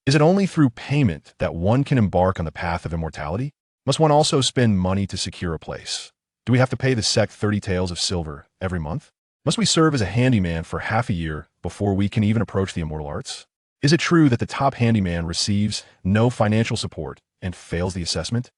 Is it only through payment that one can embark on the path of immortality? Must one also spend money to secure a place? Do we have to pay the sect 30 taels of silver every month? Must we serve as a handyman for half a year before we can even approach the immortal arts? Is it true that the top handyman receives no financial support and fails the assessment?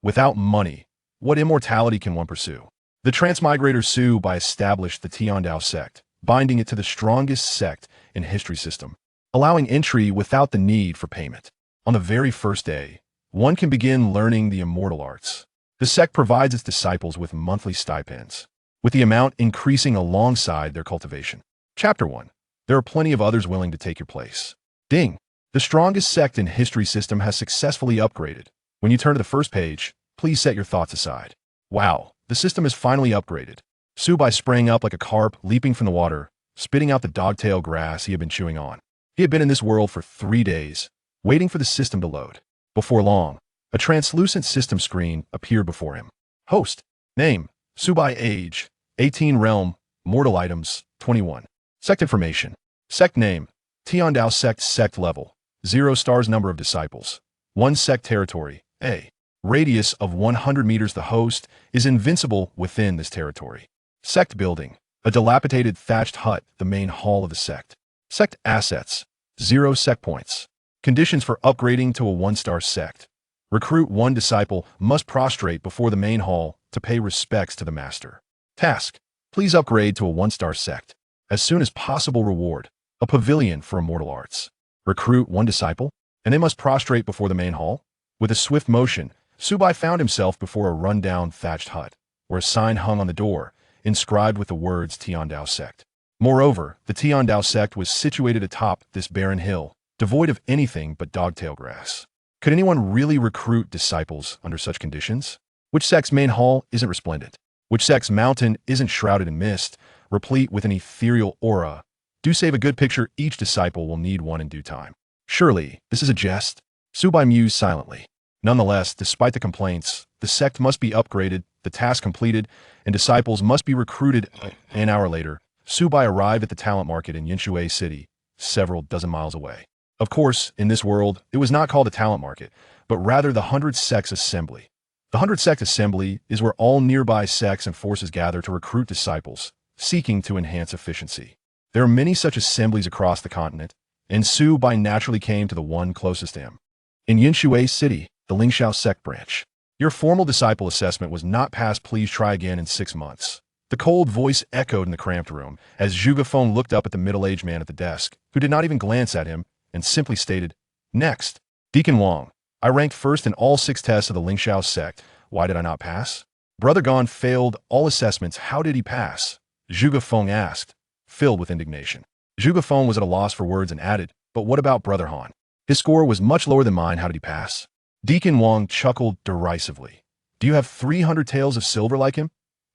Without money, what immortality can one pursue? The transmigrator Su Bai established the Heavenly Dao Sect, binding it to the strongest sect in history system, allowing entry without the need for payment. On the very first day, one can begin learning the immortal arts. The sect provides its disciples with monthly stipends, with the amount increasing alongside their cultivation. Chapter 1. There are plenty of others willing to take your place. Ding! The strongest sect in history system has successfully upgraded. When you turn to the first page, please set your thoughts aside. Wow, the system is finally upgraded. Su Bai sprang up like a carp leaping from the water, spitting out the dogtail grass he had been chewing on. He had been in this world for 3 days, waiting for the system to load. Before long, a translucent system screen appeared before him. Host. Name. Su Bai. Age. 18. Realm. Mortal items. 21. Sect information. Sect name. Heavenly Dao Sect. Sect level. 0 stars. Number of disciples. 1 sect territory. A. Radius of 100 meters. The host is invincible within this territory. Sect building. A dilapidated thatched hut, the main hall of the sect. Sect assets. 0 sect points. Conditions for upgrading to a 1-star sect. Recruit 1 disciple must prostrate before the main hall to pay respects to the master. Task. Please upgrade to a 1-star sect. As soon as possible. Reward. A pavilion for immortal arts. Recruit 1 disciple, and they must prostrate before the main hall. With a swift motion, Su Bai found himself before a run-down thatched hut, where a sign hung on the door, inscribed with the words Heavenly Dao Sect. Moreover, the Heavenly Dao Sect was situated atop this barren hill, devoid of anything but dogtail grass. Could anyone really recruit disciples under such conditions? Which sect's main hall isn't resplendent? Which sect's mountain isn't shrouded in mist, replete with an ethereal aura? Do save a good picture. Each disciple will need one in due time. Surely, this is a jest? Su Bai mused silently. Nonetheless, despite the complaints, the sect must be upgraded, the task completed, and disciples must be recruited. An hour later, Su Bai arrived at the talent market in Yinshui City, several dozen miles away. Of course, in this world, it was not called a talent market, but rather the 100 Sects Assembly. The 100 Sect Assembly is where all nearby sects and forces gather to recruit disciples, seeking to enhance efficiency. There are many such assemblies across the continent, and Su Bai naturally came to the one closest to him. In Yinshui City, the Lingxiao Sect branch. Your formal disciple assessment was not passed. Please try again in 6 months. The cold voice echoed in the cramped room as Zhuge Feng looked up at the middle-aged man at the desk, who did not even glance at him, and simply stated, "Next. Deacon Wang, I ranked first in all 6 tests of the Lingxiao Sect. Why did I not pass?" Brother Gon failed all assessments. How did he pass? Zhuge Feng asked, filled with indignation. Zhuge Feng was at a loss for words and added, "But what about Brother Han? His score was much lower than mine. How did he pass?" Deacon Wang chuckled derisively. "Do you have 300 taels of silver like him?"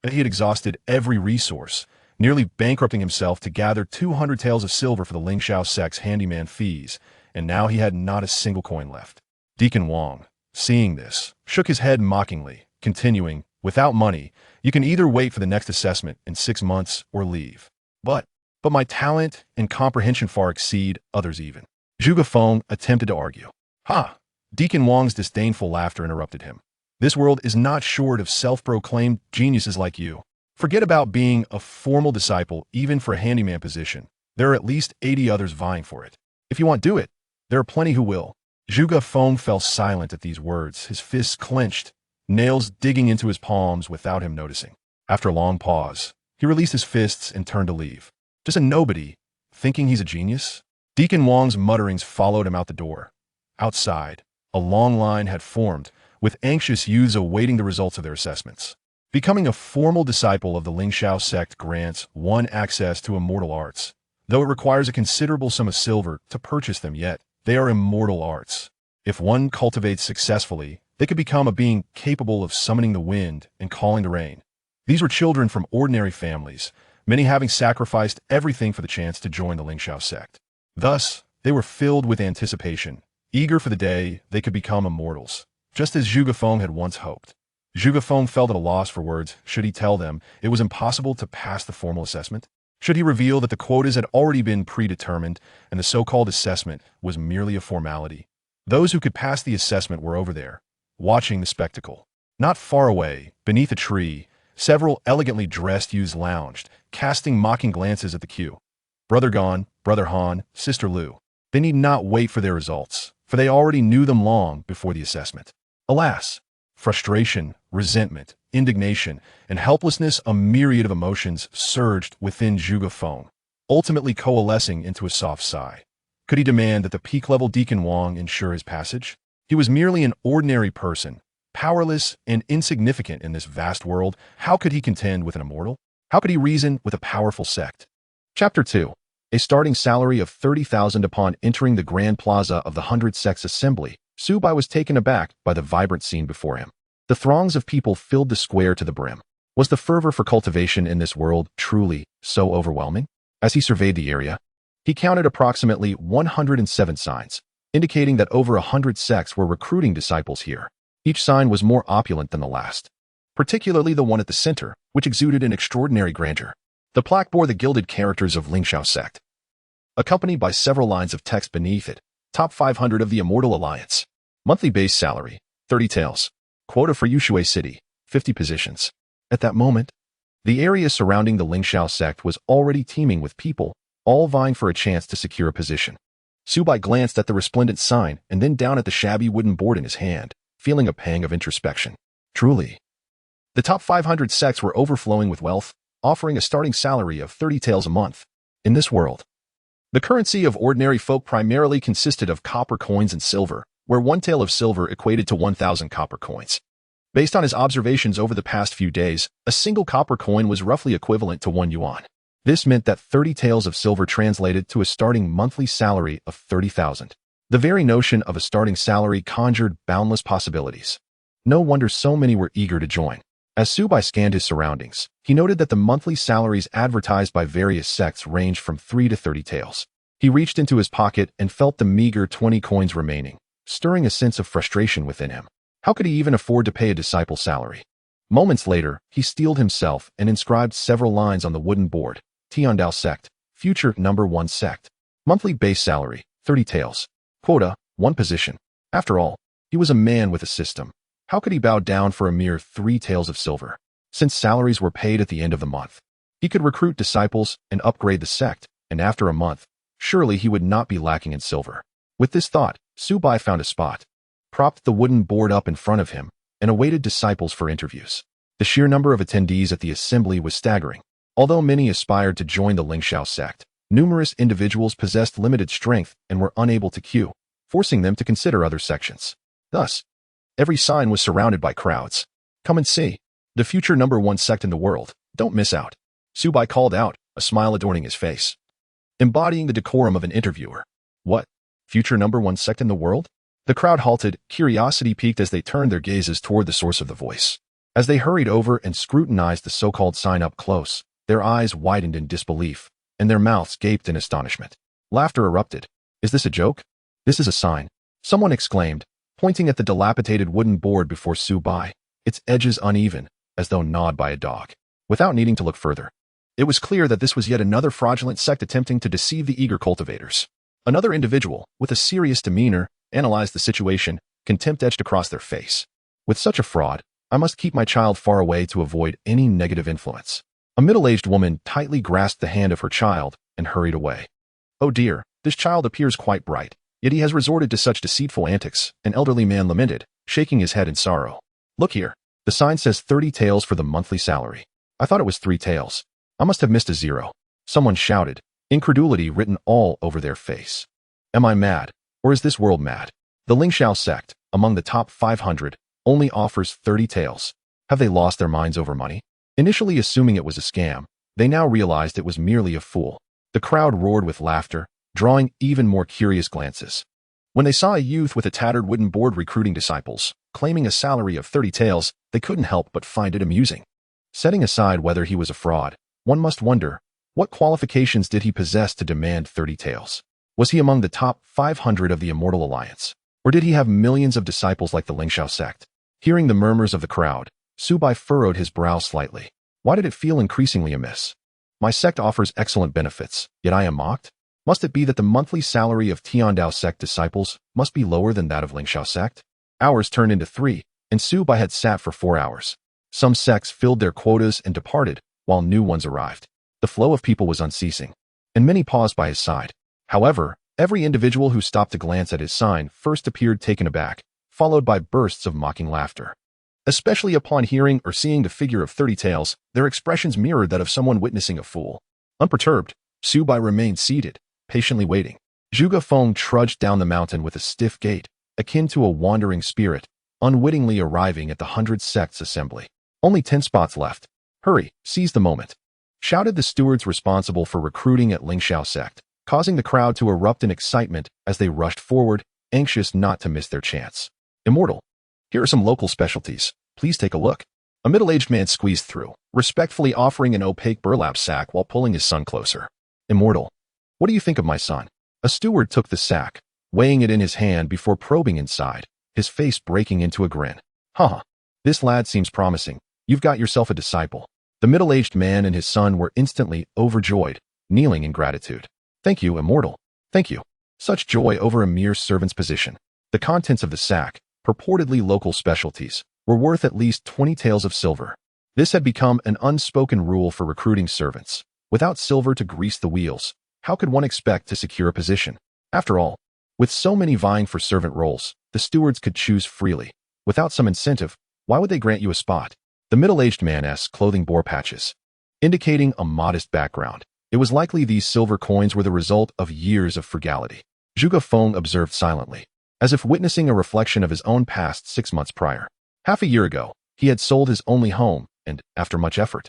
He had exhausted every resource, nearly bankrupting himself to gather 200 taels of silver for the Lingxiao Sect's handyman fees, and now he had not a single coin left. Deacon Wang, seeing this, shook his head mockingly, continuing, "Without money, you can either wait for the next assessment in 6 months or leave. But my talent and comprehension far exceed others even." Zhuge Feng attempted to argue. Deacon Wang's disdainful laughter interrupted him. "This world is not short of self-proclaimed geniuses like you. Forget about being a formal disciple even for a handyman position. There are at least 80 others vying for it. If you want, do it. There are plenty who will." Zhuge Feng fell silent at these words, his fists clenched, nails digging into his palms without him noticing. After a long pause, he released his fists and turned to leave. Just a nobody, thinking he's a genius? Deacon Wang's mutterings followed him out the door. Outside, a long line had formed, with anxious youths awaiting the results of their assessments. Becoming a formal disciple of the Lingxiao Sect grants one access to immortal arts, though it requires a considerable sum of silver to purchase them, yet they are immortal arts. If one cultivates successfully, they could become a being capable of summoning the wind and calling the rain. These were children from ordinary families, many having sacrificed everything for the chance to join the Lingxiao Sect. Thus, they were filled with anticipation, eager for the day they could become immortals, just as Zhuge Feng had once hoped. Zhuge Feng felt at a loss for words. Should he tell them it was impossible to pass the formal assessment? Should he reveal that the quotas had already been predetermined and the so-called assessment was merely a formality? Those who could pass the assessment were over there, watching the spectacle. Not far away, beneath a tree, several elegantly dressed youths lounged, casting mocking glances at the queue. Brother Gon, Brother Han, Sister Lu. They need not wait for their results, for they already knew them long before the assessment. Alas! Frustration, resentment, indignation, and helplessness, a myriad of emotions surged within Zhuge Feng, ultimately coalescing into a soft sigh. Could he demand that the peak-level Deacon Wang ensure his passage? He was merely an ordinary person, powerless and insignificant in this vast world. How could he contend with an immortal? How could he reason with a powerful sect? Chapter 2. A starting salary of 30,000. Upon entering the Grand Plaza of the 100 Sects Assembly, Su Bai was taken aback by the vibrant scene before him. The throngs of people filled the square to the brim. Was the fervor for cultivation in this world truly so overwhelming? As he surveyed the area, he counted approximately 107 signs, indicating that over 100 sects were recruiting disciples here. Each sign was more opulent than the last, particularly the one at the center, which exuded an extraordinary grandeur. The plaque bore the gilded characters of Xianxiao Sect, accompanied by several lines of text beneath it. Top 500 of the Immortal Alliance. Monthly base salary, 30 taels. Quota for Yushui City, 50 positions. At that moment, the area surrounding the Xianxiao sect was already teeming with people, all vying for a chance to secure a position. Su Bai glanced at the resplendent sign and then down at the shabby wooden board in his hand, feeling a pang of introspection. Truly, the top 500 sects were overflowing with wealth, offering a starting salary of 30 taels a month. In this world, the currency of ordinary folk primarily consisted of copper coins and silver, where 1 tael of silver equated to 1,000 copper coins. Based on his observations over the past few days, a single copper coin was roughly equivalent to 1 yuan. This meant that 30 taels of silver translated to a starting monthly salary of 30,000. The very notion of a starting salary conjured boundless possibilities. No wonder so many were eager to join. As Su Bai scanned his surroundings, he noted that the monthly salaries advertised by various sects ranged from 3 to 30 taels. He reached into his pocket and felt the meager 20 coins remaining, stirring a sense of frustration within him. How could he even afford to pay a disciple's salary? Moments later, he steeled himself and inscribed several lines on the wooden board. Heavenly Dao Sect, future number 1 sect. Monthly base salary, 30 taels. Quota, 1 position. After all, he was a man with a system. How could he bow down for a mere 3 taels of silver? Since salaries were paid at the end of the month, he could recruit disciples and upgrade the sect, and after a month, surely he would not be lacking in silver. With this thought, Su Bai found a spot, propped the wooden board up in front of him, and awaited disciples for interviews. The sheer number of attendees at the assembly was staggering. Although many aspired to join the Xianxiao sect, numerous individuals possessed limited strength and were unable to queue, forcing them to consider other sections. Thus, every sign was surrounded by crowds. Come and see. The future number 1 sect in the world. Don't miss out. Su Bai called out, a smile adorning his face, embodying the decorum of an interviewer. What? Future number 1 sect in the world? The crowd halted, curiosity piqued as they turned their gazes toward the source of the voice. As they hurried over and scrutinized the so-called sign up close, their eyes widened in disbelief, and their mouths gaped in astonishment. Laughter erupted. Is this a joke? This is a sign, someone exclaimed, pointing at the dilapidated wooden board before Su Bai, its edges uneven, as though gnawed by a dog. Without needing to look further, it was clear that this was yet another fraudulent sect attempting to deceive the eager cultivators. Another individual, with a serious demeanor, analyzed the situation, contempt etched across their face. With such a fraud, I must keep my child far away to avoid any negative influence. A middle-aged woman tightly grasped the hand of her child and hurried away. Oh dear, this child appears quite bright, yet he has resorted to such deceitful antics, an elderly man lamented, shaking his head in sorrow. Look here, the sign says 30 taels for the monthly salary. I thought it was 3 taels. I must have missed a zero. Someone shouted, incredulity written all over their face. Am I mad, or is this world mad? The Xianxiao sect, among the top 500, only offers 30 taels. Have they lost their minds over money? Initially assuming it was a scam, they now realized it was merely a fool. The crowd roared with laughter, drawing even more curious glances. When they saw a youth with a tattered wooden board recruiting disciples, claiming a salary of 30 taels, they couldn't help but find it amusing. Setting aside whether he was a fraud, one must wonder, what qualifications did he possess to demand 30 taels? Was he among the top 500 of the Immortal Alliance? Or did he have millions of disciples like the Xianxiao sect? Hearing the murmurs of the crowd, Su Bai furrowed his brow slightly. Why did it feel increasingly amiss? My sect offers excellent benefits, yet I am mocked? Must it be that the monthly salary of Dao Sect disciples must be lower than that of Xiao Sect? Hours turned into 3, and Su Bai had sat for 4 hours. Some sects filled their quotas and departed, while new ones arrived. The flow of people was unceasing, and many paused by his side. However, every individual who stopped to glance at his sign first appeared taken aback, followed by bursts of mocking laughter. Especially upon hearing or seeing the figure of 30 tails, their expressions mirrored that of someone witnessing a fool. Unperturbed, Su Bai remained seated, patiently waiting. Zhuge Feng trudged down the mountain with a stiff gait, akin to a wandering spirit, unwittingly arriving at the 100 sects assembly. Only 10 spots left. Hurry, seize the moment, shouted the stewards responsible for recruiting at Xiao Sect, causing the crowd to erupt in excitement as they rushed forward, anxious not to miss their chance. Immortal. Here are some local specialties. Please take a look. A middle-aged man squeezed through, respectfully offering an opaque burlap sack while pulling his son closer. Immortal. What do you think of my son? A steward took the sack, weighing it in his hand before probing inside, his face breaking into a grin. Haha. This lad seems promising. You've got yourself a disciple. The middle-aged man and his son were instantly overjoyed, kneeling in gratitude. Thank you, Immortal. Thank you. Such joy over a mere servant's position. The contents of the sack, purportedly local specialties, were worth at least 20 taels of silver. This had become an unspoken rule for recruiting servants. Without silver to grease the wheels, how could one expect to secure a position? After all, with so many vying for servant roles, the stewards could choose freely. Without some incentive, why would they grant you a spot? The middle-aged man's clothing bore patches, indicating a modest background. It was likely these silver coins were the result of years of frugality. Zhuge Feng observed silently, as if witnessing a reflection of his own past 6 months prior. Half a year ago, he had sold his only home and, after much effort,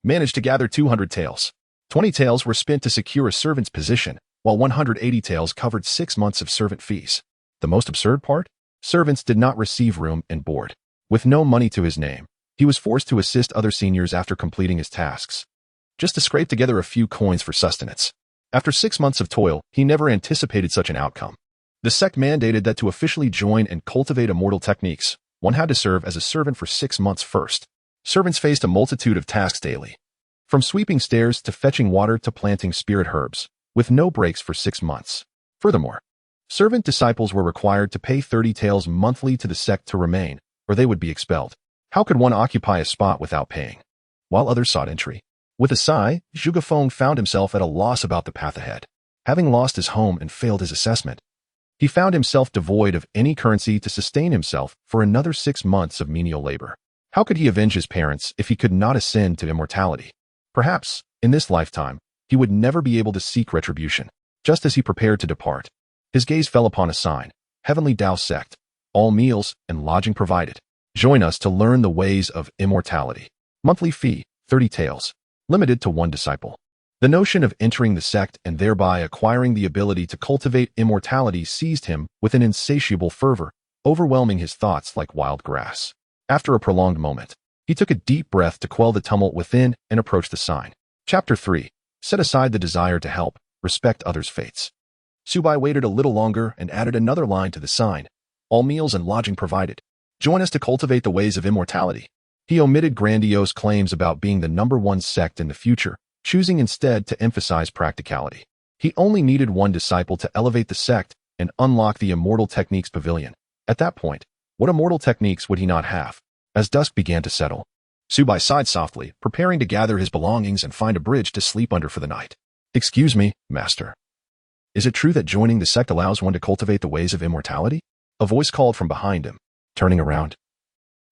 managed to gather 200 taels. 20 taels were spent to secure a servant's position, while 180 taels covered 6 months of servant fees. The most absurd part? Servants did not receive room and board. With no money to his name, he was forced to assist other seniors after completing his tasks, just to scrape together a few coins for sustenance. After 6 months of toil, he never anticipated such an outcome. The sect mandated that to officially join and cultivate immortal techniques, one had to serve as a servant for 6 months first. Servants faced a multitude of tasks daily, from sweeping stairs to fetching water to planting spirit herbs, with no breaks for 6 months. Furthermore, servant disciples were required to pay 30 taels monthly to the sect to remain, or they would be expelled. How could one occupy a spot without paying? While others sought entry. With a sigh, Zhuge Feng found himself at a loss about the path ahead. Having lost his home and failed his assessment, he found himself devoid of any currency to sustain himself for another 6 months of menial labor. How could he avenge his parents if he could not ascend to immortality? Perhaps, in this lifetime, he would never be able to seek retribution. Just as he prepared to depart, his gaze fell upon a sign, Heavenly Dao Sect, all meals and lodging provided. Join us to learn the ways of immortality. Monthly fee, 30 taels, limited to 1 disciple. The notion of entering the sect and thereby acquiring the ability to cultivate immortality seized him with an insatiable fervor, overwhelming his thoughts like wild grass. After a prolonged moment, he took a deep breath to quell the tumult within and approached the sign. Chapter 3. Set aside the desire to help, respect others' fates. Su Bai waited a little longer and added another line to the sign, all meals and lodging provided. Join us to cultivate the ways of immortality. He omitted grandiose claims about being the #1 sect in the future, choosing instead to emphasize practicality. He only needed 1 disciple to elevate the sect and unlock the immortal techniques pavilion. At that point, what immortal techniques would he not have? As dusk began to settle, Su Bai sighed softly, preparing to gather his belongings and find a bridge to sleep under for the night. Excuse me, master. Is it true that joining the sect allows one to cultivate the ways of immortality? A voice called from behind him. Turning around,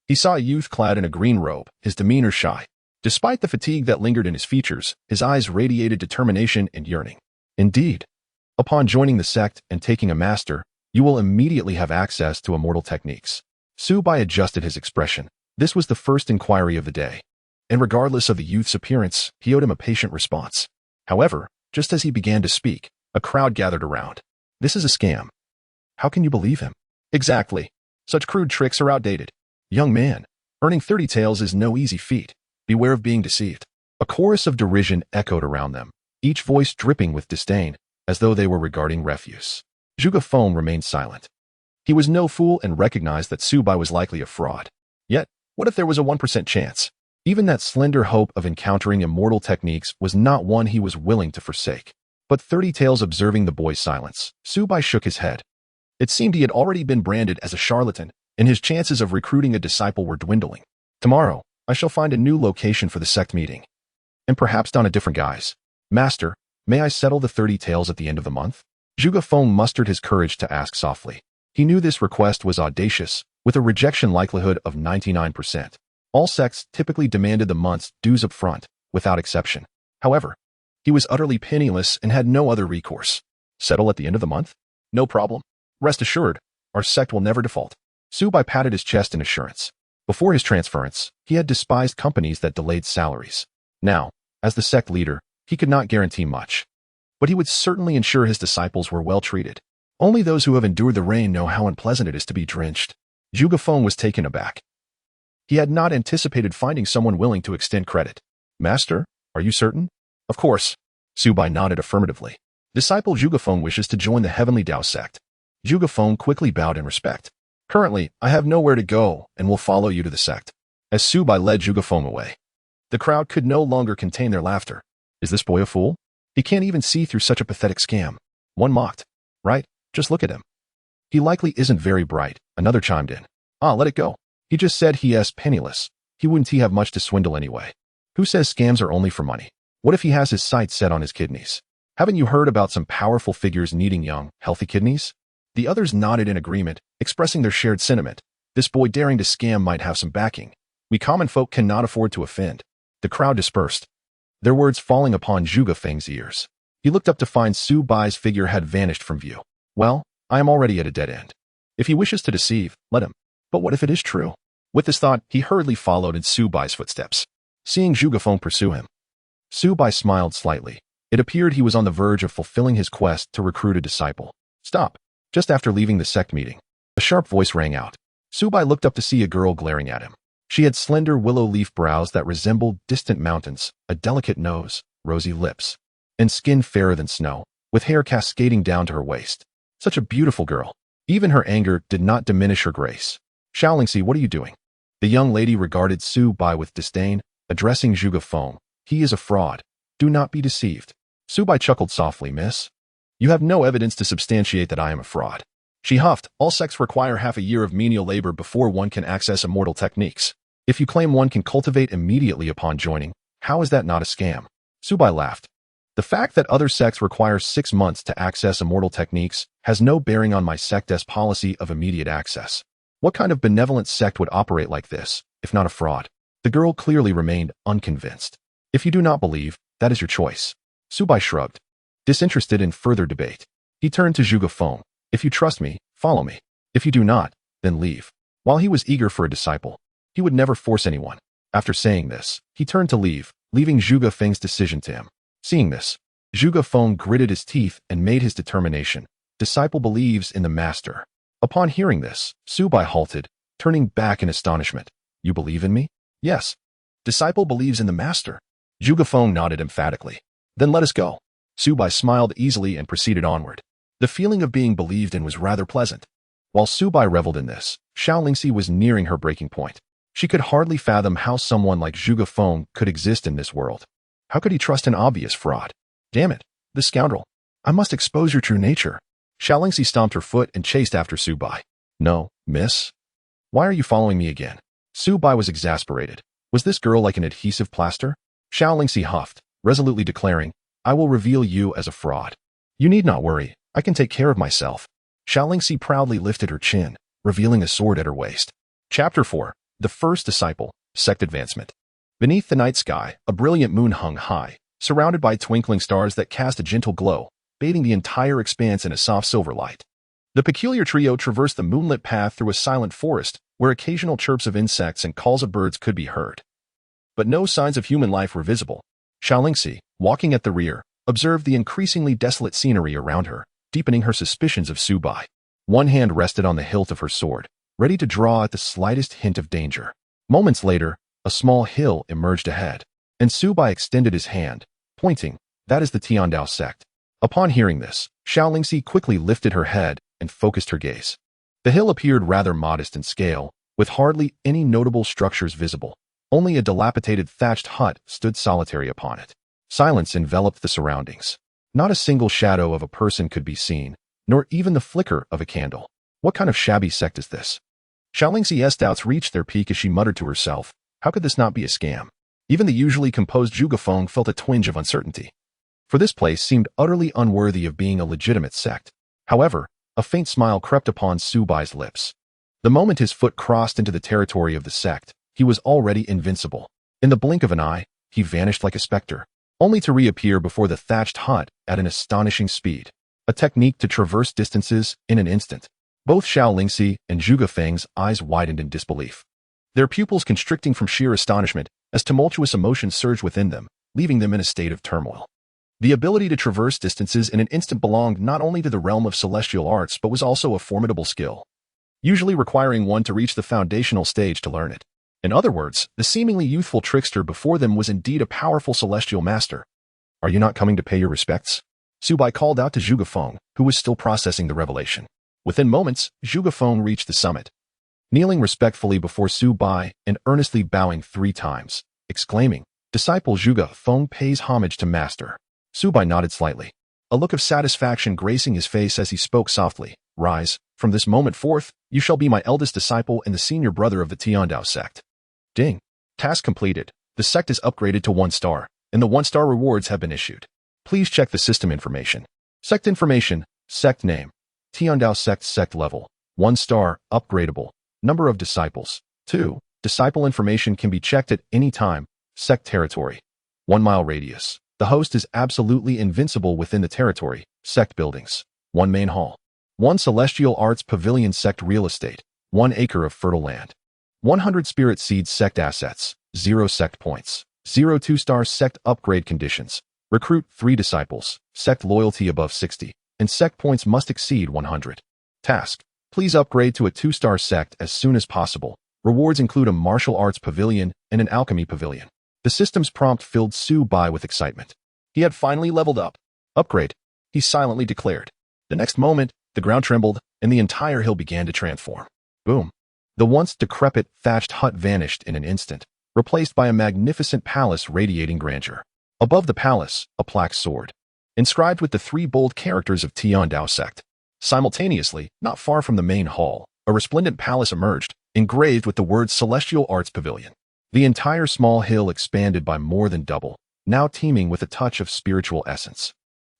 he saw a youth clad in a green robe, his demeanor shy. Despite the fatigue that lingered in his features, his eyes radiated determination and yearning. Indeed, upon joining the sect and taking a master, you will immediately have access to immortal techniques. Su Bai adjusted his expression. This was the first inquiry of the day, and regardless of the youth's appearance, he owed him a patient response. However, just as he began to speak, a crowd gathered around. This is a scam. How can you believe him? Exactly. Such crude tricks are outdated. Young man, earning 30 taels is no easy feat. Beware of being deceived. A chorus of derision echoed around them, each voice dripping with disdain, as though they were regarding refuse. Zhuge Feng remained silent. He was no fool and recognized that Su Bai was likely a fraud. Yet, what if there was a 1% chance? Even that slender hope of encountering immortal techniques was not one he was willing to forsake. But 30 Tails observing the boy's silence, Su Bai shook his head. It seemed he had already been branded as a charlatan, and his chances of recruiting a disciple were dwindling. Tomorrow, I shall find a new location for the sect meeting. And perhaps don a different guise. Master, may I settle the 30 Tails at the end of the month? Zhuge Feng mustered his courage to ask softly. He knew this request was audacious, with a rejection likelihood of 99%. All sects typically demanded the month's dues up front, without exception. However, he was utterly penniless and had no other recourse. Settle at the end of the month? No problem. Rest assured, our sect will never default. Su Bai patted his chest in assurance. Before his transference, he had despised companies that delayed salaries. Now, as the sect leader, he could not guarantee much. But he would certainly ensure his disciples were well treated. Only those who have endured the rain know how unpleasant it is to be drenched. Zhuge Feng was taken aback. He had not anticipated finding someone willing to extend credit. Master, are you certain? Of course. Su Bai nodded affirmatively. Disciple Zhuge Feng wishes to join the Heavenly Dao Sect. Zhuge Feng quickly bowed in respect. Currently, I have nowhere to go and will follow you to the sect. As Su Bai led Zhuge Feng away, the crowd could no longer contain their laughter. Is this boy a fool? He can't even see through such a pathetic scam. One mocked. Right? Just look at him. He likely isn't very bright, another chimed in. Let it go. He just said he is penniless. He wouldn't have much to swindle anyway. Who says scams are only for money? What if he has his sights set on his kidneys? Haven't you heard about some powerful figures needing young, healthy kidneys? The others nodded in agreement, expressing their shared sentiment. This boy daring to scam might have some backing. We common folk cannot afford to offend. The crowd dispersed, their words falling upon Zhuge Feng's ears. He looked up to find Su Bai's figure had vanished from view. Well, I am already at a dead end. If he wishes to deceive, let him. But what if it is true? With this thought, he hurriedly followed in Su Bai's footsteps. Seeing Zhuge Feng pursue him, Su Bai smiled slightly. It appeared he was on the verge of fulfilling his quest to recruit a disciple. Stop. Just after leaving the sect meeting, a sharp voice rang out. Su Bai looked up to see a girl glaring at him. She had slender willow leaf brows that resembled distant mountains, a delicate nose, rosy lips, and skin fairer than snow, with hair cascading down to her waist. Such a beautiful girl. Even her anger did not diminish her grace. Xianxia, what are you doing? The young lady regarded Su Bai with disdain, addressing Zhuge Feng. He is a fraud. Do not be deceived. Su Bai chuckled softly. Miss, you have no evidence to substantiate that I am a fraud. She huffed. All sects require half a year of menial labor before one can access immortal techniques. If you claim one can cultivate immediately upon joining, how is that not a scam? Su Bai laughed. The fact that other sects require 6 months to access immortal techniques has no bearing on my sect's policy of immediate access. What kind of benevolent sect would operate like this, if not a fraud? The girl clearly remained unconvinced. If you do not believe, that is your choice. Su Bai shrugged, disinterested in further debate. He turned to Zhuge Feng. If you trust me, follow me. If you do not, then leave. While he was eager for a disciple, he would never force anyone. After saying this, he turned to leave, leaving Zhuge Feng's decision to him. Seeing this, Zhuge Feng gritted his teeth and made his determination. Disciple believes in the master. Upon hearing this, Su Bai halted, turning back in astonishment. You believe in me? Yes. Disciple believes in the master. Zhuge Feng nodded emphatically. Then let us go. Su Bai smiled easily and proceeded onward. The feeling of being believed in was rather pleasant. While Su Bai reveled in this, Xianxia was nearing her breaking point. She could hardly fathom how someone like Zhuge Feng could exist in this world. How could he trust an obvious fraud? Damn it, the scoundrel. I must expose your true nature. Xianxia stomped her foot and chased after Su Bai. No, miss. Why are you following me again? Su Bai was exasperated. Was this girl like an adhesive plaster? Xianxia huffed, resolutely declaring, I will reveal you as a fraud. You need not worry, I can take care of myself. Xianxia proudly lifted her chin, revealing a sword at her waist. Chapter 4. The First Disciple, Sect Advancement. Beneath the night sky, a brilliant moon hung high, surrounded by twinkling stars that cast a gentle glow, bathing the entire expanse in a soft silver light. The peculiar trio traversed the moonlit path through a silent forest, where occasional chirps of insects and calls of birds could be heard. But no signs of human life were visible. Xianxia, walking at the rear, observed the increasingly desolate scenery around her, deepening her suspicions of Su Bai. One hand rested on the hilt of her sword, ready to draw at the slightest hint of danger. Moments later, a small hill emerged ahead, and Su Bai extended his hand, pointing. That is the Dao Sect. Upon hearing this, Xianxia quickly lifted her head and focused her gaze. The hill appeared rather modest in scale, with hardly any notable structures visible. Only a dilapidated thatched hut stood solitary upon it. Silence enveloped the surroundings. Not a single shadow of a person could be seen, nor even the flicker of a candle. What kind of shabby sect is this? Xianxia's doubts reached their peak as she muttered to herself, how could this not be a scam? Even the usually composed Zhuge Feng felt a twinge of uncertainty. For this place seemed utterly unworthy of being a legitimate sect. However, a faint smile crept upon Su Bai's lips. The moment his foot crossed into the territory of the sect, he was already invincible. In the blink of an eye, he vanished like a specter, only to reappear before the thatched hut at an astonishing speed. A technique to traverse distances in an instant. Both Xiaolingxi and Zhuge Feng's eyes widened in disbelief, their pupils constricting from sheer astonishment as tumultuous emotions surged within them, leaving them in a state of turmoil. The ability to traverse distances in an instant belonged not only to the realm of celestial arts but was also a formidable skill, usually requiring one to reach the foundational stage to learn it. In other words, the seemingly youthful trickster before them was indeed a powerful celestial master. Are you not coming to pay your respects? Su Bai called out to Zhuge Feng, who was still processing the revelation. Within moments, Zhuge Feng reached the summit, kneeling respectfully before Su Bai and earnestly bowing 3 times, exclaiming, "Disciple Zhuge Feng pays homage to master." Su Bai nodded slightly, a look of satisfaction gracing his face as he spoke softly, "Rise, from this moment forth, you shall be my eldest disciple and the senior brother of the Heavenly Dao Sect." Ding. Task completed. The sect is upgraded to 1 star, and the 1-star rewards have been issued. Please check the system information. Sect information, sect name, Heavenly Dao Sect sect level, 1 star, upgradable, number of disciples, 2. Disciple information can be checked at any time, sect territory, 1 mile radius. The host is absolutely invincible within the territory, sect buildings, 1 main hall, 1 celestial arts pavilion sect real estate, 1 acre of fertile land, 100 spirit seeds sect assets, 0 sect points, 0 2-star sect upgrade conditions, recruit 3 disciples, sect loyalty above 60, and sect points must exceed 100. Task. Please upgrade to a 2-star sect as soon as possible. Rewards include a martial arts pavilion and an alchemy pavilion. The system's prompt filled Su Bai with excitement. He had finally leveled up. Upgrade, he silently declared. The next moment, the ground trembled, and the entire hill began to transform. Boom. The once decrepit, thatched hut vanished in an instant, replaced by a magnificent palace radiating grandeur. Above the palace, a plaque soared, inscribed with the 3 bold characters of Heavenly Dao Sect. Simultaneously, not far from the main hall, a resplendent palace emerged, engraved with the words Celestial Arts Pavilion. The entire small hill expanded by more than double, now teeming with a touch of spiritual essence.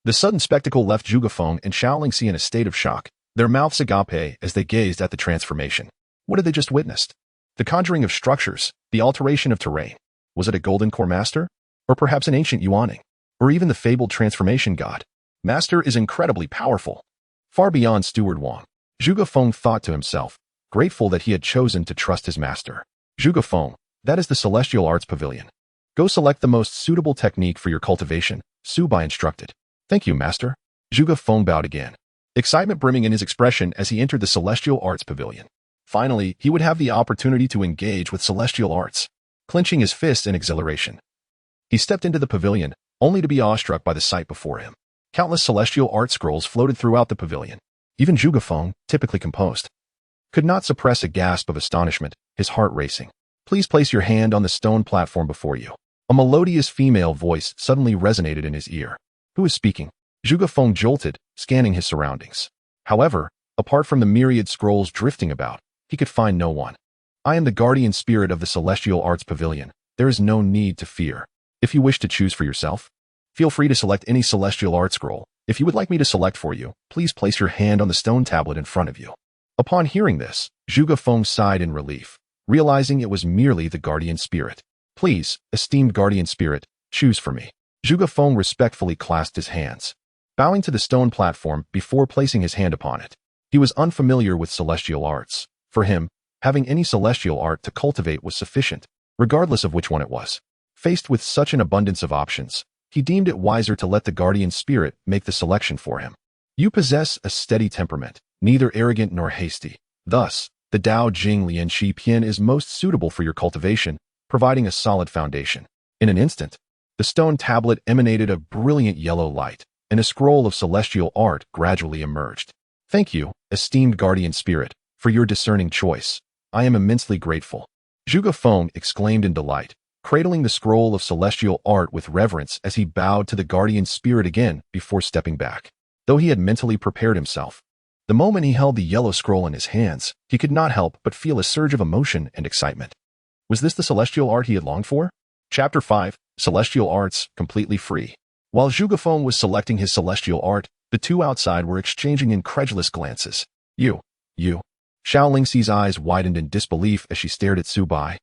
The sudden spectacle left Zhuge Feng and Xiaolingxi in a state of shock, their mouths agape as they gazed at the transformation. What had they just witnessed? The conjuring of structures, the alteration of terrain. Was it a golden core master? Or perhaps an ancient yuaning? Or even the fabled transformation god? Master is incredibly powerful. Far beyond Steward Wang. Zhuge Feng thought to himself, grateful that he had chosen to trust his master. Zhuge Feng, that is the Celestial Arts Pavilion. Go select the most suitable technique for your cultivation, Su Bai instructed. Thank you, master. Zhuge Feng bowed again, excitement brimming in his expression as he entered the Celestial Arts Pavilion. Finally, he would have the opportunity to engage with celestial arts. Clenching his fists in exhilaration, he stepped into the pavilion, only to be awestruck by the sight before him. Countless celestial art scrolls floated throughout the pavilion. Even Zhuge Feng, typically composed, could not suppress a gasp of astonishment, his heart racing. Please place your hand on the stone platform before you. A melodious female voice suddenly resonated in his ear. Who is speaking? Zhuge Feng jolted, scanning his surroundings. However, apart from the myriad scrolls drifting about, he could find no one. I am the guardian spirit of the Celestial Arts Pavilion. There is no need to fear. If you wish to choose for yourself, feel free to select any celestial art scroll. If you would like me to select for you, please place your hand on the stone tablet in front of you. Upon hearing this, Zhuge Feng sighed in relief, realizing it was merely the guardian spirit. Please, esteemed guardian spirit, choose for me. Zhuge Feng respectfully clasped his hands, bowing to the stone platform before placing his hand upon it. He was unfamiliar with celestial arts. For him, having any celestial art to cultivate was sufficient, regardless of which one it was. Faced with such an abundance of options, he deemed it wiser to let the guardian spirit make the selection for him. You possess a steady temperament, neither arrogant nor hasty. Thus, the Dao Jing Lian Shi Pian is most suitable for your cultivation, providing a solid foundation. In an instant, the stone tablet emanated a brilliant yellow light, and a scroll of celestial art gradually emerged. Thank you, esteemed guardian spirit, for your discerning choice. I am immensely grateful. Zhuge Feng exclaimed in delight, cradling the scroll of celestial art with reverence as he bowed to the guardian spirit again before stepping back. Though he had mentally prepared himself, the moment he held the yellow scroll in his hands, he could not help but feel a surge of emotion and excitement. Was this the celestial art he had longed for? Chapter 5, Celestial Arts, Completely Free. While Zhuge Feng was selecting his celestial art, the two outside were exchanging incredulous glances. You. Xiaoxia's eyes widened in disbelief as she stared at Su Bai.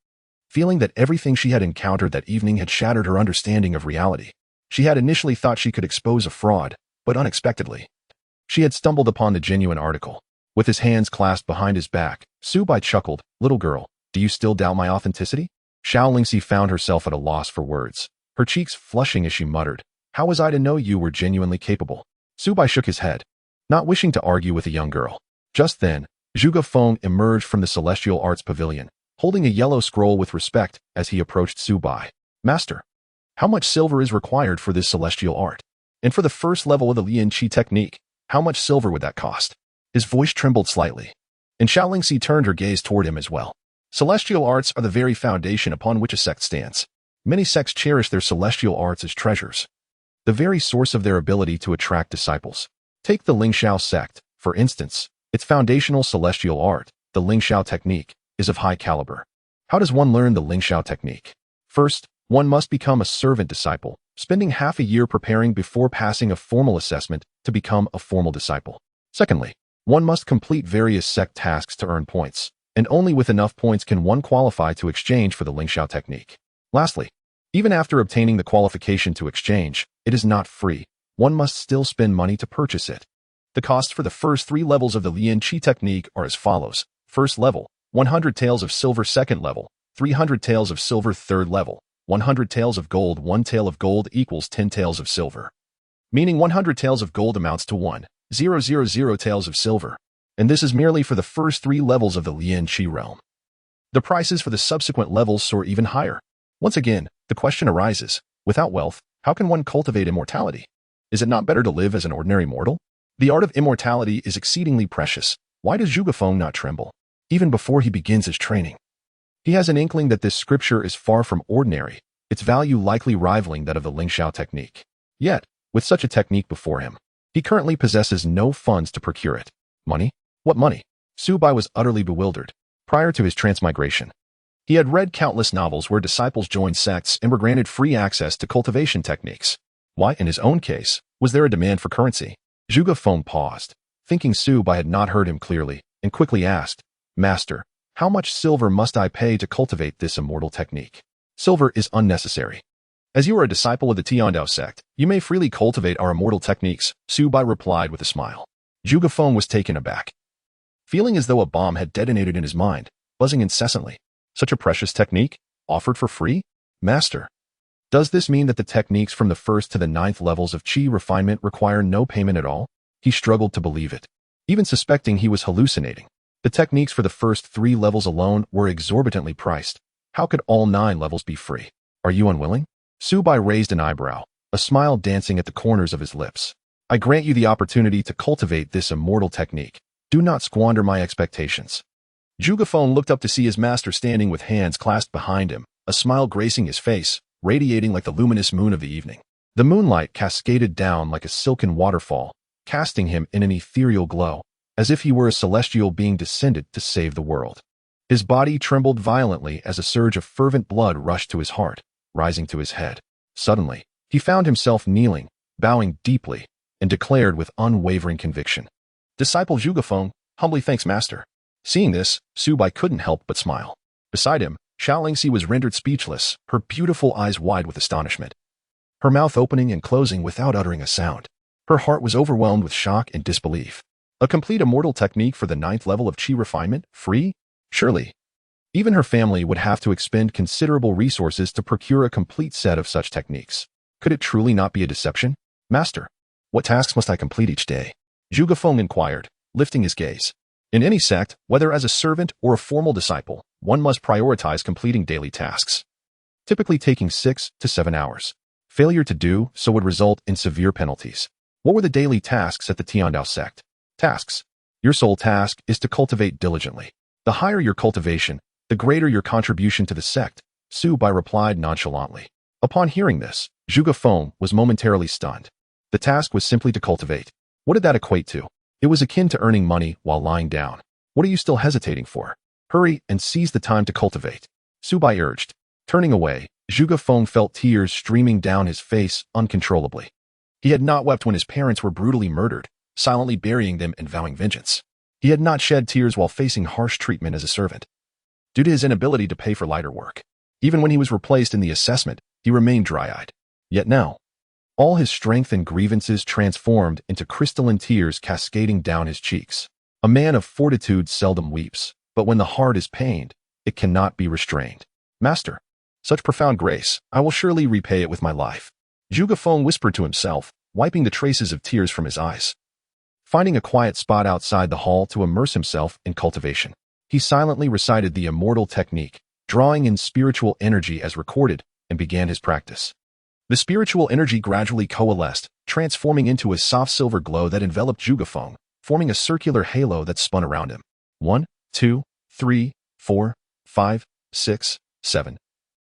Feeling that everything she had encountered that evening had shattered her understanding of reality. She had initially thought she could expose a fraud, but unexpectedly, she had stumbled upon the genuine article. With his hands clasped behind his back, Su Bai chuckled, "Little girl, do you still doubt my authenticity?" Xiaoxia found herself at a loss for words, her cheeks flushing as she muttered, "How was I to know you were genuinely capable?" Su Bai shook his head, not wishing to argue with a young girl. Just then, Zhuge Feng emerged from the Celestial Arts Pavilion, holding a yellow scroll with respect as he approached Su Bai. "Master, how much silver is required for this celestial art? And for the first level of the Xianxia technique, how much silver would that cost?" His voice trembled slightly, and Xiaoxia turned her gaze toward him as well. Celestial arts are the very foundation upon which a sect stands. Many sects cherish their celestial arts as treasures, the very source of their ability to attract disciples. Take the Xianxiao sect, for instance. Its foundational celestial art, the Xianxiao technique, is of high caliber. How does one learn the Xianxiao technique? First, one must become a servant disciple, spending half a year preparing before passing a formal assessment to become a formal disciple. Secondly, one must complete various sect tasks to earn points, and only with enough points can one qualify to exchange for the Xianxiao technique. Lastly, even after obtaining the qualification to exchange, it is not free. One must still spend money to purchase it. The costs for the first 3 levels of the Xianxia technique are as follows. First level, 100 taels of silver. Second level, 300 taels of silver. Third level, 100 taels of gold. 1 tael of gold equals 10 taels of silver. Meaning 100 taels of gold amounts to 1,000 taels of silver. And this is merely for the first 3 levels of the Xianxia realm. The prices for the subsequent levels soar even higher. Once again, the question arises, without wealth, how can one cultivate immortality? Is it not better to live as an ordinary mortal? The art of immortality is exceedingly precious. Why does Zhuge Feng not tremble? Even before he begins his training, he has an inkling that this scripture is far from ordinary, its value likely rivaling that of the Xianxiao technique. Yet, with such a technique before him, he currently possesses no funds to procure it. Money? What money? Su Bai was utterly bewildered. Prior to his transmigration, he had read countless novels where disciples joined sects and were granted free access to cultivation techniques. Why, in his own case, was there a demand for currency? Zhuge Feng paused, thinking Su Bai had not heard him clearly, and quickly asked, "Master, how much silver must I pay to cultivate this immortal technique?" "Silver is unnecessary. As you are a disciple of the Heavenly Dao Sect, you may freely cultivate our immortal techniques," Su Bai replied with a smile. Zhuge Feng was taken aback, feeling as though a bomb had detonated in his mind, buzzing incessantly. Such a precious technique, offered for free? "Master, does this mean that the techniques from the 1st to the 9th levels of Qi refinement require no payment at all?" He struggled to believe it, even suspecting he was hallucinating. The techniques for the first 3 levels alone were exorbitantly priced. How could all 9 levels be free? "Are you unwilling?" Su Bai raised an eyebrow, a smile dancing at the corners of his lips. "I grant you the opportunity to cultivate this immortal technique. Do not squander my expectations." Zhuge Feng looked up to see his master standing with hands clasped behind him, a smile gracing his face, radiating like the luminous moon of the evening. The moonlight cascaded down like a silken waterfall, casting him in an ethereal glow, as if he were a celestial being descended to save the world. His body trembled violently as a surge of fervent blood rushed to his heart, rising to his head. Suddenly, he found himself kneeling, bowing deeply, and declared with unwavering conviction, "Disciple Zhuge Feng, humbly thanks Master." Seeing this, Su Bai couldn't help but smile. Beside him, Xiaoxia was rendered speechless, her beautiful eyes wide with astonishment, her mouth opening and closing without uttering a sound. Her heart was overwhelmed with shock and disbelief. A complete immortal technique for the 9th level of Qi refinement, free? Surely, even her family would have to expend considerable resources to procure a complete set of such techniques. Could it truly not be a deception? "Master, what tasks must I complete each day?" Zhuge Feng inquired, lifting his gaze. In any sect, whether as a servant or a formal disciple, one must prioritize completing daily tasks, typically taking 6 to 7 hours. Failure to do so would result in severe penalties. What were the daily tasks at the Heavenly Dao Sect? Tasks. Your sole task is to cultivate diligently. The higher your cultivation, The greater your contribution to the sect, Su Bai replied nonchalantly. Upon hearing this, Zhuge Feng was momentarily stunned. The task was simply to cultivate. What did that equate to? It was akin to earning money while lying down. What are you still hesitating for? Hurry and seize the time to cultivate, Su Bai urged. Turning away, Zhuge Feng felt tears streaming down his face uncontrollably. He had not wept when his parents were brutally murdered, silently burying them and vowing vengeance. He had not shed tears while facing harsh treatment as a servant, due to his inability to pay for lighter work. Even when he was replaced in the assessment, he remained dry-eyed. Yet now, all his strength and grievances transformed into crystalline tears cascading down his cheeks. A man of fortitude seldom weeps, but when the heart is pained, it cannot be restrained. Master, such profound grace, I will surely repay it with my life, Zhuge Feng whispered to himself, wiping the traces of tears from his eyes. Finding a quiet spot outside the hall to immerse himself in cultivation, he silently recited the immortal technique, drawing in spiritual energy as recorded, and began his practice. The spiritual energy gradually coalesced, transforming into a soft silver glow that enveloped Zhuge Feng, forming a circular halo that spun around him. 1, 2, 3, 4, 5, 6, 7,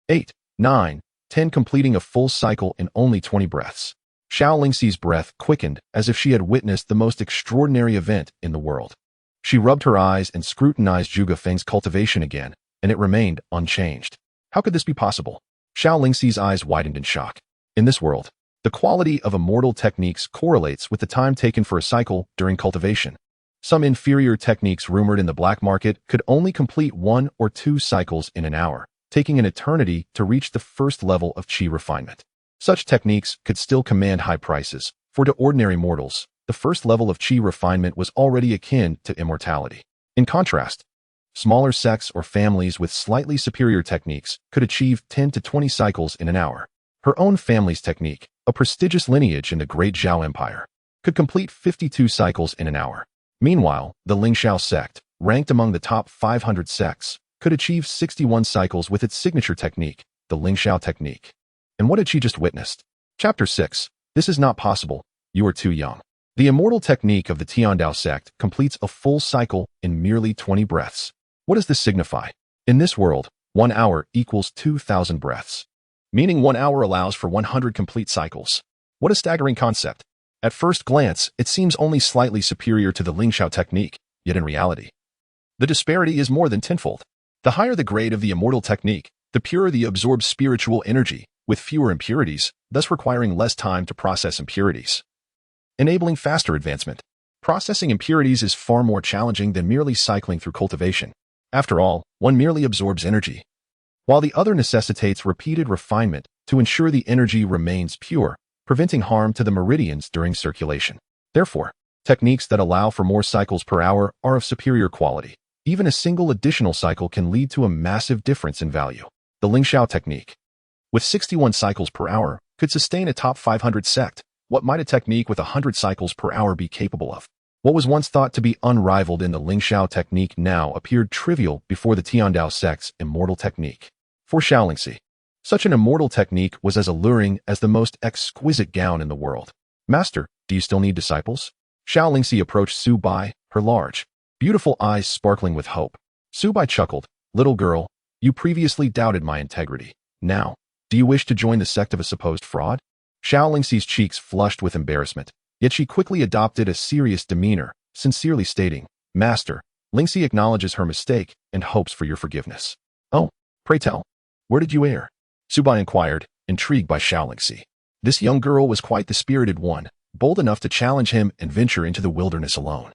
8, 9, 10, completing a full cycle in only 20 breaths. Xiaoxia's breath quickened as if she had witnessed the most extraordinary event in the world. She rubbed her eyes and scrutinized Zhuge Feng's cultivation again, and it remained unchanged. How could this be possible? Xiaoxia's eyes widened in shock. In this world, the quality of immortal techniques correlates with the time taken for a cycle during cultivation. Some inferior techniques rumored in the black market could only complete 1 or 2 cycles in an hour, taking an eternity to reach the first level of qi refinement. Such techniques could still command high prices, for to ordinary mortals, the first level of qi refinement was already akin to immortality. In contrast, smaller sects or families with slightly superior techniques could achieve 10 to 20 cycles in an hour. Her own family's technique, a prestigious lineage in the Great Zhao Empire, could complete 52 cycles in an hour. Meanwhile, the Lingxiao sect, ranked among the top 500 sects, could achieve 61 cycles with its signature technique, the Lingxiao technique. And what had she just witnessed? Chapter 6. This is not possible. You are too young. The immortal technique of the Dao Sect completes a full cycle in merely 20 breaths. What does this signify? In this world, 1 hour equals 2,000 breaths, meaning 1 hour allows for 100 complete cycles. What a staggering concept. At first glance, it seems only slightly superior to the Lingxiao technique, yet in reality, the disparity is more than tenfold. The higher the grade of the immortal technique, the purer the absorbed spiritual energy, with fewer impurities, thus requiring less time to process impurities, enabling faster advancement. Processing impurities is far more challenging than merely cycling through cultivation. After all, one merely absorbs energy, while the other necessitates repeated refinement to ensure the energy remains pure, preventing harm to the meridians during circulation. Therefore, techniques that allow for more cycles per hour are of superior quality. Even a single additional cycle can lead to a massive difference in value. The Lingxiao technique, with 61 cycles per hour, could sustain a top 500 sect. What might a technique with 100 cycles per hour be capable of? What was once thought to be unrivaled in the Lingxiao technique now appeared trivial before the Dao Sect's immortal technique. For Xiaoxia, such an immortal technique was as alluring as the most exquisite gown in the world. Master, do you still need disciples? Xiaoxia approached Su Bai, her large, beautiful eyes sparkling with hope. Su Bai chuckled. Little girl, you previously doubted my integrity. Now, do you wish to join the sect of a supposed fraud? Xiaoxia's cheeks flushed with embarrassment, yet she quickly adopted a serious demeanor, sincerely stating, Master, Lingxi acknowledges her mistake and hopes for your forgiveness. Oh, pray tell, where did you err? Su Bai inquired, intrigued by Xiaoxia. This young girl was quite the spirited one, bold enough to challenge him and venture into the wilderness alone.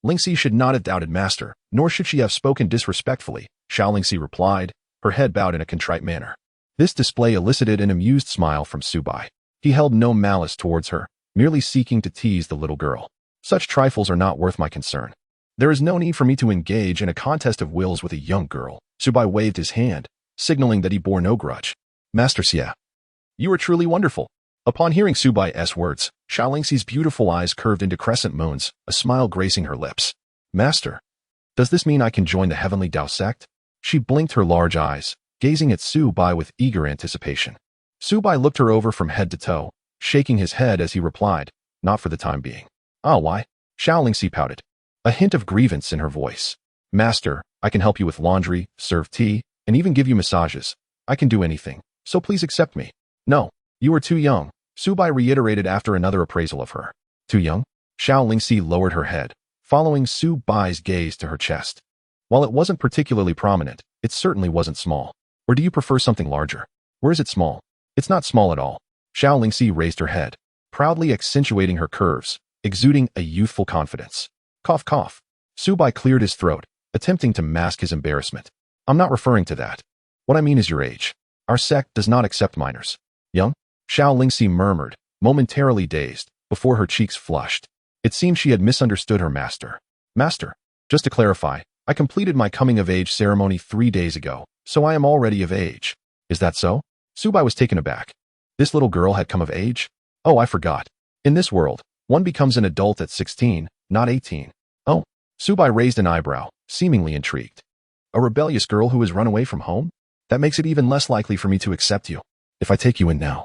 Lingxi should not have doubted Master, nor should she have spoken disrespectfully, Xiaoxia replied, her head bowed in a contrite manner. This display elicited an amused smile from Su Bai. He held no malice towards her, merely seeking to tease the little girl. Such trifles are not worth my concern. There is no need for me to engage in a contest of wills with a young girl. Su Bai waved his hand, signaling that he bore no grudge. Master Xia, you are truly wonderful. Upon hearing Su Bai's words, Xiaoxia's beautiful eyes curved into crescent moons, a smile gracing her lips. Master, does this mean I can join the Heavenly Dao Sect? She blinked her large eyes, gazing at Su Bai with eager anticipation. Su Bai looked her over from head to toe, shaking his head as he replied, not for the time being. Ah, why? Xiaoxia pouted, a hint of grievance in her voice. Master, I can help you with laundry, serve tea, and even give you massages. I can do anything, so please accept me. No, you are too young, Su Bai reiterated after another appraisal of her. Too young? Xianxia lowered her head, following Su Bai's gaze to her chest. While it wasn't particularly prominent, it certainly wasn't small. Or do you prefer something larger? Where is it small? It's not small at all. Xianxia raised her head, proudly accentuating her curves, exuding a youthful confidence. Cough, cough. Su Bai cleared his throat, attempting to mask his embarrassment. I'm not referring to that. What I mean is your age. Our sect does not accept minors. Young? Xianxia murmured, momentarily dazed, before her cheeks flushed. It seemed she had misunderstood her master. Master, just to clarify, I completed my coming-of-age ceremony 3 days ago, so I am already of age. Is that so? Su Bai was taken aback. This little girl had come of age? Oh, I forgot. In this world, one becomes an adult at 16, not 18. Oh, Su Bai raised an eyebrow, seemingly intrigued. A rebellious girl who has run away from home? That makes it even less likely for me to accept you. If I take you in now,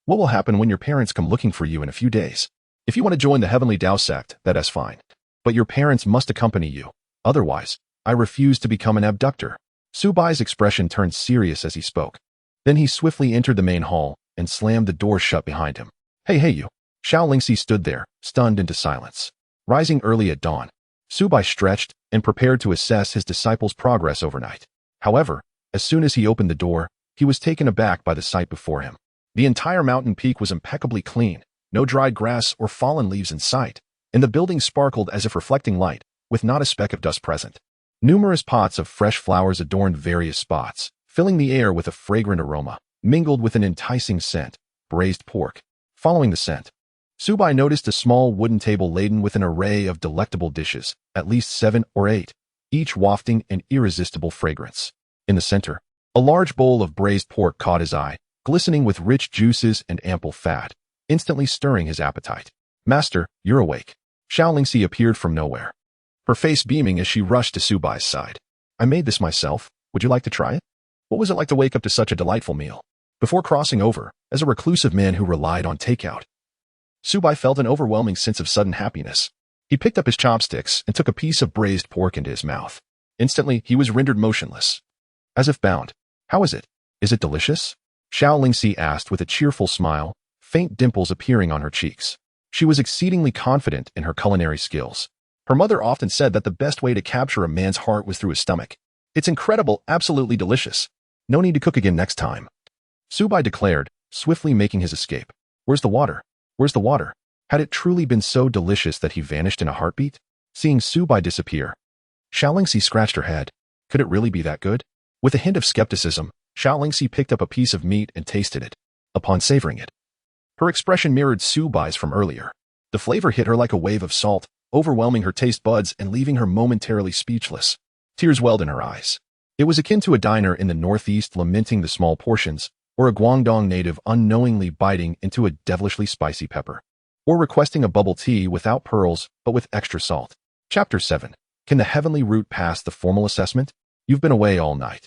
what will happen when your parents come looking for you in a few days? If you want to join the Heavenly Dao Sect, that's fine. But your parents must accompany you. Otherwise, I refuse to become an abductor. Su Bai's expression turned serious as he spoke. Then he swiftly entered the main hall and slammed the door shut behind him. Hey you. Xianxia stood there, stunned into silence. Rising early at dawn, Su Bai stretched and prepared to assess his disciple's progress overnight. However, as soon as he opened the door, he was taken aback by the sight before him. The entire mountain peak was impeccably clean, no dried grass or fallen leaves in sight, and the building sparkled as if reflecting light, with not a speck of dust present. Numerous pots of fresh flowers adorned various spots, filling the air with a fragrant aroma, mingled with an enticing scent, braised pork. Following the scent, Su Bai noticed a small wooden table laden with an array of delectable dishes, at least 7 or 8, each wafting an irresistible fragrance. In the center, a large bowl of braised pork caught his eye, glistening with rich juices and ample fat, instantly stirring his appetite. Master, you're awake. Xianxia appeared from nowhere, her face beaming as she rushed to Su Bai's side. I made this myself. Would you like to try it? What was it like to wake up to such a delightful meal? Before crossing over, as a reclusive man who relied on takeout, Su Bai felt an overwhelming sense of sudden happiness. He picked up his chopsticks and took a piece of braised pork into his mouth. Instantly, he was rendered motionless, as if bound. How is it? Is it delicious? Xianxia asked with a cheerful smile, faint dimples appearing on her cheeks. She was exceedingly confident in her culinary skills. Her mother often said that the best way to capture a man's heart was through his stomach. It's incredible, absolutely delicious. No need to cook again next time. Su Bai declared, swiftly making his escape. Where's the water? Where's the water? Had it truly been so delicious that he vanished in a heartbeat? Seeing Su Bai disappear, Xianxia scratched her head. Could it really be that good? With a hint of skepticism, Xianxia picked up a piece of meat and tasted it. Upon savoring it, her expression mirrored Su Bai's from earlier. The flavor hit her like a wave of salt, overwhelming her taste buds and leaving her momentarily speechless. Tears welled in her eyes. It was akin to a diner in the Northeast lamenting the small portions, or a Guangdong native unknowingly biting into a devilishly spicy pepper, or requesting a bubble tea without pearls but with extra salt. Chapter 7. Can the heavenly root pass the formal assessment? You've been away all night.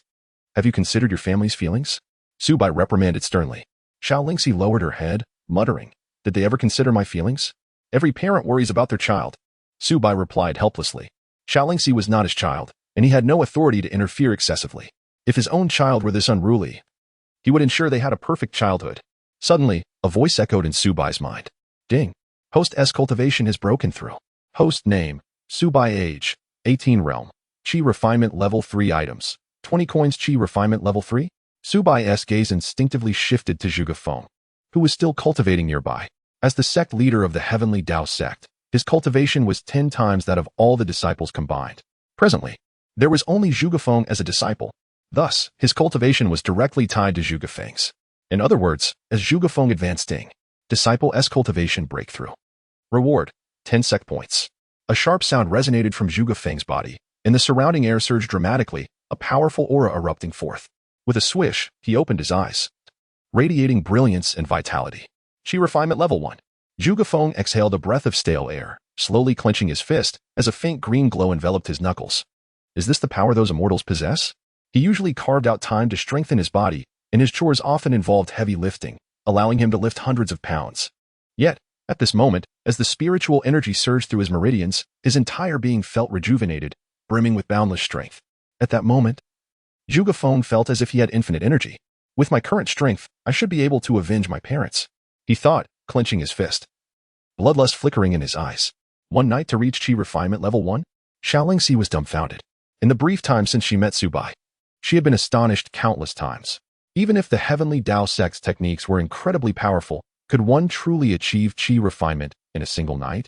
Have you considered your family's feelings? Su Bai reprimanded sternly. Xianxia lowered her head, muttering, Did they ever consider my feelings? Every parent worries about their child. Su Bai replied helplessly. Xianxia was not his child, and he had no authority to interfere excessively. If his own child were this unruly, he would ensure they had a perfect childhood. Suddenly, a voice echoed in Su Bai's mind. Ding. Host S cultivation has broken through. Host name, Su Bai age, 18 realm. Qi refinement level 3 items. 20 coins Qi refinement level 3? Su Bai's gaze instinctively shifted to Zhuge Feng, who was still cultivating nearby. As the sect leader of the Heavenly Dao Sect, his cultivation was 10 times that of all the disciples combined. Presently, there was only Zhuge Feng as a disciple. Thus, his cultivation was directly tied to Zhuge Feng's. In other words, as Zhuge Feng advanced Ding, disciple S cultivation breakthrough. Reward, 10 sect points. A sharp sound resonated from Zhuge Feng's body, and the surrounding air surged dramatically, a powerful aura erupting forth. With a swish, he opened his eyes, radiating brilliance and vitality. Qi refinement level 1. Zhuge Feng exhaled a breath of stale air, slowly clenching his fist as a faint green glow enveloped his knuckles. Is this the power those immortals possess? He usually carved out time to strengthen his body, and his chores often involved heavy lifting, allowing him to lift hundreds of pounds. Yet, at this moment, as the spiritual energy surged through his meridians, his entire being felt rejuvenated, brimming with boundless strength. At that moment, Zhuge Feng felt as if he had infinite energy. With my current strength, I should be able to avenge my parents, he thought, clenching his fist. Bloodlust flickering in his eyes. One night to reach Qi refinement level 1? Xianxia was dumbfounded. In the brief time since she met Su Bai, she had been astonished countless times. Even if the Heavenly Dao Sect's techniques were incredibly powerful, could one truly achieve Qi refinement in a single night?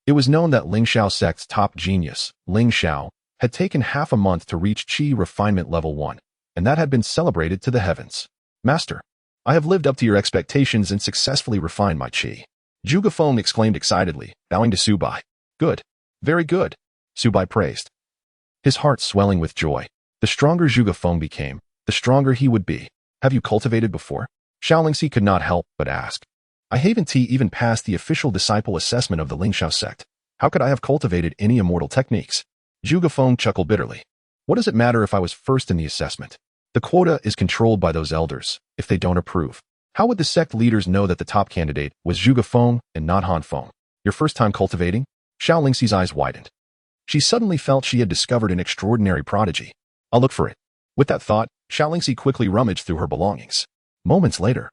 It was known that Lingxiao Sect's top genius, Ling Xiao, had taken half a month to reach Qi refinement level 1, and that had been celebrated to the heavens. Master, I have lived up to your expectations and successfully refined my Qi. Zhuge Feng exclaimed excitedly, bowing to Su Bai. Good. Very good, Su Bai praised. His heart swelling with joy. The stronger Zhuge Feng became, the stronger he would be. Have you cultivated before? Xianxia could not help but ask. I haven't even passed the official disciple assessment of the Lingxiao sect. How could I have cultivated any immortal techniques? Zhuge Feng chuckled bitterly. What does it matter if I was first in the assessment? The quota is controlled by those elders, if they don't approve. How would the sect leaders know that the top candidate was Zhuge Feng and not Han Feng? Your first time cultivating? Xiaoxia's eyes widened. She suddenly felt she had discovered an extraordinary prodigy. I'll look for it. With that thought, Xiaoxia quickly rummaged through her belongings. Moments later,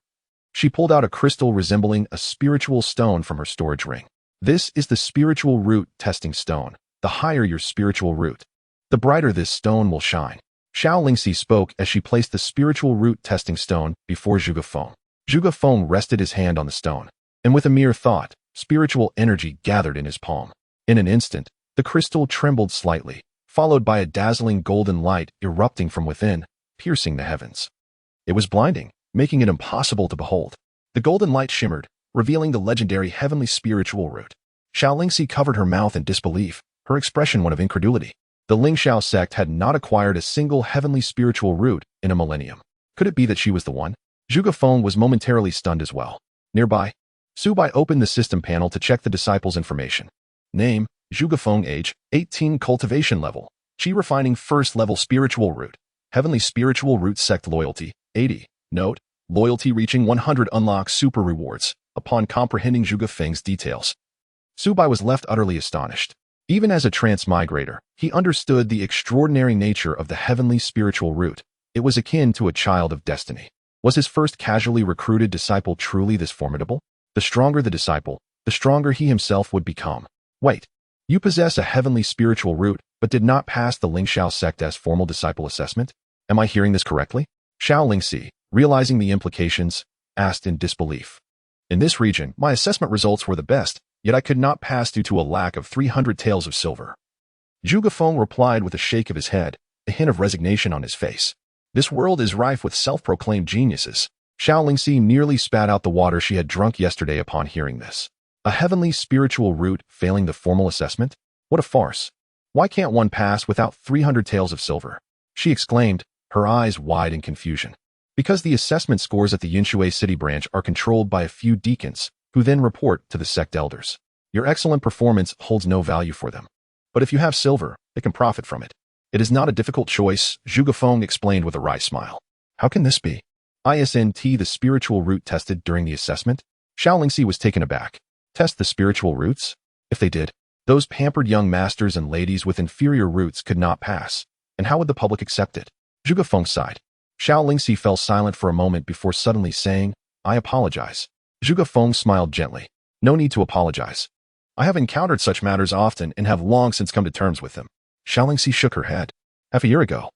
she pulled out a crystal resembling a spiritual stone from her storage ring. This is the spiritual root testing stone. The higher your spiritual root, the brighter this stone will shine. Xiaoxia spoke as she placed the spiritual root testing stone before Zhuge Feng. Zhuge Feng rested his hand on the stone, and with a mere thought, spiritual energy gathered in his palm. In an instant, the crystal trembled slightly, followed by a dazzling golden light erupting from within, piercing the heavens. It was blinding, making it impossible to behold. The golden light shimmered, revealing the legendary heavenly spiritual root. Xiaoxia covered her mouth in disbelief, her expression one of incredulity. The Lingxiao sect had not acquired a single heavenly spiritual root in a millennium. Could it be that she was the one? Zhuge Feng was momentarily stunned as well. Nearby, Su Bai opened the system panel to check the disciple's information. Name, Zhuge Feng. Age, 18. Cultivation level, Qi refining first level spiritual root. Heavenly spiritual root sect loyalty, 80. Note, loyalty reaching 100 unlocks super rewards. Upon comprehending Zhuge Feng's details, Su Bai was left utterly astonished. Even as a transmigrator, he understood the extraordinary nature of the heavenly spiritual root. It was akin to a child of destiny. Was his first casually recruited disciple truly this formidable? The stronger the disciple, the stronger he himself would become. Wait, you possess a heavenly spiritual root, but did not pass the Lingxiao sect as formal disciple assessment? Am I hearing this correctly? Xiaoxia, realizing the implications, asked in disbelief. In this region, my assessment results were the best, yet I could not pass due to a lack of 300 taels of silver. Zhuge Feng replied with a shake of his head, a hint of resignation on his face. This world is rife with self-proclaimed geniuses. Xiaoxia nearly spat out the water she had drunk yesterday upon hearing this. A heavenly spiritual root failing the formal assessment? What a farce. Why can't one pass without 300 taels of silver? She exclaimed, her eyes wide in confusion. Because the assessment scores at the Yinshui city branch are controlled by a few deacons, who then report to the sect elders. Your excellent performance holds no value for them. But if you have silver, they can profit from it. It is not a difficult choice, Zhuge Feng explained with a wry smile. How can this be? Isn't the spiritual root tested during the assessment? Xiaoxia was taken aback. Test the spiritual roots? If they did, those pampered young masters and ladies with inferior roots could not pass. And how would the public accept it? Zhuge Feng sighed. Xiaoxia fell silent for a moment before suddenly saying, I apologize. Zhuge Feng smiled gently. No need to apologize. I have encountered such matters often and have long since come to terms with them. Xiaoxia shook her head. Half a year ago,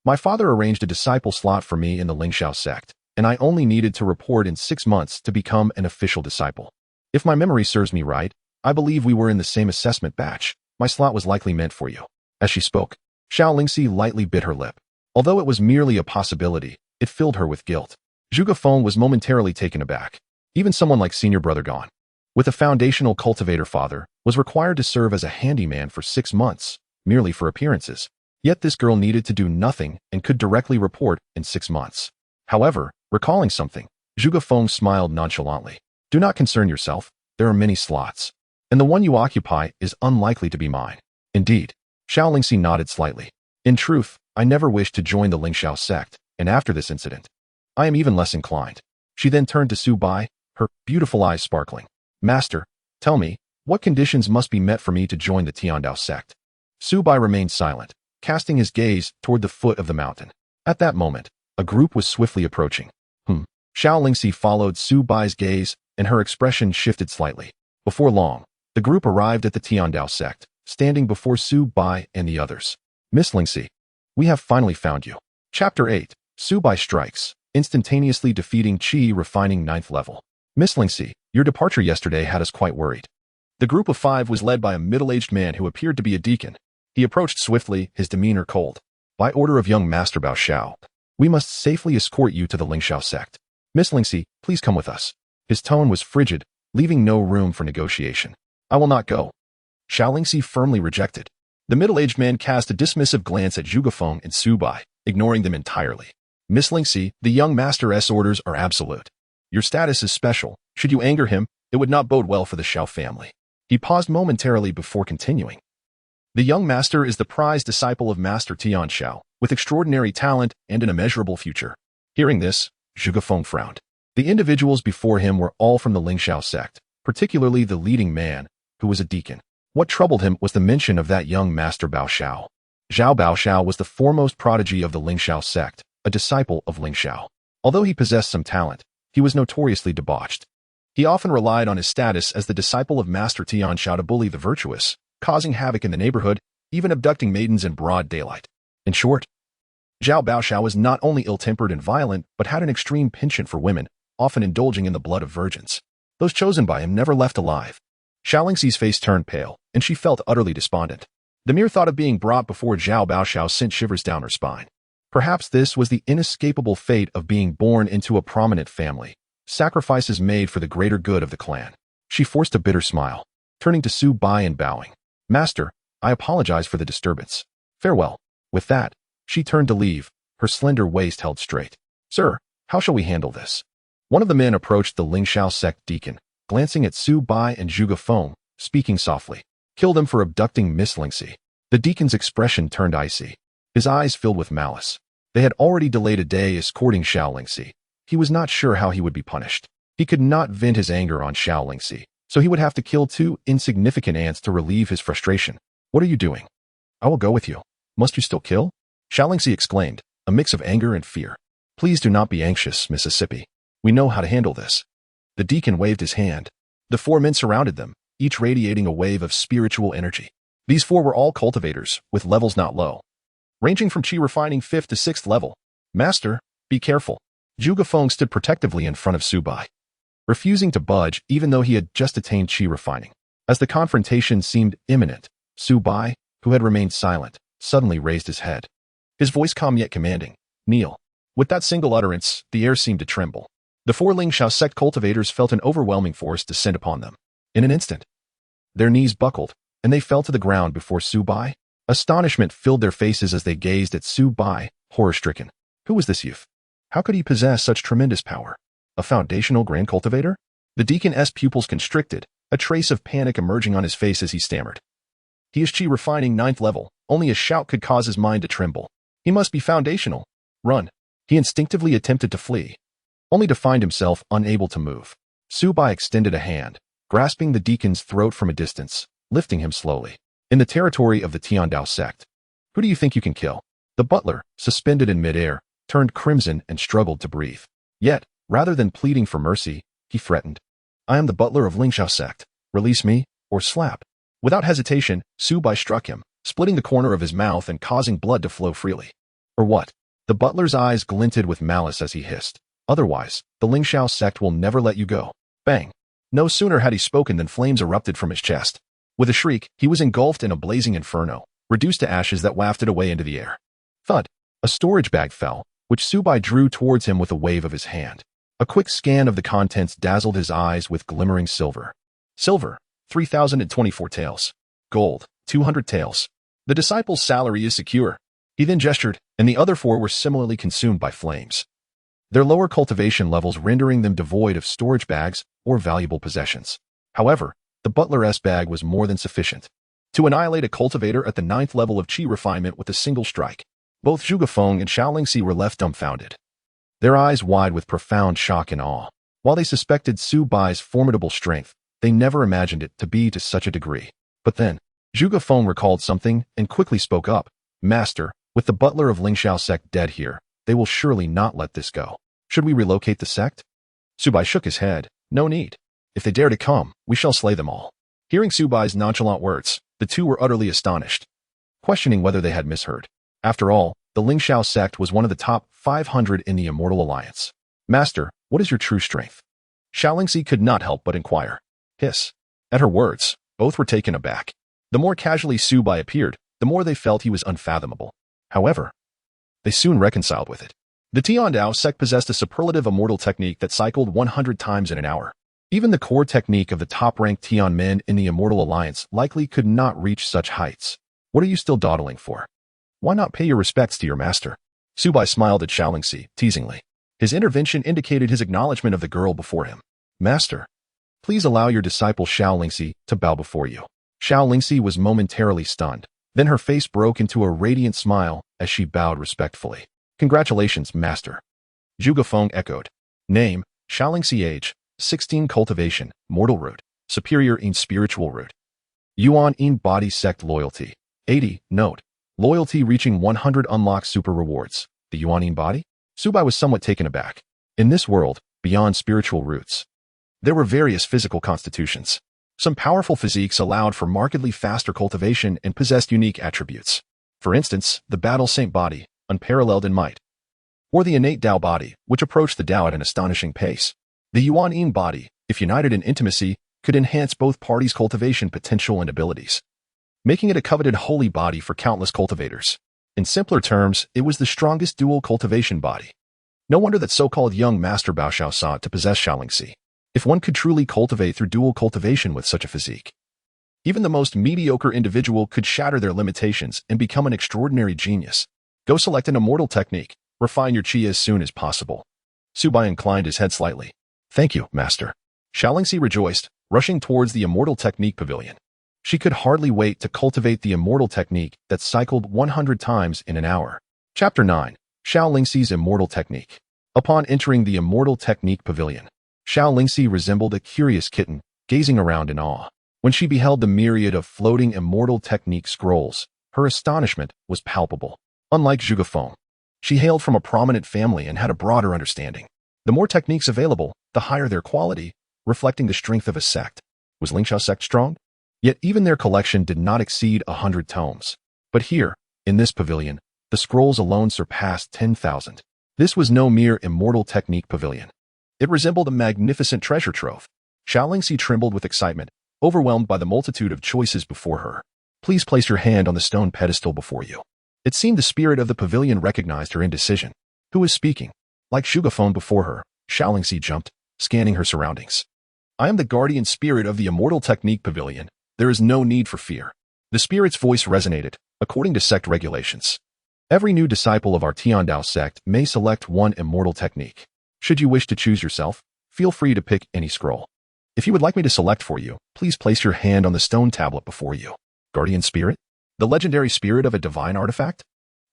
my father arranged a disciple slot for me in the Lingxiao sect, and I only needed to report in 6 months to become an official disciple. If my memory serves me right, I believe we were in the same assessment batch. My slot was likely meant for you. As she spoke, Xiaoxia lightly bit her lip. Although it was merely a possibility, it filled her with guilt. Zhuge Feng was momentarily taken aback. Even someone like senior brother Gone, with a foundational cultivator father, was required to serve as a handyman for 6 months, merely for appearances. Yet this girl needed to do nothing and could directly report in 6 months. However, recalling something, Zhuge Feng smiled nonchalantly. Do not concern yourself, there are many slots, and the one you occupy is unlikely to be mine. Indeed, Xiaoxia nodded slightly. In truth, I never wished to join the Lingxiao sect, and after this incident, I am even less inclined. She then turned to Su Bai, her beautiful eyes sparkling. Master, tell me, what conditions must be met for me to join the Tiandao sect? Su Bai remained silent, casting his gaze toward the foot of the mountain. At that moment, a group was swiftly approaching. Xianxia followed Su Bai's gaze, and her expression shifted slightly. Before long, the group arrived at the Heavenly Dao Sect, standing before Su Bai and the others. Miss Xianxia, we have finally found you. Chapter 8. Su Bai strikes, instantaneously defeating Qi refining 9th level. Miss Xianxia, your departure yesterday had us quite worried. The group of 5 was led by a middle-aged man who appeared to be a deacon. He approached swiftly, his demeanor cold. By order of young Master Bao Xiao, we must safely escort you to the Xiao Sect. Miss Xianxia, please come with us. His tone was frigid, leaving no room for negotiation. I will not go. Xianxia firmly rejected. The middle-aged man cast a dismissive glance at Zhuge Feng and Su Bai, ignoring them entirely. Miss Xianxia, the young master's orders are absolute. Your status is special. Should you anger him, it would not bode well for the Xiao family. He paused momentarily before continuing. The young master is the prized disciple of Master Tian Xiao, with extraordinary talent and an immeasurable future. Hearing this, Zhuge Feng frowned. The individuals before him were all from the Xiao sect, particularly the leading man, who was a deacon. What troubled him was the mention of that young Master Bao Xiao. Bao Xiao was the foremost prodigy of the Xiao sect, a disciple of Xiao. Although he possessed some talent, he was notoriously debauched. He often relied on his status as the disciple of Master Tian Xiao to bully the virtuous, causing havoc in the neighborhood, even abducting maidens in broad daylight. In short, Bao Xiao was not only ill-tempered and violent, but had an extreme penchant for women, often indulging in the blood of virgins. Those chosen by him never left alive. Xianxia's face turned pale, and she felt utterly despondent. The mere thought of being brought before Bao Xiao sent shivers down her spine. Perhaps this was the inescapable fate of being born into a prominent family, sacrifices made for the greater good of the clan. She forced a bitter smile, turning to Su Bai and bowing. Master, I apologize for the disturbance. Farewell. With that, she turned to leave, her slender waist held straight. Sir, how shall we handle this? One of the men approached the Xiao sect deacon, glancing at Su Bai and Zhuge Feng, speaking softly. Kill them for abducting Miss Xianxia. The deacon's expression turned icy. His eyes filled with malice. They had already delayed a day escorting Xianxia. He was not sure how he would be punished. He could not vent his anger on Xianxia, so he would have to kill 2 insignificant ants to relieve his frustration. What are you doing? I will go with you. Must you still kill? Xianxia exclaimed, a mix of anger and fear. Please do not be anxious, Mississippi. We know how to handle this. The deacon waved his hand. The 4 men surrounded them, each radiating a wave of spiritual energy. These 4 were all cultivators, with levels not low, ranging from Qi refining 5th to 6th level. Master, be careful. Zhuge Feng stood protectively in front of Su Bai, refusing to budge even though he had just attained Qi refining. As the confrontation seemed imminent, Su Bai, who had remained silent, suddenly raised his head. His voice calm yet commanding. Kneel. With that single utterance, the air seemed to tremble. The 4 Xiao sect cultivators felt an overwhelming force descend upon them. In an instant, their knees buckled, and they fell to the ground before Su Bai. Astonishment filled their faces as they gazed at Su Bai, horror-stricken. Who was this youth? How could he possess such tremendous power? A foundational grand cultivator? The deacon's pupils constricted, a trace of panic emerging on his face as he stammered. He is Qi refining 9th level. Only a shout could cause his mind to tremble. He must be foundational. Run. He instinctively attempted to flee, only to find himself unable to move. Su Bai extended a hand, grasping the deacon's throat from a distance, lifting him slowly. In the territory of the Heavenly Dao Sect, who do you think you can kill? The butler, suspended in midair, turned crimson and struggled to breathe. Yet, rather than pleading for mercy, he threatened. I am the butler of Xiao sect. Release me, or slap. Without hesitation, Su Bai struck him, splitting the corner of his mouth and causing blood to flow freely. Or what? The butler's eyes glinted with malice as he hissed. Otherwise, the Xiao sect will never let you go. Bang. No sooner had he spoken than flames erupted from his chest. With a shriek, he was engulfed in a blazing inferno, reduced to ashes that wafted away into the air. Thud. A storage bag fell, which Su Bai drew towards him with a wave of his hand. A quick scan of the contents dazzled his eyes with glimmering silver. Silver, 3,024 taels. Gold, 200 taels. The disciple's salary is secure. He then gestured, and the other 4 were similarly consumed by flames, their lower cultivation levels rendering them devoid of storage bags or valuable possessions. However, the butler's bag was more than sufficient to annihilate a cultivator at the 9th level of Qi refinement with a single strike. Both Zhuge Feng and Xianxia were left dumbfounded, their eyes wide with profound shock and awe. While they suspected Su Bai's formidable strength, they never imagined it to be to such a degree. But then, Zhuge Feng recalled something and quickly spoke up. Master, with the butler of Lingxiao sect dead here, they will surely not let this go. Should we relocate the sect? Su Bai shook his head. No need. If they dare to come, we shall slay them all. Hearing Su Bai's nonchalant words, the two were utterly astonished, questioning whether they had misheard. After all, the Lingxiao sect was one of the top 500 in the Immortal Alliance. Master, what is your true strength? Xianxia could not help but inquire. Hiss. At her words, both were taken aback. The more casually Su Bai appeared, the more they felt he was unfathomable. However, they soon reconciled with it. The Dao Sect possessed a superlative immortal technique that cycled 100 times in an hour. Even the core technique of the top-ranked Tian men in the Immortal Alliance likely could not reach such heights. What are you still dawdling for? Why not pay your respects to your master? Su Bai smiled at Xianxia, teasingly. His intervention indicated his acknowledgement of the girl before him. Master, please allow your disciple Xianxia to bow before you. Xianxia was momentarily stunned. Then her face broke into a radiant smile as she bowed respectfully. Congratulations, Master. Zhuge Feng echoed. Name, Xianxia. Age, 16. Cultivation, mortal root. Superior in spiritual root. Yuan in body sect loyalty. 80. Note. Loyalty reaching 100 unlocks super rewards. The Yuan in body? Su Bai was somewhat taken aback. In this world, beyond spiritual roots, there were various physical constitutions. Some powerful physiques allowed for markedly faster cultivation and possessed unique attributes. For instance, the Battle Saint body, unparalleled in might, or the innate Dao body, which approached the Dao at an astonishing pace. The Yuan Yin body, if united in intimacy, could enhance both parties' cultivation potential and abilities, making it a coveted holy body for countless cultivators. In simpler terms, it was the strongest dual cultivation body. No wonder that so-called young Master Baoxiao sought to possess Xianxia. If one could truly cultivate through dual cultivation with such a physique, even the most mediocre individual could shatter their limitations and become an extraordinary genius. Go select an immortal technique. Refine your chi as soon as possible. Su Bai inclined his head slightly. Thank you, Master. Xianxia rejoiced, rushing towards the immortal technique pavilion. She could hardly wait to cultivate the immortal technique that cycled 100 times in an hour. Chapter 9. Xianxia's Immortal Technique. Upon entering the immortal technique pavilion, Xianxia resembled a curious kitten, gazing around in awe. When she beheld the myriad of floating immortal technique scrolls, her astonishment was palpable. Unlike Zhuge Feng, she hailed from a prominent family and had a broader understanding. The more techniques available, the higher their quality, reflecting the strength of a sect. Was Lingxiao sect strong? Yet even their collection did not exceed 100 tomes. But here, in this pavilion, the scrolls alone surpassed 10,000. This was no mere immortal technique pavilion. It resembled a magnificent treasure trove. Xianxia trembled with excitement, overwhelmed by the multitude of choices before her. Please place your hand on the stone pedestal before you. It seemed the spirit of the pavilion recognized her indecision. Who is speaking? Like Zhuge Feng before her, Xianxia jumped, scanning her surroundings. I am the guardian spirit of the immortal technique pavilion. There is no need for fear. The spirit's voice resonated, according to sect regulations. Every new disciple of our Dao sect may select one immortal technique. Should you wish to choose yourself, feel free to pick any scroll. If you would like me to select for you, please place your hand on the stone tablet before you. Guardian spirit? The legendary spirit of a divine artifact?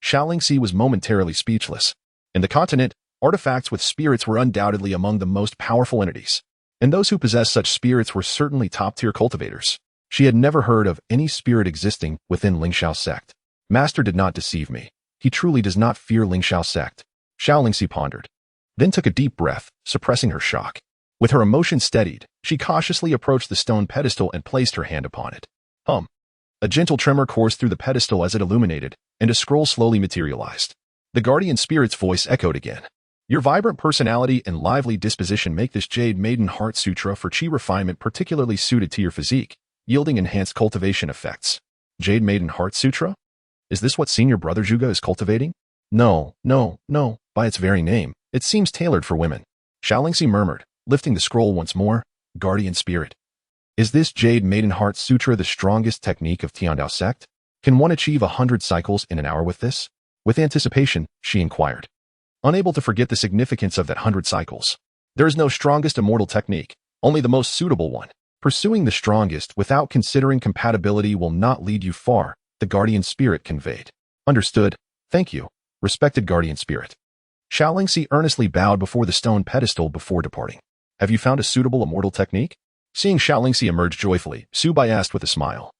Xianxia was momentarily speechless. In the continent, artifacts with spirits were undoubtedly among the most powerful entities, and those who possessed such spirits were certainly top-tier cultivators. She had never heard of any spirit existing within Lingxiao sect. Master did not deceive me. He truly does not fear Lingxiao sect. Xianxia pondered, then took a deep breath, suppressing her shock. With her emotion steadied, she cautiously approached the stone pedestal and placed her hand upon it. A gentle tremor coursed through the pedestal as it illuminated, and a scroll slowly materialized. The guardian spirit's voice echoed again. Your vibrant personality and lively disposition make this Jade Maiden Heart Sutra for chi refinement particularly suited to your physique, yielding enhanced cultivation effects. Jade Maiden Heart Sutra? Is this what Senior Brother Zhuge is cultivating? No. By its very name, it seems tailored for women. Xianxia murmured, lifting the scroll once more. Guardian spirit. Is this Jade Maiden Heart Sutra the strongest technique of Dao sect? Can one achieve 100 cycles in an hour with this? With anticipation, she inquired, unable to forget the significance of that 100 cycles. There is no strongest immortal technique, only the most suitable one. Pursuing the strongest without considering compatibility will not lead you far, the guardian spirit conveyed. Understood. Thank you, respected guardian spirit. Xianxia earnestly bowed before the stone pedestal before departing. Have you found a suitable immortal technique? Seeing Xianxia emerge joyfully, Su Bai asked with a smile.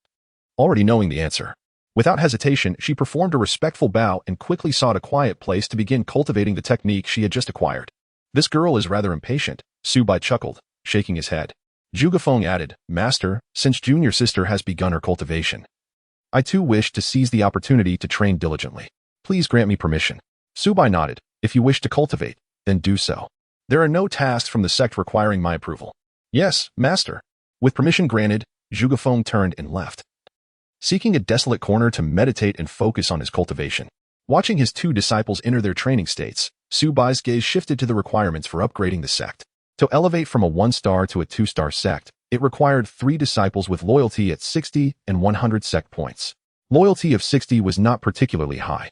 already knowing the answer. Without hesitation, she performed a respectful bow and quickly sought a quiet place to begin cultivating the technique she had just acquired. This girl is rather impatient, Su Bai chuckled, shaking his head. Zhuge Feng added, Master, since junior sister has begun her cultivation, I too wish to seize the opportunity to train diligently. Please grant me permission. Su Bai nodded. If you wish to cultivate, then do so. There are no tasks from the sect requiring my approval. Yes, Master. With permission granted, Zhuge Feng turned and left, seeking a desolate corner to meditate and focus on his cultivation. Watching his two disciples enter their training states, Su Bai's gaze shifted to the requirements for upgrading the sect. To elevate from a 1-star to a 2-star sect, it required 3 disciples with loyalty at 60 and 100 sect points. Loyalty of 60 was not particularly high.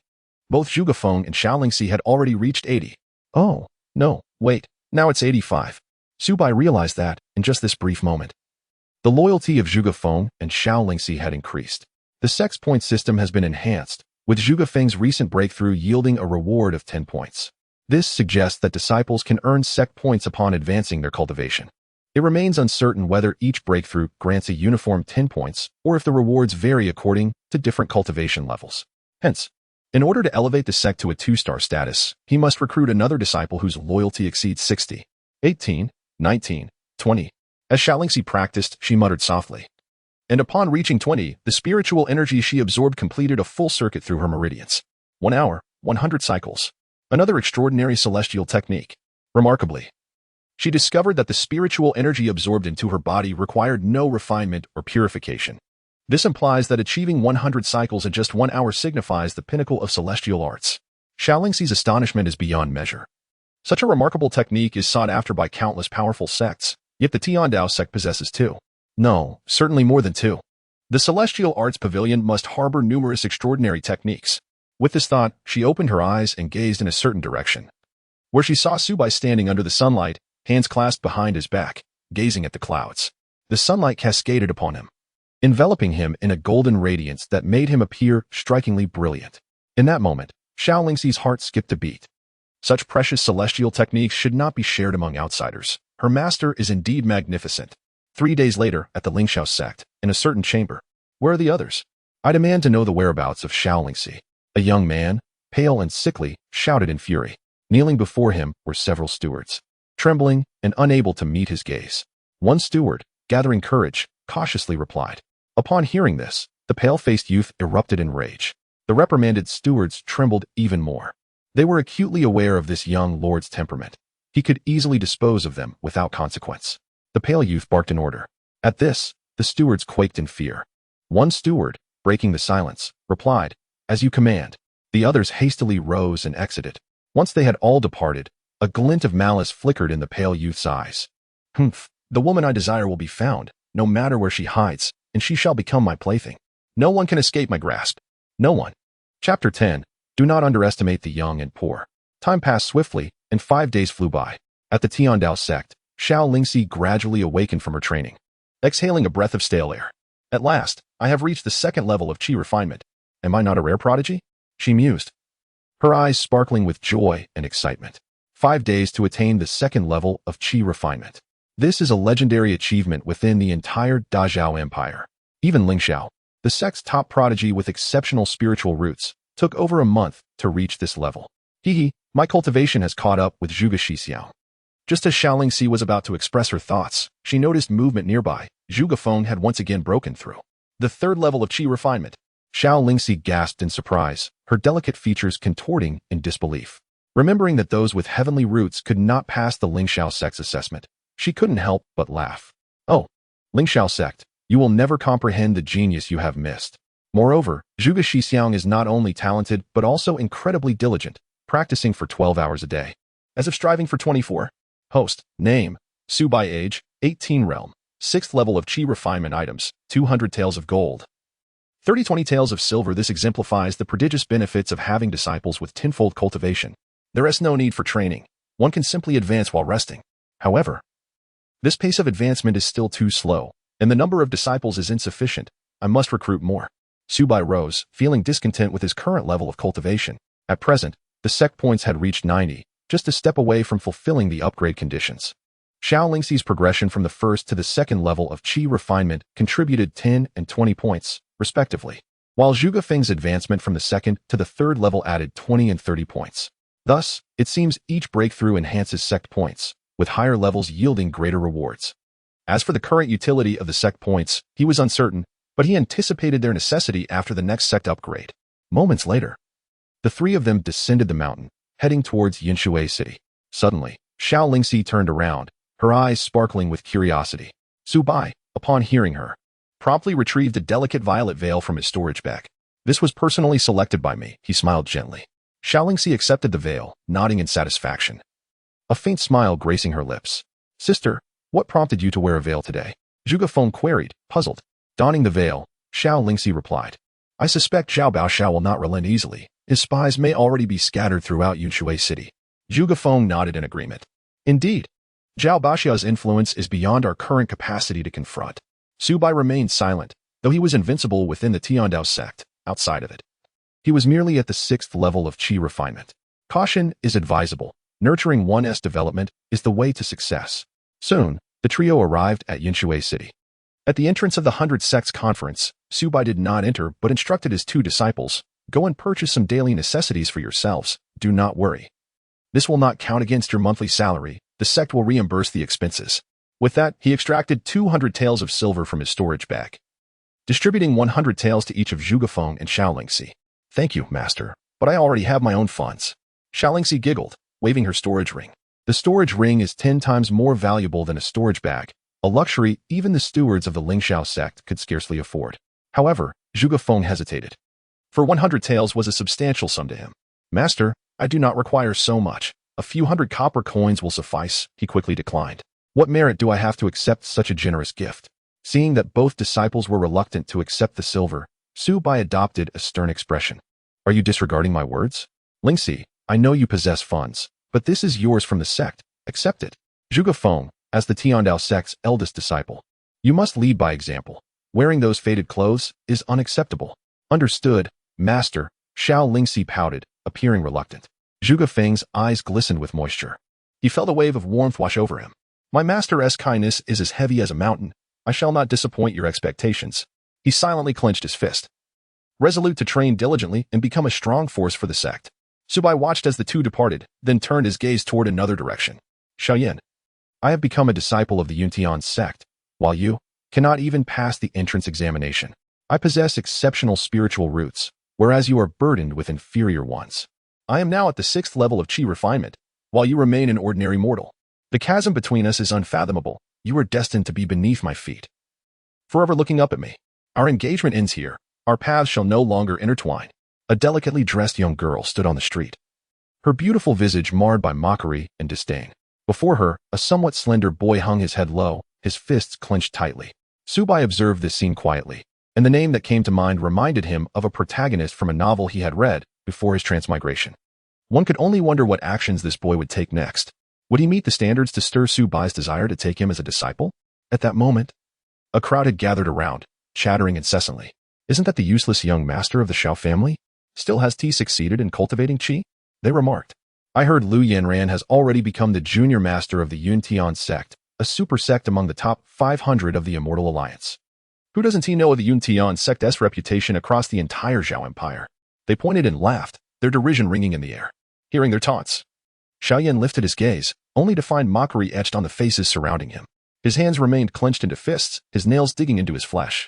Both Zhuge Feng and Xianxia had already reached 80. Oh, no, wait, now it's 85. Su Bai realized that in just this brief moment. The loyalty of Zhuge Feng and Xianxia had increased. The sect's point system has been enhanced, with Zhuge Feng's recent breakthrough yielding a reward of 10 points. This suggests that disciples can earn sect points upon advancing their cultivation. It remains uncertain whether each breakthrough grants a uniform 10 points or if the rewards vary according to different cultivation levels. Hence, in order to elevate the sect to a 2-star status, he must recruit another disciple whose loyalty exceeds 60. 18, 19, 20. As Xianxia practiced, she muttered softly. And upon reaching 20, the spiritual energy she absorbed completed a full circuit through her meridians. 1 hour, 100 cycles. Another extraordinary celestial technique. Remarkably, she discovered that the spiritual energy absorbed into her body required no refinement or purification. This implies that achieving 100 cycles in just 1 hour signifies the pinnacle of celestial arts. Xianxia's astonishment is beyond measure. Such a remarkable technique is sought after by countless powerful sects, yet the Heavenly Dao Sect possesses 2. No, certainly more than 2. The Celestial Arts Pavilion must harbor numerous extraordinary techniques. With this thought, she opened her eyes and gazed in a certain direction, where she saw Su Bai standing under the sunlight, hands clasped behind his back, gazing at the clouds. The sunlight cascaded upon him, enveloping him in a golden radiance that made him appear strikingly brilliant. In that moment, Xianxia's heart skipped a beat. Such precious celestial techniques should not be shared among outsiders. Her master is indeed magnificent. 3 days later, at the Xianxiao sect, in a certain chamber. Where are the others? I demand to know the whereabouts of Xianxia. A young man, pale and sickly, shouted in fury. Kneeling before him were several stewards, trembling and unable to meet his gaze. One steward, gathering courage, cautiously replied. Upon hearing this, the pale-faced youth erupted in rage. The reprimanded stewards trembled even more. They were acutely aware of this young lord's temperament. He could easily dispose of them without consequence. The pale youth barked an order. At this, the stewards quaked in fear. One steward, breaking the silence, replied, As you command. The others hastily rose and exited. Once they had all departed, a glint of malice flickered in the pale youth's eyes. Humph, the woman I desire will be found, no matter where she hides, and she shall become my plaything. No one can escape my grasp. No one. Chapter 10. Do not underestimate the young and poor. Time passed swiftly, and 5 days flew by. At the Heavenly Dao Sect, Xianxia gradually awakened from her training, exhaling a breath of stale air. At last, I have reached the 2nd level of qi refinement. Am I not a rare prodigy? She mused, her eyes sparkling with joy and excitement. 5 days to attain the 2nd level of qi refinement. This is a legendary achievement within the entire Dazhao Empire. Even Lingxiao, the sect's top prodigy with exceptional spiritual roots, took over a month to reach this level. My cultivation has caught up with Zhuge Xixiao. Just as Xianxia was about to express her thoughts, she noticed movement nearby. Zhuge Feng had once again broken through the 3rd level of qi refinement. Xianxia gasped in surprise, her delicate features contorting in disbelief. Remembering that those with heavenly roots could not pass the Lingxiao sect's assessment, she couldn't help but laugh. Oh, Lingxiao sect, you will never comprehend the genius you have missed. Moreover, Zhuge Xixiang is not only talented but also incredibly diligent, practicing for 12 hours a day, as if striving for 24. Host, name, Su Bai, age, 18, realm, 6th level of qi refinement items, 200 taels of gold, 30-20 taels of silver. This exemplifies the prodigious benefits of having disciples with tenfold cultivation. There is no need for training. One can simply advance while resting. However, this pace of advancement is still too slow, and the number of disciples is insufficient. I must recruit more. Su Bai rose, feeling discontent with his current level of cultivation. At present, the sect points had reached 90, just a step away from fulfilling the upgrade conditions. Xianxia's progression from the 1st to the 2nd level of qi refinement contributed 10 and 20 points, respectively, while Zhuge Feng's advancement from the second to the third level added 20 and 30 points. Thus, it seems each breakthrough enhances sect points, with higher levels yielding greater rewards. As for the current utility of the sect points, he was uncertain, but he anticipated their necessity after the next sect upgrade. Moments later, the three of them descended the mountain, heading towards Yinshui City. Suddenly, Xianxia turned around, her eyes sparkling with curiosity. Su Bai, upon hearing her, promptly retrieved a delicate violet veil from his storage bag. This was personally selected by me, he smiled gently. Xianxia accepted the veil, nodding in satisfaction. A faint smile gracing her lips. Sister, what prompted you to wear a veil today? Zhuge Feng queried, puzzled. Donning the veil, Xianxia replied. I suspect Zhao Baoxiao will not relent easily. His spies may already be scattered throughout Yinshui City. Zhuge Feng nodded in agreement. Indeed, Zhao Baoxiao's influence is beyond our current capacity to confront. Su Bai remained silent, though he was invincible within the Dao Sect. Outside of it, he was merely at the 6th level of qi refinement. Caution is advisable. Nurturing one's development is the way to success. Soon, the trio arrived at Yinshui City. At the entrance of the 100 Sects conference, Su Bai did not enter but instructed his 2 disciples, go and purchase some daily necessities for yourselves. Do not worry. This will not count against your monthly salary. The sect will reimburse the expenses. With that, he extracted 200 taels of silver from his storage bag, distributing 100 taels to each of Zhuge Feng and Xianxia. Thank you, master, but I already have my own funds. Xianxia giggled, waving her storage ring. The storage ring is 10 times more valuable than a storage bag, a luxury even the stewards of the Lingxiao sect could scarcely afford. However, Zhuge Feng hesitated. For 100 taels was a substantial sum to him. Master, I do not require so much. A few hundred copper coins will suffice, he quickly declined. What merit do I have to accept such a generous gift? Seeing that both disciples were reluctant to accept the silver, Su Bai adopted a stern expression. Are you disregarding my words? Lingxi, I know you possess funds, but this is yours from the sect. Accept it. Zhuge Feng, as the Dao Sect's eldest disciple, you must lead by example. Wearing those faded clothes is unacceptable. Understood, master. Xianxia pouted, appearing reluctant. Zhuge Feng's eyes glistened with moisture. He felt a wave of warmth wash over him. My master's kindness is as heavy as a mountain. I shall not disappoint your expectations. He silently clenched his fist, resolute to train diligently and become a strong force for the sect. Su Bai watched as the 2 departed, then turned his gaze toward another direction. Xiaoyan, I have become a disciple of the Yuntian sect, while you cannot even pass the entrance examination. I possess exceptional spiritual roots, whereas you are burdened with inferior ones. I am now at the 6th level of qi refinement, while you remain an ordinary mortal. The chasm between us is unfathomable. You are destined to be beneath my feet, forever looking up at me. Our engagement ends here. Our paths shall no longer intertwine. A delicately dressed young girl stood on the street, her beautiful visage marred by mockery and disdain. Before her, a somewhat slender boy hung his head low, his fists clenched tightly. Su Bai observed this scene quietly, and the name that came to mind reminded him of a protagonist from a novel he had read before his transmigration. One could only wonder what actions this boy would take next. Would he meet the standards to stir Su Bai's desire to take him as a disciple? At that moment, a crowd had gathered around, chattering incessantly. Isn't that the useless young master of the Xiao family? Still has he succeeded in cultivating qi? They remarked. I heard Lu Yanran has already become the junior master of the Yuntian sect, a super sect among the top 500 of the Immortal Alliance. Who doesn't he know of the Yuntian sect's reputation across the entire Zhao Empire? They pointed and laughed, their derision ringing in the air. Hearing their taunts, Xiaoyan lifted his gaze, only to find mockery etched on the faces surrounding him. His hands remained clenched into fists, his nails digging into his flesh.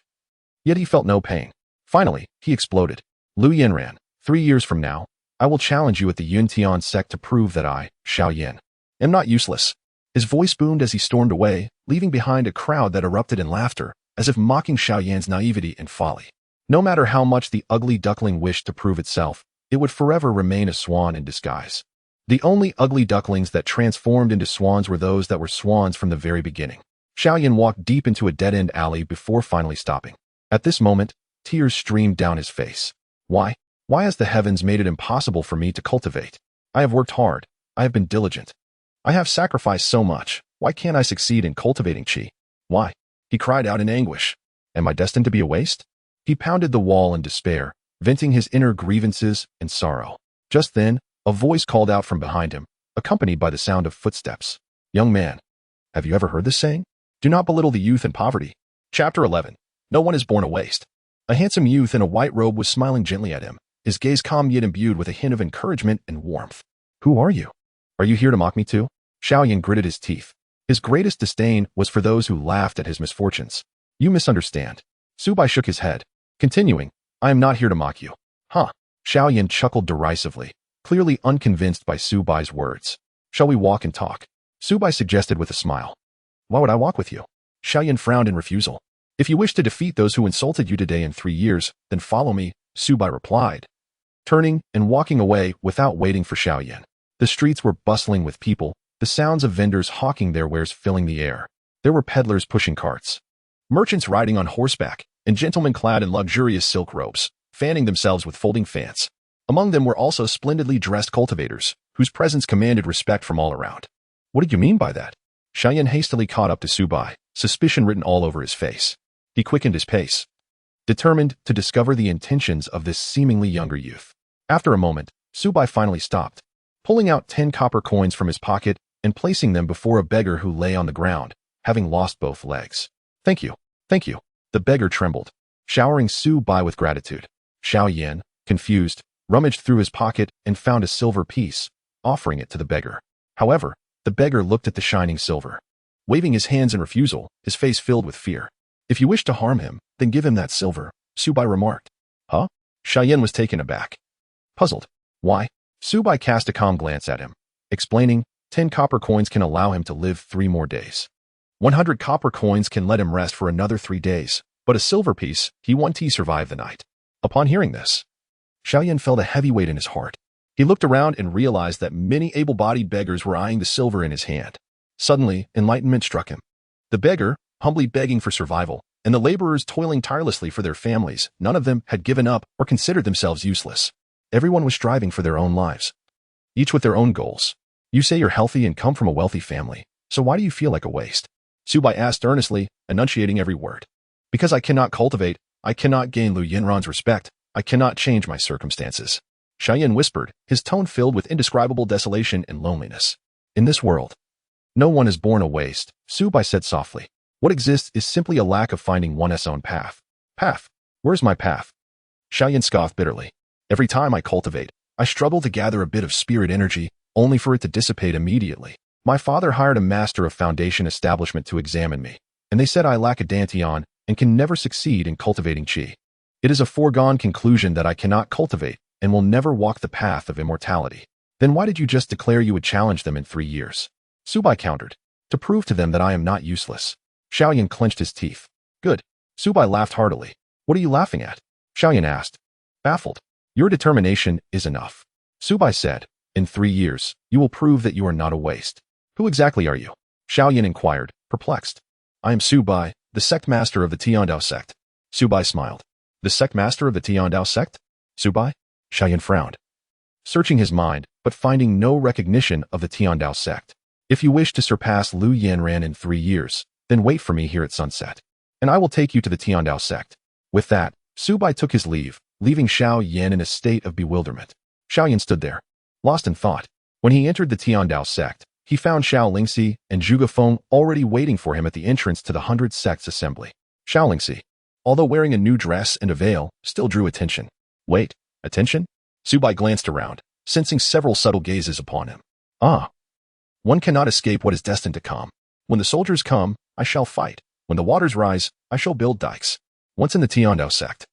Yet he felt no pain. Finally, he exploded. Lu Yanran, 3 years from now, I will challenge you at the Yuntian sect to prove that I, Xiaoyan, am not useless. His voice boomed as he stormed away, leaving behind a crowd that erupted in laughter, as if mocking Xiaoyan's naivety and folly. No matter how much the ugly duckling wished to prove itself, it would forever remain a swan in disguise. The only ugly ducklings that transformed into swans were those that were swans from the very beginning. Xiaoyan walked deep into a dead-end alley before finally stopping. At this moment, tears streamed down his face. Why? Why has the heavens made it impossible for me to cultivate? I have worked hard. I have been diligent. I have sacrificed so much. Why can't I succeed in cultivating qi? Why? He cried out in anguish. Am I destined to be a waste? He pounded the wall in despair, venting his inner grievances and sorrow. Just then, a voice called out from behind him, accompanied by the sound of footsteps. Young man, have you ever heard this saying? Do not belittle the youth and poverty. Chapter 11. No one is born a waste. A handsome youth in a white robe was smiling gently at him, his gaze calm yet imbued with a hint of encouragement and warmth. Who are you? Are you here to mock me too? Xiaoyan gritted his teeth. His greatest disdain was for those who laughed at his misfortunes. You misunderstand. Su Bai shook his head, continuing, I am not here to mock you. Huh. Xiaoyan chuckled derisively, clearly unconvinced by Su Bai's words. Shall we walk and talk? Su Bai suggested with a smile. Why would I walk with you? Xiaoyan frowned in refusal. If you wish to defeat those who insulted you today in 3 years, then follow me, Su Bai replied, turning and walking away without waiting for Xiaoyan. The streets were bustling with people, the sounds of vendors hawking their wares filling the air. There were peddlers pushing carts, merchants riding on horseback, and gentlemen clad in luxurious silk robes, fanning themselves with folding fans. Among them were also splendidly dressed cultivators, whose presence commanded respect from all around. What did you mean by that? Xiaoyan hastily caught up to Su Bai, suspicion written all over his face. He quickened his pace, determined to discover the intentions of this seemingly younger youth. After a moment, Su Bai finally stopped, pulling out 10 copper coins from his pocket and placing them before a beggar who lay on the ground, having lost both legs. Thank you. Thank you. The beggar trembled, showering Su Bai with gratitude. Xiaoyan, confused, rummaged through his pocket and found a silver piece, offering it to the beggar. However, the beggar looked at the shining silver, waving his hands in refusal, his face filled with fear. If you wish to harm him, then give him that silver, Su Bai remarked. Huh? Xiaoyan was taken aback. Puzzled. Why? Su Bai cast a calm glance at him, explaining, 10 copper coins can allow him to live 3 more days. 100 copper coins can let him rest for another 3 days, but a silver piece, he won't survive the night. Upon hearing this, Xiaoyan felt a heavy weight in his heart. He looked around and realized that many able-bodied beggars were eyeing the silver in his hand. Suddenly, enlightenment struck him. The beggar, humbly begging for survival, and the laborers toiling tirelessly for their families, none of them had given up or considered themselves useless. Everyone was striving for their own lives, each with their own goals. You say you're healthy and come from a wealthy family, so why do you feel like a waste? Su Bai asked earnestly, enunciating every word. Because I cannot cultivate, I cannot gain Lu Yinran's respect, I cannot change my circumstances. Xiaoyan whispered, his tone filled with indescribable desolation and loneliness. In this world, no one is born a waste, Su Bai said softly. What exists is simply a lack of finding one's own path. Path? Where's my path? Xiaoyan scoffed bitterly. Every time I cultivate, I struggle to gather a bit of spirit energy, only for it to dissipate immediately. My father hired a master of foundation establishment to examine me, and they said I lack a dantian and can never succeed in cultivating qi. It is a foregone conclusion that I cannot cultivate and will never walk the path of immortality. Then why did you just declare you would challenge them in 3 years? Su Bai countered. To prove to them that I am not useless. Xiaoyan clenched his teeth. Good. Su Bai laughed heartily. What are you laughing at? Xiaoyan asked, baffled. Your determination is enough. Su Bai said, in 3 years, you will prove that you are not a waste. Who exactly are you? Xiaoyan inquired, perplexed. I am Su Bai, the sect master of the Dao Sect. Su Bai smiled. The sect master of the Dao Sect? Su Bai? Xiaoyan frowned, searching his mind, but finding no recognition of the Dao Sect. If you wish to surpass Lu Yanran in 3 years, then wait for me here at sunset, and I will take you to the Dao Sect. With that, Su Bai took his leave, leaving Xiaoyan in a state of bewilderment. Xiaoyan stood there, lost in thought. When he entered the Dao Sect, he found Xiaolingxi and Zhuge Feng already waiting for him at the entrance to the 100 Sects Assembly. Xiaolingxi, although wearing a new dress and a veil, still drew attention. Wait, attention? Su Bai glanced around, sensing several subtle gazes upon him. Ah. One cannot escape what is destined to come. When the soldiers come, I shall fight. When the waters rise, I shall build dikes. Once in the Dao Sect,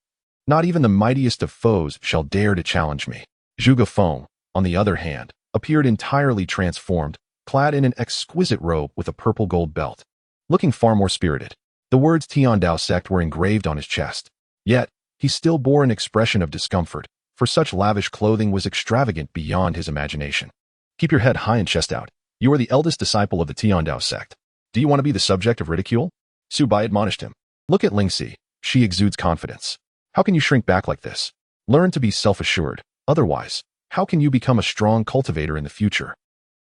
not even the mightiest of foes shall dare to challenge me. Zhuge Feng, on the other hand, appeared entirely transformed, clad in an exquisite robe with a purple gold belt, looking far more spirited. The words Dao Sect were engraved on his chest. Yet, he still bore an expression of discomfort, for such lavish clothing was extravagant beyond his imagination. Keep your head high and chest out. You are the eldest disciple of the Dao Sect. Do you want to be the subject of ridicule? Su Bai admonished him. Look at Lingxi. She exudes confidence. How can you shrink back like this? Learn to be self-assured. Otherwise, how can you become a strong cultivator in the future?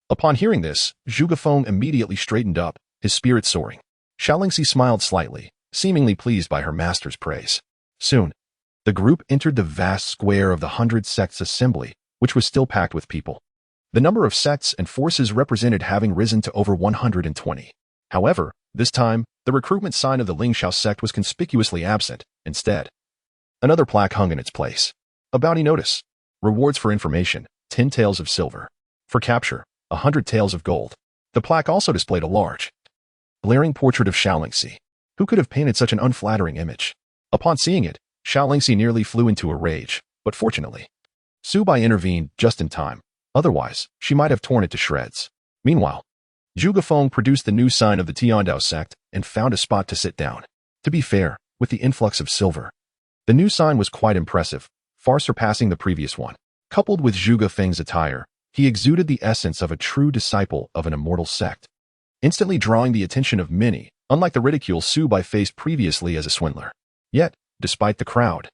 Upon hearing this, Zhuge Feng immediately straightened up, his spirit soaring. Xiaolingxi smiled slightly, seemingly pleased by her master's praise. Soon, the group entered the vast square of the 100 Sects Assembly, which was still packed with people. The number of sects and forces represented having risen to over 120. However, this time, the recruitment sign of the Lingxiao sect was conspicuously absent. Instead, Another plaque hung in its place. A bounty notice. Rewards for information, 10 taels of silver. For capture, 100 taels of gold. The plaque also displayed a large, glaring portrait of Xianxia. Who could have painted such an unflattering image? Upon seeing it, Xianxia nearly flew into a rage, but fortunately, Su Bai intervened just in time. Otherwise, she might have torn it to shreds. Meanwhile, Zhuge Feng produced the new sign of the Tiandao sect and found a spot to sit down. To be fair, with the influx of silver, the new sign was quite impressive, far surpassing the previous one. Coupled with Zhuge Feng's attire, he exuded the essence of a true disciple of an immortal sect, instantly drawing the attention of many, unlike the ridicule Su Bai faced previously as a swindler. Yet, despite the crowd,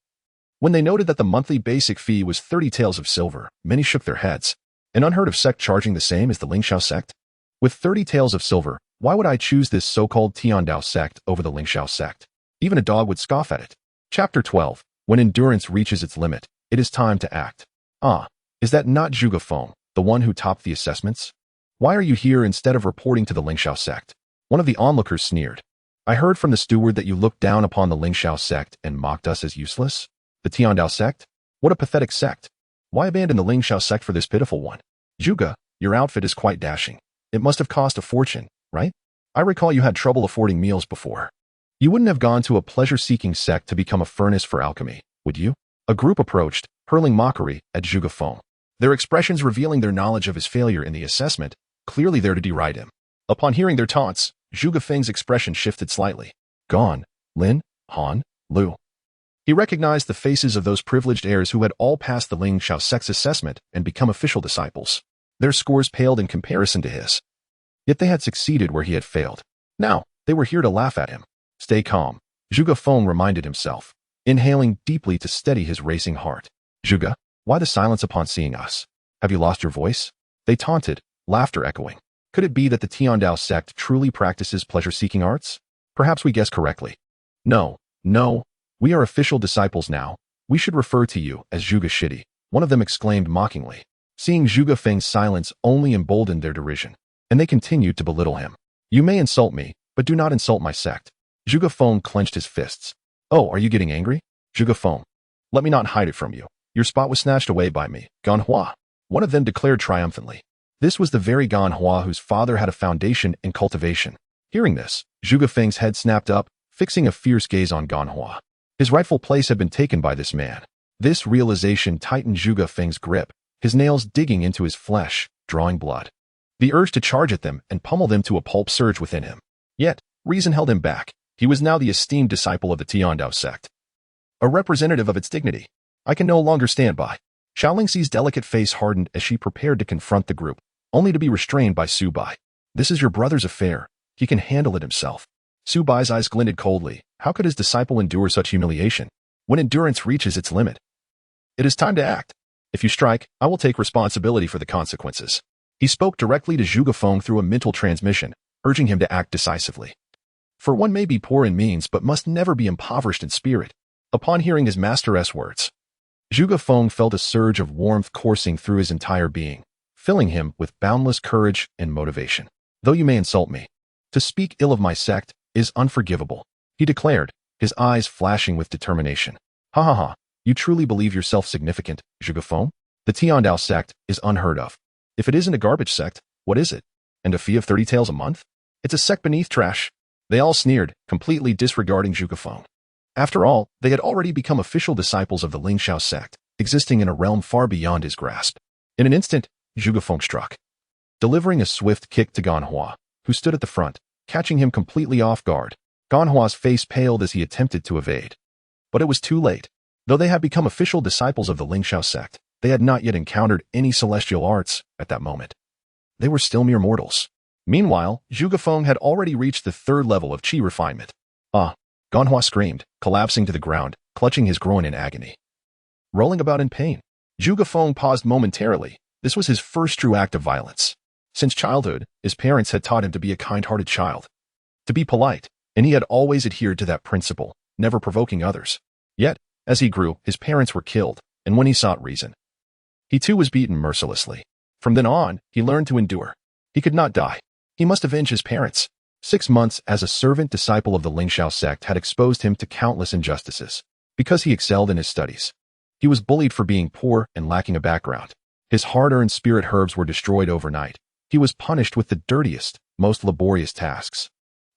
when they noted that the monthly basic fee was 30 taels of silver, many shook their heads. An unheard of sect charging the same as the Xianxiao sect? With 30 taels of silver, why would I choose this so-called Tiandao sect over the Xianxiao sect? Even a dog would scoff at it. Chapter 12. When endurance reaches its limit, it is time to act. Ah, is that not Zhuge Feng, the one who topped the assessments? Why are you here instead of reporting to the Xianxiao sect? One of the onlookers sneered. I heard from the steward that you looked down upon the Xianxiao sect and mocked us as useless? The Tiandao sect? What a pathetic sect. Why abandon the Xianxiao sect for this pitiful one? Zhuge, your outfit is quite dashing. It must have cost a fortune, right? I recall you had trouble affording meals before. You wouldn't have gone to a pleasure-seeking sect to become a furnace for alchemy, would you? A group approached, hurling mockery at Zhuge Feng. Their expressions revealing their knowledge of his failure in the assessment, clearly there to deride him. Upon hearing their taunts, Zhuge Feng's expression shifted slightly. Gone, Lin, Han, Lu. He recognized the faces of those privileged heirs who had all passed the Xianxiao sect's assessment and become official disciples. Their scores paled in comparison to his. Yet they had succeeded where he had failed. Now, they were here to laugh at him. Stay calm, Zhuge Feng reminded himself, inhaling deeply to steady his racing heart. Zhuge, why the silence upon seeing us? Have you lost your voice? They taunted, laughter echoing. Could it be that the Tiandao sect truly practices pleasure-seeking arts? Perhaps we guessed correctly. No, we are official disciples now. We should refer to you as Zhuge Shitty, one of them exclaimed mockingly. Seeing Zhuge Feng's silence only emboldened their derision, and they continued to belittle him. You may insult me, but do not insult my sect. Zhuge Feng clenched his fists. Oh, are you getting angry? Zhuge Feng, let me not hide it from you. Your spot was snatched away by me, Ganhua. One of them declared triumphantly. This was the very Ganhua whose father had a foundation in cultivation. Hearing this, Zhuge Feng's head snapped up, fixing a fierce gaze on Ganhua. His rightful place had been taken by this man. This realization tightened Zhuge Feng's grip, his nails digging into his flesh, drawing blood. The urge to charge at them and pummel them to a pulp surged within him. Yet, reason held him back. He was now the esteemed disciple of the Tiandao sect, a representative of its dignity. I can no longer stand by. Xiaoxi's delicate face hardened as she prepared to confront the group, only to be restrained by Su Bai. This is your brother's affair. He can handle it himself. Su Bai's eyes glinted coldly. How could his disciple endure such humiliation? When endurance reaches its limit, it is time to act. If you strike, I will take responsibility for the consequences. He spoke directly to Zhuge Feng through a mental transmission, urging him to act decisively. For one may be poor in means but must never be impoverished in spirit. Upon hearing his master's words, Zhuge Feng felt a surge of warmth coursing through his entire being, filling him with boundless courage and motivation. Though you may insult me, to speak ill of my sect is unforgivable, he declared, his eyes flashing with determination. Ha ha ha, you truly believe yourself significant, Zhuge Feng? The Tiandao sect is unheard of. If it isn't a garbage sect, what is it? And a fee of 30 taels a month? It's a sect beneath trash. They all sneered, completely disregarding Zhuge Feng. After all, they had already become official disciples of the Xianxiao sect, existing in a realm far beyond his grasp. In an instant, Zhuge Feng struck, delivering a swift kick to Ganhua, who stood at the front, catching him completely off guard. Ganhua's face paled as he attempted to evade. But it was too late. Though they had become official disciples of the Xianxiao sect, they had not yet encountered any celestial arts at that moment. They were still mere mortals. Meanwhile, Zhuge Feng had already reached the third level of qi refinement. Ah! Ganhua screamed, collapsing to the ground, clutching his groin in agony. Rolling about in pain, Zhuge Feng paused momentarily. This was his first true act of violence. Since childhood, his parents had taught him to be a kind-hearted child, to be polite, and he had always adhered to that principle, never provoking others. Yet, as he grew, his parents were killed, and when he sought reason, he too was beaten mercilessly. From then on, he learned to endure. He could not die. He must avenge his parents. 6 months as a servant disciple of the Xianxiao sect had exposed him to countless injustices. because he excelled in his studies. He was bullied for being poor and lacking a background. His hard-earned spirit herbs were destroyed overnight. He was punished with the dirtiest, most laborious tasks.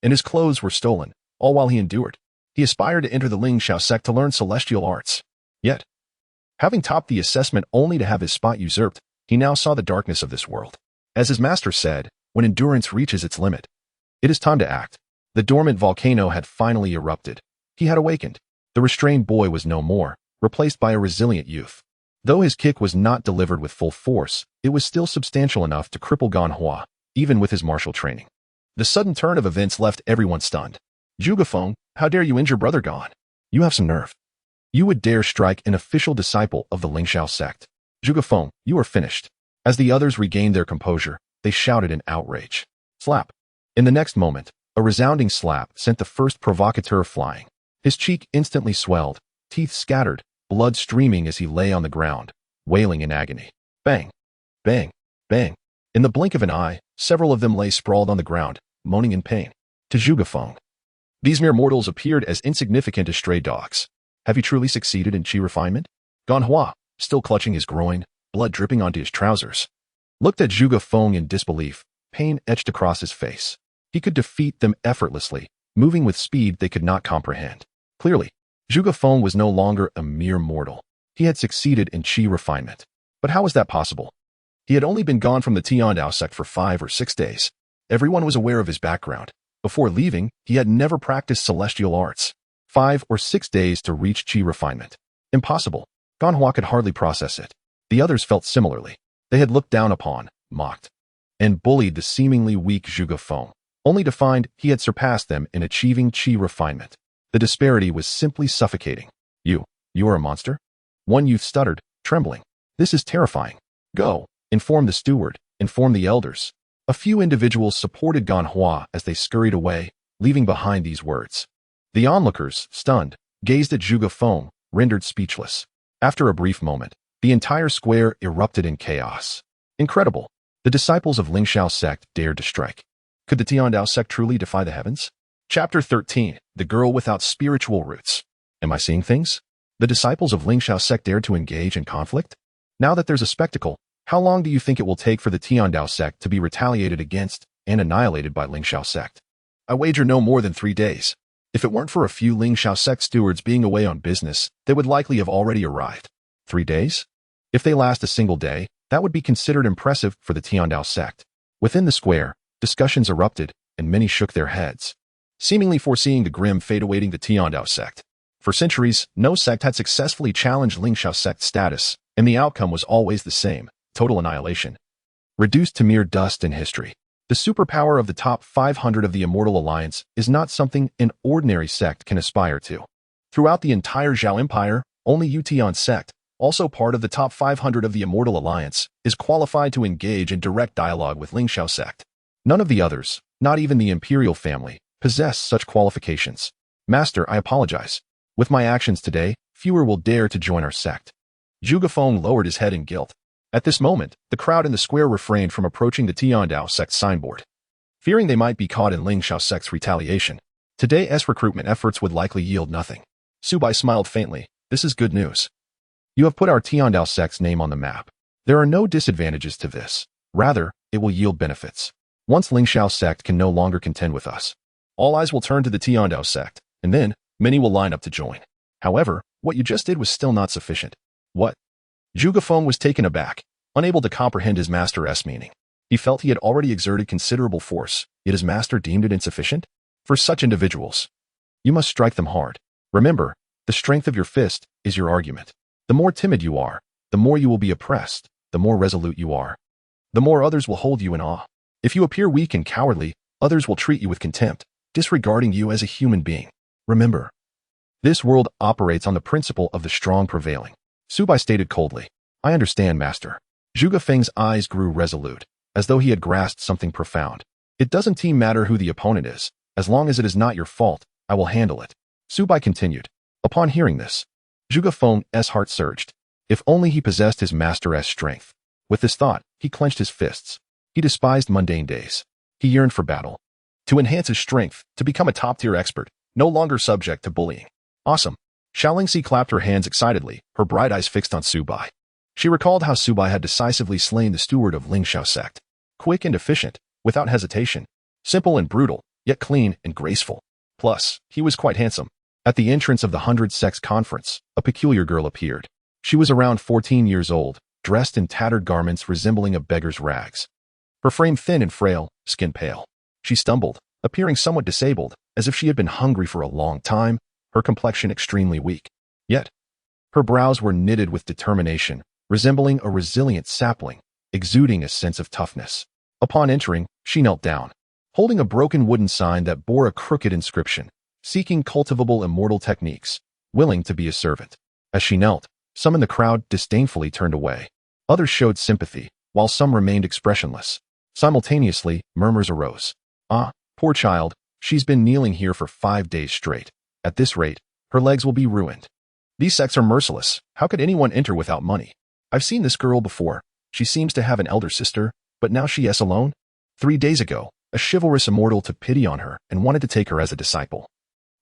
And his clothes were stolen, all while he endured. He aspired to enter the Xiao sect to learn celestial arts. Yet, having topped the assessment only to have his spot usurped, he now saw the darkness of this world. As his master said, when endurance reaches its limit, it is time to act. The dormant volcano had finally erupted. He had awakened. The restrained boy was no more, replaced by a resilient youth. Though his kick was not delivered with full force, it was still substantial enough to cripple Ganhua, even with his martial training. The sudden turn of events left everyone stunned. Zhuge, how dare you injure brother Gan? You have some nerve. You would dare strike an official disciple of the Xiao sect. Zhuge, you are finished. As the others regained their composure, they shouted in outrage. Slap. In the next moment, a resounding slap sent the first provocateur flying. His cheek instantly swelled, teeth scattered, blood streaming as he lay on the ground, wailing in agony. Bang! Bang! Bang! In the blink of an eye, several of them lay sprawled on the ground, moaning in pain. To Zhuge, these mere mortals appeared as insignificant as stray dogs. Have you truly succeeded in chi refinement? Ganhua, still clutching his groin, blood dripping onto his trousers, looked at Zhuge in disbelief, pain etched across his face. He could defeat them effortlessly, moving with speed they could not comprehend. Clearly, Zhuge was no longer a mere mortal. He had succeeded in chi refinement. But how was that possible? He had only been gone from the Dao Sect for 5 or 6 days. Everyone was aware of his background. Before leaving, he had never practiced celestial arts. 5 or 6 days to reach chi refinement. Impossible. Ganhua could hardly process it. The others felt similarly. They had looked down upon, mocked, and bullied the seemingly weak Zhuge, only to find he had surpassed them in achieving chi refinement. The disparity was simply suffocating. You are a monster? One youth stuttered, trembling. This is terrifying. Go, inform the steward, inform the elders. A few individuals supported Ganhua as they scurried away, leaving behind these words. The onlookers, stunned, gazed at Zhuge, rendered speechless. After a brief moment, the entire square erupted in chaos. Incredible. The disciples of Xiao sect dared to strike. Could the Dao Sect truly defy the heavens? Chapter 13, The Girl Without Spiritual Roots. Am I seeing things? The disciples of Xiao sect dared to engage in conflict? Now that there's a spectacle, how long do you think it will take for the Dao Sect to be retaliated against and annihilated by Xiao sect? I wager no more than 3 days. If it weren't for a few Xiao sect stewards being away on business, they would likely have already arrived. 3 days? If they last a single day, that would be considered impressive for the Dao Sect. Within the square, discussions erupted, and many shook their heads, seemingly foreseeing the grim fate awaiting the Dao Sect. For centuries, no sect had successfully challenged Xiao sect status, and the outcome was always the same: total annihilation. Reduced to mere dust in history. The superpower of the top 500 of the Immortal Alliance is not something an ordinary sect can aspire to. Throughout the entire Zhao Empire, only Yutian sect, also part of the top 500 of the Immortal Alliance, is qualified to engage in direct dialogue with Xiao sect. None of the others, not even the Imperial family, possess such qualifications. Master, I apologize. With my actions today, fewer will dare to join our sect. Zhuge lowered his head in guilt. At this moment, the crowd in the square refrained from approaching the Dao Sect signboard, fearing they might be caught in Xiao sect's retaliation. Today's recruitment efforts would likely yield nothing. Su Bai smiled faintly. This is good news. You have put our Dao Sect's name on the map. There are no disadvantages to this. Rather, it will yield benefits. Once Xiao sect can no longer contend with us, all eyes will turn to the Dao Sect, and then many will line up to join. However, what you just did was still not sufficient. What? Zhuge was taken aback, unable to comprehend his master's meaning. He felt he had already exerted considerable force, yet his master deemed it insufficient? For such individuals, you must strike them hard. Remember, the strength of your fist is your argument. The more timid you are, the more you will be oppressed. The more resolute you are, the more others will hold you in awe. If you appear weak and cowardly, others will treat you with contempt, disregarding you as a human being. Remember, this world operates on the principle of the strong prevailing. Su Bai stated coldly. I understand, master. Zhuge eyes grew resolute, as though he had grasped something profound. It doesn't matter who the opponent is. As long as it is not your fault, I will handle it. Su Bai continued. Upon hearing this, Zhuge heart surged. If only he possessed his master's strength. With this thought, he clenched his fists. He despised mundane days. He yearned for battle. To enhance his strength, to become a top-tier expert, no longer subject to bullying. Awesome. Xianxia clapped her hands excitedly, her bright eyes fixed on Su Bai. She recalled how Su Bai had decisively slain the steward of Xianxiao sect. Quick and efficient, without hesitation. Simple and brutal, yet clean and graceful. Plus, he was quite handsome. At the entrance of the 100 Sects conference, a peculiar girl appeared. She was around 14 years old, dressed in tattered garments resembling a beggar's rags. Her frame thin and frail, skin pale. She stumbled, appearing somewhat disabled, as if she had been hungry for a long time, her complexion extremely weak. Yet, her brows were knitted with determination, resembling a resilient sapling, exuding a sense of toughness. Upon entering, she knelt down, holding a broken wooden sign that bore a crooked inscription, seeking cultivable immortal techniques, willing to be a servant. As she knelt, some in the crowd disdainfully turned away. Others showed sympathy, while some remained expressionless. Simultaneously, murmurs arose. "Ah, poor child, she's been kneeling here for 5 days straight. At this rate, her legs will be ruined. These sects are merciless. How could anyone enter without money? I've seen this girl before. She seems to have an elder sister, but now she is alone. 3 days ago, a chivalrous immortal took pity on her and wanted to take her as a disciple,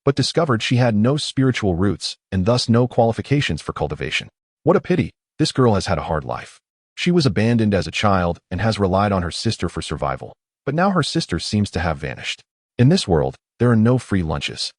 but discovered she had no spiritual roots and thus no qualifications for cultivation. What a pity, this girl has had a hard life. She was abandoned as a child and has relied on her sister for survival, but now her sister seems to have vanished. In this world, there are no free lunches.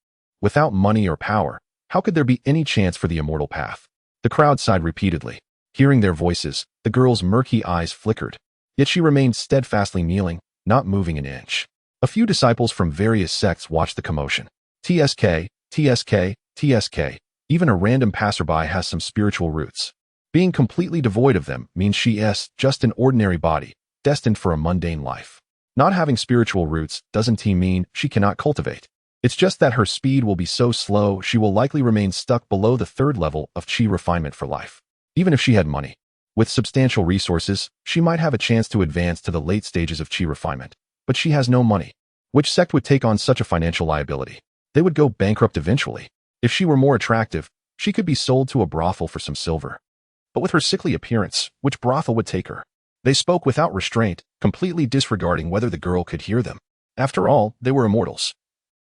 Without money or power, how could there be any chance for the immortal path?" The crowd sighed repeatedly. Hearing their voices, the girl's murky eyes flickered, yet she remained steadfastly kneeling, not moving an inch. A few disciples from various sects watched the commotion. TSK, TSK, TSK. Even a random passerby has some spiritual roots. Being completely devoid of them means she is just an ordinary body, destined for a mundane life. Not having spiritual roots doesn't mean she cannot cultivate. It's just that her speed will be so slow she will likely remain stuck below the 3rd level of chi refinement for life. Even if she had money, with substantial resources, she might have a chance to advance to the late stages of chi refinement. But she has no money. Which sect would take on such a financial liability? They would go bankrupt eventually. If she were more attractive, she could be sold to a brothel for some silver. But with her sickly appearance, which brothel would take her? They spoke without restraint, completely disregarding whether the girl could hear them. After all, they were immortals.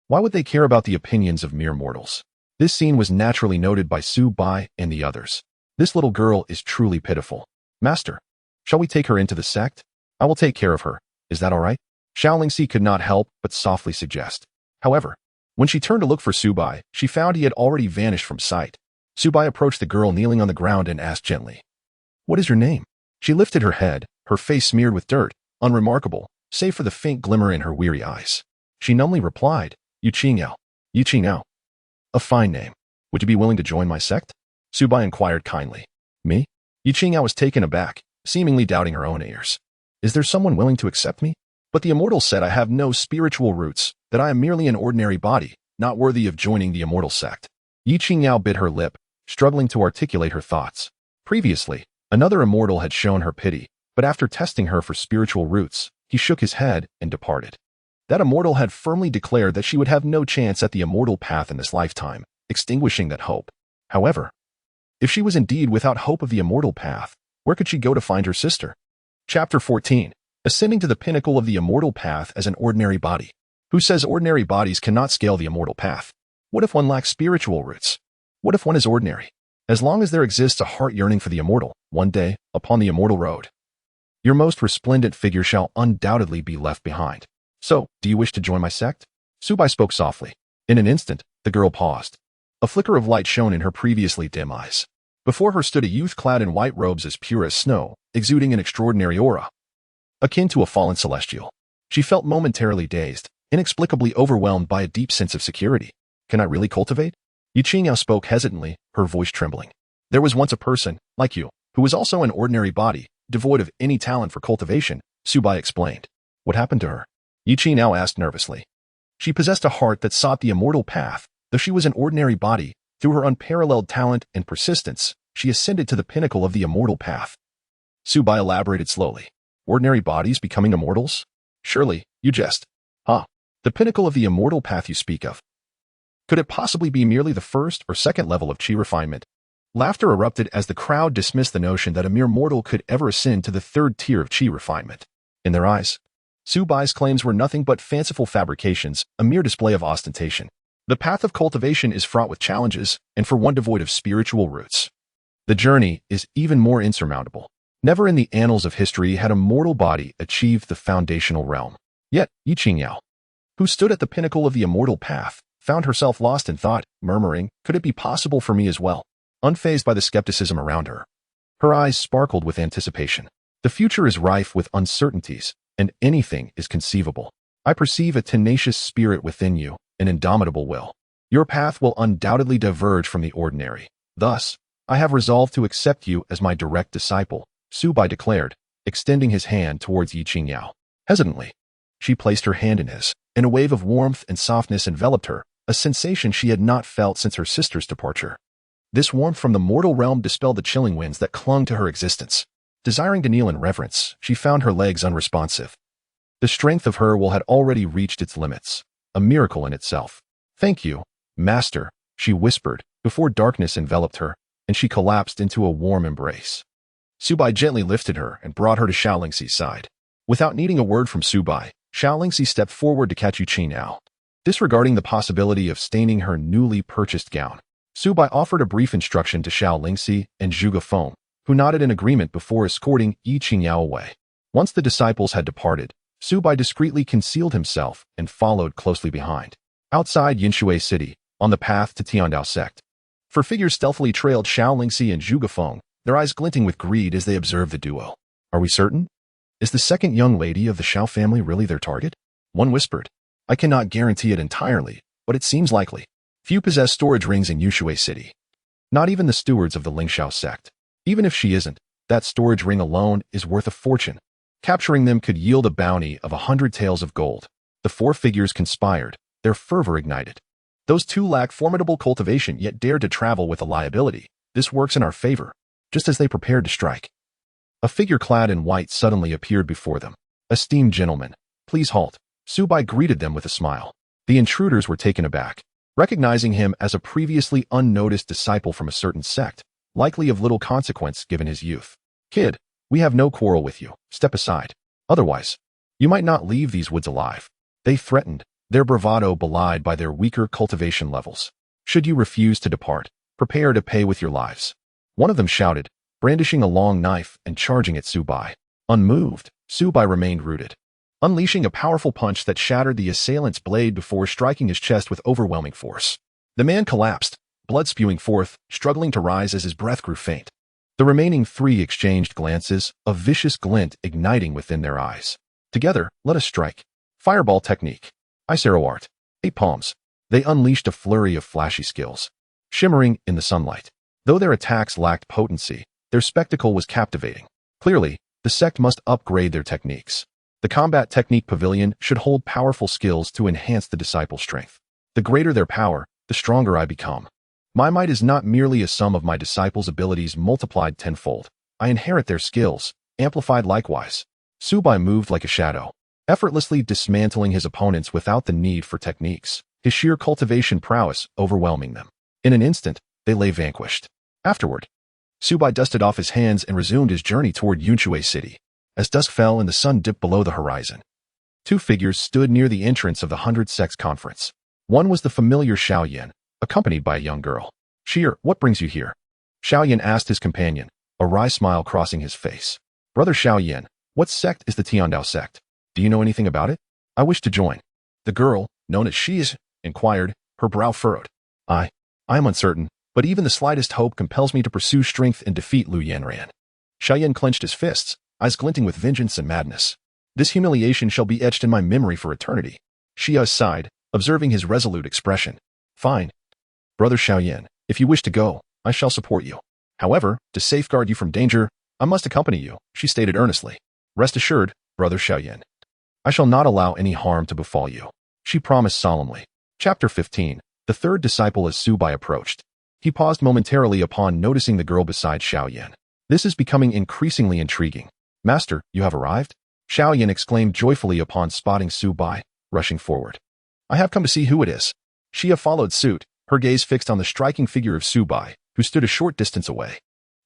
Why would they care about the opinions of mere mortals? This scene was naturally noted by Su Bai and the others. This little girl is truly pitiful. "Master, shall we take her into the sect? I will take care of her. Is that all right?" Xianxia could not help but softly suggest. However, when she turned to look for Su Bai, she found he had already vanished from sight. Su Bai approached the girl kneeling on the ground and asked gently, "What is your name?" She lifted her head, her face smeared with dirt, unremarkable, save for the faint glimmer in her weary eyes. She numbly replied, "Xianxiao. Xianxiao. A fine name. Would you be willing to join my sect?" Su Bai inquired kindly. "Me?" Xianxiao was taken aback, seemingly doubting her own ears. "Is there someone willing to accept me?" But the immortal said I have no spiritual roots, that I am merely an ordinary body, not worthy of joining the immortal sect. Xianxiao bit her lip, struggling to articulate her thoughts. Previously, another immortal had shown her pity, but after testing her for spiritual roots, he shook his head and departed. That immortal had firmly declared that she would have no chance at the immortal path in this lifetime, extinguishing that hope. However, if she was indeed without hope of the immortal path, where could she go to find her sister? Chapter 14. Ascending to the pinnacle of the immortal path as an ordinary body. Who says ordinary bodies cannot scale the immortal path? What if one lacks spiritual roots? What if one is ordinary? As long as there exists a heart yearning for the immortal, one day, upon the immortal road, your most resplendent figure shall undoubtedly be left behind. So, do you wish to join my sect? Su Bai spoke softly. In an instant, the girl paused. A flicker of light shone in her previously dim eyes. Before her stood a youth clad in white robes as pure as snow, exuding an extraordinary aura, akin to a fallen celestial. She felt momentarily dazed, inexplicably overwhelmed by a deep sense of security. Can I really cultivate? Xianxiao spoke hesitantly, her voice trembling. There was once a person, like you, who was also an ordinary body, devoid of any talent for cultivation, Su Bai explained. What happened to her? Xianxiao asked nervously. She possessed a heart that sought the immortal path. Though she was an ordinary body, through her unparalleled talent and persistence, she ascended to the pinnacle of the immortal path. Su Bai elaborated slowly. Ordinary bodies becoming immortals? Surely, you jest. The pinnacle of the immortal path you speak of. Could it possibly be merely the 1st or 2nd level of chi refinement? Laughter erupted as the crowd dismissed the notion that a mere mortal could ever ascend to the 3rd tier of chi refinement. In their eyes, Su Bai's claims were nothing but fanciful fabrications, a mere display of ostentation. The path of cultivation is fraught with challenges, and for one devoid of spiritual roots, the journey is even more insurmountable. Never in the annals of history had a mortal body achieved the foundational realm. Yet, Xianxiao, who stood at the pinnacle of the immortal path, found herself lost in thought, murmuring, "Could it be possible for me as well?" Unfazed by the skepticism around her. Her eyes sparkled with anticipation. The future is rife with uncertainties, and anything is conceivable. I perceive a tenacious spirit within you, an indomitable will. Your path will undoubtedly diverge from the ordinary. Thus, I have resolved to accept you as my direct disciple, Su Bai declared, extending his hand towards Xianxiao. Hesitantly, she placed her hand in his, and a wave of warmth and softness enveloped her, a sensation she had not felt since her sister's departure. This warmth from the mortal realm dispelled the chilling winds that clung to her existence. Desiring to kneel in reverence, she found her legs unresponsive. The strength of her will had already reached its limits, a miracle in itself. "Thank you, Master," she whispered, before darkness enveloped her, and she collapsed into a warm embrace. Su Bai gently lifted her and brought her to Xiaolinxi's side. Without needing a word from Su Bai, Xiaolingxi stepped forward to catch Xianxiao. Disregarding the possibility of staining her newly purchased gown, Su Bai offered a brief instruction to Xiaolingxi and Zhuge Feng, who nodded in agreement before escorting Xianxiao away. Once the disciples had departed, Su Bai discreetly concealed himself and followed closely behind. Outside Yinshui City, on the path to Heavenly Dao Sect, four figures stealthily trailed Xiaolingxi and Zhuge Feng, their eyes glinting with greed as they observed the duo. "Are we certain? Is the second young lady of the Xiao family really their target?" One whispered. "I cannot guarantee it entirely, but it seems likely. Few possess storage rings in Yinshui City. Not even the stewards of the Lingxiao sect. Even if she isn't, that storage ring alone is worth a fortune. Capturing them could yield a bounty of 100 taels of gold." The four figures conspired, their fervor ignited. "Those two lack formidable cultivation yet dared to travel with a liability. This works in our favor." Just as they prepared to strike, a figure clad in white suddenly appeared before them. "Esteemed gentlemen, please halt." Su Bai greeted them with a smile. The intruders were taken aback, recognizing him as a previously unnoticed disciple from a certain sect, likely of little consequence given his youth. "Kid, we have no quarrel with you. Step aside. Otherwise, you might not leave these woods alive." They threatened, their bravado belied by their weaker cultivation levels. "Should you refuse to depart, prepare to pay with your lives." One of them shouted, brandishing a long knife and charging at Su Bai. Unmoved, Su Bai remained rooted, unleashing a powerful punch that shattered the assailant's blade before striking his chest with overwhelming force. The man collapsed, blood spewing forth, struggling to rise as his breath grew faint. The remaining three exchanged glances, a vicious glint igniting within their eyes. "Together, let us strike." Fireball technique. Icero art. 8 palms. They unleashed a flurry of flashy skills, shimmering in the sunlight. Though their attacks lacked potency, their spectacle was captivating. Clearly, the sect must upgrade their techniques. The combat technique pavilion should hold powerful skills to enhance the disciple's strength. The greater their power, the stronger I become. My might is not merely a sum of my disciples' abilities multiplied tenfold. I inherit their skills, amplified likewise. Su Bai moved like a shadow, effortlessly dismantling his opponents without the need for techniques, his sheer cultivation prowess overwhelming them. In an instant, they lay vanquished. Afterward, Su Bai dusted off his hands and resumed his journey toward Yinshui City. As dusk fell and the sun dipped below the horizon, two figures stood near the entrance of the 100 Sects Conference. One was the familiar Xiaoyan, accompanied by a young girl. "Sheer, what brings you here?" Xiaoyan asked his companion, a wry smile crossing his face. "Brother Xiaoyan, what sect is the Heavenly Dao Sect? Do you know anything about it? I wish to join." The girl, known as Shees, inquired, her brow furrowed. I am uncertain, but even the slightest hope compels me to pursue strength and defeat Lu Yanran." Xiaoyan clenched his fists, eyes glinting with vengeance and madness. "This humiliation shall be etched in my memory for eternity." Xia sighed, observing his resolute expression. "Fine. Brother Xiaoyan, if you wish to go, I shall support you. However, to safeguard you from danger, I must accompany you," she stated earnestly. "Rest assured, Brother Xiaoyan, I shall not allow any harm to befall you," she promised solemnly. Chapter 15. The third disciple as Su Bai approached. He paused momentarily upon noticing the girl beside Xiaoyan. "This is becoming increasingly intriguing. Master, you have arrived?" Xiaoyan exclaimed joyfully upon spotting Su Bai, rushing forward. "I have come to see who it is." Xia followed suit, her gaze fixed on the striking figure of Su Bai, who stood a short distance away.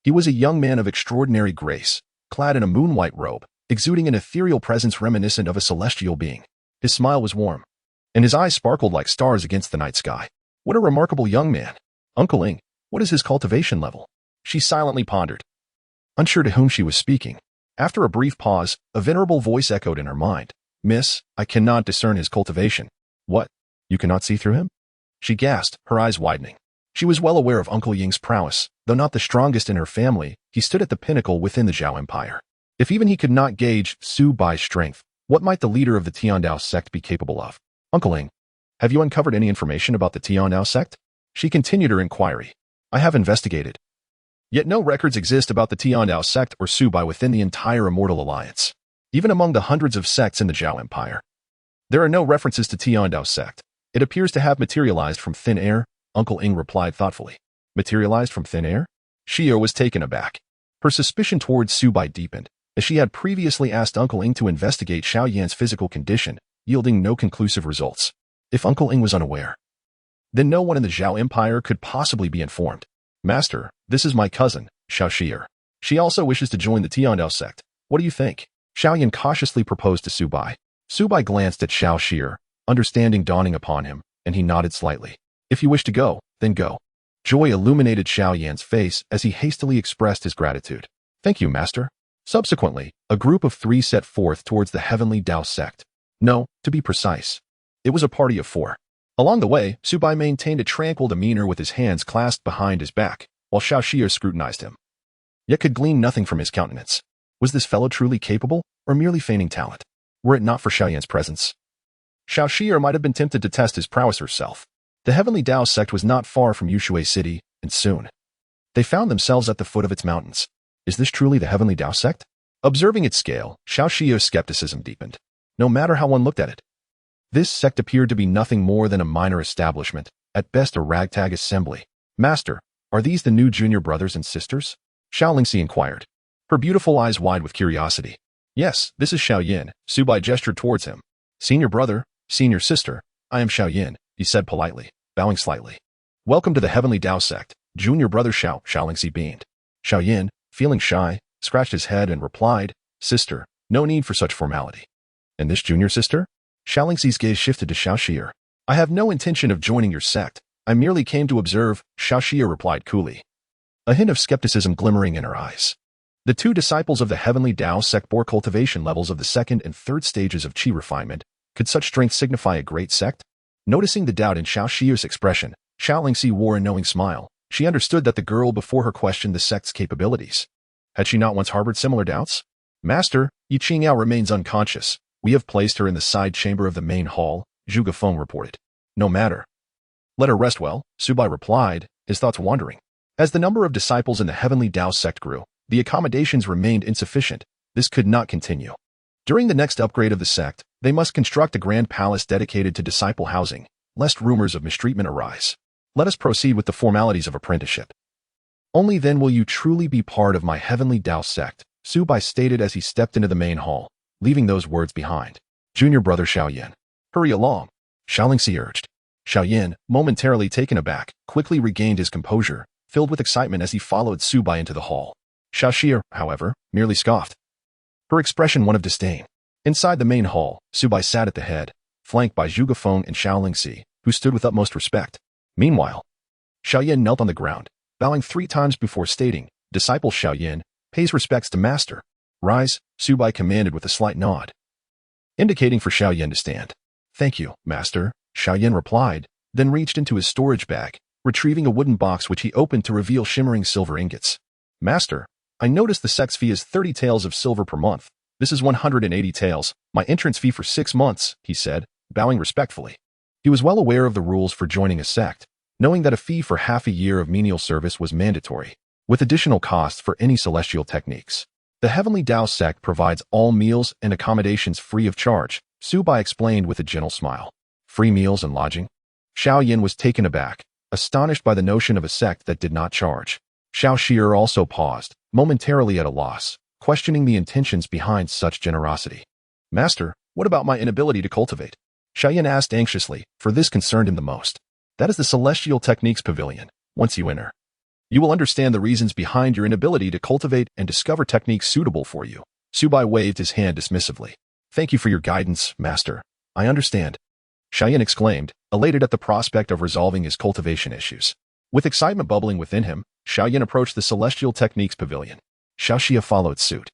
He was a young man of extraordinary grace, clad in a moon-white robe, exuding an ethereal presence reminiscent of a celestial being. His smile was warm, and his eyes sparkled like stars against the night sky. What a remarkable young man. Uncle Ing, what is his cultivation level? She silently pondered, unsure to whom she was speaking. After a brief pause, a venerable voice echoed in her mind. Miss, I cannot discern his cultivation. What? You cannot see through him? She gasped, her eyes widening. She was well aware of Uncle Ying's prowess. Though not the strongest in her family, he stood at the pinnacle within the Zhao Empire. If even he could not gauge Su Bai's strength, what might the leader of the Dao Sect be capable of? Uncle Ing, have you uncovered any information about the Dao Sect? She continued her inquiry. I have investigated. Yet no records exist about the Dao Sect or Su Bai within the entire Immortal Alliance. Even among the hundreds of sects in the Zhao Empire, there are no references to Dao Sect. It appears to have materialized from thin air, Uncle Ing replied thoughtfully. Materialized from thin air? Xia was taken aback. Her suspicion towards Su Bai deepened, as she had previously asked Uncle Ing to investigate Xiao Yan's physical condition, yielding no conclusive results. If Uncle Ing was unaware, then no one in the Zhao Empire could possibly be informed. Master, this is my cousin, Xiaoxia. She also wishes to join the Dao Sect. What do you think? Xiao Yan cautiously proposed to Su Bai. Su Bai glanced at Xiaoxia, understanding dawning upon him, and he nodded slightly. If you wish to go, then go. Joy illuminated Xiao Yan's face as he hastily expressed his gratitude. Thank you, Master. Subsequently, a group of 3 set forth towards the Heavenly Dao Sect. No, to be precise, it was a party of 4. Along the way, Su Bai maintained a tranquil demeanor with his hands clasped behind his back, while Xiaoxia scrutinized him, yet could glean nothing from his countenance. Was this fellow truly capable, or merely feigning talent? Were it not for Xiao Yan's presence, Xiaoxia might have been tempted to test his prowess herself. The Heavenly Dao Sect was not far from Yushui City, and soon they found themselves at the foot of its mountains. Is this truly the Heavenly Dao Sect? Observing its scale, Xiaoxia's skepticism deepened. No matter how one looked at it, this sect appeared to be nothing more than a minor establishment, at best a ragtag assembly. Master, are these the new junior brothers and sisters? Xianxia inquired, her beautiful eyes wide with curiosity. Yes, this is Xiao Yin. Su Bai gestured towards him. Senior brother, senior sister, I am Xiao Yin, he said politely, bowing slightly. Welcome to the Heavenly Dao Sect, junior brother Xianxia beamed. Xiao Yin, feeling shy, scratched his head and replied, Sister, no need for such formality. And this junior sister? Xianxia's gaze shifted to Xiaoxia. I have no intention of joining your sect. I merely came to observe, Xiaoxia replied coolly, a hint of skepticism glimmering in her eyes. The 2 disciples of the Heavenly Dao Sect bore cultivation levels of the 2nd and 3rd stages of qi refinement. Could such strength signify a great sect? Noticing the doubt in Xiaoxia's expression, Xianxia wore a knowing smile. She understood that the girl before her questioned the sect's capabilities. Had she not once harbored similar doubts? Master, Yi Qingyao remains unconscious. We have placed her in the side chamber of the main hall, Zhu Gafeng reported. No matter. Let her rest well, Su Bai replied, his thoughts wandering. As the number of disciples in the Heavenly Dao Sect grew, the accommodations remained insufficient. This could not continue. During the next upgrade of the sect, they must construct a grand palace dedicated to disciple housing, lest rumors of mistreatment arise. Let us proceed with the formalities of apprenticeship. Only then will you truly be part of my Heavenly Dao Sect, Su Bai stated as he stepped into the main hall, leaving those words behind. Junior brother Xiao Yin. Hurry along, Xianxia urged. Xiao Yin, momentarily taken aback, quickly regained his composure, filled with excitement as he followed Su Bai into the hall. Xiaoxia, however, merely scoffed, her expression one of disdain. Inside the main hall, Su Bai sat at the head, flanked by Zhu Gafeng and Xianxia, who stood with utmost respect. Meanwhile, Xiao Yin knelt on the ground, bowing 3 times before stating, Disciple Xiao Yin pays respects to Master. Rise, Su Bai commanded with a slight nod, indicating for Xiao Yin to stand. Thank you, Master, Xiao Yin replied, then reached into his storage bag, retrieving a wooden box which he opened to reveal shimmering silver ingots. Master, I noticed the sect's fee is 30 taels of silver per month. This is 180 taels, my entrance fee for 6 months, he said, bowing respectfully. He was well aware of the rules for joining a sect, knowing that a fee for half a year of menial service was mandatory, with additional costs for any celestial techniques. The Heavenly Dao Sect provides all meals and accommodations free of charge, Su Bai explained with a gentle smile. Free meals and lodging? Xiao Yin was taken aback, astonished by the notion of a sect that did not charge. Xiaoxia also paused, momentarily at a loss, questioning the intentions behind such generosity. Master, what about my inability to cultivate? Xiao Yin asked anxiously, for this concerned him the most. That is the Celestial Techniques Pavilion. Once you enter, you will understand the reasons behind your inability to cultivate and discover techniques suitable for you. Su Bai waved his hand dismissively. Thank you for your guidance, Master. I understand. Xianxian exclaimed, elated at the prospect of resolving his cultivation issues. With excitement bubbling within him, Xianxian approached the Celestial Techniques Pavilion. Xianxia followed suit.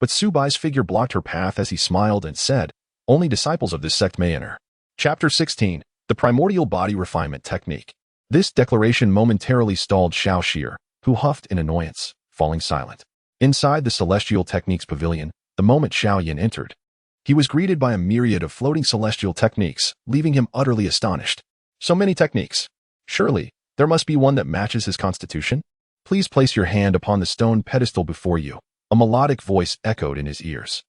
But Su Bai's figure blocked her path as he smiled and said, "Only disciples of this sect may enter." Chapter 16. The Primordial Body Refinement Technique. This declaration momentarily stalled Xianxia, who huffed in annoyance, falling silent. Inside the Celestial Techniques Pavilion, the moment Xianxian entered, he was greeted by a myriad of floating celestial techniques, leaving him utterly astonished. So many techniques. Surely, there must be one that matches his constitution? Please place your hand upon the stone pedestal before you. A melodic voice echoed in his ears.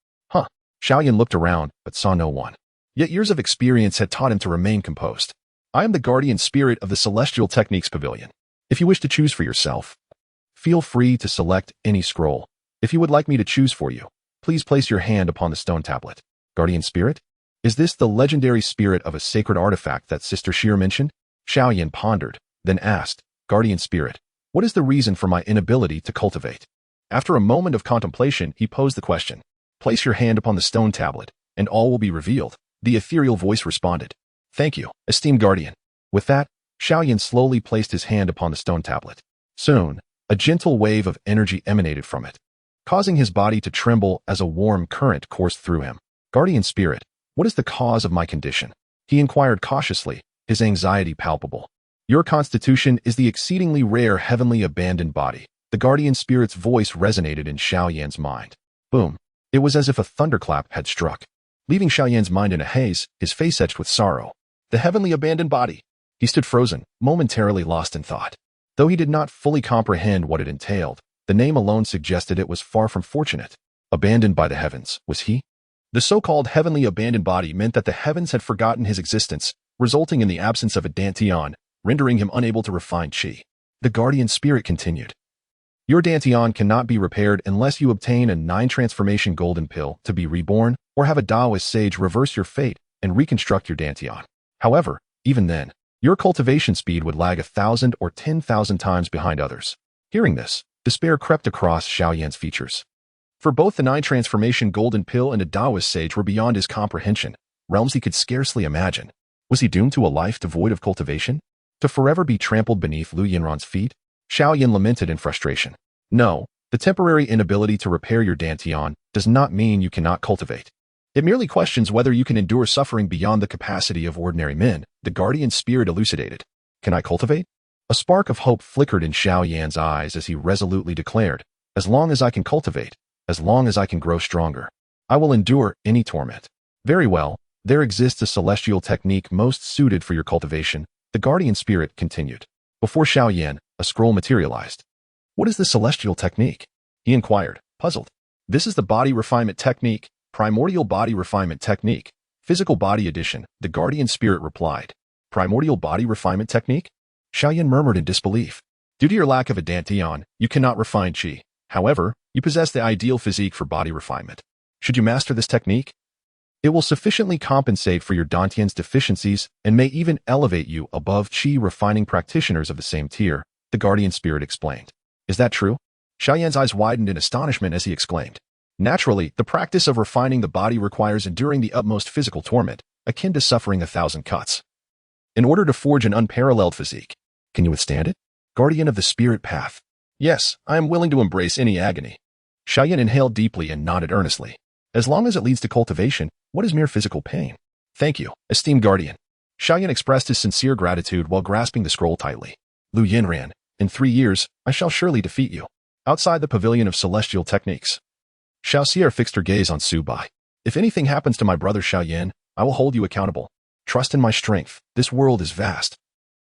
Xianxian looked around, but saw no one. Yet years of experience had taught him to remain composed. I am the guardian spirit of the Celestial Techniques Pavilion. If you wish to choose for yourself, feel free to select any scroll. If you would like me to choose for you, please place your hand upon the stone tablet. Guardian spirit? Is this the legendary spirit of a sacred artifact that Sister Shir mentioned? Xianxian pondered, then asked, Guardian spirit, what is the reason for my inability to cultivate? After a moment of contemplation, he posed the question. Place your hand upon the stone tablet, and all will be revealed. The ethereal voice responded. Thank you, esteemed guardian. With that, Xianxian slowly placed his hand upon the stone tablet. Soon, a gentle wave of energy emanated from it, causing his body to tremble as a warm current coursed through him. Guardian spirit, what is the cause of my condition? He inquired cautiously, his anxiety palpable. Your constitution is the exceedingly rare heavenly abandoned body. The guardian spirit's voice resonated in Xianxian's mind. Boom. It was as if a thunderclap had struck, leaving Xianxian's mind in a haze, his face etched with sorrow. The heavenly abandoned body. He stood frozen, momentarily lost in thought. Though he did not fully comprehend what it entailed, the name alone suggested it was far from fortunate. Abandoned by the heavens, was he? The so-called heavenly abandoned body meant that the heavens had forgotten his existence, resulting in the absence of a dantian, rendering him unable to refine qi. The guardian spirit continued. Your dantian cannot be repaired unless you obtain a 9-transformation golden pill to be reborn, or have a Taoist sage reverse your fate and reconstruct your dantian. However, even then, your cultivation speed would lag 1,000 or 10,000 times behind others. Hearing this, despair crept across Xianxian's features. For both the 9-transformation golden pill and a Taoist sage were beyond his comprehension, realms he could scarcely imagine. Was he doomed to a life devoid of cultivation? To forever be trampled beneath Lu Yinran's feet? Xianxian lamented in frustration. No, the temporary inability to repair your dantian does not mean you cannot cultivate. It merely questions whether you can endure suffering beyond the capacity of ordinary men, the guardian spirit elucidated. Can I cultivate? A spark of hope flickered in Xianxian's eyes as he resolutely declared, as long as I can cultivate, as long as I can grow stronger, I will endure any torment. Very well, there exists a celestial technique most suited for your cultivation, the guardian spirit continued. Before Xianxian, a scroll materialized. What is the celestial technique? He inquired, puzzled. This is the body refinement technique, primordial body refinement technique, physical body edition, the guardian spirit replied. Primordial body refinement technique? Xianxian murmured in disbelief. Due to your lack of a dantian, you cannot refine qi. However, you possess the ideal physique for body refinement. Should you master this technique, it will sufficiently compensate for your dantian's deficiencies and may even elevate you above qi refining practitioners of the same tier, the guardian spirit explained. Is that true? Xianxian's eyes widened in astonishment as he exclaimed. Naturally, the practice of refining the body requires enduring the utmost physical torment, akin to suffering 1,000 cuts. In order to forge an unparalleled physique, can you withstand it? Guardian of the spirit path. Yes, I am willing to embrace any agony. Xianxian inhaled deeply and nodded earnestly. As long as it leads to cultivation, what is mere physical pain? Thank you, esteemed guardian. Xianxian expressed his sincere gratitude while grasping the scroll tightly. Lu Yinran, in 3 years, I shall surely defeat you. Outside the pavilion of celestial techniques, Xianxia fixed her gaze on Su Bai. If anything happens to my brother Xianxian, I will hold you accountable. Trust in my strength. This world is vast,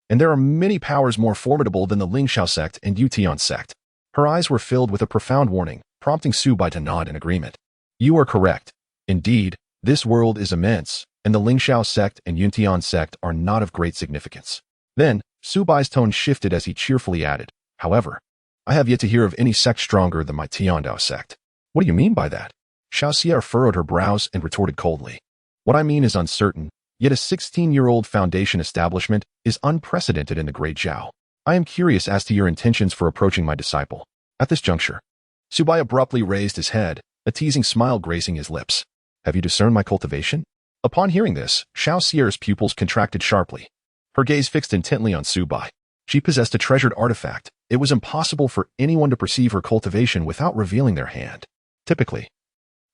and there are many powers more formidable than the Lingxiao sect and Yutian sect. Her eyes were filled with a profound warning, prompting Su Bai to nod in agreement. You are correct. Indeed, this world is immense, and the Lingxiao sect and Yutian sect are not of great significance. Then, Su Bai's tone shifted as he cheerfully added, however, I have yet to hear of any sect stronger than my Tiandao sect. What do you mean by that? Xianxia furrowed her brows and retorted coldly. What I mean is uncertain, yet a 16-year-old foundation establishment is unprecedented in the Great Zhao. I am curious as to your intentions for approaching my disciple. At this juncture, Su Bai abruptly raised his head, a teasing smile gracing his lips. Have you discerned my cultivation? Upon hearing this, Xiaoxia's pupils contracted sharply. Her gaze fixed intently on Su Bai. She possessed a treasured artifact. It was impossible for anyone to perceive her cultivation without revealing their hand. Typically,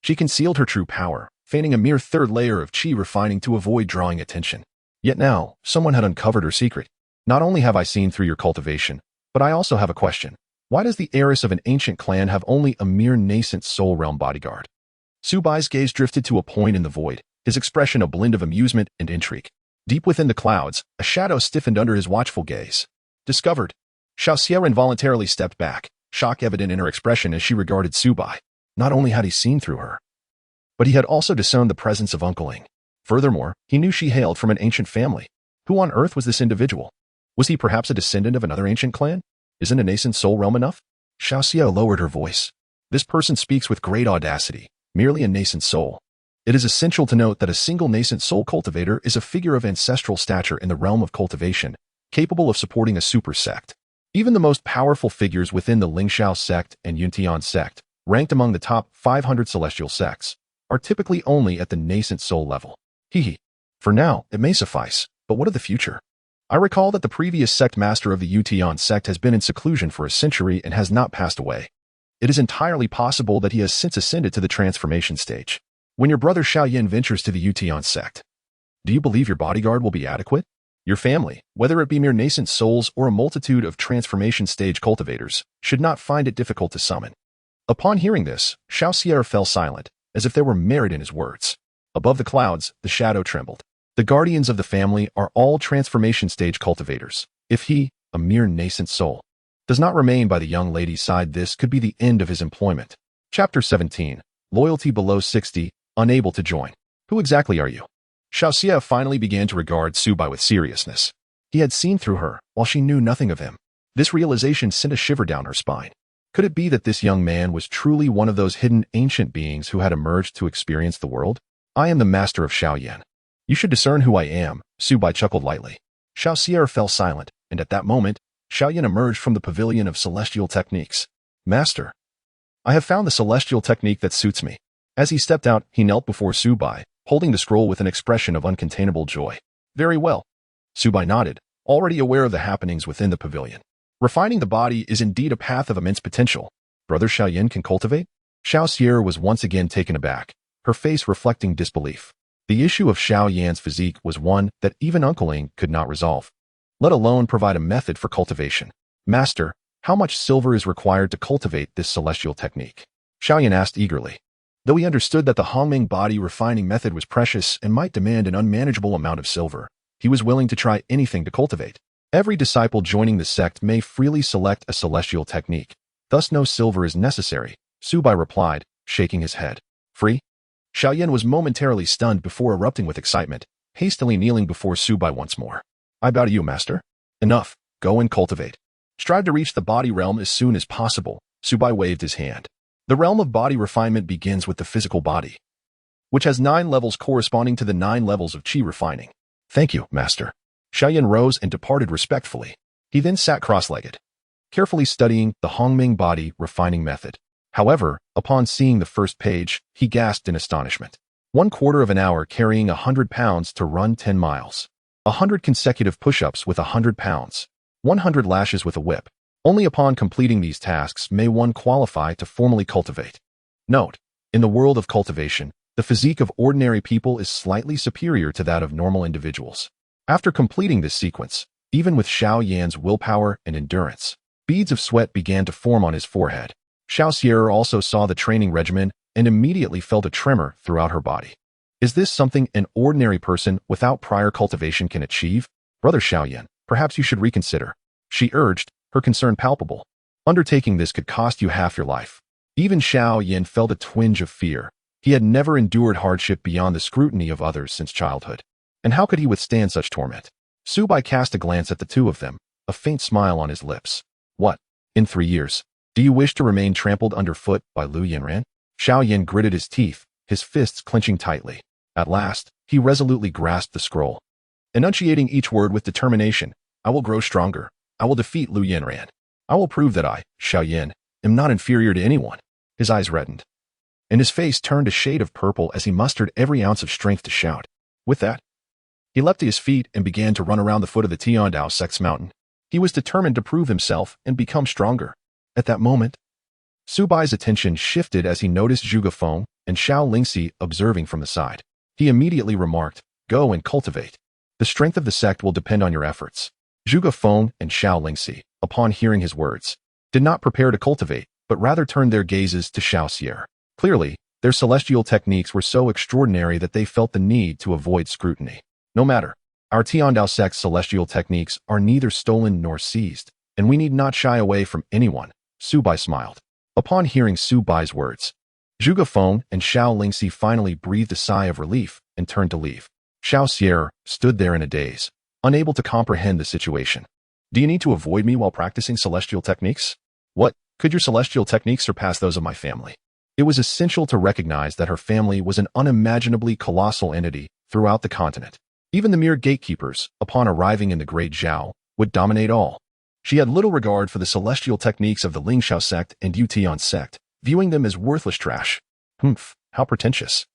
she concealed her true power, feigning a mere third layer of qi refining to avoid drawing attention. Yet now, someone had uncovered her secret. Not only have I seen through your cultivation, but I also have a question. Why does the heiress of an ancient clan have only a mere nascent soul realm bodyguard? Su Bai's gaze drifted to a point in the void, his expression a blend of amusement and intrigue. Deep within the clouds, a shadow stiffened under his watchful gaze. Discovered. Xiaoxia involuntarily stepped back, shock evident in her expression as she regarded Su Bai. Not only had he seen through her, but he had also discerned the presence of uncling. Furthermore, he knew she hailed from an ancient family. Who on earth was this individual? Was he perhaps a descendant of another ancient clan? Isn't a nascent soul realm enough? Xiaoxia lowered her voice. This person speaks with great audacity, merely a nascent soul. It is essential to note that a single nascent soul cultivator is a figure of ancestral stature in the realm of cultivation, capable of supporting a super sect. Even the most powerful figures within the Lingxiao sect and Yuntian sect, ranked among the top 500 celestial sects, are typically only at the nascent soul level. For now, it may suffice, but what of the future? I recall that the previous sect master of the Yuntian sect has been in seclusion for a century and has not passed away. It is entirely possible that he has since ascended to the transformation stage. When your brother Xiaoyan ventures to the Yuntian sect, do you believe your bodyguard will be adequate? Your family, whether it be mere nascent souls or a multitude of transformation stage cultivators, should not find it difficult to summon. Upon hearing this, Xiaoxia fell silent, as if there were merit in his words. Above the clouds, the shadow trembled. The guardians of the family are all transformation stage cultivators. If he, a mere nascent soul, does not remain by the young lady's side, this could be the end of his employment. Chapter 17. Loyalty below 60, unable to join. Who exactly are you? Xiaoxia finally began to regard Su Bai with seriousness. He had seen through her, while she knew nothing of him. This realization sent a shiver down her spine. Could it be that this young man was truly one of those hidden ancient beings who had emerged to experience the world? I am the master of Xiaoyan. You should discern who I am, Su Bai chuckled lightly. Xiaoxia fell silent, and at that moment, Xiaoyan emerged from the pavilion of celestial techniques. Master, I have found the celestial technique that suits me. As he stepped out, he knelt before Su Bai, holding the scroll with an expression of uncontainable joy. Very well. Su Bai nodded, already aware of the happenings within the pavilion. Refining the body is indeed a path of immense potential. Brother Xiaoyan can cultivate? Xiaoxia was once again taken aback, her face reflecting disbelief. The issue of Xiaoyan's physique was one that even uncling could not resolve, let alone provide a method for cultivation. Master, how much silver is required to cultivate this celestial technique? Xiaoyan asked eagerly. Though he understood that the Hongming body refining method was precious and might demand an unmanageable amount of silver, he was willing to try anything to cultivate. Every disciple joining the sect may freely select a celestial technique. Thus no silver is necessary, Su Bai replied, shaking his head. Free? Xiaoyan was momentarily stunned before erupting with excitement, hastily kneeling before Su Bai once more. I bow to you, master. Enough. Go and cultivate. Strive to reach the body realm as soon as possible. Su Bai waved his hand. The realm of body refinement begins with the physical body, which has 9 levels corresponding to the 9 levels of qi refining. Thank you, master. Xiaoyan rose and departed respectfully. He then sat cross-legged, carefully studying the Hongming body refining method. However, upon seeing the first page, he gasped in astonishment. 1/4 of an hour carrying 100 pounds to run 10 miles. 100 consecutive push-ups with 100 pounds. 100 lashes with a whip. Only upon completing these tasks may one qualify to formally cultivate. Note, in the world of cultivation, the physique of ordinary people is slightly superior to that of normal individuals. After completing this sequence, even with Xiaoyan's willpower and endurance, beads of sweat began to form on his forehead. Xiaoxia also saw the training regimen and immediately felt a tremor throughout her body. Is this something an ordinary person without prior cultivation can achieve? Brother Xiaoyan, perhaps you should reconsider, she urged, her concern palpable. Undertaking this could cost you half your life. Even Xiaoyan felt a twinge of fear. He had never endured hardship beyond the scrutiny of others since childhood. And how could he withstand such torment? Su Bai cast a glance at the two of them, a faint smile on his lips. What? In 3 years? Do you wish to remain trampled underfoot by Lu Yanran? Xiaoyan gritted his teeth, his fists clenching tightly. At last, he resolutely grasped the scroll. Enunciating each word with determination, I will grow stronger. I will defeat Lu Yanran. I will prove that I, Xiaoyan, am not inferior to anyone. His eyes reddened, and his face turned a shade of purple as he mustered every ounce of strength to shout. With that, he leapt to his feet and began to run around the foot of the Dao Sect's mountain. He was determined to prove himself and become stronger. At that moment, Su Bai's attention shifted as he noticed Zhuge Feng and Xiao Lingxi observing from the side. He immediately remarked, "Go and cultivate. The strength of the sect will depend on your efforts." Zhuge Feng and Xiao Lingxi, upon hearing his words, did not prepare to cultivate, but rather turned their gazes to Xiaoxia. Clearly, their celestial techniques were so extraordinary that they felt the need to avoid scrutiny. No matter, our Dao Sect's celestial techniques are neither stolen nor seized, and we need not shy away from anyone. Su Bai smiled. Upon hearing Su Bai's words, Zhuge Feng and Xiao Lingxi finally breathed a sigh of relief and turned to leave. Xiaoxia stood there in a daze, unable to comprehend the situation. Do you need to avoid me while practicing celestial techniques? What? Could your celestial techniques surpass those of my family? It was essential to recognize that her family was an unimaginably colossal entity throughout the continent. Even the mere gatekeepers, upon arriving in the Great Zhao, would dominate all. She had little regard for the celestial techniques of the Lingxiao sect and Yutian sect, viewing them as worthless trash. Humph, how pretentious.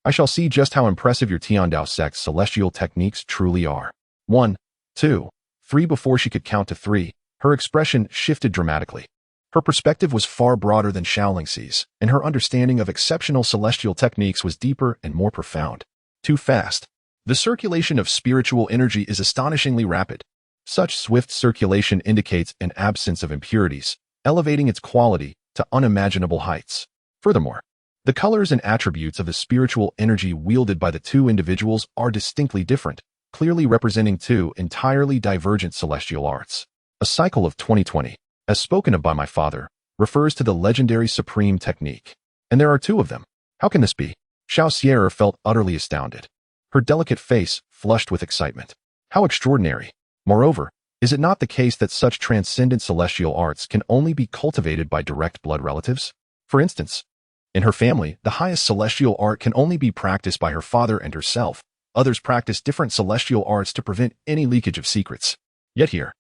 I shall see just how impressive your Dao Sect's celestial techniques truly are. 1, 2, 3. Before she could count to 3, her expression shifted dramatically. Her perspective was far broader than Xiao Lingxi's, and her understanding of exceptional celestial techniques was deeper and more profound. Too fast. The circulation of spiritual energy is astonishingly rapid. Such swift circulation indicates an absence of impurities, elevating its quality to unimaginable heights. Furthermore, the colors and attributes of the spiritual energy wielded by the two individuals are distinctly different, clearly representing two entirely divergent celestial arts. A cycle of 2020, as spoken of by my father, refers to the legendary supreme technique. And there are two of them. How can this be? Xiaoxia felt utterly astounded. Her delicate face flushed with excitement. How extraordinary! Moreover, is it not the case that such transcendent celestial arts can only be cultivated by direct blood relatives? For instance, in her family, the highest celestial art can only be practiced by her father and herself. Others practice different celestial arts to prevent any leakage of secrets. Yet here,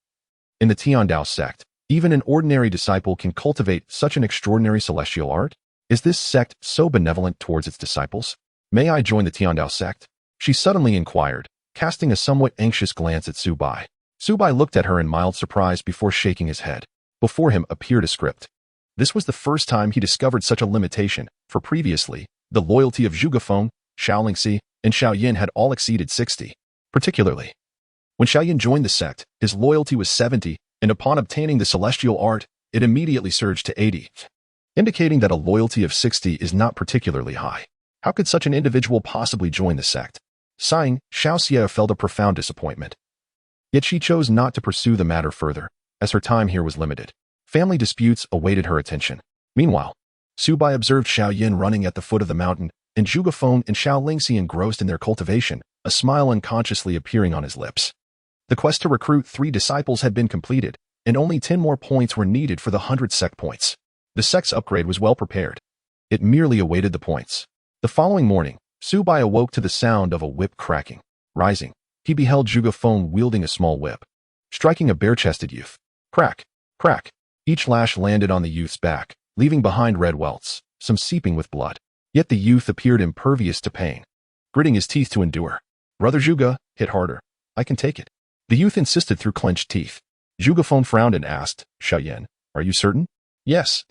in the Dao sect, even an ordinary disciple can cultivate such an extraordinary celestial art? Is this sect so benevolent towards its disciples? May I join the Dao sect? She suddenly inquired, casting a somewhat anxious glance at Su Bai. Su Bai looked at her in mild surprise before shaking his head. Before him appeared a script. This was the first time he discovered such a limitation, for previously, the loyalty of Zhuge Feng, Xiao Lingxi, and Xiao Yin had all exceeded 60. Particularly, when Xiao Yin joined the sect, his loyalty was 70, and upon obtaining the celestial art, it immediately surged to 80, indicating that a loyalty of 60 is not particularly high. How could such an individual possibly join the sect? Sighing, Xiaoxia felt a profound disappointment. Yet she chose not to pursue the matter further, as her time here was limited. Family disputes awaited her attention. Meanwhile, Su Bai observed Xiao Yin running at the foot of the mountain, and Zhuge Feng and Xiao Lingxi engrossed in their cultivation, a smile unconsciously appearing on his lips. The quest to recruit 3 disciples had been completed, and only 10 more points were needed for the 100 sect points. The sect's upgrade was well prepared. It merely awaited the points. The following morning, Su Bai awoke to the sound of a whip cracking. Rising, he beheld Zhuge Feng wielding a small whip, striking a bare-chested youth. Crack, crack. Each lash landed on the youth's back, leaving behind red welts, some seeping with blood. Yet the youth appeared impervious to pain, gritting his teeth to endure. Brother Zhuge, hit harder. I can take it. The youth insisted through clenched teeth. Zhuge Feng frowned and asked, Xiao Yin, are you certain? Yes,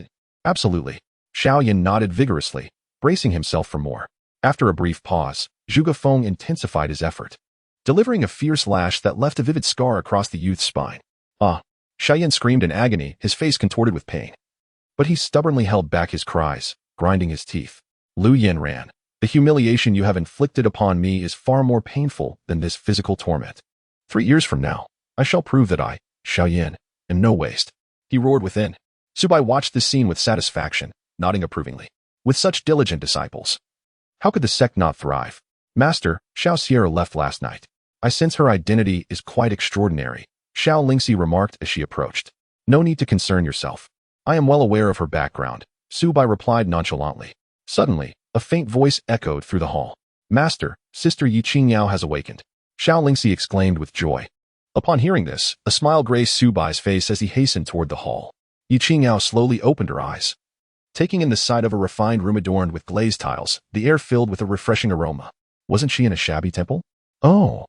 absolutely. Xiao Yin nodded vigorously, bracing himself for more. After a brief pause, Zhuge Feng intensified his effort, delivering a fierce lash that left a vivid scar across the youth's spine. Ah! Xiao Yin screamed in agony, his face contorted with pain. But he stubbornly held back his cries, grinding his teeth. Lu Yin ran. The humiliation you have inflicted upon me is far more painful than this physical torment. 3 years from now, I shall prove that I, Xiao Yin, am no waste. He roared within. Su Bai watched this scene with satisfaction, nodding approvingly. With such diligent disciples, how could the sect not thrive? Master, Xiaoxia left last night. I sense her identity is quite extraordinary, Xiao Lingxi remarked as she approached. No need to concern yourself. I am well aware of her background, Su Bai replied nonchalantly. Suddenly, a faint voice echoed through the hall. Master, Sister Yi Qingyao has awakened. Xiao Lingxi exclaimed with joy. Upon hearing this, a smile graced Su Bai's face as he hastened toward the hall. Yi Qingyao slowly opened her eyes, taking in the sight of a refined room adorned with glazed tiles, the air filled with a refreshing aroma. Wasn't she in a shabby temple? Oh,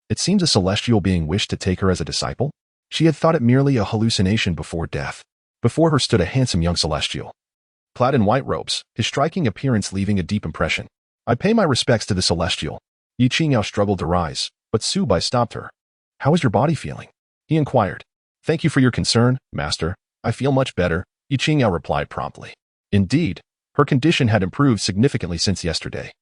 it seems a celestial being wished to take her as a disciple. She had thought it merely a hallucination before death. Before her stood a handsome young celestial, clad in white robes, his striking appearance leaving a deep impression. I pay my respects to the celestial. Xianxiao struggled to rise, but Su Bai stopped her. How is your body feeling? He inquired. Thank you for your concern, master. I feel much better, Xianxiao replied promptly. Indeed, her condition had improved significantly since yesterday,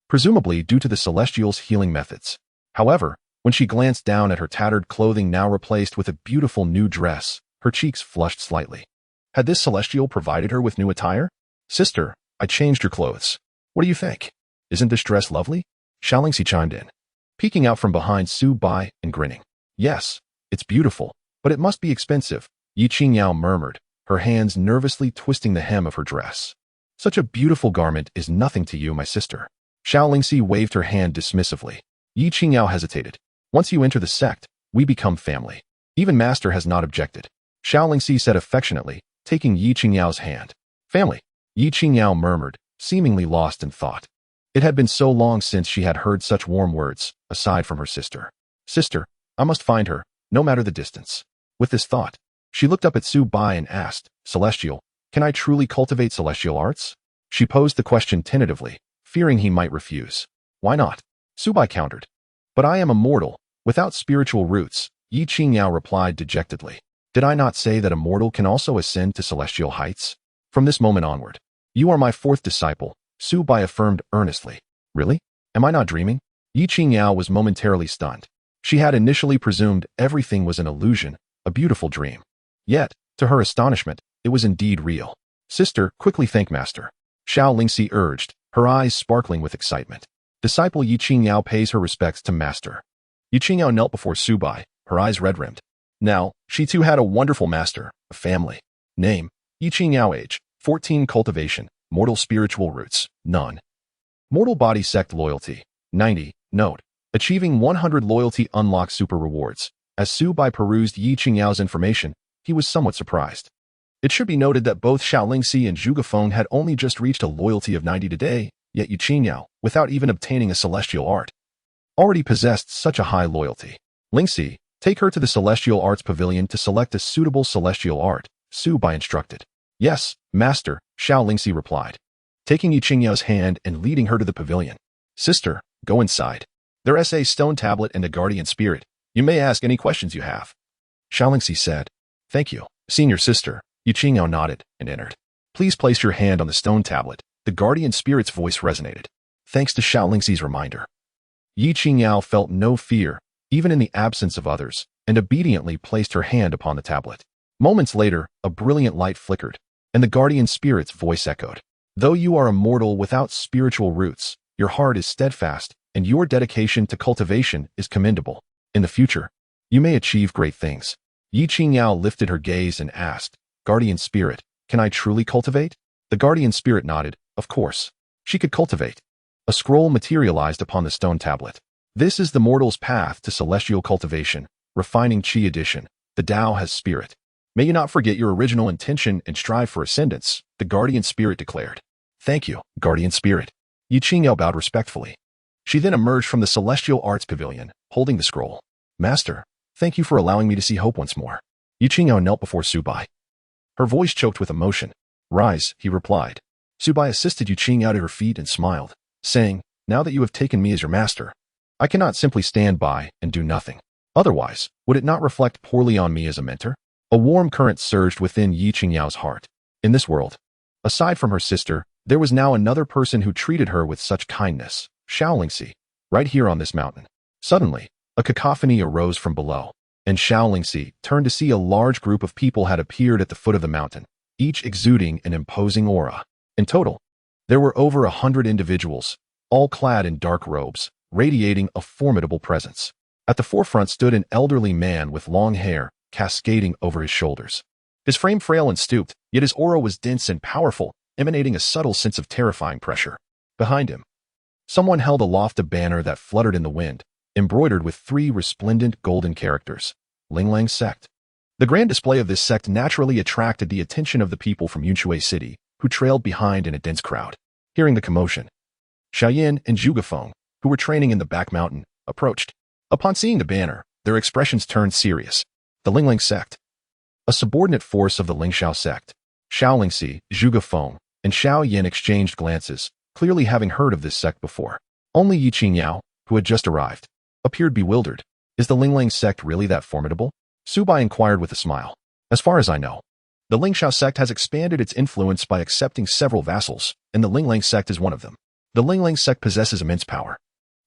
presumably due to the celestial's healing methods. However, when she glanced down at her tattered clothing now replaced with a beautiful new dress, her cheeks flushed slightly. Had this celestial provided her with new attire? Sister, I changed your clothes. What do you think? Isn't this dress lovely? Xianxia chimed in, peeking out from behind Su Bai and grinning. Yes, it's beautiful, but it must be expensive, Xianxiao murmured, her hands nervously twisting the hem of her dress. Such a beautiful garment is nothing to you, my sister. Xianxia waved her hand dismissively. Xianxiao hesitated. Once you enter the sect, we become family. Even master has not objected. Xianxia said affectionately, taking Xianxiao's hand. Family, Xianxiao murmured, seemingly lost in thought. It had been so long since she had heard such warm words, aside from her sister. Sister, I must find her, no matter the distance. With this thought, she looked up at Su Bai and asked, Celestial, can I truly cultivate celestial arts? She posed the question tentatively, fearing he might refuse. Why not? Su Bai countered. But I am immortal, without spiritual roots, Xianxiao replied dejectedly. Did I not say that a mortal can also ascend to celestial heights? From this moment onward, you are my fourth disciple, Su Bai affirmed earnestly. Really? Am I not dreaming? Xianxiao was momentarily stunned. She had initially presumed everything was an illusion, a beautiful dream. Yet, to her astonishment, it was indeed real. Sister, quickly thank master. Xianxia urged, her eyes sparkling with excitement. Disciple Xianxiao pays her respects to master. Xianxiao knelt before Su Bai, her eyes red-rimmed. Now, she too had a wonderful master, a family. Name, Xianxiao age, 14 cultivation, mortal spiritual roots, none. Mortal body sect loyalty, 90, note. Achieving 100 loyalty unlocks super rewards. As Su Bai perused Xianxiao's information, he was somewhat surprised. It should be noted that both Xianxia and Zhugafeng had only just reached a loyalty of 90 today, yet Xianxiao, without even obtaining a celestial art, already possessed such a high loyalty. Lingxi, take her to the Celestial Arts Pavilion to select a suitable celestial art, Su Bai instructed. Yes, master, Xianxia replied, taking Xianxiao's hand and leading her to the pavilion. Sister, go inside. There's a stone tablet and a guardian spirit. You may ask any questions you have. Xianxia said. Thank you, senior sister. Xianxiao nodded and entered. Please place your hand on the stone tablet. The guardian spirit's voice resonated. Thanks to Xianxia's reminder, Xianxiao felt no fear, even in the absence of others, and obediently placed her hand upon the tablet. Moments later, a brilliant light flickered, and the guardian spirit's voice echoed. Though you are immortal without spiritual roots, your heart is steadfast, and your dedication to cultivation is commendable. In the future, you may achieve great things. Xianxiao lifted her gaze and asked, Guardian Spirit, can I truly cultivate? The Guardian Spirit nodded, of course. She could cultivate. A scroll materialized upon the stone tablet. This is the mortal's path to celestial cultivation, refining Qi edition. The Tao has spirit. May you not forget your original intention and strive for ascendance, the Guardian Spirit declared. Thank you, Guardian Spirit. Xianxiao bowed respectfully. She then emerged from the Celestial Arts Pavilion, holding the scroll. Master, thank you for allowing me to see hope once more. Xianxiao knelt before Su Bai. Her voice choked with emotion. Rise, he replied. Su Bai assisted Xianxiao to her feet and smiled, saying, Now that you have taken me as your master, I cannot simply stand by and do nothing. Otherwise, would it not reflect poorly on me as a mentor? A warm current surged within Xianxiao's heart. In this world, aside from her sister, there was now another person who treated her with such kindness. Xianxia, right here on this mountain. Suddenly, a cacophony arose from below, and Xianxia turned to see a large group of people had appeared at the foot of the mountain, each exuding an imposing aura. In total, there were over 100 individuals, all clad in dark robes, radiating a formidable presence. At the forefront stood an elderly man with long hair, cascading over his shoulders. His frame frail and stooped, yet his aura was dense and powerful, emanating a subtle sense of terrifying pressure. Behind him, someone held aloft a banner that fluttered in the wind, embroidered with 3 resplendent golden characters. Linglang Sect. The grand display of this sect naturally attracted the attention of the people from Yunshui City, who trailed behind in a dense crowd. Hearing the commotion, Xiaoyan and Zhugafeng, who were training in the back mountain, approached. Upon seeing the banner, their expressions turned serious. The Lingling Sect. A subordinate force of the Lingxiao sect. Xiao Lingxi, Zhuge Feng, and Xiao Yin exchanged glances, clearly having heard of this sect before. Only Yi Qingyao, who had just arrived, appeared bewildered. Is the Lingling sect really that formidable? Su Bai inquired with a smile. As far as I know, the Lingxiao sect has expanded its influence by accepting several vassals, and the Lingling sect is one of them. The Lingling sect possesses immense power,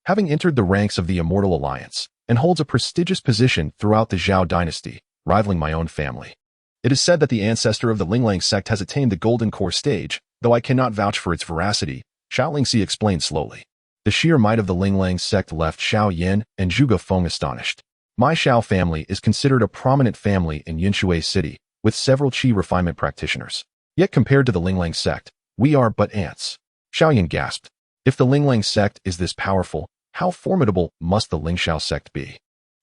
having entered the ranks of the Immortal Alliance, and holds a prestigious position throughout the Zhao dynasty, rivaling my own family. It is said that the ancestor of the Lingling sect has attained the Golden Core stage, though I cannot vouch for its veracity, Xiao Lingxi explained slowly. The sheer might of the Lingling sect left Xiao Yin and Zhuge Feng astonished. My Xiao family is considered a prominent family in Yinshui City, with several qi refinement practitioners. Yet compared to the Lingling sect, we are but ants. Xiao Yin gasped. If the Lingling sect is this powerful, how formidable must the Lingxiao sect be?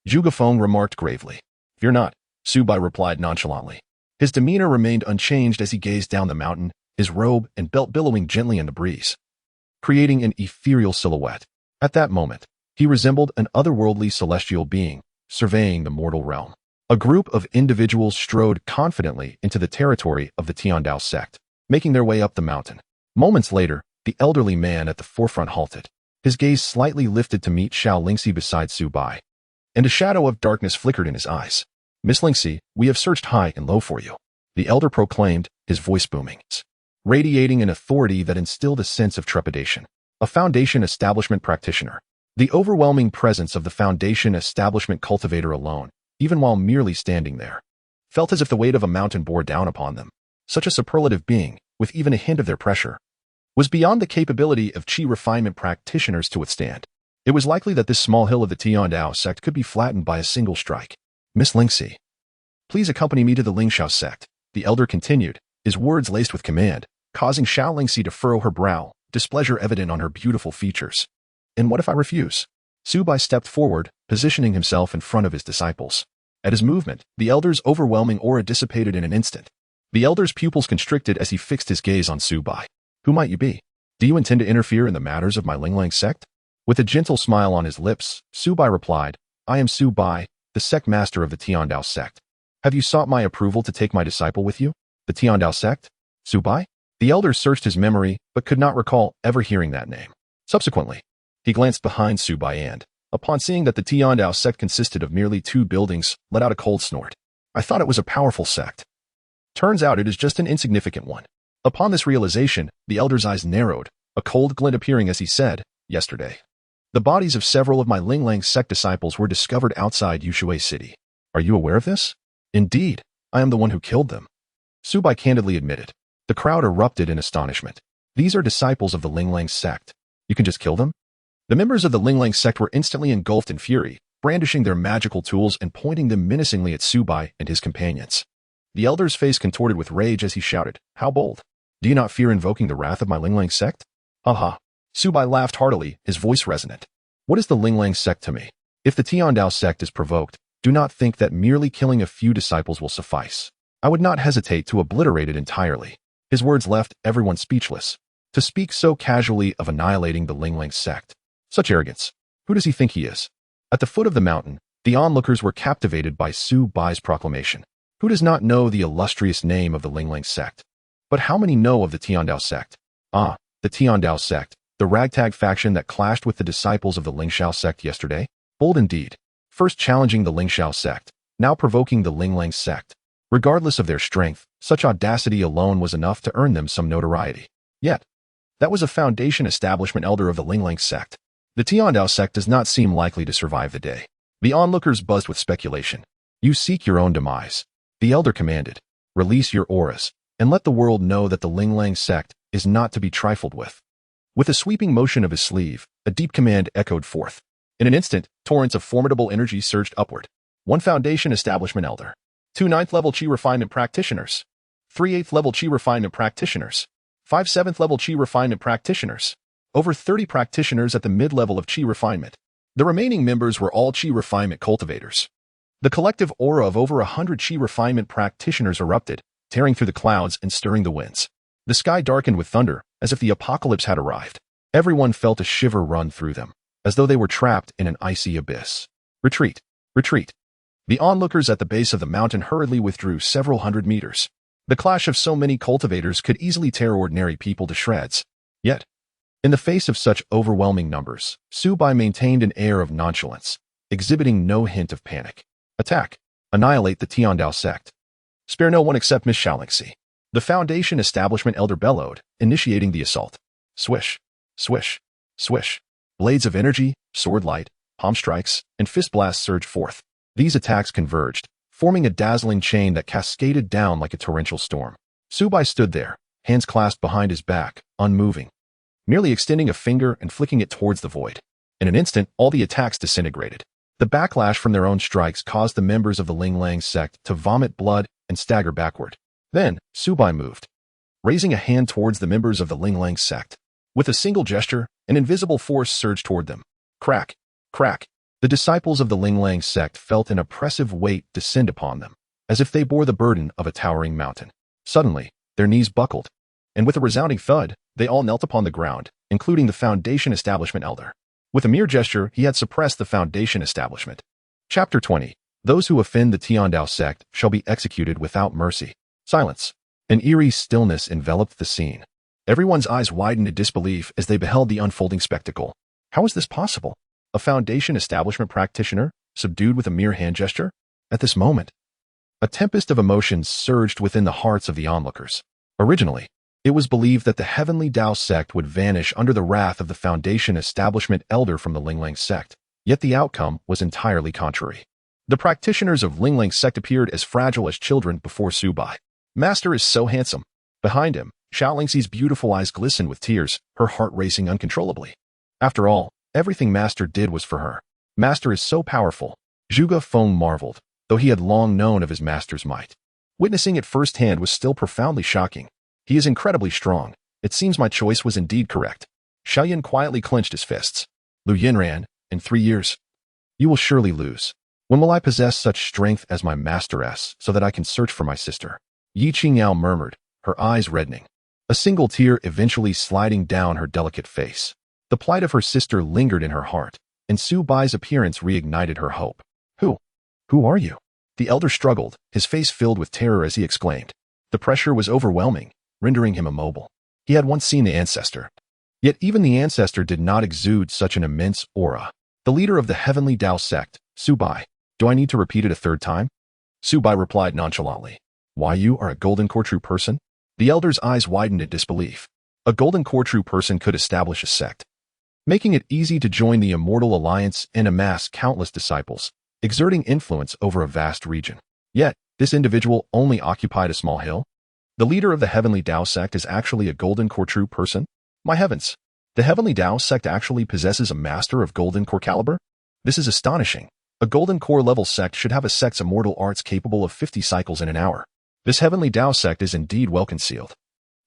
Zhuge Feng remarked gravely. Fear not, Su Bai replied nonchalantly. His demeanor remained unchanged as he gazed down the mountain, his robe and belt billowing gently in the breeze, creating an ethereal silhouette. At that moment, he resembled an otherworldly celestial being, surveying the mortal realm. A group of individuals strode confidently into the territory of the Heavenly Dao Sect, making their way up the mountain. Moments later, the elderly man at the forefront halted. His gaze slightly lifted to meet Xiao Lingxi beside Su Bai, and a shadow of darkness flickered in his eyes. Miss Lingxi, we have searched high and low for you, the elder proclaimed, his voice booming, radiating an authority that instilled a sense of trepidation. A Foundation Establishment practitioner. The overwhelming presence of the Foundation Establishment cultivator alone, even while merely standing there, felt as if the weight of a mountain bore down upon them. Such a superlative being, with even a hint of their pressure, was beyond the capability of qi refinement practitioners to withstand. It was likely that this small hill of the Heavenly Dao Sect could be flattened by a single strike. Miss Lingxi, please accompany me to the Lingxiao sect, the elder continued, his words laced with command, causing Xiao Lingxi to furrow her brow, displeasure evident on her beautiful features. And what if I refuse? Su Bai stepped forward, positioning himself in front of his disciples. At his movement, the elder's overwhelming aura dissipated in an instant. The elder's pupils constricted as he fixed his gaze on Su Bai. Who might you be? Do you intend to interfere in the matters of my Lingling sect? With a gentle smile on his lips, Su Bai replied, I am Su Bai, the sect master of the Heavenly Dao Sect. Have you sought my approval to take my disciple with you? The Heavenly Dao Sect? Su Bai? The elder searched his memory, but could not recall ever hearing that name. Subsequently, he glanced behind Su Bai and, upon seeing that the Heavenly Dao Sect consisted of merely 2 buildings, let out a cold snort. I thought it was a powerful sect. Turns out it is just an insignificant one. Upon this realization, the elder's eyes narrowed, a cold glint appearing as he said, yesterday, the bodies of several of my Lingling sect disciples were discovered outside Yinshui City. Are you aware of this? Indeed, I am the one who killed them. Su Bai candidly admitted. The crowd erupted in astonishment. These are disciples of the Lingling sect. You can just kill them? The members of the Lingling sect were instantly engulfed in fury, brandishing their magical tools and pointing them menacingly at Su Bai and his companions. The elder's face contorted with rage as he shouted, How bold! Do you not fear invoking the wrath of my Lingling sect? Ha! Su Bai laughed heartily, his voice resonant. What is the Lingling sect to me? If the Heavenly Dao Sect is provoked, do not think that merely killing a few disciples will suffice. I would not hesitate to obliterate it entirely. His words left everyone speechless. To speak so casually of annihilating the Lingling sect. Such arrogance. Who does he think he is? At the foot of the mountain, the onlookers were captivated by Su Bai's proclamation. Who does not know the illustrious name of the Lingling sect? But how many know of the Heavenly Dao Sect? Ah, the Heavenly Dao Sect, the ragtag faction that clashed with the disciples of the Lingxiao sect yesterday? Bold indeed. First challenging the Lingxiao sect, now provoking the Lingling sect. Regardless of their strength, such audacity alone was enough to earn them some notoriety. Yet, that was a Foundation Establishment elder of the Lingling sect. The Heavenly Dao Sect does not seem likely to survive the day. The onlookers buzzed with speculation. You seek your own demise. The elder commanded. Release your auras, and let the world know that the Lingling sect is not to be trifled with. With a sweeping motion of his sleeve, a deep command echoed forth. In an instant, torrents of formidable energy surged upward. 1 Foundation Establishment elder. 2 9th-level Qi Refinement practitioners. 3 8th-level Qi Refinement practitioners. 5 7th-level Qi Refinement practitioners. Over 30 practitioners at the mid-level of Qi Refinement. The remaining members were all Qi Refinement cultivators. The collective aura of over 100 Qi Refinement practitioners erupted, tearing through the clouds and stirring the winds. The sky darkened with thunder, as if the apocalypse had arrived. Everyone felt a shiver run through them. as though they were trapped in an icy abyss. Retreat! Retreat! The onlookers at the base of the mountain hurriedly withdrew several hundred meters. The clash of so many cultivators could easily tear ordinary people to shreds. Yet, in the face of such overwhelming numbers, Su Bai maintained an air of nonchalance, exhibiting no hint of panic. Attack! Annihilate the Heavenly Dao Sect. Spare no one except Miss Xianxia. The Foundation Establishment Elder bellowed, initiating the assault. Swish, swish, swish. Blades of energy, sword light, palm strikes, and fist blasts surged forth. These attacks converged, forming a dazzling chain that cascaded down like a torrential storm. Su Bai stood there, hands clasped behind his back, unmoving, merely extending a finger and flicking it towards the void. In an instant, all the attacks disintegrated. The backlash from their own strikes caused the members of the Ling sect to vomit blood and stagger backward. Then, Su Bai moved, raising a hand towards the members of the Ling sect. With a single gesture, an invisible force surged toward them. Crack! Crack! The disciples of the Ling sect felt an oppressive weight descend upon them, as if they bore the burden of a towering mountain. Suddenly, their knees buckled, and with a resounding thud, they all knelt upon the ground, including the Foundation Establishment Elder. With a mere gesture, he had suppressed the Foundation Establishment. Chapter 20. Those who offend the Heavenly Dao Sect shall be executed without mercy. Silence. An eerie stillness enveloped the scene. Everyone's eyes widened in disbelief as they beheld the unfolding spectacle. How is this possible? A Foundation Establishment practitioner, subdued with a mere hand gesture? At this moment, a tempest of emotions surged within the hearts of the onlookers. Originally, it was believed that the Heavenly Dao Sect would vanish under the wrath of the Foundation Establishment Elder from the Ling Sect. Yet the outcome was entirely contrary. The practitioners of Ling Sect appeared as fragile as children before Su Bai. Master is so handsome. Behind him, Xiaoxia's beautiful eyes glistened with tears, her heart racing uncontrollably. After all, everything Master did was for her. Master is so powerful. Zhuge Feng marveled, though he had long known of his master's might. Witnessing it firsthand was still profoundly shocking. He is incredibly strong. It seems my choice was indeed correct. Xiaoyan quietly clenched his fists. Lu Yinran, in 3 years, you will surely lose. When will I possess such strength as my masteress so that I can search for my sister? Yi Qingyao murmured, her eyes reddening, a single tear eventually sliding down her delicate face. The plight of her sister lingered in her heart, and Su Bai's appearance reignited her hope. Who are you? The elder struggled, his face filled with terror as he exclaimed. The pressure was overwhelming, rendering him immobile. He had once seen the ancestor. Yet even the ancestor did not exude such an immense aura. The leader of the Heavenly Dao Sect, Su Bai. Do I need to repeat it a third time? Su Bai replied nonchalantly. Why, you are a golden core true person? The elder's eyes widened in disbelief. A golden core true person could establish a sect, making it easy to join the Immortal Alliance and amass countless disciples, exerting influence over a vast region. Yet, this individual only occupied a small hill. The leader of the Heavenly Dao Sect is actually a golden core true person? My heavens! The Heavenly Dao Sect actually possesses a master of golden core caliber? This is astonishing. A golden core level sect should have a sect's immortal arts capable of 50 cycles in an hour. This Heavenly Dao Sect is indeed well concealed,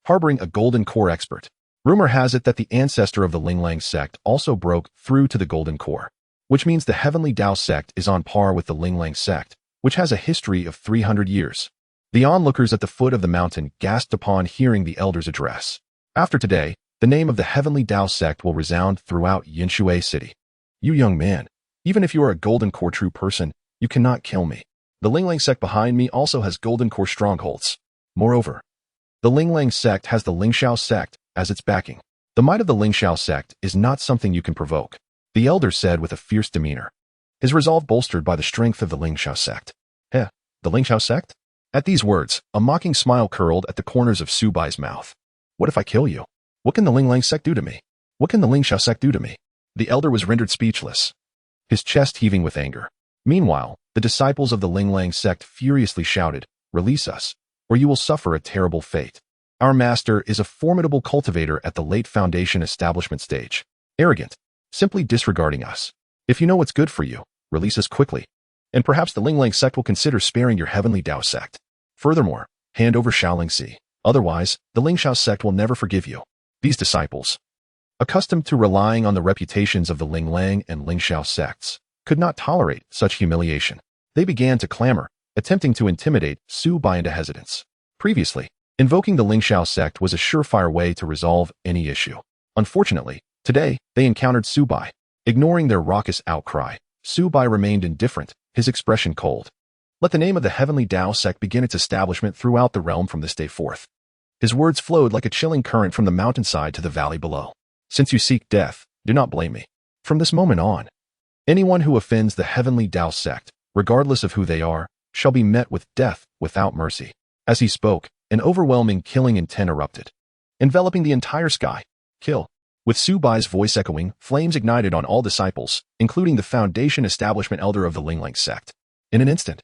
harboring a golden core expert. Rumor has it that the ancestor of the Ling Sect also broke through to the golden core, which means the Heavenly Dao Sect is on par with the Ling Sect, which has a history of 300 years. The onlookers at the foot of the mountain gasped upon hearing the elder's address. After today, the name of the Heavenly Dao Sect will resound throughout Yinshui City. You young man, even if you are a golden core true person, you cannot kill me. The Ling Sect behind me also has golden core strongholds. Moreover, the Ling Sect has the Lingxiao Sect as its backing. The might of the Lingxiao Sect is not something you can provoke, the elder said with a fierce demeanor, his resolve bolstered by the strength of the Lingxiao Sect. The Lingxiao Sect? At these words, a mocking smile curled at the corners of Su Bai's mouth. What if I kill you? What can the Ling Sect do to me? What can the Lingxiao Sect do to me? The elder was rendered speechless, his chest heaving with anger. Meanwhile, the disciples of the Ling Sect furiously shouted, Release us, or you will suffer a terrible fate. Our master is a formidable cultivator at the late Foundation Establishment stage. Arrogant, simply disregarding us. If you know what's good for you, release us quickly, and perhaps the Ling Sect will consider sparing your Heavenly Dao Sect. Furthermore, hand over Xianxia. Otherwise, the Lingxiao Sect will never forgive you. These disciples, accustomed to relying on the reputations of the Ling and Lingxiao sects, could not tolerate such humiliation. They began to clamor, attempting to intimidate Su Bai into hesitance. Previously, invoking the Lingxiao Sect was a surefire way to resolve any issue. Unfortunately, today, they encountered Su Bai. Ignoring their raucous outcry, Su Bai remained indifferent, his expression cold. Let the name of the Heavenly Dao Sect begin its establishment throughout the realm from this day forth. His words flowed like a chilling current from the mountainside to the valley below. Since you seek death, do not blame me. From this moment on, anyone who offends the Heavenly Dao Sect, regardless of who they are, shall be met with death without mercy. As he spoke, an overwhelming killing intent erupted, enveloping the entire sky. Kill. With Su Bai's voice echoing, flames ignited on all disciples, including the foundation establishment elder of the Linglang sect. In an instant,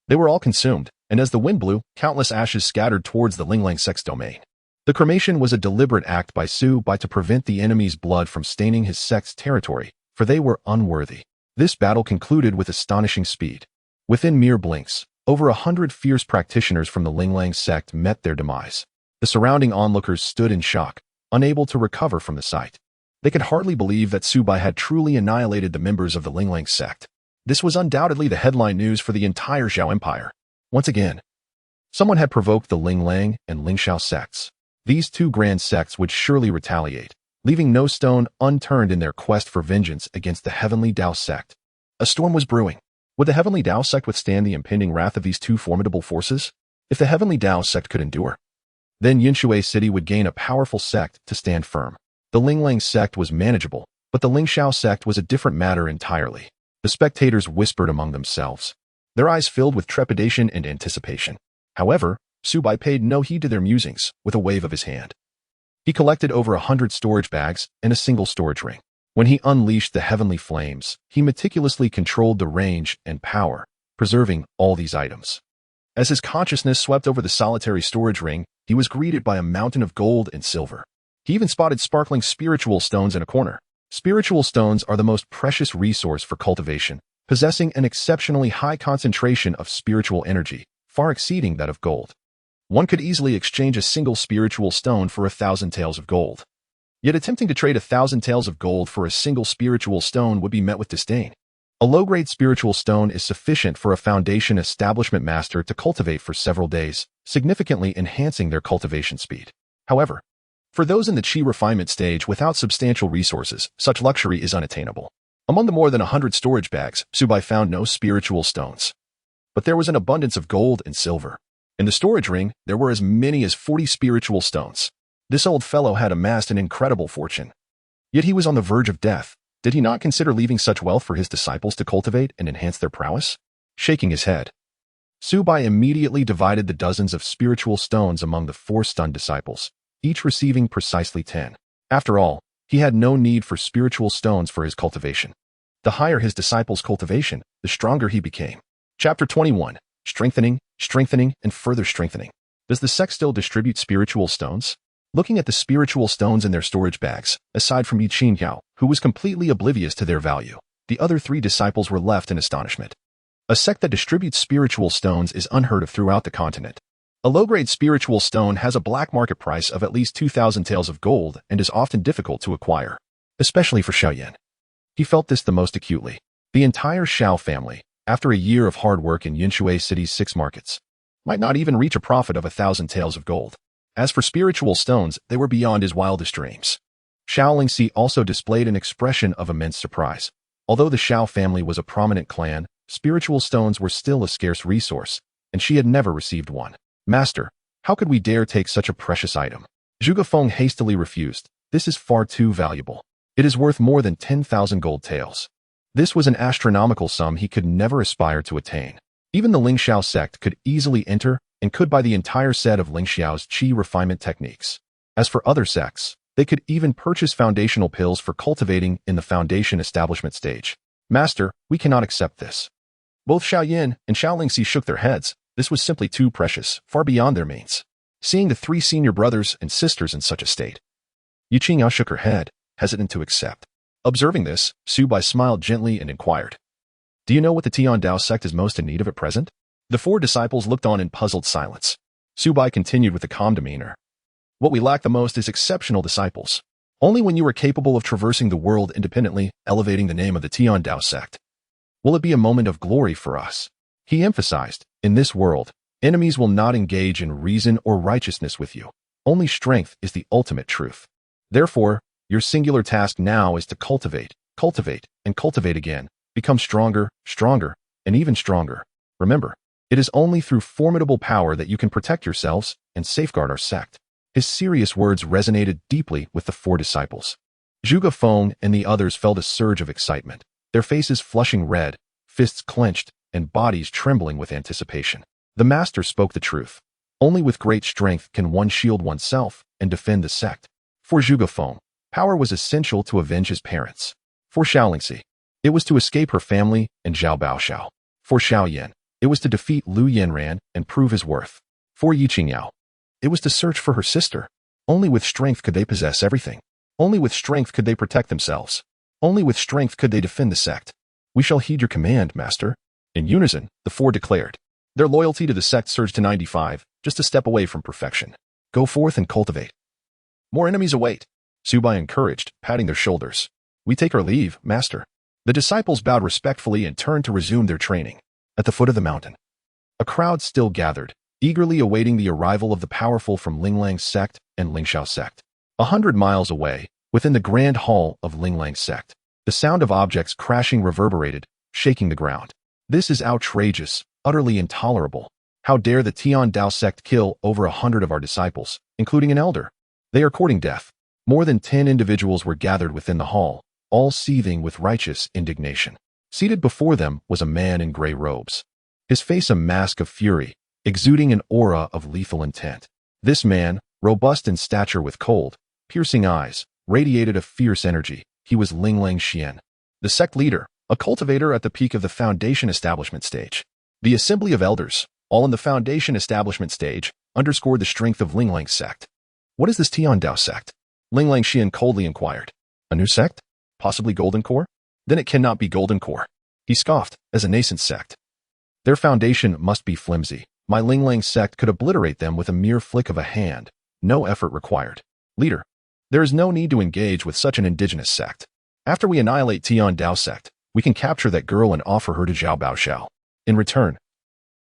they were all consumed, and as the wind blew, countless ashes scattered towards the Linglang sect's domain. The cremation was a deliberate act by Su Bai to prevent the enemy's blood from staining his sect's territory, for they were unworthy. This battle concluded with astonishing speed. Within mere blinks, over 100 fierce practitioners from the Linglang sect met their demise. The surrounding onlookers stood in shock, unable to recover from the sight. They could hardly believe that Su Bai had truly annihilated the members of the Linglang sect. This was undoubtedly the headline news for the entire Xiao Empire. Once again, someone had provoked the Linglang and Lingxiao sects. These two grand sects would surely retaliate, leaving no stone unturned in their quest for vengeance against the Heavenly Dao Sect. A storm was brewing. Would the Heavenly Dao Sect withstand the impending wrath of these two formidable forces? If the Heavenly Dao Sect could endure, then Yinshui City would gain a powerful sect to stand firm. The Linglang sect was manageable, but the Lingxiao sect was a different matter entirely. The spectators whispered among themselves, their eyes filled with trepidation and anticipation. However, Su Bai paid no heed to their musings. With a wave of his hand, he collected over 100 storage bags and a single storage ring. When he unleashed the heavenly flames, he meticulously controlled the range and power, preserving all these items. As his consciousness swept over the solitary storage ring, he was greeted by a mountain of gold and silver. He even spotted sparkling spiritual stones in a corner. Spiritual stones are the most precious resource for cultivation, possessing an exceptionally high concentration of spiritual energy, far exceeding that of gold. One could easily exchange a single spiritual stone for 1,000 taels of gold. Yet attempting to trade 1,000 taels of gold for a single spiritual stone would be met with disdain. A low-grade spiritual stone is sufficient for a foundation establishment master to cultivate for several days, significantly enhancing their cultivation speed. However, for those in the chi refinement stage without substantial resources, such luxury is unattainable. Among the more than 100 storage bags, Su Bai found no spiritual stones. But there was an abundance of gold and silver. In the storage ring, there were as many as 40 spiritual stones. This old fellow had amassed an incredible fortune. Yet he was on the verge of death. Did he not consider leaving such wealth for his disciples to cultivate and enhance their prowess? Shaking his head, Su Bai immediately divided the dozens of spiritual stones among the 4 stunned disciples, each receiving precisely 10. After all, he had no need for spiritual stones for his cultivation. The higher his disciples' cultivation, the stronger he became. Chapter 21. Strengthening, and further strengthening. Does the sect still distribute spiritual stones? Looking at the spiritual stones in their storage bags, aside from Yi Qingyao, who was completely oblivious to their value, the other 3 disciples were left in astonishment. A sect that distributes spiritual stones is unheard of throughout the continent. A low-grade spiritual stone has a black market price of at least 2,000 taels of gold and is often difficult to acquire, especially for Xiaoyan. He felt this the most acutely. The entire Xiao family, after a year of hard work in Yinshui City's 6 markets, might not even reach a profit of 1,000 taels of gold. As for spiritual stones, they were beyond his wildest dreams. Xiaolingxi also displayed an expression of immense surprise. Although the Xiao family was a prominent clan, spiritual stones were still a scarce resource, and she had never received one. Master, how could we dare take such a precious item? Zhuge Feng hastily refused. This is far too valuable. It is worth more than 10,000 gold taels. This was an astronomical sum he could never aspire to attain. Even the Lingxiao sect could easily enter and could buy the entire set of Lingxiao's chi refinement techniques. As for other sects, they could even purchase foundational pills for cultivating in the foundation establishment stage. Master, we cannot accept this. Both Xiaoyan and Xiaolingxi shook their heads. This was simply too precious, far beyond their means. Seeing the 3 senior brothers and sisters in such a state, Yi Qingyao shook her head, hesitant to accept. Observing this, Su Bai smiled gently and inquired, "Do you know what the Tian Dao sect is most in need of at present?" The 4 disciples looked on in puzzled silence. Su Bai continued with a calm demeanor. "What we lack the most is exceptional disciples. Only when you are capable of traversing the world independently, elevating the name of the Tian Dao sect, will it be a moment of glory for us." He emphasized, "In this world, enemies will not engage in reason or righteousness with you. Only strength is the ultimate truth. Therefore, your singular task now is to cultivate, cultivate, and cultivate again. Become stronger, stronger, and even stronger. Remember, it is only through formidable power that you can protect yourselves and safeguard our sect. His serious words resonated deeply with the 4 disciples. Zhuge Feng and the others felt a surge of excitement, their faces flushing red, fists clenched, and bodies trembling with anticipation. The master spoke the truth. Only with great strength can one shield oneself and defend the sect. For Zhuge Feng, power was essential to avenge his parents. For Xiaolingxi, it was to escape her family and Zhao Baoxiao. For Xiaoyan, it was to defeat Lu Yanran and prove his worth. For Yi Qingyao, it was to search for her sister. Only with strength could they possess everything. Only with strength could they protect themselves. Only with strength could they defend the sect. We shall heed your command, master. In unison, the 4 declared. Their loyalty to the sect surged to 95, just a step away from perfection. Go forth and cultivate. More enemies await, Su Bai encouraged, patting their shoulders. We take our leave, master. The disciples bowed respectfully and turned to resume their training. At the foot of the mountain, a crowd still gathered, eagerly awaiting the arrival of the powerful from Linglang's sect and Lingxiao sect. 100 miles away, within the grand hall of Linglang's sect, the sound of objects crashing reverberated, shaking the ground. This is outrageous, utterly intolerable. How dare the Heavenly Dao Sect kill over 100 of our disciples, including an elder? They are courting death. More than 10 individuals were gathered within the hall, all seething with righteous indignation. Seated before them was a man in gray robes, his face a mask of fury, exuding an aura of lethal intent. This man, robust in stature with cold, piercing eyes, radiated a fierce energy. He was Linglang Xian, the sect leader, a cultivator at the peak of the foundation establishment stage. The assembly of elders, all in the foundation establishment stage, underscored the strength of Linglang's sect. What is this Heavenly Dao Sect? Linglang Xian coldly inquired. A new sect? Possibly Golden Core? Then it cannot be Golden Core. He scoffed, as a nascent sect. Their foundation must be flimsy. My Linglang sect could obliterate them with a mere flick of a hand. No effort required. Leader, there is no need to engage with such an indigenous sect. After we annihilate Heavenly Dao Sect, we can capture that girl and offer her to Zhao Baoxiao. In return,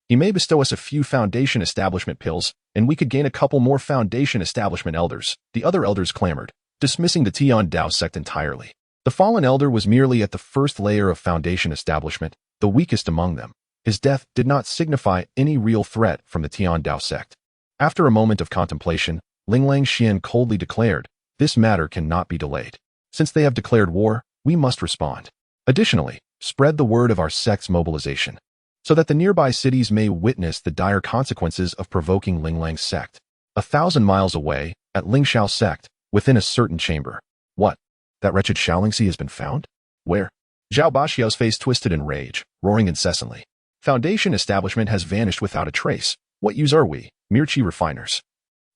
he may bestow us a few foundation establishment pills, and we could gain a couple more foundation establishment elders. The other elders clamored, dismissing the Heavenly Dao Sect entirely. The fallen elder was merely at the first layer of foundation establishment, the weakest among them. His death did not signify any real threat from the Heavenly Dao Sect. After a moment of contemplation, Linglang Xian coldly declared, this matter cannot be delayed. Since they have declared war, we must respond. Additionally, spread the word of our sect's mobilization, so that the nearby cities may witness the dire consequences of provoking Linglang's sect. 1,000 miles away, at Lingxiao sect, within a certain chamber. What? That wretched Xiaolingxi has been found? Where? Zhao Baoxiao's face twisted in rage, roaring incessantly. Foundation establishment has vanished without a trace. What use are we, mere qi refiners?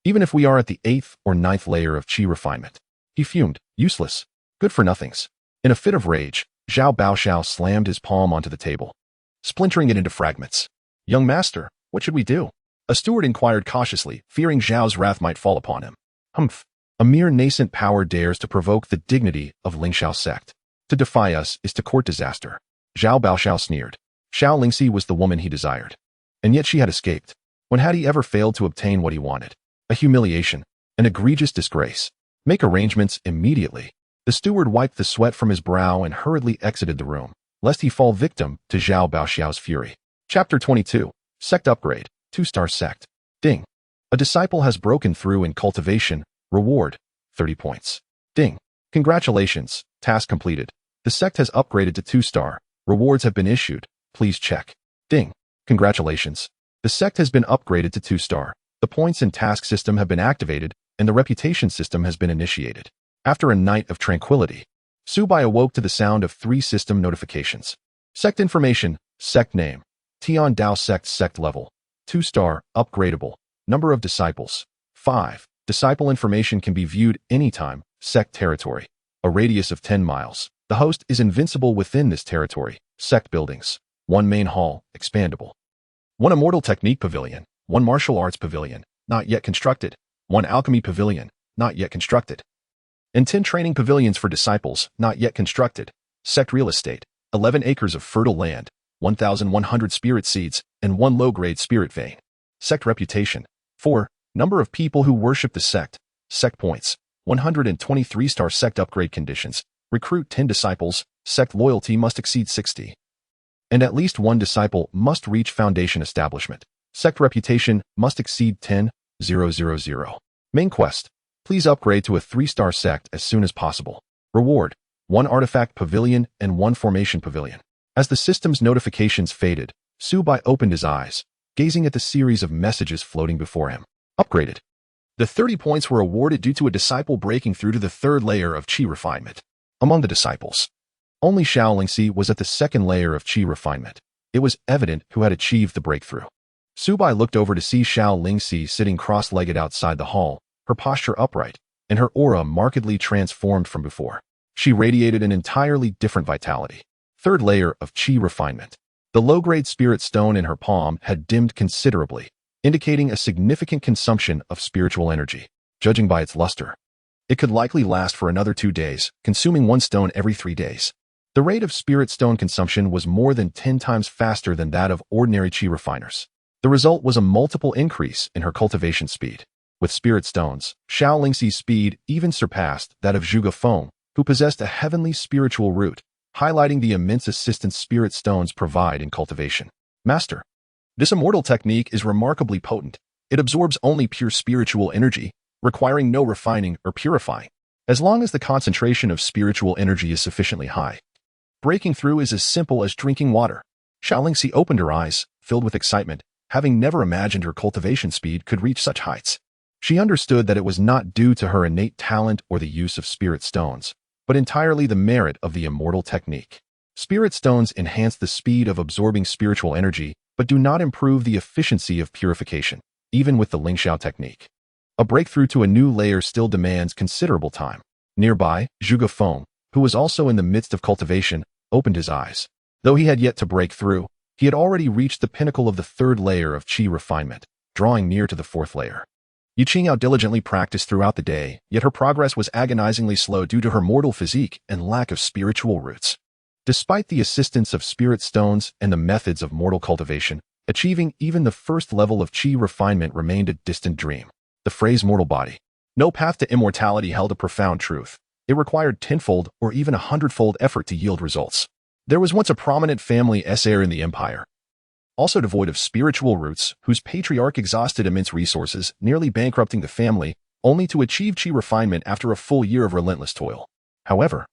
Even if we are at the 8th or 9th layer of qi refinement. He fumed, useless, good for nothings. In a fit of rage, Zhao Baoxiao slammed his palm onto the table, splintering it into fragments. Young master, what should we do? A steward inquired cautiously, fearing Zhao's wrath might fall upon him. Humph. A mere nascent power dares to provoke the dignity of Lingxiao sect. To defy us is to court disaster. Zhao Baoxiao sneered. Xiaolingxi was the woman he desired. And yet she had escaped. When had he ever failed to obtain what he wanted? A humiliation, an egregious disgrace. Make arrangements immediately. The steward wiped the sweat from his brow and hurriedly exited the room, lest he fall victim to Zhao Baoxiao's fury. Chapter 22. Sect Upgrade. 2-star Sect. Ding. A disciple has broken through in cultivation. Reward, 30 points. Ding. Congratulations, task completed. The sect has upgraded to 2-star. Rewards have been issued. Please check. Ding. Congratulations. The sect has been upgraded to 2-star. The points and task system have been activated, and the reputation system has been initiated. After a night of tranquility, Su Bai awoke to the sound of 3 system notifications. Sect information, sect name, Heavenly Dao Sect sect level, 2-star, upgradable, number of disciples, 5. Disciple information can be viewed anytime. Sect territory, a radius of 10 miles. The host is invincible within this territory. Sect buildings, 1 main hall, expandable. 1 immortal technique pavilion, 1 martial arts pavilion, not yet constructed. 1 alchemy pavilion, not yet constructed. And 10 training pavilions for disciples, not yet constructed. Sect real estate, 11 acres of fertile land, 1,100 spirit seeds, and 1 low-grade spirit vein. Sect reputation, 4. Number of people who worship the sect. Sect points, 123-star sect upgrade conditions. Recruit 10 disciples, Sect loyalty must exceed 60. And at least one disciple must reach foundation establishment. Sect reputation must exceed 10,000. Main quest. Please upgrade to a 3-star sect as soon as possible. Reward. 1 artifact pavilion and 1 formation pavilion. As the system's notifications faded, Su Bai opened his eyes, gazing at the series of messages floating before him. Upgraded. The 30 points were awarded due to a disciple breaking through to the 3rd layer of qi refinement. Among the disciples, only Xianxia was at the 2nd layer of qi refinement. It was evident who had achieved the breakthrough. Su Bai looked over to see Xianxia sitting cross-legged outside the hall, her posture upright, and her aura markedly transformed from before. She radiated an entirely different vitality. 3rd layer of qi refinement. The low-grade spirit stone in her palm had dimmed considerably, indicating a significant consumption of spiritual energy. Judging by its luster, it could likely last for another 2 days, consuming 1 stone every 3 days. The rate of spirit stone consumption was more than 10 times faster than that of ordinary qi refiners. The result was a multiple increase in her cultivation speed. With spirit stones, Xianxia's speed even surpassed that of Zhuge Feng, who possessed a heavenly spiritual root, highlighting the immense assistance spirit stones provide in cultivation. Master. This immortal technique is remarkably potent. It absorbs only pure spiritual energy, requiring no refining or purifying. As long as the concentration of spiritual energy is sufficiently high, breaking through is as simple as drinking water. Xianxia opened her eyes, filled with excitement, having never imagined her cultivation speed could reach such heights. She understood that it was not due to her innate talent or the use of spirit stones, but entirely the merit of the immortal technique. Spirit stones enhance the speed of absorbing spiritual energy, but do not improve the efficiency of purification, even with the Lingxiao technique. A breakthrough to a new layer still demands considerable time. Nearby, Zhuge Feng, who was also in the midst of cultivation, opened his eyes. Though he had yet to break through, he had already reached the pinnacle of the 3rd layer of qi refinement, drawing near to the 4th layer. Xianxiao diligently practiced throughout the day, yet her progress was agonizingly slow due to her mortal physique and lack of spiritual roots. Despite the assistance of spirit stones and the methods of mortal cultivation, achieving even the 1st level of qi refinement remained a distant dream. The phrase mortal body. No path to immortality held a profound truth. It required tenfold or even 100-fold effort to yield results. There was once a prominent family heir in the empire, also devoid of spiritual roots, whose patriarch exhausted immense resources, nearly bankrupting the family, only to achieve qi refinement after a full year of relentless toil. However,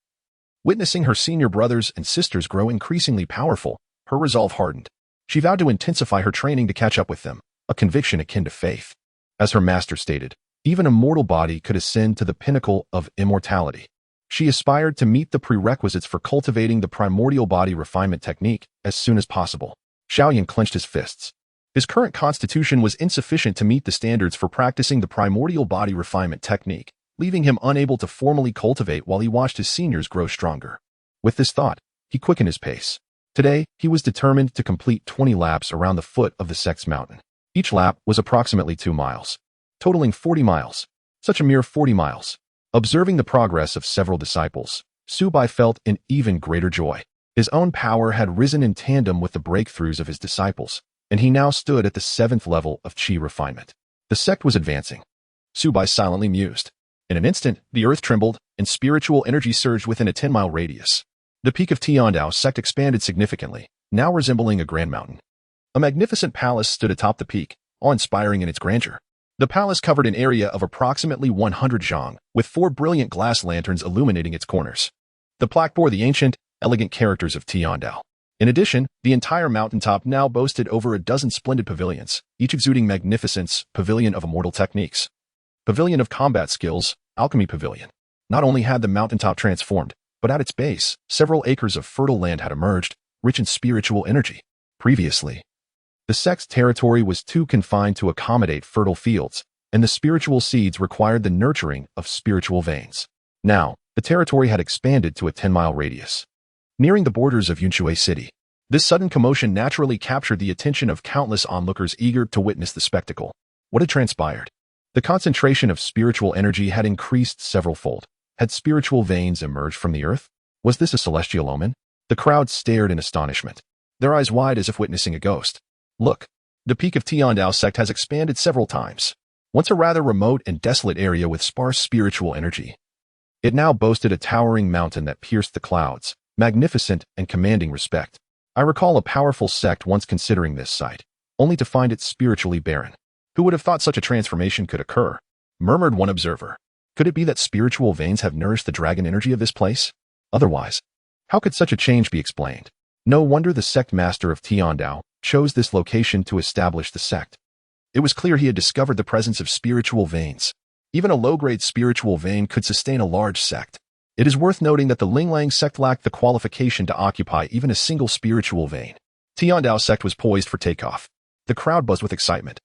witnessing her senior brothers and sisters grow increasingly powerful, her resolve hardened. She vowed to intensify her training to catch up with them, a conviction akin to faith. As her master stated, even a mortal body could ascend to the pinnacle of immortality. She aspired to meet the prerequisites for cultivating the primordial body refinement technique as soon as possible. Xiaoyan clenched his fists. His current constitution was insufficient to meet the standards for practicing the primordial body refinement technique, leaving him unable to formally cultivate while he watched his seniors grow stronger. With this thought, he quickened his pace. Today, he was determined to complete 20 laps around the foot of the sect's mountain. Each lap was approximately 2 miles, totaling 40 miles. Such a mere 40 miles. Observing the progress of several disciples, Su Bai felt an even greater joy. His own power had risen in tandem with the breakthroughs of his disciples, and he now stood at the 7th level of qi refinement. The sect was advancing. Su Bai silently mused. In an instant, the earth trembled, and spiritual energy surged within a 10-mile radius. The peak of Heavenly Dao Sect expanded significantly, now resembling a grand mountain. A magnificent palace stood atop the peak, awe-inspiring in its grandeur. The palace covered an area of approximately 100 zhang, with 4 brilliant glass lanterns illuminating its corners. The plaque bore the ancient, elegant characters of Heavenly Dao. In addition, the entire mountaintop now boasted over a dozen splendid pavilions, each exuding magnificence: pavilion of immortal techniques, pavilion of combat skills, alchemy pavilion. Not only had the mountaintop transformed, but at its base, several acres of fertile land had emerged, rich in spiritual energy. Previously, the sect's territory was too confined to accommodate fertile fields, and the spiritual seeds required the nurturing of spiritual veins. Now, the territory had expanded to a 10-mile radius, nearing the borders of Yunshui City. This sudden commotion naturally captured the attention of countless onlookers eager to witness the spectacle. What had transpired? The concentration of spiritual energy had increased several-fold. Had spiritual veins emerged from the earth? Was this a celestial omen? The crowd stared in astonishment, their eyes wide as if witnessing a ghost. Look, the peak of Heavenly Dao Sect has expanded several times. Once a rather remote and desolate area with sparse spiritual energy, it now boasted a towering mountain that pierced the clouds, magnificent and commanding respect. I recall a powerful sect once considering this site, only to find it spiritually barren. Who would have thought such a transformation could occur? Murmured one observer. Could it be that spiritual veins have nourished the dragon energy of this place? Otherwise, how could such a change be explained? No wonder the sect master of Tiandao chose this location to establish the sect. It was clear he had discovered the presence of spiritual veins. Even a low-grade spiritual vein could sustain a large sect. It is worth noting that the Linglang sect lacked the qualification to occupy even a single spiritual vein. Tiandao sect was poised for takeoff. The crowd buzzed with excitement.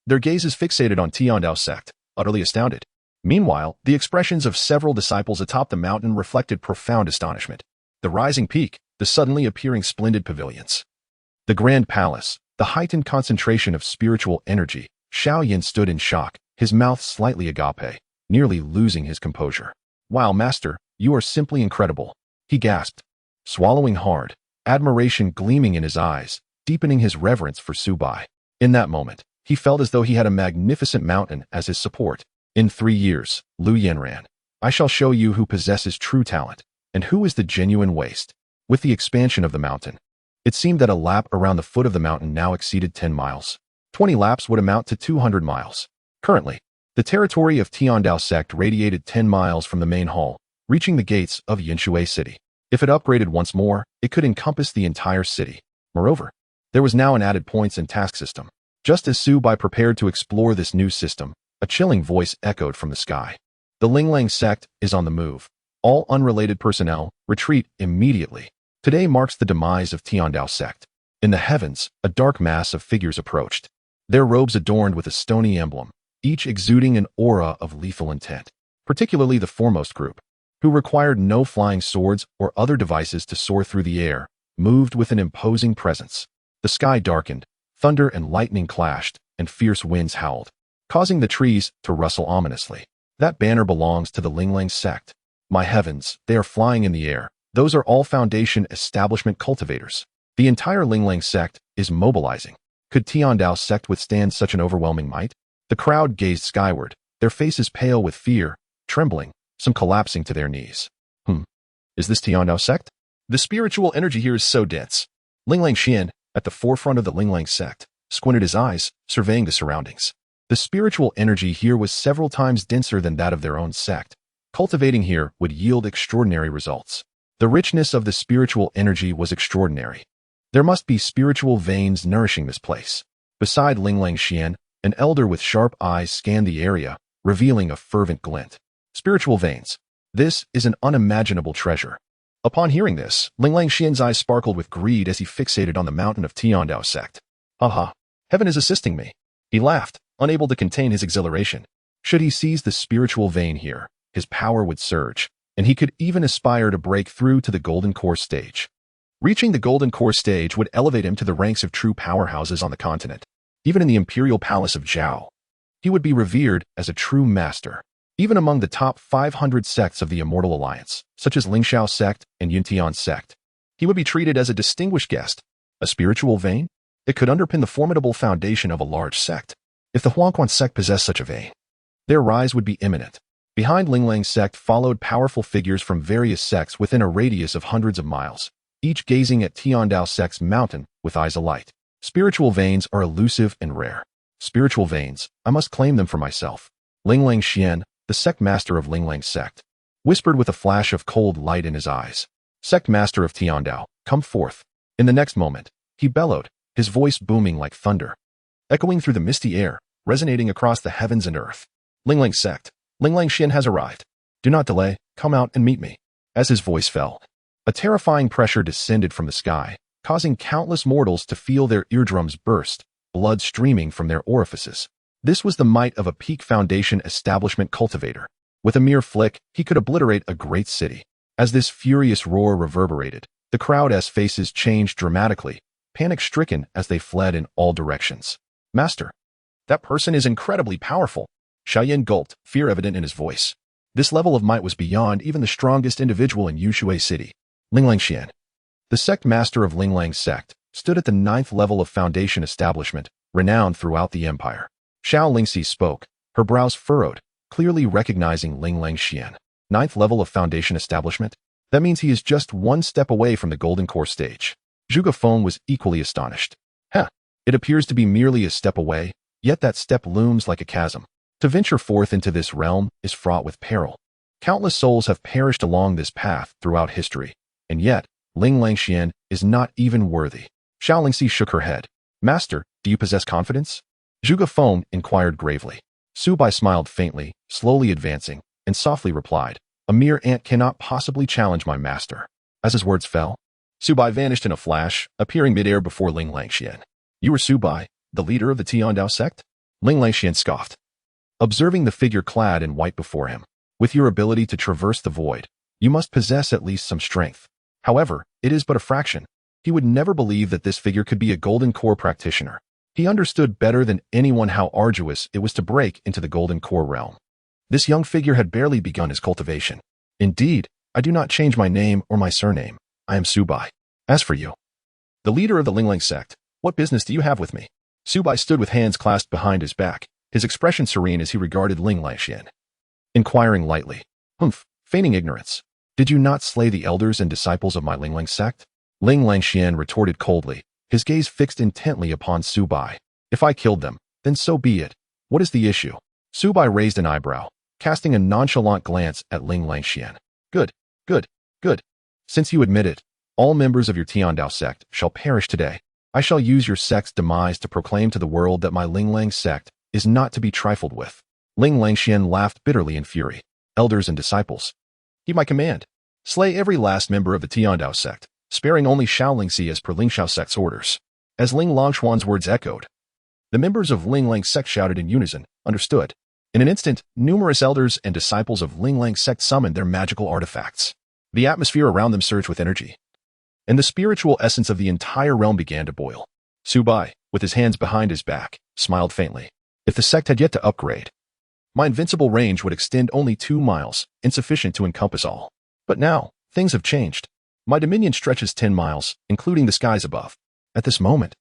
Their gazes fixated on Tiandao sect, utterly astounded. Meanwhile, the expressions of several disciples atop the mountain reflected profound astonishment. The rising peak, the suddenly appearing splendid pavilions, the grand palace, the heightened concentration of spiritual energy. Xiaoyan stood in shock, his mouth slightly agape, nearly losing his composure. Wow, master, you are simply incredible, he gasped, swallowing hard, admiration gleaming in his eyes, deepening his reverence for Su Bai. In that moment, he felt as though he had a magnificent mountain as his support. In 3 years, Lu Yan ran. I shall show you who possesses true talent, and who is the genuine waste. With the expansion of the mountain, it seemed that a lap around the foot of the mountain now exceeded 10 miles. 20 laps would amount to 200 miles. Currently, the territory of Tiandao sect radiated 10 miles from the main hall, reaching the gates of Xianxia city. If it upgraded once more, it could encompass the entire city. Moreover, there was now an added points and task system. Just as Su Bai prepared to explore this new system, a chilling voice echoed from the sky. The Linglang sect is on the move. All unrelated personnel, retreat immediately. Today marks the demise of Tiandao sect. In the heavens, a dark mass of figures approached, their robes adorned with a stony emblem, each exuding an aura of lethal intent. Particularly the foremost group, who required no flying swords or other devices to soar through the air, moved with an imposing presence. The sky darkened, thunder and lightning clashed, and fierce winds howled, causing the trees to rustle ominously. That banner belongs to the Linglang sect. My heavens, they are flying in the air. Those are all Foundation establishment cultivators. The entire Linglang sect is mobilizing. Could Tiandao sect withstand such an overwhelming might? The crowd gazed skyward, their faces pale with fear, trembling, some collapsing to their knees. Is this Tiandao sect? The spiritual energy here is so dense. Linglang Xian, at the forefront of the Linglang sect, squinted his eyes, surveying the surroundings. The spiritual energy here was several times denser than that of their own sect. Cultivating here would yield extraordinary results. The richness of the spiritual energy was extraordinary. There must be spiritual veins nourishing this place. Beside Linglang Xian, an elder with sharp eyes scanned the area, revealing a fervent glint. Spiritual veins. This is an unimaginable treasure. Upon hearing this, Linglang Xian's eyes sparkled with greed as he fixated on the mountain of Tiandao sect. Haha, heaven is assisting me. He laughed, unable to contain his exhilaration. Should he seize the spiritual vein here, his power would surge, and he could even aspire to break through to the Golden Core stage. Reaching the Golden Core stage would elevate him to the ranks of true powerhouses on the continent. Even in the imperial palace of Zhao, he would be revered as a true master. Even among the top 500 sects of the Immortal Alliance, such as Lingxiao sect and Yuntian sect, he would be treated as a distinguished guest. A spiritual vein? It could underpin the formidable foundation of a large sect. If the Huangquan sect possessed such a vein, their rise would be imminent. Behind Linglang sect followed powerful figures from various sects within a radius of hundreds of miles, each gazing at Tiandao sect's mountain with eyes alight. Spiritual veins are elusive and rare. Spiritual veins, I must claim them for myself. Linglang Xian, the sect master of Linglang sect, whispered with a flash of cold light in his eyes. Sect master of Tiandao, come forth. In the next moment, he bellowed, his voice booming like thunder, echoing through the misty air, resonating across the heavens and earth. Linglang sect, Linglang Xian has arrived. Do not delay, come out and meet me. As his voice fell, a terrifying pressure descended from the sky, causing countless mortals to feel their eardrums burst, blood streaming from their orifices. This was the might of a peak Foundation establishment cultivator. With a mere flick, he could obliterate a great city. As this furious roar reverberated, the crowd's faces changed dramatically, panic-stricken as they fled in all directions. Master, that person is incredibly powerful. Xiaoyan gulped, fear evident in his voice. This level of might was beyond even the strongest individual in Yushui City. Linglang Xian, the sect master of Linglang sect, stood at the 9th level of Foundation establishment, renowned throughout the empire. Xiao Lingxi spoke, her brows furrowed, clearly recognizing Linglang Xian. 9th level of Foundation establishment? That means he is just one step away from the golden core stage. Zhuge Feng was equally astonished. It appears to be merely a step away, yet that step looms like a chasm. To venture forth into this realm is fraught with peril. Countless souls have perished along this path throughout history, and yet, Ling Langxian is not even worthy. Xiaolingxi shook her head. Master, do you possess confidence? Zhuge Feng inquired gravely. Su Bai smiled faintly, slowly advancing, and softly replied, a mere ant cannot possibly challenge my master. As his words fell, Su Bai vanished in a flash, appearing midair before Ling Langxian. You are Su Bai, the leader of the Tian Dao Sect? Ling Langxian scoffed, observing the figure clad in white before him. With your ability to traverse the void, you must possess at least some strength. However, it is but a fraction. He would never believe that this figure could be a golden core practitioner. He understood better than anyone how arduous it was to break into the golden core realm. This young figure had barely begun his cultivation. Indeed, I do not change my name or my surname. I am Su Bai. As for you, the leader of the Linglang sect, what business do you have with me? Su Bai stood with hands clasped behind his back, his expression serene as he regarded Ling Langxian. Inquiring lightly, feigning ignorance. Did you not slay the elders and disciples of my Linglang sect? Ling Langxian retorted coldly, his gaze fixed intently upon Su Bai. If I killed them, then so be it. What is the issue? Su Bai raised an eyebrow, casting a nonchalant glance at Ling Langxian. Good. Since you admit it, all members of your Tian Dao sect shall perish today. I shall use your sect's demise to proclaim to the world that my Linglang sect is not to be trifled with. Ling Langxian laughed bitterly in fury. Elders and disciples, heed my command. Slay every last member of the Tian Dao sect, sparing only Xiaolingxi as per Ling Xiao sect's orders. As Ling Longshuan's words echoed, the members of Ling Lang sect shouted in unison, understood. In an instant, numerous elders and disciples of Ling Lang sect summoned their magical artifacts. The atmosphere around them surged with energy, and the spiritual essence of the entire realm began to boil. Su Bai, with his hands behind his back, smiled faintly. If the sect had yet to upgrade, my invincible range would extend only 2 miles, insufficient to encompass all. But now, things have changed. My dominion stretches 10 miles, including the skies above. At this moment,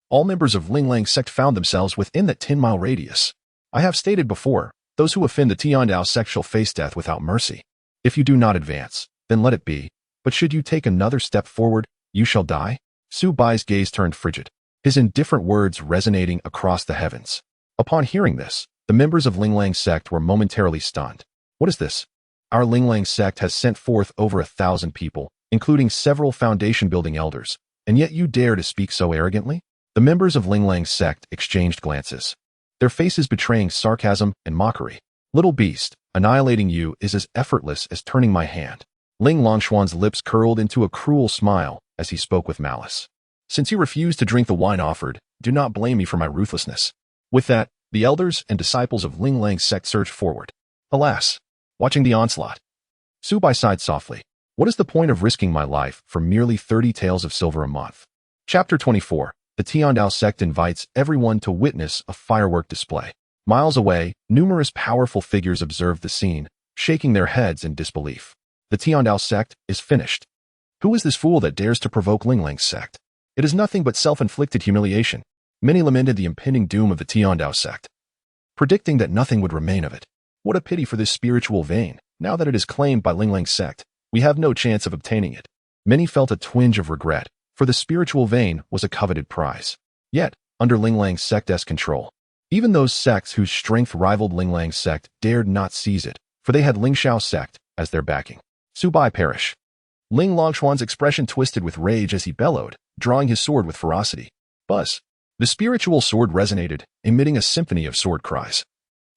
all members of Ling Lang sect found themselves within that 10-mile radius. I have stated before, those who offend the Tian Dao sect shall face death without mercy. If you do not advance, then let it be. But should you take another step forward, you shall die. Su Bai's gaze turned frigid, his indifferent words resonating across the heavens. Upon hearing this, the members of Ling Lang sect were momentarily stunned. What is this? Our Ling Lang sect has sent forth over 1,000 people, including several foundation-building elders, and yet you dare to speak so arrogantly? The members of Ling Lang sect exchanged glances, their faces betraying sarcasm and mockery. Little beast, annihilating you is as effortless as turning my hand. Ling Longshuan's lips curled into a cruel smile as he spoke with malice. Since you refused to drink the wine offered, do not blame me for my ruthlessness. With that, the elders and disciples of Ling Lang sect surged forward. Alas, watching the onslaught, Su Bai sighed softly. What is the point of risking my life for merely 30 taels of silver a month? Chapter 24. The Tian Dao sect invites everyone to witness a firework display. Miles away, numerous powerful figures observed the scene, shaking their heads in disbelief. The Tian Dao sect is finished. Who is this fool that dares to provoke Ling Lang sect? It is nothing but self-inflicted humiliation. Many lamented the impending doom of the Tian Dao sect, predicting that nothing would remain of it. What a pity for this spiritual vein. Now that it is claimed by Ling Lang sect, we have no chance of obtaining it. Many felt a twinge of regret, for the spiritual vein was a coveted prize. Yet, under Ling Lang sect's control, even those sects whose strength rivaled Ling Lang sect dared not seize it, for they had Ling Xiao sect as their backing. Su Bai perish. Ling Longshuan's expression twisted with rage as he bellowed, drawing his sword with ferocity. Buzz. The spiritual sword resonated, emitting a symphony of sword cries.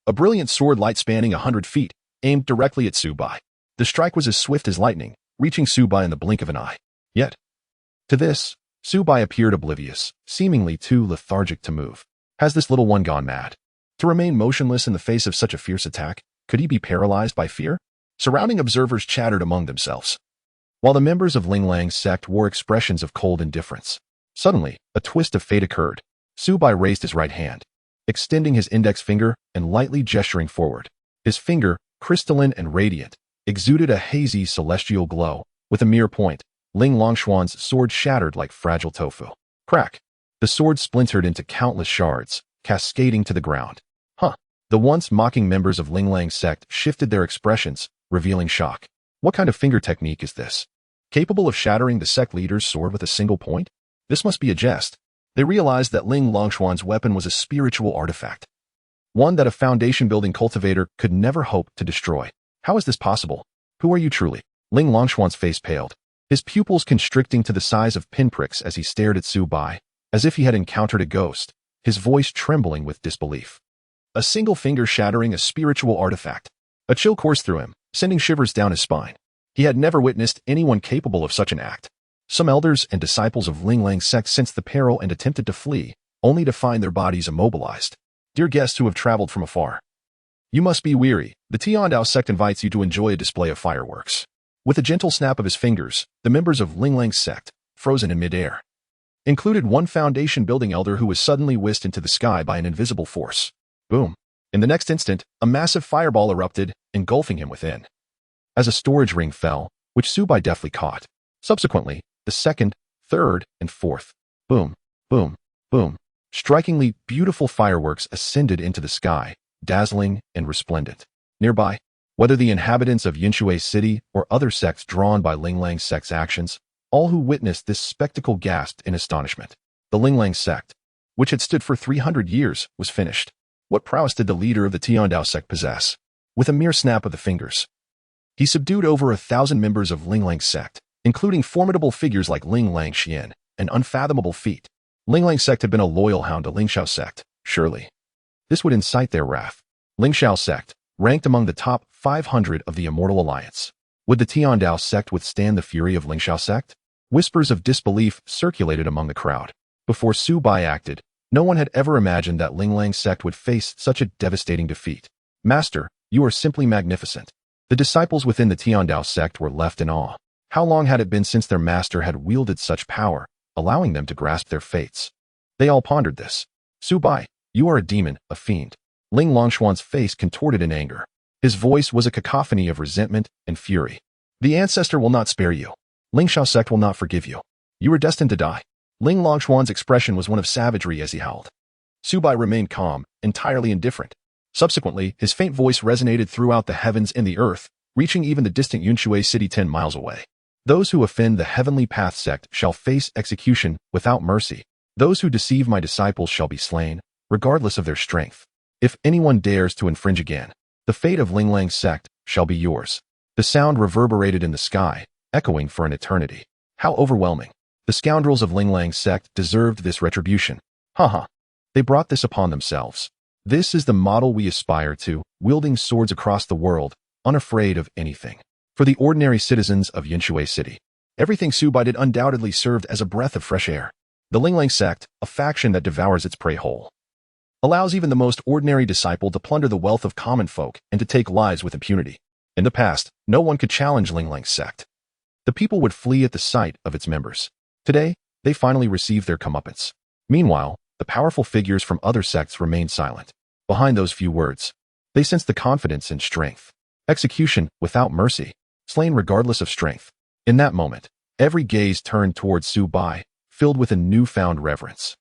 A brilliant sword light spanning 100 feet, aimed directly at Su Bai. The strike was as swift as lightning, reaching Su Bai in the blink of an eye. Yet, to this, Su Bai appeared oblivious, seemingly too lethargic to move. Has this little one gone mad? To remain motionless in the face of such a fierce attack, could he be paralyzed by fear? Surrounding observers chattered among themselves, while the members of Ling Lang sect wore expressions of cold indifference. Suddenly, a twist of fate occurred. Su Bai raised his right hand, extending his index finger and lightly gesturing forward. His finger, crystalline and radiant, exuded a hazy celestial glow. With a mere point, Ling Longshuan's sword shattered like fragile tofu. Crack! The sword splintered into countless shards, cascading to the ground. The once mocking members of Ling Lang sect shifted their expressions, revealing shock. What kind of finger technique is this? Capable of shattering the sect leader's sword with a single point? This must be a jest. They realized that Ling Longshuan's weapon was a spiritual artifact, one that a foundation-building cultivator could never hope to destroy. How is this possible? Who are you truly? Ling Longshuan's face paled, his pupils constricting to the size of pinpricks as he stared at Su Bai, as if he had encountered a ghost, his voice trembling with disbelief. A single finger shattering a spiritual artifact. A chill coursed through him, sending shivers down his spine. He had never witnessed anyone capable of such an act. Some elders and disciples of Ling Lang's sect sensed the peril and attempted to flee, only to find their bodies immobilized. Dear guests who have traveled from afar, you must be weary. The Heavenly Dao Sect invites you to enjoy a display of fireworks. With a gentle snap of his fingers, the members of Ling Lang's sect, frozen in midair, included one foundation-building elder who was suddenly whisked into the sky by an invisible force. Boom. In the next instant, a massive fireball erupted, engulfing him within. As a storage ring fell, which Su Bai deftly caught. Subsequently, the second, third, and fourth. Boom, boom, boom. Strikingly beautiful fireworks ascended into the sky, dazzling and resplendent. Nearby, whether the inhabitants of Yinshui City or other sects drawn by Ling Lang's sect's actions, all who witnessed this spectacle gasped in astonishment. The Ling Lang sect, which had stood for 300 years, was finished. What prowess did the leader of the Heavenly Dao Sect possess? With a mere snap of the fingers, he subdued over 1,000 members of Ling Lang's sect, including formidable figures like Ling Lang Xian, an unfathomable feat. Ling Lang's sect had been a loyal hound to Ling Xiao sect, surely. This would incite their wrath. Ling Xiao sect, ranked among the top 500 of the Immortal Alliance. Would the Heavenly Dao Sect withstand the fury of Ling Xiao sect? Whispers of disbelief circulated among the crowd. Before Su Bai acted, no one had ever imagined that Ling Lang's sect would face such a devastating defeat. Master, you are simply magnificent. The disciples within the Heavenly Dao Sect were left in awe. How long had it been since their master had wielded such power, allowing them to grasp their fates? They all pondered this. Su Bai, you are a demon, a fiend. Ling Longshuan's face contorted in anger. His voice was a cacophony of resentment and fury. The ancestor will not spare you. Ling Xiao sect will not forgive you. You are destined to die. Ling Longshuan's expression was one of savagery as he howled. Su Bai remained calm, entirely indifferent. Subsequently, his faint voice resonated throughout the heavens and the earth, reaching even the distant Yinshui city 10 miles away. Those who offend the Heavenly Path sect shall face execution without mercy. Those who deceive my disciples shall be slain, regardless of their strength. If anyone dares to infringe again, the fate of Ling Lang's sect shall be yours. The sound reverberated in the sky, echoing for an eternity. How overwhelming. The scoundrels of Ling Lang's sect deserved this retribution. Haha. They brought this upon themselves. This is the model we aspire to, wielding swords across the world, unafraid of anything. For the ordinary citizens of Yinshui City, everything Su Bai did undoubtedly served as a breath of fresh air. The Ling Lang sect, a faction that devours its prey whole, allows even the most ordinary disciple to plunder the wealth of common folk and to take lives with impunity. In the past, no one could challenge Ling Lang's sect. The people would flee at the sight of its members. Today, they finally received their comeuppance. Meanwhile, the powerful figures from other sects remained silent. Behind those few words, they sensed the confidence and strength. Execution without mercy, slain regardless of strength. In that moment, every gaze turned towards Su Bai, filled with a newfound reverence.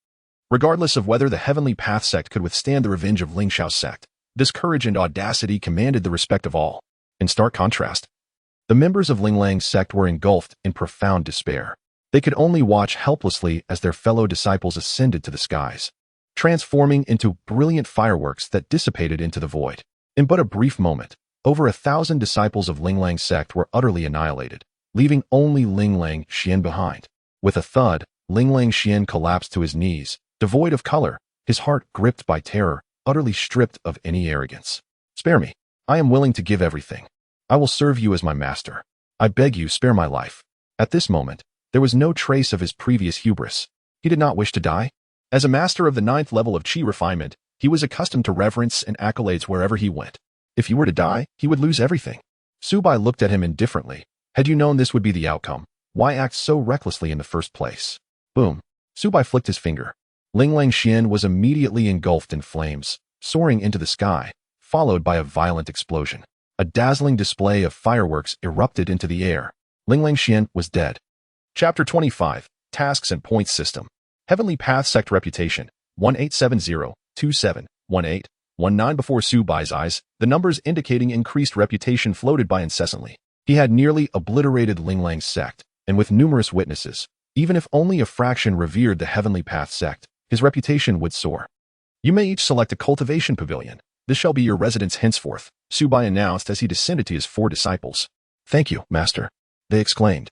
Regardless of whether the Heavenly Path sect could withstand the revenge of Ling Xiao sect, this courage and audacity commanded the respect of all. In stark contrast, the members of Ling Lang's sect were engulfed in profound despair. They could only watch helplessly as their fellow disciples ascended to the skies, transforming into brilliant fireworks that dissipated into the void. In but a brief moment, over 1,000 disciples of Ling Lang's sect were utterly annihilated, leaving only Ling Lang Xian behind. With a thud, Ling Lang Xian collapsed to his knees, devoid of color, his heart gripped by terror, utterly stripped of any arrogance. Spare me. I am willing to give everything. I will serve you as my master. I beg you, spare my life. At this moment, there was no trace of his previous hubris. He did not wish to die. As a master of the 9th level of Qi refinement, he was accustomed to reverence and accolades wherever he went. If he were to die, he would lose everything. Su Bai looked at him indifferently. Had you known this would be the outcome, why act so recklessly in the first place? Boom. Su Bai flicked his finger. Ling Lang Xian was immediately engulfed in flames, soaring into the sky, followed by a violent explosion. A dazzling display of fireworks erupted into the air. Ling Lang Xian was dead. Chapter 25, Tasks and Points System. Heavenly Path Sect Reputation, 1870-27-18-19. Before Su Bai's eyes, the numbers indicating increased reputation floated by incessantly. He had nearly obliterated Linglang's sect, and with numerous witnesses, even if only a fraction revered the Heavenly Path sect, his reputation would soar. You may each select a cultivation pavilion. This shall be your residence henceforth, Su Bai announced as he descended to his 4 disciples. Thank you, master, they exclaimed,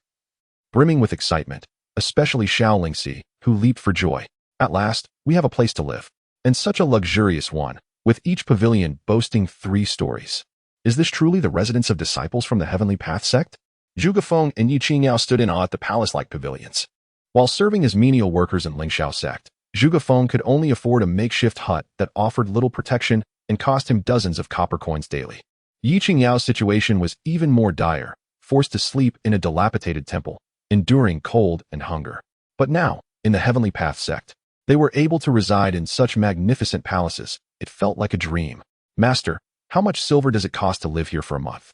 brimming with excitement, especially Xianxia, who leaped for joy. At last, we have a place to live, and such a luxurious one, with each pavilion boasting 3 stories. Is this truly the residence of disciples from the Heavenly Path sect? Zhuge Feng and Yi Qingyao stood in awe at the palace-like pavilions. While serving as menial workers in Lingxiao sect, Zhuge Feng could only afford a makeshift hut that offered little protection and cost him dozens of copper coins daily. Yi Qingyao's situation was even more dire, forced to sleep in a dilapidated temple, enduring cold and hunger. But now, in the Heavenly Path sect, they were able to reside in such magnificent palaces, it felt like a dream. Master, how much silver does it cost to live here for a month?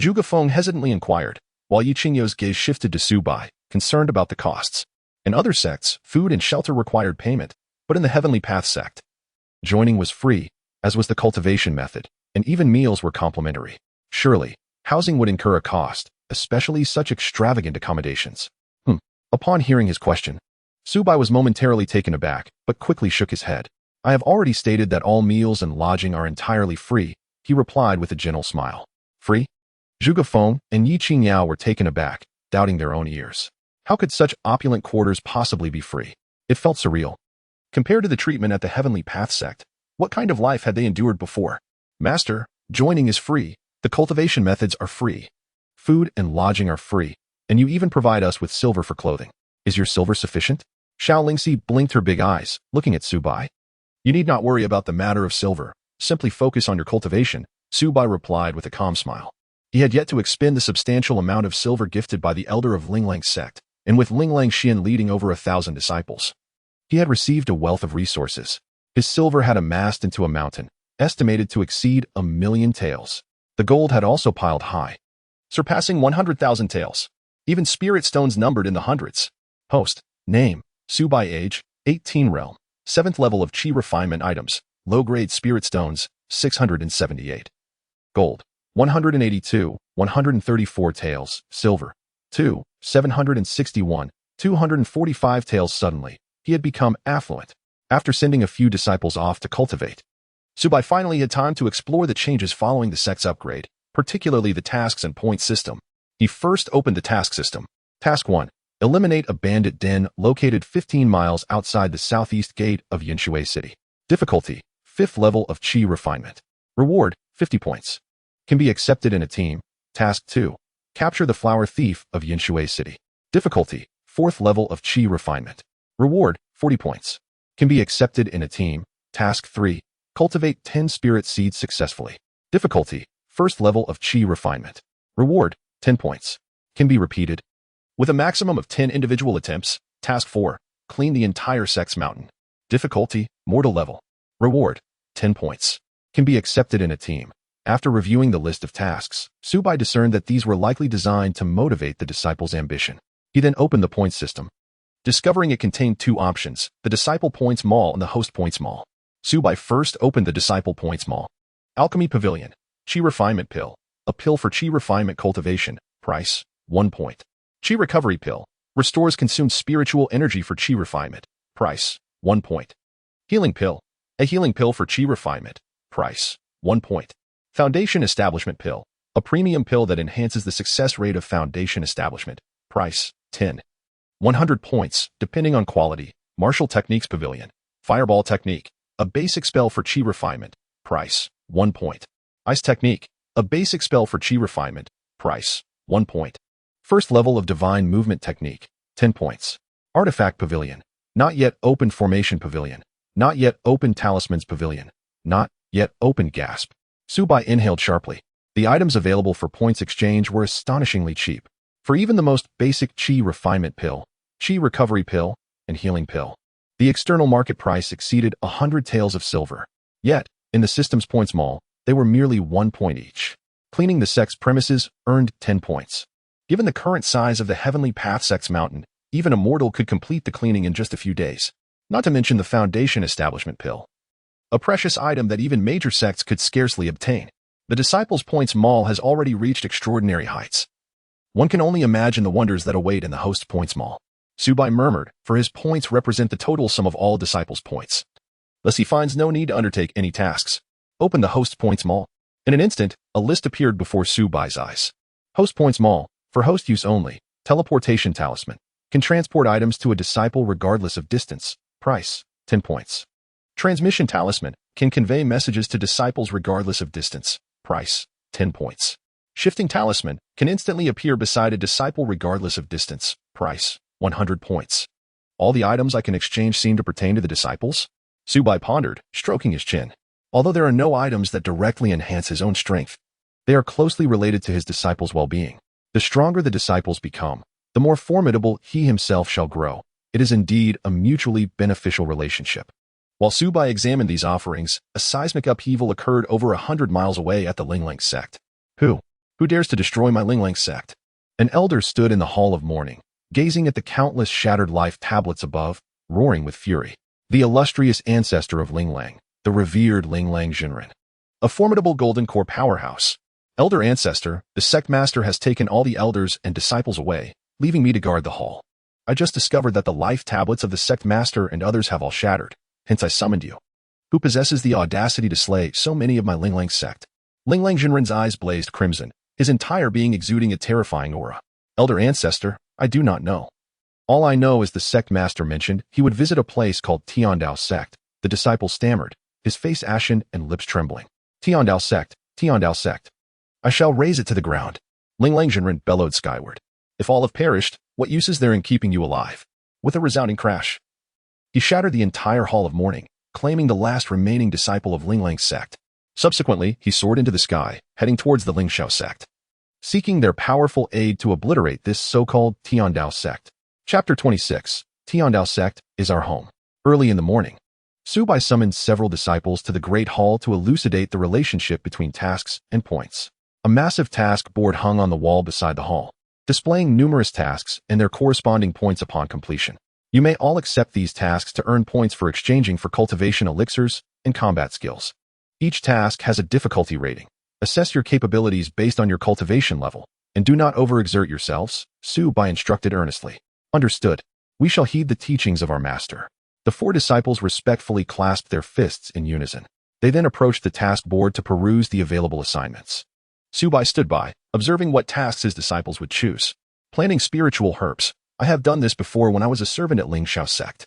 Zhuge Feng hesitantly inquired, while Yi Qingyao's gaze shifted to Su Bai, concerned about the costs. In other sects, food and shelter required payment, but in the Heavenly Path sect, joining was free, as was the cultivation method, and even meals were complimentary. Surely, housing would incur a cost, especially such extravagant accommodations. Upon hearing his question, Su Bai was momentarily taken aback, but quickly shook his head. I have already stated that all meals and lodging are entirely free, he replied with a gentle smile. Free? Zhuge Feng and Yi Qingyao were taken aback, doubting their own ears. How could such opulent quarters possibly be free? It felt surreal. Compared to the treatment at the Heavenly Path sect, what kind of life had they endured before? Master, joining is free, the cultivation methods are free. Food and lodging are free, and you even provide us with silver for clothing. Is your silver sufficient? Xianxia blinked her big eyes, looking at Su Bai. You need not worry about the matter of silver, simply focus on your cultivation, Su Bai replied with a calm smile. He had yet to expend the substantial amount of silver gifted by the elder of Linglang's sect, and with Linglang Xian leading over 1,000 disciples, he had received a wealth of resources. His silver had amassed into a mountain, estimated to exceed 1,000,000 taels. The gold had also piled high, surpassing 100,000 taels. Even spirit stones numbered in the hundreds. Host, name, Su Bai age, 18 realm, 7th level of Qi refinement items, low-grade spirit stones, 678. Gold, 182, 134 taels, silver, 2, 761, 245 taels. Suddenly, he had become affluent. After sending a few disciples off to cultivate, Su Bai finally had time to explore the changes following the sect's upgrade, particularly the tasks and points system. He first opened the task system. Task 1. Eliminate a bandit den located 15 miles outside the southeast gate of Yanshui City. Difficulty, 5th level of Qi refinement. Reward, 50 points. Can be accepted in a team. Task 2. Capture the flower thief of Yanshui City. Difficulty, 4th level of Qi refinement. Reward, 40 points. Can be accepted in a team. Task 3. Cultivate 10 spirit seeds successfully. Difficulty, 1st level of Qi refinement. Reward, 10 points. Can be repeated. With a maximum of 10 individual attempts. Task 4. Clean the entire sect's mountain. Difficulty, mortal level. Reward, 10 points. Can be accepted in a team. After reviewing the list of tasks, Su Bai discerned that these were likely designed to motivate the disciple's ambition. He then opened the points system, discovering it contained 2 options, the Disciple Points Mall and the Host Points Mall. Su Bai first opened the Disciple Points Mall. Alchemy Pavilion. Qi Refinement Pill. A pill for Qi refinement cultivation. Price, 1 point. Qi Recovery Pill. Restores consumed spiritual energy for Qi refinement. Price, 1 point. Healing Pill. A healing pill for Qi refinement. Price, 1 point. Foundation Establishment Pill. A premium pill that enhances the success rate of foundation establishment. Price, 10. 100 points, depending on quality. Martial Techniques Pavilion. Fireball Technique. A basic spell for Qi refinement. Price, 1 point. Ice Technique. A basic spell for Qi refinement. Price, 1 point. First level of Divine Movement Technique. 10 points. Artifact Pavilion. Not yet open Formation Pavilion. Not yet open Talismans Pavilion. Not yet open Gasp. Su Bai inhaled sharply. The items available for points exchange were astonishingly cheap. For even the most basic Qi Refinement Pill, Qi Recovery Pill, and Healing Pill, the external market price exceeded 100 taels of silver. Yet, in the system's points mall, they were merely 1 point each. Cleaning the sect's premises earned 10 points. Given the current size of the Heavenly Path sect's mountain, even a mortal could complete the cleaning in just a few days. Not to mention the Foundation Establishment Pill, a precious item that even major sects could scarcely obtain. The Disciples' Points Mall has already reached extraordinary heights. One can only imagine the wonders that await in the host points mall. Su Bai murmured, for his points represent the total sum of all disciples' points. Thus he finds no need to undertake any tasks. Open the host points mall. In an instant, a list appeared before Su Bai's eyes. Host points mall, for host use only, teleportation talisman, can transport items to a disciple regardless of distance, price, 10 points. Transmission talisman, can convey messages to disciples regardless of distance, price, 10 points. Shifting talisman, can instantly appear beside a disciple regardless of distance, price, 100 points. All the items I can exchange seem to pertain to the disciples? Su Bai pondered, stroking his chin. Although there are no items that directly enhance his own strength, they are closely related to his disciples' well-being. The stronger the disciples become, the more formidable he himself shall grow. It is indeed a mutually beneficial relationship. While Su Bai examined these offerings, a seismic upheaval occurred over 100 miles away at the Linglang sect. Who dares to destroy my Linglang sect? An elder stood in the hall of mourning, gazing at the countless shattered life tablets above, roaring with fury. The illustrious ancestor of Linglang, the revered Linglang Jinren. A formidable golden core powerhouse. Elder ancestor, the sect master has taken all the elders and disciples away, leaving me to guard the hall. I just discovered that the life tablets of the sect master and others have all shattered, hence I summoned you. Who possesses the audacity to slay so many of my Linglang sect? Linglang Jinren's eyes blazed crimson, his entire being exuding a terrifying aura. Elder ancestor, I do not know. All I know is the sect master mentioned he would visit a place called Heavenly Dao Sect. The disciple stammered, his face ashen and lips trembling. Heavenly Dao Sect, Heavenly Dao Sect. I shall raze it to the ground. Linglang Jinren bellowed skyward. If all have perished, what use is there in keeping you alive? With a resounding crash, he shattered the entire hall of mourning, claiming the last remaining disciple of Linglang sect. Subsequently, he soared into the sky, heading towards the Lingxiao sect, seeking their powerful aid to obliterate this so-called Heavenly Dao Sect. Chapter 26. Heavenly Dao Sect is our home. Early in the morning, Su Bai summoned several disciples to the Great Hall to elucidate the relationship between tasks and points. A massive task board hung on the wall beside the hall, displaying numerous tasks and their corresponding points upon completion. You may all accept these tasks to earn points for exchanging for cultivation elixirs and combat skills. Each task has a difficulty rating. Assess your capabilities based on your cultivation level, and do not overexert yourselves, Su Bai instructed earnestly. Understood. We shall heed the teachings of our master. The four disciples respectfully clasped their fists in unison. They then approached the task board to peruse the available assignments. Su Bai stood by, observing what tasks his disciples would choose. Planting spiritual herbs. I have done this before when I was a servant at Lingxiao sect.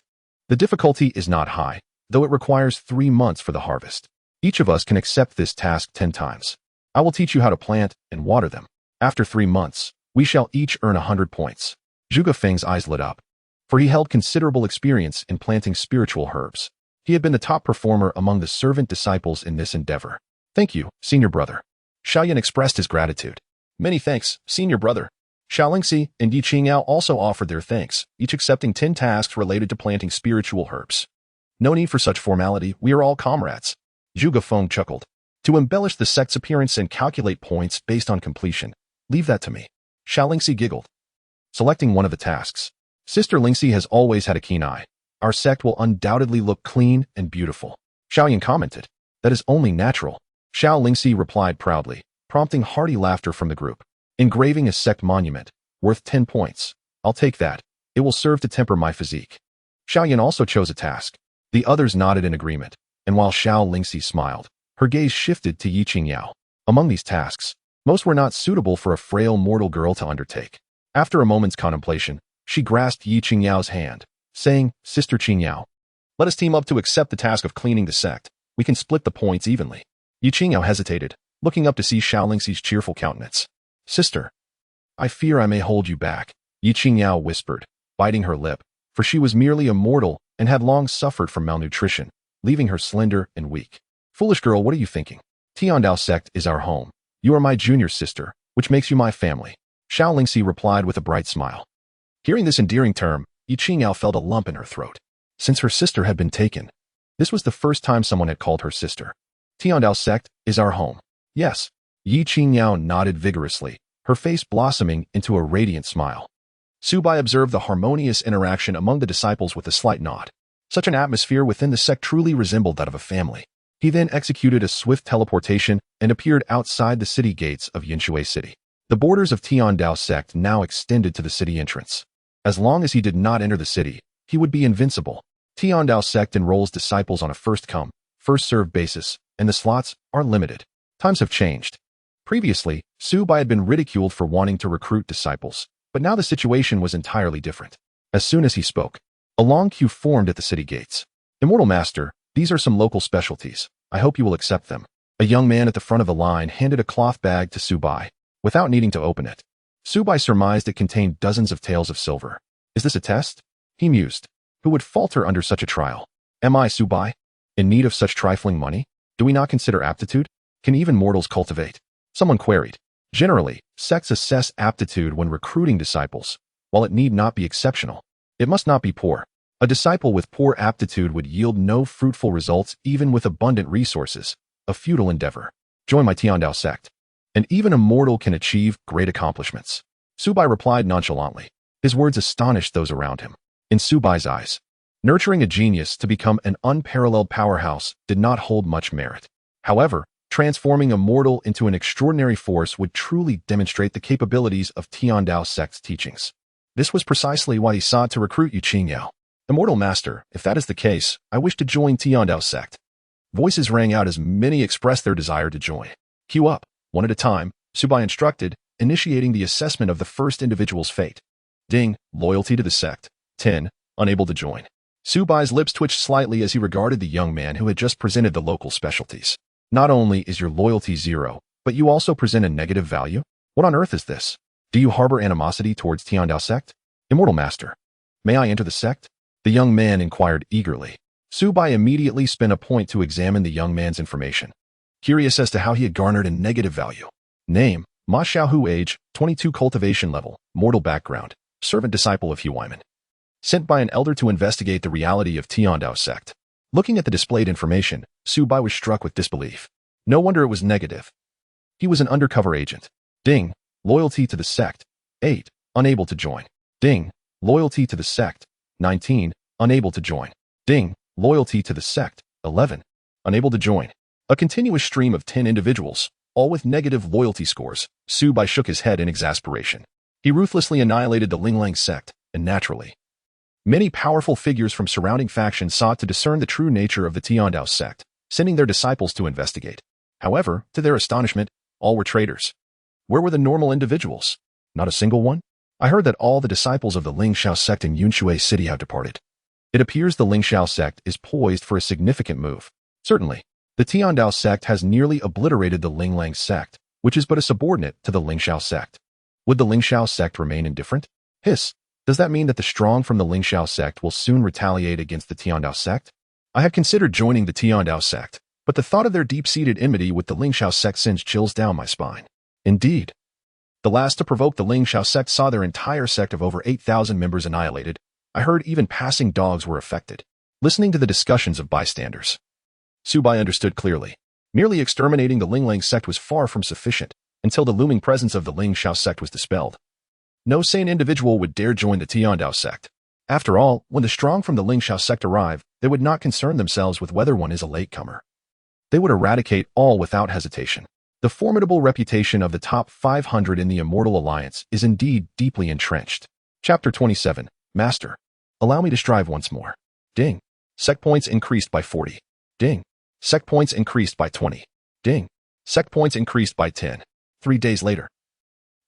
The difficulty is not high, though it requires 3 months for the harvest. Each of us can accept this task 10 times. I will teach you how to plant and water them. After 3 months, we shall each earn 100 points. Zhuge Feng's eyes lit up, for he held considerable experience in planting spiritual herbs. He had been the top performer among the servant disciples in this endeavor. Thank you, senior brother. Xiaoyan expressed his gratitude. Many thanks, senior brother. Xiaolingxi and Yi Qingyao also offered their thanks, each accepting 10 tasks related to planting spiritual herbs. No need for such formality, we are all comrades. Zhuge Feng chuckled. To embellish the sect's appearance and calculate points based on completion, leave that to me. Xiaolingxi giggled, selecting one of the tasks. Sister Lingxi has always had a keen eye. Our sect will undoubtedly look clean and beautiful. Xiaoyan commented. That is only natural. Xiaolingxi replied proudly, prompting hearty laughter from the group. Engraving a sect monument, worth 10 points. I'll take that. It will serve to temper my physique. Xiaoyan also chose a task. The others nodded in agreement, and while Xiaolingxi smiled, her gaze shifted to Yi Qingyao. Among these tasks, most were not suitable for a frail mortal girl to undertake. After a moment's contemplation, she grasped Yi Qingyao's hand, saying, Sister Qingyao, let us team up to accept the task of cleaning the sect. We can split the points evenly. Yi Qingyao hesitated, looking up to see Xiaolingxi's cheerful countenance. Sister, I fear I may hold you back, Yi Qingyao whispered, biting her lip, for she was merely a mortal and had long suffered from malnutrition, leaving her slender and weak. Foolish girl, what are you thinking? Heavenly Dao Sect is our home. You are my junior sister, which makes you my family. Xiaolingxi replied with a bright smile. Hearing this endearing term, Yi Qingyao felt a lump in her throat. Since her sister had been taken, this was the first time someone had called her sister. Heavenly Dao Sect is our home. Yes. Yi Qingyao nodded vigorously, her face blossoming into a radiant smile. Su Bai observed the harmonious interaction among the disciples with a slight nod. Such an atmosphere within the sect truly resembled that of a family. He then executed a swift teleportation and appeared outside the city gates of Yinshui City. The borders of Heavenly Dao Sect now extended to the city entrance. As long as he did not enter the city, he would be invincible. Heavenly Dao Sect enrolls disciples on a first-come, first-served basis, and the slots are limited. Times have changed. Previously, Su Bai had been ridiculed for wanting to recruit disciples, but now the situation was entirely different. As soon as he spoke, a long queue formed at the city gates. Immortal Master, these are some local specialties. I hope you will accept them. A young man at the front of the line handed a cloth bag to Su Bai, without needing to open it. Su Bai surmised it contained dozens of taels of silver. Is this a test? He mused. Who would falter under such a trial? Am I, Su Bai, in need of such trifling money? Do we not consider aptitude? Can even mortals cultivate? Someone queried. Generally, sects assess aptitude when recruiting disciples. While it need not be exceptional, it must not be poor. A disciple with poor aptitude would yield no fruitful results even with abundant resources, a futile endeavor. Join my Heavenly Dao Sect, and even a mortal can achieve great accomplishments. Su Bai replied nonchalantly. His words astonished those around him. In Su Bai's eyes, nurturing a genius to become an unparalleled powerhouse did not hold much merit. However, transforming a mortal into an extraordinary force would truly demonstrate the capabilities of Heavenly Dao Sect's teachings. This was precisely why he sought to recruit Yu Qingyao. Immortal Master, if that is the case, I wish to join Heavenly Dao Sect. Voices rang out as many expressed their desire to join. Queue up, one at a time, Su Bai instructed, initiating the assessment of the first individual's fate. Ding, loyalty to the sect. 10, unable to join. Su Bai's lips twitched slightly as he regarded the young man who had just presented the local specialties. Not only is your loyalty 0, but you also present a negative value? What on earth is this? Do you harbor animosity towards Heavenly Dao Sect? Immortal Master, may I enter the sect? The young man inquired eagerly. Su Bai immediately spent a point to examine the young man's information, curious as to how he had garnered a negative value. Name, Ma Xiaohu, age, 22, cultivation level, mortal background, servant disciple of Huiman. Sent by an elder to investigate the reality of Heavenly Dao Sect. Looking at the displayed information, Su Bai was struck with disbelief. No wonder it was negative. He was an undercover agent. Ding, loyalty to the sect. 8, unable to join. Ding, loyalty to the sect. 19, unable to join. Ding, loyalty to the sect. 11, unable to join. A continuous stream of 10 individuals, all with negative loyalty scores. Su Bai shook his head in exasperation. He ruthlessly annihilated the Linglang sect, and naturally, many powerful figures from surrounding factions sought to discern the true nature of the Heavenly Dao Sect, sending their disciples to investigate. However, to their astonishment, all were traitors. Where were the normal individuals? Not a single one? I heard that all the disciples of the Lingxiao sect in Yunshui City have departed. It appears the Lingxiao sect is poised for a significant move. Certainly, the Heavenly Dao Sect has nearly obliterated the Linglang sect, which is but a subordinate to the Lingxiao sect. Would the Lingxiao sect remain indifferent? Hiss. Does that mean that the strong from the Lingxiao sect will soon retaliate against the Heavenly Dao Sect? I had considered joining the Heavenly Dao Sect, but the thought of their deep-seated enmity with the Lingxiao sect sends chills down my spine. Indeed. The last to provoke the Lingxiao sect saw their entire sect of over 8,000 members annihilated. I heard even passing dogs were affected. Listening to the discussions of bystanders, Su Bai understood clearly. Merely exterminating the Linglang sect was far from sufficient, until the looming presence of the Lingxiao sect was dispelled. No sane individual would dare join the Heavenly Dao Sect. After all, when the strong from the Lingxiao sect arrive, they would not concern themselves with whether one is a latecomer. They would eradicate all without hesitation. The formidable reputation of the top 500 in the Immortal Alliance is indeed deeply entrenched. Chapter 27, Master. Allow me to strive once more. Ding. Sect points increased by 40. Ding. Sect points increased by 20. Ding. Sect points increased by 10. 3 days later.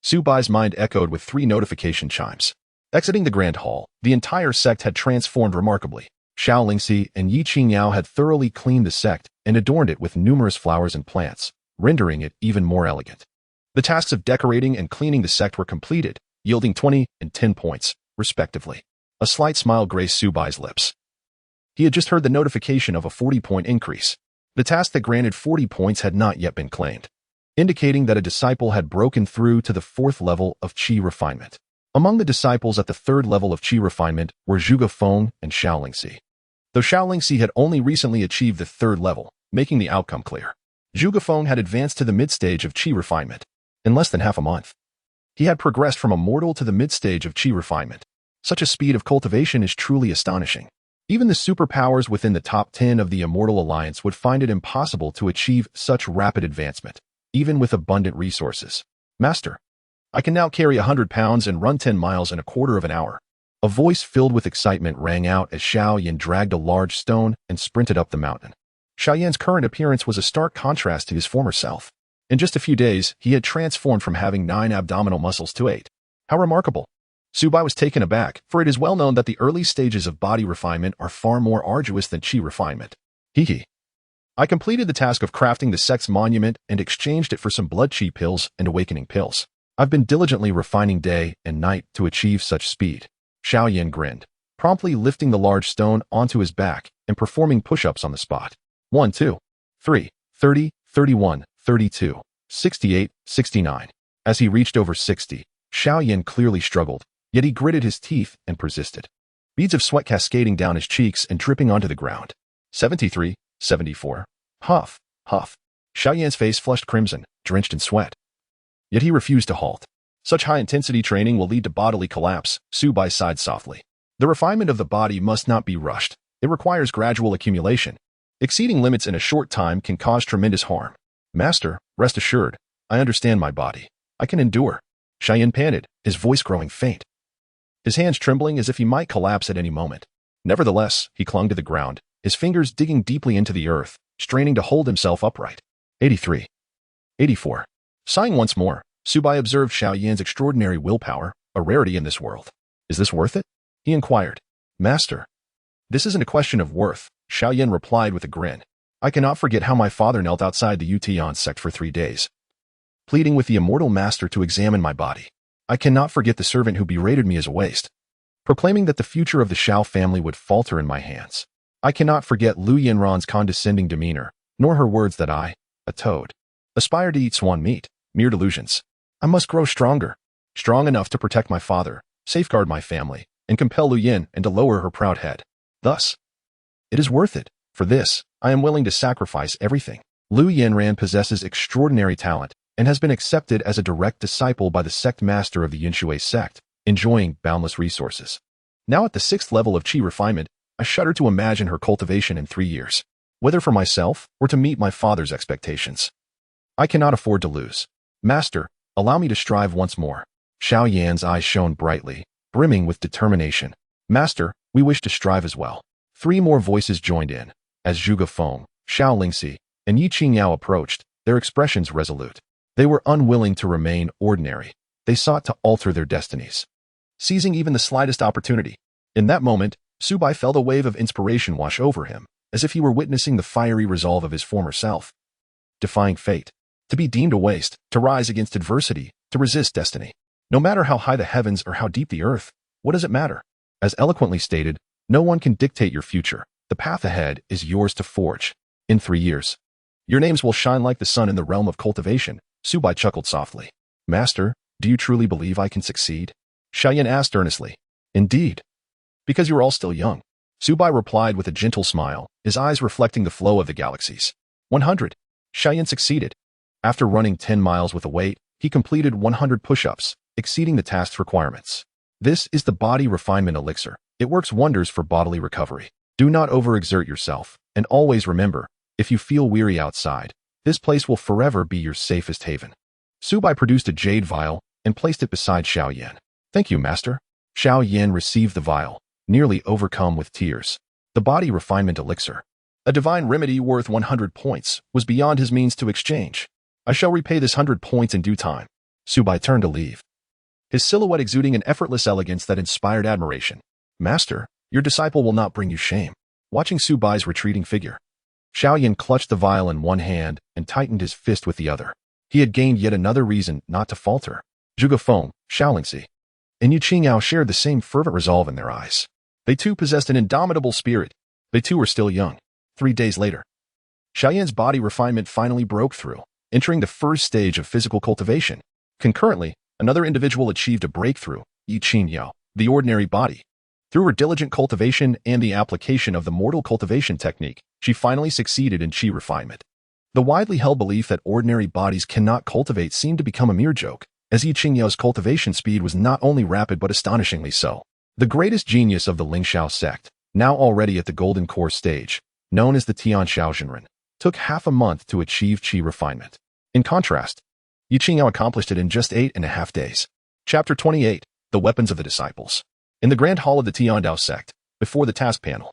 Su Bai's mind echoed with 3 notification chimes. Exiting the Grand Hall, the entire sect had transformed remarkably. Xiao Lingxi and Yi Qingyao had thoroughly cleaned the sect and adorned it with numerous flowers and plants, rendering it even more elegant. The tasks of decorating and cleaning the sect were completed, yielding 20 and 10 points, respectively. A slight smile graced Su Bai's lips. He had just heard the notification of a 40-point increase. The task that granted 40 points had not yet been claimed, indicating that a disciple had broken through to the 4th level of Qi refinement. Among the disciples at the 3rd level of Qi refinement were Zhuge Feng and Xiao Lingxi. Though Xiao Lingxi had only recently achieved the 3rd level, making the outcome clear, Zhuge Feng had advanced to the mid-stage of Qi refinement in less than half a month. He had progressed from a mortal to the mid-stage of Qi refinement. Such a speed of cultivation is truly astonishing. Even the superpowers within the top 10 of the Immortal Alliance would find it impossible to achieve such rapid advancement, even with abundant resources. Master, I can now carry 100 pounds and run 10 miles in a quarter of an hour. A voice filled with excitement rang out as Xiaoyan dragged a large stone and sprinted up the mountain. Xiaoyan's current appearance was a stark contrast to his former self. In just a few days, he had transformed from having 9 abdominal muscles to 8. How remarkable! Su Bai was taken aback, for it is well known that the early stages of body refinement are far more arduous than qi refinement. Hee. I completed the task of crafting the sect's monument and exchanged it for some blood qi pills and awakening pills. I've been diligently refining day and night to achieve such speed. Xiaoyan grinned, promptly lifting the large stone onto his back and performing push-ups on the spot. 1, 2, 3, 30, 31, 32, 68, 69. As he reached over 60, Xiaoyan clearly struggled, yet he gritted his teeth and persisted. Beads of sweat cascading down his cheeks and dripping onto the ground. 73, 74. Huff, huff. Xiaoyan's face flushed crimson, drenched in sweat. Yet he refused to halt. Such high-intensity training will lead to bodily collapse, Su Bai sighed softly. The refinement of the body must not be rushed. It requires gradual accumulation. Exceeding limits in a short time can cause tremendous harm. Master, rest assured, I understand my body. I can endure. Xiaoyan panted, his voice growing faint. His hands trembling as if he might collapse at any moment. Nevertheless, he clung to the ground, his fingers digging deeply into the earth, straining to hold himself upright. 83. 84. Sighing once more, Su Bai observed Xiaoyan's extraordinary willpower, a rarity in this world. Is this worth it? He inquired. Master. This isn't a question of worth, Xiaoyan replied with a grin. I cannot forget how my father knelt outside the Strongest Sect for 3 days, pleading with the immortal master to examine my body. I cannot forget the servant who berated me as a waste, proclaiming that the future of the Xiao family would falter in my hands. I cannot forget Lu Yanran's condescending demeanor, nor her words that I, a toad, aspire to eat swan meat. Mere delusions. I must grow stronger, strong enough to protect my father, safeguard my family, and compel Lu Yan and to lower her proud head. Thus, it is worth it. For this, I am willing to sacrifice everything. Lu Yanran possesses extraordinary talent and has been accepted as a direct disciple by the sect master of the Strongest Sect, enjoying boundless resources. Now at the 6th level of qi refinement, I shudder to imagine her cultivation in 3 years, whether for myself or to meet my father's expectations. I cannot afford to lose. Master, allow me to strive once more. Xiaoyan's eyes shone brightly, brimming with determination. Master, we wish to strive as well. 3 more voices joined in. As Zhuge Feng, Xiao Lingxi, and Yi Qingyao approached, their expressions resolute. They were unwilling to remain ordinary. They sought to alter their destinies, seizing even the slightest opportunity. In that moment, Su Bai felt a wave of inspiration wash over him, as if he were witnessing the fiery resolve of his former self. Defying fate. To be deemed a waste, to rise against adversity, to resist destiny. No matter how high the heavens or how deep the earth, what does it matter? As eloquently stated, no one can dictate your future. The path ahead is yours to forge. In 3 years, your names will shine like the sun in the realm of cultivation. Su Bai chuckled softly. Master, do you truly believe I can succeed? Xiaoyan asked earnestly. Indeed. Because you are all still young. Su Bai replied with a gentle smile, his eyes reflecting the flow of the galaxies. 100. Xiaoyan succeeded. After running 10 miles with a weight, he completed 100 push-ups, exceeding the task's requirements. This is the body refinement elixir. It works wonders for bodily recovery. Do not overexert yourself, and always remember, if you feel weary outside, this place will forever be your safest haven. Su Bai produced a jade vial and placed it beside Xiaoyan. Thank you, master. Xiaoyan received the vial, nearly overcome with tears. The body refinement elixir, a divine remedy worth 100 points, was beyond his means to exchange. I shall repay this 100 points in due time. Su Bai turned to leave, his silhouette exuding an effortless elegance that inspired admiration. Master, your disciple will not bring you shame. Watching Su Bai's retreating figure, Xiaoyan clutched the vial in one hand and tightened his fist with the other. He had gained yet another reason not to falter. Zhuge Feng, Xiao Lingxi, and Yi Qingyao shared the same fervent resolve in their eyes. They too possessed an indomitable spirit. They too were still young. 3 days later, Xiaoyan's body refinement finally broke through, entering the first stage of physical cultivation. Concurrently, another individual achieved a breakthrough, Yi Qingyao, the ordinary body. Through her diligent cultivation and the application of the mortal cultivation technique, she finally succeeded in qi refinement. The widely held belief that ordinary bodies cannot cultivate seemed to become a mere joke, as Yi Qingyao's cultivation speed was not only rapid but astonishingly so. The greatest genius of the Lingxiao sect, now already at the golden core stage, known as the Tianxiaogenren, took half a month to achieve qi refinement. In contrast, Yiqingyao accomplished it in just 8.5 days. Chapter 28. The Weapons of the Disciples. In the Grand Hall of the Heavenly Dao Sect, before the task panel.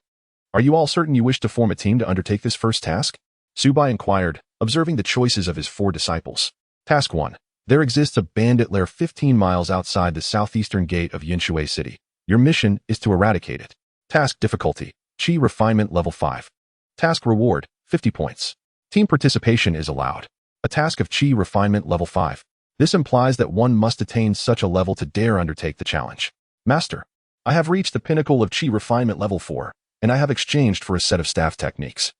Are you all certain you wish to form a team to undertake this first task? Su Bai inquired, observing the choices of his 4 disciples. Task 1. There exists a bandit lair 15 miles outside the southeastern gate of Yinshui City. Your mission is to eradicate it. Task difficulty, Qi refinement level 5. Task reward, 50 points. Team participation is allowed. A task of Qi refinement level 5. This implies that one must attain such a level to dare undertake the challenge. Master, I have reached the pinnacle of Qi refinement level 4, and I have exchanged for a set of staff techniques.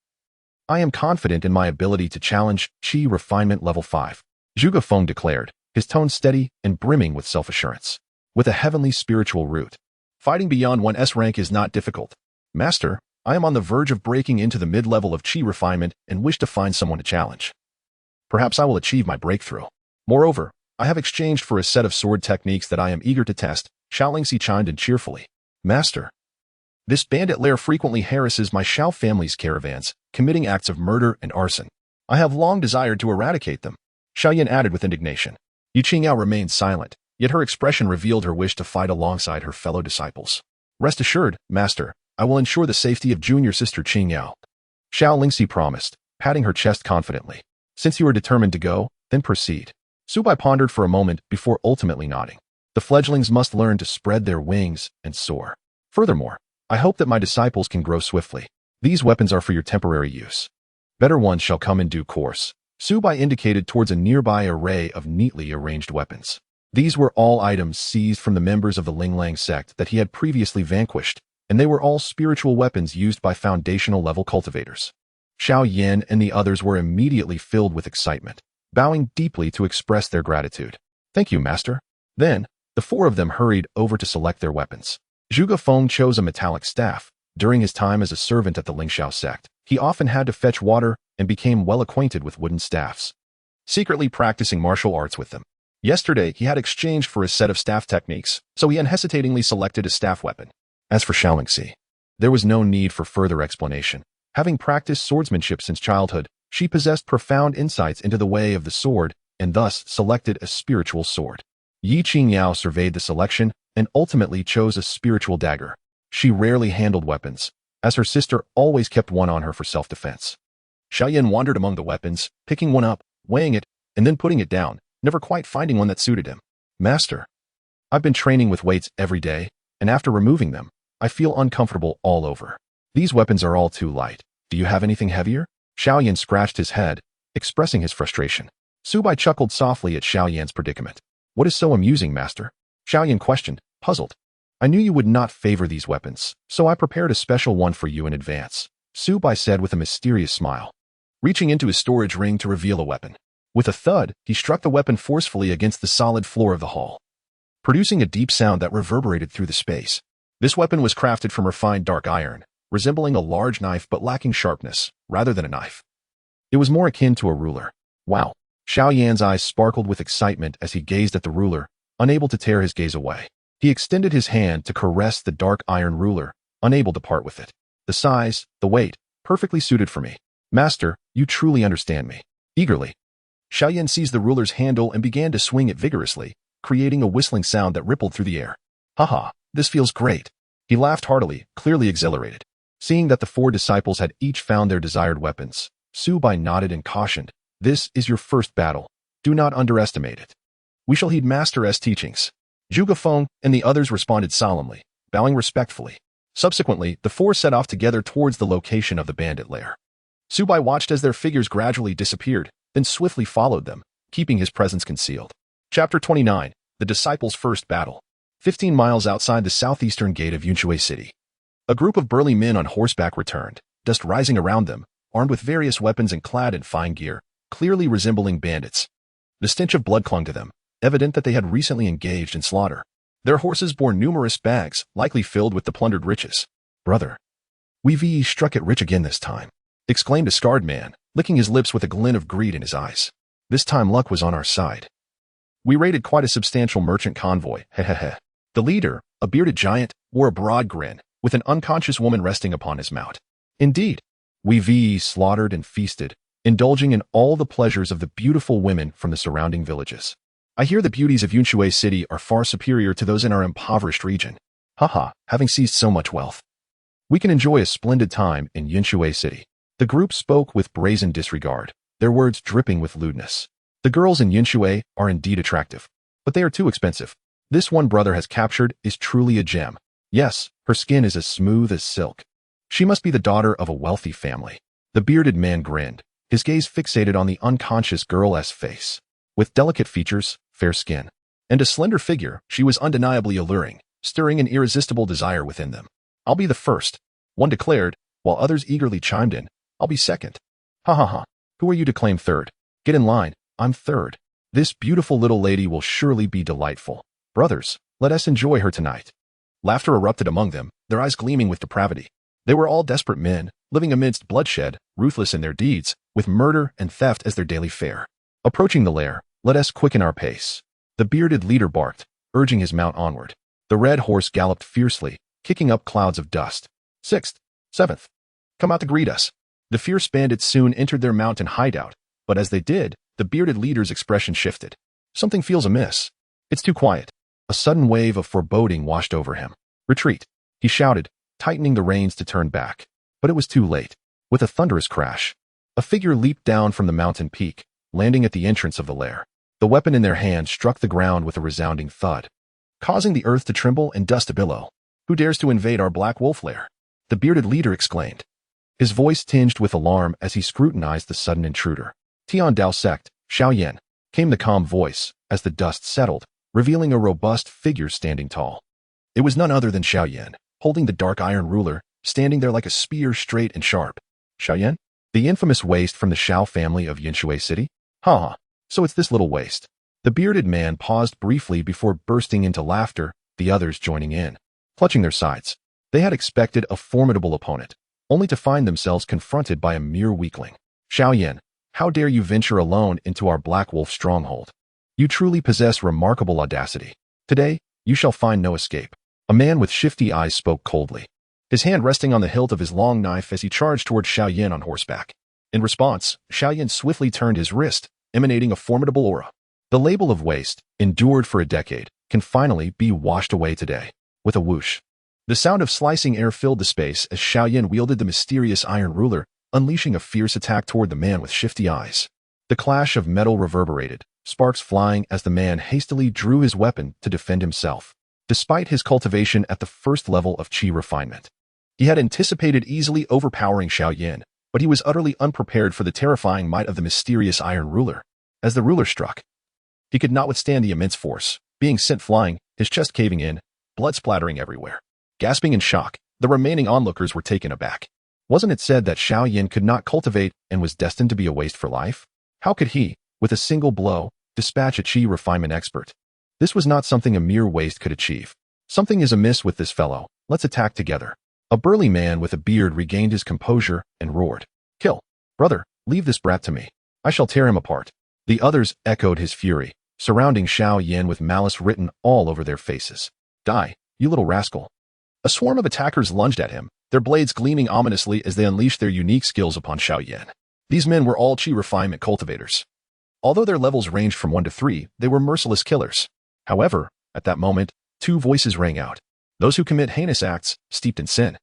I am confident in my ability to challenge Qi refinement level 5. Zhuge Feng declared, his tone steady and brimming with self-assurance. With a heavenly spiritual root, fighting beyond 1's rank is not difficult. Master, I am on the verge of breaking into the mid-level of Qi refinement and wish to find someone to challenge. Perhaps I will achieve my breakthrough. Moreover, I have exchanged for a set of sword techniques that I am eager to test. Xianxia chimed in cheerfully. Master, this bandit lair frequently harasses my Xiao family's caravans, committing acts of murder and arson. I have long desired to eradicate them. Xiaoyan added with indignation. Yiqingyao remained silent, yet her expression revealed her wish to fight alongside her fellow disciples. Rest assured, Master, I will ensure the safety of junior sister Qingyao. Xiao Lingxi promised, patting her chest confidently. Since you are determined to go, then proceed. Su Bai pondered for a moment before ultimately nodding. The fledglings must learn to spread their wings and soar. Furthermore, I hope that my disciples can grow swiftly. These weapons are for your temporary use. Better ones shall come in due course. Su Bai indicated towards a nearby array of neatly arranged weapons. These were all items seized from the members of the Linglang sect that he had previously vanquished, and they were all spiritual weapons used by foundational level cultivators. Xiao Yan and the others were immediately filled with excitement, bowing deeply to express their gratitude. Thank you, Master. Then, the 4 of them hurried over to select their weapons. Zhuge Feng chose a metallic staff. During his time as a servant at the Lingxiao sect, he often had to fetch water and became well acquainted with wooden staffs, secretly practicing martial arts with them. Yesterday, he had exchanged for a set of staff techniques, so he unhesitatingly selected a staff weapon. As for Xiaolingxi, there was no need for further explanation. Having practiced swordsmanship since childhood, she possessed profound insights into the way of the sword and thus selected a spiritual sword. Yiqingyao surveyed the selection and ultimately chose a spiritual dagger. She rarely handled weapons, as her sister always kept one on her for self-defense. Xiaoyan wandered among the weapons, picking one up, weighing it, and then putting it down, never quite finding one that suited him. Master, I've been training with weights every day, and after removing them, I feel uncomfortable all over. These weapons are all too light. Do you have anything heavier? Xiaoyan scratched his head, expressing his frustration. Su Bai chuckled softly at Xiaoyan's predicament. What is so amusing, Master? Xiaoyan questioned, puzzled. I knew you would not favor these weapons, so I prepared a special one for you in advance, Su Bai said with a mysterious smile, reaching into his storage ring to reveal a weapon. With a thud, he struck the weapon forcefully against the solid floor of the hall, producing a deep sound that reverberated through the space. This weapon was crafted from refined dark iron, resembling a large knife but lacking sharpness, rather than a knife. It was more akin to a ruler. Wow! Xiao Yan's eyes sparkled with excitement as he gazed at the ruler, unable to tear his gaze away. He extended his hand to caress the dark iron ruler, unable to part with it. The size, the weight, perfectly suited for me. Master, you truly understand me. Eagerly, Xiaoyan seized the ruler's handle and began to swing it vigorously, creating a whistling sound that rippled through the air. Haha, this feels great. He laughed heartily, clearly exhilarated. Seeing that the 4 disciples had each found their desired weapons, Su Bai nodded and cautioned, this is your first battle. Do not underestimate it. We shall heed Master's teachings. Zhuge Feng and the others responded solemnly, bowing respectfully. Subsequently, the 4 set off together towards the location of the bandit lair. Su Bai watched as their figures gradually disappeared, then swiftly followed them, keeping his presence concealed. Chapter 29. The Disciples' First Battle. 15 miles outside the southeastern gate of Yinshui City. A group of burly men on horseback returned, dust rising around them, armed with various weapons and clad in fine gear, clearly resembling bandits. The stench of blood clung to them, evident that they had recently engaged in slaughter. Their horses bore numerous bags, likely filled with the plundered riches. Brother, we've struck it rich again this time, exclaimed a scarred man, licking his lips with a glint of greed in his eyes. This time luck was on our side. We raided quite a substantial merchant convoy, hehehe. The leader, a bearded giant, wore a broad grin, with an unconscious woman resting upon his mount. Indeed, we've slaughtered and feasted, indulging in all the pleasures of the beautiful women from the surrounding villages. I hear the beauties of Xianxiaaudiobooks city are far superior to those in our impoverished region. Haha, having seized so much wealth, we can enjoy a splendid time in Xianxiaaudiobooks city. The group spoke with brazen disregard, their words dripping with lewdness. The girls in Xianxiaaudiobooks are indeed attractive, but they are too expensive. This one brother has captured is truly a gem. Yes, her skin is as smooth as silk. She must be the daughter of a wealthy family. The bearded man grinned, his gaze fixated on the unconscious girl's face. With delicate features, fair skin, and a slender figure, she was undeniably alluring, stirring an irresistible desire within them. I'll be the first, one declared, while others eagerly chimed in. I'll be second. Ha ha ha. Who are you to claim third? Get in line, I'm third. This beautiful little lady will surely be delightful. Brothers, let us enjoy her tonight. Laughter erupted among them, their eyes gleaming with depravity. They were all desperate men, living amidst bloodshed, ruthless in their deeds, with murder and theft as their daily fare. Approaching the lair, let us quicken our pace. The bearded leader barked, urging his mount onward. The red horse galloped fiercely, kicking up clouds of dust. Sixth, seventh, come out to greet us. The fierce bandits soon entered their mountain hideout, but as they did, the bearded leader's expression shifted. Something feels amiss. It's too quiet. A sudden wave of foreboding washed over him. Retreat, he shouted, tightening the reins to turn back. But it was too late. With a thunderous crash, a figure leaped down from the mountain peak, landing at the entrance of the lair. The weapon in their hand struck the ground with a resounding thud, causing the earth to tremble and dust to billow. Who dares to invade our black wolf lair? The bearded leader exclaimed, his voice tinged with alarm as he scrutinized the sudden intruder. Heavenly Dao Sect, Xiaoyan, came the calm voice as the dust settled, revealing a robust figure standing tall. It was none other than Xiaoyan, holding the dark iron ruler, standing there like a spear straight and sharp. Xiaoyan? The infamous waste from the Xiao family of Xianxiaaudiobooks city? Ha! So it's this little waste. The bearded man paused briefly before bursting into laughter, the others joining in. Clutching their sides, they had expected a formidable opponent, only to find themselves confronted by a mere weakling. Xiaoyan, how dare you venture alone into our black wolf stronghold? You truly possess remarkable audacity. Today, you shall find no escape. A man with shifty eyes spoke coldly, his hand resting on the hilt of his long knife as he charged toward Xiaoyan on horseback. In response, Xiaoyan swiftly turned his wrist, emanating a formidable aura. The label of waste, endured for a decade, can finally be washed away today. With a whoosh, the sound of slicing air filled the space as Xiaoyan wielded the mysterious iron ruler, unleashing a fierce attack toward the man with shifty eyes. The clash of metal reverberated, sparks flying as the man hastily drew his weapon to defend himself. Despite his cultivation at the first level of qi refinement, he had anticipated easily overpowering Xiaoyan, but he was utterly unprepared for the terrifying might of the mysterious iron ruler. As the ruler struck, he could not withstand the immense force, being sent flying, his chest caving in, blood splattering everywhere. Gasping in shock, the remaining onlookers were taken aback. Wasn't it said that Xiaoyan could not cultivate and was destined to be a waste for life? How could he, with a single blow, dispatch a qi refinement expert? This was not something a mere waste could achieve. Something is amiss with this fellow, let's attack together. A burly man with a beard regained his composure and roared. Kill. Brother, leave this brat to me. I shall tear him apart. The others echoed his fury, surrounding Xiaoyan with malice written all over their faces. Die, you little rascal. A swarm of attackers lunged at him, their blades gleaming ominously as they unleashed their unique skills upon Xiaoyan. These men were all qi refinement cultivators. Although their levels ranged from 1 to 3, they were merciless killers. However, at that moment, two voices rang out. Those who commit heinous acts, steeped in sin,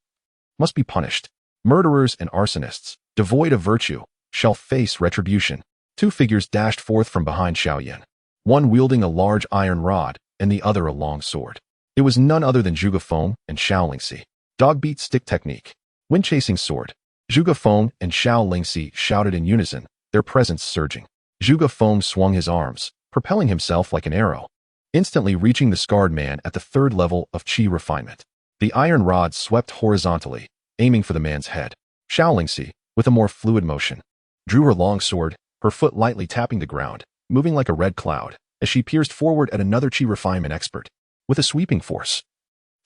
must be punished. Murderers and arsonists, devoid of virtue, shall face retribution. Two figures dashed forth from behind Xiaoyan, one wielding a large iron rod and the other a long sword. It was none other than Zhuge Feng and Xiao Lingxi. Dog beat stick technique. When chasing sword, Zhuge Feng and Xiao Lingxi shouted in unison, their presence surging. Zhuge Feng swung his arms, propelling himself like an arrow, instantly reaching the scarred man at the third level of qi refinement. The iron rod swept horizontally, aiming for the man's head. Xiao Lingxi, with a more fluid motion, drew her long sword, her foot lightly tapping the ground, moving like a red cloud, as she pierced forward at another qi refinement expert. With a sweeping force,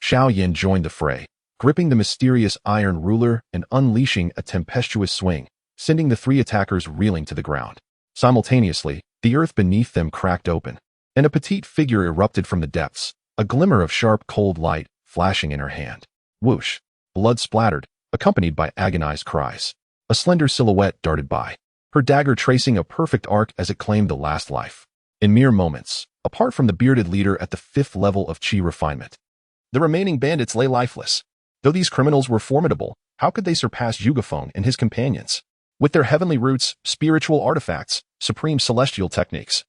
Xiaoyan joined the fray, gripping the mysterious iron ruler and unleashing a tempestuous swing, sending the three attackers reeling to the ground. Simultaneously, the earth beneath them cracked open, and a petite figure erupted from the depths, a glimmer of sharp cold light flashing in her hand. Whoosh! Blood splattered, accompanied by agonized cries. A slender silhouette darted by, her dagger tracing a perfect arc as it claimed the last life. In mere moments, apart from the bearded leader at the 5th level of Qi refinement, the remaining bandits lay lifeless. Though these criminals were formidable, how could they surpass Zhugafeng and his companions? With their heavenly roots, spiritual artifacts, supreme celestial techniques,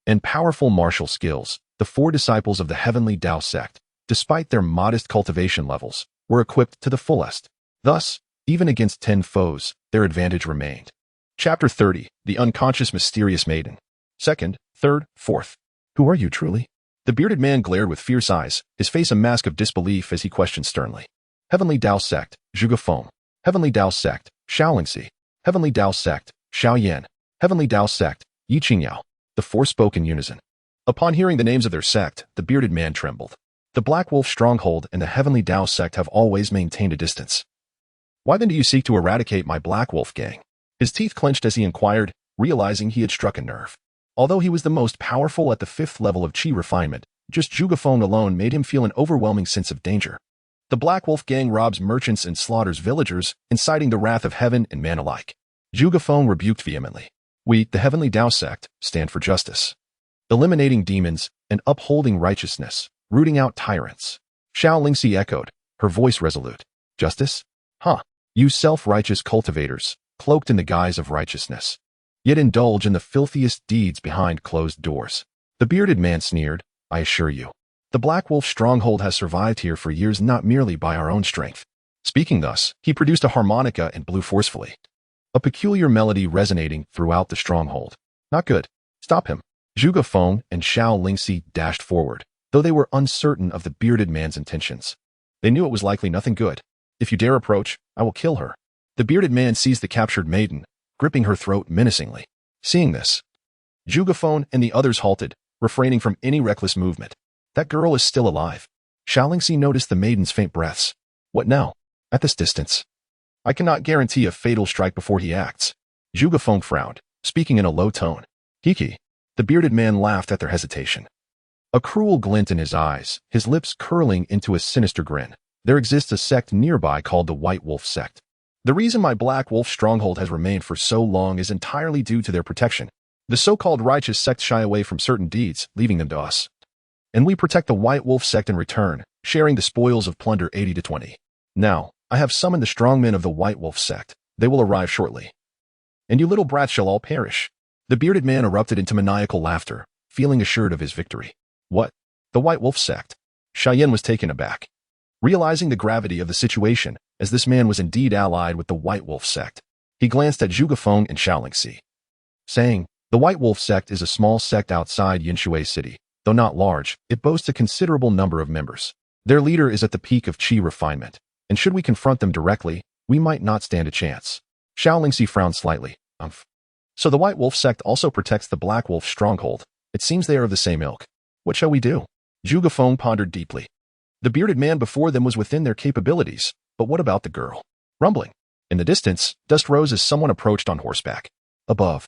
and powerful martial skills, the 4 disciples of the Heavenly Dao Sect, despite their modest cultivation levels, were equipped to the fullest. Thus, even against 10 foes, their advantage remained. Chapter 30. The Unconscious Mysterious Maiden. 2nd, 3rd, 4th. Who are you truly? The bearded man glared with fierce eyes, his face a mask of disbelief as he questioned sternly. Heavenly Dao Sect, Zhugafeng. Heavenly Dao Sect, Xiaolingxi. Heavenly Dao Sect, Xiaoyan. Heavenly Dao Sect, Yiqingyao. The 4 spoke in unison. Upon hearing the names of their sect, the bearded man trembled. The Black Wolf Stronghold and the Heavenly Dao Sect have always maintained a distance. Why then do you seek to eradicate my Black Wolf gang? His teeth clenched as he inquired, realizing he had struck a nerve. Although he was the most powerful at the 5th level of Qi refinement, just Zhugafeng alone made him feel an overwhelming sense of danger. The Black Wolf gang robs merchants and slaughters villagers, inciting the wrath of heaven and man alike. Zhugafeng rebuked vehemently. We, the Heavenly Dao Sect, stand for justice, eliminating demons and upholding righteousness, rooting out tyrants. Xiaolingxi echoed, her voice resolute. Justice? Huh. You self-righteous cultivators, cloaked in the guise of righteousness, yet indulge in the filthiest deeds behind closed doors. The bearded man sneered. I assure you, the Black Wolf Stronghold has survived here for years not merely by our own strength. Speaking thus, he produced a harmonica and blew forcefully, a peculiar melody resonating throughout the stronghold. Not good. Stop him. Zhugafeng and Xiaolingxi dashed forward, though they were uncertain of the bearded man's intentions. They knew it was likely nothing good. If you dare approach, I will kill her. The bearded man seized the captured maiden, gripping her throat menacingly. Seeing this, Zhugafeng and the others halted, refraining from any reckless movement. That girl is still alive. Xiaolingxi noticed the maiden's faint breaths. What now? At this distance, I cannot guarantee a fatal strike before he acts. Zhugafeng frowned, speaking in a low tone. Kiki. The bearded man laughed at their hesitation, a cruel glint in his eyes, his lips curling into a sinister grin. There exists a sect nearby called the White Wolf Sect. The reason my Black Wolf Stronghold has remained for so long is entirely due to their protection. The so-called righteous sects shy away from certain deeds, leaving them to us. And we protect the White Wolf Sect in return, sharing the spoils of plunder 80-20. Now, I have summoned the strongmen of the White Wolf Sect. They will arrive shortly. And you little brats shall all perish. The bearded man erupted into maniacal laughter, feeling assured of his victory. What? The White Wolf Sect? Xiaoyan was taken aback, realizing the gravity of the situation, as this man was indeed allied with the White Wolf Sect. He glanced at Zhugafeng and Xiaolingxi, saying, the White Wolf Sect is a small sect outside Yinshui City. Though not large, it boasts a considerable number of members. Their leader is at the peak of Qi refinement, and should we confront them directly, we might not stand a chance. Xiaolingxi frowned slightly. So the White Wolf Sect also protects the Black Wolf Stronghold. It seems they are of the same ilk. What shall we do? Zhugafeng pondered deeply. The bearded man before them was within their capabilities, but what about the girl? Rumbling. In the distance, dust rose as someone approached on horseback. Above,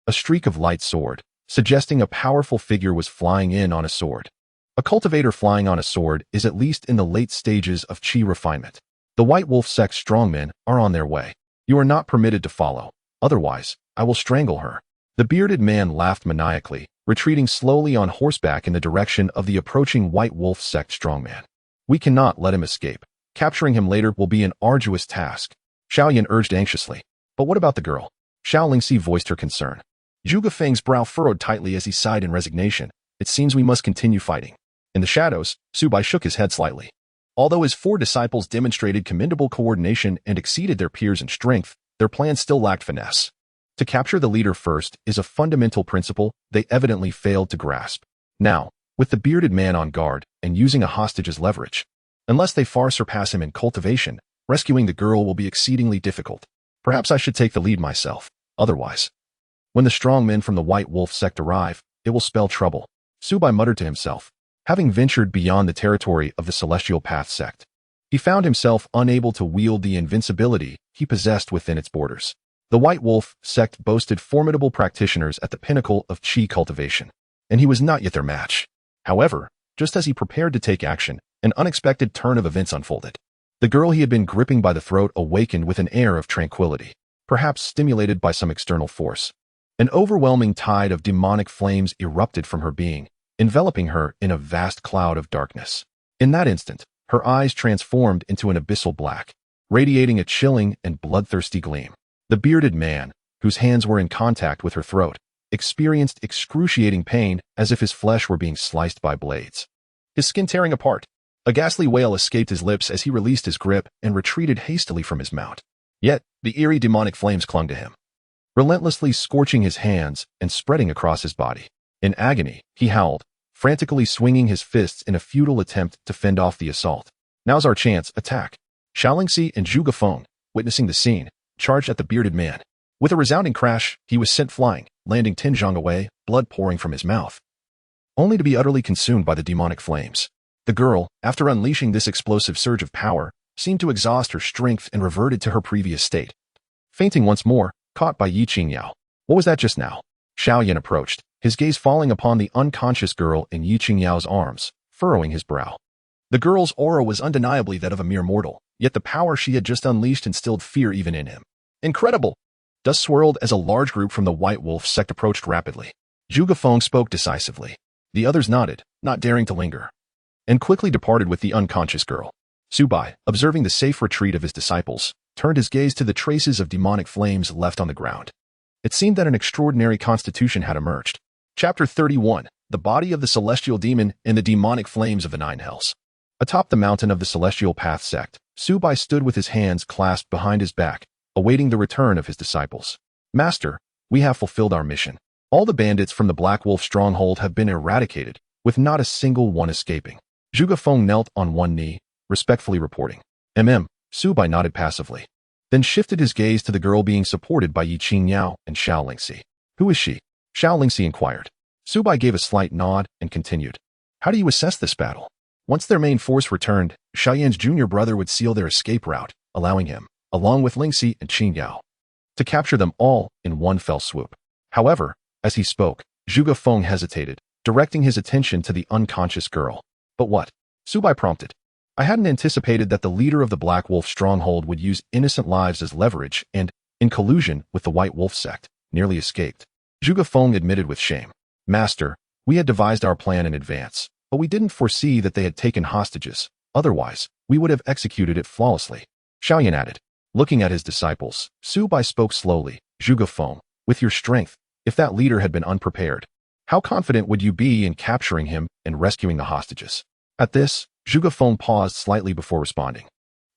a streak of light soared, suggesting a powerful figure was flying in on a sword. A cultivator flying on a sword is at least in the late stages of Qi refinement. The White Wolf Sect strongmen are on their way. You are not permitted to follow. Otherwise, I will strangle her. The bearded man laughed maniacally, retreating slowly on horseback in the direction of the approaching White Wolf Sect strongman. We cannot let him escape. Capturing him later will be an arduous task. Xiaoyan urged anxiously. But what about the girl? Xiaolingxi voiced her concern. Zhugafeng's brow furrowed tightly as he sighed in resignation. It seems we must continue fighting. In the shadows, Su Bai shook his head slightly. Although his 4 disciples demonstrated commendable coordination and exceeded their peers in strength, their plan still lacked finesse. To capture the leader first is a fundamental principle they evidently failed to grasp. Now, with the bearded man on guard and using a hostage as leverage, unless they far surpass him in cultivation, rescuing the girl will be exceedingly difficult. Perhaps I should take the lead myself. Otherwise, when the strong men from the White Wolf Sect arrive, it will spell trouble. Su Bai muttered to himself. Having ventured beyond the territory of the Celestial Path sect, he found himself unable to wield the invincibility he possessed within its borders. The White Wolf Sect boasted formidable practitioners at the pinnacle of Qi cultivation, and he was not yet their match. However, just as he prepared to take action, an unexpected turn of events unfolded. The girl he had been gripping by the throat awakened with an air of tranquility. perhaps stimulated by some external force. An overwhelming tide of demonic flames erupted from her being, enveloping her in a vast cloud of darkness. In that instant, her eyes transformed into an abyssal black, radiating a chilling and bloodthirsty gleam. The bearded man, whose hands were in contact with her throat, experienced excruciating pain as if his flesh were being sliced by blades. His skin tearing apart. A ghastly wail escaped his lips as he released his grip and retreated hastily from his mount. Yet, the eerie demonic flames clung to him, relentlessly scorching his hands and spreading across his body. In agony, he howled, frantically swinging his fists in a futile attempt to fend off the assault. Now's our chance, attack. Xianxia and Zhuge Feng, witnessing the scene, charged at the bearded man. With a resounding crash, he was sent flying, landing 10 zhang away, blood pouring from his mouth, only to be utterly consumed by the demonic flames. The girl, after unleashing this explosive surge of power, seemed to exhaust her strength and reverted to her previous state. Fainting once more, caught by Yi Qingyao. What was that just now? Xiaoyan approached, his gaze falling upon the unconscious girl in Yi Qingyao's arms, furrowing his brow. The girl's aura was undeniably that of a mere mortal, yet the power she had just unleashed instilled fear even in him. Incredible! Dust swirled as a large group from the White Wolf sect approached rapidly. Zhuge Feng spoke decisively. The others nodded, not daring to linger, and quickly departed with the unconscious girl. Su Bai, observing the safe retreat of his disciples, turned his gaze to the traces of demonic flames left on the ground. It seemed that an extraordinary constitution had emerged. Chapter 31, The Body of the Celestial Demon and the Demonic Flames of the Nine Hells. Atop the mountain of the Celestial Path sect, Su Bai stood with his hands clasped behind his back, awaiting the return of his disciples. Master, we have fulfilled our mission. All the bandits from the Black Wolf stronghold have been eradicated, with not a single one escaping. Zhuge Feng knelt on one knee, respectfully reporting. Su Bai nodded passively, then shifted his gaze to the girl being supported by Yi Qingyao and Xiaolingxi. Who is she? Xiaolingxi inquired. Su Bai gave a slight nod and continued. How do you assess this battle? Once their main force returned, Xiaoyan's junior brother would seal their escape route, allowing him, along with Lingxi and Qingyao, to capture them all in one fell swoop. However, as he spoke, Zhuge Feng hesitated, directing his attention to the unconscious girl. But what? Su Bai prompted. I hadn't anticipated that the leader of the Black Wolf stronghold would use innocent lives as leverage and, in collusion with the White Wolf sect, nearly escaped. Zhuge Feng admitted with shame. Master, we had devised our plan in advance, but we didn't foresee that they had taken hostages. Otherwise, we would have executed it flawlessly. Xiaoyan added. Looking at his disciples, Su Bai spoke slowly. Zhuge Feng, with your strength, if that leader had been unprepared, how confident would you be in capturing him and rescuing the hostages? At this, Zhuge Feng paused slightly before responding.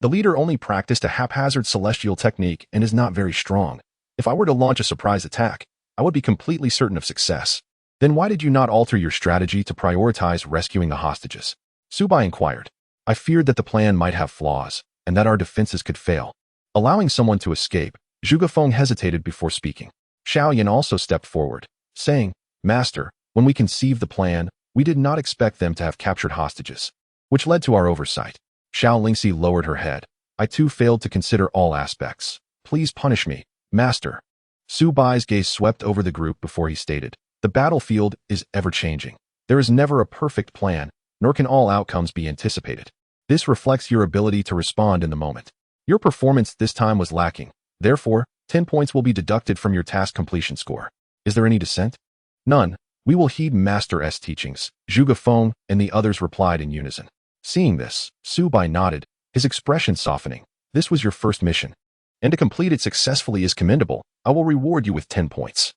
The leader only practiced a haphazard celestial technique and is not very strong. If I were to launch a surprise attack, I would be completely certain of success. Then why did you not alter your strategy to prioritize rescuing the hostages? Su Bai inquired. I feared that the plan might have flaws, and that our defenses could fail. Allowing someone to escape, Zhuge Feng hesitated before speaking. Xiaoyan also stepped forward, saying, Master, when we conceived the plan, we did not expect them to have captured hostages, which led to our oversight. Xiaolingxi lowered her head. I too failed to consider all aspects. Please punish me, Master. Su Bai's gaze swept over the group before he stated, the battlefield is ever-changing. There is never a perfect plan, nor can all outcomes be anticipated. This reflects your ability to respond in the moment. Your performance this time was lacking. Therefore, 10 points will be deducted from your task completion score. Is there any dissent? None. We will heed Master's teachings. Zhuge Feng and the others replied in unison. Seeing this, Su Bai nodded, his expression softening. This was your first mission, and to complete it successfully is commendable. I will reward you with 10 points.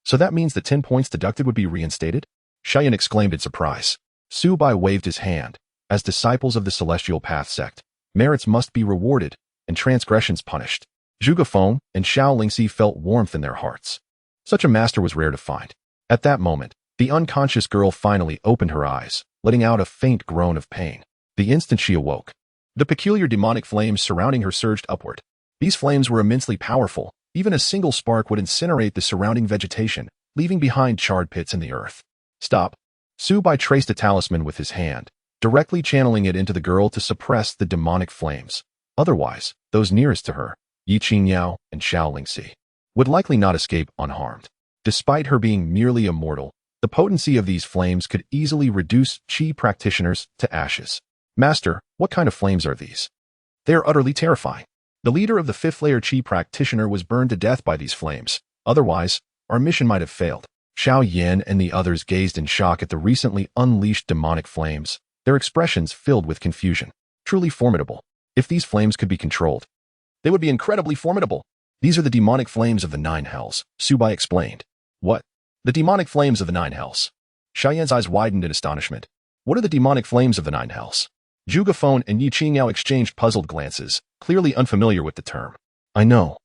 So that means the 10 points deducted would be reinstated? Xiaoyan exclaimed in surprise. Su Bai waved his hand. As disciples of the Celestial Path sect, merits must be rewarded, and transgressions punished. Zhuge Feng and Xiaolingxi felt warmth in their hearts. Such a master was rare to find. At that moment, the unconscious girl finally opened her eyes, letting out a faint groan of pain. The instant she awoke, the peculiar demonic flames surrounding her surged upward. These flames were immensely powerful. Even a single spark would incinerate the surrounding vegetation, leaving behind charred pits in the earth. Stop. Su Bai traced a talisman with his hand, directly channeling it into the girl to suppress the demonic flames. Otherwise, those nearest to her, Yi Qingyao and Xiaolingxi, would likely not escape unharmed. Despite her being merely immortal, the potency of these flames could easily reduce Qi practitioners to ashes. Master, what kind of flames are these? They are utterly terrifying. The leader of the fifth-layer Qi practitioner was burned to death by these flames. Otherwise, our mission might have failed. Xiao Yan and the others gazed in shock at the recently unleashed demonic flames, their expressions filled with confusion. Truly formidable. If these flames could be controlled, they would be incredibly formidable. These are the demonic flames of the nine hells, Su Bai explained. What? The demonic flames of the nine hells? Xiaoyan's eyes widened in astonishment. What are the demonic flames of the nine hells? Zhuge Feng and Yi Qingyao exchanged puzzled glances, clearly unfamiliar with the term. I know.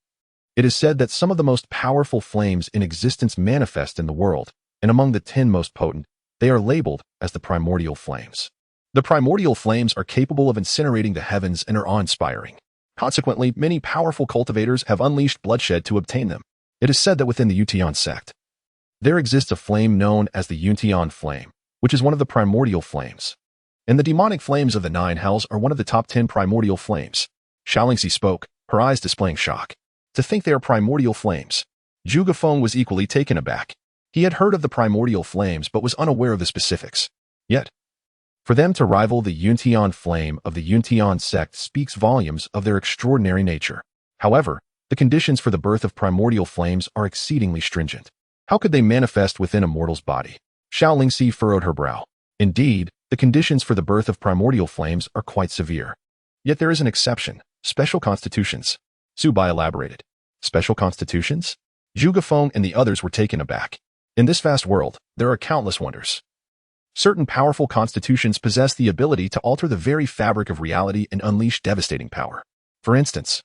It is said that some of the most powerful flames in existence manifest in the world, and among the 10 most potent, they are labeled as the primordial flames. The primordial flames are capable of incinerating the heavens and are awe-inspiring. Consequently, many powerful cultivators have unleashed bloodshed to obtain them. It is said that within the Yuntian sect, there exists a flame known as the Yuntian flame, which is one of the primordial flames. And the demonic flames of the nine hells are one of the top 10 primordial flames. Xianxia spoke, her eyes displaying shock. To think they are primordial flames. Zhuge Feng was equally taken aback. He had heard of the primordial flames but was unaware of the specifics. Yet, for them to rival the Yuntian flame of the Yuntian sect speaks volumes of their extraordinary nature. However, the conditions for the birth of primordial flames are exceedingly stringent. How could they manifest within a mortal's body? Xianxia furrowed her brow. Indeed, the conditions for the birth of primordial flames are quite severe. Yet there is an exception, special constitutions. Su Bai elaborated. Special constitutions? Zhuge Feng and the others were taken aback. In this vast world, there are countless wonders. Certain powerful constitutions possess the ability to alter the very fabric of reality and unleash devastating power. For instance,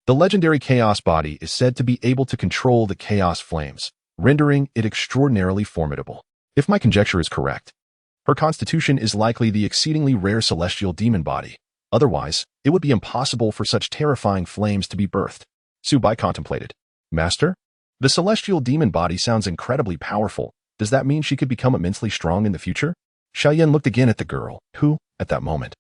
the legendary chaos body is said to be able to control the chaos flames, rendering it extraordinarily formidable. If my conjecture is correct, her constitution is likely the exceedingly rare celestial demon body. Otherwise, it would be impossible for such terrifying flames to be birthed. Su Bai contemplated. Master? The celestial demon body sounds incredibly powerful. Does that mean she could become immensely strong in the future? Xiaoyan looked again at the girl, who, at that moment,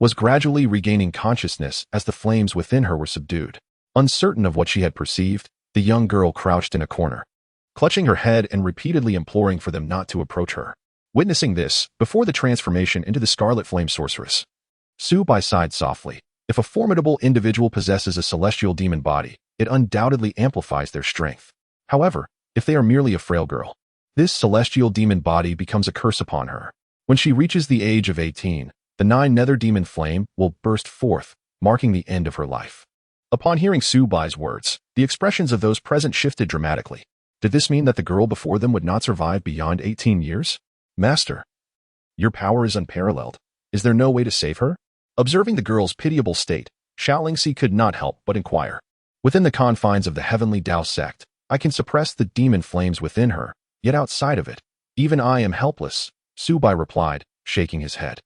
was gradually regaining consciousness as the flames within her were subdued. Uncertain of what she had perceived, the young girl crouched in a corner, clutching her head and repeatedly imploring for them not to approach her. Witnessing this, before the transformation into the Scarlet Flame Sorceress, Su Bai sighed softly. If a formidable individual possesses a celestial demon body, it undoubtedly amplifies their strength. However, if they are merely a frail girl, this celestial demon body becomes a curse upon her. When she reaches the age of 18, the 9 nether demon flame will burst forth, marking the end of her life. Upon hearing Su Bai's words, the expressions of those present shifted dramatically. Did this mean that the girl before them would not survive beyond 18 years? Master, your power is unparalleled. Is there no way to save her? Observing the girl's pitiable state, Xianxia could not help but inquire. Within the confines of the Heavenly Dao Sect, I can suppress the demon flames within her, yet outside of it, even I am helpless, Su Bai replied, shaking his head.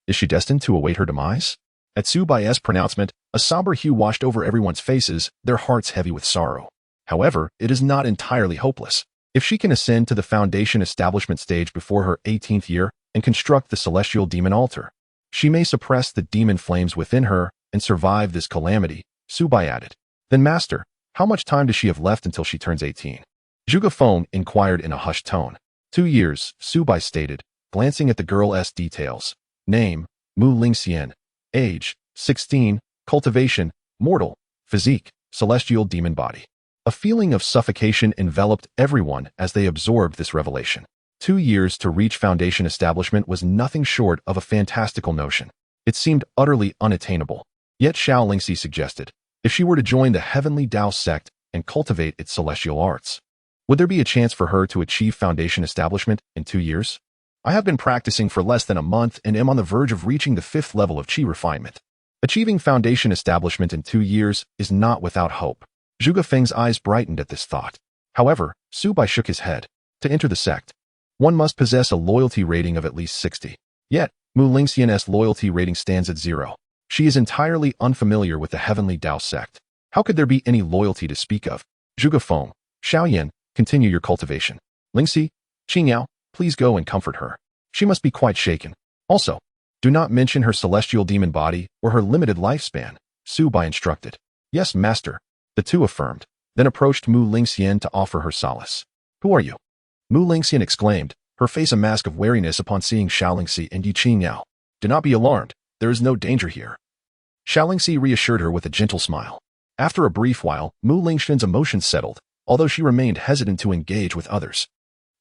Is she destined to await her demise? At Su Bai's pronouncement, a somber hue washed over everyone's faces, their hearts heavy with sorrow. However, it is not entirely hopeless. If she can ascend to the foundation establishment stage before her 18th year and construct the celestial demon altar, she may suppress the demon flames within her and survive this calamity, Su Bai added. Then master, how much time does she have left until she turns 18? Zhuge Feng inquired in a hushed tone. 2 years, Su Bai stated, glancing at the girl's details. Name, Mu Lingxian. Age, 16. Cultivation, mortal. Physique, celestial demon body. A feeling of suffocation enveloped everyone as they absorbed this revelation. 2 years to reach foundation establishment was nothing short of a fantastical notion. It seemed utterly unattainable. Yet Xianxia suggested, if she were to join the Heavenly Dao Sect and cultivate its celestial arts, would there be a chance for her to achieve foundation establishment in 2 years? I have been practicing for less than a month and am on the verge of reaching the 5th level of Qi refinement. Achieving foundation establishment in 2 years is not without hope. Zhuge Feng's eyes brightened at this thought. However, Su Bai shook his head. To enter the sect, one must possess a loyalty rating of at least 60. Yet, Mu Lingxian's loyalty rating stands at 0. She is entirely unfamiliar with the Heavenly Dao Sect. How could there be any loyalty to speak of? Zhuge Feng, Xiaoyan, continue your cultivation. Lingxi, Qingyao, please go and comfort her. She must be quite shaken. Also, do not mention her celestial demon body or her limited lifespan, Su Bai instructed. Yes, master, the two affirmed, then approached Mu Lingxian to offer her solace. Who are you? Mu Lingxian exclaimed, her face a mask of wariness upon seeing Xianxia and Yi Qingyao. Do not be alarmed, there is no danger here. Xianxia reassured her with a gentle smile. After a brief while, Mu Lingxin's emotions settled, although she remained hesitant to engage with others.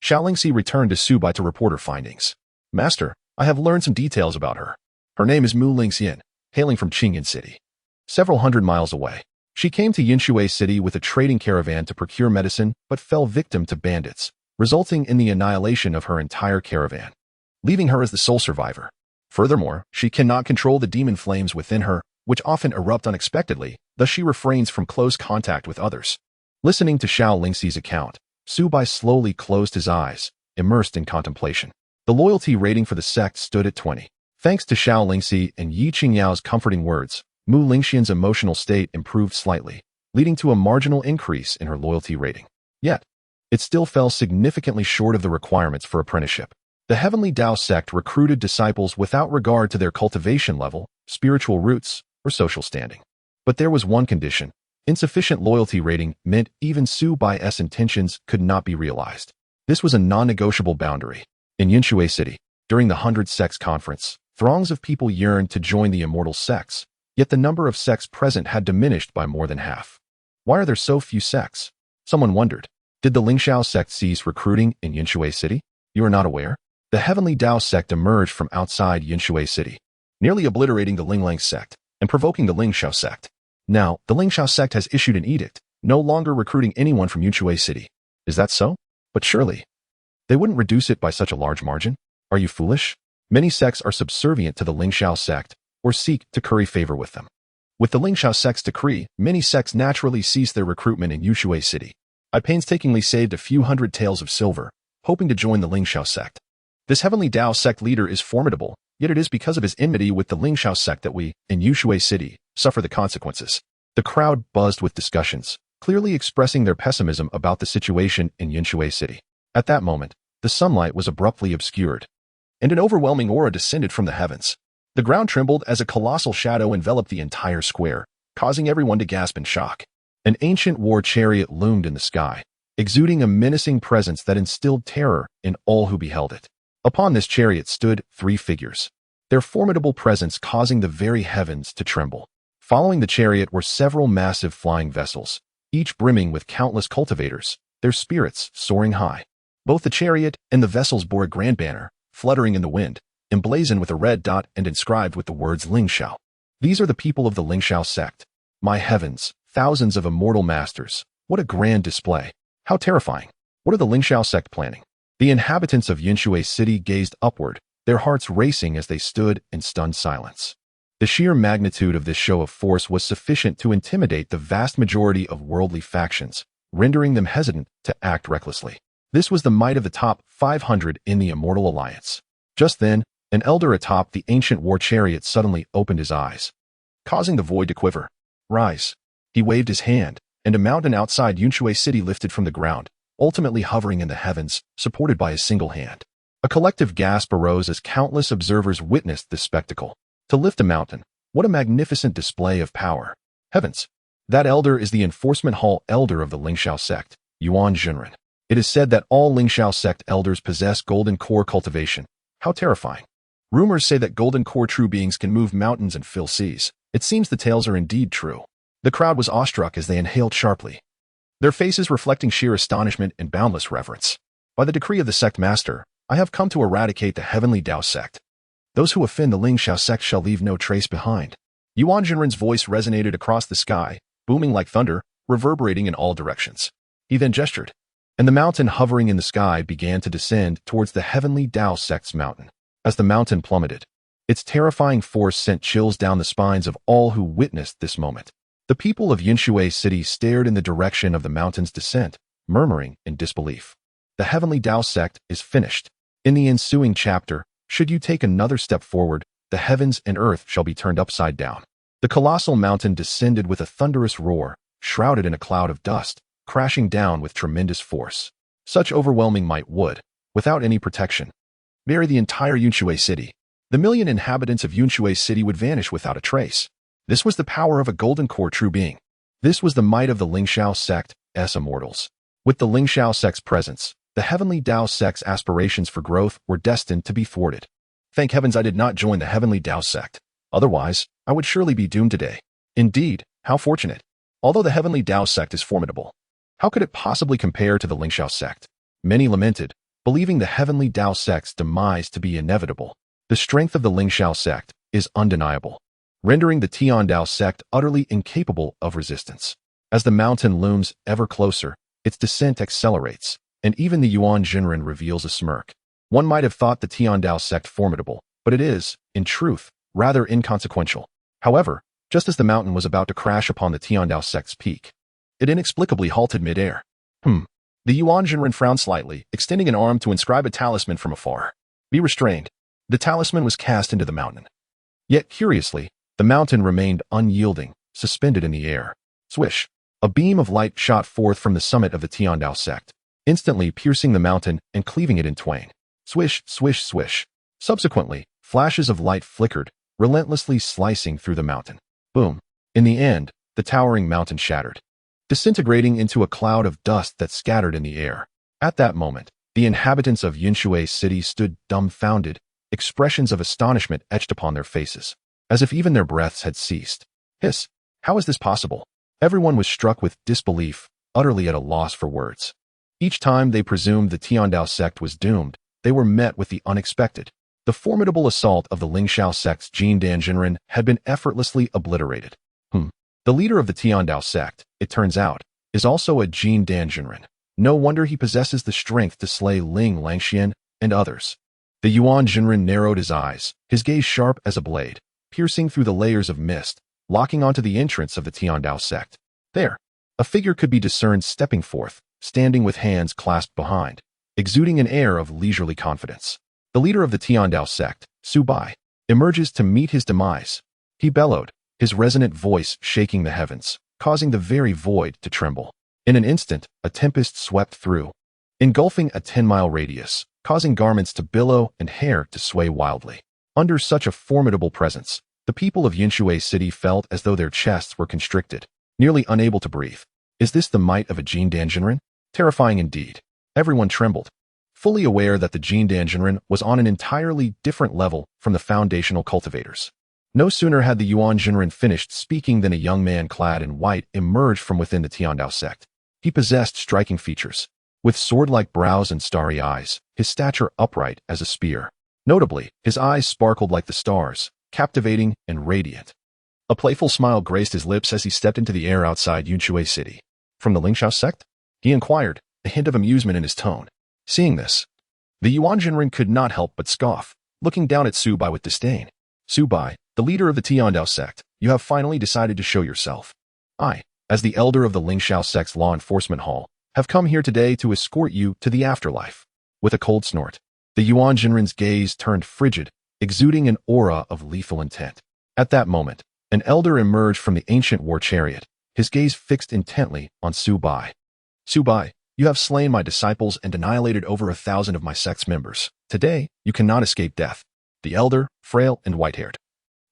Xiaolingxi returned to Su Bai to report her findings. Master, I have learned some details about her. Her name is Mu Lingxian, hailing from Qingyan City. Several hundred miles away, she came to Yinshui City with a trading caravan to procure medicine but fell victim to bandits, resulting in the annihilation of her entire caravan, leaving her as the sole survivor. Furthermore, she cannot control the demon flames within her, which often erupt unexpectedly, thus she refrains from close contact with others. Listening to Xiaolingxi's account, Su Bai slowly closed his eyes, immersed in contemplation. The loyalty rating for the sect stood at 20. Thanks to Xiaolingxi and Yi Qingyao's comforting words, Mu Lingxian's emotional state improved slightly, leading to a marginal increase in her loyalty rating. Yet, it still fell significantly short of the requirements for apprenticeship. The Heavenly Dao Sect recruited disciples without regard to their cultivation level, spiritual roots, or social standing. But there was one condition. Insufficient loyalty rating meant even Su Bai's intentions could not be realized. This was a non-negotiable boundary. In Yinshui City, during the 100 Sects conference, throngs of people yearned to join the immortal sects, yet the number of sects present had diminished by more than half. Why are there so few sects? Someone wondered. Did the Lingxiao sect cease recruiting in Yinshui City? You are not aware? The Heavenly Dao Sect emerged from outside Yinshui City, nearly obliterating the Linglang sect and provoking the Lingxiao sect. Now, the Lingxiao sect has issued an edict, no longer recruiting anyone from Yinshui City. Is that so? But surely, they wouldn't reduce it by such a large margin? Are you foolish? Many sects are subservient to the Lingxiao sect or seek to curry favor with them. With the Lingxiao sect's decree, many sects naturally ceased their recruitment in Yinshui City. I painstakingly saved a few hundred taels of silver, hoping to join the Lingxiao sect. This Heavenly Dao Sect leader is formidable, yet it is because of his enmity with the Lingxiao sect that we, in Yinshui City, suffer the consequences. The crowd buzzed with discussions, clearly expressing their pessimism about the situation in Yinshui City. At that moment, the sunlight was abruptly obscured, and an overwhelming aura descended from the heavens. The ground trembled as a colossal shadow enveloped the entire square, causing everyone to gasp in shock. An ancient war chariot loomed in the sky, exuding a menacing presence that instilled terror in all who beheld it. Upon this chariot stood 3 figures, their formidable presence causing the very heavens to tremble. Following the chariot were several massive flying vessels, each brimming with countless cultivators, their spirits soaring high. Both the chariot and the vessels bore a grand banner, fluttering in the wind, emblazoned with a red dot and inscribed with the words Lingxiao. These are the people of the Lingxiao sect. My heavens, thousands of immortal masters. What a grand display. How terrifying. What are the Lingxiao sect planning? The inhabitants of Yinshui City gazed upward, their hearts racing as they stood in stunned silence. The sheer magnitude of this show of force was sufficient to intimidate the vast majority of worldly factions, rendering them hesitant to act recklessly. This was the might of the top 500 in the Immortal Alliance. Just then, an elder atop the ancient war chariot suddenly opened his eyes, causing the void to quiver. Rise. He waved his hand, and a mountain outside Yinshui City lifted from the ground, ultimately hovering in the heavens, supported by a single hand. A collective gasp arose as countless observers witnessed this spectacle. To lift a mountain, what a magnificent display of power. Heavens! That elder is the Enforcement Hall elder of the Lingxiao sect, Yuan Zhenren. It is said that all Lingxiao sect elders possess golden core cultivation. How terrifying. Rumors say that golden core true beings can move mountains and fill seas. It seems the tales are indeed true. The crowd was awestruck as they inhaled sharply, their faces reflecting sheer astonishment and boundless reverence. By the decree of the sect master, I have come to eradicate the Heavenly Dao Sect. Those who offend the Lingxiao sect shall leave no trace behind. Yuan Zhenren's voice resonated across the sky, booming like thunder, reverberating in all directions. He then gestured, and the mountain hovering in the sky began to descend towards the Heavenly Dao Sect's mountain. As the mountain plummeted, its terrifying force sent chills down the spines of all who witnessed this moment. The people of Yinshui City stared in the direction of the mountain's descent, murmuring in disbelief. The Heavenly Dao Sect is finished. In the ensuing chapter, should you take another step forward, the heavens and earth shall be turned upside down. The colossal mountain descended with a thunderous roar, shrouded in a cloud of dust, crashing down with tremendous force. Such overwhelming might would, without any protection, bury the entire Yinshui City. The million inhabitants of Yinshui City would vanish without a trace. This was the power of a golden core true being. This was the might of the Lingxiao sect's immortals. With the Lingxiao sect's presence, the Heavenly Dao Sect's aspirations for growth were destined to be thwarted. Thank heavens I did not join the Heavenly Dao Sect. Otherwise, I would surely be doomed today. Indeed, how fortunate. Although the Heavenly Dao Sect is formidable, how could it possibly compare to the Lingxiao Sect? Many lamented, believing the Heavenly Dao Sect's demise to be inevitable. The strength of the Lingxiao Sect is undeniable, rendering the Tian Dao Sect utterly incapable of resistance. As the mountain looms ever closer, its descent accelerates, and even the Yuan Jinren reveals a smirk. One might have thought the Tian Dao Sect formidable, but it is, in truth, rather inconsequential. However, just as the mountain was about to crash upon the Tian Dao Sect's peak, it inexplicably halted midair. The Yuan Jinren frowned slightly, extending an arm to inscribe a talisman from afar. Be restrained. The talisman was cast into the mountain. Yet, curiously, the mountain remained unyielding, suspended in the air. Swish! A beam of light shot forth from the summit of the Tian Dao Sect, instantly piercing the mountain and cleaving it in twain. Swish, swish, swish. Subsequently, flashes of light flickered, relentlessly slicing through the mountain. Boom! In the end, the towering mountain shattered, disintegrating into a cloud of dust that scattered in the air. At that moment, the inhabitants of Yunshui City stood dumbfounded, expressions of astonishment etched upon their faces, as if even their breaths had ceased. Hiss! How is this possible? Everyone was struck with disbelief, utterly at a loss for words. Each time they presumed the Tian Dao Sect was doomed, they were met with the unexpected. The formidable assault of the Lingxiao Sect's Jin Dan Jinren had been effortlessly obliterated. The leader of the Tian Dao Sect, it turns out, is also a Jin Dan Jinren. No wonder he possesses the strength to slay Ling Langxian and others. The Yuan Jinren narrowed his eyes, his gaze sharp as a blade, piercing through the layers of mist, locking onto the entrance of the Tian Dao Sect. There, a figure could be discerned stepping forth, standing with hands clasped behind, exuding an air of leisurely confidence. The leader of the Tian Dao Sect, Su Bai, emerges to meet his demise. He bellowed, his resonant voice shaking the heavens, causing the very void to tremble. In an instant, a tempest swept through, engulfing a 10-mile radius, causing garments to billow and hair to sway wildly. Under such a formidable presence, the people of Yunshui City felt as though their chests were constricted, nearly unable to breathe. Is this the might of a Jin Dan Jinren? Terrifying indeed. Everyone trembled, fully aware that the Jin Dan Jinren was on an entirely different level from the foundational cultivators. No sooner had the Yuan Jinren finished speaking than a young man clad in white emerged from within the Tian Dao Sect. He possessed striking features, with sword-like brows and starry eyes, his stature upright as a spear. Notably, his eyes sparkled like the stars, captivating and radiant. A playful smile graced his lips as he stepped into the air outside Yunshui City. From the Lingxiao Sect? He inquired, a hint of amusement in his tone. Seeing this, the Yuan Jinren could not help but scoff, looking down at Su Bai with disdain. Su Bai, the leader of the Tian Dao Sect, you have finally decided to show yourself. I, as the elder of the Lingxiao Sect's law enforcement hall, have come here today to escort you to the afterlife. With a cold snort, the Yuan Jinren's gaze turned frigid, exuding an aura of lethal intent. At that moment, an elder emerged from the ancient war chariot, his gaze fixed intently on Su Bai. Su Bai, you have slain my disciples and annihilated over 1,000 of my sect's members. Today, you cannot escape death. The elder, frail and white-haired,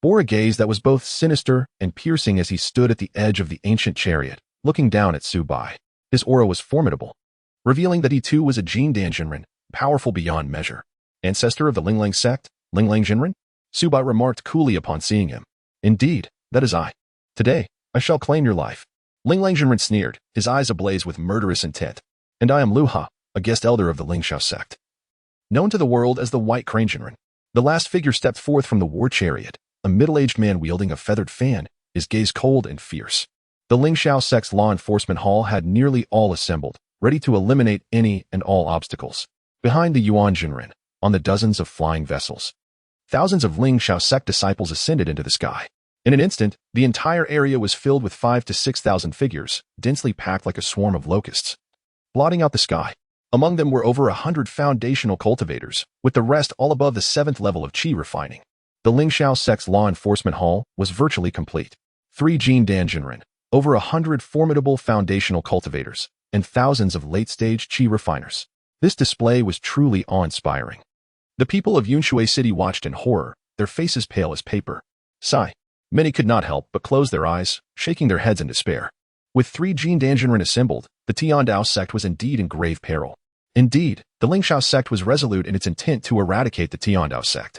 bore a gaze that was both sinister and piercing as he stood at the edge of the ancient chariot, looking down at Su Bai. His aura was formidable, revealing that he too was a Jin Dan Jinren, powerful beyond measure. Ancestor of the Linglang sect, Linglang Jinren? Su Bai remarked coolly upon seeing him. Indeed, that is I. Today, I shall claim your life. Linglang Jinren sneered, his eyes ablaze with murderous intent. And I am Lu Ha, a guest elder of the Lingxiao sect, known to the world as the White Crane Jinren. The last figure stepped forth from the war chariot, a middle-aged man wielding a feathered fan, his gaze cold and fierce. The Lingxiao Sect's law enforcement hall had nearly all assembled, ready to eliminate any and all obstacles. Behind the Yuan Jinren, on the dozens of flying vessels, thousands of Lingxiao Sect disciples ascended into the sky. In an instant, the entire area was filled with 5,000 to 6,000 figures, densely packed like a swarm of locusts, blotting out the sky. Among them were over 100 foundational cultivators, with the rest all above the 7th level of qi refining. The Lingxiao Sect's law enforcement hall was virtually complete. 3 Jin Dan Jinren, over 100 formidable foundational cultivators, and thousands of late-stage qi refiners. This display was truly awe-inspiring. The people of Yunshui City watched in horror, their faces pale as paper. Sigh. Many could not help but close their eyes, shaking their heads in despair. With 3 Jin Dan Jinren assembled, the Tian Dao Sect was indeed in grave peril. Indeed, the Lingxiao Sect was resolute in its intent to eradicate the Tian Dao Sect,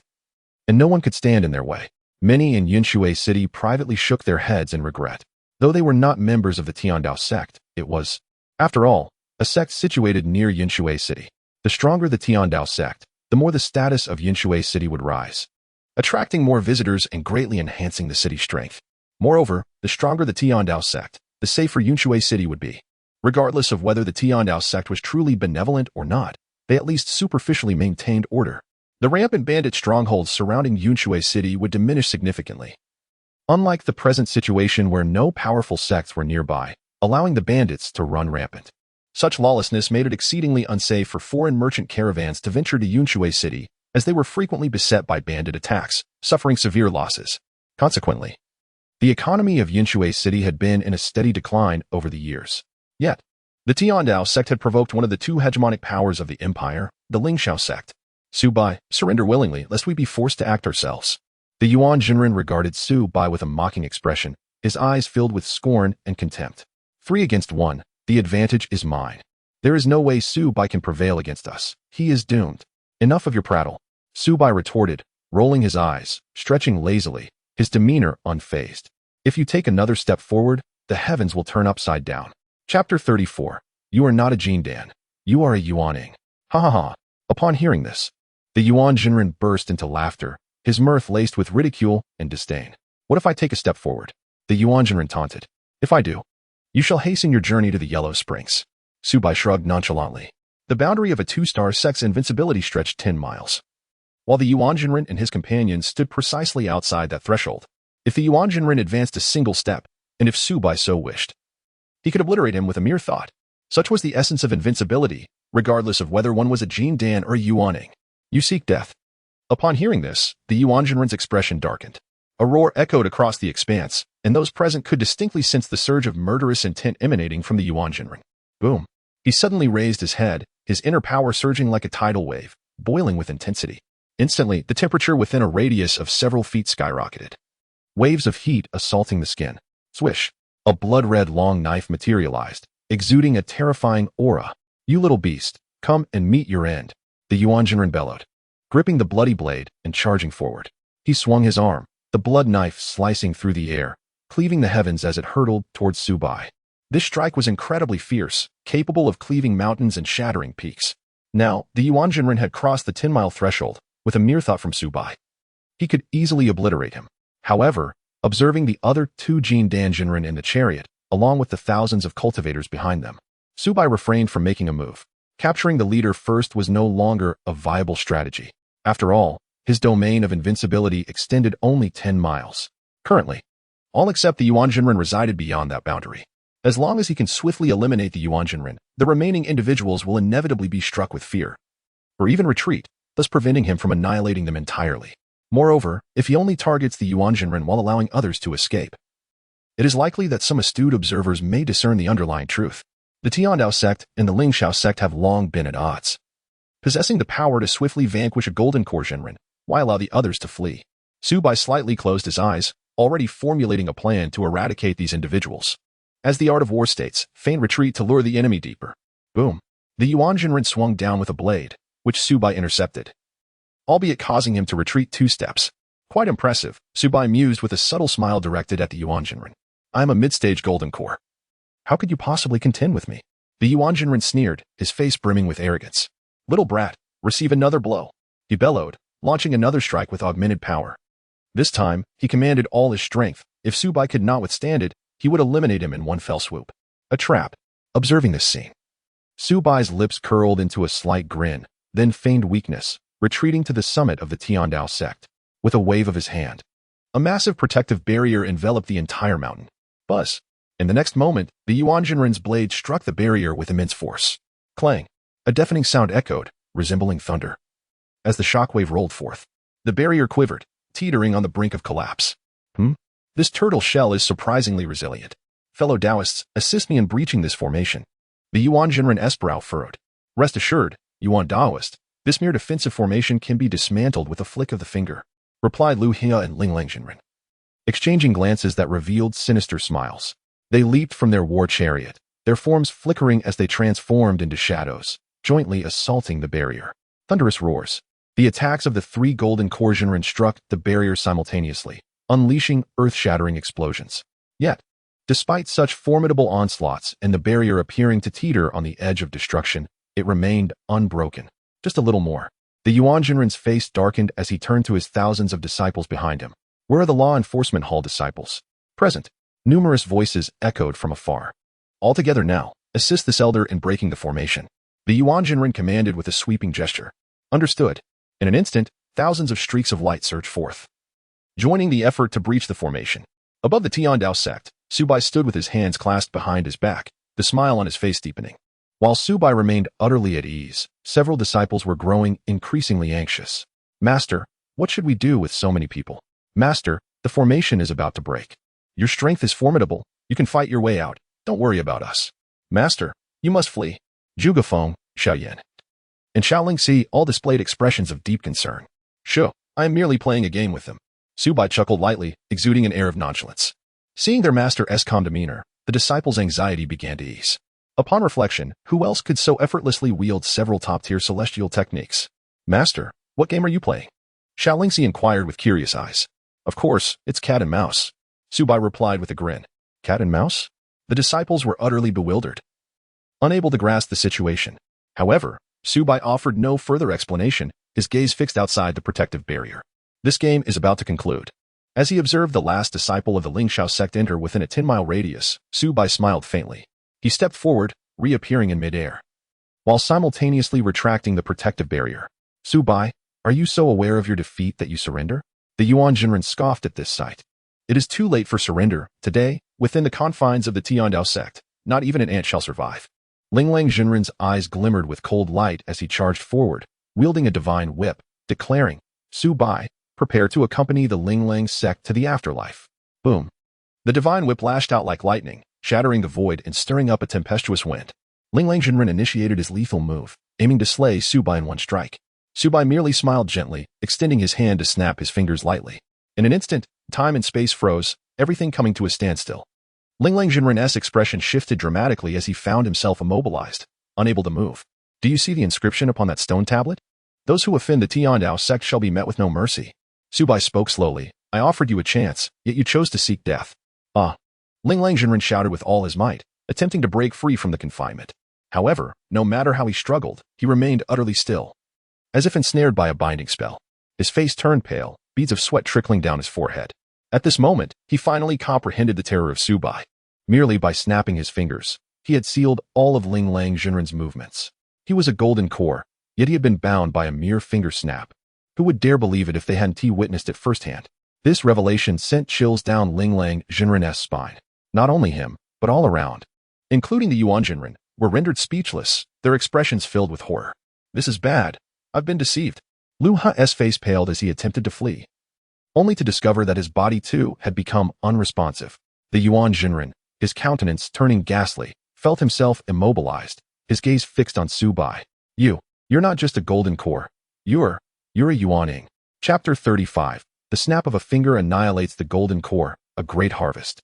and no one could stand in their way. Many in Yunshui City privately shook their heads in regret. Though they were not members of the Dao Sect, it was, after all, a sect situated near Yinshui City. The stronger the Dao Sect, the more the status of Yinshui City would rise, attracting more visitors and greatly enhancing the city's strength. Moreover, the stronger the Dao Sect, the safer Yinshui City would be. Regardless of whether the Dao Sect was truly benevolent or not, they at least superficially maintained order. The rampant bandit strongholds surrounding Yinshui City would diminish significantly. Unlike the present situation where no powerful sects were nearby, allowing the bandits to run rampant. Such lawlessness made it exceedingly unsafe for foreign merchant caravans to venture to Yinshui City, as they were frequently beset by bandit attacks, suffering severe losses. Consequently, the economy of Yinshui City had been in a steady decline over the years. Yet, the Dao Sect had provoked one of the two hegemonic powers of the empire, the Xiao Sect. Su Bai, surrender willingly, lest we be forced to act ourselves. The Yuan Jinren regarded Su Bai with a mocking expression, his eyes filled with scorn and contempt. 3 against 1, the advantage is mine. There is no way Su Bai can prevail against us. He is doomed. Enough of your prattle, Su Bai retorted, rolling his eyes, stretching lazily, his demeanor unfazed. If you take another step forward, the heavens will turn upside down. Chapter 34. You are not a Jin Dan. You are a Yuaning. Ha ha ha. Upon hearing this, the Yuan Jinren burst into laughter, his mirth laced with ridicule and disdain. What if I take a step forward? The Yuan Jinren taunted. If I do, you shall hasten your journey to the Yellow Springs. Su Bai shrugged nonchalantly. The boundary of a 2-star sect's invincibility stretched 10 miles. While the Yuan Jinren and his companions stood precisely outside that threshold, if the Yuan Jinren advanced a single step, and if Su Bai so wished, he could obliterate him with a mere thought. Such was the essence of invincibility, regardless of whether one was a Jin Dan or a Yuaning. You seek death. Upon hearing this, the Yuan Jinren's expression darkened. A roar echoed across the expanse, and those present could distinctly sense the surge of murderous intent emanating from the Yuan Jinren. Boom. He suddenly raised his head, his inner power surging like a tidal wave, boiling with intensity. Instantly, the temperature within a radius of several feet skyrocketed. Waves of heat assaulting the skin. Swish. A blood-red long knife materialized, exuding a terrifying aura. You little beast, come and meet your end, the Yuan Jinren bellowed, gripping the bloody blade and charging forward. He swung his arm, the blood knife slicing through the air, cleaving the heavens as it hurtled towards Su Bai. This strike was incredibly fierce, capable of cleaving mountains and shattering peaks. Now, the Yuan Jinren had crossed the 10-mile threshold, with a mere thought from Su Bai. He could easily obliterate him. However, observing the other 2 Jin Dan Jinren in the chariot, along with the thousands of cultivators behind them, Su Bai refrained from making a move. Capturing the leader first was no longer a viable strategy. After all, his domain of invincibility extended only 10 miles. Currently, all except the Yuan Jinren resided beyond that boundary. As long as he can swiftly eliminate the Yuan Jinren, the remaining individuals will inevitably be struck with fear, or even retreat, thus preventing him from annihilating them entirely. Moreover, if he only targets the Yuan Jinren while allowing others to escape, it is likely that some astute observers may discern the underlying truth. The Dao Sect and the Xiao Sect have long been at odds, possessing the power to swiftly vanquish a golden core Jinren, while allow the others to flee. Su Bai slightly closed his eyes, already formulating a plan to eradicate these individuals. As the art of war states, feign retreat to lure the enemy deeper. Boom. The Yuan Jinren swung down with a blade, which Su Bai intercepted, albeit causing him to retreat 2 steps. Quite impressive, Su Bai mused with a subtle smile directed at the Yuan Jinren. I am a mid-stage golden core. How could you possibly contend with me? The Yuan Jinren sneered, his face brimming with arrogance. Little brat, receive another blow. He bellowed, launching another strike with augmented power. This time, he commanded all his strength. If Su Bai could not withstand it, he would eliminate him in one fell swoop. A trap. Observing this scene, Su Bai's lips curled into a slight grin, then feigned weakness, retreating to the summit of the Dao Sect. With a wave of his hand, a massive protective barrier enveloped the entire mountain. Buzz. In the next moment, the Yuan Jinren's blade struck the barrier with immense force. Clang. A deafening sound echoed, resembling thunder. As the shockwave rolled forth, the barrier quivered, teetering on the brink of collapse. This turtle shell is surprisingly resilient. Fellow Taoists, assist me in breaching this formation. The Yuan Jinren brow furrowed. Rest assured, Yuan Taoist, this mere defensive formation can be dismantled with a flick of the finger, replied Lu Hia and Ling Lang Jinren, exchanging glances that revealed sinister smiles. They leaped from their war chariot, their forms flickering as they transformed into shadows, jointly assaulting the barrier. Thunderous roars. The attacks of the 3 golden core Jinren struck the barrier simultaneously, unleashing earth-shattering explosions. Yet, Despite such formidable onslaughts and the barrier appearing to teeter on the edge of destruction, it remained unbroken. Just a little more. The Yuan Jinren's face darkened as he turned to his thousands of disciples behind him. Where are the law enforcement hall disciples? Present. Numerous voices echoed from afar. All together now. Assist this elder in breaking the formation. The Yuan Jinren commanded with a sweeping gesture. Understood. In an instant, thousands of streaks of light surged forth, joining the effort to breach the formation. Above the Heavenly Dao Sect, Su Bai stood with his hands clasped behind his back, the smile on his face deepening. While Su Bai remained utterly at ease, several disciples were growing increasingly anxious. Master, what should we do with so many people? Master, the formation is about to break. Your strength is formidable. You can fight your way out. Don't worry about us. Master, you must flee. Zhuge Feng, Xiaoyan, and Xiaolingxi all displayed expressions of deep concern. Sure, I am merely playing a game with them. Su Bai chuckled lightly, exuding an air of nonchalance. Seeing their master's calm demeanor, the disciples' anxiety began to ease. Upon reflection, who else could so effortlessly wield several top-tier celestial techniques? Master, what game are you playing? Xiaolingxi inquired with curious eyes. Of course, it's cat and mouse. Su Bai replied with a grin. Cat and mouse? The disciples were utterly bewildered, unable to grasp the situation. However, Su Bai offered no further explanation, his gaze fixed outside the protective barrier. This game is about to conclude. As he observed the last disciple of the Lingxiao sect enter within a 10-mile radius, Su Bai smiled faintly. He stepped forward, reappearing in midair, while simultaneously retracting the protective barrier. Su Bai, are you so aware of your defeat that you surrender? The Yuan Jinren scoffed at this sight. It is too late for surrender. Today, within the confines of the Heavenly Dao Sect, not even an ant shall survive. Linglang Jinren's eyes glimmered with cold light as he charged forward, wielding a divine whip, declaring, Su Bai, prepare to accompany the Linglang sect to the afterlife. Boom. The divine whip lashed out like lightning, shattering the void and stirring up a tempestuous wind. Linglang Jinren initiated his lethal move, aiming to slay Su Bai in one strike. Su Bai merely smiled gently, extending his hand to snap his fingers lightly. In an instant, time and space froze, everything coming to a standstill. Linglang Jinren's expression shifted dramatically as he found himself immobilized, unable to move. Do you see the inscription upon that stone tablet? Those who offend the Heavenly Dao Sect shall be met with no mercy. Su Bai spoke slowly. I offered you a chance, yet you chose to seek death. Ah. Linglang Jinren shouted with all his might, attempting to break free from the confinement. However, no matter how he struggled, he remained utterly still, as if ensnared by a binding spell. His face turned pale, beads of sweat trickling down his forehead. At this moment, he finally comprehended the terror of Su Bai. Merely by snapping his fingers, he had sealed all of Linglang Jinren's movements. He was a golden core, yet he had been bound by a mere finger snap. Who would dare believe it if they hadn't witnessed it firsthand? This revelation sent chills down Linglang Jinren's spine. Not only him, but all around, including the Yuan Jinren, were rendered speechless, their expressions filled with horror. This is bad. I've been deceived. Lu Ha's face paled as he attempted to flee, only to discover that his body too had become unresponsive. The Yuan Jinren, his countenance turning ghastly, felt himself immobilized, his gaze fixed on Su Bai. You're not just a golden core. You're a Yuaning. Chapter 35. The snap of a finger annihilates the golden core, a great harvest.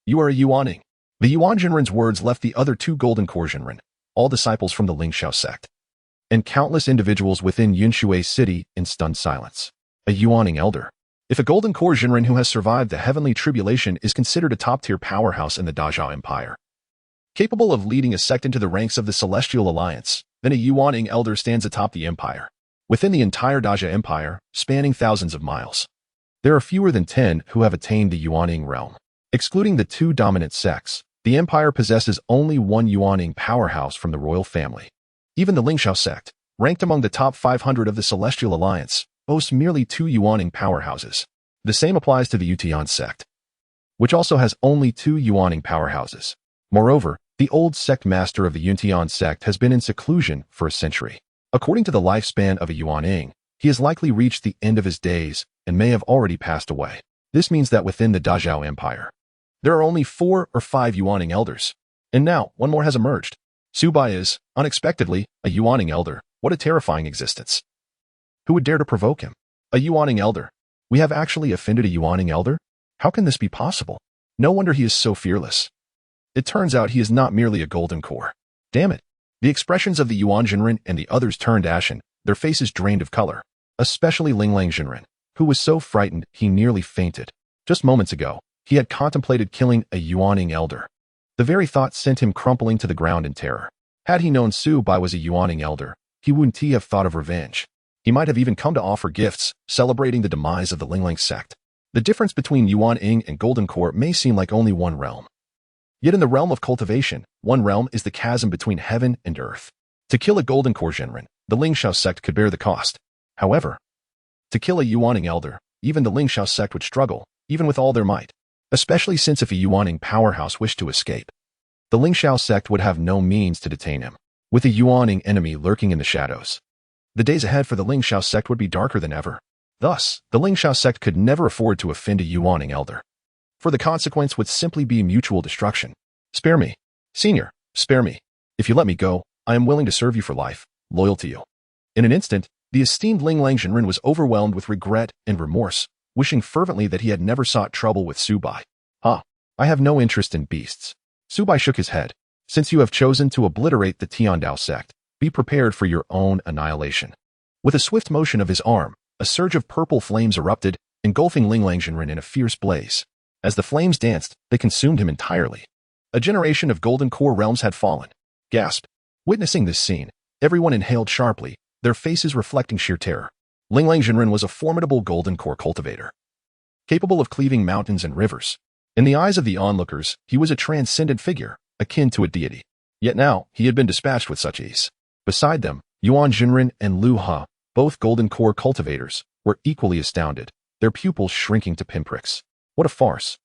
You are a Yuaning. The Yuan Jinren's words left the other two golden core Jinren, all disciples from the Lingxiao sect, and countless individuals within Yunshui city in stunned silence. A Yuaning elder. If a golden core Jinren who has survived the heavenly tribulation is considered a top-tier powerhouse in the Dazhao Empire, capable of leading a sect into the ranks of the Celestial Alliance, then a Yuaning elder stands atop the empire. Within the entire Dazhao Empire, spanning thousands of miles, there are fewer than 10 who have attained the Yuaning realm. Excluding the two dominant sects, the empire possesses only one Yuaning powerhouse from the royal family. Even the Lingxiao sect, ranked among the top 500 of the Celestial Alliance, boasts merely two Yuaning powerhouses. The same applies to the Yutian sect, which also has only two Yuaning powerhouses. Moreover, the old sect master of the Yutian sect has been in seclusion for a century. According to the lifespan of a Yuaning, he has likely reached the end of his days and may have already passed away. This means that within the Dazhao Empire, there are only 4 or 5 Yuaning elders. And now, one more has emerged. Su Bai is, unexpectedly, a Yuaning elder. What a terrifying existence. Who would dare to provoke him? A Yuaning elder. We have actually offended a Yuaning elder? How can this be possible? No wonder he is so fearless. It turns out he is not merely a golden core. Damn it. The expressions of the Yuan Jinren and the others turned ashen, their faces drained of color, especially Linglang Jinren, who was so frightened he nearly fainted. Just moments ago, he had contemplated killing a Yuaning elder. The very thought sent him crumpling to the ground in terror. Had he known Su Bai was a Yuaning elder, he wouldn't have thought of revenge. He might have even come to offer gifts, celebrating the demise of the Linglang sect. The difference between Yuan-ing and Golden Core may seem like only one realm. Yet in the realm of cultivation, one realm is the chasm between heaven and earth. To kill a Golden Core Jinren, the Xiao sect could bear the cost. However, to kill a Yuaning elder, even the Xiao sect would struggle, even with all their might. Especially since if a Yuaning powerhouse wished to escape, the Xiao sect would have no means to detain him. With a Yuaning enemy lurking in the shadows, the days ahead for the Xiao sect would be darker than ever. Thus, the Xiao sect could never afford to offend a Yuaning elder. For the consequence would simply be mutual destruction. Spare me. Senior, spare me. If you let me go, I am willing to serve you for life, loyal to you. In an instant, the esteemed Linglang Jinren was overwhelmed with regret and remorse, wishing fervently that he had never sought trouble with Su Bai. I have no interest in beasts. Su Bai shook his head. Since you have chosen to obliterate the Dao sect, be prepared for your own annihilation. With a swift motion of his arm, a surge of purple flames erupted, engulfing Linglang Jinren in a fierce blaze. As the flames danced, they consumed him entirely. A generation of Golden Core realms had fallen. Gasped. Witnessing this scene, everyone inhaled sharply, their faces reflecting sheer terror. Linglang Jinren was a formidable Golden Core cultivator, capable of cleaving mountains and rivers. In the eyes of the onlookers, he was a transcendent figure, akin to a deity. Yet now, he had been dispatched with such ease. Beside them, Yuan Jinren and Lu He, both Golden Core cultivators, were equally astounded, their pupils shrinking to pinpricks. What a farce.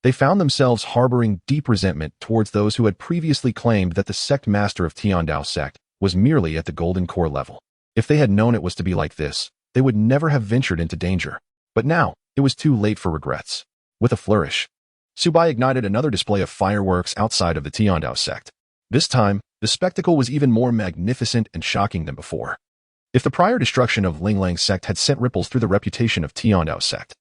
They found themselves harboring deep resentment towards those who had previously claimed that the sect master of Dao Sect was merely at the Golden Core level. If they had known it was to be like this, they would never have ventured into danger. But now, it was too late for regrets. With a flourish, Su Bai ignited another display of fireworks outside of the Dao Sect. This time, the spectacle was even more magnificent and shocking than before. If the prior destruction of Linglang sect had sent ripples through the reputation of Dao Sect,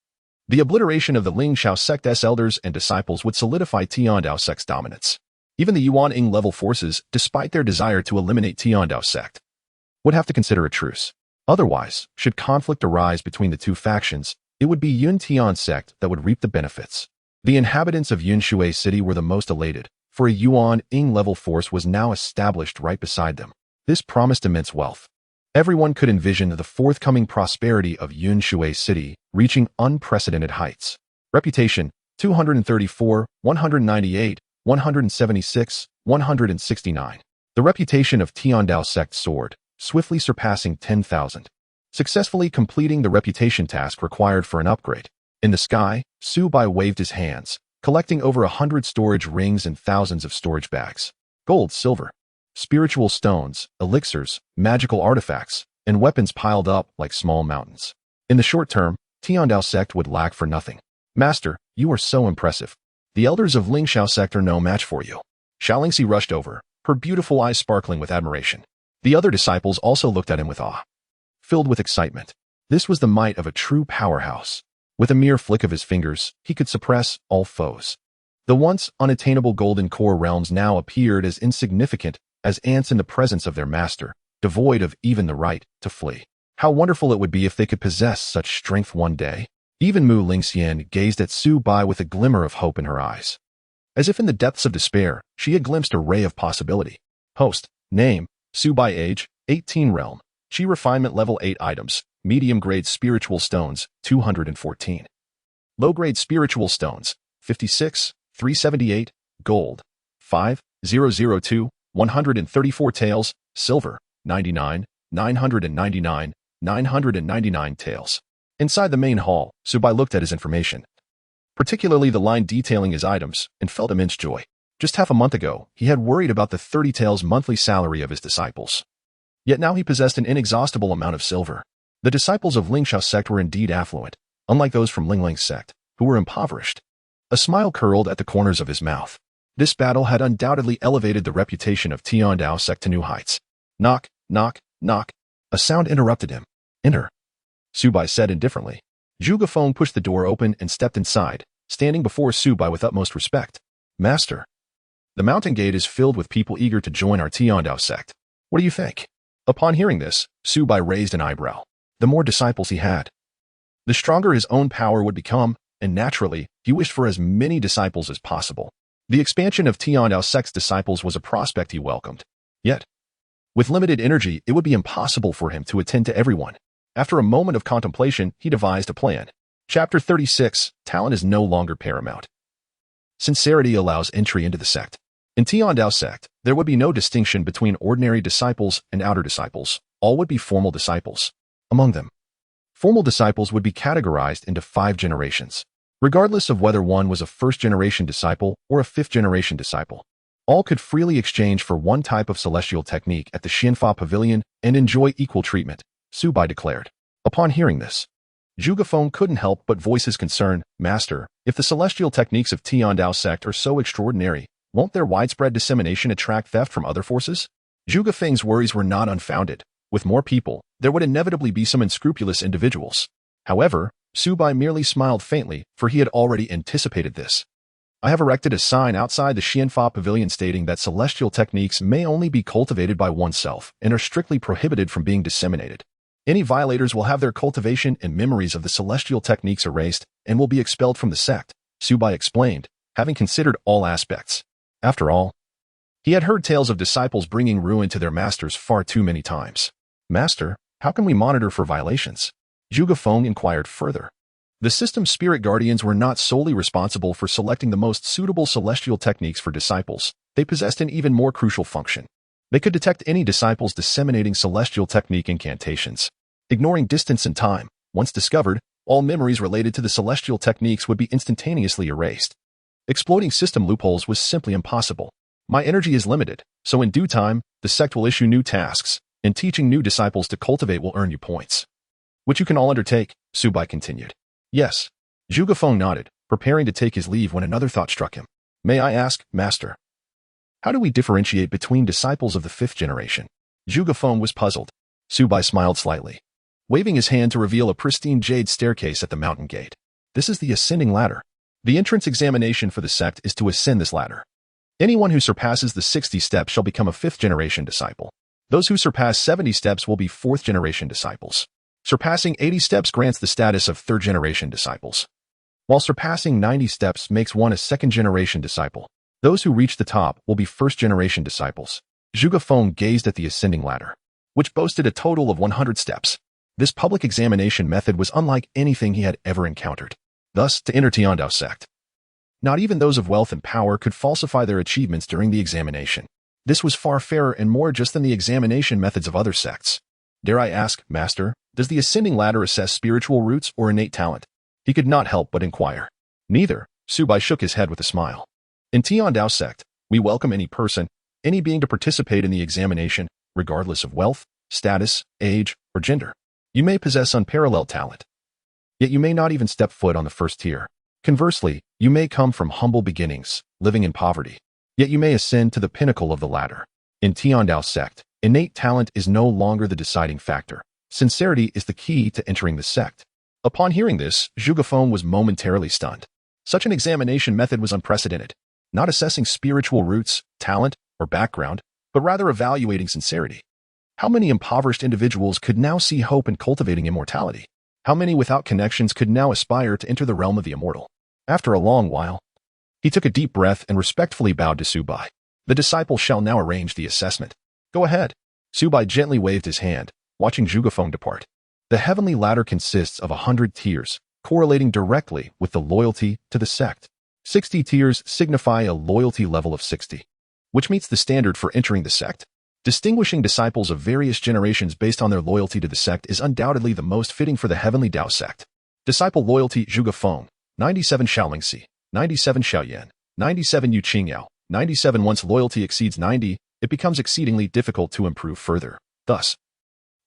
the obliteration of the Xiao sect's elders and disciples would solidify Dao Sect's dominance. Even the Yuan-ing level forces, despite their desire to eliminate Dao Sect, would have to consider a truce. Otherwise, should conflict arise between the two factions, it would be Yun Tian sect that would reap the benefits. The inhabitants of Yunshui City were the most elated, for a Yuan-ing level force was now established right beside them. This promised immense wealth. Everyone could envision the forthcoming prosperity of Yunshui City reaching unprecedented heights. Reputation, 234, 198, 176, 169. The reputation of Dao Sect soared, swiftly surpassing 10,000. Successfully completing the reputation task required for an upgrade. In the sky, Su Bai waved his hands, collecting over 100 storage rings and thousands of storage bags. Gold, silver, spiritual stones, elixirs, magical artifacts, and weapons piled up like small mountains. In the short term, Dao Sect would lack for nothing. Master, you are so impressive. The elders of Xiao Sect are no match for you. Xianxia rushed over, her beautiful eyes sparkling with admiration. The other disciples also looked at him with awe, filled with excitement. This was the might of a true powerhouse. With a mere flick of his fingers, he could suppress all foes. The once unattainable Golden Core realms now appeared as insignificant as ants in the presence of their master, devoid of even the right to flee. How wonderful it would be if they could possess such strength one day. Even Mu Lingxian gazed at Su Bai with a glimmer of hope in her eyes. As if in the depths of despair, she had glimpsed a ray of possibility. Host, name, Su Bai age, 18 realm, chi refinement level 8 items, medium-grade spiritual stones, 214. Low-grade spiritual stones, 56, 378, gold, 5002, 134 taels, silver, 99, 999, 999 taels. Inside the main hall, Su Bai looked at his information, particularly the line detailing his items, and felt immense joy. Just half a month ago, he had worried about the 30 taels monthly salary of his disciples. Yet now he possessed an inexhaustible amount of silver. The disciples of Xiao Sect were indeed affluent, unlike those from Linglang Sect, who were impoverished. A smile curled at the corners of his mouth. This battle had undoubtedly elevated the reputation of Dao Sect to new heights. Knock, knock, knock. A sound interrupted him. Enter, Su Bai said indifferently. Zhuge Feng pushed the door open and stepped inside, standing before Su Bai with utmost respect. Master, the mountain gate is filled with people eager to join our Dao Sect. What do you think? Upon hearing this, Su Bai raised an eyebrow. The more disciples he had, the stronger his own power would become, and naturally, he wished for as many disciples as possible. The expansion of Tiandao Sect's disciples was a prospect he welcomed. Yet, with limited energy, it would be impossible for him to attend to everyone. After a moment of contemplation, he devised a plan. Chapter 36, Talent is no longer paramount. Sincerity allows entry into the sect. In Tiandao Sect, there would be no distinction between ordinary disciples and outer disciples. All would be formal disciples. Among them, formal disciples would be categorized into 5 generations, regardless of whether one was a first-generation disciple or a fifth-generation disciple. All could freely exchange for one type of celestial technique at the Xianfa Pavilion and enjoy equal treatment, Su Bai declared. Upon hearing this, Zhuge Feng couldn't help but voice his concern. Master, if the celestial techniques of Tiandao Sect are so extraordinary, won't their widespread dissemination attract theft from other forces? Zhuge Feng's worries were not unfounded. With more people, there would inevitably be some unscrupulous individuals. However, Su Bai merely smiled faintly, for he had already anticipated this. I have erected a sign outside the Xianfa Pavilion stating that celestial techniques may only be cultivated by oneself and are strictly prohibited from being disseminated. Any violators will have their cultivation and memories of the celestial techniques erased and will be expelled from the sect, Su Bai explained, having considered all aspects. After all, he had heard tales of disciples bringing ruin to their masters far too many times. Master, how can we monitor for violations? Zhuge Feng inquired further. The system's spirit guardians were not solely responsible for selecting the most suitable celestial techniques for disciples. They possessed an even more crucial function. They could detect any disciples disseminating celestial technique incantations. Ignoring distance and time, once discovered, all memories related to the celestial techniques would be instantaneously erased. Exploiting system loopholes was simply impossible. My energy is limited, so in due time, the sect will issue new tasks, and teaching new disciples to cultivate will earn you points. Which you can all undertake, Su Bai continued. Yes. Zhuge Feng nodded, preparing to take his leave when another thought struck him. May I ask, Master, how do we differentiate between disciples of the 5th generation? Zhuge Feng was puzzled. Su Bai smiled slightly, waving his hand to reveal a pristine jade staircase at the mountain gate. This is the ascending ladder. The entrance examination for the sect is to ascend this ladder. Anyone who surpasses the 60 steps shall become a 5th-generation disciple. Those who surpass 70 steps will be 4th-generation disciples. Surpassing 80 steps grants the status of 3rd-generation disciples, while surpassing 90 steps makes one a 2nd-generation disciple. Those who reach the top will be 1st-generation disciples. Zhuge Feng gazed at the ascending ladder, which boasted a total of 100 steps. This public examination method was unlike anything he had ever encountered. Thus, to enter Tiandao Sect, not even those of wealth and power could falsify their achievements during the examination. This was far fairer and more just than the examination methods of other sects. Dare I ask, Master, does the ascending ladder assess spiritual roots or innate talent? He could not help but inquire. Neither, Su Bai shook his head with a smile. In Tiandao Sect, we welcome any person, any being to participate in the examination, regardless of wealth, status, age, or gender. You may possess unparalleled talent, yet you may not even step foot on the 1st tier. Conversely, you may come from humble beginnings, living in poverty, yet you may ascend to the pinnacle of the ladder. In Tiandao Sect, innate talent is no longer the deciding factor. Sincerity is the key to entering the sect. Upon hearing this, Zhuge Feng was momentarily stunned. Such an examination method was unprecedented, not assessing spiritual roots, talent, or background, but rather evaluating sincerity. How many impoverished individuals could now see hope in cultivating immortality? How many without connections could now aspire to enter the realm of the immortal? After a long while, he took a deep breath and respectfully bowed to Su Bai. The disciple shall now arrange the assessment. Go ahead. Su Bai gently waved his hand, watching Zhuge Feng depart. The heavenly ladder consists of 100 tiers, correlating directly with the loyalty to the sect. 60 tiers signify a loyalty level of 60, which meets the standard for entering the sect. Distinguishing disciples of various generations based on their loyalty to the sect is undoubtedly the most fitting for the Heavenly Dao Sect. Disciple loyalty Zhuge Feng, 97 xiaolingxi, 97 xiaoyan, 97 yu qingyao, 97. Once loyalty exceeds 90, it becomes exceedingly difficult to improve further. Thus,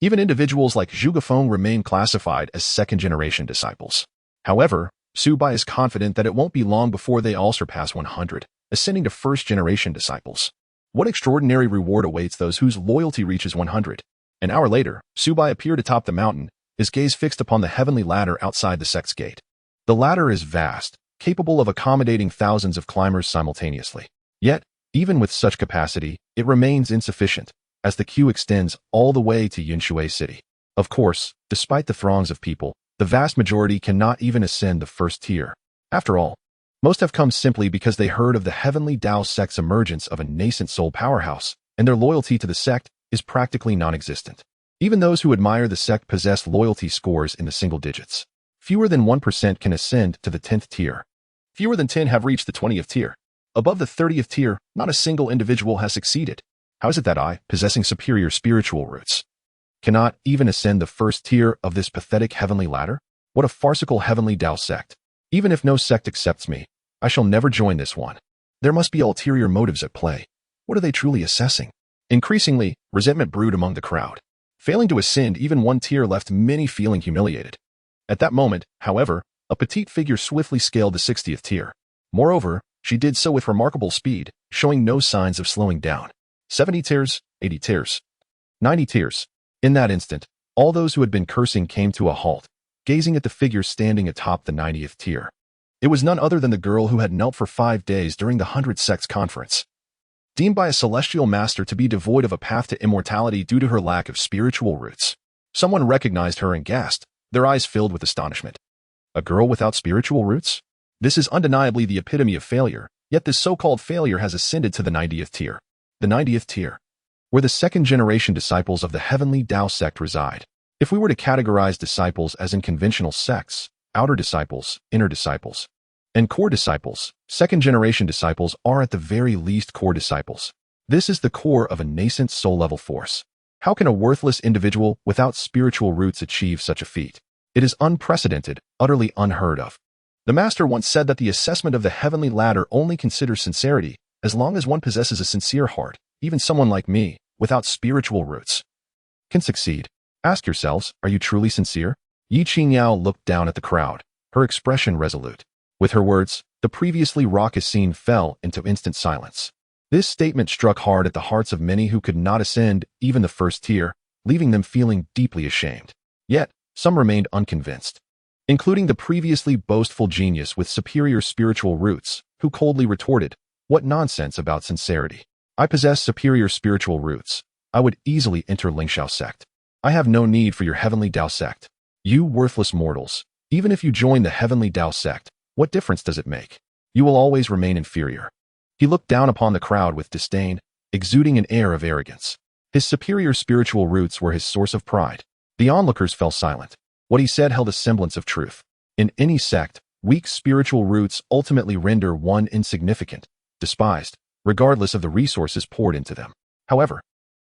even individuals like Zhuge Feng remain classified as 2nd-generation disciples. However, Su Bai is confident that it won't be long before they all surpass 100, ascending to 1st-generation disciples. What extraordinary reward awaits those whose loyalty reaches 100? An hour later, Su Bai appeared atop the mountain, his gaze fixed upon the heavenly ladder outside the sect's gate. The ladder is vast, capable of accommodating thousands of climbers simultaneously. Yet, even with such capacity, it remains insufficient, as the queue extends all the way to Yunshui City. Of course, despite the throngs of people, the vast majority cannot even ascend the 1st tier. After all, most have come simply because they heard of the Heavenly Dao Sect's emergence of a nascent soul powerhouse, and their loyalty to the sect is practically non-existent. Even those who admire the sect possess loyalty scores in the single digits. Fewer than 1% can ascend to the 10th tier. Fewer than 10 have reached the 20th tier. Above the 30th tier, not a single individual has succeeded. How is it that I, possessing superior spiritual roots, cannot even ascend the first tier of this pathetic heavenly ladder? What a farcical Heavenly Dao Sect. Even if no sect accepts me, I shall never join this one. There must be ulterior motives at play. What are they truly assessing? Increasingly, resentment brewed among the crowd. Failing to ascend even one tier left many feeling humiliated. At that moment, however, a petite figure swiftly scaled the 60th tier. Moreover, she did so with remarkable speed, showing no signs of slowing down. 70 tiers, 80 tiers, 90 tiers. In that instant, all those who had been cursing came to a halt, gazing at the figure standing atop the 90th tier. It was none other than the girl who had knelt for 5 days during the 100 Sects conference. Deemed by a celestial master to be devoid of a path to immortality due to her lack of spiritual roots. Someone recognized her and gasped, their eyes filled with astonishment. A girl without spiritual roots? This is undeniably the epitome of failure, yet this so-called failure has ascended to the 90th tier. The 90th tier, where the second-generation disciples of the Heavenly Dao Sect reside. If we were to categorize disciples as in conventional sects, outer disciples, inner disciples, and core disciples, second-generation disciples are at the very least core disciples. This is the core of a nascent soul-level force. How can a worthless individual without spiritual roots achieve such a feat? It is unprecedented, utterly unheard of. The master once said that the assessment of the heavenly ladder only considers sincerity, as long as one possesses a sincere heart. Even someone like me, without spiritual roots, can succeed. Ask yourselves, are you truly sincere? Yi Qingyao looked down at the crowd, her expression resolute. With her words, the previously raucous scene fell into instant silence. This statement struck hard at the hearts of many who could not ascend even the first tier, leaving them feeling deeply ashamed. Yet, some remained unconvinced, including the previously boastful genius with superior spiritual roots, who coldly retorted, "What nonsense about sincerity? I possess superior spiritual roots. I would easily enter Lingxiao sect. I have no need for your Heavenly Dao Sect. You worthless mortals, even if you join the Heavenly Dao Sect, what difference does it make? You will always remain inferior." He looked down upon the crowd with disdain, exuding an air of arrogance. His superior spiritual roots were his source of pride. The onlookers fell silent. What he said held a semblance of truth. In any sect, weak spiritual roots ultimately render one insignificant, despised, regardless of the resources poured into them. However,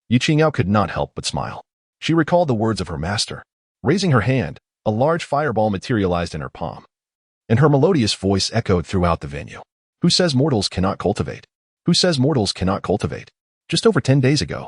Yi Qingyao could not help but smile. She recalled the words of her master. Raising her hand, a large fireball materialized in her palm, and her melodious voice echoed throughout the venue. Who says mortals cannot cultivate? Who says mortals cannot cultivate? Just over 10 days ago.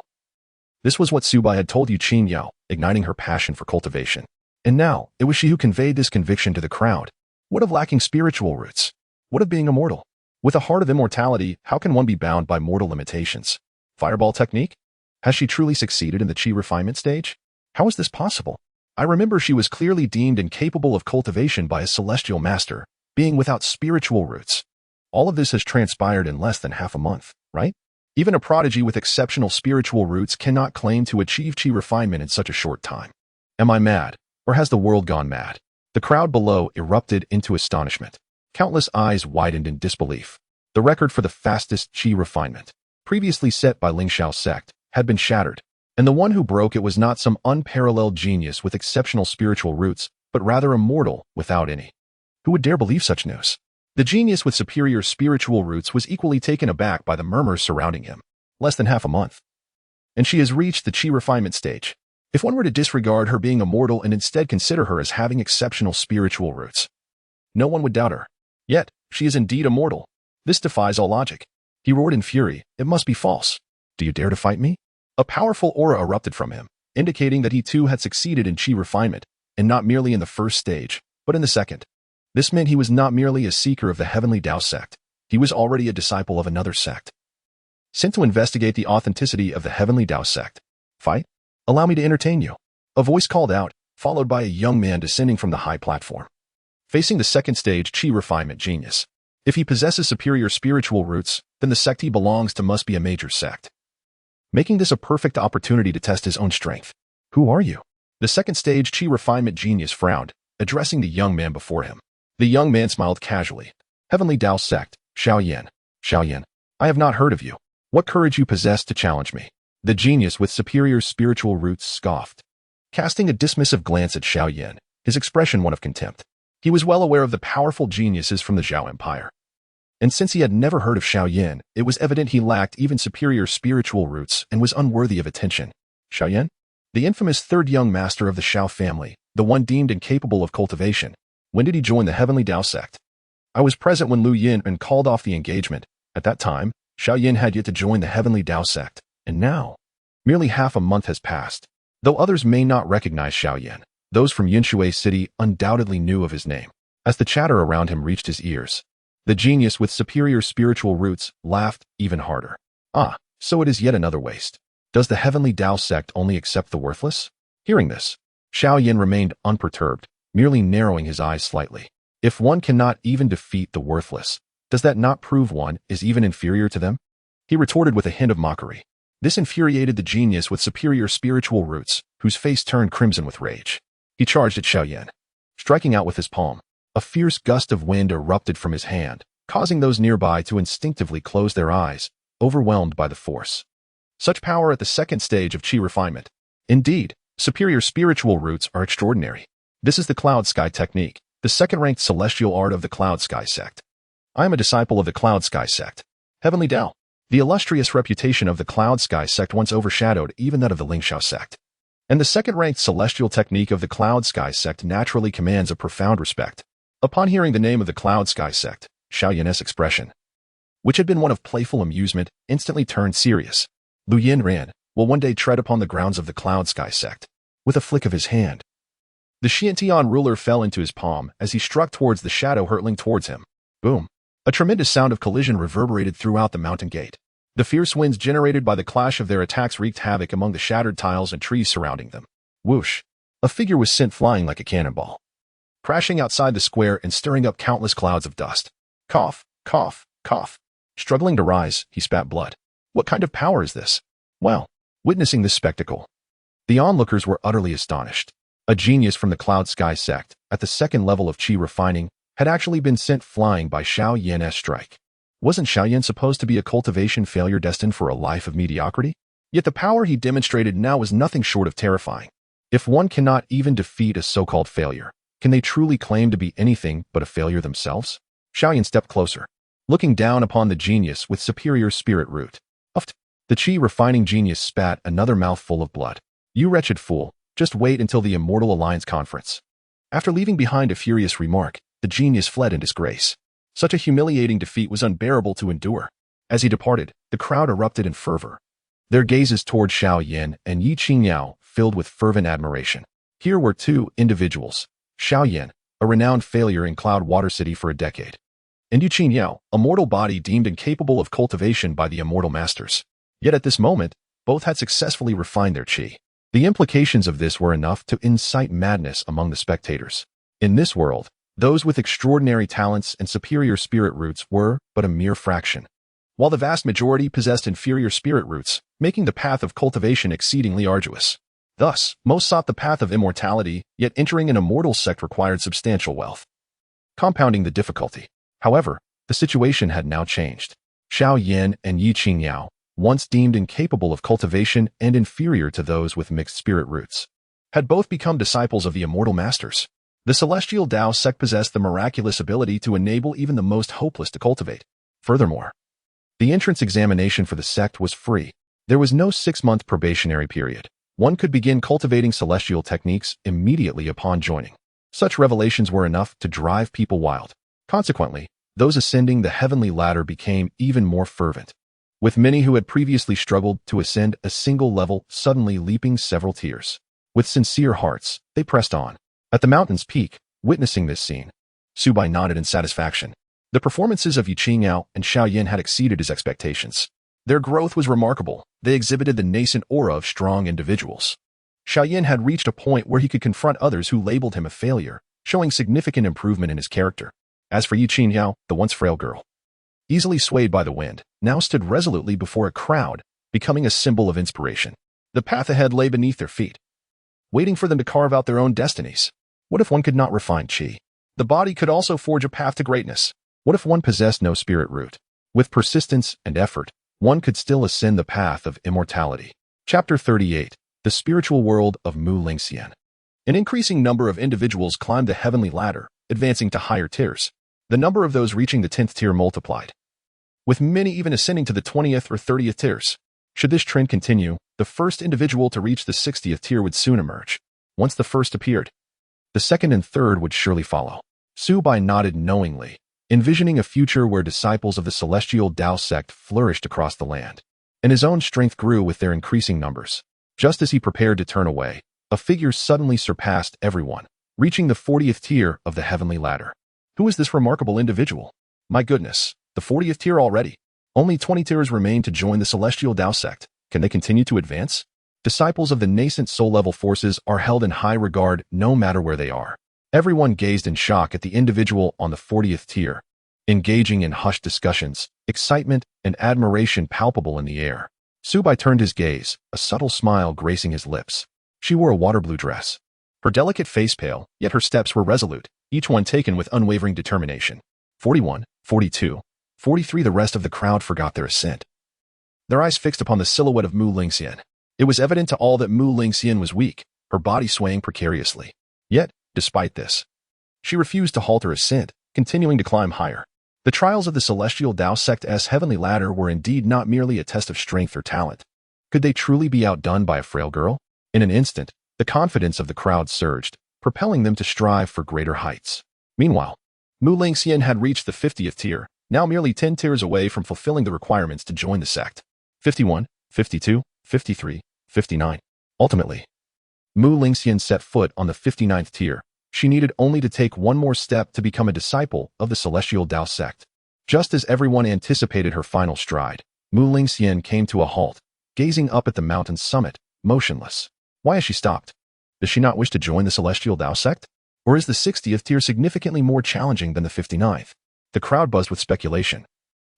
This was what Su Bai had told Yi Qingyao, igniting her passion for cultivation. And now, it was she who conveyed this conviction to the crowd. What of lacking spiritual roots? What of being immortal? With a heart of immortality, how can one be bound by mortal limitations? Fireball technique? Has she truly succeeded in the chi refinement stage? How is this possible? I remember she was clearly deemed incapable of cultivation by a celestial master, being without spiritual roots. All of this has transpired in less than half a month, right? Even a prodigy with exceptional spiritual roots cannot claim to achieve chi refinement in such a short time. Am I mad? Or has the world gone mad? The crowd below erupted into astonishment. Countless eyes widened in disbelief. The record for the fastest chi refinement, previously set by Lingxiao sect, had been shattered, and the one who broke it was not some unparalleled genius with exceptional spiritual roots, but rather a mortal without any. Who would dare believe such news? The genius with superior spiritual roots was equally taken aback by the murmurs surrounding him. Less than half a month, and she has reached the chi refinement stage. If one were to disregard her being immortal and instead consider her as having exceptional spiritual roots, no one would doubt her. Yet, she is indeed immortal. This defies all logic. He roared in fury, "It must be false. Do you dare to fight me?" A powerful aura erupted from him, indicating that he too had succeeded in chi refinement, and not merely in the first stage, but in the second. This meant he was not merely a seeker of the Heavenly Dao Sect, he was already a disciple of another sect, sent to investigate the authenticity of the Heavenly Dao Sect. "Fight? Allow me to entertain you." A voice called out, followed by a young man descending from the high platform, facing the second stage chi refinement genius. If he possesses superior spiritual roots, then the sect he belongs to must be a major sect, making this a perfect opportunity to test his own strength. "Who are you?" The second stage chi refinement genius frowned, addressing the young man before him. The young man smiled casually. Heavenly Dao Sect, Xiaoyan. Xiaoyan, I have not heard of you. What courage you possess to challenge me. The genius with superior spiritual roots scoffed, casting a dismissive glance at Xiaoyan, his expression one of contempt. He was well aware of the powerful geniuses from the Zhao Empire. And since he had never heard of Xiaoyan, it was evident he lacked even superior spiritual roots and was unworthy of attention. Xiaoyan? The infamous third young master of the Xiao family, the one deemed incapable of cultivation. When did he join the Heavenly Dao Sect? I was present when Lu Yin called off the engagement. At that time, Xiaoyan had yet to join the Heavenly Dao Sect. And now, merely half a month has passed. Though others may not recognize Xiaoyan, those from Yinshui City undoubtedly knew of his name. As the chatter around him reached his ears, the genius with superior spiritual roots laughed even harder. Ah, so it is yet another waste. Does the Heavenly Dao Sect only accept the worthless? Hearing this, Xiaoyan remained unperturbed, merely narrowing his eyes slightly. If one cannot even defeat the worthless, does that not prove one is even inferior to them? He retorted with a hint of mockery. This infuriated the genius with superior spiritual roots, whose face turned crimson with rage. He charged at Xiaoyan, striking out with his palm. A fierce gust of wind erupted from his hand, causing those nearby to instinctively close their eyes, overwhelmed by the force. Such power at the second stage of qi refinement. Indeed, superior spiritual roots are extraordinary. This is the Cloud Sky technique, the second-ranked celestial art of the Cloud Sky Sect. I am a disciple of the Cloud Sky Sect. Heavenly Dao. The illustrious reputation of the Cloud Sky Sect once overshadowed even that of the Lingxiao Sect. And the second-ranked celestial technique of the Cloud Sky Sect naturally commands a profound respect. Upon hearing the name of the Cloud Sky Sect, Xiaoyan's expression, which had been one of playful amusement, instantly turned serious. Lu Yin ran, will one day tread upon the grounds of the Cloud Sky Sect. With a flick of his hand, the Xiantian ruler fell into his palm as he struck towards the shadow hurtling towards him. Boom! A tremendous sound of collision reverberated throughout the mountain gate. The fierce winds generated by the clash of their attacks wreaked havoc among the shattered tiles and trees surrounding them. Whoosh! A figure was sent flying like a cannonball, crashing outside the square and stirring up countless clouds of dust. Cough, cough, cough. Struggling to rise, he spat blood. What kind of power is this? Well, witnessing this spectacle, the onlookers were utterly astonished. A genius from the Cloud Sky Sect, at the second level of qi refining, had actually been sent flying by Xiaoyan's strike. Wasn't Xiaoyan supposed to be a cultivation failure destined for a life of mediocrity? Yet the power he demonstrated now was nothing short of terrifying. If one cannot even defeat a so-called failure, can they truly claim to be anything but a failure themselves? Xiaoyan stepped closer, looking down upon the genius with superior spirit root. The qi refining genius spat another mouthful of blood. You wretched fool, just wait until the Immortal Alliance conference. After leaving behind a furious remark, the genius fled in disgrace. Such a humiliating defeat was unbearable to endure. As he departed, the crowd erupted in fervor, their gazes toward Xiaoyan and Yi Qingyao filled with fervent admiration. Here were two individuals, Xiaoyan, a renowned failure in Cloud Water City for a decade, and Yi Qingyao, a mortal body deemed incapable of cultivation by the immortal masters. Yet at this moment, both had successfully refined their qi. The implications of this were enough to incite madness among the spectators. In this world, those with extraordinary talents and superior spirit roots were but a mere fraction, while the vast majority possessed inferior spirit roots, making the path of cultivation exceedingly arduous. Thus, most sought the path of immortality, yet entering an immortal sect required substantial wealth, compounding the difficulty. However, the situation had now changed. Xiaoyan and Yi Qingyao, once deemed incapable of cultivation and inferior to those with mixed spirit roots, had both become disciples of the immortal masters. The Celestial Dao Sect possessed the miraculous ability to enable even the most hopeless to cultivate. Furthermore, the entrance examination for the sect was free. There was no 6-month probationary period. One could begin cultivating celestial techniques immediately upon joining. Such revelations were enough to drive people wild. Consequently, those ascending the heavenly ladder became even more fervent, with many who had previously struggled to ascend a single level suddenly leaping several tiers. With sincere hearts, they pressed on. At the mountain's peak, witnessing this scene, Su Bai nodded in satisfaction. The performances of Yi Qingyao and Xiaoyan had exceeded his expectations. Their growth was remarkable. They exhibited the nascent aura of strong individuals. Xiaoyan had reached a point where he could confront others who labeled him a failure, showing significant improvement in his character. As for Yi Qingyao, the once frail girl, easily swayed by the wind, now stood resolutely before a crowd, becoming a symbol of inspiration. The path ahead lay beneath their feet, waiting for them to carve out their own destinies. What if one could not refine qi? The body could also forge a path to greatness. What if one possessed no spirit root? With persistence and effort, one could still ascend the path of immortality. Chapter 38. The Spiritual World of Mu Lingxian. An increasing number of individuals climbed the heavenly ladder, advancing to higher tiers. The number of those reaching the 10th tier multiplied, with many even ascending to the 20th or 30th tiers. Should this trend continue, the first individual to reach the 60th tier would soon emerge. Once the first appeared, the second and third would surely follow. Su Bai nodded knowingly, envisioning a future where disciples of the Celestial Dao Sect flourished across the land, and his own strength grew with their increasing numbers. Just as he prepared to turn away, a figure suddenly surpassed everyone, reaching the 40th tier of the heavenly ladder. Who is this remarkable individual? My goodness, the 40th tier already. Only 20 tiers remain to join the Celestial Dao Sect. Can they continue to advance? Disciples of the nascent soul-level forces are held in high regard no matter where they are. Everyone gazed in shock at the individual on the 40th tier, engaging in hushed discussions, excitement and admiration palpable in the air. Su Bai turned his gaze, a subtle smile gracing his lips. She wore a water blue dress. Her delicate face pale, yet her steps were resolute, each one taken with unwavering determination. 41, 42, 43. The rest of the crowd forgot their ascent, their eyes fixed upon the silhouette of Mu Lingxian. It was evident to all that Mu Lingxian was weak, her body swaying precariously. Yet, despite this, she refused to halt her ascent, continuing to climb higher. The trials of the Celestial Dao Sect's heavenly ladder were indeed not merely a test of strength or talent. Could they truly be outdone by a frail girl? In an instant, the confidence of the crowd surged, propelling them to strive for greater heights. Meanwhile, Mu Lingxian had reached the 50th tier, now merely 10 tiers away from fulfilling the requirements to join the sect. 51, 52, 53, 59. Ultimately, Mu Lingxian set foot on the 59th tier. She needed only to take one more step to become a disciple of the Celestial Dao Sect. Just as everyone anticipated her final stride, Mu Lingxian came to a halt, gazing up at the mountain's summit, motionless. Why has she stopped? Does she not wish to join the Celestial Dao Sect? Or is the 60th tier significantly more challenging than the 59th? The crowd buzzed with speculation,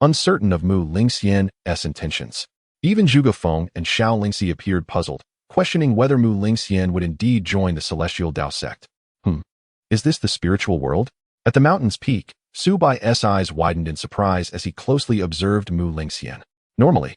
uncertain of Mu Lingxian's intentions. Even Zhuge Feng and Xiao Lingxi appeared puzzled, questioning whether Mu Lingxian would indeed join the Celestial Dao Sect. Is this the spiritual world? At the mountain's peak, Su Bai's eyes widened in surprise as he closely observed Mu Lingxian. Normally,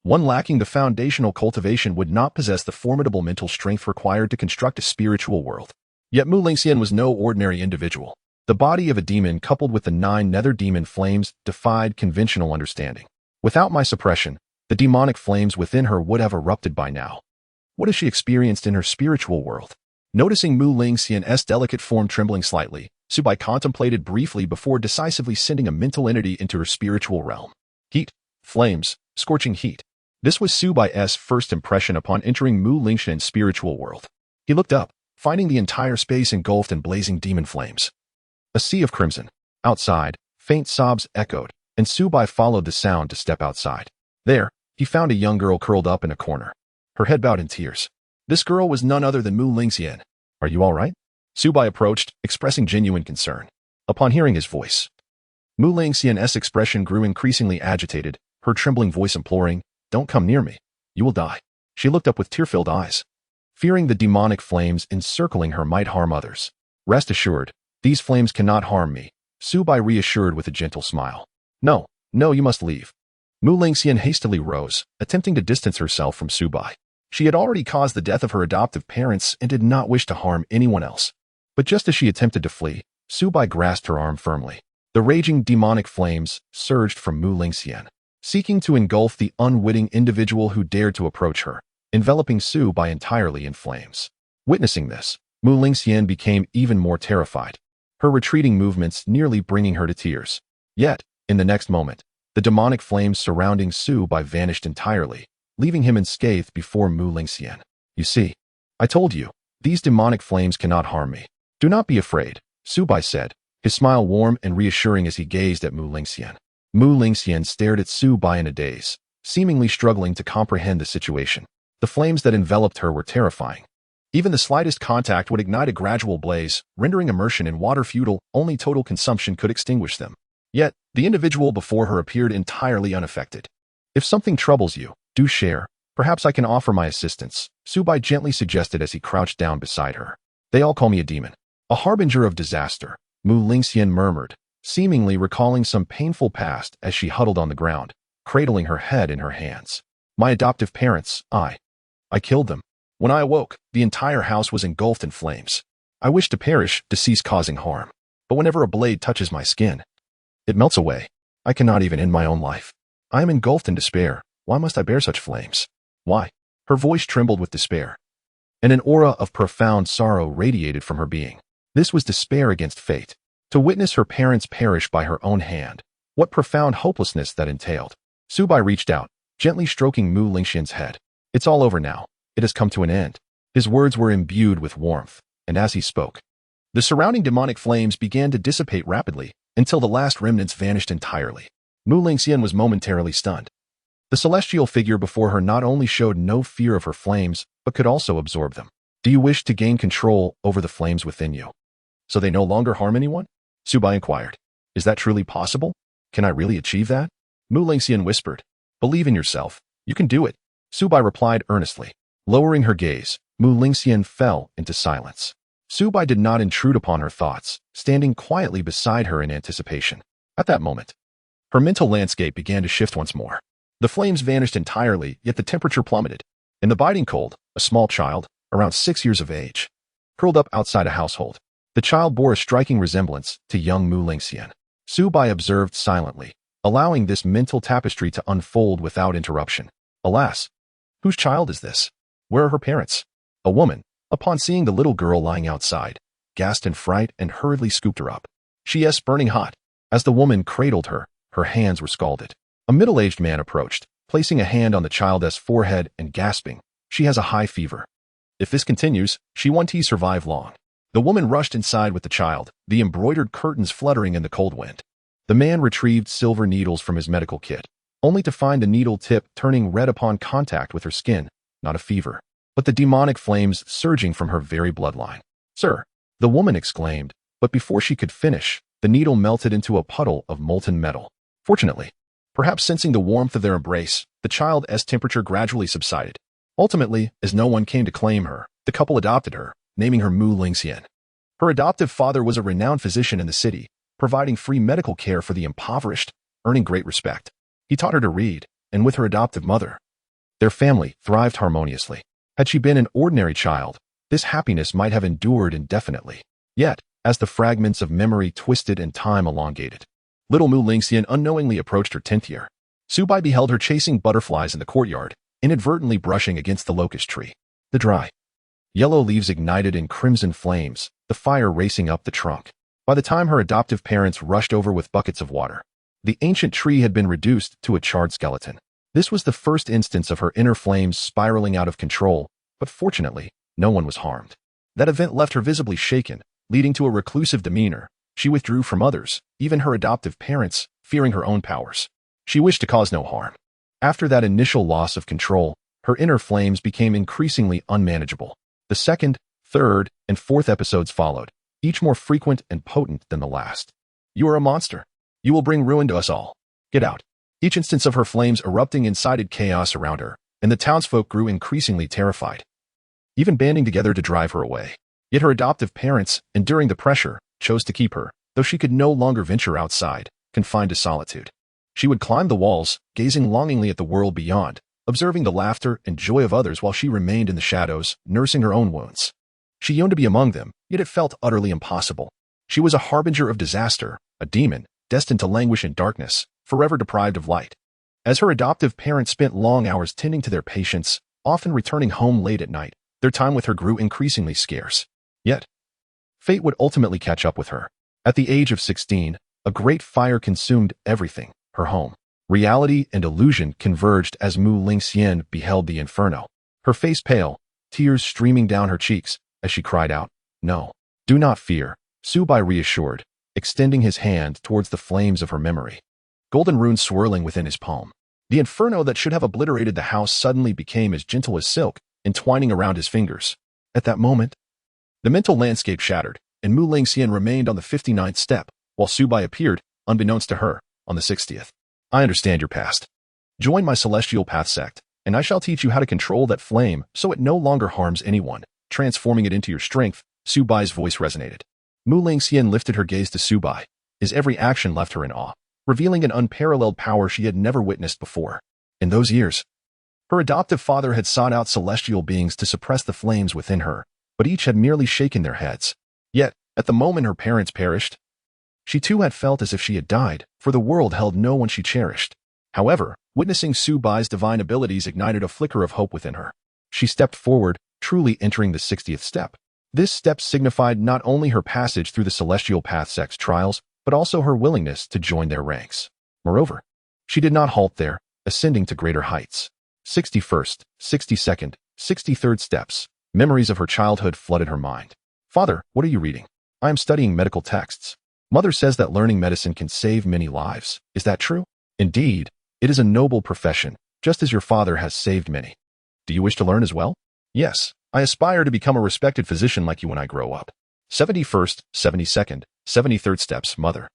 one lacking the foundational cultivation would not possess the formidable mental strength required to construct a spiritual world. Yet Mu Lingxian was no ordinary individual. The body of a demon coupled with the 9 nether demon flames defied conventional understanding. Without my suppression, the demonic flames within her would have erupted by now. What has she experienced in her spiritual world? Noticing Mu Lingxian's delicate form trembling slightly, Su Bai contemplated briefly before decisively sending a mental entity into her spiritual realm. Heat, flames, scorching heat. This was Su Bai's first impression upon entering Mu Lingxian's spiritual world. He looked up, finding the entire space engulfed in blazing demon flames. A sea of crimson. Outside, faint sobs echoed, and Su Bai followed the sound to step outside. There, he found a young girl curled up in a corner, her head bowed in tears. This girl was none other than Mu Lingxian. Are you all right? Su Bai approached, expressing genuine concern. Upon hearing his voice, Mu Lingxian's expression grew increasingly agitated, her trembling voice imploring, "Don't come near me. You will die." She looked up with tear-filled eyes, fearing the demonic flames encircling her might harm others. Rest assured, these flames cannot harm me, Su Bai reassured with a gentle smile. No, you must leave. Mu Lingxian hastily rose, attempting to distance herself from Su Bai. She had already caused the death of her adoptive parents and did not wish to harm anyone else. But just as she attempted to flee, Su Bai grasped her arm firmly. The raging demonic flames surged from Mu Lingxian, seeking to engulf the unwitting individual who dared to approach her, enveloping Su Bai entirely in flames. Witnessing this, Mu Lingxian became even more terrified, her retreating movements nearly bringing her to tears. Yet, in the next moment, the demonic flames surrounding Su Bai vanished entirely, leaving him unscathed before Mu Lingxian. You see, I told you, these demonic flames cannot harm me. Do not be afraid, Su Bai said, his smile warm and reassuring as he gazed at Mu Lingxian. Mu Lingxian stared at Su Bai in a daze, seemingly struggling to comprehend the situation. The flames that enveloped her were terrifying. Even the slightest contact would ignite a gradual blaze, rendering immersion in water futile. Only total consumption could extinguish them. Yet, the individual before her appeared entirely unaffected. If something troubles you, do share. Perhaps I can offer my assistance, Su Bai gently suggested as he crouched down beside her. They all call me a demon, a harbinger of disaster, Mu Lingxian murmured, seemingly recalling some painful past as she huddled on the ground, cradling her head in her hands. My adoptive parents, I killed them. When I awoke, the entire house was engulfed in flames. I wish to perish to cease causing harm. But whenever a blade touches my skin, it melts away. I cannot even end my own life. I am engulfed in despair. Why must I bear such flames? Why? Her voice trembled with despair, and an aura of profound sorrow radiated from her being. This was despair against fate. To witness her parents perish by her own hand, what profound hopelessness that entailed. Su Bai reached out, gently stroking Mu Lingxian's head. It's all over now. It has come to an end. His words were imbued with warmth, and as he spoke, the surrounding demonic flames began to dissipate rapidly until the last remnants vanished entirely. Mu Lingxian was momentarily stunned. The celestial figure before her not only showed no fear of her flames, but could also absorb them. Do you wish to gain control over the flames within you, so they no longer harm anyone? Su Bai inquired. Is that truly possible? Can I really achieve that? Mu Lingxian whispered. Believe in yourself. You can do it. Su Bai replied earnestly. Lowering her gaze, Mu Lingxian fell into silence. Su Bai did not intrude upon her thoughts, standing quietly beside her in anticipation. At that moment, her mental landscape began to shift once more. The flames vanished entirely, yet the temperature plummeted. In the biting cold, a small child, around 6 years of age, curled up outside a household. The child bore a striking resemblance to young Mu Lingxian. Su Bai observed silently, allowing this mental tapestry to unfold without interruption. Alas, whose child is this? Where are her parents? A woman, upon seeing the little girl lying outside, gasped in fright and hurriedly scooped her up. She is burning hot. As the woman cradled her, her hands were scalded. A middle-aged man approached, placing a hand on the child's forehead and gasping, "She has a high fever. If this continues, she won't survive long." The woman rushed inside with the child, the embroidered curtains fluttering in the cold wind. The man retrieved silver needles from his medical kit, only to find the needle tip turning red upon contact with her skin. Not a fever, but the demonic flames surging from her very bloodline. "Sir," the woman exclaimed, but before she could finish, the needle melted into a puddle of molten metal. Fortunately, perhaps sensing the warmth of their embrace, the child's temperature gradually subsided. Ultimately, as no one came to claim her, the couple adopted her, naming her Mu Lingxian. Her adoptive father was a renowned physician in the city, providing free medical care for the impoverished, earning great respect. He taught her to read, and with her adoptive mother, their family thrived harmoniously. Had she been an ordinary child, this happiness might have endured indefinitely. Yet, as the fragments of memory twisted and time elongated, little Mu Lingxian unknowingly approached her 10th year. Su Bai beheld her chasing butterflies in the courtyard, inadvertently brushing against the locust tree. The dry, yellow leaves ignited in crimson flames, the fire racing up the trunk. By the time her adoptive parents rushed over with buckets of water, the ancient tree had been reduced to a charred skeleton. This was the first instance of her inner flames spiraling out of control, but fortunately, no one was harmed. That event left her visibly shaken, leading to a reclusive demeanor. She withdrew from others, even her adoptive parents, fearing her own powers. She wished to cause no harm. After that initial loss of control, her inner flames became increasingly unmanageable. The second, third, and fourth episodes followed, each more frequent and potent than the last. "You are a monster. You will bring ruin to us all. Get out." Each instance of her flames erupting incited chaos around her, and the townsfolk grew increasingly terrified, even banding together to drive her away. Yet her adoptive parents, enduring the pressure, chose to keep her, though she could no longer venture outside, confined to solitude. She would climb the walls, gazing longingly at the world beyond, observing the laughter and joy of others while she remained in the shadows, nursing her own wounds. She yearned to be among them, yet it felt utterly impossible. She was a harbinger of disaster, a demon, destined to languish in darkness, forever deprived of light. As her adoptive parents spent long hours tending to their patients, often returning home late at night, their time with her grew increasingly scarce. Yet, fate would ultimately catch up with her. At the age of 16, a great fire consumed everything, her home. Reality and illusion converged as Mu Lingxian beheld the inferno. Her face pale, tears streaming down her cheeks, as she cried out, "No, do not fear," Su Bai reassured, extending his hand towards the flames of her memory. Golden runes swirling within his palm. The inferno that should have obliterated the house suddenly became as gentle as silk, entwining around his fingers. At that moment, the mental landscape shattered, and Mu Lingxian remained on the 59th step, while Su Bai appeared, unbeknownst to her, on the 60th. "I understand your past. Join my Celestial Path sect, and I shall teach you how to control that flame so it no longer harms anyone, transforming it into your strength." Su Bai's voice resonated. Mu Lingxian lifted her gaze to Su Bai. His every action left her in awe, revealing an unparalleled power she had never witnessed before. In those years, her adoptive father had sought out celestial beings to suppress the flames within her, but each had merely shaken their heads. Yet, at the moment her parents perished, she too had felt as if she had died, for the world held no one she cherished. However, witnessing Su Bai's divine abilities ignited a flicker of hope within her. She stepped forward, truly entering the 60th step. This step signified not only her passage through the celestial path sect's trials, but also her willingness to join their ranks. Moreover, she did not halt there, ascending to greater heights. 61st, 62nd, 63rd steps. Memories of her childhood flooded her mind. Father, what are you reading? I am studying medical texts. Mother says that learning medicine can save many lives. Is that true? Indeed, it is a noble profession, just as your father has saved many. Do you wish to learn as well? Yes, I aspire to become a respected physician like you when I grow up. 71st, 72nd, 73rd steps, Mother.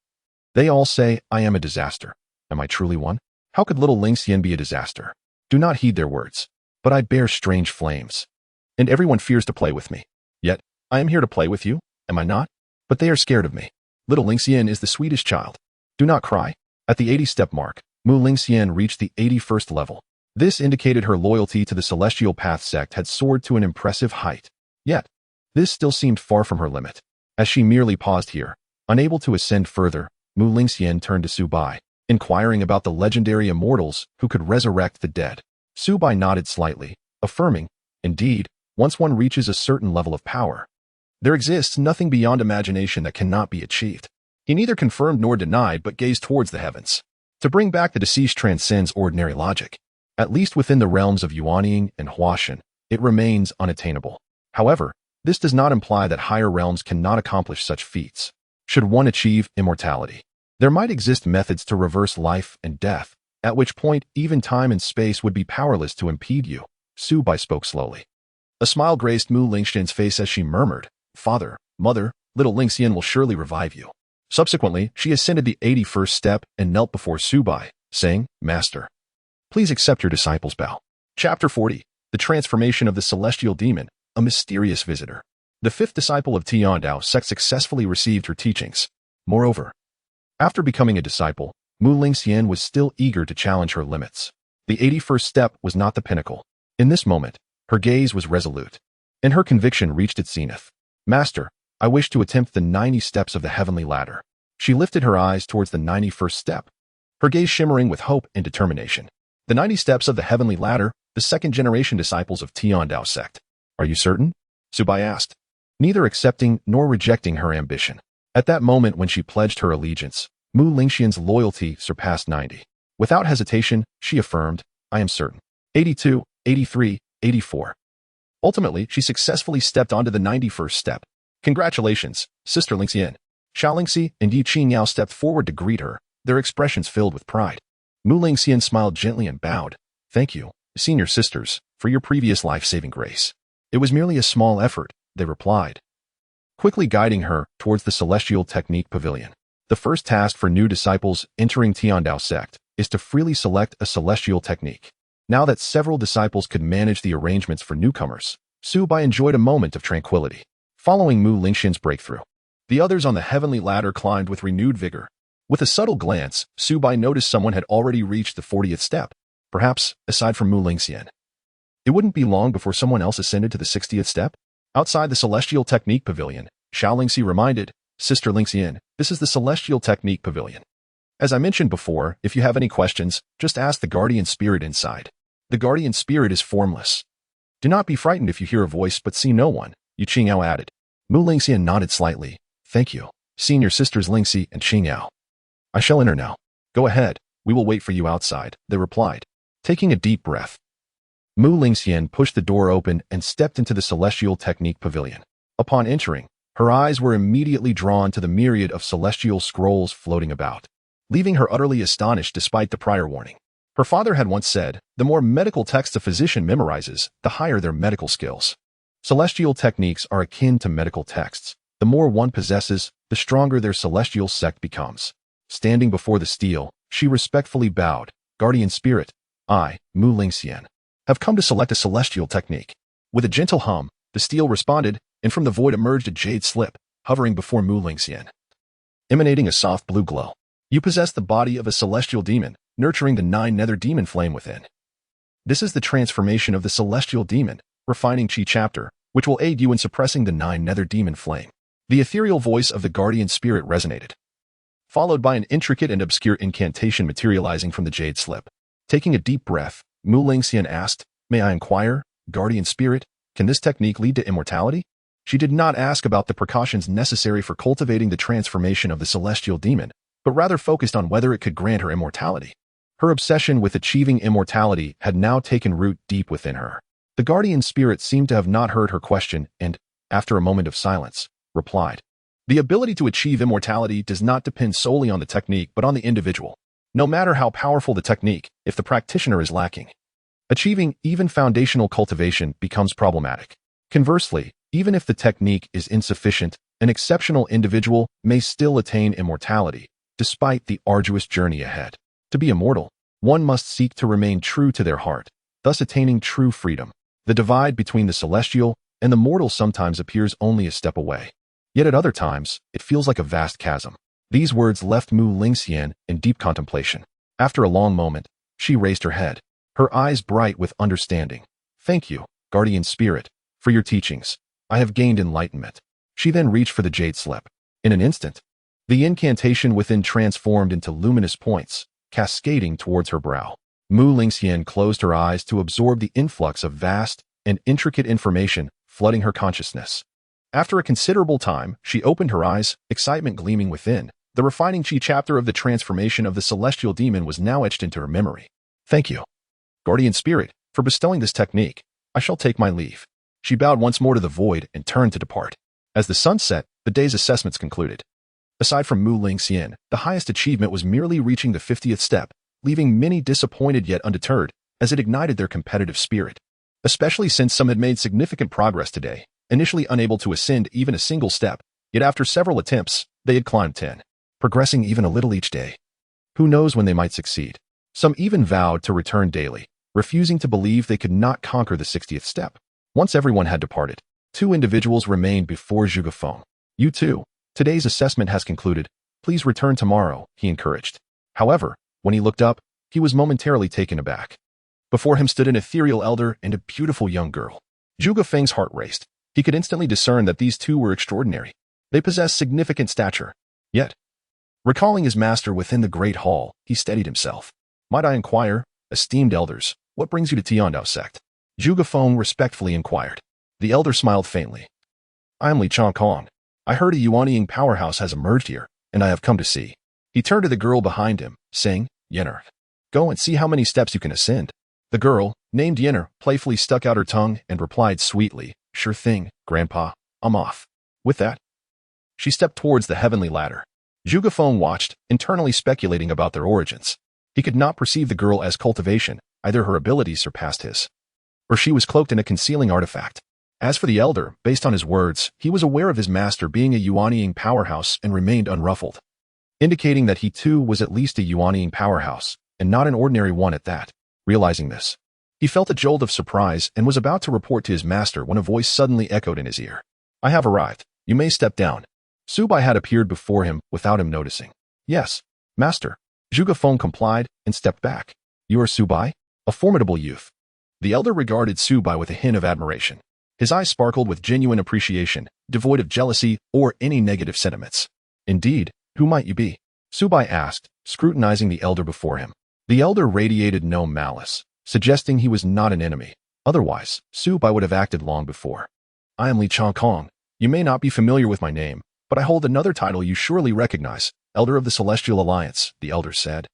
They all say I am a disaster. Am I truly one? How could little Lingxian be a disaster? Do not heed their words. But I bear strange flames. And everyone fears to play with me. Yet, I am here to play with you, am I not? But they are scared of me. Little Lingxian is the sweetest child. Do not cry. At the 80-step mark, Mu Lingxian reached the 81st level. This indicated her loyalty to the Celestial Path sect had soared to an impressive height. Yet, this still seemed far from her limit. As she merely paused here, unable to ascend further, Mu Lingxian turned to Su Bai, inquiring about the legendary immortals who could resurrect the dead. Su Bai nodded slightly, affirming, indeed, once one reaches a certain level of power, there exists nothing beyond imagination that cannot be achieved. He neither confirmed nor denied but gazed towards the heavens. To bring back the deceased transcends ordinary logic. At least within the realms of Yuanying and Huashan, it remains unattainable. However, this does not imply that higher realms cannot accomplish such feats. Should one achieve immortality, there might exist methods to reverse life and death, at which point even time and space would be powerless to impede you. Su Bai spoke slowly. A smile graced Mu Lingxian's face as she murmured, Father, Mother, little Lingxian will surely revive you. Subsequently, she ascended the 81st step and knelt before Su Bai, saying, Master, please accept your disciple's bow. Chapter 40. The Transformation of the Celestial Demon, a Mysterious Visitor. The fifth disciple of Heavenly Dao Sect successfully received her teachings. Moreover, after becoming a disciple, Mu Lingxian was still eager to challenge her limits. The 81st step was not the pinnacle. In this moment, her gaze was resolute, and her conviction reached its zenith. Master, I wish to attempt the 90 steps of the heavenly ladder. She lifted her eyes towards the 91st step, her gaze shimmering with hope and determination. The 90 steps of the heavenly ladder, the second-generation disciples of Heavenly Dao Sect. Are you certain? Su Bai asked, neither accepting nor rejecting her ambition. At that moment when she pledged her allegiance, Mu Lingxian's loyalty surpassed 90. Without hesitation, she affirmed, I am certain. 82, 83, 84. Ultimately, she successfully stepped onto the 91st step. Congratulations, Sister Lingxian. Xianxia and Yi Qingyao stepped forward to greet her, their expressions filled with pride. Mu Lingxian smiled gently and bowed. Thank you, senior sisters, for your previous life-saving grace. It was merely a small effort, they replied, quickly guiding her towards the Celestial Technique Pavilion. The first task for new disciples entering Heavenly Dao Sect is to freely select a celestial technique. Now that several disciples could manage the arrangements for newcomers, Su Bai enjoyed a moment of tranquility. Following Mu Lingxian's breakthrough, the others on the heavenly ladder climbed with renewed vigor. With a subtle glance, Su Bai noticed someone had already reached the 40th step, perhaps aside from Mu Lingxian. It wouldn't be long before someone else ascended to the 60th step. Outside the Celestial Technique Pavilion, Xianxia reminded, Sister Lingxian, this is the Celestial Technique Pavilion. As I mentioned before, if you have any questions, just ask the Guardian Spirit inside. The Guardian Spirit is formless. Do not be frightened if you hear a voice but see no one, Yu Qingyao added. Mu Lingxian nodded slightly. Thank you, senior sisters Lingxi and Qingyao. I shall enter now. Go ahead, we will wait for you outside, they replied. Taking a deep breath, Mu Lingxian pushed the door open and stepped into the Celestial Technique Pavilion. Upon entering, her eyes were immediately drawn to the myriad of celestial scrolls floating about, leaving her utterly astonished despite the prior warning. Her father had once said, the more medical texts a physician memorizes, the higher their medical skills. Celestial techniques are akin to medical texts. The more one possesses, the stronger their celestial sect becomes. Standing before the stele, she respectfully bowed. Guardian Spirit, I, Mu Lingxian, have come to select a celestial technique. With a gentle hum, the stele responded, and from the void emerged a jade slip, hovering before Mu Lingxian, emanating a soft blue glow. You possess the body of a celestial demon, nurturing the 9 nether demon flame within. This is the transformation of the celestial demon, refining Qi chapter, which will aid you in suppressing the 9 nether demon flame. The ethereal voice of the guardian spirit resonated, followed by an intricate and obscure incantation materializing from the jade slip. Taking a deep breath, Mu Lingxian asked, "May I inquire, guardian spirit, can this technique lead to immortality?" She did not ask about the precautions necessary for cultivating the transformation of the celestial demon, but rather focused on whether it could grant her immortality. Her obsession with achieving immortality had now taken root deep within her. The guardian spirit seemed to have not heard her question and, after a moment of silence, replied, "The ability to achieve immortality does not depend solely on the technique but on the individual. No matter how powerful the technique, if the practitioner is lacking, achieving even foundational cultivation becomes problematic. Conversely, even if the technique is insufficient, an exceptional individual may still attain immortality, despite the arduous journey ahead. To be immortal, one must seek to remain true to their heart, thus attaining true freedom. The divide between the celestial and the mortal sometimes appears only a step away. Yet at other times, it feels like a vast chasm." These words left Mu Lingxian in deep contemplation. After a long moment, she raised her head, her eyes bright with understanding. "Thank you, guardian spirit, for your teachings. I have gained enlightenment." She then reached for the jade slip. In an instant, the incantation within transformed into luminous points, cascading towards her brow. Mu Lingxian closed her eyes to absorb the influx of vast and intricate information flooding her consciousness. After a considerable time, she opened her eyes, excitement gleaming within. The refining Qi chapter of the transformation of the celestial demon was now etched into her memory. "Thank you, guardian spirit, for bestowing this technique. I shall take my leave." She bowed once more to the void and turned to depart. As the sun set, the day's assessments concluded. Aside from Mu Lingxian, the highest achievement was merely reaching the 50th step, leaving many disappointed yet undeterred, as it ignited their competitive spirit. Especially since some had made significant progress today, initially unable to ascend even a single step, yet after several attempts, they had climbed 10, progressing even a little each day. Who knows when they might succeed? Some even vowed to return daily, refusing to believe they could not conquer the 60th step. Once everyone had departed, 2 individuals remained before Zhuge Feng. "You too. Today's assessment has concluded. Please return tomorrow," he encouraged. However, when he looked up, he was momentarily taken aback. Before him stood an ethereal elder and a beautiful young girl. Zhuge Feng's heart raced. He could instantly discern that these two were extraordinary. They possessed significant stature. Yet, recalling his master within the great hall, he steadied himself. "Might I inquire, esteemed elders, what brings you to Heavenly Dao Sect?" Zhuge Feng respectfully inquired. The elder smiled faintly. "I am Li Changkong. I heard a yuanying powerhouse has emerged here, and I have come to see." He turned to the girl behind him, saying, "Yenner, go and see how many steps you can ascend." The girl, named Yenner, playfully stuck out her tongue and replied sweetly, "Sure thing, Grandpa. I'm off." With that, she stepped towards the heavenly ladder. Zhuge Feng watched, internally speculating about their origins. He could not perceive the girl as cultivation, either her abilities surpassed his, or she was cloaked in a concealing artifact. As for the elder, based on his words, he was aware of his master being a yuanying powerhouse and remained unruffled, indicating that he too was at least a yuanying powerhouse, and not an ordinary one at that. Realizing this, he felt a jolt of surprise and was about to report to his master when a voice suddenly echoed in his ear. "I have arrived. You may step down." Su Bai had appeared before him without him noticing. "Yes, master." Zhuge Feng complied and stepped back. "You are Su Bai?" A formidable youth. The elder regarded Su Bai with a hint of admiration. His eyes sparkled with genuine appreciation, devoid of jealousy or any negative sentiments. "Indeed, who might you be?" Su Bai asked, scrutinizing the elder before him. The elder radiated no malice, suggesting he was not an enemy. Otherwise, Su Bai would have acted long before. "I am Li Changkong. You may not be familiar with my name, but I hold another title you surely recognize, Elder of the Celestial Alliance," the elder said,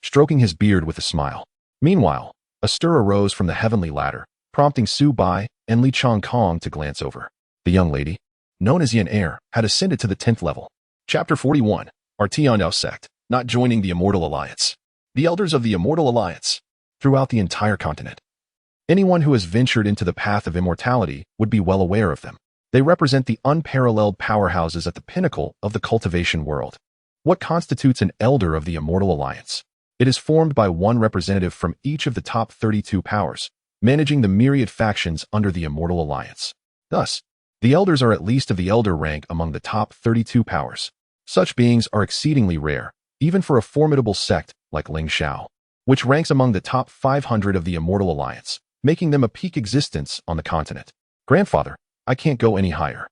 stroking his beard with a smile. Meanwhile, a stir arose from the heavenly ladder, prompting Su Bai and Li Changkong to glance over. The young lady, known as Yin Er, had ascended to the 10th level. Chapter 41, Heavenly Dao Sect, not joining the Immortal Alliance. The elders of the Immortal Alliance, throughout the entire continent. Anyone who has ventured into the path of immortality would be well aware of them. They represent the unparalleled powerhouses at the pinnacle of the cultivation world. What constitutes an elder of the Immortal Alliance? It is formed by one representative from each of the top 32 powers, managing the myriad factions under the Immortal Alliance. Thus, The elders are at least of the elder rank among the top 32 powers. Such beings are exceedingly rare, even for a formidable sect like Ling Xiao, which ranks among the top 500 of the Immortal Alliance, making them a peak existence on the continent. Grandfather, I can't go any higher.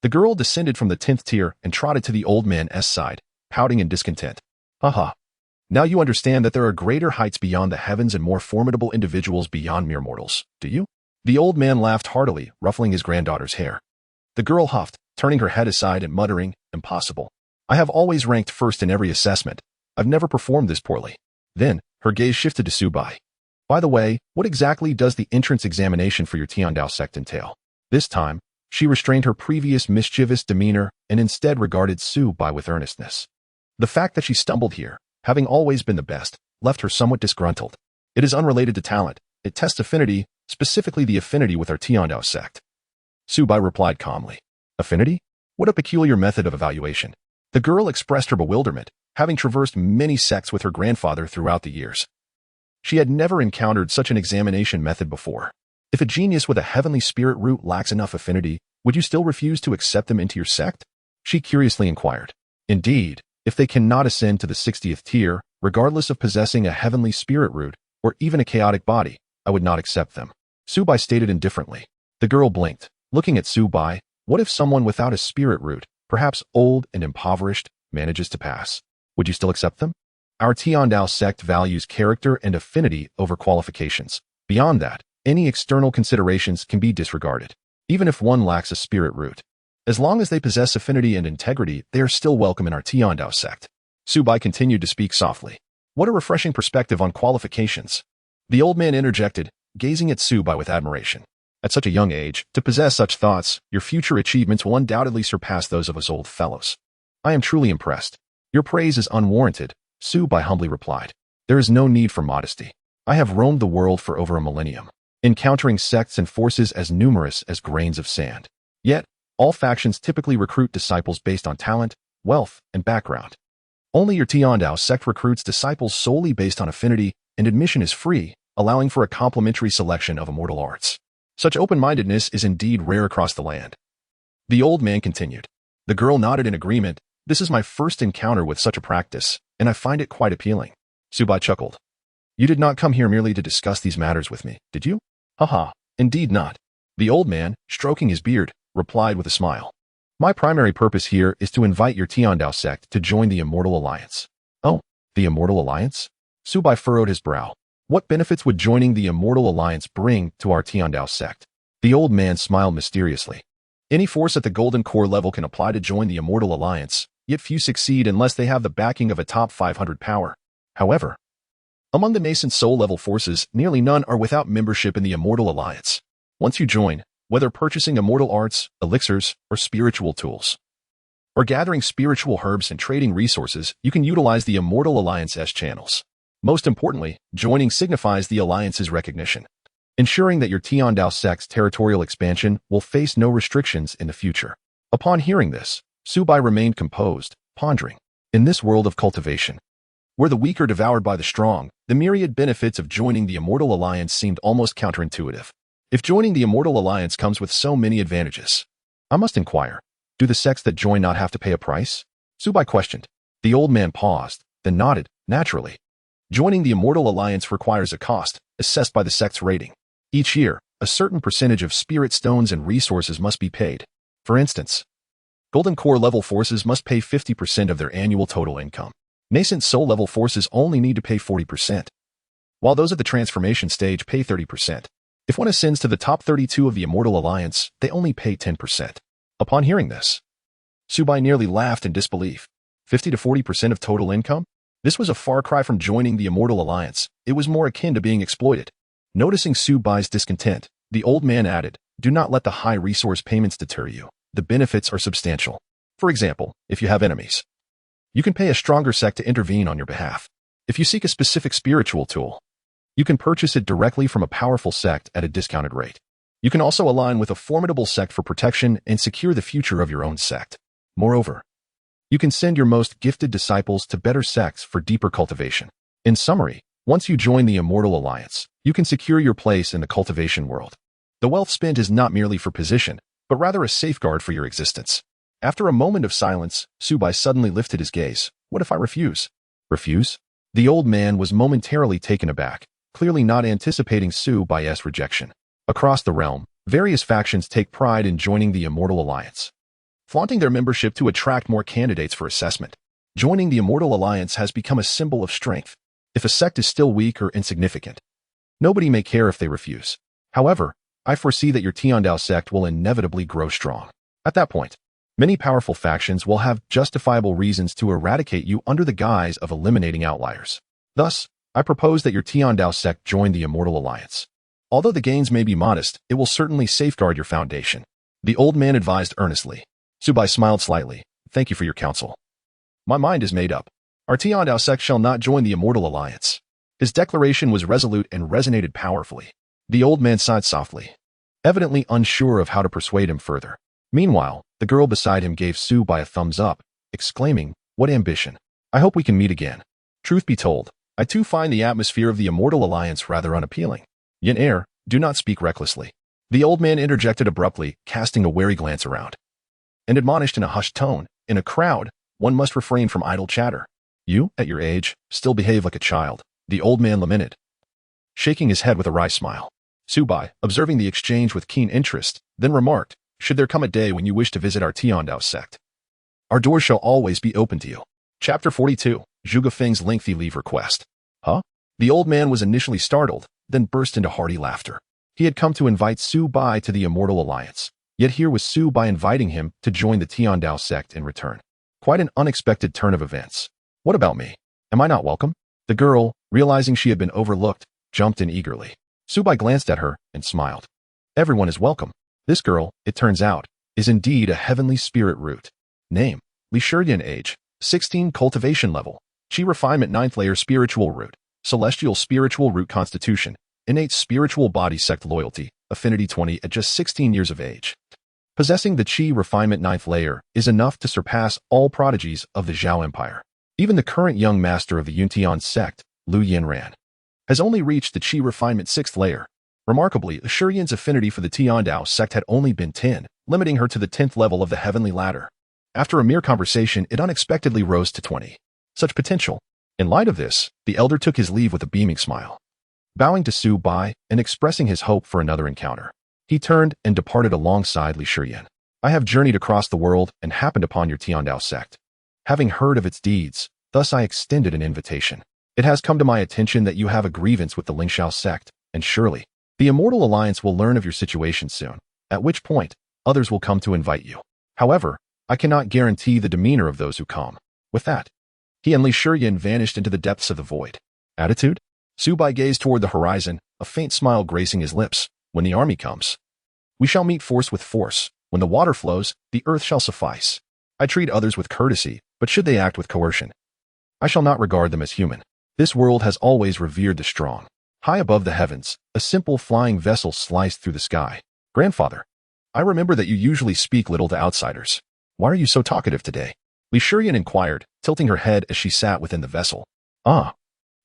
The girl descended from the 10th tier and trotted to the old man's side, pouting in discontent. Haha. Now you understand that there are greater heights beyond the heavens and more formidable individuals beyond mere mortals, do you? The old man laughed heartily, ruffling his granddaughter's hair. The girl huffed, turning her head aside and muttering, impossible. I have always ranked first in every assessment. I've never performed this poorly. Then, her gaze shifted to Su Bai. By the way, what exactly does the entrance examination for your Dao Sect entail? This time, she restrained her previous mischievous demeanor and instead regarded Su Bai with earnestness. The fact that she stumbled here, having always been the best, left her somewhat disgruntled. It is unrelated to talent. It tests affinity, specifically the affinity with our Dao Sect. Su Bai replied calmly. Affinity? What a peculiar method of evaluation. The girl expressed her bewilderment, having traversed many sects with her grandfather throughout the years. She had never encountered such an examination method before. If a genius with a heavenly spirit root lacks enough affinity, would you still refuse to accept them into your sect? She curiously inquired. Indeed, if they cannot ascend to the 60th tier, regardless of possessing a heavenly spirit root, or even a chaotic body, I would not accept them. Su Bai stated indifferently. The girl blinked, looking at Su Bai. What if someone without a spirit root, perhaps old and impoverished, manages to pass? Would you still accept them? Our Dao Sect values character and affinity over qualifications. Beyond that, any external considerations can be disregarded, even if one lacks a spirit root. As long as they possess affinity and integrity, they are still welcome in our Dao Sect. Su Bai continued to speak softly. What a refreshing perspective on qualifications. The old man interjected, gazing at Su Bai with admiration. At such a young age, to possess such thoughts, your future achievements will undoubtedly surpass those of us old fellows. I am truly impressed. Your praise is unwarranted, Su Bai humbly replied. There is no need for modesty. I have roamed the world for over a millennium, encountering sects and forces as numerous as grains of sand. Yet, all factions typically recruit disciples based on talent, wealth, and background. Only your Dao Sect recruits disciples solely based on affinity, and admission is free, allowing for a complimentary selection of immortal arts. Such open-mindedness is indeed rare across the land. The old man continued. The girl nodded in agreement. This is my first encounter with such a practice, and I find it quite appealing. Su Bai chuckled. You did not come here merely to discuss these matters with me, did you? Haha, indeed not. The old man, stroking his beard, replied with a smile. My primary purpose here is to invite your Dao Sect to join the Immortal Alliance. Oh, the Immortal Alliance? Su Bai furrowed his brow. What benefits would joining the Immortal Alliance bring to our Dao Sect? The old man smiled mysteriously. Any force at the Golden Core level can apply to join the Immortal Alliance, yet few succeed unless they have the backing of a top 500 power. However, among the nascent soul-level forces, nearly none are without membership in the Immortal Alliance. Once you join, whether purchasing immortal arts, elixirs, or spiritual tools, or gathering spiritual herbs and trading resources, you can utilize the Immortal Alliance's channels. Most importantly, joining signifies the Alliance's recognition, ensuring that your Dao Sect's territorial expansion will face no restrictions in the future. Upon hearing this, Su Bai remained composed, pondering. In this world of cultivation, where the weak are devoured by the strong, the myriad benefits of joining the Immortal Alliance seemed almost counterintuitive. If joining the Immortal Alliance comes with so many advantages, I must inquire, do the sects that join not have to pay a price? Su Bai questioned. The old man paused, then nodded, naturally. Joining the Immortal Alliance requires a cost, assessed by the sect's rating. Each year, a certain percentage of spirit stones and resources must be paid. For instance, Golden Core level forces must pay 50% of their annual total income. Nascent soul level forces only need to pay 40%, while those at the transformation stage pay 30%. If one ascends to the top 32 of the Immortal Alliance, they only pay 10%. Upon hearing this, Su Bai nearly laughed in disbelief. 50 to 40% of total income? This was a far cry from joining the Immortal Alliance. It was more akin to being exploited. Noticing Su Bai's discontent, the old man added, do not let the high resource payments deter you. The benefits are substantial. For example, if you have enemies, you can pay a stronger sect to intervene on your behalf. If you seek a specific spiritual tool, you can purchase it directly from a powerful sect at a discounted rate. You can also align with a formidable sect for protection and secure the future of your own sect. Moreover, you can send your most gifted disciples to better sects for deeper cultivation. In summary, once you join the Immortal Alliance, you can secure your place in the cultivation world. The wealth spent is not merely for position, but rather a safeguard for your existence. After a moment of silence, Su Bai suddenly lifted his gaze. What if I refuse? Refuse? The old man was momentarily taken aback, clearly not anticipating Su Bai's rejection. Across the realm, various factions take pride in joining the Immortal Alliance, flaunting their membership to attract more candidates for assessment. Joining the Immortal Alliance has become a symbol of strength. If a sect is still weak or insignificant, nobody may care if they refuse. However, I foresee that your Dao sect will inevitably grow strong. At that point, many powerful factions will have justifiable reasons to eradicate you under the guise of eliminating outliers. Thus, I propose that your Dao sect join the Immortal Alliance. Although the gains may be modest, it will certainly safeguard your foundation. The old man advised earnestly. Su Bai smiled slightly. Thank you for your counsel. My mind is made up. Our Dao sect shall not join the Immortal Alliance. His declaration was resolute and resonated powerfully. The old man sighed softly, evidently unsure of how to persuade him further. Meanwhile, the girl beside him gave Su Bai a thumbs up, exclaiming, "What ambition! I hope we can meet again." Truth be told, I too find the atmosphere of the Immortal Alliance rather unappealing. Yin, do not speak recklessly. The old man interjected abruptly, casting a wary glance around, and admonished in a hushed tone, "In a crowd, one must refrain from idle chatter. You, at your age, still behave like a child," the old man lamented, shaking his head with a wry smile. Su Bai, observing the exchange with keen interest, then remarked, "Should there come a day when you wish to visit our Dao sect, our doors shall always be open to you." Chapter 42, Zhuge Feng's lengthy leave request. Huh? The old man was initially startled, then burst into hearty laughter. He had come to invite Su Bai to the Immortal Alliance, yet here was Su Bai inviting him to join the Dao sect in return. Quite an unexpected turn of events. What about me? Am I not welcome? The girl, realizing she had been overlooked, jumped in eagerly. Su Bai glanced at her and smiled. Everyone is welcome. This girl, it turns out, is indeed a heavenly spirit root. Name: Li Shiyan. Age: 16. Cultivation level: Qi refinement 9th layer spiritual root. Celestial spiritual root constitution. Innate spiritual body sect loyalty. Affinity 20 at just 16 years of age. Possessing the Qi refinement 9th layer is enough to surpass all prodigies of the Zhao Empire. Even the current young master of the Yuntian sect, Lu Yanran, has only reached the Qi refinement 6th layer. Remarkably, Shiyan's affinity for the Dao sect had only been 10, limiting her to the 10th level of the heavenly ladder. After a mere conversation, it unexpectedly rose to 20. Such potential. In light of this, the elder took his leave with a beaming smile. Bowing to Su Bai and expressing his hope for another encounter, he turned and departed alongside Li Shiyan. I have journeyed across the world and happened upon your Dao sect. Having heard of its deeds, thus I extended an invitation. It has come to my attention that you have a grievance with the Lingxiao sect, and surely, the Immortal Alliance will learn of your situation soon, at which point, others will come to invite you. However, I cannot guarantee the demeanor of those who come. With that, he and Li Shiyan vanished into the depths of the void. Attitude? Su Bai gazed toward the horizon, a faint smile gracing his lips. When the army comes, we shall meet force with force. When the water flows, the earth shall suffice. I treat others with courtesy, but should they act with coercion, I shall not regard them as human. This world has always revered the strong. High above the heavens, a simple flying vessel sliced through the sky. Grandfather, I remember that you usually speak little to outsiders. Why are you so talkative today? Li Shiyan inquired, tilting her head as she sat within the vessel. Ah.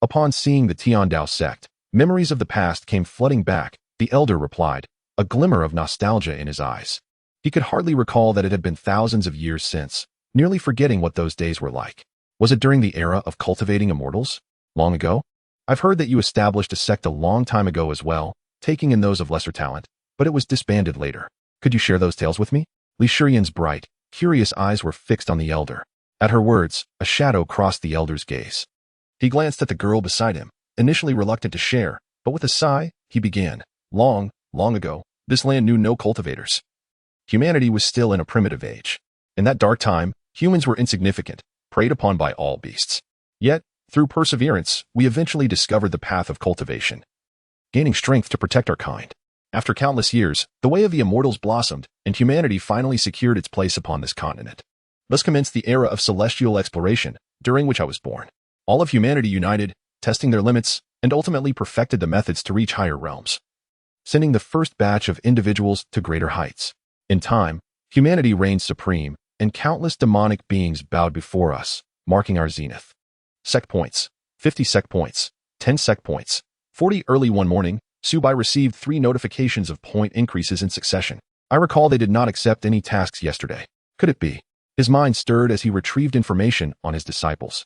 Upon seeing the Dao sect, memories of the past came flooding back, the elder replied, a glimmer of nostalgia in his eyes. He could hardly recall that it had been thousands of years since, nearly forgetting what those days were like. Was it during the era of cultivating immortals? Long ago? I've heard that you established a sect a long time ago as well, taking in those of lesser talent, but it was disbanded later. Could you share those tales with me? Li Shiyan's bright, curious eyes were fixed on the elder. At her words, a shadow crossed the elder's gaze. He glanced at the girl beside him, initially reluctant to share, but with a sigh, he began. Long ago, this land knew no cultivators. Humanity was still in a primitive age. In that dark time, humans were insignificant, preyed upon by all beasts. Yet, through perseverance, we eventually discovered the path of cultivation, gaining strength to protect our kind. After countless years, the way of the immortals blossomed, and humanity finally secured its place upon this continent. Thus commenced the era of celestial exploration, during which I was born. All of humanity united, testing their limits, and ultimately perfected the methods to reach higher realms, sending the first batch of individuals to greater heights. In time, humanity reigned supreme, and countless demonic beings bowed before us, marking our zenith. Sect points. 50 sect points. 10 sect points. 40 early one morning, Su Bai received 3 notifications of point increases in succession. I recall they did not accept any tasks yesterday. Could it be? His mind stirred as he retrieved information on his disciples.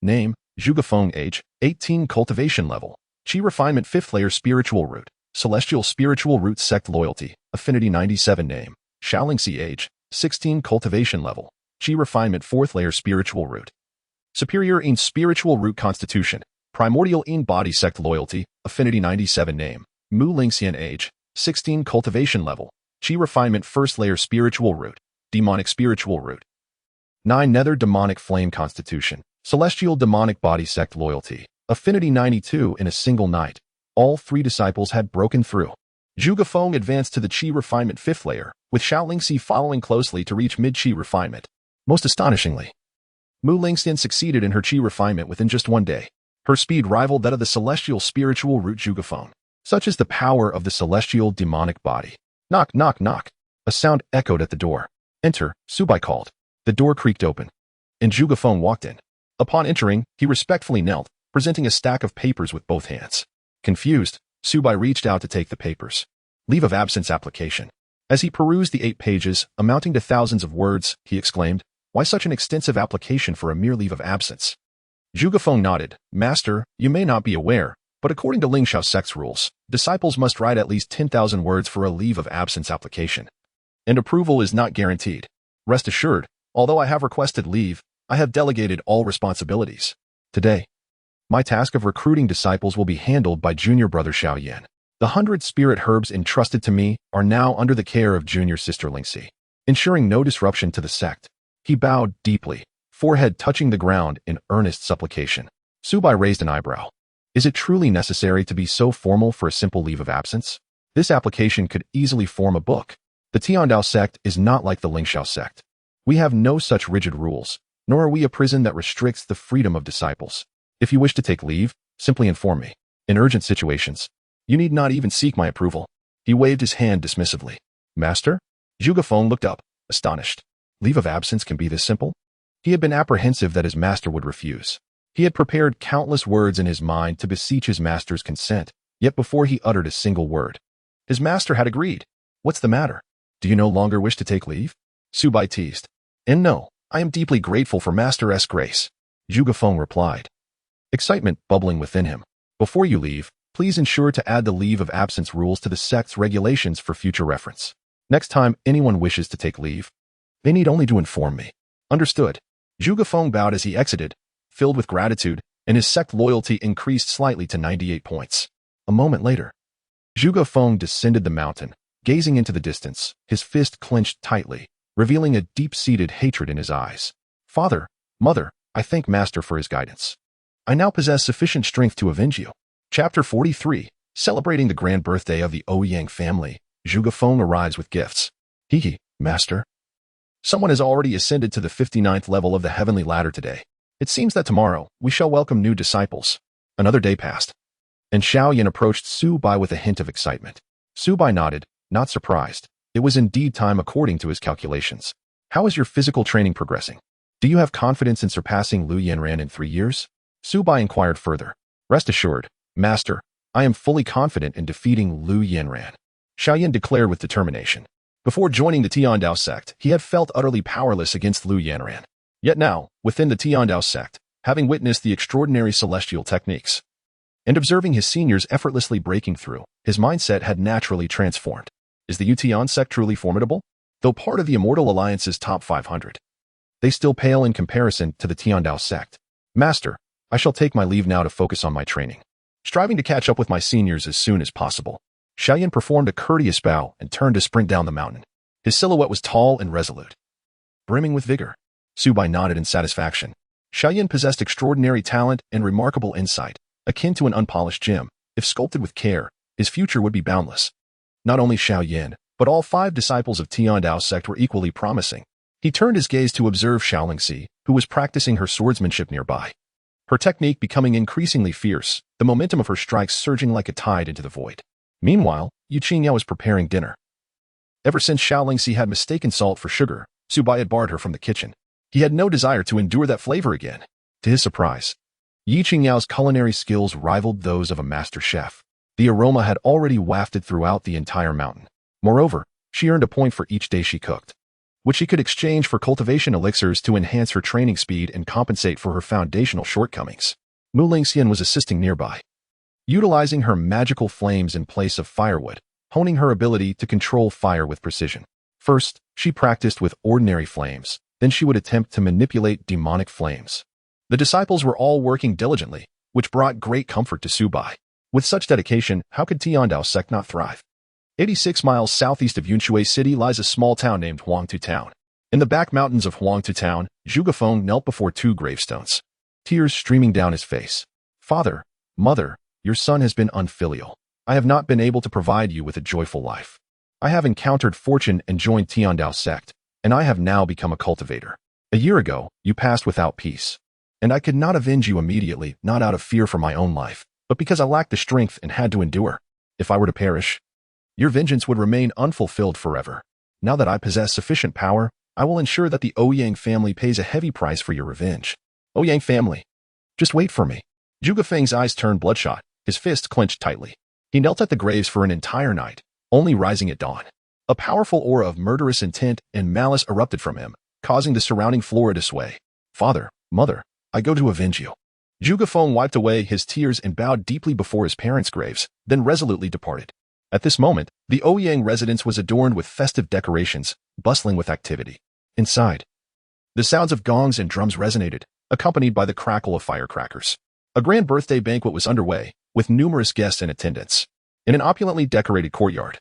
Name, Zhugafeng. Age, 18. Cultivation level, Qi refinement 5th layer spiritual root, celestial spiritual root sect loyalty, affinity 97. Name, Xiaolingxi. Age, 16. Cultivation level, Qi refinement 4th layer spiritual root, superior in spiritual root constitution, primordial in body sect loyalty, affinity 97. Name, Mu Lingxian. Age, 16. Cultivation level, Qi refinement 1st layer spiritual root, demonic spiritual root. 9. Nether demonic flame constitution, celestial demonic body sect loyalty, affinity 92. In a single night, all 3 disciples had broken through. Zhugafeng advanced to the Qi refinement 5th layer, with Xiaolingxi following closely to reach mid-Qi refinement. Most astonishingly, Mu Lingxian succeeded in her Qi refinement within just 1 day. Her speed rivaled that of the celestial spiritual root Zhugafeng. Such is the power of the celestial demonic body. Knock, knock, knock. A sound echoed at the door. Enter, Su Bai called. The door creaked open, and Zhugafeng walked in. Upon entering, he respectfully knelt, presenting a stack of papers with both hands. Confused, Su Bai reached out to take the papers. Leave of absence application. As he perused the 8 pages, amounting to thousands of words, he exclaimed, "Why such an extensive application for a mere leave of absence?" Zhugafeng nodded. "Master, you may not be aware, but according to Lingxiao sect's rules, disciples must write at least 10,000 words for a leave of absence application. And approval is not guaranteed. Rest assured, although I have requested leave, I have delegated all responsibilities. Today, my task of recruiting disciples will be handled by junior brother Xiaoyan. The 100 spirit herbs entrusted to me are now under the care of junior sister Lingxi, ensuring no disruption to the sect." He bowed deeply, forehead touching the ground in earnest supplication. Su Bai raised an eyebrow. Is it truly necessary to be so formal for a simple leave of absence? This application could easily form a book. The Tiandao sect is not like the Lingxiao sect. We have no such rigid rules, nor are we a prison that restricts the freedom of disciples. If you wish to take leave, simply inform me. In urgent situations, you need not even seek my approval." He waved his hand dismissively. "Master?" Zhugafeng looked up, astonished. Leave of absence can be this simple? He had been apprehensive that his master would refuse. He had prepared countless words in his mind to beseech his master's consent, yet before he uttered a single word, his master had agreed. "What's the matter? Do you no longer wish to take leave?" Su Bai teased. "And no, I am deeply grateful for Master's grace," Zhugafeng replied, excitement bubbling within him. "Before you leave, please ensure to add the leave of absence rules to the sect's regulations for future reference. Next time anyone wishes to take leave, they need only to inform me." "Understood." Zhugafeng bowed as he exited, filled with gratitude, and his sect loyalty increased slightly to 98 points. A moment later, Zhugafeng descended the mountain, gazing into the distance, his fist clenched tightly, revealing a deep-seated hatred in his eyes. "Father, Mother, I thank Master for his guidance. I now possess sufficient strength to avenge you." Chapter 43. Celebrating the grand birthday of the Ouyang family, Zhugafeng arrives with gifts. "Hehe, Master. Someone has already ascended to the 59th level of the heavenly ladder today. It seems that tomorrow we shall welcome new disciples." Another day passed, and Xiaoyan approached Su Bai with a hint of excitement. Su Bai nodded, not surprised. It was indeed time according to his calculations. "How is your physical training progressing? Do you have confidence in surpassing Lu Yanran in 3 years?" Su Bai inquired further. "Rest assured, Master, I am fully confident in defeating Lu Yanran," Xiaoyan declared with determination. Before joining the Tiandao sect, he had felt utterly powerless against Lu Yanran. Yet now, within the Tiandao sect, having witnessed the extraordinary celestial techniques and observing his seniors effortlessly breaking through, his mindset had naturally transformed. Is the Tian sect truly formidable? Though part of the Immortal Alliance's top 500, they still pale in comparison to the Tiandao sect. "Master, I shall take my leave now to focus on my training, striving to catch up with my seniors as soon as possible." Xiaoyan performed a courteous bow and turned to sprint down the mountain. His silhouette was tall and resolute, brimming with vigor. Su Bai nodded in satisfaction. Xiaoyan possessed extraordinary talent and remarkable insight, akin to an unpolished gem. If sculpted with care, his future would be boundless. Not only Xiaoyan, but all 5 disciples of Tiandao sect were equally promising. He turned his gaze to observe Xiaolingxi, who was practicing her swordsmanship nearby. Her technique becoming increasingly fierce, the momentum of her strikes surging like a tide into the void. Meanwhile, Xianxiao was preparing dinner. Ever since Xiaolingxi had mistaken salt for sugar, Su Bai had barred her from the kitchen. He had no desire to endure that flavor again. To his surprise, Xianxiao's culinary skills rivaled those of a master chef. The aroma had already wafted throughout the entire mountain. Moreover, She earned a point for each day she cooked, which she could exchange for cultivation elixirs to enhance her training speed and compensate for her foundational shortcomings. Mu Lingxian was assisting nearby, utilizing her magical flames in place of firewood, honing her ability to control fire with precision. First, she practiced with ordinary flames, then she would attempt to manipulate demonic flames. The disciples were all working diligently, which brought great comfort to Su Bai. With such dedication, how could Heavenly Dao Sect not thrive? 86 miles southeast of Yunshui City lies a small town named Huangtu Town. In the back mountains of Huangtu Town, Zhuge Feng knelt before two gravestones, tears streaming down his face. Father, mother, your son has been unfilial. I have not been able to provide you with a joyful life. I have encountered fortune and joined Heavenly Dao Sect, and I have now become a cultivator. A year ago, you passed without peace, and I could not avenge you immediately, not out of fear for my own life, but because I lacked the strength and had to endure. If I were to perish, your vengeance would remain unfulfilled forever. Now that I possess sufficient power, I will ensure that the Ouyang family pays a heavy price for your revenge. Ouyang family, just wait for me. Zhuge Feng's eyes turned bloodshot, his fists clenched tightly. He knelt at the graves for an entire night, only rising at dawn. A powerful aura of murderous intent and malice erupted from him, causing the surrounding flora to sway. Father, mother, I go to avenge you. Zhuge Feng wiped away his tears and bowed deeply before his parents' graves, then resolutely departed. At this moment, the Ouyang residence was adorned with festive decorations, bustling with activity. Inside, the sounds of gongs and drums resonated, accompanied by the crackle of firecrackers. A grand birthday banquet was underway, with numerous guests in attendance. In an opulently decorated courtyard,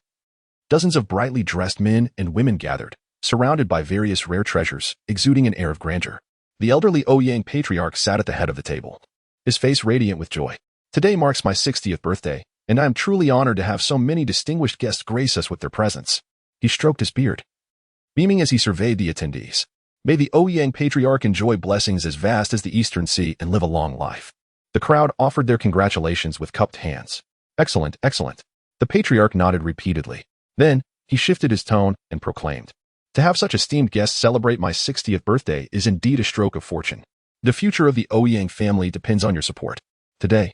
dozens of brightly dressed men and women gathered, surrounded by various rare treasures, exuding an air of grandeur. The elderly Ouyang patriarch sat at the head of the table, his face radiant with joy. Today marks my 60th birthday, and I am truly honored to have so many distinguished guests grace us with their presence. He stroked his beard, beaming as he surveyed the attendees. May the Ouyang patriarch enjoy blessings as vast as the Eastern Sea and live a long life. The crowd offered their congratulations with cupped hands. Excellent, excellent. The patriarch nodded repeatedly. Then, he shifted his tone and proclaimed, to have such esteemed guests celebrate my 60th birthday is indeed a stroke of fortune. The future of the Ouyang family depends on your support. Today,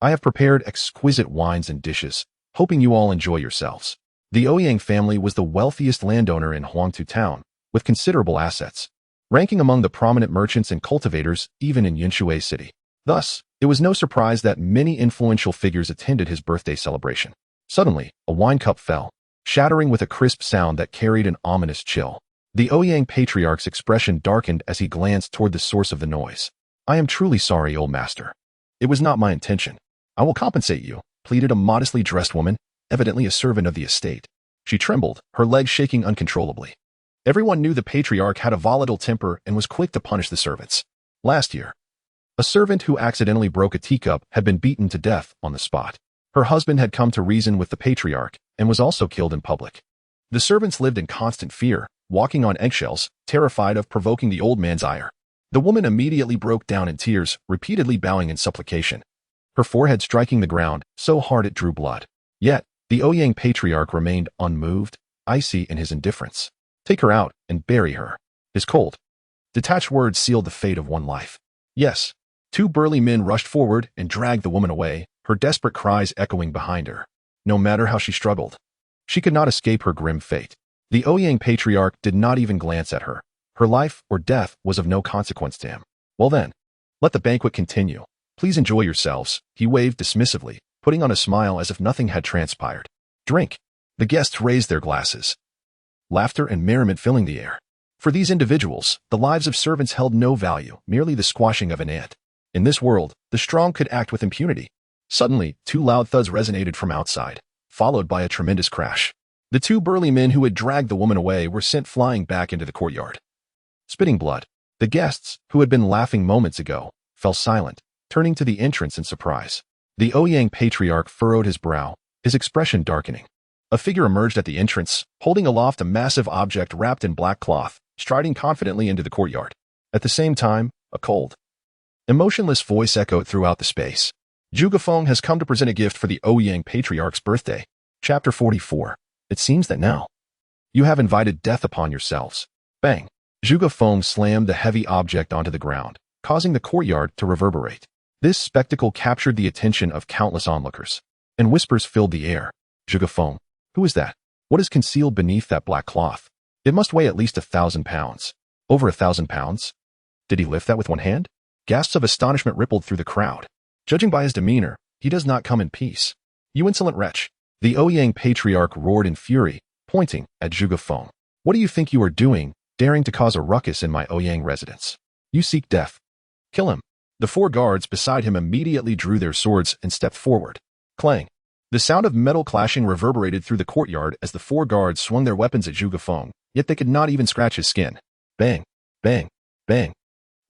I have prepared exquisite wines and dishes, hoping you all enjoy yourselves. The Ouyang family was the wealthiest landowner in Huangtu Town, with considerable assets, ranking among the prominent merchants and cultivators even in Yunshui City. Thus, it was no surprise that many influential figures attended his birthday celebration. Suddenly, a wine cup fell, shattering with a crisp sound that carried an ominous chill. The Ouyang patriarch's expression darkened as he glanced toward the source of the noise. I am truly sorry, old master. It was not my intention. I will compensate you, pleaded a modestly dressed woman, evidently a servant of the estate. She trembled, her legs shaking uncontrollably. Everyone knew the patriarch had a volatile temper and was quick to punish the servants. Last year, a servant who accidentally broke a teacup had been beaten to death on the spot. Her husband had come to reason with the patriarch and was also killed in public. The servants lived in constant fear, walking on eggshells, terrified of provoking the old man's ire. The woman immediately broke down in tears, repeatedly bowing in supplication, her forehead striking the ground so hard it drew blood. Yet, the Ouyang patriarch remained unmoved, icy in his indifference. Take her out and bury her. His cold, detached words sealed the fate of one life. Yes. Two burly men rushed forward and dragged the woman away, her desperate cries echoing behind her. No matter how she struggled, she could not escape her grim fate. The Ouyang patriarch did not even glance at her. Her life or death was of no consequence to him. Well then, let the banquet continue. Please enjoy yourselves, he waved dismissively, putting on a smile as if nothing had transpired. Drink. The guests raised their glasses, laughter and merriment filling the air. For these individuals, the lives of servants held no value, merely the squashing of an ant. In this world, the strong could act with impunity. Suddenly, two loud thuds resonated from outside, followed by a tremendous crash. The two burly men who had dragged the woman away were sent flying back into the courtyard, spitting blood. The guests, who had been laughing moments ago, fell silent, turning to the entrance in surprise. The Ouyang patriarch furrowed his brow, his expression darkening. A figure emerged at the entrance, holding aloft a massive object wrapped in black cloth, striding confidently into the courtyard. At the same time, a cold, emotionless voice echoed throughout the space. Zhuge Feng has come to present a gift for the Ouyang patriarch's birthday. Chapter 44. It seems that now you have invited death upon yourselves. Bang! Zhuge Feng slammed the heavy object onto the ground, causing the courtyard to reverberate. This spectacle captured the attention of countless onlookers, and whispers filled the air. Zhuge Feng, who is that? What is concealed beneath that black cloth? It must weigh at least 1,000 pounds. Over 1,000 pounds? Did he lift that with one hand? Gasps of astonishment rippled through the crowd. Judging by his demeanor, he does not come in peace. You insolent wretch! The Ouyang patriarch roared in fury, pointing at Zhuge Feng. What do you think you are doing, daring to cause a ruckus in my Ouyang residence? You seek death. Kill him. The 4 guards beside him immediately drew their swords and stepped forward. Clang. The sound of metal clashing reverberated through the courtyard as the 4 guards swung their weapons at Zhuge Feng, yet they could not even scratch his skin. Bang, bang, bang.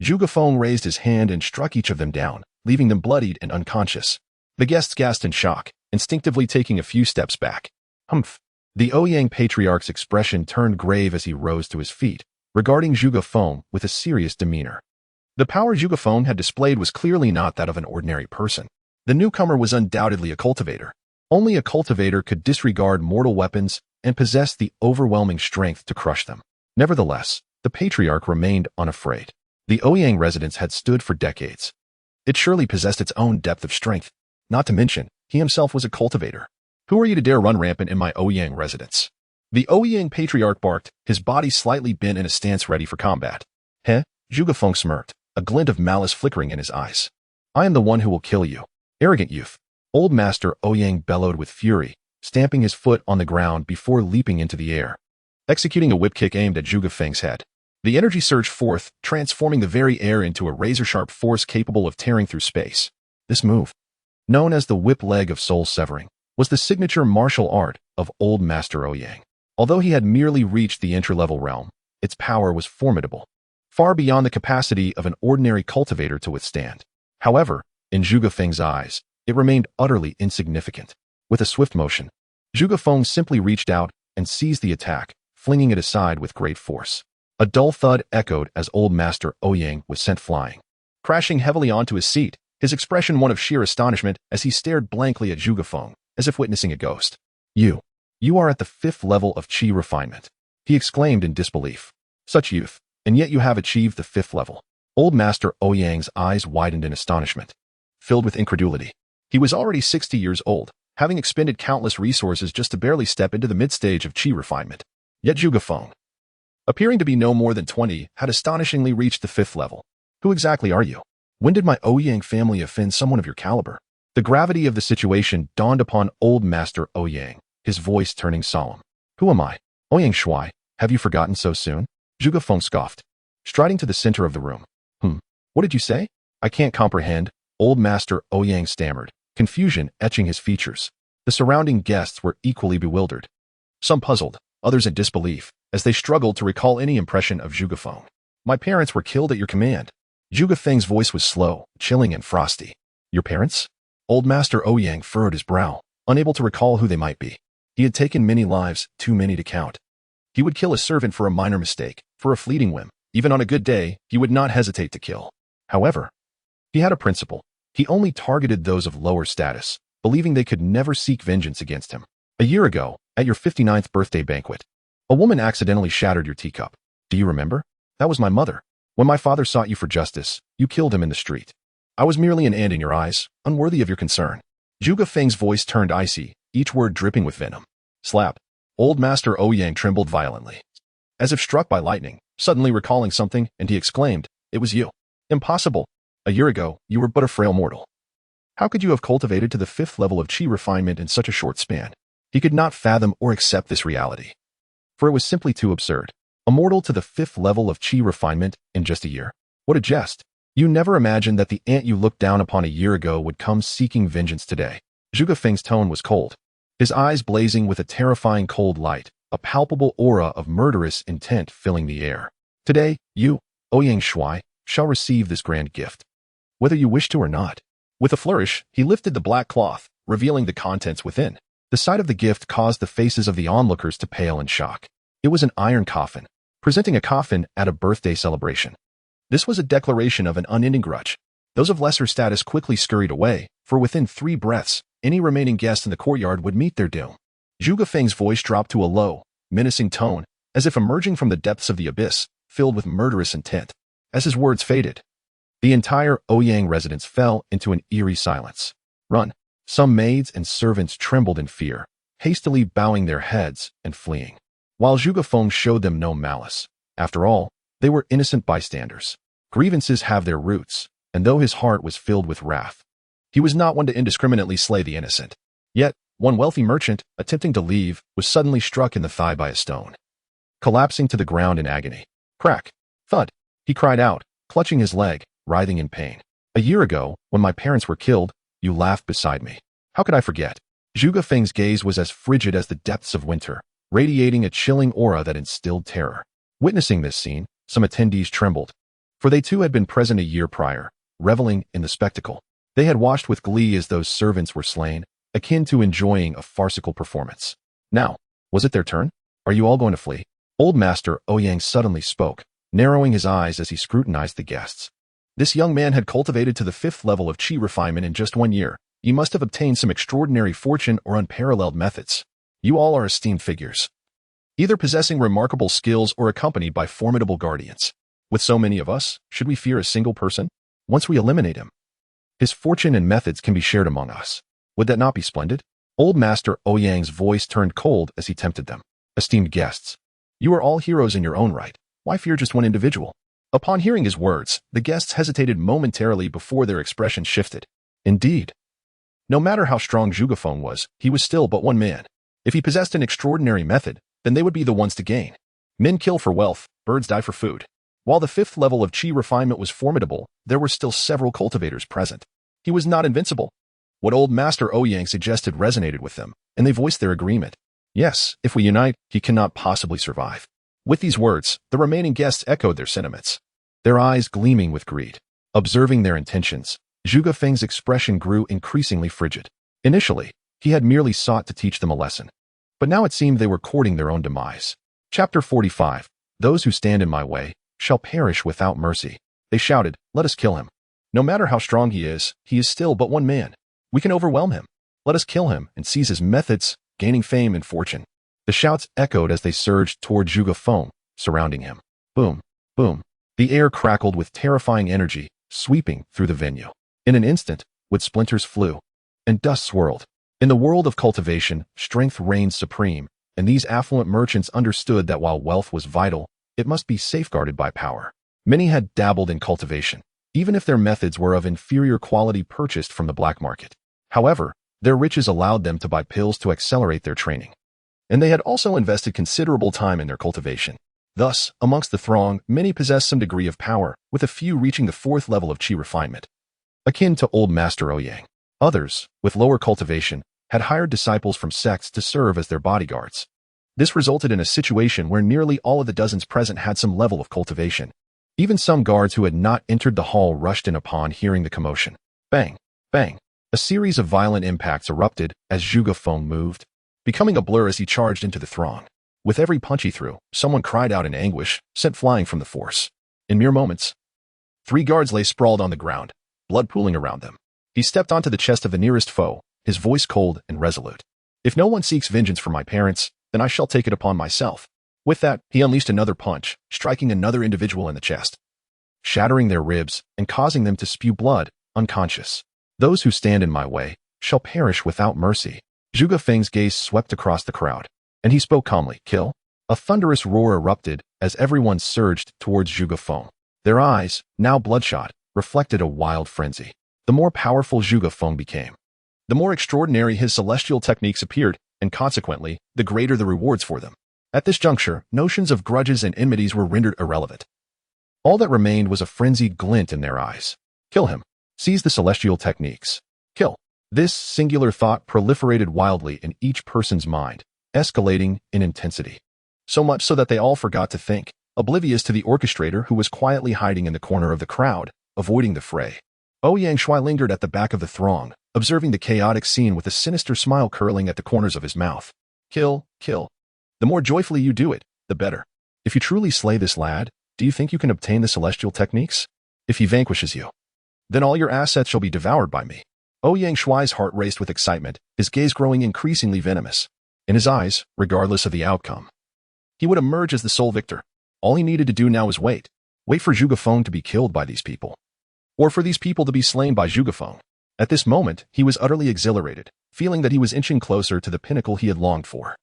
Zhuge Feng raised his hand and struck each of them down, leaving them bloodied and unconscious. The guests gasped in shock, instinctively taking a few steps back. Humph. The Ouyang patriarch's expression turned grave as he rose to his feet, regarding Zhuge Feng with a serious demeanor. The power Zhuge Feng had displayed was clearly not that of an ordinary person. The newcomer was undoubtedly a cultivator. Only a cultivator could disregard mortal weapons and possess the overwhelming strength to crush them. Nevertheless, the patriarch remained unafraid. The Ouyang residence had stood for decades. It surely possessed its own depth of strength. Not to mention, he himself was a cultivator. Who are you to dare run rampant in my Ouyang residence? The Ouyang patriarch barked, his body slightly bent in a stance ready for combat. Heh? Zhuge Feng smirked, a glint of malice flickering in his eyes. I am the one who will kill you. Arrogant youth. Old Master Ouyang bellowed with fury, stamping his foot on the ground before leaping into the air, executing a whip kick aimed at Zhuge Feng's head. The energy surged forth, transforming the very air into a razor-sharp force capable of tearing through space. This move, known as the whip leg of soul severing, was the signature martial art of Old Master Ouyang. Although he had merely reached the entry-level realm, its power was formidable, far beyond the capacity of an ordinary cultivator to withstand. However, in Zhuge Feng's eyes, it remained utterly insignificant. With a swift motion, Zhuge Feng simply reached out and seized the attack, flinging it aside with great force. A dull thud echoed as Old Master Ouyang was sent flying. Crashing heavily onto his seat, his expression one of sheer astonishment as he stared blankly at Zhuge Feng, as if witnessing a ghost. You are at the 5th level of Qi refinement, he exclaimed in disbelief. Such youth, and yet you have achieved the 5th level. Old Master Ouyang's eyes widened in astonishment, filled with incredulity. He was already 60 years old, having expended countless resources just to barely step into the mid-stage of Qi refinement. Yet Zhuge Feng, appearing to be no more than 20, had astonishingly reached the 5th level. Who exactly are you? When did my Ouyang family offend someone of your caliber? The gravity of the situation dawned upon Old Master Ouyang, his voice turning solemn. Who am I? Ouyang Shuai, have you forgotten so soon? Zhuge Feng scoffed, striding to the center of the room. What did you say? I can't comprehend, Old Master Ouyang stammered, confusion etching his features. The surrounding guests were equally bewildered. Some puzzled, others in disbelief, as they struggled to recall any impression of Zhuge Feng. My parents were killed at your command. Zhuge Feng's voice was slow, chilling and frosty. Your parents? Old Master Ouyang furrowed his brow, unable to recall who they might be. He had taken many lives, too many to count. He would kill a servant for a minor mistake, for a fleeting whim. Even on a good day, he would not hesitate to kill. However, he had a principle. He only targeted those of lower status, believing they could never seek vengeance against him. A year ago, at your 59th birthday banquet, a woman accidentally shattered your teacup. Do you remember? That was my mother. When my father sought you for justice, you killed him in the street. I was merely an ant in your eyes, unworthy of your concern. Zhuge Feng's voice turned icy, each word dripping with venom. Slap. Old Master Ouyang trembled violently, as if struck by lightning, suddenly recalling something, and he exclaimed, It was you. Impossible. A year ago, you were but a frail mortal. How could you have cultivated to the 5th level of Qi refinement in such a short span? He could not fathom or accept this reality, for it was simply too absurd. A mortal to the 5th level of Qi refinement in just a year? What a jest. You never imagined that the ant you looked down upon a year ago would come seeking vengeance today. Zhuge Feng's tone was cold, his eyes blazing with a terrifying cold light, a palpable aura of murderous intent filling the air. Today, you, Ouyang Shuai, shall receive this grand gift, whether you wish to or not. With a flourish, he lifted the black cloth, revealing the contents within. The sight of the gift caused the faces of the onlookers to pale in shock. It was an iron coffin, presenting a coffin at a birthday celebration. This was a declaration of an unending grudge. Those of lesser status quickly scurried away, for within 3 breaths, any remaining guest in the courtyard would meet their doom. Zhuge Feng's voice dropped to a low, menacing tone, as if emerging from the depths of the abyss, filled with murderous intent. As his words faded, the entire Ouyang residence fell into an eerie silence. Run. Some maids and servants trembled in fear, hastily bowing their heads and fleeing. While Zhuge Feng showed them no malice. After all, they were innocent bystanders. Grievances have their roots, and though his heart was filled with wrath, he was not one to indiscriminately slay the innocent. Yet, one wealthy merchant, attempting to leave, was suddenly struck in the thigh by a stone. Collapsing to the ground in agony. Crack! Thud! He cried out, clutching his leg, writhing in pain. A year ago, when my parents were killed, you laughed beside me. How could I forget? Zhuge Feng's gaze was as frigid as the depths of winter, radiating a chilling aura that instilled terror. Witnessing this scene, some attendees trembled, for they too had been present a year prior, reveling in the spectacle. They had watched with glee as those servants were slain, akin to enjoying a farcical performance. Now, was it their turn? Are you all going to flee? Old Master Ouyang suddenly spoke, narrowing his eyes as he scrutinized the guests. This young man had cultivated to the 5th level of qi refinement in just 1 year. He must have obtained some extraordinary fortune or unparalleled methods. You all are esteemed figures, either possessing remarkable skills or accompanied by formidable guardians. With so many of us, should we fear a single person? Once we eliminate him, his fortune and methods can be shared among us. Would that not be splendid? Old Master Ouyang's voice turned cold as he tempted them. Esteemed guests, you are all heroes in your own right. Why fear just one individual? Upon hearing his words, the guests hesitated momentarily before their expression shifted. Indeed, no matter how strong Zhuge Feng was, he was still but one man. If he possessed an extraordinary method, then they would be the ones to gain. Men kill for wealth, birds die for food. While the 5th level of qi refinement was formidable, there were still several cultivators present. He was not invincible. What old Master Ouyang suggested resonated with them, and they voiced their agreement. Yes, if we unite, he cannot possibly survive. With these words, the remaining guests echoed their sentiments, their eyes gleaming with greed. Observing their intentions, Zhuge Feng's expression grew increasingly frigid. Initially, he had merely sought to teach them a lesson, but now it seemed they were courting their own demise. Chapter 45. Those who stand in my way shall perish without mercy. They shouted, let us kill him. No matter how strong he is still but one man. We can overwhelm him. Let us kill him and seize his methods, gaining fame and fortune. The shouts echoed as they surged toward Zhuge Feng, surrounding him. Boom, boom. The air crackled with terrifying energy, sweeping through the venue. In an instant, wood splinters flew, and dust swirled. In the world of cultivation, strength reigned supreme, and these affluent merchants understood that while wealth was vital, it must be safeguarded by power. Many had dabbled in cultivation, even if their methods were of inferior quality purchased from the black market. However, their riches allowed them to buy pills to accelerate their training, and they had also invested considerable time in their cultivation. Thus, amongst the throng, many possessed some degree of power, with a few reaching the 4th level of qi refinement, akin to old Master Ouyang. Others, with lower cultivation, had hired disciples from sects to serve as their bodyguards. This resulted in a situation where nearly all of the dozens present had some level of cultivation. Even some guards who had not entered the hall rushed in upon hearing the commotion. Bang! Bang! A series of violent impacts erupted as Zhuge Feng moved, becoming a blur as he charged into the throng. With every punch he threw, someone cried out in anguish, sent flying from the force. In mere moments, 3 guards lay sprawled on the ground, blood pooling around them. He stepped onto the chest of the nearest foe, his voice cold and resolute. If no one seeks vengeance for my parents, then I shall take it upon myself. With that, he unleashed another punch, striking another individual in the chest, shattering their ribs and causing them to spew blood, unconscious. Those who stand in my way shall perish without mercy. Zhuge Feng's gaze swept across the crowd, and he spoke calmly. Kill? A thunderous roar erupted as everyone surged towards Zhuge Feng. Their eyes, now bloodshot, reflected a wild frenzy. The more powerful Zhuge Feng became, the more extraordinary his celestial techniques appeared, and consequently, the greater the rewards for them. At this juncture, notions of grudges and enmities were rendered irrelevant. All that remained was a frenzied glint in their eyes. Kill him. Seize the celestial techniques. Kill. This singular thought proliferated wildly in each person's mind, escalating in intensity. So much so that they all forgot to think, oblivious to the orchestrator who was quietly hiding in the corner of the crowd, avoiding the fray. Ouyang Shui lingered at the back of the throng, observing the chaotic scene with a sinister smile curling at the corners of his mouth. Kill, kill. The more joyfully you do it, the better. If you truly slay this lad, do you think you can obtain the celestial techniques? If he vanquishes you, then all your assets shall be devoured by me. Ouyang Shui's heart raced with excitement, his gaze growing increasingly venomous. In his eyes, regardless of the outcome, he would emerge as the sole victor. All he needed to do now was wait. Wait for Zhuge Feng to be killed by these people, or for these people to be slain by Zhuge Feng. At this moment, he was utterly exhilarated, feeling that he was inching closer to the pinnacle he had longed for.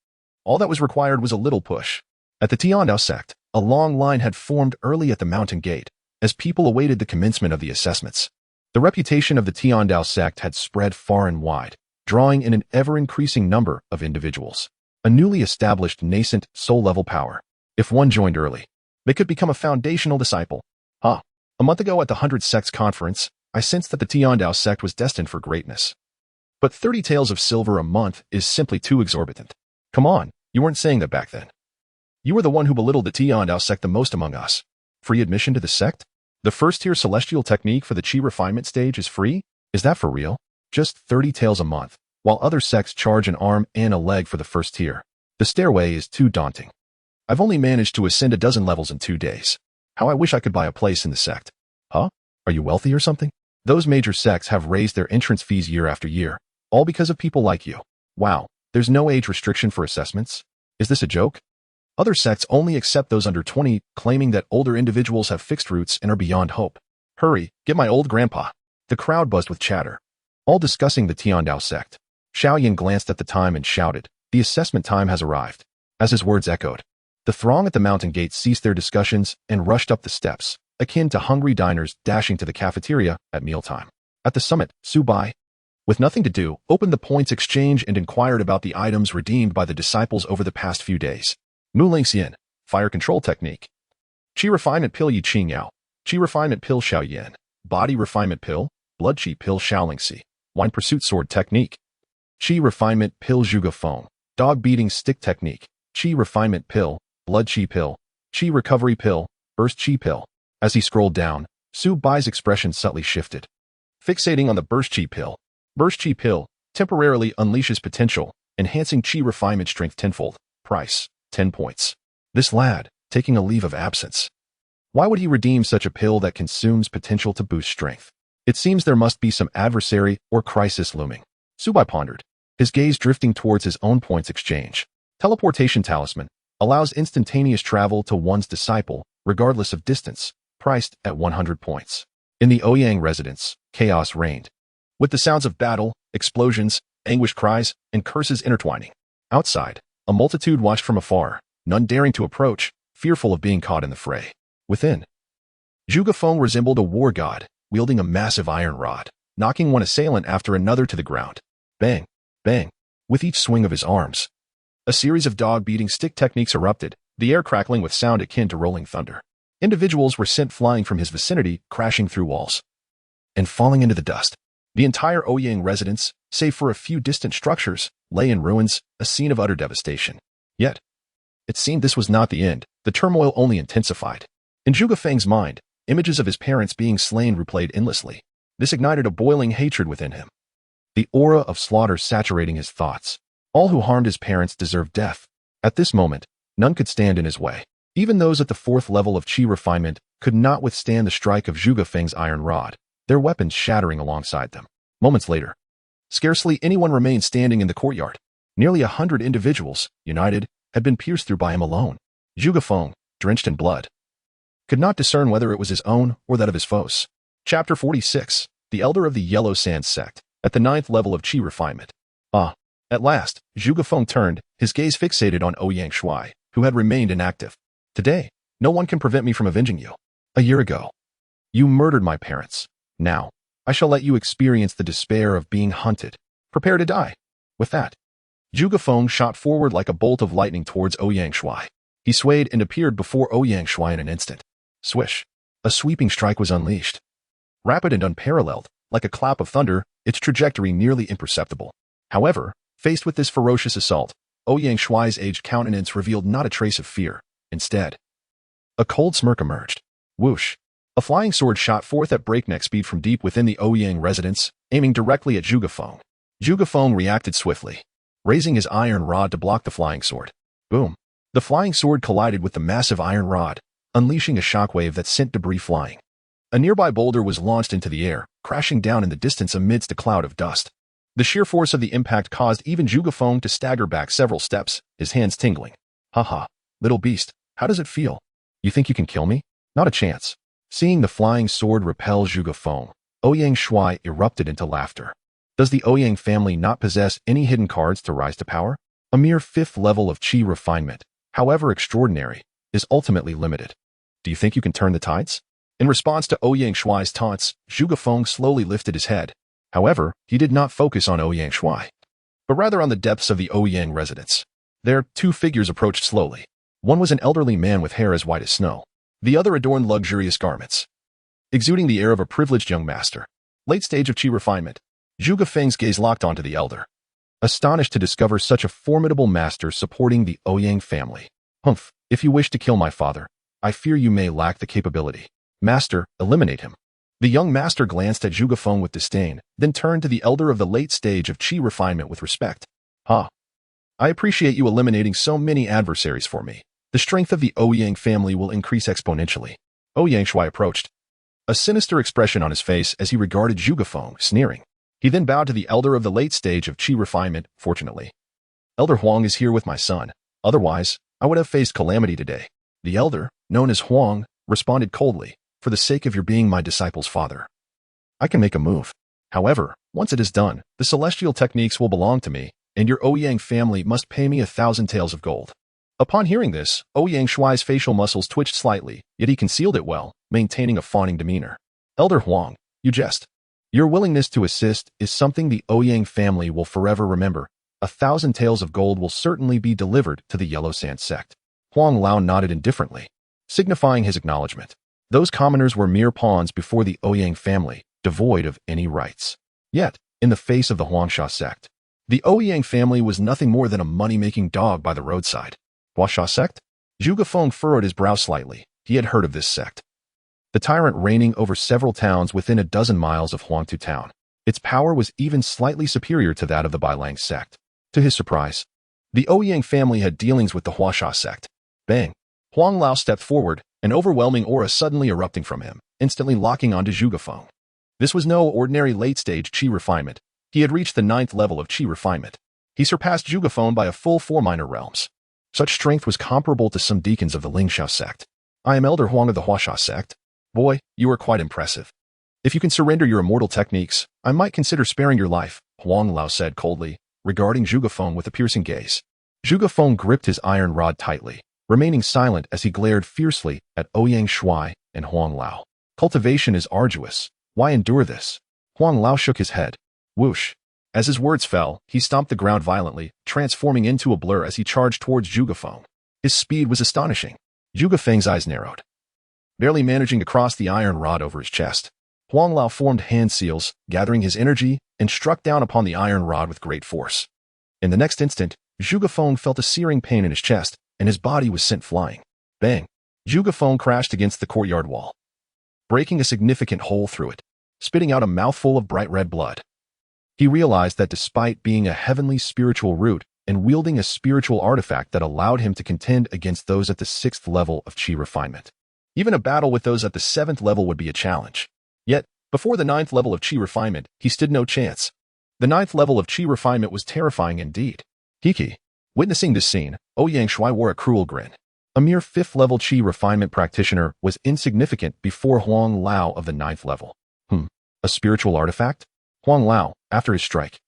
All that was required was a little push. At the Dao Sect, a long line had formed early at the mountain gate, as people awaited the commencement of the assessments. The reputation of the Dao Sect had spread far and wide, drawing in an ever-increasing number of individuals. A newly established nascent soul-level power. If one joined early, they could become a foundational disciple. A month ago at the 100 Sects conference, I sensed that the Dao Sect was destined for greatness. But 30 taels of silver a month is simply too exorbitant. Come on, you weren't saying that back then. You were the one who belittled the Dao Sect the most among us. Free admission to the sect? The first-tier celestial technique for the chi refinement stage is free? Is that for real? Just 30 taels a month, while other sects charge an arm and a leg for the first tier. The stairway is too daunting. I've only managed to ascend a dozen levels in 2 days. How I wish I could buy a place in the sect. Are you wealthy or something? Those major sects have raised their entrance fees year after year, all because of people like you. Wow, there's no age restriction for assessments? Is this a joke? Other sects only accept those under 20, claiming that older individuals have fixed roots and are beyond hope. Hurry, get my old grandpa. The crowd buzzed with chatter, all discussing the Dao Sect. Xiaoyan glanced at the time and shouted, "The assessment time has arrived." As his words echoed, the throng at the mountain gate ceased their discussions and rushed up the steps, akin to hungry diners dashing to the cafeteria at mealtime. At the summit, Su Bai, with nothing to do, opened the points exchange and inquired about the items redeemed by the disciples over the past few days. Muling Xian, fire control technique. Chi refinement pill Yi Qing Yao. Chi refinement pill Xiao Yan. Body refinement pill, blood chi pill Xiaolingxi. Wine pursuit sword technique. Chi refinement pill Zhuge Feng. Dog beating stick technique. Chi refinement pill, blood chi pill. Chi recovery pill, burst chi pill. As he scrolled down, Su Bai's expression subtly shifted. Fixating on the burst chi pill. Burst chi pill temporarily unleashes potential, enhancing chi refinement strength tenfold. Price, 10 points. This lad, taking a leave of absence. Why would he redeem such a pill that consumes potential to boost strength? It seems there must be some adversary or crisis looming. Su Bai pondered, his gaze drifting towards his own points exchange. Teleportation talisman allows instantaneous travel to one's disciple, regardless of distance, priced at 100 points. In the Ouyang residence, chaos reigned, with the sounds of battle, explosions, anguished cries, and curses intertwining. Outside, a multitude watched from afar, none daring to approach, fearful of being caught in the fray. Within, Zhuge Feng resembled a war god, wielding a massive iron rod, knocking one assailant after another to the ground. Bang, bang, with each swing of his arms. A series of dog-beating stick techniques erupted, the air crackling with sound akin to rolling thunder. Individuals were sent flying from his vicinity, crashing through walls and falling into the dust. The entire Ouyang residence, save for a few distant structures, lay in ruins, a scene of utter devastation. Yet, it seemed this was not the end. The turmoil only intensified. In Zhuge Feng's mind, images of his parents being slain replayed endlessly. This ignited a boiling hatred within him. The aura of slaughter saturating his thoughts. All who harmed his parents deserved death. At this moment, none could stand in his way. Even those at the 4th level of chi refinement could not withstand the strike of Zhuge Feng's iron rod, their weapons shattering alongside them. Moments later, scarcely anyone remained standing in the courtyard. Nearly 100 individuals, united, had been pierced through by him alone. Zhuge Feng, drenched in blood, could not discern whether it was his own or that of his foes. Chapter 46, the Elder of the Yellow Sand Sect, at the 9th level of chi refinement. At last, Zhuge Feng turned, his gaze fixated on Ouyang Shui, who had remained inactive. Today, no one can prevent me from avenging you. A year ago, you murdered my parents. Now, I shall let you experience the despair of being hunted. Prepare to die. With that, Zhuge Feng shot forward like a bolt of lightning towards Ouyang Shui. He swayed and appeared before Ouyang Shui in an instant. Swish. A sweeping strike was unleashed. Rapid and unparalleled, like a clap of thunder, its trajectory nearly imperceptible. However, faced with this ferocious assault, Ouyang Shui's aged countenance revealed not a trace of fear. Instead, a cold smirk emerged. Whoosh. A flying sword shot forth at breakneck speed from deep within the Ouyang residence, aiming directly at Zhuge Feng. Zhuge Feng reacted swiftly, raising his iron rod to block the flying sword. Boom. The flying sword collided with the massive iron rod, unleashing a shockwave that sent debris flying. A nearby boulder was launched into the air, crashing down in the distance amidst a cloud of dust. The sheer force of the impact caused even Zhuge Feng to stagger back several steps, his hands tingling. Haha, little beast, how does it feel? You think you can kill me? Not a chance. Seeing the flying sword repel Zhuge Feng, Ouyang Shui erupted into laughter. Does the Ouyang family not possess any hidden cards to rise to power? A mere 5th level of qi refinement, however extraordinary, is ultimately limited. Do you think you can turn the tides? In response to Ouyang Shui's taunts, Zhuge Feng slowly lifted his head. However, he did not focus on Ouyang Shui, but rather on the depths of the Ouyang residence. There, 2 figures approached slowly. One was an elderly man with hair as white as snow. The other adorned luxurious garments, exuding the air of a privileged young master. Late stage of qi refinement. Zhuge Feng's gaze locked onto the elder, astonished to discover such a formidable master supporting the Ouyang family. Humph, if you wish to kill my father, I fear you may lack the capability. Master, eliminate him. The young master glanced at Zhuge Feng with disdain, then turned to the elder of the late stage of qi refinement with respect. I appreciate you eliminating so many adversaries for me. The strength of the Ouyang family will increase exponentially. Ouyang Shui approached, a sinister expression on his face as he regarded Zhuge Feng, sneering. He then bowed to the elder of the late stage of qi refinement. Fortunately, Elder Huang is here with my son. Otherwise, I would have faced calamity today. The elder, known as Huang, responded coldly. For the sake of your being my disciple's father, I can make a move. However, once it is done, the celestial techniques will belong to me, and your Ouyang family must pay me 1,000 taels of gold. Upon hearing this, Ouyang Shui's facial muscles twitched slightly, yet he concealed it well, maintaining a fawning demeanor. Elder Huang, you jest. Your willingness to assist is something the Ouyang family will forever remember. 1,000 taels of gold will certainly be delivered to the Yellow Sand sect. Huang Lao nodded indifferently, signifying his acknowledgement. Those commoners were mere pawns before the Ouyang family, devoid of any rights. Yet, in the face of the Huangsha sect, the Ouyang family was nothing more than a money-making dog by the roadside. Huangsha sect? Zhuge Feng furrowed his brow slightly. He had heard of this sect. The tyrant reigning over several towns within a dozen miles of Huangtu town. Its power was even slightly superior to that of the Bailang sect. To his surprise, the Ouyang family had dealings with the Huangsha sect. Bang! Huang Lao stepped forward, an overwhelming aura suddenly erupting from him, instantly locking onto Zhuge Feng. This was no ordinary late-stage qi refinement. He had reached the 9th level of qi refinement. He surpassed Zhuge Feng by a full 4 minor realms. Such strength was comparable to some deacons of the Lingxiao sect. I am Elder Huang of the Huangsha sect. Boy, you are quite impressive. If you can surrender your immortal techniques, I might consider sparing your life, Huang Lao said coldly, regarding Zhuge Feng with a piercing gaze. Zhuge Feng gripped his iron rod tightly, remaining silent as he glared fiercely at Ouyang Shui and Huang Lao. Cultivation is arduous. Why endure this? Huang Lao shook his head. Whoosh. As his words fell, he stomped the ground violently, transforming into a blur as he charged towards Zhuge Feng. His speed was astonishing. Zhuge Feng's eyes narrowed, barely managing to cross the iron rod over his chest. Huang Lao formed hand seals, gathering his energy, and struck down upon the iron rod with great force. In the next instant, Zhuge Feng felt a searing pain in his chest, and his body was sent flying. Bang! Zhuge Feng crashed against the courtyard wall, breaking a significant hole through it, spitting out a mouthful of bright red blood. He realized that despite being a heavenly spiritual root and wielding a spiritual artifact that allowed him to contend against those at the 6th level of qi refinement, even a battle with those at the 7th level would be a challenge. Yet, before the 9th level of qi refinement, he stood no chance. The 9th level of qi refinement was terrifying indeed. Hiki. Witnessing this scene, Ouyang Shui wore a cruel grin. A mere 5th level qi refinement practitioner was insignificant before Huang Lao of the 9th level. A spiritual artifact? Huang Lao, after his strike,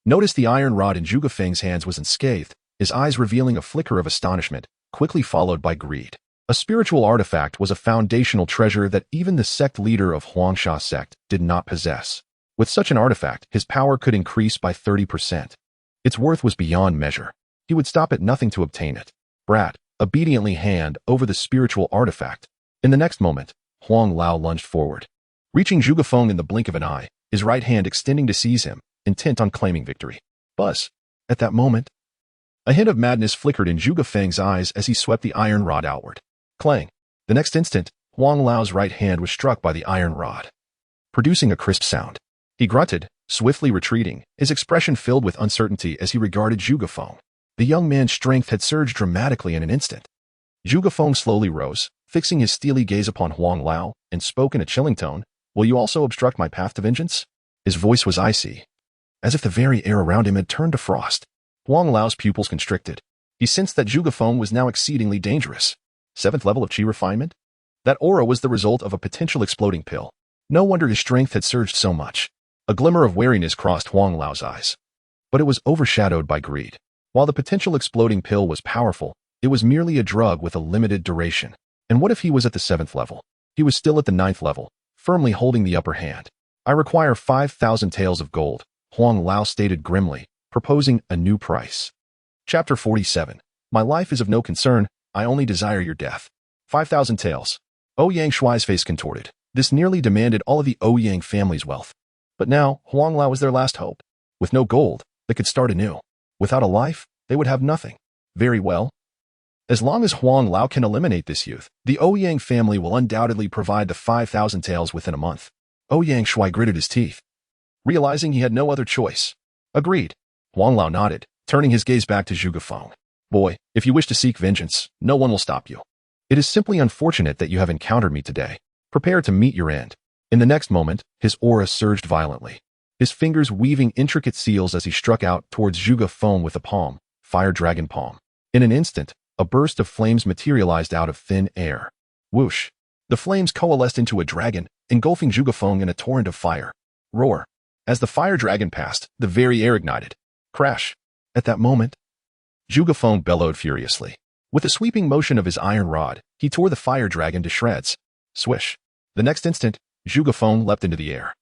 noticed the iron rod in Zhuge Feng's hands was unscathed, his eyes revealing a flicker of astonishment, quickly followed by greed. A spiritual artifact was a foundational treasure that even the sect leader of Huangsha sect did not possess. With such an artifact, his power could increase by 30%. Its worth was beyond measure. He would stop at nothing to obtain it. Brat obediently hand over the spiritual artifact. In the next moment, Huang Lao lunged forward, reaching Zhuge Feng in the blink of an eye, his right hand extending to seize him, intent on claiming victory. Buzz. At that moment, a hint of madness flickered in Zhuge Feng's eyes as he swept the iron rod outward. Clang. The next instant, Huang Lao's right hand was struck by the iron rod, producing a crisp sound. He grunted, swiftly retreating, his expression filled with uncertainty as he regarded Zhuge Feng. The young man's strength had surged dramatically in an instant. Zhuge Feng slowly rose, fixing his steely gaze upon Huang Lao, and spoke in a chilling tone. Will you also obstruct my path to vengeance? His voice was icy, as if the very air around him had turned to frost. Huang Lao's pupils constricted. He sensed that Zhuge Feng was now exceedingly dangerous. 7th level of qi refinement? That aura was the result of a potential exploding pill. No wonder his strength had surged so much. A glimmer of wariness crossed Huang Lao's eyes. But it was overshadowed by greed. While the potential exploding pill was powerful, it was merely a drug with a limited duration. And what if he was at the 7th level? He was still at the 9th level, firmly holding the upper hand. I require 5,000 taels of gold, Huang Lao stated grimly, proposing a new price. Chapter 47. My life is of no concern, I only desire your death. 5,000 taels. Ouyang Shuai's face contorted. This nearly demanded all of the Ouyang family's wealth. But now, Huang Lao was their last hope. With no gold, they could start anew. Without a life, they would have nothing. Very well. As long as Huang Lao can eliminate this youth, the Ouyang family will undoubtedly provide the 5,000 taels within a month. Ouyang Shuai gritted his teeth, realizing he had no other choice. Agreed. Huang Lao nodded, turning his gaze back to Zhuge Feng. Boy, if you wish to seek vengeance, no one will stop you. It is simply unfortunate that you have encountered me today. Prepare to meet your end. In the next moment, his aura surged violently, his fingers weaving intricate seals as he struck out towards Zhuge Feng with a palm, fire dragon palm. In an instant, a burst of flames materialized out of thin air. Whoosh! The flames coalesced into a dragon, engulfing Zhuge Feng in a torrent of fire. Roar! As the fire dragon passed, the very air ignited. Crash! At that moment, Zhuge Feng bellowed furiously. With a sweeping motion of his iron rod, he tore the fire dragon to shreds. Swish! The next instant, Zhuge Feng leapt into the air,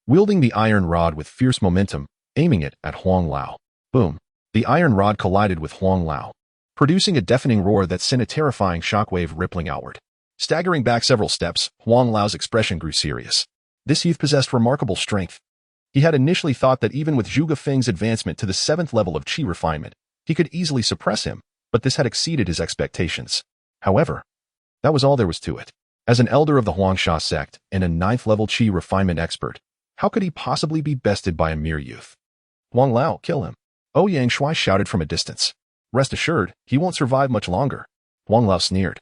wielding the iron rod with fierce momentum, aiming it at Huang Lao. Boom! The iron rod collided with Huang Lao, producing a deafening roar that sent a terrifying shockwave rippling outward. Staggering back several steps, Huang Lao's expression grew serious. This youth possessed remarkable strength. He had initially thought that even with Zhuge Feng's advancement to the 7th level of qi refinement, he could easily suppress him, but this had exceeded his expectations. However, that was all there was to it. As an elder of the Strongest Sect and a 9th level qi refinement expert, how could he possibly be bested by a mere youth? Huang Lao, kill him. Ouyang Shuai shouted from a distance. Rest assured, he won't survive much longer. Huang Lao sneered,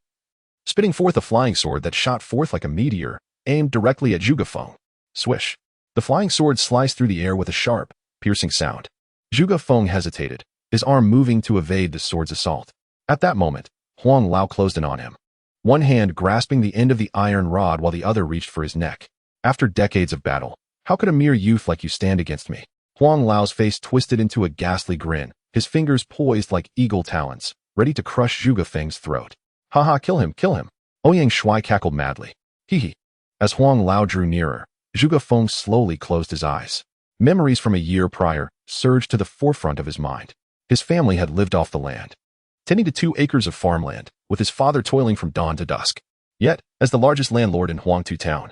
spitting forth a flying sword that shot forth like a meteor, aimed directly at Zhuge Feng. Swish! The flying sword sliced through the air with a sharp, piercing sound. Zhuge Feng hesitated, his arm moving to evade the sword's assault. At that moment, Huang Lao closed in on him, one hand grasping the end of the iron rod while the other reached for his neck. After decades of battle, how could a mere youth like you stand against me? Huang Lao's face twisted into a ghastly grin, his fingers poised like eagle talons, ready to crush Zhuge Feng's throat. Haha, kill him, kill him. Ouyang Shuai cackled madly. Hee hee. As Huang Lao drew nearer, Zhuge Feng slowly closed his eyes. Memories from a year prior surged to the forefront of his mind. His family had lived off the land, tending to 2 acres of farmland, with his father toiling from dawn to dusk. Yet, as the largest landlord in Huangtu town,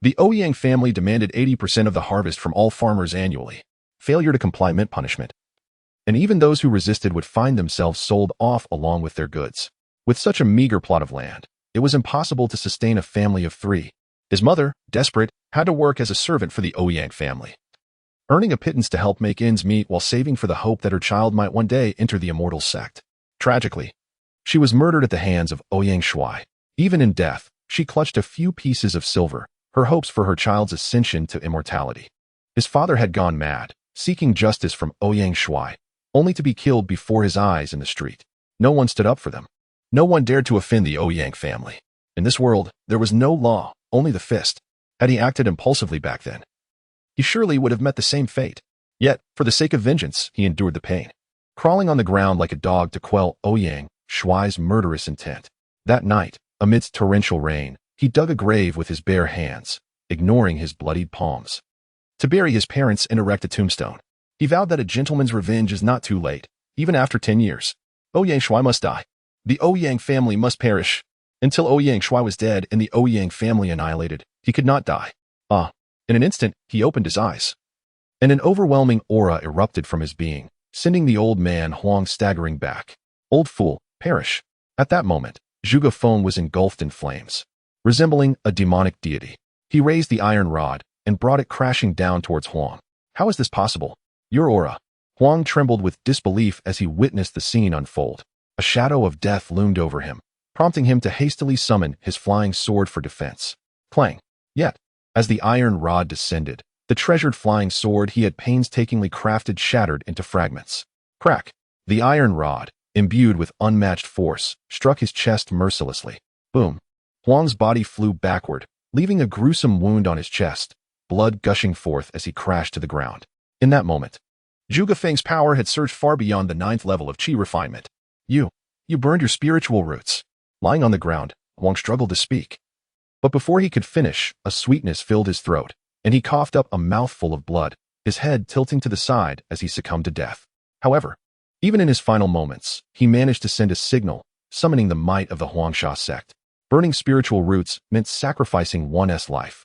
the Ouyang family demanded 80% of the harvest from all farmers annually. Failure to comply meant punishment, and even those who resisted would find themselves sold off along with their goods. With such a meager plot of land, it was impossible to sustain a family of 3. His mother, desperate, had to work as a servant for the Ouyang family, earning a pittance to help make ends meet while saving for the hope that her child might one day enter the immortal sect. Tragically, she was murdered at the hands of Ouyang Shuai. Even in death, she clutched a few pieces of silver, her hopes for her child's ascension to immortality. His father had gone mad, seeking justice from Ouyang Shuai, only to be killed before his eyes in the street. No one stood up for them. No one dared to offend the Ouyang family. In this world, there was no law, only the fist. Had he acted impulsively back then, he surely would have met the same fate. Yet, for the sake of vengeance, he endured the pain, crawling on the ground like a dog to quell Ouyang Shuai's murderous intent. That night, amidst torrential rain, he dug a grave with his bare hands, ignoring his bloodied palms, to bury his parents and erect a tombstone. He vowed that a gentleman's revenge is not too late, even after 10 years. Ouyang Shuai must die. The Ouyang family must perish. Until Ouyang Shuai was dead and the Ouyang family annihilated, he could not die. In an instant, he opened his eyes, and an overwhelming aura erupted from his being, sending the old man Huang staggering back. Old fool, perish. At that moment, Zhuge Feng was engulfed in flames, resembling a demonic deity. He raised the iron rod and brought it crashing down towards Huang. How is this possible? Your aura. Huang trembled with disbelief as he witnessed the scene unfold. A shadow of death loomed over him, prompting him to hastily summon his flying sword for defense. Clang! Yet, as the iron rod descended, the treasured flying sword he had painstakingly crafted shattered into fragments. Crack! The iron rod, imbued with unmatched force, struck his chest mercilessly. Boom! Huang's body flew backward, leaving a gruesome wound on his chest, blood gushing forth as he crashed to the ground. In that moment, Zhuge Feng's power had surged far beyond the 9th level of qi refinement. You burned your spiritual roots. Lying on the ground, Huang struggled to speak. But before he could finish, a sweetness filled his throat, and he coughed up a mouthful of blood, his head tilting to the side as he succumbed to death. However, even in his final moments, he managed to send a signal, summoning the might of the Huangsha sect. Burning spiritual roots meant sacrificing one's life.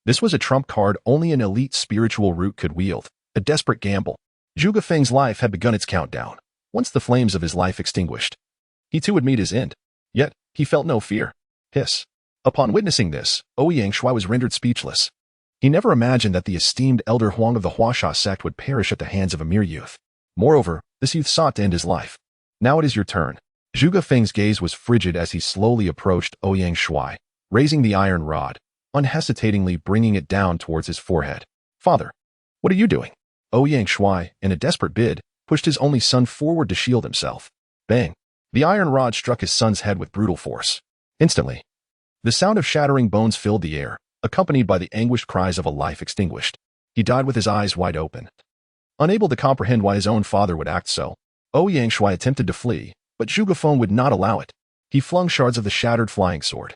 This was a trump card only an elite spiritual root could wield, a desperate gamble. Zhuge Feng's life had begun its countdown. Once the flames of his life extinguished, he too would meet his end. Yet, he felt no fear. Hiss. Upon witnessing this, Xianxia was rendered speechless. He never imagined that the esteemed elder Huang of the Huangsha sect would perish at the hands of a mere youth. Moreover, this youth sought to end his life. Now it is your turn. Zhuge Feng's gaze was frigid as he slowly approached Xianxia, raising the iron rod, unhesitatingly bringing it down towards his forehead. Father, what are you doing? Xianxia, in a desperate bid, pushed his only son forward to shield himself. Bang! The iron rod struck his son's head with brutal force. Instantly, the sound of shattering bones filled the air, accompanied by the anguished cries of a life extinguished. He died with his eyes wide open. Unable to comprehend why his own father would act so, Xianxia attempted to flee, but Zhuge Feng would not allow it. He flung shards of the shattered flying sword,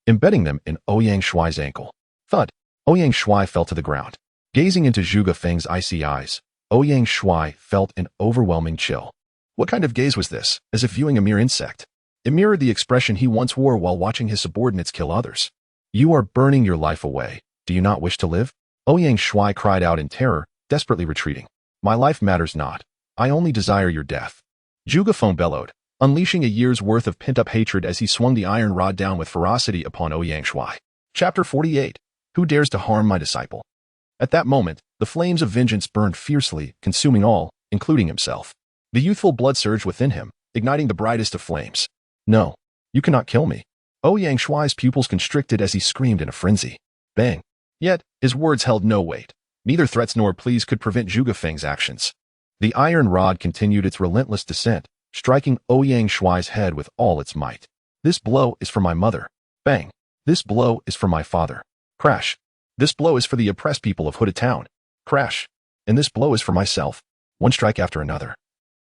embedding them in Xianxia's ankle. Thud! Xianxia fell to the ground. Gazing into Zhuge Feng's icy eyes, Xianxia felt an overwhelming chill. What kind of gaze was this, as if viewing a mere insect? It mirrored the expression he once wore while watching his subordinates kill others. You are burning your life away. Do you not wish to live? Xianxia cried out in terror, desperately retreating. My life matters not. I only desire your death. Zhuge Feng bellowed, unleashing a year's worth of pent-up hatred as he swung the iron rod down with ferocity upon Xianxia. Chapter 48. Who dares to harm my disciple? At that moment, the flames of vengeance burned fiercely, consuming all, including himself. The youthful blood surged within him, igniting the brightest of flames. No, you cannot kill me. Xianxia's pupils constricted as he screamed in a frenzy. Bang! Yet, his words held no weight. Neither threats nor pleas could prevent Zhuge Feng's actions. The iron rod continued its relentless descent, striking Xianxia's head with all its might. This blow is for my mother. Bang! This blow is for my father. Crash! This blow is for the oppressed people of Huda Town. Crash! And this blow is for myself. One strike after another.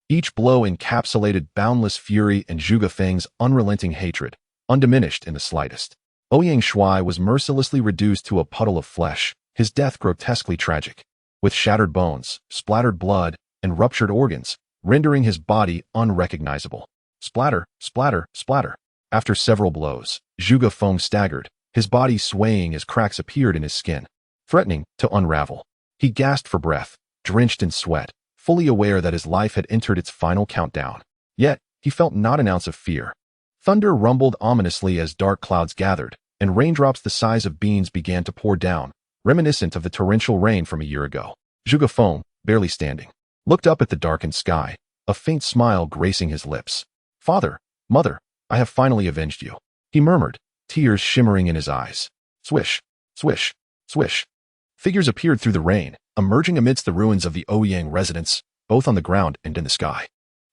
Each blow encapsulated boundless fury and Zhuge Feng's unrelenting hatred, undiminished in the slightest. Xianxia was mercilessly reduced to a puddle of flesh, his death grotesquely tragic, with shattered bones, splattered blood, and ruptured organs, rendering his body unrecognizable. Splatter, splatter, splatter. After several blows, Zhuge Feng staggered, his body swaying as cracks appeared in his skin, threatening to unravel. He gasped for breath, drenched in sweat, fully aware that his life had entered its final countdown. Yet, he felt not an ounce of fear. Thunder rumbled ominously as dark clouds gathered, and raindrops the size of beans began to pour down, reminiscent of the torrential rain from a year ago. Zhuge Feng, barely standing, looked up at the darkened sky, a faint smile gracing his lips. Father, mother, I have finally avenged you, he murmured, tears shimmering in his eyes. Swish, swish, swish. Figures appeared through the rain, emerging amidst the ruins of the Ouyang residence, both on the ground and in the sky.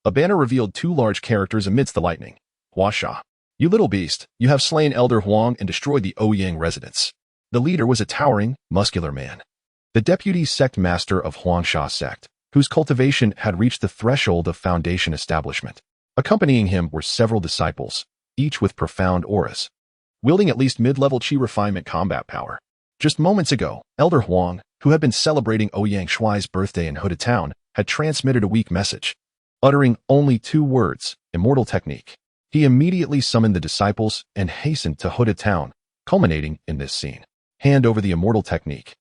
A banner revealed two large characters amidst the lightning. Huasha. You little beast, you have slain Elder Huang and destroyed the Ouyang residence. The leader was a towering, muscular man, the deputy sect master of Huangsha sect, whose cultivation had reached the threshold of foundation establishment. Accompanying him were several disciples, each with profound auras, wielding at least mid-level qi refinement combat power. Just moments ago, Elder Huang, who had been celebrating Xianxia's birthday in Huda Town, had transmitted a weak message. Uttering only 2 words, immortal technique, he immediately summoned the disciples and hastened to Huda Town, culminating in this scene. Hand over the immortal technique,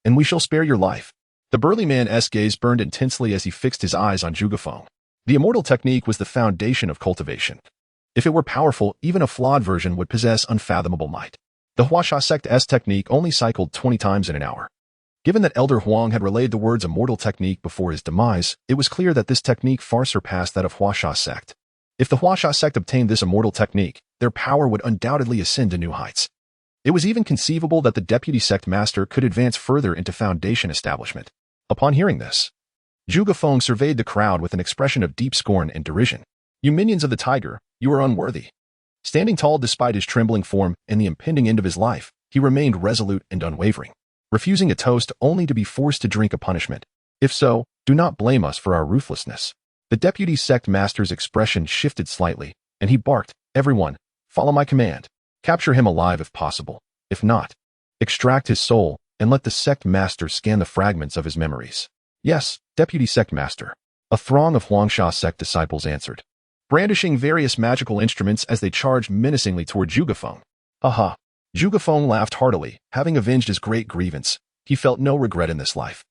and we shall spare your life. The burly man's gaze burned intensely as he fixed his eyes on Zhuge Feng. The immortal technique was the foundation of cultivation. If it were powerful, even a flawed version would possess unfathomable might. The Huangsha sect's technique only cycled 20 times in an hour. Given that Elder Huang had relayed the words immortal technique before his demise, it was clear that this technique far surpassed that of Huangsha sect. If the Huangsha sect obtained this immortal technique, their power would undoubtedly ascend to new heights. It was even conceivable that the deputy sect master could advance further into foundation establishment. Upon hearing this, Zhuge Feng surveyed the crowd with an expression of deep scorn and derision. You minions of the tiger, you are unworthy. Standing tall despite his trembling form and the impending end of his life, he remained resolute and unwavering, refusing a toast only to be forced to drink a punishment. If so, do not blame us for our ruthlessness. The deputy sect master's expression shifted slightly, and he barked, "Everyone, follow my command. Capture him alive if possible. If not, extract his soul and let the sect master scan the fragments of his memories." "Yes, deputy sect master." A throng of Xianxia sect disciples answered, brandishing various magical instruments as they charged menacingly toward Zhugafeng. Aha! Zhugafeng laughed heartily. Having avenged his great grievance, he felt no regret in this life.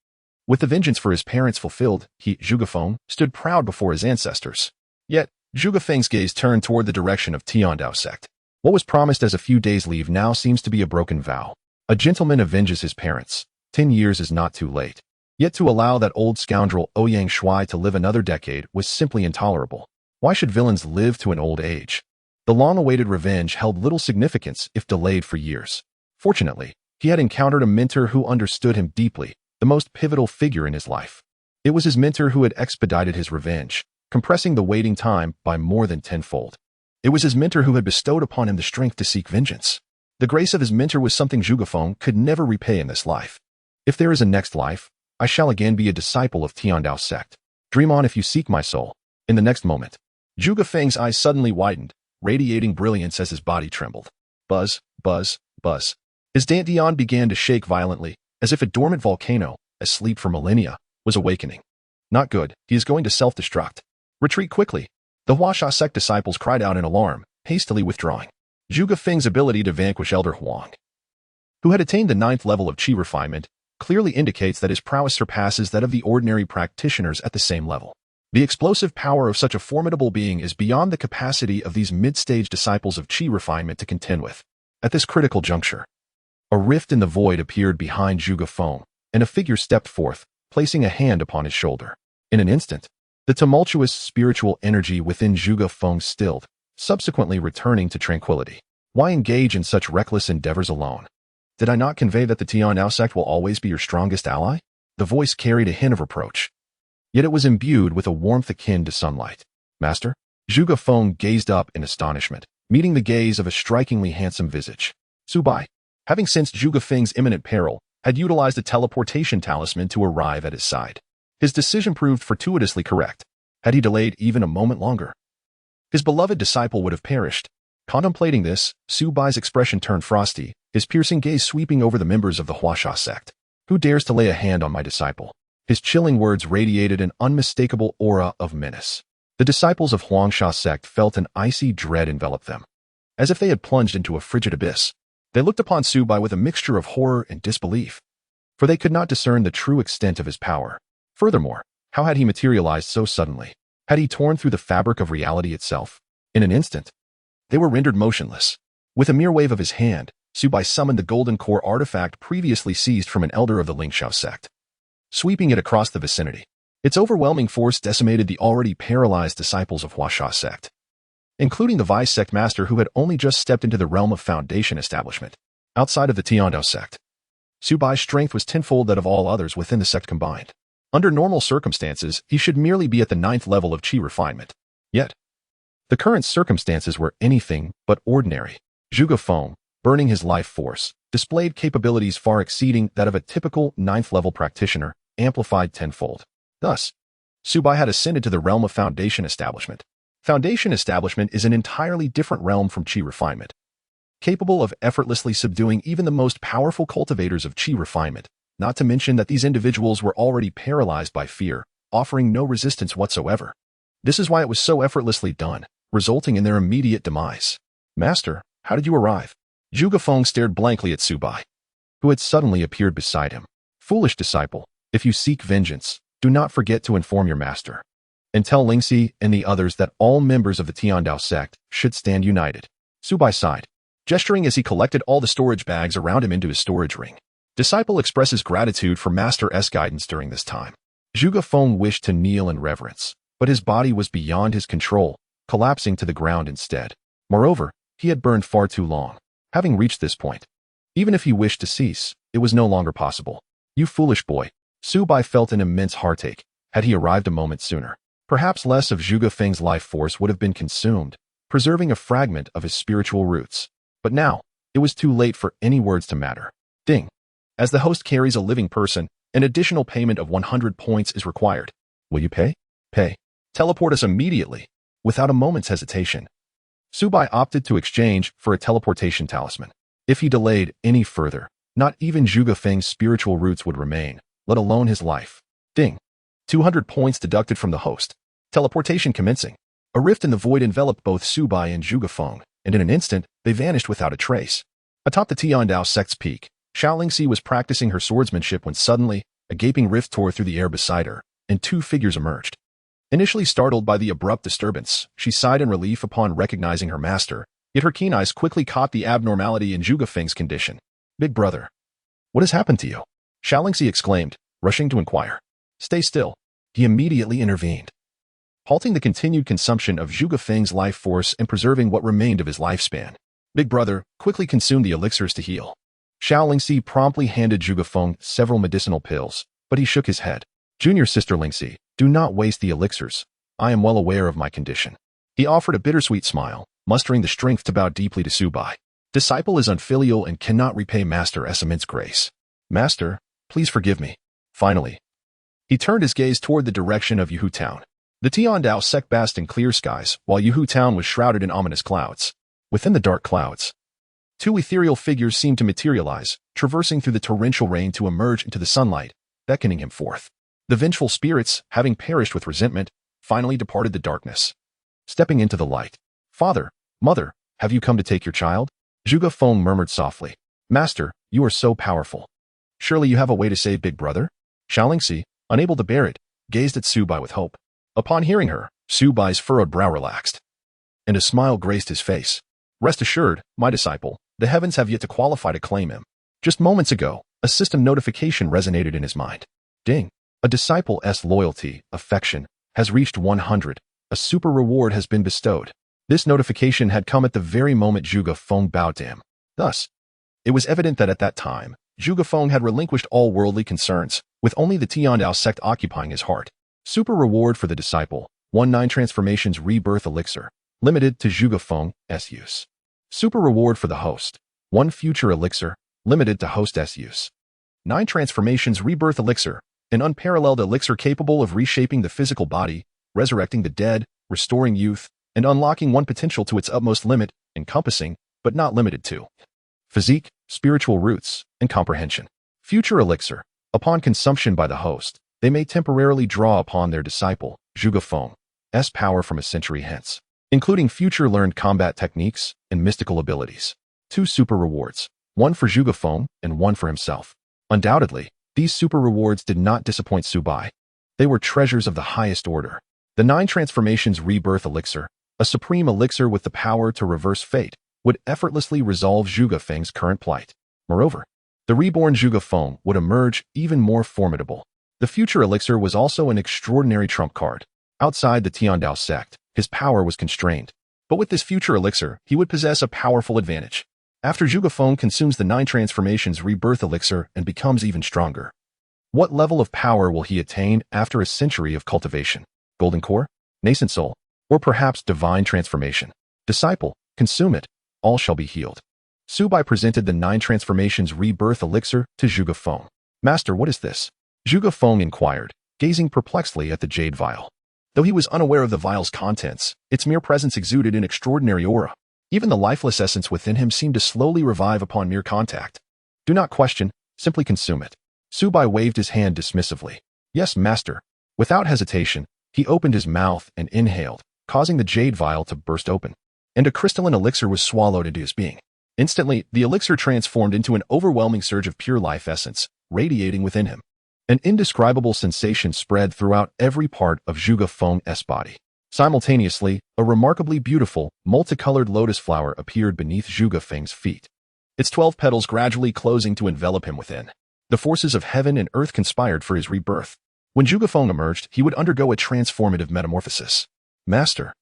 With the vengeance for his parents fulfilled, he, Zhugafeng, stood proud before his ancestors. Yet, Zhugafeng's gaze turned toward the direction of Heavenly Dao Sect. What was promised as a few days' leave now seems to be a broken vow. A gentleman avenges his parents. 10 years is not too late. Yet to allow that old scoundrel Ouyang Shui to live another decade was simply intolerable. Why should villains live to an old age? The long-awaited revenge held little significance if delayed for years. Fortunately, he had encountered a mentor who understood him deeply, the most pivotal figure in his life. It was his mentor who had expedited his revenge, compressing the waiting time by more than tenfold. It was his mentor who had bestowed upon him the strength to seek vengeance. The grace of his mentor was something Zhugafeng could never repay in this life. If there is a next life, I shall again be a disciple of Heavenly Dao Sect. Dream on if you seek my soul. In the next moment, Zhugafeng's eyes suddenly widened, radiating brilliance as his body trembled. Buzz, buzz, buzz. His dantian began to shake violently, as if a dormant volcano, asleep for millennia, was awakening. Not good, he is going to self-destruct. Retreat quickly. The Huaxia sect disciples cried out in alarm, hastily withdrawing. Zhugafeng's ability to vanquish Elder Huang, who had attained the 9th level of qi refinement, clearly indicates that his prowess surpasses that of the ordinary practitioners at the same level. The explosive power of such a formidable being is beyond the capacity of these mid-stage disciples of qi refinement to contend with. At this critical juncture, a rift in the void appeared behind Zhugafeng, and a figure stepped forth, placing a hand upon his shoulder. In an instant, the tumultuous spiritual energy within Zhugafeng stilled, subsequently returning to tranquility. Why engage in such reckless endeavors alone? Did I not convey that the Heavenly Dao Sect will always be your strongest ally? The voice carried a hint of reproach. Yet it was imbued with a warmth akin to sunlight. Master? Zhugafeng gazed up in astonishment, meeting the gaze of a strikingly handsome visage. Su Bai, having sensed Zhugafeng's imminent peril, had utilized a teleportation talisman to arrive at his side. His decision proved fortuitously correct. Had he delayed even a moment longer, his beloved disciple would have perished. Contemplating this, Su Bai's expression turned frosty, his piercing gaze sweeping over the members of the Huaxia sect. Who dares to lay a hand on my disciple? His chilling words radiated an unmistakable aura of menace. The disciples of Huaxia sect felt an icy dread envelop them. As if they had plunged into a frigid abyss, they looked upon Su Bai with a mixture of horror and disbelief, for they could not discern the true extent of his power. Furthermore, how had he materialized so suddenly? Had he torn through the fabric of reality itself? In an instant, they were rendered motionless. With a mere wave of his hand, Su Bai summoned the golden core artifact previously seized from an elder of the Xianxiao sect, sweeping it across the vicinity. Its overwhelming force decimated the already paralyzed disciples of Huaxia sect, including the vice sect master who had only just stepped into the realm of foundation establishment. Outside of the Heavenly Dao Sect, Su Bai's strength was tenfold that of all others within the sect combined. Under normal circumstances, he should merely be at the 9th level of qi refinement. Yet, the current circumstances were anything but ordinary. Zhugafeng, burning his life force, displayed capabilities far exceeding that of a typical 9th level practitioner, amplified tenfold. Thus, Su Bai had ascended to the realm of foundation establishment. Foundation establishment is an entirely different realm from qi refinement, capable of effortlessly subduing even the most powerful cultivators of qi refinement, not to mention that these individuals were already paralyzed by fear, offering no resistance whatsoever. This is why it was so effortlessly done, resulting in their immediate demise. Master, how did you arrive? Zhugafeng stared blankly at Su Bai, who had suddenly appeared beside him. Foolish disciple, if you seek vengeance, do not forget to inform your master, and tell Lingxi and the others that all members of the Heavenly Dao Sect should stand united. Su Bai sighed, gesturing as he collected all the storage bags around him into his storage ring. Disciple expresses gratitude for Master's guidance during this time. Zhugafeng wished to kneel in reverence, but his body was beyond his control, collapsing to the ground instead. Moreover, he had burned far too long. Having reached this point, even if he wished to cease, it was no longer possible. You foolish boy. Su Bai felt an immense heartache. Had he arrived a moment sooner, perhaps less of Zhugafeng's life force would have been consumed, preserving a fragment of his spiritual roots. But now, It was too late for any words to matter. Ding. As the host carries a living person, an additional payment of 100 points is required. Will you pay? Pay. Teleport us immediately. Without a moment's hesitation, Su Bai opted to exchange for a teleportation talisman. If he delayed any further, not even Zhuge Feng's spiritual roots would remain, let alone his life. Ding. 200 points deducted from the host. Teleportation commencing. A rift in the void enveloped both Su Bai and Zhuge Feng, and in an instant, they vanished without a trace. Atop the Heavenly Dao Sect's peak, Xianxia was practicing her swordsmanship when suddenly, a gaping rift tore through the air beside her, and two figures emerged. Initially startled by the abrupt disturbance, she sighed in relief upon recognizing her master, yet her keen eyes quickly caught the abnormality in Zhuge Feng's condition. Big brother. What has happened to you? Xianxia exclaimed, rushing to inquire. Stay still. He immediately intervened, halting the continued consumption of Zhuge Feng's life force and preserving what remained of his lifespan. Big brother, quickly consume the elixirs to heal. Xianxia promptly handed Zhuge Feng several medicinal pills, but he shook his head. Junior sister Lingxi, do not waste the elixirs. I am well aware of my condition. He offered a bittersweet smile, mustering the strength to bow deeply to Su Bai. Disciple is unfilial and cannot repay Master's immense grace. Master, please forgive me. Finally, he turned his gaze toward the direction of Yuhu Town. The Heavenly Dao Sect basked in clear skies, while Yuhu Town was shrouded in ominous clouds. Within the dark clouds, two ethereal figures seemed to materialize, traversing through the torrential rain to emerge into the sunlight, beckoning him forth. The vengeful spirits, having perished with resentment, finally departed the darkness, stepping into the light. Father, mother, have you come to take your child? Zhuge Feng murmured softly. Master, you are so powerful. Surely you have a way to save big brother? Xianxia, unable to bear it, gazed at Su Bai with hope. Upon hearing her, Su Bai's furrowed brow relaxed, and a smile graced his face. Rest assured, my disciple, the heavens have yet to qualify to claim him. Just moments ago, a system notification resonated in his mind. Ding. A disciple's loyalty, affection, has reached 100. A super reward has been bestowed. This notification had come at the very moment Zhuge Feng bowed to him. Thus, it was evident that at that time, Zhuge Feng had relinquished all worldly concerns, with only the Heavenly Dao Sect occupying his heart. Super reward for the disciple, 19 transformations rebirth elixir, limited to Zhuge Feng's use. Super reward for the host, 1 future elixir, limited to host's use. 9 transformations rebirth elixir, an unparalleled elixir capable of reshaping the physical body, resurrecting the dead, restoring youth, and unlocking one potential to its utmost limit, encompassing, but not limited to, physique, spiritual roots, and comprehension. Future elixir. Upon consumption by the host, they may temporarily draw upon their disciple, Zhuge Feng's power from a century hence, including future learned combat techniques and mystical abilities. 2 super rewards, 1 for Zhuge Feng and 1 for himself. Undoubtedly, these super rewards did not disappoint Su Bai. They were treasures of the highest order. The 9 transformations rebirth elixir, a supreme elixir with the power to reverse fate, would effortlessly resolve Zhuge Feng's current plight. Moreover, the reborn Zhuge Feng would emerge even more formidable. The future elixir was also an extraordinary trump card. Outside the Heavenly Dao Sect, his power was constrained. But with this future elixir, he would possess a powerful advantage. After Zhuge Feng consumes the 9 transformations rebirth elixir and becomes even stronger, what level of power will he attain after a century of cultivation? Golden core? Nascent soul? Or perhaps divine transformation? Disciple, consume it, all shall be healed. Su Bai presented the 9 transformations rebirth elixir to Zhuge Feng. Master, what is this? Zhuge Feng inquired, gazing perplexedly at the jade vial. Though he was unaware of the vial's contents, its mere presence exuded an extraordinary aura. Even the lifeless essence within him seemed to slowly revive upon mere contact. Do not question, simply consume it. Su Bai waved his hand dismissively. Yes, master. Without hesitation, he opened his mouth and inhaled, causing the jade vial to burst open. And a crystalline elixir was swallowed into his being. Instantly, the elixir transformed into an overwhelming surge of pure life essence, radiating within him. An indescribable sensation spread throughout every part of Zhuge Feng's body. Simultaneously, a remarkably beautiful, multicolored lotus flower appeared beneath Zhuge Feng's feet, its 12 petals gradually closing to envelop him within. The forces of heaven and earth conspired for his rebirth. When Zhuge Feng emerged, he would undergo a transformative metamorphosis. Master,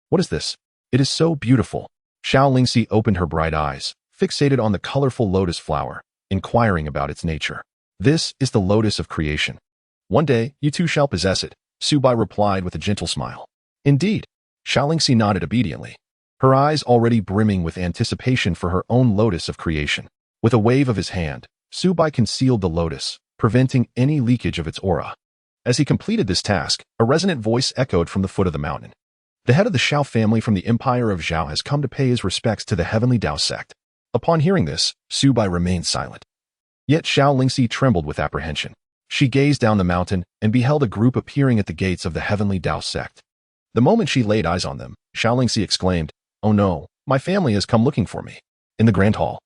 what is this? It is so beautiful. Xianxia opened her bright eyes, fixated on the colorful lotus flower, inquiring about its nature. This is the lotus of creation. One day, you too shall possess it, Su Bai replied with a gentle smile. Indeed. Xianxia nodded obediently. her eyes already brimming with anticipation for her own lotus of creation. With a wave of his hand, Su Bai concealed the lotus, preventing any leakage of its aura. As he completed this task, a resonant voice echoed from the foot of the mountain. The head of the Xiao family from the Empire of Zhao has come to pay his respects to the Heavenly Dao Sect. Upon hearing this, Su Bai remained silent. Yet Xianxia trembled with apprehension. She gazed down the mountain and beheld a group appearing at the gates of the Heavenly Dao Sect. The moment she laid eyes on them, Xianxia exclaimed, "Oh no, my family has come looking for me." In the grand hall,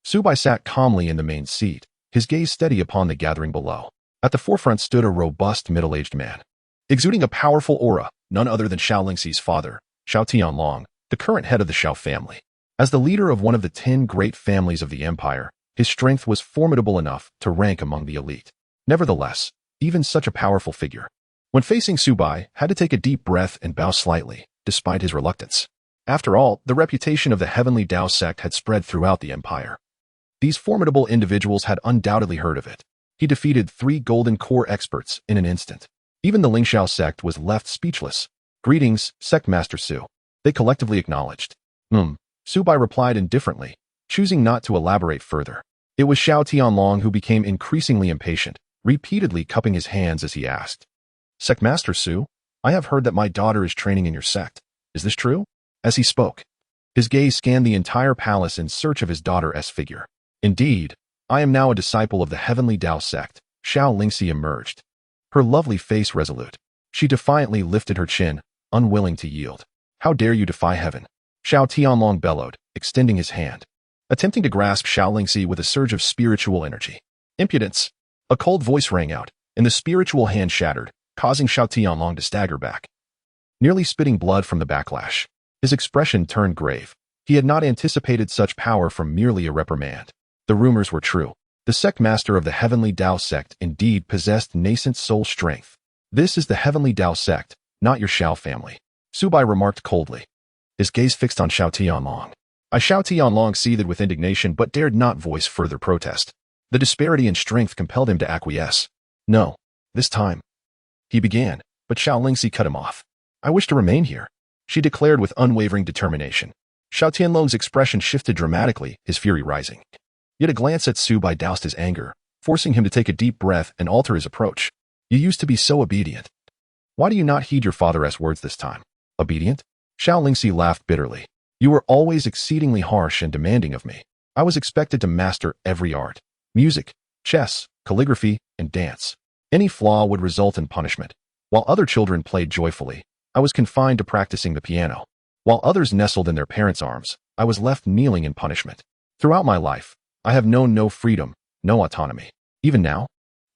Su Bai sat calmly in the main seat, his gaze steady upon the gathering below. At the forefront stood a robust middle-aged man, exuding a powerful aura, none other than Xianxia's father, Xiao Tianlong, the current head of the Xiao family. As the leader of one of the 10 great families of the empire, his strength was formidable enough to rank among the elite. Nevertheless, even such a powerful figure, when facing Su Bai, had to take a deep breath and bow slightly, despite his reluctance. After all, the reputation of the Heavenly Dao Sect had spread throughout the empire. These formidable individuals had undoubtedly heard of it. He defeated 3 golden core experts in an instant. Even the Lingxiao sect was left speechless. "Greetings, Sect Master Su," they collectively acknowledged. Su Bai replied indifferently, choosing not to elaborate further. It was Xiao Tianlong who became increasingly impatient, repeatedly cupping his hands as he asked, "Sect Master Su, I have heard that my daughter is training in your sect. Is this true?" As he spoke, his gaze scanned the entire palace in search of his daughter's figure. "Indeed, I am now a disciple of the Heavenly Dao Sect," Xianxia emerged, her lovely face resolute. She defiantly lifted her chin, unwilling to yield. "How dare you defy heaven?" Xiao Tianlong bellowed, extending his hand, attempting to grasp Xianxia with a surge of spiritual energy. "Impudence!" A cold voice rang out, and the spiritual hand shattered, causing Xiao Tianlong to stagger back, nearly spitting blood from the backlash. His expression turned grave. He had not anticipated such power from merely a reprimand. The rumors were true. The sect master of the Heavenly Dao Sect indeed possessed nascent soul strength. "This is the Heavenly Dao Sect, not your Xiao family," Su Bai remarked coldly, his gaze fixed on Xiao Tianlong. Xiao Tianlong seethed with indignation but dared not voice further protest. The disparity in strength compelled him to acquiesce. "No, this time," he began, but Xianxia cut him off. "I wish to remain here," she declared with unwavering determination. Xiao Tianlong's expression shifted dramatically, his fury rising. Yet a glance at Su Bai doused his anger, forcing him to take a deep breath and alter his approach. "You used to be so obedient. Why do you not heed your father's words this time?" "Obedient?" Xianxia laughed bitterly. "You were always exceedingly harsh and demanding of me. I was expected to master every art: music, chess, calligraphy, and dance. Any flaw would result in punishment. While other children played joyfully, I was confined to practicing the piano. While others nestled in their parents' arms, I was left kneeling in punishment. Throughout my life, I have known no freedom, no autonomy. Even now,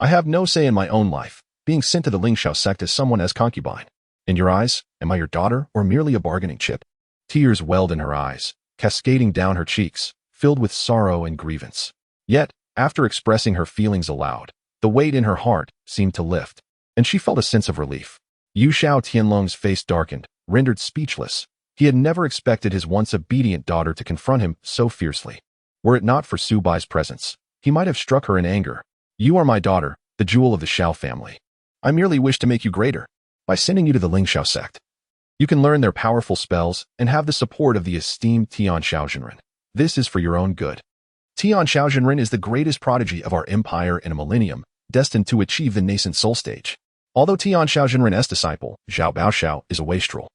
I have no say in my own life, being sent to the Lingxiao sect as someone as concubine. In your eyes, am I your daughter or merely a bargaining chip?" Tears welled in her eyes, cascading down her cheeks, filled with sorrow and grievance. Yet, after expressing her feelings aloud, the weight in her heart seemed to lift, and she felt a sense of relief. Xiao Tianlong's face darkened, rendered speechless. He had never expected his once obedient daughter to confront him so fiercely. Were it not for Su Bai's presence, he might have struck her in anger. "You are my daughter, the jewel of the Xiao family. I merely wish to make you greater by sending you to the Lingxiao sect. You can learn their powerful spells and have the support of the esteemed Xianxiaodinren. This is for your own good. Xianxiaodinren is the greatest prodigy of our empire in a millennium, destined to achieve the nascent soul stage. Although Xianxiaodinren's disciple, Zhao Baoxiao, is a wastrel,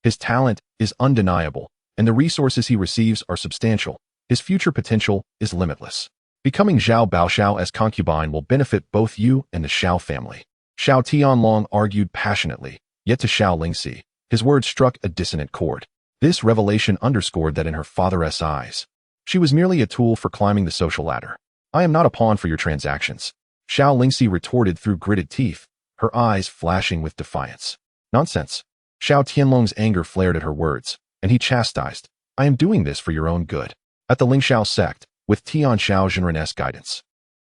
his talent is undeniable, and the resources he receives are substantial. His future potential is limitless. Becoming Zhao Baoxiao's concubine will benefit both you and the Xiao family." Xiao Tianlong argued passionately, yet to Xianxia, his words struck a dissonant chord. This revelation underscored that in her father's eyes, she was merely a tool for climbing the social ladder. "I am not a pawn for your transactions," Xianxia retorted through gritted teeth, her eyes flashing with defiance. "Nonsense." Xiao Tianlong's anger flared at her words, and he chastised, "I am doing this for your own good. At the Lingxiao sect, with Xianxiaodinren's guidance,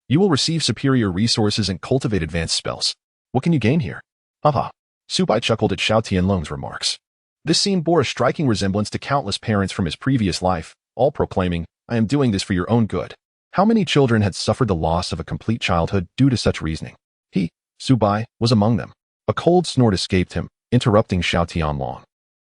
you will receive superior resources and cultivate advanced spells. What can you gain here?" "Haha." Su Bai chuckled at Xiao Tianlong's remarks. This scene bore a striking resemblance to countless parents from his previous life, all proclaiming, "I am doing this for your own good." How many children had suffered the loss of a complete childhood due to such reasoning? He, Su Bai, was among them. A cold snort escaped him, interrupting Xiao Tianlong.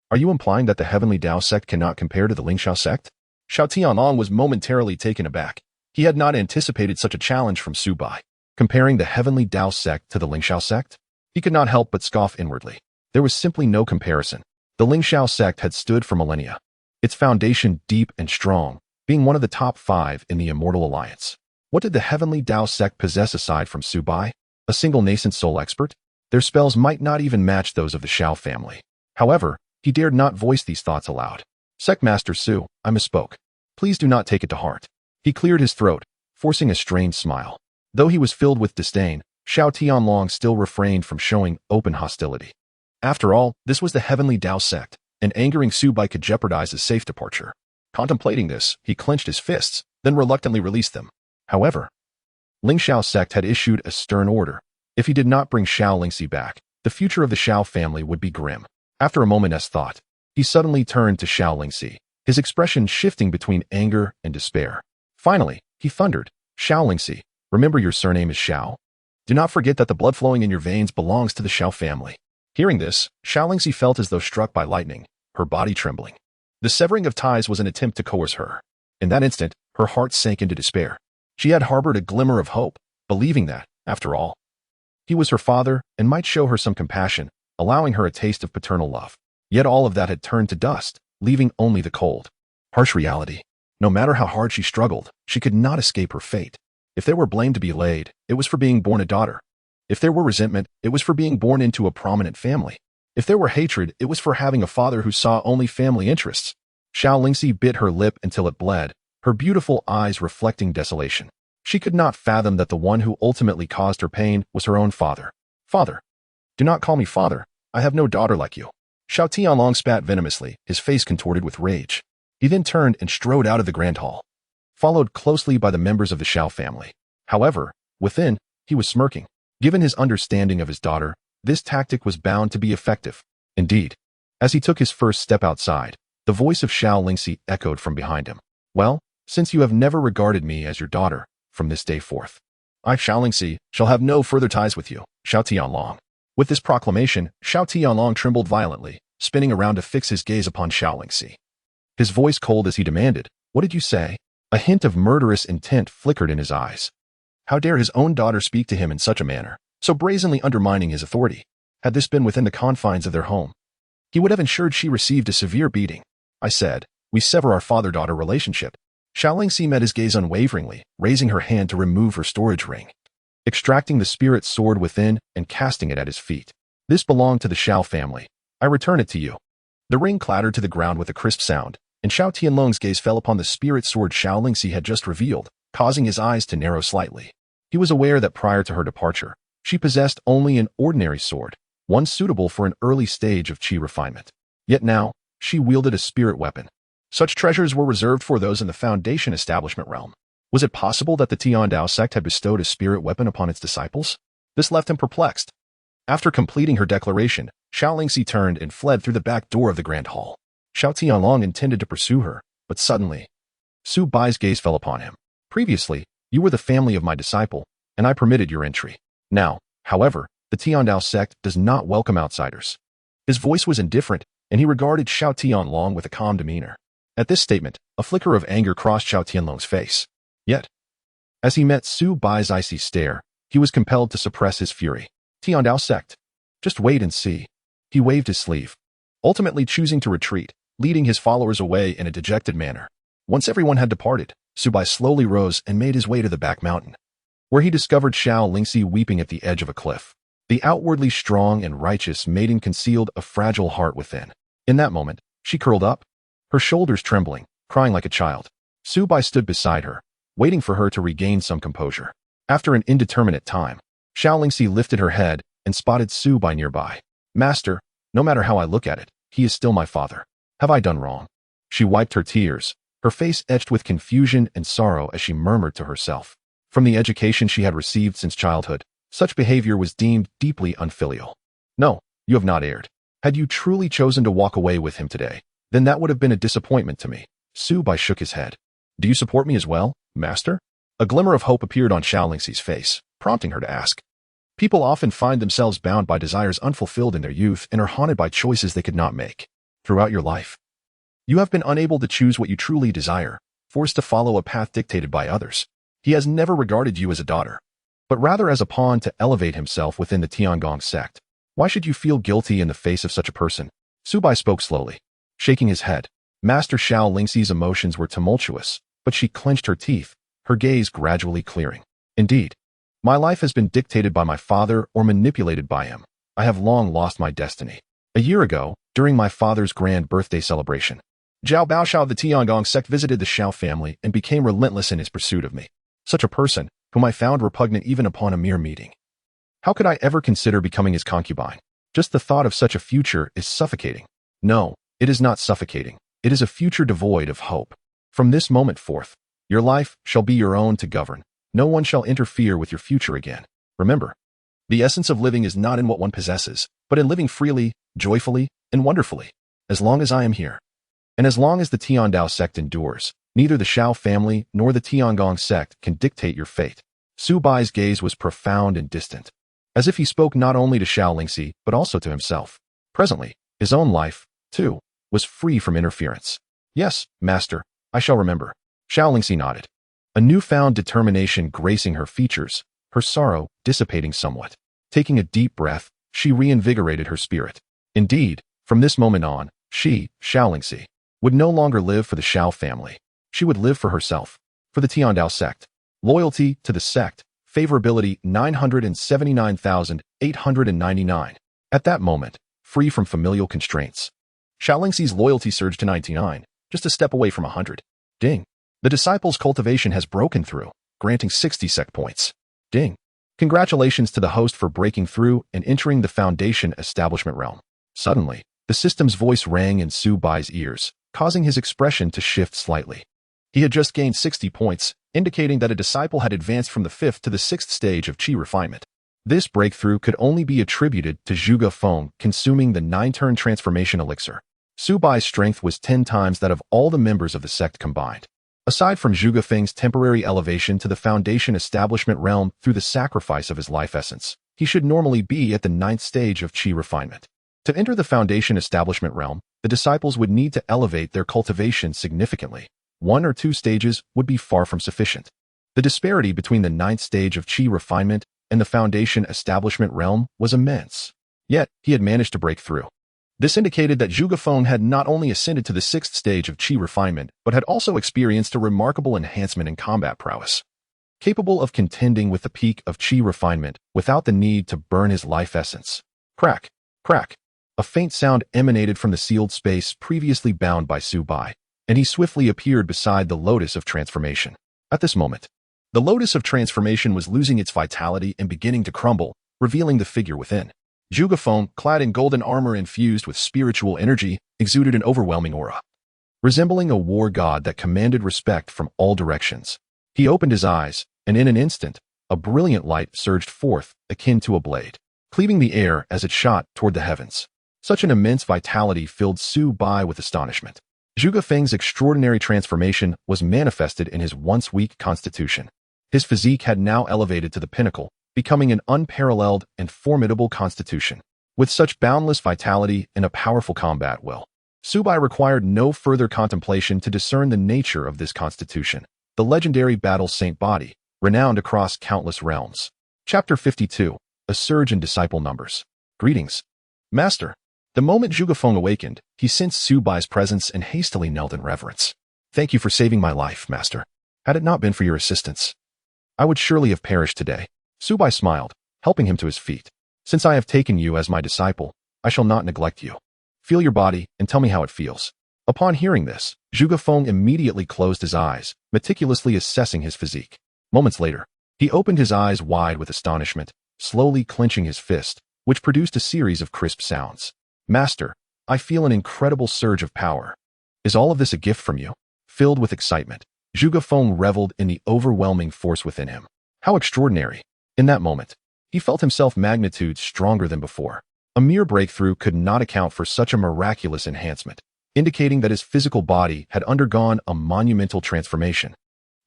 Are you implying that the Heavenly Dao Sect cannot compare to the Lingxiao sect? Xiao Tianlong was momentarily taken aback. He had not anticipated such a challenge from Su Bai. Comparing the Heavenly Dao Sect to the Lingxiao sect? He could not help but scoff inwardly. There was simply no comparison. The Lingxiao sect had stood for millennia, its foundation deep and strong, being one of the top 5 in the Immortal Alliance. What did the Heavenly Dao Sect possess aside from Su Bai? A single nascent soul expert? Their spells might not even match those of the Xiao family. However, he dared not voice these thoughts aloud. Sect Master Su, I misspoke. Please do not take it to heart. He cleared his throat, forcing a strained smile. Though he was filled with disdain, Xiao Tianlong still refrained from showing open hostility. After all, this was the Heavenly Dao Sect, and angering Su Bai could jeopardize his safe departure. Contemplating this, he clenched his fists, then reluctantly released them. However, Lingxiao sect had issued a stern order. If he did not bring Xianxia back, the future of the Xiao family would be grim. After a moment's thought, he suddenly turned to Xianxia, his expression shifting between anger and despair. Finally, he thundered, Xianxia, remember your surname is Xiao. Do not forget that the blood flowing in your veins belongs to the Xiao family. Hearing this, Xianxia felt as though struck by lightning, her body trembling. The severing of ties was an attempt to coerce her. In that instant, her heart sank into despair. She had harbored a glimmer of hope, believing that, after all, he was her father and might show her some compassion, allowing her a taste of paternal love. Yet all of that had turned to dust, leaving only the cold, harsh reality. No matter how hard she struggled, she could not escape her fate. If there were blame to be laid, it was for being born a daughter. If there were resentment, it was for being born into a prominent family. If there were hatred, it was for having a father who saw only family interests. Xianxia bit her lip until it bled, her beautiful eyes reflecting desolation. She could not fathom that the one who ultimately caused her pain was her own father. Father. Do not call me father. I have no daughter like you. Xiao Tianlong spat venomously, his face contorted with rage. He then turned and strode out of the grand hall, followed closely by the members of the Xiao family. However, within, he was smirking. Given his understanding of his daughter, this tactic was bound to be effective. Indeed, as he took his first step outside, the voice of Xianxia echoed from behind him. Well, since you have never regarded me as your daughter, from this day forth, I, Xianxia, shall have no further ties with you, Xiao Tianlong. With this proclamation, Xiao Tianlong trembled violently, spinning around to fix his gaze upon Xianxia. His voice cold as he demanded, What did you say? A hint of murderous intent flickered in his eyes. How dare his own daughter speak to him in such a manner, so brazenly undermining his authority? Had this been within the confines of their home, he would have ensured she received a severe beating. I said, we sever our father-daughter relationship. Xianxia met his gaze unwaveringly, raising her hand to remove her storage ring, extracting the spirit sword within and casting it at his feet. This belonged to the Xiao family. I return it to you. The ring clattered to the ground with a crisp sound, and Xiao Tianlong's gaze fell upon the spirit sword Xianxia had just revealed, causing his eyes to narrow slightly. He was aware that prior to her departure, she possessed only an ordinary sword, one suitable for an early stage of qi refinement. Yet now, she wielded a spirit weapon. Such treasures were reserved for those in the Foundation establishment realm. Was it possible that the Dao Sect had bestowed a spirit weapon upon its disciples? This left him perplexed. After completing her declaration, Xianxia turned and fled through the back door of the grand hall. Xiao Tianlong intended to pursue her, but suddenly, Su Bai's gaze fell upon him. Previously, you were the family of my disciple, and I permitted your entry. Now, however, the Dao Sect does not welcome outsiders. His voice was indifferent, and he regarded Xiao Tianlong with a calm demeanor. At this statement, a flicker of anger crossed Xiao Tianlong's face. Yet, as he met Su Bai's icy stare, he was compelled to suppress his fury. Dao Sect. Just wait and see. He waved his sleeve, ultimately choosing to retreat, leading his followers away in a dejected manner. Once everyone had departed, Su Bai slowly rose and made his way to the back mountain, where he discovered Xianxia weeping at the edge of a cliff. The outwardly strong and righteous maiden concealed a fragile heart within. In that moment, she curled up, her shoulders trembling, crying like a child. Su Bai stood beside her, waiting for her to regain some composure. After an indeterminate time, Xianxia lifted her head and spotted Su Bai nearby. Master, no matter how I look at it, he is still my father. Have I done wrong? She wiped her tears, her face etched with confusion and sorrow as she murmured to herself. From the education she had received since childhood, such behavior was deemed deeply unfilial. No, you have not erred. Had you truly chosen to walk away with him today, then that would have been a disappointment to me. Su Bai shook his head. Do you support me as well, master? A glimmer of hope appeared on Xianxia's face, prompting her to ask. People often find themselves bound by desires unfulfilled in their youth and are haunted by choices they could not make. throughout your life. You have been unable to choose what you truly desire, forced to follow a path dictated by others. He has never regarded you as a daughter, but rather as a pawn to elevate himself within the Tiangong sect. Why should you feel guilty in the face of such a person? Su Bai spoke slowly, shaking his head. Master Xiaoxi's emotions were tumultuous, but she clenched her teeth, her gaze gradually clearing. Indeed, my life has been dictated by my father or manipulated by him. I have long lost my destiny. A year ago, during my father's grand birthday celebration, Zhao Baoshao of the Tiangong sect visited the Xiao family and became relentless in his pursuit of me. Such a person, whom I found repugnant even upon a mere meeting. How could I ever consider becoming his concubine? Just the thought of such a future is suffocating. No, it is not suffocating. It is a future devoid of hope. From this moment forth, your life shall be your own to govern. No one shall interfere with your future again. Remember, the essence of living is not in what one possesses, but in living freely, joyfully, and wonderfully. As long as I am here, and as long as the Tian Dao sect endures, neither the Xiao family nor the Tiangong sect can dictate your fate. Su Bai's gaze was profound and distant, as if he spoke not only to Xiaolingxi but also to himself. Presently, his own life, too, was free from interference. Yes, master, I shall remember. Xiaolingxi nodded, a newfound determination gracing her features, her sorrow dissipating somewhat. Taking a deep breath, she reinvigorated her spirit. Indeed, from this moment on, she, Xiaolingxi, would no longer live for the Xiao family. She would live for herself, for the Tian Dao sect. Loyalty to the sect, favorability 979,899. At that moment, free from familial constraints, Xiaolingxi's loyalty surged to 99, just a step away from 100. Ding. The disciple's cultivation has broken through, granting 60 sect points. Ding. Congratulations to the host for breaking through and entering the foundation establishment realm. Suddenly, the system's voice rang in Su Bai's ears, causing his expression to shift slightly. He had just gained 60 points, indicating that a disciple had advanced from the 5th to the 6th stage of qi refinement. This breakthrough could only be attributed to Zhuge Feng consuming the 9-turn transformation elixir. Su Bai's strength was 10 times that of all the members of the sect combined. Aside from Zhuge Feng's temporary elevation to the foundation establishment realm through the sacrifice of his life essence, he should normally be at the 9th stage of qi refinement. To enter the foundation establishment realm, the disciples would need to elevate their cultivation significantly. 1 or 2 stages would be far from sufficient. The disparity between the 9th stage of qi refinement and the foundation establishment realm was immense. Yet, he had managed to break through. This indicated that Zhuge Feng had not only ascended to the 6th stage of qi refinement, but had also experienced a remarkable enhancement in combat prowess. Capable of contending with the peak of qi refinement without the need to burn his life essence. Crack, crack. A faint sound emanated from the sealed space previously bound by Su Bai, and he swiftly appeared beside the Lotus of Transformation. At this moment, the Lotus of Transformation was losing its vitality and beginning to crumble, revealing the figure within. Zhuge Feng, clad in golden armor infused with spiritual energy, exuded an overwhelming aura. Resembling a war god that commanded respect from all directions, he opened his eyes, and in an instant, a brilliant light surged forth, akin to a blade, cleaving the air as it shot toward the heavens. Such an immense vitality filled Su Bai with astonishment. Zhuge Feng's extraordinary transformation was manifested in his once weak constitution. His physique had now elevated to the pinnacle, becoming an unparalleled and formidable constitution. With such boundless vitality and a powerful combat will, Su Bai required no further contemplation to discern the nature of this constitution, the legendary battle saint body, renowned across countless realms. Chapter 52, A Surge in Disciple Numbers. Greetings, Master. The moment Zhuge Feng awakened, he sensed Su Bai's presence and hastily knelt in reverence. Thank you for saving my life, Master. Had it not been for your assistance, I would surely have perished today. Su Bai smiled, helping him to his feet. Since I have taken you as my disciple, I shall not neglect you. Feel your body and tell me how it feels. Upon hearing this, Zhuge Feng immediately closed his eyes, meticulously assessing his physique. Moments later, he opened his eyes wide with astonishment, slowly clenching his fist, which produced a series of crisp sounds. Master, I feel an incredible surge of power. Is all of this a gift from you? Filled with excitement, Zhuge Feng reveled in the overwhelming force within him. How extraordinary! In that moment, he felt himself magnitudes stronger than before. A mere breakthrough could not account for such a miraculous enhancement, indicating that his physical body had undergone a monumental transformation.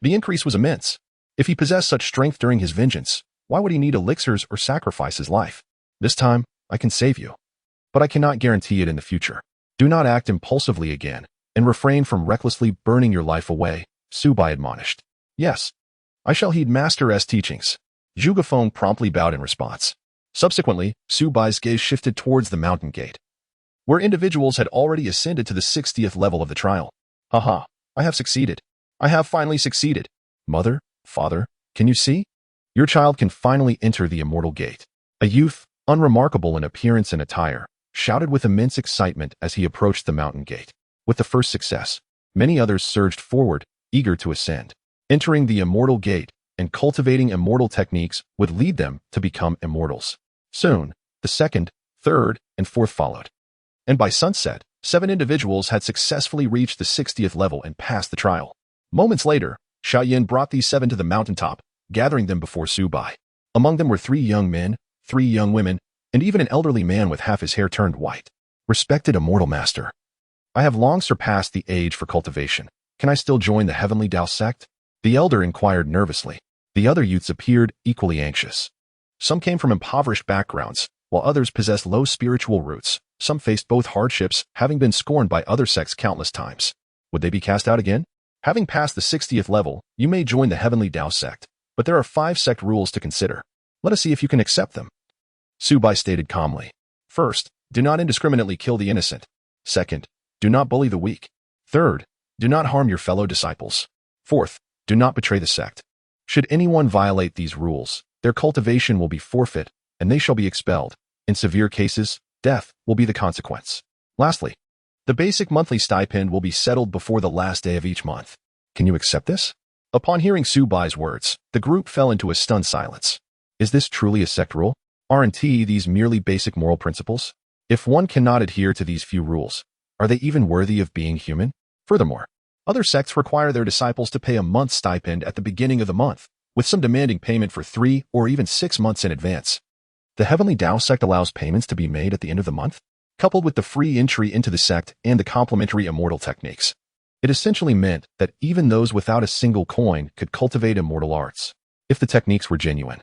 The increase was immense. If he possessed such strength during his vengeance, why would he need elixirs or sacrifice his life? This time, I can save you, but I cannot guarantee it in the future. Do not act impulsively again, and refrain from recklessly burning your life away, Su Bai admonished. Yes, I shall heed Master's teachings. Zhuge promptly bowed in response. Subsequently, Su Bai's gaze shifted towards the mountain gate, where individuals had already ascended to the 60th level of the trial. Haha, I have succeeded. I have finally succeeded. Mother, father, can you see? Your child can finally enter the immortal gate. A youth, unremarkable in appearance and attire, shouted with immense excitement as he approached the mountain gate. With the first success, many others surged forward, eager to ascend. Entering the immortal gate and cultivating immortal techniques would lead them to become immortals. Soon, the second, third, and fourth followed. And by sunset, 7 individuals had successfully reached the 60th level and passed the trial. Moments later, Xiaoyan brought these 7 to the mountaintop, gathering them before Su Bai. Among them were 3 young men, 3 young women, and even an elderly man with half his hair turned white. Respected immortal master, I have long surpassed the age for cultivation. Can I still join the Heavenly Dao Sect? The elder inquired nervously. The other youths appeared equally anxious. Some came from impoverished backgrounds, while others possessed low spiritual roots. Some faced both hardships, having been scorned by other sects countless times. Would they be cast out again? Having passed the 60th level, you may join the Heavenly Dao Sect, but there are 5 sect rules to consider. Let us see if you can accept them. Su Bai stated calmly. First, do not indiscriminately kill the innocent. Second, do not bully the weak. Third, do not harm your fellow disciples. Fourth, do not betray the sect. Should anyone violate these rules, their cultivation will be forfeit, and they shall be expelled. In severe cases, death will be the consequence. Lastly, the basic monthly stipend will be settled before the last day of each month. Can you accept this? Upon hearing Su Bai's words, the group fell into a stunned silence. Is this truly a sect rule? Aren't these merely basic moral principles? If one cannot adhere to these few rules, are they even worthy of being human? Furthermore, other sects require their disciples to pay a month's stipend at the beginning of the month, with some demanding payment for 3 or even 6 months in advance. The Heavenly Dao Sect allows payments to be made at the end of the month, coupled with the free entry into the sect and the complementary immortal techniques. It essentially meant that even those without a single coin could cultivate immortal arts, if the techniques were genuine.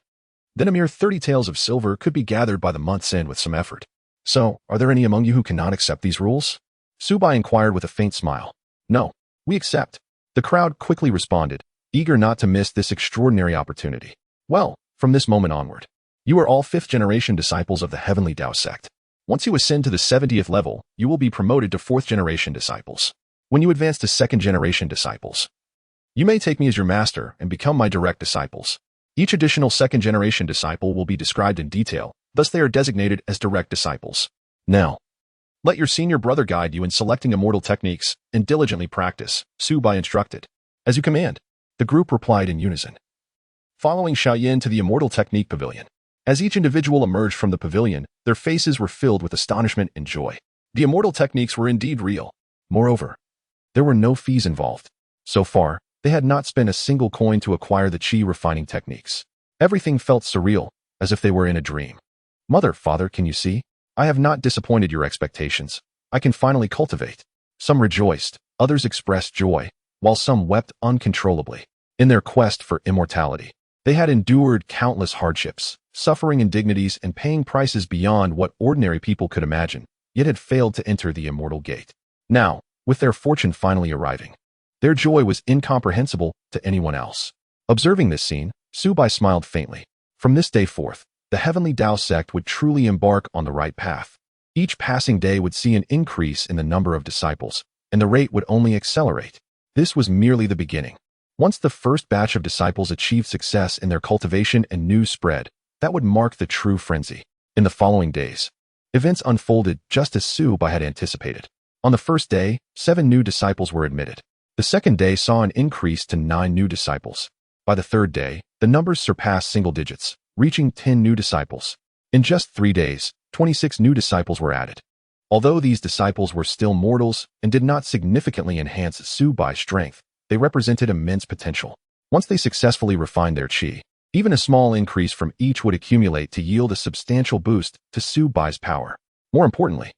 Then a mere 30 taels of silver could be gathered by the month's end with some effort. So, are there any among you who cannot accept these rules? Su Bai inquired with a faint smile. No, we accept. The crowd quickly responded, eager not to miss this extraordinary opportunity. Well, from this moment onward, you are all 5th-generation disciples of the Heavenly Dao Sect. Once you ascend to the 70th level, you will be promoted to 4th-generation disciples. When you advance to 2nd-generation disciples, you may take me as your master and become my direct disciples. Each additional 2nd-generation disciple will be described in detail, thus they are designated as direct disciples. Now, let your senior brother guide you in selecting immortal techniques and diligently practice, Su Bai instructed. As you command, the group replied in unison. Following Xiaoyan to the immortal technique pavilion. As each individual emerged from the pavilion, their faces were filled with astonishment and joy. The immortal techniques were indeed real. Moreover, there were no fees involved. So far, they had not spent a single coin to acquire the chi refining techniques. Everything felt surreal, as if they were in a dream. Mother, father, can you see? I have not disappointed your expectations. I can finally cultivate. Some rejoiced, others expressed joy, while some wept uncontrollably. In their quest for immortality, they had endured countless hardships, suffering indignities, and paying prices beyond what ordinary people could imagine, yet had failed to enter the immortal gate. Now, with their fortune finally arriving, their joy was incomprehensible to anyone else. Observing this scene, Su Bai smiled faintly. From this day forth, the Heavenly Dao Sect would truly embark on the right path. Each passing day would see an increase in the number of disciples, and the rate would only accelerate. This was merely the beginning. Once the first batch of disciples achieved success in their cultivation and news spread, that would mark the true frenzy. In the following days, events unfolded just as Su Bai had anticipated. On the first day, 7 new disciples were admitted. The second day saw an increase to 9 new disciples. By the third day, the numbers surpassed single digits, reaching 10 new disciples. In just 3 days, 26 new disciples were added. Although these disciples were still mortals and did not significantly enhance Su Bai's strength, they represented immense potential. Once they successfully refined their chi, even a small increase from each would accumulate to yield a substantial boost to Su Bai's power. More importantly,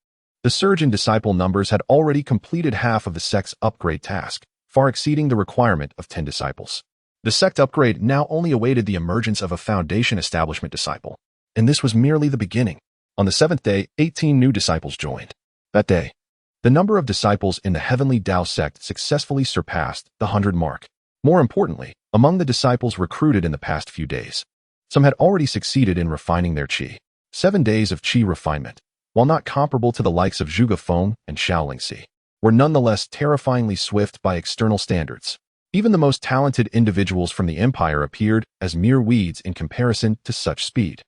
the surge in disciple numbers had already completed half of the sect's upgrade task, far exceeding the requirement of 10 disciples. The sect upgrade now only awaited the emergence of a foundation establishment disciple, and this was merely the beginning. On the 7th day, 18 new disciples joined. That day, The number of disciples in the Heavenly Dao Sect successfully surpassed the 100 mark. More importantly, among the disciples recruited in the past few days, some had already succeeded in refining their qi. 7 days of qi refinement, while not comparable to the likes of Zhuge Feng and xianxia, were nonetheless terrifyingly swift by external standards. Even the most talented individuals from the empire appeared as mere weeds in comparison to such speed.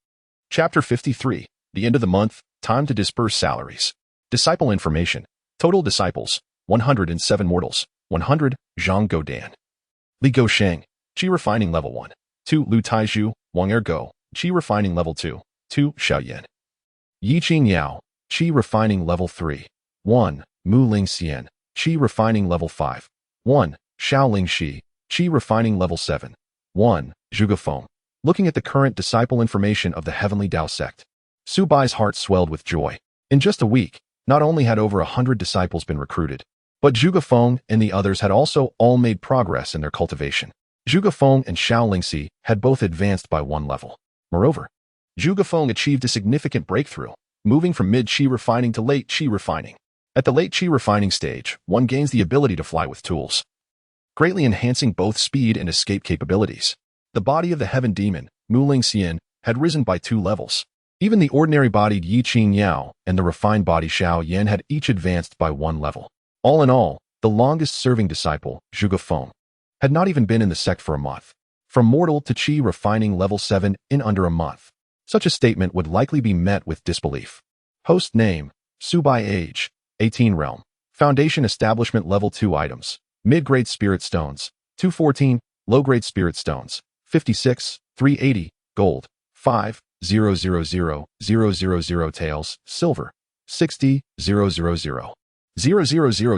Chapter 53. The end of the month, time to disperse salaries. Disciple information. Total disciples, 107 mortals, 100, Zhang Godan. Li Gosheng, Qi Refining Level 1. 2. Lu Taizhu, Wang Ergo, Qi Refining Level 2. 2. Xiaoyan. Yi Qingyao, Qi Refining Level 3. 1. Mu Lingxian, Qi Refining Level 5. 1. Xiaoling Shi, Qi Refining Level 7. 1. Zhuge Feng. Looking at the current disciple information of the Heavenly Dao Sect, Su Bai's heart swelled with joy. In just a week, not only had over 100 disciples been recruited, but Zhuge Feng and the others had also all made progress in their cultivation. Zhuge Feng and Xiaolingxi had both advanced by 1 level. Moreover, Zhuge Feng achieved a significant breakthrough, moving from mid-qi refining to late qi refining. At the late qi refining stage, one gains the ability to fly with tools, greatly enhancing both speed and escape capabilities. The body of the heaven demon, Mu Lingxian, had risen by 2 levels. Even the ordinary-bodied Yi Qingyao and the refined body Xiao Yan had each advanced by 1 level. All in all, the longest-serving disciple, Zhuge Feng, had not even been in the sect for a month. From mortal to qi refining level 7 in under a month. Such a statement would likely be met with disbelief. Host name, Su Bai age, 18 realm. Foundation establishment level 2 items. Mid-grade spirit stones, 214, low-grade spirit stones, 56, 380, gold, 5, 000, tails, silver, 60, 000.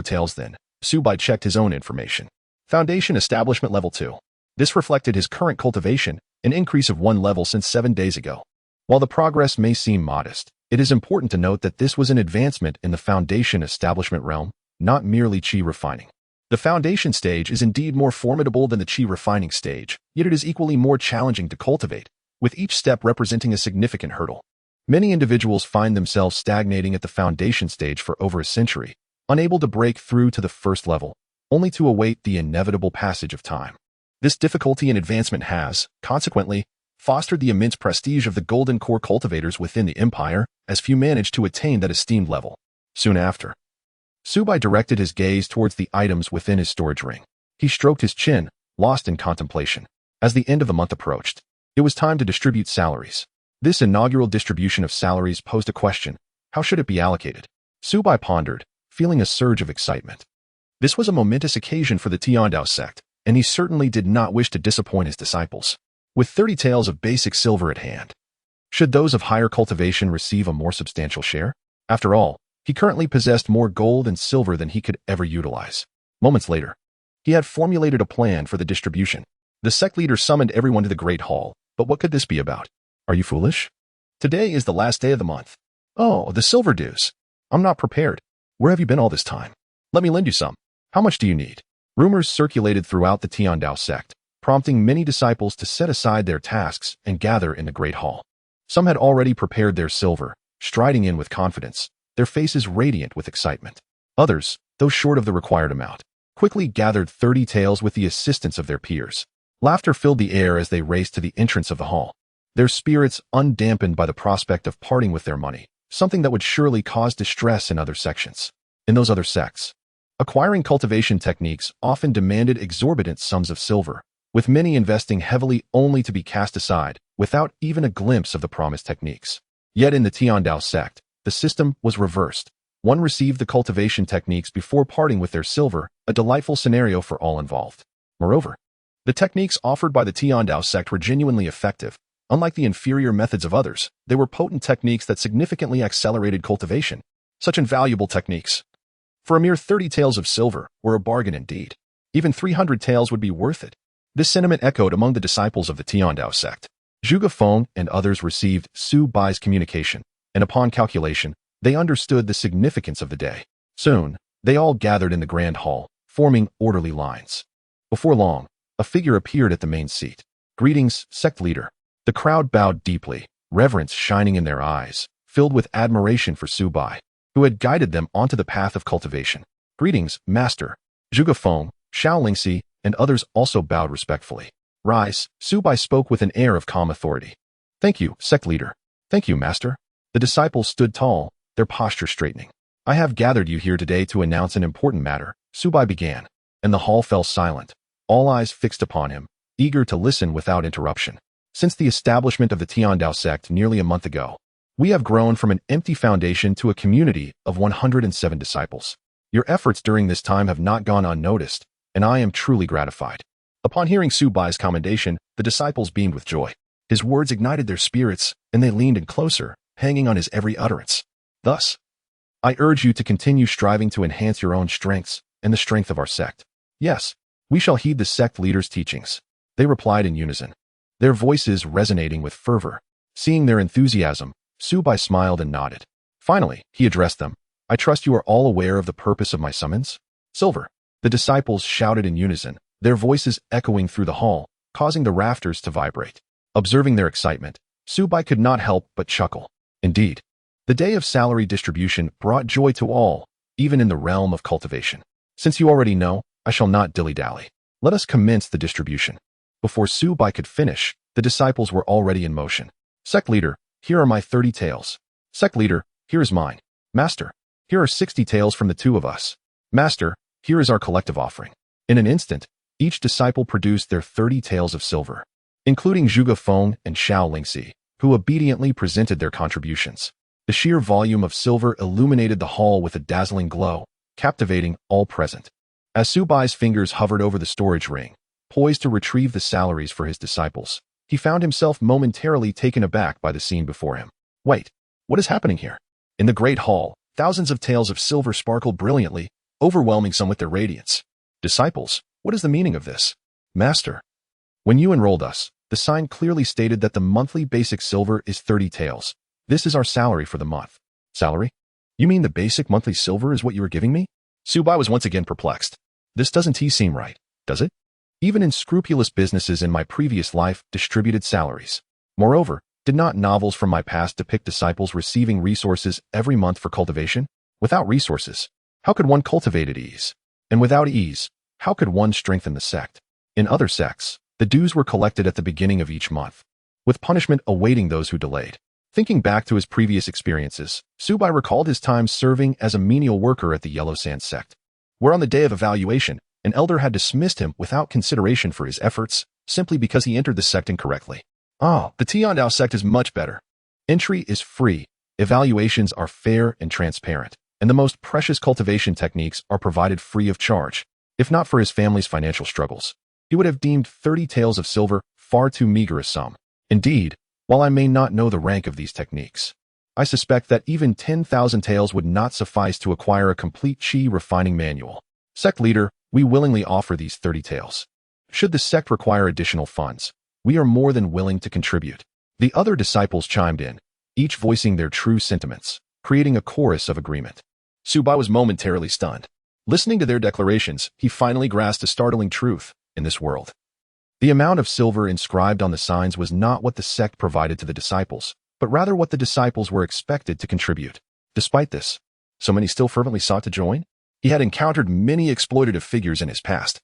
Tails then, Su Bai checked his own information. Foundation establishment level 2. This reflected his current cultivation, an increase of 1 level since 7 days ago. While the progress may seem modest, it is important to note that this was an advancement in the foundation establishment realm, not merely qi refining. The foundation stage is indeed more formidable than the qi refining stage, yet it is equally more challenging to cultivate, with each step representing a significant hurdle. Many individuals find themselves stagnating at the foundation stage for over a century, unable to break through to the first level, only to await the inevitable passage of time. This difficulty in advancement has, consequently, fostered the immense prestige of the golden core cultivators within the empire, as few managed to attain that esteemed level. Soon after, Su Bai directed his gaze towards the items within his storage ring. He stroked his chin, lost in contemplation. As the end of the month approached, it was time to distribute salaries. This inaugural distribution of salaries posed a question: how should it be allocated? Su Bai pondered, feeling a surge of excitement. This was a momentous occasion for the Dao Sect, and he certainly did not wish to disappoint his disciples. With 30 taels of basic silver at hand, should those of higher cultivation receive a more substantial share? After all, he currently possessed more gold and silver than he could ever utilize. Moments later, he had formulated a plan for the distribution. The sect leader summoned everyone to the Great Hall, but what could this be about? Are you foolish? Today is the last day of the month. Oh, the silver dues. I'm not prepared. Where have you been all this time? Let me lend you some. How much do you need? Rumors circulated throughout the Dao Sect, prompting many disciples to set aside their tasks and gather in the Great Hall. Some had already prepared their silver, striding in with confidence, their faces radiant with excitement. Others, though short of the required amount, quickly gathered 30 taels with the assistance of their peers. Laughter filled the air as they raced to the entrance of the hall, their spirits undampened by the prospect of parting with their money, something that would surely cause distress in other sections. In those other sects, acquiring cultivation techniques often demanded exorbitant sums of silver, with many investing heavily only to be cast aside without even a glimpse of the promised techniques. Yet in the Dao Sect, the system was reversed. One received the cultivation techniques before parting with their silver, a delightful scenario for all involved. Moreover, the techniques offered by the Dao Sect were genuinely effective. Unlike the inferior methods of others, they were potent techniques that significantly accelerated cultivation. Such invaluable techniques, for a mere 30 taels of silver, were a bargain indeed. Even 300 taels would be worth it. This sentiment echoed among the disciples of the Dao Sect. Zhuge Feng and others received Su Bai's communication, and upon calculation, they understood the significance of the day. Soon, they all gathered in the grand hall, forming orderly lines. Before long, a figure appeared at the main seat. Greetings, sect leader. The crowd bowed deeply, reverence shining in their eyes, filled with admiration for Su Bai. who had guided them onto the path of cultivation. Greetings, Master. Zhuge Feng, Xiao Lingxi, and others also bowed respectfully. Rise, Su Bai spoke with an air of calm authority. Thank you, sect leader. Thank you, Master. The disciples stood tall, their posture straightening. I have gathered you here today to announce an important matter, Su Bai began, and the hall fell silent, all eyes fixed upon him, eager to listen without interruption. Since the establishment of the Heavenly Dao Sect nearly a month ago, we have grown from an empty foundation to a community of 107 disciples. Your efforts during this time have not gone unnoticed, and I am truly gratified. Upon hearing Su Bai's commendation, the disciples beamed with joy. His words ignited their spirits, and they leaned in closer, hanging on his every utterance. Thus, I urge you to continue striving to enhance your own strengths and the strength of our sect. Yes, we shall heed the sect leader's teachings. They replied in unison, their voices resonating with fervor. Seeing their enthusiasm, Su Bai smiled and nodded. Finally, he addressed them. I trust you are all aware of the purpose of my summons? Silver. The disciples shouted in unison, their voices echoing through the hall, causing the rafters to vibrate. Observing their excitement, Su Bai could not help but chuckle. Indeed, the day of salary distribution brought joy to all, even in the realm of cultivation. Since you already know, I shall not dilly-dally. Let us commence the distribution. Before Su Bai could finish, the disciples were already in motion. Sect leader, here are my 30 taels. Sect leader, here is mine. Master, here are 60 taels from the two of us. Master, here is our collective offering. In an instant, each disciple produced their 30 taels of silver, including Zhuge Feng and Xiao Lingxi, who obediently presented their contributions. The sheer volume of silver illuminated the hall with a dazzling glow, captivating all present. As Su Bai's fingers hovered over the storage ring, poised to retrieve the salaries for his disciples, he found himself momentarily taken aback by the scene before him. Wait, what is happening here? In the great hall, thousands of taels of silver sparkled brilliantly, overwhelming some with their radiance. Disciples, what is the meaning of this? Master, when you enrolled us, the sign clearly stated that the monthly basic silver is 30 taels. This is our salary for the month. Salary? You mean the basic monthly silver is what you are giving me? Su Bai was once again perplexed. This doesn't seem right, does it? Even unscrupulous businesses in my previous life distributed salaries. Moreover, did not novels from my past depict disciples receiving resources every month for cultivation? Without resources, how could one cultivate at ease? And without ease, how could one strengthen the sect? In other sects, the dues were collected at the beginning of each month, with punishment awaiting those who delayed. Thinking back to his previous experiences, Su Bai recalled his time serving as a menial worker at the Yellow Sand sect, where on the day of evaluation, an elder had dismissed him without consideration for his efforts, simply because he entered the sect incorrectly. The Heavenly Dao Sect is much better. Entry is free, evaluations are fair and transparent, and the most precious cultivation techniques are provided free of charge. If not for his family's financial struggles, he would have deemed 30 taels of silver far too meager a sum. Indeed, while I may not know the rank of these techniques, I suspect that even 10,000 taels would not suffice to acquire a complete qi refining manual. Sect leader, we willingly offer these 30 taels. Should the sect require additional funds, we are more than willing to contribute. The other disciples chimed in, each voicing their true sentiments, creating a chorus of agreement. Su Bai was momentarily stunned. Listening to their declarations, he finally grasped a startling truth in this world. The amount of silver inscribed on the signs was not what the sect provided to the disciples, but rather what the disciples were expected to contribute. Despite this, so many still fervently sought to join. He had encountered many exploitative figures in his past,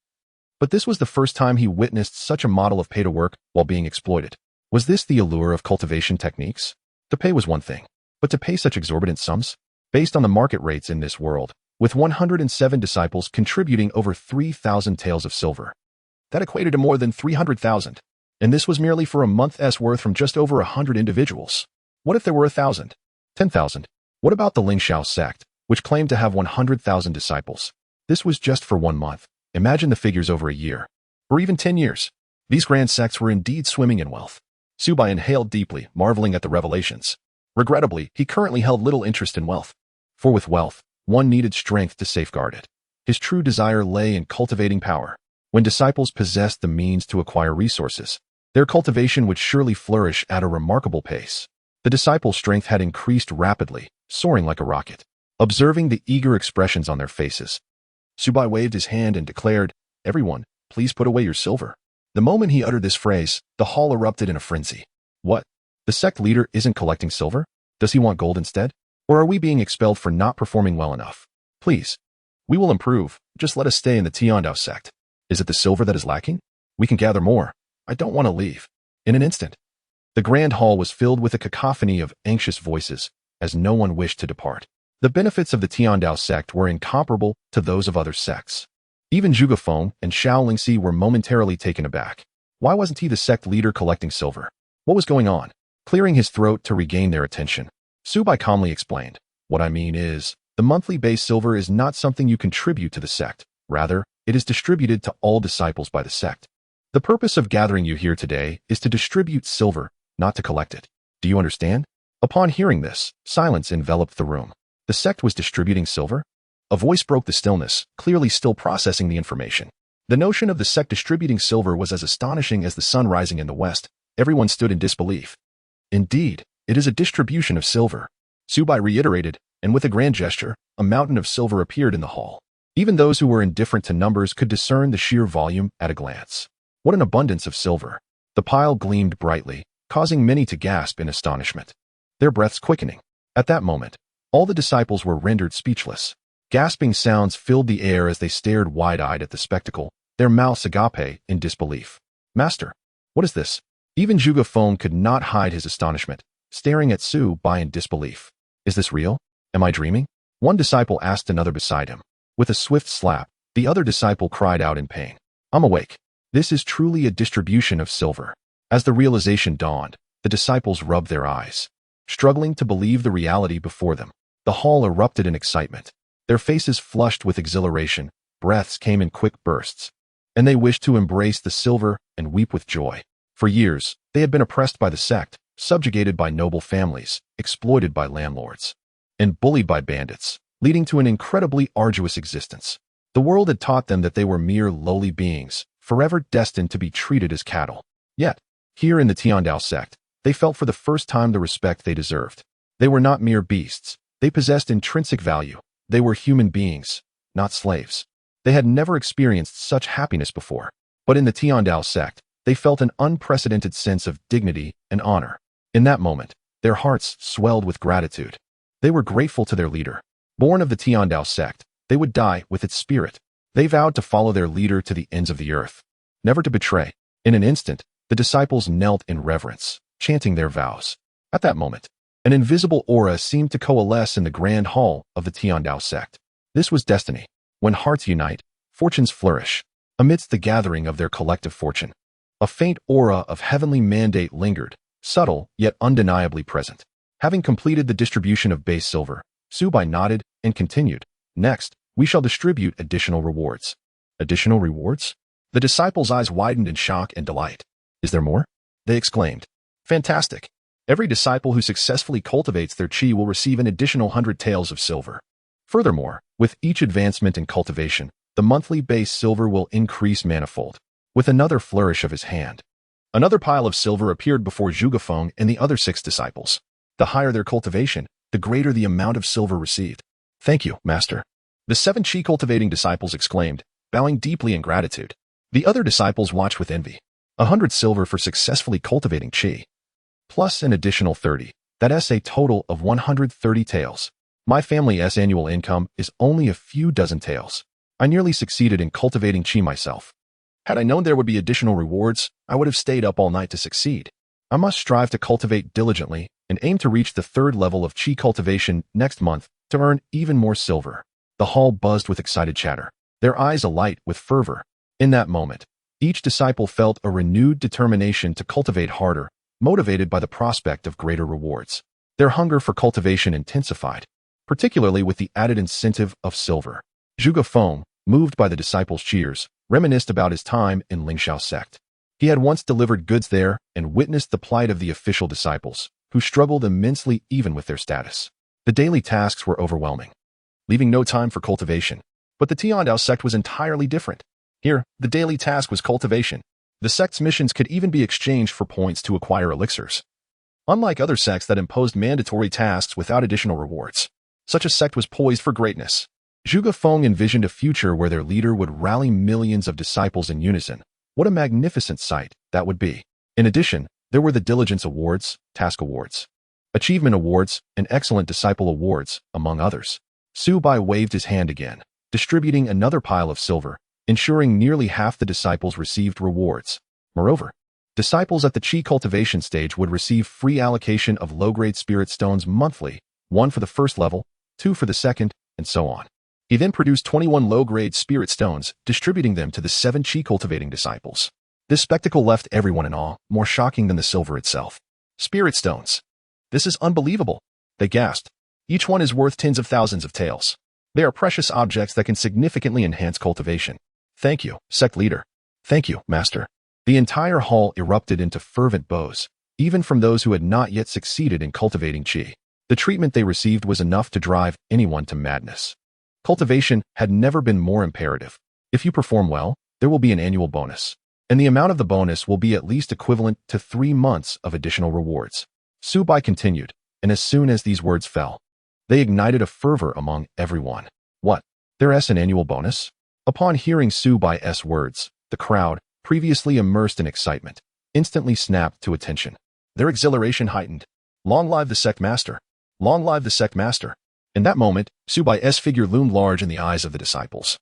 but this was the first time he witnessed such a model of pay-to-work while being exploited. Was this the allure of cultivation techniques? To pay was one thing, but to pay such exorbitant sums? Based on the market rates in this world, with 107 disciples contributing over 3,000 taels of silver, that equated to more than 300,000. And this was merely for a month's worth from just over 100 individuals. What if there were 1,000? 10,000? What about the Lingxiao sect, which claimed to have 100,000 disciples? This was just for 1 month. Imagine the figures over a year, or even 10 years. These grand sects were indeed swimming in wealth. Su Bai inhaled deeply, marveling at the revelations. Regrettably, he currently held little interest in wealth. For with wealth, one needed strength to safeguard it. His true desire lay in cultivating power. When disciples possessed the means to acquire resources, their cultivation would surely flourish at a remarkable pace. The disciples' strength had increased rapidly, soaring like a rocket. Observing the eager expressions on their faces, Su Bai waved his hand and declared, "Everyone, please put away your silver." The moment he uttered this phrase, the hall erupted in a frenzy. What? The sect leader isn't collecting silver? Does he want gold instead? Or are we being expelled for not performing well enough? Please. We will improve. Just let us stay in the Dao Sect. Is it the silver that is lacking? We can gather more. I don't want to leave. In an instant, the grand hall was filled with a cacophony of anxious voices, as no one wished to depart. The benefits of the Dao Sect were incomparable to those of other sects. Even Zhuge Feng and xianxia were momentarily taken aback. Why wasn't he the sect leader collecting silver? What was going on? Clearing his throat to regain their attention, Su Bai calmly explained, "What I mean is, the monthly base silver is not something you contribute to the sect. Rather, it is distributed to all disciples by the sect. The purpose of gathering you here today is to distribute silver, not to collect it. Do you understand?" Upon hearing this, silence enveloped the room. The sect was distributing silver? A voice broke the stillness, clearly still processing the information. The notion of the sect distributing silver was as astonishing as the sun rising in the west. Everyone stood in disbelief. "Indeed, it is a distribution of silver," Su Bai reiterated, and with a grand gesture, a mountain of silver appeared in the hall. Even those who were indifferent to numbers could discern the sheer volume at a glance. What an abundance of silver! The pile gleamed brightly, causing many to gasp in astonishment, their breaths quickening. At that moment, all the disciples were rendered speechless. Gasping sounds filled the air as they stared wide-eyed at the spectacle, their mouths agape in disbelief. "Master, what is this?" Even Zhuge Feng could not hide his astonishment, staring at Su Bai in disbelief. "Is this real? Am I dreaming?" One disciple asked another beside him. With a swift slap, the other disciple cried out in pain, "I'm awake. This is truly a distribution of silver." As the realization dawned, the disciples rubbed their eyes, struggling to believe the reality before them. The hall erupted in excitement. Their faces flushed with exhilaration, breaths came in quick bursts, and they wished to embrace the silver and weep with joy. For years, they had been oppressed by the sect, subjugated by noble families, exploited by landlords, and bullied by bandits, leading to an incredibly arduous existence. The world had taught them that they were mere lowly beings, forever destined to be treated as cattle. Yet, here in the Dao Sect, they felt for the first time the respect they deserved. They were not mere beasts. They possessed intrinsic value. They were human beings, not slaves. They had never experienced such happiness before. But in the Dao Sect, they felt an unprecedented sense of dignity and honor. In that moment, their hearts swelled with gratitude. They were grateful to their leader. Born of the Dao Sect, they would die with its spirit. They vowed to follow their leader to the ends of the earth, never to betray. In an instant, the disciples knelt in reverence, chanting their vows. At that moment, an invisible aura seemed to coalesce in the grand hall of the Dao Sect. This was destiny. When hearts unite, fortunes flourish. Amidst the gathering of their collective fortune, a faint aura of heavenly mandate lingered, subtle yet undeniably present. Having completed the distribution of base silver, Su Bai nodded and continued, "Next, we shall distribute additional rewards." Additional rewards? The disciples' eyes widened in shock and delight. "Is there more?" they exclaimed. "Fantastic! Every disciple who successfully cultivates their qi will receive an additional 100 taels of silver. Furthermore, with each advancement in cultivation, the monthly base silver will increase manifold." With another flourish of his hand, another pile of silver appeared before Zhuge Feng and the other 6 disciples. The higher their cultivation, the greater the amount of silver received. "Thank you, Master," the 7 qi cultivating disciples exclaimed, bowing deeply in gratitude. The other disciples watched with envy. 100 silver for successfully cultivating qi, plus an additional 30. That's a total of 130 taels. My family's annual income is only a few dozen taels. I nearly succeeded in cultivating qi myself. Had I known there would be additional rewards, I would have stayed up all night to succeed. I must strive to cultivate diligently and aim to reach the 3rd level of qi cultivation next month to earn even more silver. The hall buzzed with excited chatter, their eyes alight with fervor. In that moment, each disciple felt a renewed determination to cultivate harder, motivated by the prospect of greater rewards. Their hunger for cultivation intensified, particularly with the added incentive of silver. Zhuge Feng, moved by the disciples' cheers, reminisced about his time in Lingxiao sect. He had once delivered goods there and witnessed the plight of the official disciples, who struggled immensely even with their status. The daily tasks were overwhelming, leaving no time for cultivation. But the Dao sect was entirely different. Here, the daily task was cultivation. The sect's missions could even be exchanged for points to acquire elixirs. Unlike other sects that imposed mandatory tasks without additional rewards, such a sect was poised for greatness. Zhuge Feng envisioned a future where their leader would rally millions of disciples in unison. What a magnificent sight that would be. In addition, there were the diligence awards, task awards. Achievement Awards, and Excellent Disciple Awards, among others. Su Bai waved his hand again, distributing another pile of silver, ensuring nearly half the disciples received rewards. Moreover, disciples at the Qi cultivation stage would receive free allocation of low-grade spirit stones monthly, 1 for the first level, 2 for the second, and so on. He then produced 21 low-grade spirit stones, distributing them to the 7 Qi cultivating disciples. This spectacle left everyone in awe, more shocking than the silver itself. Spirit stones. This is unbelievable, they gasped. Each one is worth tens of thousands of taels. They are precious objects that can significantly enhance cultivation. Thank you, sect leader. Thank you, master. The entire hall erupted into fervent bows, even from those who had not yet succeeded in cultivating qi. The treatment they received was enough to drive anyone to madness. Cultivation had never been more imperative. If you perform well, there will be an annual bonus, and the amount of the bonus will be at least equivalent to 3 months of additional rewards. Su Bai continued, and as soon as these words fell, they ignited a fervor among everyone. What? There's an annual bonus? Upon hearing Su Bai's words, the crowd, previously immersed in excitement, instantly snapped to attention. Their exhilaration heightened. Long live the sect master! Long live the sect master! In that moment, Su Bai's figure loomed large in the eyes of the disciples,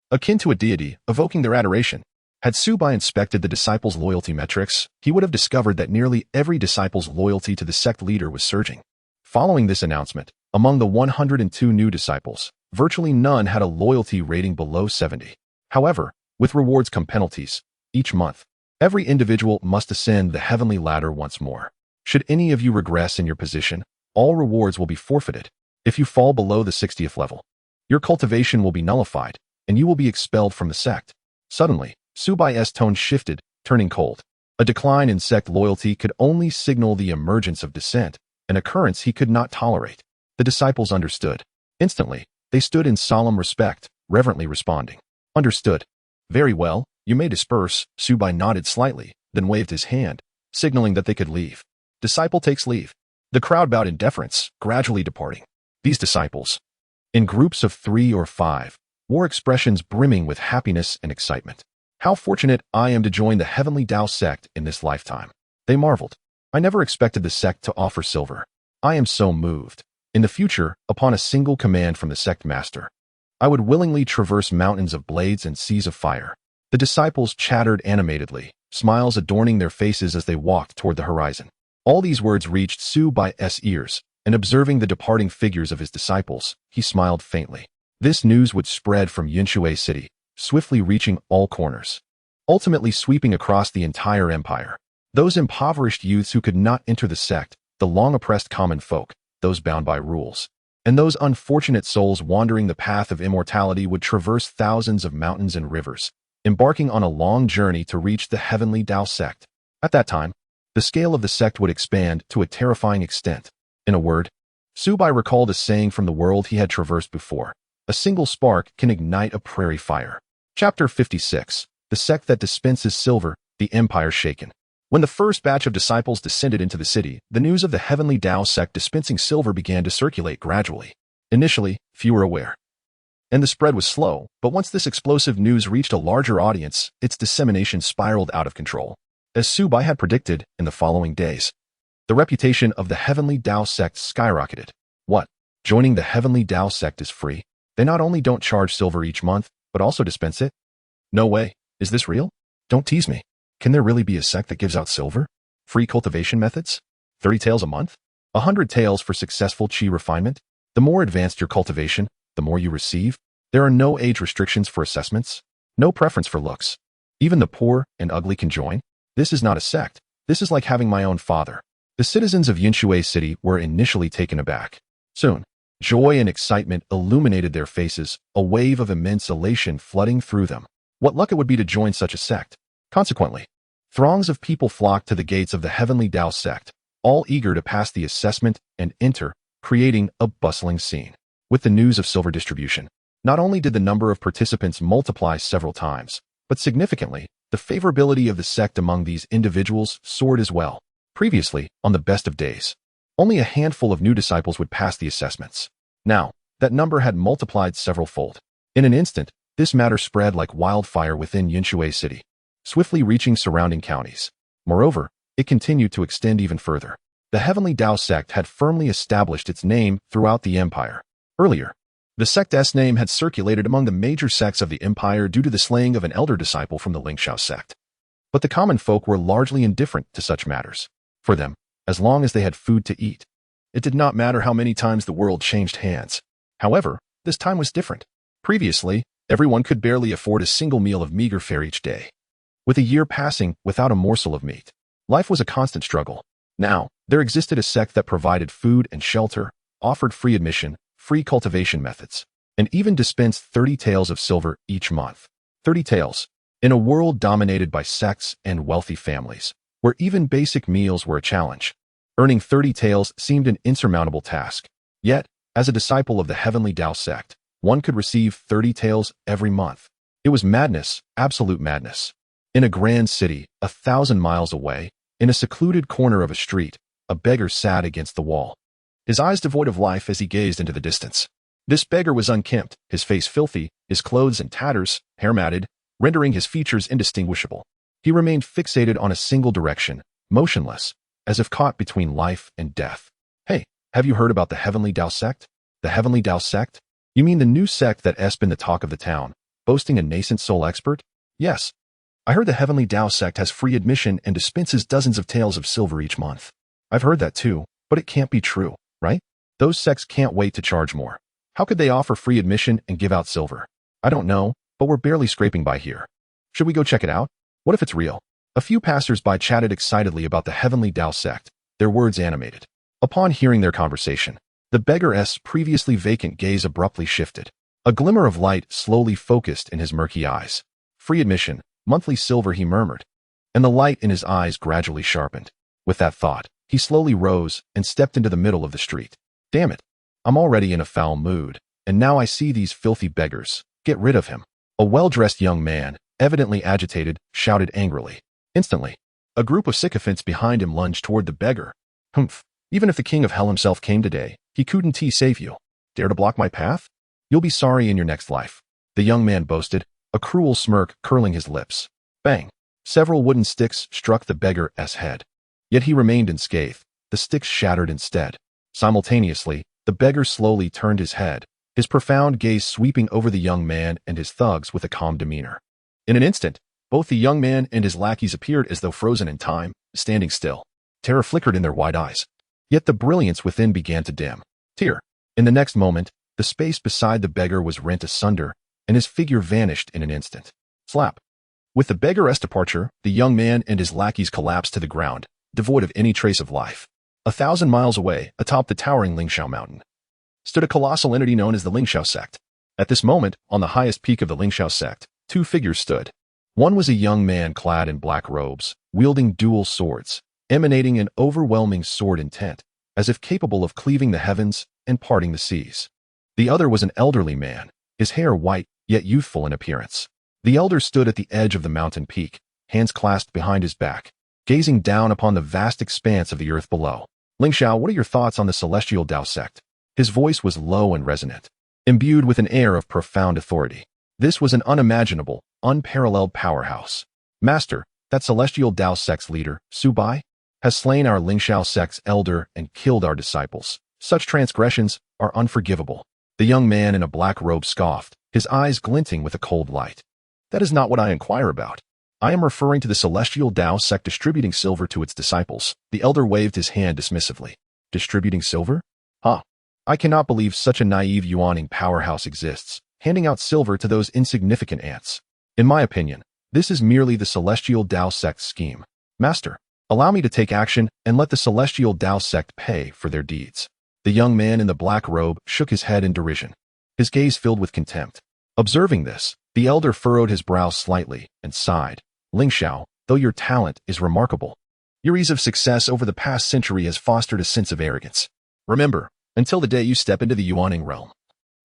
akin to a deity, evoking their adoration. Had Su Bai inspected the disciples' loyalty metrics, he would have discovered that nearly every disciple's loyalty to the sect leader was surging. Following this announcement, among the 102 new disciples, virtually none had a loyalty rating below 70. However, with rewards come penalties. Each month, every individual must ascend the heavenly ladder once more. Should any of you regress in your position, all rewards will be forfeited. If you fall below the 60th level, your cultivation will be nullified, and you will be expelled from the sect. Suddenly, Su Bai's tone shifted, turning cold. A decline in sect loyalty could only signal the emergence of dissent, an occurrence he could not tolerate. The disciples understood. Instantly, they stood in solemn respect, reverently responding. Understood. Very well, you may disperse. Su Bai nodded slightly, then waved his hand, signaling that they could leave. Disciple takes leave. The crowd bowed in deference, gradually departing. These disciples, in groups of 3 or 5, wore expressions brimming with happiness and excitement. How fortunate I am to join the Heavenly Dao Sect in this lifetime. They marveled. I never expected the sect to offer silver. I am so moved. In the future, upon a single command from the sect master, I would willingly traverse mountains of blades and seas of fire. The disciples chattered animatedly, smiles adorning their faces as they walked toward the horizon. All these words reached Su Bai's ears, and observing the departing figures of his disciples, he smiled faintly. This news would spread from Yinshui City, swiftly reaching all corners, ultimately sweeping across the entire empire. Those impoverished youths who could not enter the sect, the long-oppressed common folk, those bound by rules, and those unfortunate souls wandering the path of immortality would traverse thousands of mountains and rivers, embarking on a long journey to reach the Heavenly Dao Sect. At that time, the scale of the sect would expand to a terrifying extent. In a word, Su Bai recalled a saying from the world he had traversed before. A single spark can ignite a prairie fire. Chapter 56. The Sect that Dispenses Silver, the Empire Shaken. When the first batch of disciples descended into the city, the news of the Heavenly Dao Sect dispensing silver began to circulate gradually. Initially, few were aware, and the spread was slow, but once this explosive news reached a larger audience, its dissemination spiraled out of control. As Su Bai had predicted, in the following days, the reputation of the Heavenly Dao Sect skyrocketed. What? Joining the Heavenly Dao Sect is free? They not only don't charge silver each month, but also dispense it? No way. Is this real? Don't tease me. Can there really be a sect that gives out silver? Free cultivation methods? 30 taels a month? 100 taels for successful qi refinement? The more advanced your cultivation, the more you receive. There are no age restrictions for assessments. No preference for looks. Even the poor and ugly can join. This is not a sect. This is like having my own father. The citizens of Yinshui City were initially taken aback. Soon, joy and excitement illuminated their faces, a wave of immense elation flooding through them. What luck it would be to join such a sect. Consequently, throngs of people flocked to the gates of the Heavenly Dao Sect, all eager to pass the assessment and enter, creating a bustling scene. With the news of silver distribution, not only did the number of participants multiply several times, but significantly, the favorability of the sect among these individuals soared as well. Previously, on the best of days, only a handful of new disciples would pass the assessments. Now, that number had multiplied several-fold. In an instant, this matter spread like wildfire within Yinshui City, swiftly reaching surrounding counties. Moreover, it continued to extend even further. The Heavenly Dao Sect had firmly established its name throughout the empire. Earlier, the sect's name had circulated among the major sects of the empire due to the slaying of an elder disciple from the Xianxiao sect. But the common folk were largely indifferent to such matters. For them, as long as they had food to eat, it did not matter how many times the world changed hands. However, this time was different. Previously, everyone could barely afford a single meal of meager fare each day. With a year passing without a morsel of meat, life was a constant struggle. Now, there existed a sect that provided food and shelter, offered free admission, free cultivation methods, and even dispensed 30 taels of silver each month. 30 taels. In a world dominated by sects and wealthy families, where even basic meals were a challenge, earning 30 taels seemed an insurmountable task. Yet, as a disciple of the Heavenly Dao Sect, one could receive 30 taels every month. It was madness, absolute madness. In a grand city, 1,000 miles away, in a secluded corner of a street, a beggar sat against the wall, his eyes devoid of life as he gazed into the distance. This beggar was unkempt, his face filthy, his clothes in tatters, hair matted, rendering his features indistinguishable. He remained fixated on a single direction, motionless, as if caught between life and death. Hey, have you heard about the Heavenly Dao Sect? The Heavenly Dao Sect? You mean the new sect that's been the talk of the town, boasting a nascent soul expert? Yes. I heard the Heavenly Dao Sect has free admission and dispenses dozens of taels of silver each month. I've heard that too, but it can't be true, right? Those sects can't wait to charge more. How could they offer free admission and give out silver? I don't know, but we're barely scraping by here. Should we go check it out? What if it's real? A few passers-by chatted excitedly about the Heavenly Dao Sect, their words animated. Upon hearing their conversation, the beggar's previously vacant gaze abruptly shifted. A glimmer of light slowly focused in his murky eyes. Free admission, monthly silver, he murmured, and the light in his eyes gradually sharpened. With that thought, he slowly rose and stepped into the middle of the street. Damn it, I'm already in a foul mood, and now I see these filthy beggars. Get rid of him. A well-dressed young man, evidently agitated, shouted angrily. Instantly, a group of sycophants behind him lunged toward the beggar. Humph, even if the king of hell himself came today, he couldn't save you. Dare to block my path? You'll be sorry in your next life, the young man boasted, a cruel smirk curling his lips. Bang! Several wooden sticks struck the beggar's head. Yet he remained unscathed. The sticks shattered instead. Simultaneously, the beggar slowly turned his head, his profound gaze sweeping over the young man and his thugs with a calm demeanor. In an instant, both the young man and his lackeys appeared as though frozen in time, standing still. Terror flickered in their wide eyes. Yet the brilliance within began to dim. In the next moment, the space beside the beggar was rent asunder, and his figure vanished in an instant. Slap! With the beggar's departure, the young man and his lackeys collapsed to the ground, devoid of any trace of life. 1,000 miles away, atop the towering Xianxiao mountain, stood a colossal entity known as the Xianxiao sect. At this moment, on the highest peak of the Xianxiao sect, two figures stood. One was a young man clad in black robes, wielding dual swords, emanating an overwhelming sword intent, as if capable of cleaving the heavens and parting the seas. The other was an elderly man, his hair white, yet youthful in appearance. The elder stood at the edge of the mountain peak, hands clasped behind his back, gazing down upon the vast expanse of the earth below. Xiao, what are your thoughts on the Celestial Dao Sect? His voice was low and resonant, imbued with an air of profound authority. This was an unimaginable, unparalleled powerhouse. Master, that Celestial Dao Sect's leader, Su Bai, has slain our Xianxiao sect's elder and killed our disciples. Such transgressions are unforgivable. The young man in a black robe scoffed, his eyes glinting with a cold light. That is not what I inquire about. I am referring to the Celestial Dao Sect distributing silver to its disciples. The elder waved his hand dismissively. Distributing silver? I cannot believe such a naive yuaning powerhouse exists, handing out silver to those insignificant ants. In my opinion, this is merely the Celestial Dao Sect's scheme. Master, allow me to take action and let the Celestial Dao Sect pay for their deeds. The young man in the black robe shook his head in derision, his gaze filled with contempt. Observing this, the elder furrowed his brow slightly and sighed. Xiao, though your talent is remarkable, your ease of success over the past century has fostered a sense of arrogance. Remember, until the day you step into the yuaning realm,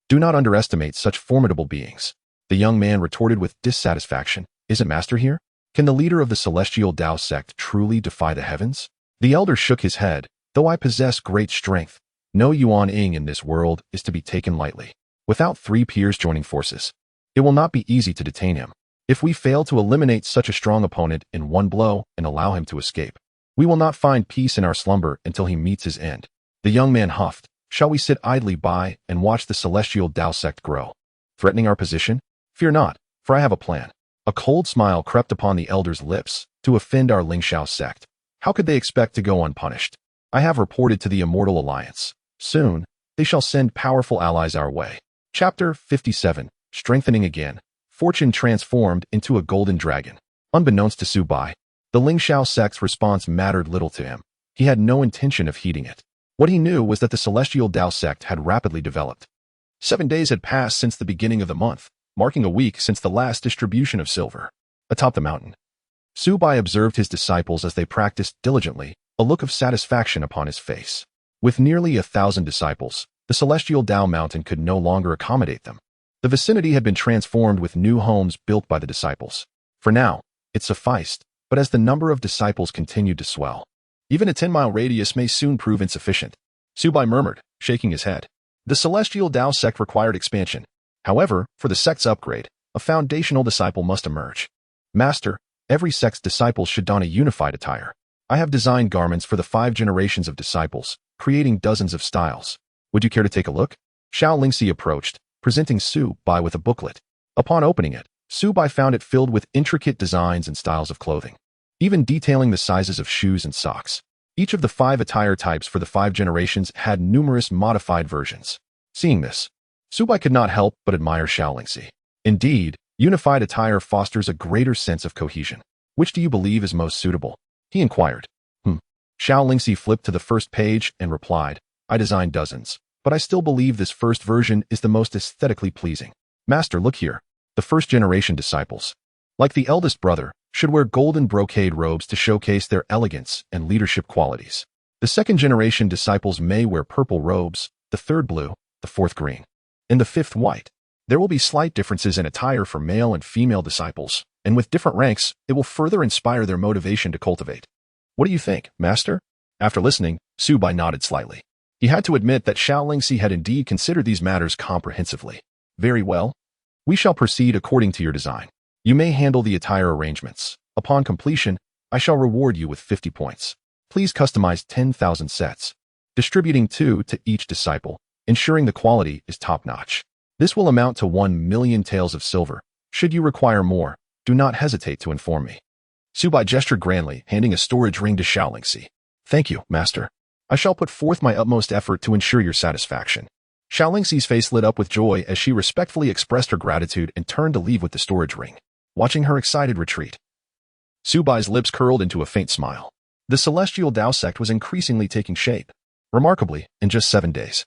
do not underestimate such formidable beings. The young man retorted with dissatisfaction. Isn't Master here? Can the leader of the Celestial Dao Sect truly defy the heavens? The elder shook his head. Though I possess great strength, no yuaning in this world is to be taken lightly. Without three peers joining forces, it will not be easy to detain him. If we fail to eliminate such a strong opponent in one blow and allow him to escape, We will not find peace in our slumber until he meets his end. The young man huffed. Shall we sit idly by and watch the celestial Dao sect grow, threatening our position? Fear not, for I have a plan. A cold smile crept upon the elder's lips. To offend our Xiao sect. How could they expect to go unpunished? I have reported to the Immortal Alliance. Soon, they shall send powerful allies our way. Chapter 57. Strengthening again. Fortune transformed into a golden dragon. Unbeknownst to Su Bai, the Xiao sect's response mattered little to him. He had no intention of heeding it. What he knew was that the celestial Dao sect had rapidly developed. 7 days had passed since the beginning of the month, marking a week since the last distribution of silver. Atop the mountain, Su Bai observed his disciples as they practiced diligently, a look of satisfaction upon his face. With nearly 1,000 disciples, the celestial Dao mountain could no longer accommodate them. The vicinity had been transformed with new homes built by the disciples. For now, it sufficed, but as the number of disciples continued to swell, even a 10-mile radius may soon prove insufficient. Su Bai murmured, shaking his head. The celestial Dao sect required expansion. However, for the sect's upgrade, a foundational disciple must emerge. Master, every sect's disciples should don a unified attire. I have designed garments for the 5 generations of disciples, creating dozens of styles. Would you care to take a look? Xianxia approached, presenting Su Bai with a booklet. Upon opening it, Su Bai found it filled with intricate designs and styles of clothing, even detailing the sizes of shoes and socks. Each of the 5 attire types for the 5 generations had numerous modified versions. Seeing this, Su Bai could not help but admire Xianxia. Indeed, unified attire fosters a greater sense of cohesion. Which do you believe is most suitable? He inquired. Xianxia flipped to the first page and replied, I designed dozens, but I still believe this first version is the most aesthetically pleasing. Master, look here. The first generation disciples, like the eldest brother, should wear golden brocade robes to showcase their elegance and leadership qualities. The second generation disciples may wear purple robes, the third blue, the fourth green, and the fifth white. There will be slight differences in attire for male and female disciples, and with different ranks, it will further inspire their motivation to cultivate. What do you think, Master? After listening, Su Bai nodded slightly. He had to admit that Xianxia had indeed considered these matters comprehensively. Very well. We shall proceed according to your design. You may handle the attire arrangements. Upon completion, I shall reward you with 50 points. Please customize 10,000 sets, distributing 2 to each disciple, ensuring the quality is top-notch. This will amount to 1 million taels of silver. Should you require more, do not hesitate to inform me. Su Bai gestured grandly, handing a storage ring to Xianxia. Thank you, Master. I shall put forth my utmost effort to ensure your satisfaction. Xianxia's face lit up with joy as she respectfully expressed her gratitude and turned to leave with the storage ring. Watching her excited retreat, Su Bai's lips curled into a faint smile. The celestial Dao sect was increasingly taking shape. Remarkably, in just 7 days,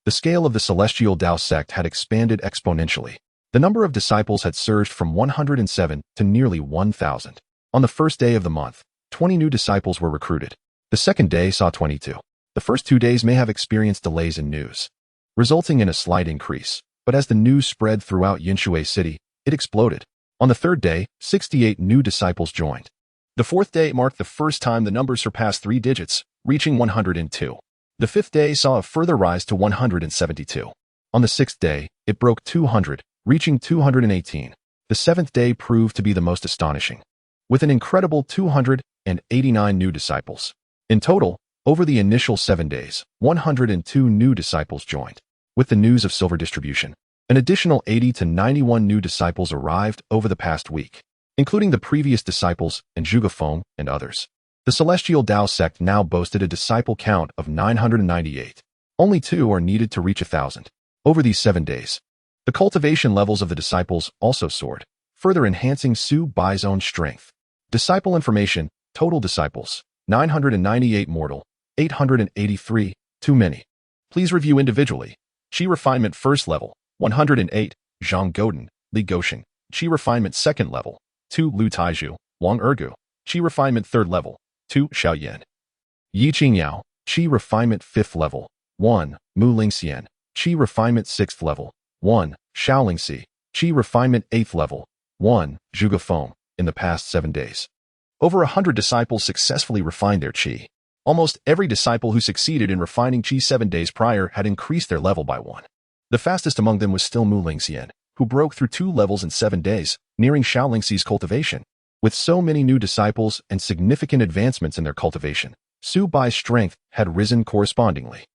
the scale of the celestial Dao sect had expanded exponentially. The number of disciples had surged from 107 to nearly 1,000. On the first day of the month, 20 new disciples were recruited. The second day saw 22. The first 2 days may have experienced delays in news, resulting in a slight increase. But as the news spread throughout Yanshui City, it exploded. On the third day, 68 new disciples joined. The fourth day marked the first time the number surpassed 3 digits, reaching 102. The fifth day saw a further rise to 172. On the sixth day, it broke 200, reaching 218. The seventh day proved to be the most astonishing, with an incredible 289 new disciples. In total, over the initial 7 days, 102 new disciples joined. With the news of silver distribution, an additional 80 to 91 new disciples arrived over the past week, including the previous disciples and Zhuge and others. The celestial Dao sect now boasted a disciple count of 998. Only 2 are needed to reach 1,000. Over these 7 days, the cultivation levels of the disciples also soared, further enhancing Su Bai's own strength. Disciple information: total disciples, 998 mortal, 883, too many. Please review individually. Qi refinement first level, 108, Zhang Goden, Li Goshen. Qi refinement second level, 2 Lu Taizhu, Wang Ergu. Qi refinement third level, 2 Xiaoyan. Yi Qingyao. Qi refinement fifth level, 1 Mu Lingxian. Qi refinement sixth level, 1 Xiaolingxi. Qi refinement eighth level, 1 Zhuge. In the past 7 days, over 100 disciples successfully refined their qi. Almost every disciple who succeeded in refining qi 7 days prior had increased their level by 1. The fastest among them was still Mu Lingxian, who broke through 2 levels in 7 days, nearing Xiaolingxi's cultivation. With so many new disciples and significant advancements in their cultivation, Su Bai's strength had risen correspondingly.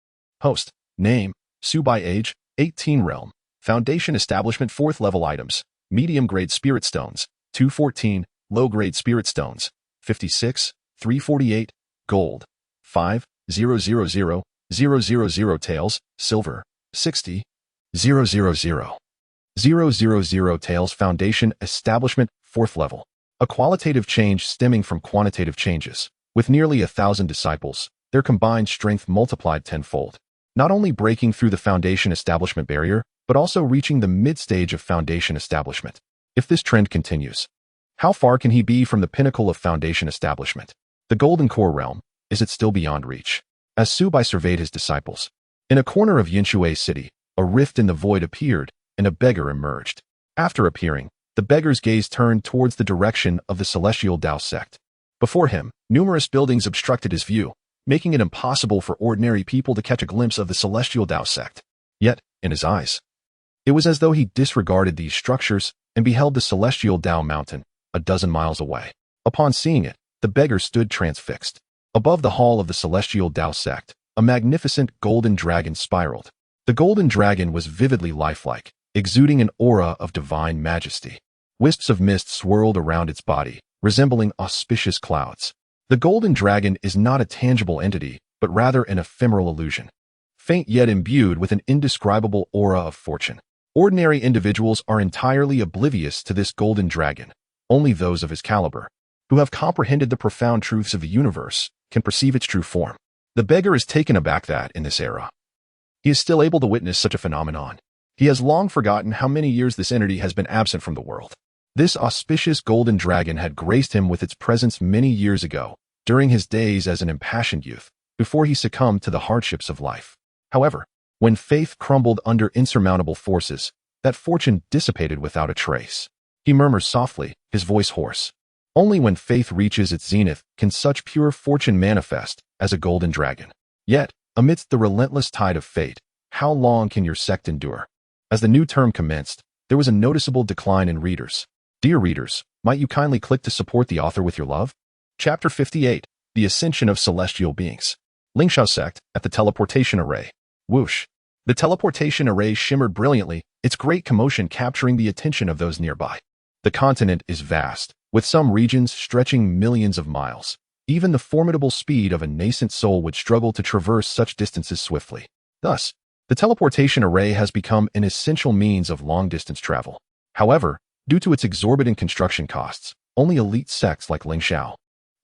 Host. Name. Su Bai. Age. 18. Realm. Foundation establishment 4th level items. Medium-grade spirit stones. 214. Low-grade spirit stones. 56. 348. Gold. 5. 000. Tails. Silver. 60. 000. Tails Foundation Establishment 4th level. A qualitative change stemming from quantitative changes. With nearly 1,000 disciples, their combined strength multiplied tenfold. Not only breaking through the foundation establishment barrier, but also reaching the mid-stage of foundation establishment. If this trend continues, how far can he be from the pinnacle of foundation establishment? The Golden Core realm, is it still beyond reach? As Su Bai surveyed his disciples, in a corner of Yinshui City, a rift in the void appeared, and a beggar emerged. After appearing, the beggar's gaze turned towards the direction of the Celestial Dao Sect. Before him, numerous buildings obstructed his view, making it impossible for ordinary people to catch a glimpse of the Celestial Dao Sect. Yet, in his eyes, it was as though he disregarded these structures and beheld the Celestial Dao Mountain, a dozen miles away. Upon seeing it, the beggar stood transfixed. Above the hall of the Celestial Dao Sect, a magnificent golden dragon spiraled. The golden dragon was vividly lifelike, exuding an aura of divine majesty. Wisps of mist swirled around its body, resembling auspicious clouds. The golden dragon is not a tangible entity, but rather an ephemeral illusion, faint yet imbued with an indescribable aura of fortune. Ordinary individuals are entirely oblivious to this golden dragon. Only those of his caliber, who have comprehended the profound truths of the universe, can perceive its true form. The beggar is taken aback that, in this era, he is still able to witness such a phenomenon. He has long forgotten how many years this entity has been absent from the world. This auspicious golden dragon had graced him with its presence many years ago, during his days as an impassioned youth, before he succumbed to the hardships of life. However, when faith crumbled under insurmountable forces, that fortune dissipated without a trace. He murmurs softly, his voice hoarse. Only when faith reaches its zenith can such pure fortune manifest as a golden dragon. Yet, amidst the relentless tide of fate, how long can your sect endure? As the new term commenced, there was a noticeable decline in readers. Dear readers, might you kindly click to support the author with your love? Chapter 58, The Ascension of Celestial Beings. Xianxia Sect at the Teleportation Array. Whoosh. The teleportation array shimmered brilliantly, its great commotion capturing the attention of those nearby. The continent is vast, with some regions stretching millions of miles. Even the formidable speed of a nascent soul would struggle to traverse such distances swiftly. Thus, the teleportation array has become an essential means of long-distance travel. However, due to its exorbitant construction costs, only elite sects like Xianxiao,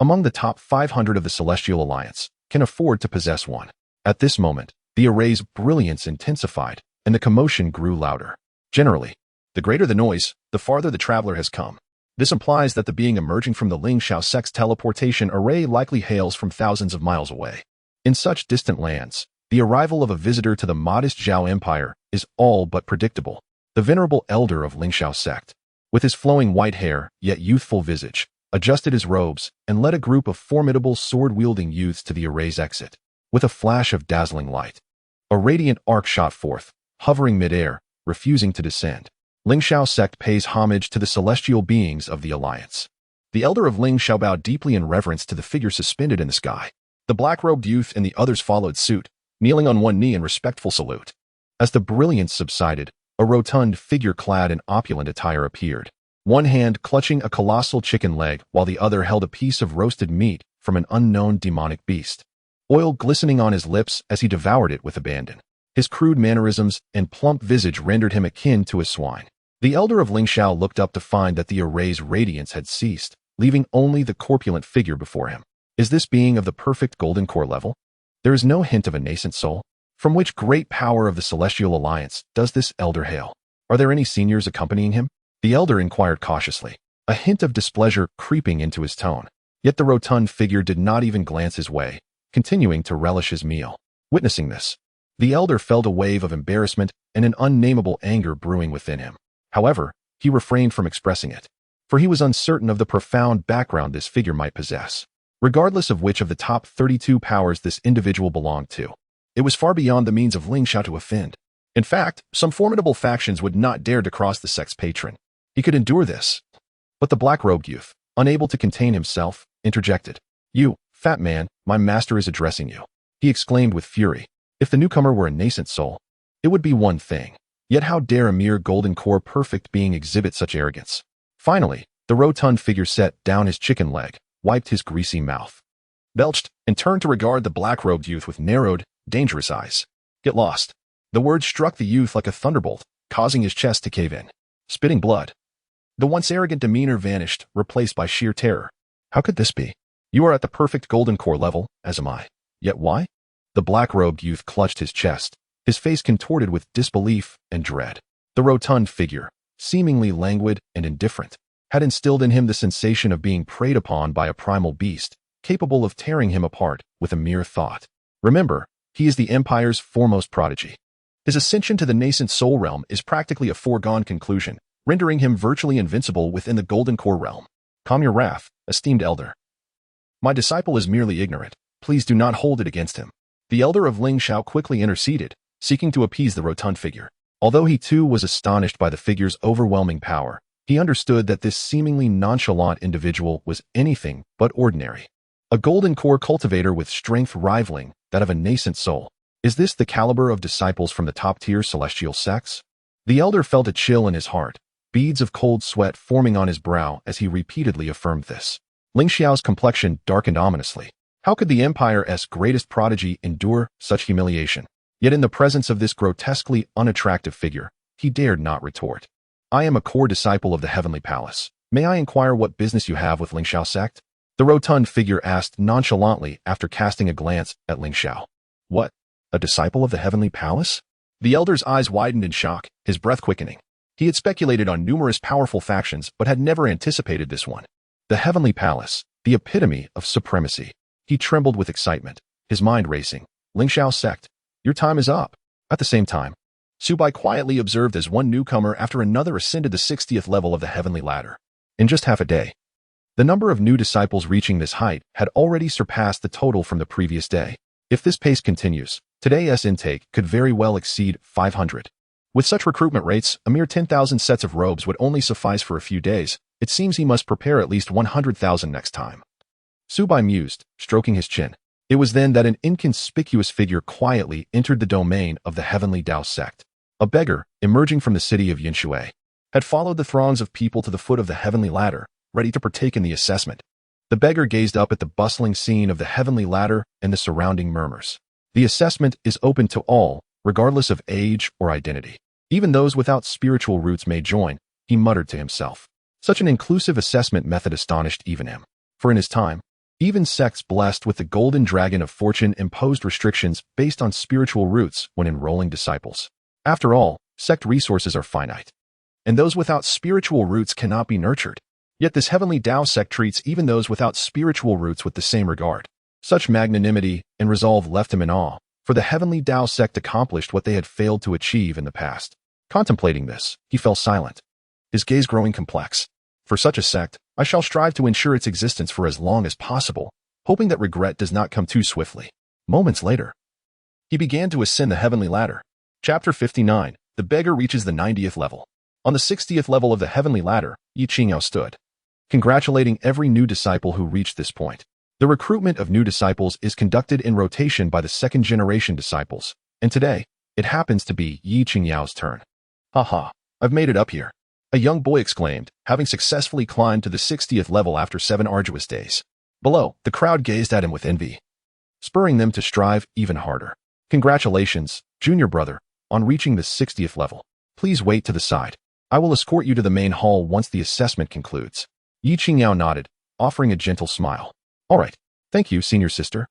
among the top 500 of the Celestial Alliance, can afford to possess one. At this moment, the array's brilliance intensified, and the commotion grew louder. Generally, the greater the noise, the farther the traveler has come. This implies that the being emerging from the Xianxiao Sect's teleportation array likely hails from thousands of miles away. In such distant lands, the arrival of a visitor to the modest Zhao Empire is all but predictable. The venerable elder of Xianxiao Sect, with his flowing white hair yet youthful visage, adjusted his robes and led a group of formidable sword-wielding youths to the array's exit. With a flash of dazzling light, a radiant arc shot forth, hovering mid-air, refusing to descend. Xianxiao Sect pays homage to the celestial beings of the Alliance. The elder of Xianxiao bowed deeply in reverence to the figure suspended in the sky. The black-robed youth and the others followed suit, kneeling on one knee in respectful salute. As the brilliance subsided, a rotund figure clad in opulent attire appeared, one hand clutching a colossal chicken leg while the other held a piece of roasted meat from an unknown demonic beast, oil glistening on his lips as he devoured it with abandon. His crude mannerisms and plump visage rendered him akin to a swine. The elder of Xianxiao looked up to find that the array's radiance had ceased, leaving only the corpulent figure before him. Is this being of the perfect golden core level? There is no hint of a nascent soul. From which great power of the Celestial Alliance does this elder hail? Are there any seniors accompanying him? The elder inquired cautiously, a hint of displeasure creeping into his tone. Yet the rotund figure did not even glance his way, continuing to relish his meal. Witnessing this, the elder felt a wave of embarrassment and an unnameable anger brewing within him. However, he refrained from expressing it, for he was uncertain of the profound background this figure might possess. Regardless of which of the top 32 powers this individual belonged to, it was far beyond the means of Xianxiao to offend. In fact, some formidable factions would not dare to cross the sect's patron. He could endure this. But the black-robed youth, unable to contain himself, interjected. "You, fat man, my master is addressing you," he exclaimed with fury. If the newcomer were a nascent soul, it would be one thing. Yet how dare a mere golden core perfect being exhibit such arrogance? Finally, the rotund figure set down his chicken leg, wiped his greasy mouth, belched, and turned to regard the black-robed youth with narrowed, dangerous eyes. "Get lost." The word struck the youth like a thunderbolt, causing his chest to cave in. Spitting blood. The once arrogant demeanor vanished, replaced by sheer terror. How could this be? You are at the perfect golden core level, as am I. Yet why? The black-robed youth clutched his chest, his face contorted with disbelief and dread. The rotund figure, seemingly languid and indifferent, had instilled in him the sensation of being preyed upon by a primal beast, capable of tearing him apart with a mere thought. Remember, he is the Empire's foremost prodigy. His ascension to the nascent soul realm is practically a foregone conclusion, rendering him virtually invincible within the golden core realm. Calm your wrath, esteemed elder. My disciple is merely ignorant. Please do not hold it against him. The elder of Ling Xiao quickly interceded, seeking to appease the rotund figure. Although he too was astonished by the figure's overwhelming power, he understood that this seemingly nonchalant individual was anything but ordinary. A golden core cultivator with strength rivaling that of a nascent soul. Is this the caliber of disciples from the top-tier celestial sects? The elder felt a chill in his heart, beads of cold sweat forming on his brow as he repeatedly affirmed this. Ling Xiao's complexion darkened ominously. How could the Empire's greatest prodigy endure such humiliation? Yet in the presence of this grotesquely unattractive figure, he dared not retort. I am a core disciple of the Heavenly Palace. May I inquire what business you have with Ling Xiao sect? The rotund figure asked nonchalantly after casting a glance at Ling Xiao. What? A disciple of the Heavenly Palace? The elder's eyes widened in shock, his breath quickening. He had speculated on numerous powerful factions but had never anticipated this one. The Heavenly Palace, the epitome of supremacy. He trembled with excitement, his mind racing. Ling Xiao sect, your time is up. At the same time, Su Bai quietly observed as one newcomer after another ascended the 60th level of the heavenly ladder. In just half a day, the number of new disciples reaching this height had already surpassed the total from the previous day. If this pace continues, today's intake could very well exceed 500. With such recruitment rates, a mere 10,000 sets of robes would only suffice for a few days. It seems he must prepare at least 100,000 next time. Su Bai mused, stroking his chin. It was then that an inconspicuous figure quietly entered the domain of the Heavenly Dao Sect. A beggar, emerging from the city of Yinshui, had followed the throngs of people to the foot of the heavenly ladder, ready to partake in the assessment. The beggar gazed up at the bustling scene of the heavenly ladder and the surrounding murmurs. The assessment is open to all, regardless of age or identity. Even those without spiritual roots may join, he muttered to himself. Such an inclusive assessment method astonished even him. For in his time, even sects blessed with the golden dragon of fortune imposed restrictions based on spiritual roots when enrolling disciples. After all, sect resources are finite, and those without spiritual roots cannot be nurtured. Yet this Heavenly Dao Sect treats even those without spiritual roots with the same regard. Such magnanimity and resolve left him in awe, for the Heavenly Dao Sect accomplished what they had failed to achieve in the past. Contemplating this, he fell silent, his gaze growing complex. For such a sect, I shall strive to ensure its existence for as long as possible, hoping that regret does not come too swiftly. Moments later, he began to ascend the heavenly ladder. Chapter 59. The beggar reaches the 90th level. On the 60th level of the heavenly ladder, Yi Qingyao stood, congratulating every new disciple who reached this point. The recruitment of new disciples is conducted in rotation by the second-generation disciples, and today, it happens to be Yi Qingyao's turn. Haha, I've made it up here. A young boy exclaimed, having successfully climbed to the 60th level after 7 arduous days. Below, the crowd gazed at him with envy, spurring them to strive even harder. Congratulations, junior brother, on reaching the 60th level. Please wait to the side. I will escort you to the main hall once the assessment concludes. Yi Qingyao nodded, offering a gentle smile. All right, thank you, senior sister.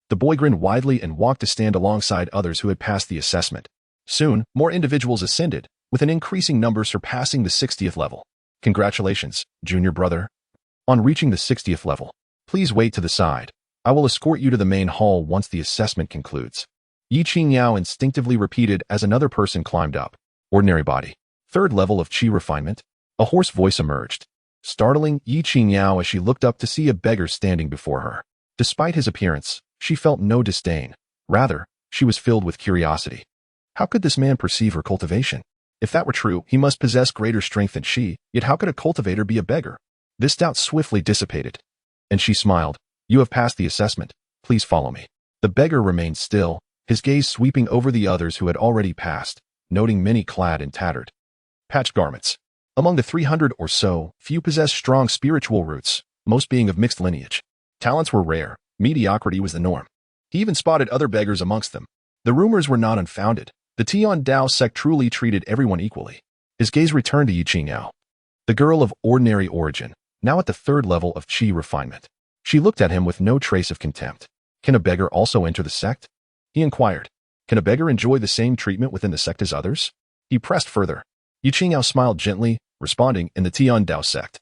The boy grinned widely and walked to stand alongside others who had passed the assessment. Soon, more individuals ascended, with an increasing number surpassing the 60th level. Congratulations, junior brother. On reaching the 60th level, please wait to the side. I will escort you to the main hall once the assessment concludes. Yi Qingyao instinctively repeated as another person climbed up. Ordinary body. 3rd level of qi refinement. A hoarse voice emerged, startling Yi Qingyao as she looked up to see a beggar standing before her. Despite his appearance, she felt no disdain. Rather, she was filled with curiosity. How could this man perceive her cultivation? If that were true, he must possess greater strength than she, yet how could a cultivator be a beggar? This doubt swiftly dissipated, and she smiled. You have passed the assessment. Please follow me. The beggar remained still, his gaze sweeping over the others who had already passed, noting many clad in tattered, patched garments. Among the 300 or so, few possessed strong spiritual roots, most being of mixed lineage. Talents were rare, mediocrity was the norm. He even spotted other beggars amongst them. The rumors were not unfounded. The Heavenly Dao Sect truly treated everyone equally. His gaze returned to Xianxiao, the girl of ordinary origin, now at the 3rd level of qi refinement. She looked at him with no trace of contempt. Can a beggar also enter the sect? He inquired. Can a beggar enjoy the same treatment within the sect as others? He pressed further. Xianxiao smiled gently, responding in the Heavenly Dao Sect.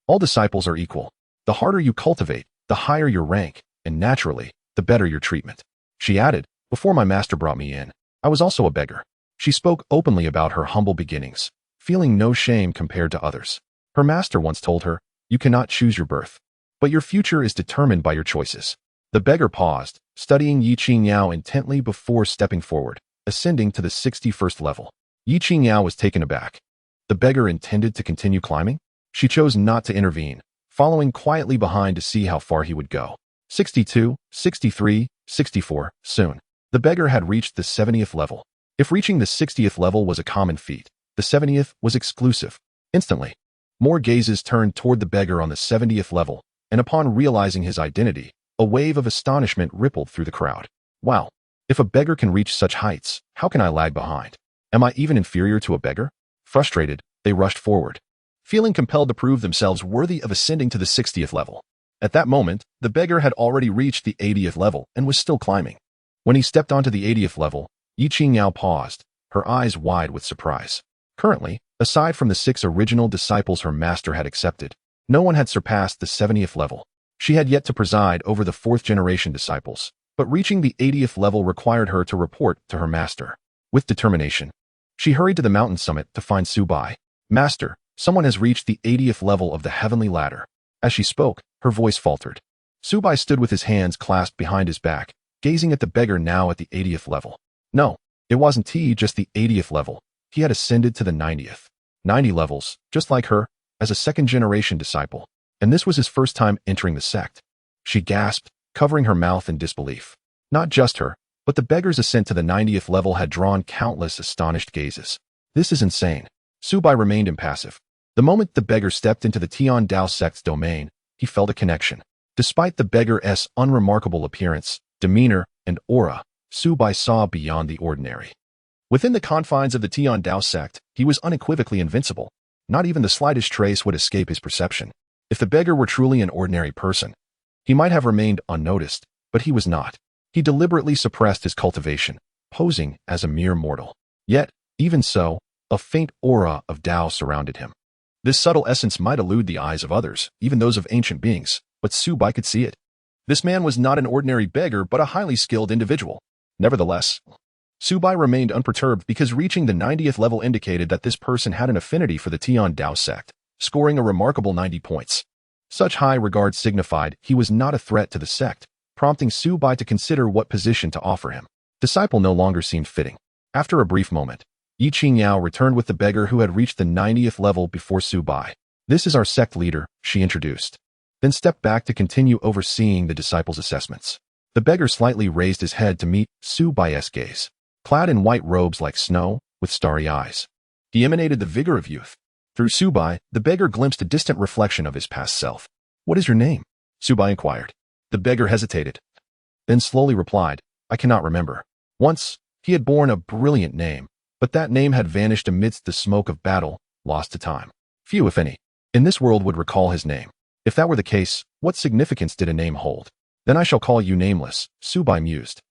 All disciples are equal. The harder you cultivate, the higher your rank, and naturally, the better your treatment. She added, before my master brought me in, I was also a beggar. She spoke openly about her humble beginnings, feeling no shame compared to others. Her master once told her, you cannot choose your birth, but your future is determined by your choices. The beggar paused, studying Xianxiao intently before stepping forward, ascending to the 61st level. Xianxiao was taken aback. The beggar intended to continue climbing? She chose not to intervene, following quietly behind to see how far he would go. 62, 63, 64, soon. The beggar had reached the 70th level. If reaching the 60th level was a common feat, the 70th was exclusive. Instantly, more gazes turned toward the beggar on the 70th level, and upon realizing his identity, a wave of astonishment rippled through the crowd. Wow! If a beggar can reach such heights, how can I lag behind? Am I even inferior to a beggar? Frustrated, they rushed forward, feeling compelled to prove themselves worthy of ascending to the 60th level. At that moment, the beggar had already reached the 80th level and was still climbing. When he stepped onto the 80th level, Xianxiao paused, her eyes wide with surprise. Currently, aside from the 6 original disciples her master had accepted, no one had surpassed the 70th level. She had yet to preside over the 4th-generation disciples, but reaching the 80th level required her to report to her master. With determination, she hurried to the mountain summit to find Su Bai. Master, someone has reached the 80th level of the heavenly ladder. As she spoke, her voice faltered. Su Bai stood with his hands clasped behind his back, gazing at the beggar now at the 80th level. No, it wasn't just the 80th level. He had ascended to the 90th. 90 levels, just like her, as a 2nd-generation disciple. And this was his first time entering the sect. She gasped, covering her mouth in disbelief. Not just her, but the beggar's ascent to the 90th level had drawn countless astonished gazes. This is insane. Su Bai remained impassive. The moment the beggar stepped into the Heavenly Dao Sect's domain, he felt a connection. Despite the beggar's unremarkable appearance, demeanor, and aura, Su Bai saw beyond the ordinary. Within the confines of the Heavenly Dao Sect, he was unequivocally invincible. Not even the slightest trace would escape his perception. If the beggar were truly an ordinary person, he might have remained unnoticed, but he was not. He deliberately suppressed his cultivation, posing as a mere mortal. Yet, even so, a faint aura of Dao surrounded him. This subtle essence might elude the eyes of others, even those of ancient beings, but Su Bai could see it. This man was not an ordinary beggar, but a highly skilled individual. Nevertheless, Su Bai remained unperturbed because reaching the 90th level indicated that this person had an affinity for the Heavenly Dao Sect, scoring a remarkable 90 points. Such high regard signified he was not a threat to the sect, prompting Su Bai to consider what position to offer him. Disciple no longer seemed fitting. After a brief moment, Xianxiao returned with the beggar who had reached the 90th level before Su Bai. This is our sect leader, she introduced, then stepped back to continue overseeing the disciples' assessments. The beggar slightly raised his head to meet Su Bai's gaze. Clad in white robes like snow, with starry eyes, he emanated the vigor of youth. Through Su Bai, the beggar glimpsed a distant reflection of his past self. What is your name? Su Bai inquired. The beggar hesitated, then slowly replied, I cannot remember. Once, he had borne a brilliant name, but that name had vanished amidst the smoke of battle, lost to time. Few, if any, in this world would recall his name. If that were the case, what significance did a name hold? Then I shall call you Nameless, Su Bai mused.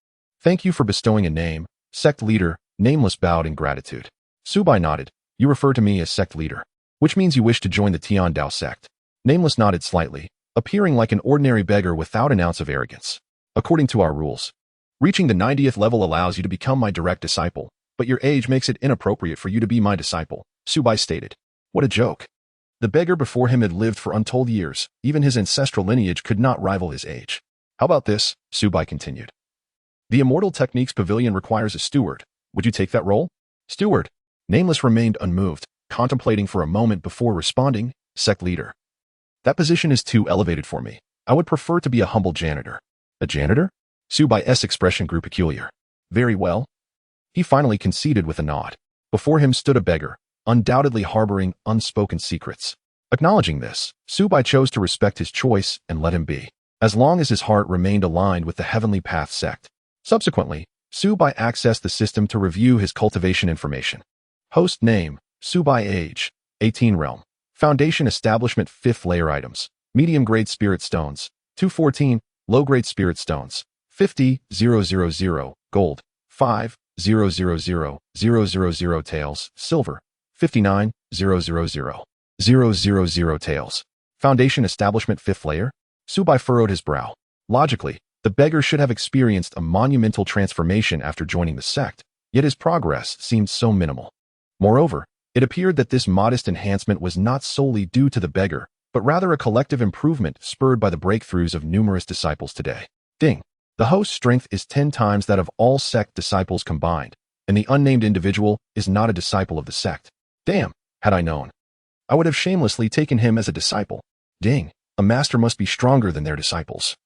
Thank you for bestowing a name, sect leader. Nameless bowed in gratitude. Su Bai nodded. You refer to me as sect leader, which means you wish to join the Heavenly Dao Sect. Nameless nodded slightly, appearing like an ordinary beggar without an ounce of arrogance. According to our rules, reaching the 90th level allows you to become my direct disciple, but your age makes it inappropriate for you to be my disciple, Su Bai stated. What a joke. The beggar before him had lived for untold years. Even his ancestral lineage could not rival his age. How about this? Su Bai continued. The Immortal Techniques Pavilion requires a steward. Would you take that role? Steward. Nameless remained unmoved, contemplating for a moment before responding, sect leader. That position is too elevated for me. I would prefer to be a humble janitor. A janitor? Su Bai's expression grew peculiar. Very well. He finally conceded with a nod. Before him stood a beggar, undoubtedly harboring unspoken secrets. Acknowledging this, Su Bai chose to respect his choice and let him be, as long as his heart remained aligned with the Heavenly Path sect. Subsequently, Su Bai accessed the system to review his cultivation information. Host name, Su Bai age, 18 realm. Foundation establishment 5th layer items. Medium grade spirit stones, 214, low grade spirit stones, 50,000, gold, 5,000,000 tails, silver, 59,000,000 tails. Foundation establishment 5th layer? Su Bai furrowed his brow. Logically, the beggar should have experienced a monumental transformation after joining the sect, yet his progress seemed so minimal. Moreover, it appeared that this modest enhancement was not solely due to the beggar, but rather a collective improvement spurred by the breakthroughs of numerous disciples today. Ding. The host's strength is 10 times that of all sect disciples combined, and the unnamed individual is not a disciple of the sect. Damn, had I known, I would have shamelessly taken him as a disciple. Ding. A master must be stronger than their disciples.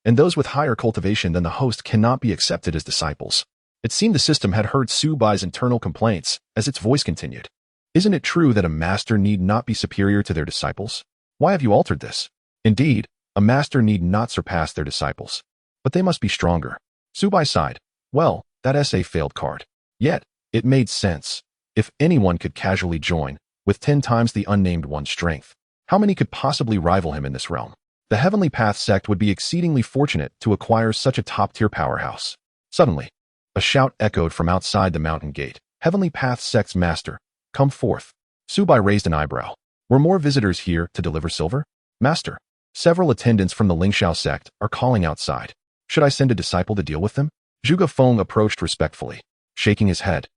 And those with higher cultivation than the host cannot be accepted as disciples. It seemed the system had heard Su Bai's internal complaints as its voice continued. Isn't it true that a master need not be superior to their disciples? Why have you altered this? Indeed, a master need not surpass their disciples. But they must be stronger. Su Bai sighed. Well, that essay failed card. Yet, it made sense. If anyone could casually join, with 10 times the unnamed one's strength, how many could possibly rival him in this realm? The Heavenly Path sect would be exceedingly fortunate to acquire such a top-tier powerhouse. Suddenly, a shout echoed from outside the mountain gate. Heavenly Path sect's master, come forth. Su Bai raised an eyebrow. Were more visitors here to deliver silver? Master, several attendants from the Xianxiao sect are calling outside. Should I send a disciple to deal with them? Zhuge Feng approached respectfully, shaking his head.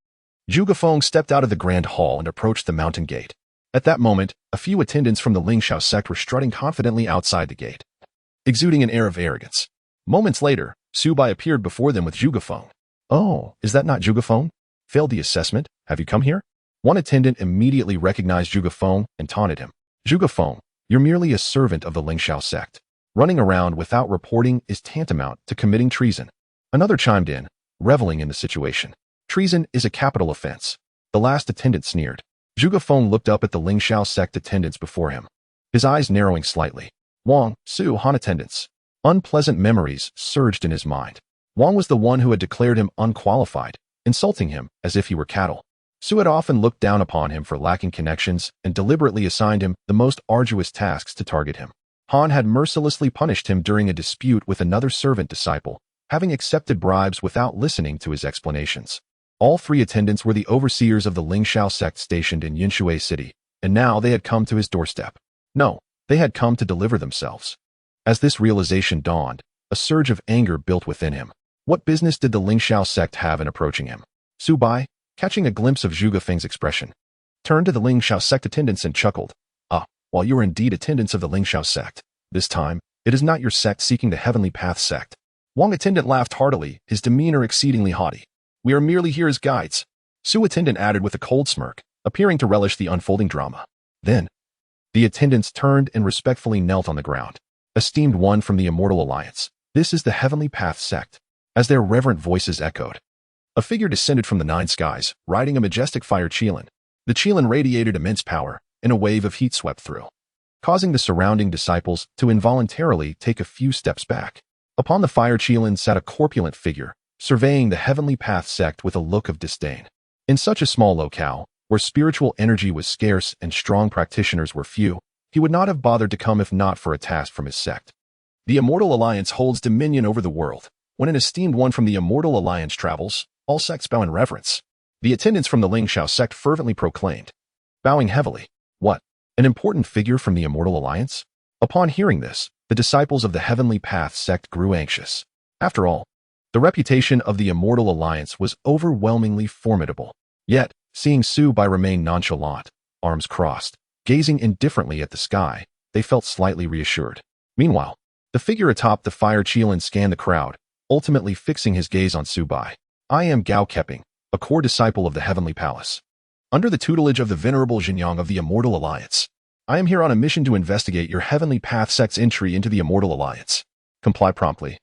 Zhuge Feng stepped out of the grand hall and approached the mountain gate. At that moment, a few attendants from the Xianxiao sect were strutting confidently outside the gate, exuding an air of arrogance. Moments later, Su Bai appeared before them with Zhuge Feng. Oh, is that not Zhuge Feng? Failed the assessment? Have you come here? One attendant immediately recognized Zhuge Feng and taunted him. Zhuge Feng, you're merely a servant of the Xianxiao sect. Running around without reporting is tantamount to committing treason. Another chimed in, reveling in the situation. Treason is a capital offense. The last attendant sneered. Zhuge Feng looked up at the Xianxiao sect attendants before him, his eyes narrowing slightly. Wang, Su, Han attendants. Unpleasant memories surged in his mind. Wang was the one who had declared him unqualified, insulting him as if he were cattle. Su had often looked down upon him for lacking connections and deliberately assigned him the most arduous tasks to target him. Han had mercilessly punished him during a dispute with another servant disciple, having accepted bribes without listening to his explanations. All 3 attendants were the overseers of the Xianxiao sect stationed in Yinshui City, and now they had come to his doorstep. No, they had come to deliver themselves. As this realization dawned, a surge of anger built within him. What business did the Xianxiao sect have in approaching him? Su Bai, catching a glimpse of Zhuge Feng's expression, turned to the Xianxiao sect attendants and chuckled. Ah, while you are indeed attendants of the Xianxiao sect, this time, it is not your sect seeking the Heavenly Path sect. Wang attendant laughed heartily, his demeanor exceedingly haughty. We are merely here as guides. Su attendant added with a cold smirk, appearing to relish the unfolding drama. Then, the attendants turned and respectfully knelt on the ground. Esteemed one from the Immortal Alliance, this is the Heavenly Path sect. As their reverent voices echoed, a figure descended from the 9 skies, riding a majestic fire qilin. The qilin radiated immense power, and a wave of heat swept through, causing the surrounding disciples to involuntarily take a few steps back. Upon the fire qilin sat a corpulent figure, surveying the Heavenly Path sect with a look of disdain. In such a small locale, where spiritual energy was scarce and strong practitioners were few, he would not have bothered to come if not for a task from his sect. The Immortal Alliance holds dominion over the world. When an esteemed one from the Immortal Alliance travels, all sects bow in reverence. The attendants from the Xianxiao sect fervently proclaimed, bowing heavily. What? An important figure from the Immortal Alliance? Upon hearing this, the disciples of the Heavenly Path sect grew anxious. After all, the reputation of the Immortal Alliance was overwhelmingly formidable. Yet, seeing Su Bai remain nonchalant, arms crossed, gazing indifferently at the sky, they felt slightly reassured. Meanwhile, the figure atop the fire qilin scanned the crowd, ultimately fixing his gaze on Su Bai. I am Gao Keping, a core disciple of the Heavenly Palace. Under the tutelage of the Venerable Xinjiang of the Immortal Alliance, I am here on a mission to investigate your Heavenly Path sect's entry into the Immortal Alliance. Comply promptly,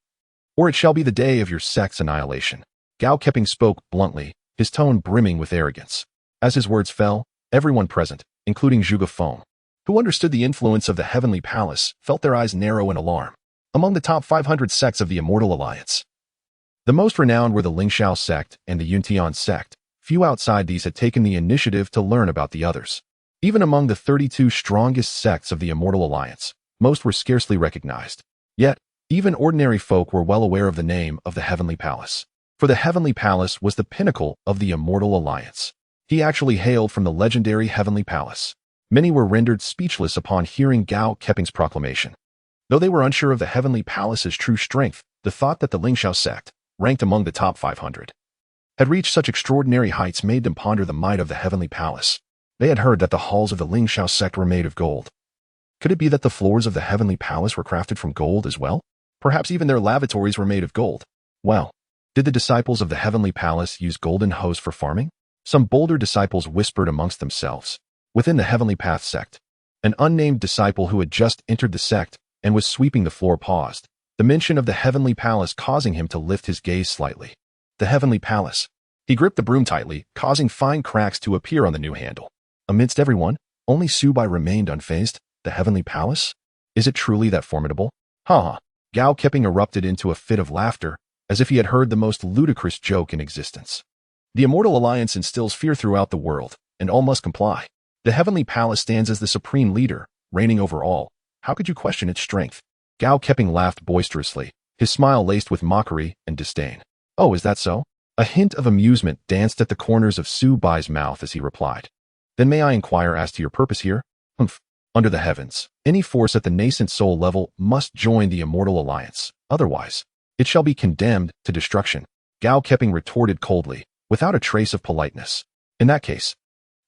or it shall be the day of your sect's annihilation. Gao Keping spoke bluntly, his tone brimming with arrogance. As his words fell, everyone present, including Zhuge Feng, who understood the influence of the Heavenly Palace, felt their eyes narrow in alarm. Among the top 500 sects of the Immortal Alliance, the most renowned were the Lingxiao Sect and the Yuntian Sect. Few outside these had taken the initiative to learn about the others. Even among the 32 strongest sects of the Immortal Alliance, most were scarcely recognized. Yet, even ordinary folk were well aware of the name of the Heavenly Palace. For the Heavenly Palace was the pinnacle of the Immortal Alliance. He actually hailed from the legendary Heavenly Palace. Many were rendered speechless upon hearing Gao Keping's proclamation. Though they were unsure of the Heavenly Palace's true strength, the thought that the Lingxiao Sect, ranked among the top 500, had reached such extraordinary heights made them ponder the might of the Heavenly Palace. They had heard that the halls of the Lingxiao Sect were made of gold. Could it be that the floors of the Heavenly Palace were crafted from gold as well? Perhaps even their lavatories were made of gold. Well, did the disciples of the Heavenly Palace use golden hoes for farming? Some bolder disciples whispered amongst themselves. Within the Heavenly Path sect, an unnamed disciple who had just entered the sect and was sweeping the floor paused, the mention of the Heavenly Palace causing him to lift his gaze slightly. The Heavenly Palace. He gripped the broom tightly, causing fine cracks to appear on the new handle. Amidst everyone, only Su Bai remained unfazed. The Heavenly Palace? Is it truly that formidable? Ha ha. Gao Keping erupted into a fit of laughter, as if he had heard the most ludicrous joke in existence. The Immortal Alliance instills fear throughout the world, and all must comply. The Heavenly Palace stands as the supreme leader, reigning over all. How could you question its strength? Gao Keping laughed boisterously, his smile laced with mockery and disdain. Oh, is that so? A hint of amusement danced at the corners of Su Bai's mouth as he replied. Then may I inquire as to your purpose here? Humph. Under the heavens, any force at the nascent soul level must join the Immortal Alliance. Otherwise, it shall be condemned to destruction. Gao Keping retorted coldly, without a trace of politeness. In that case,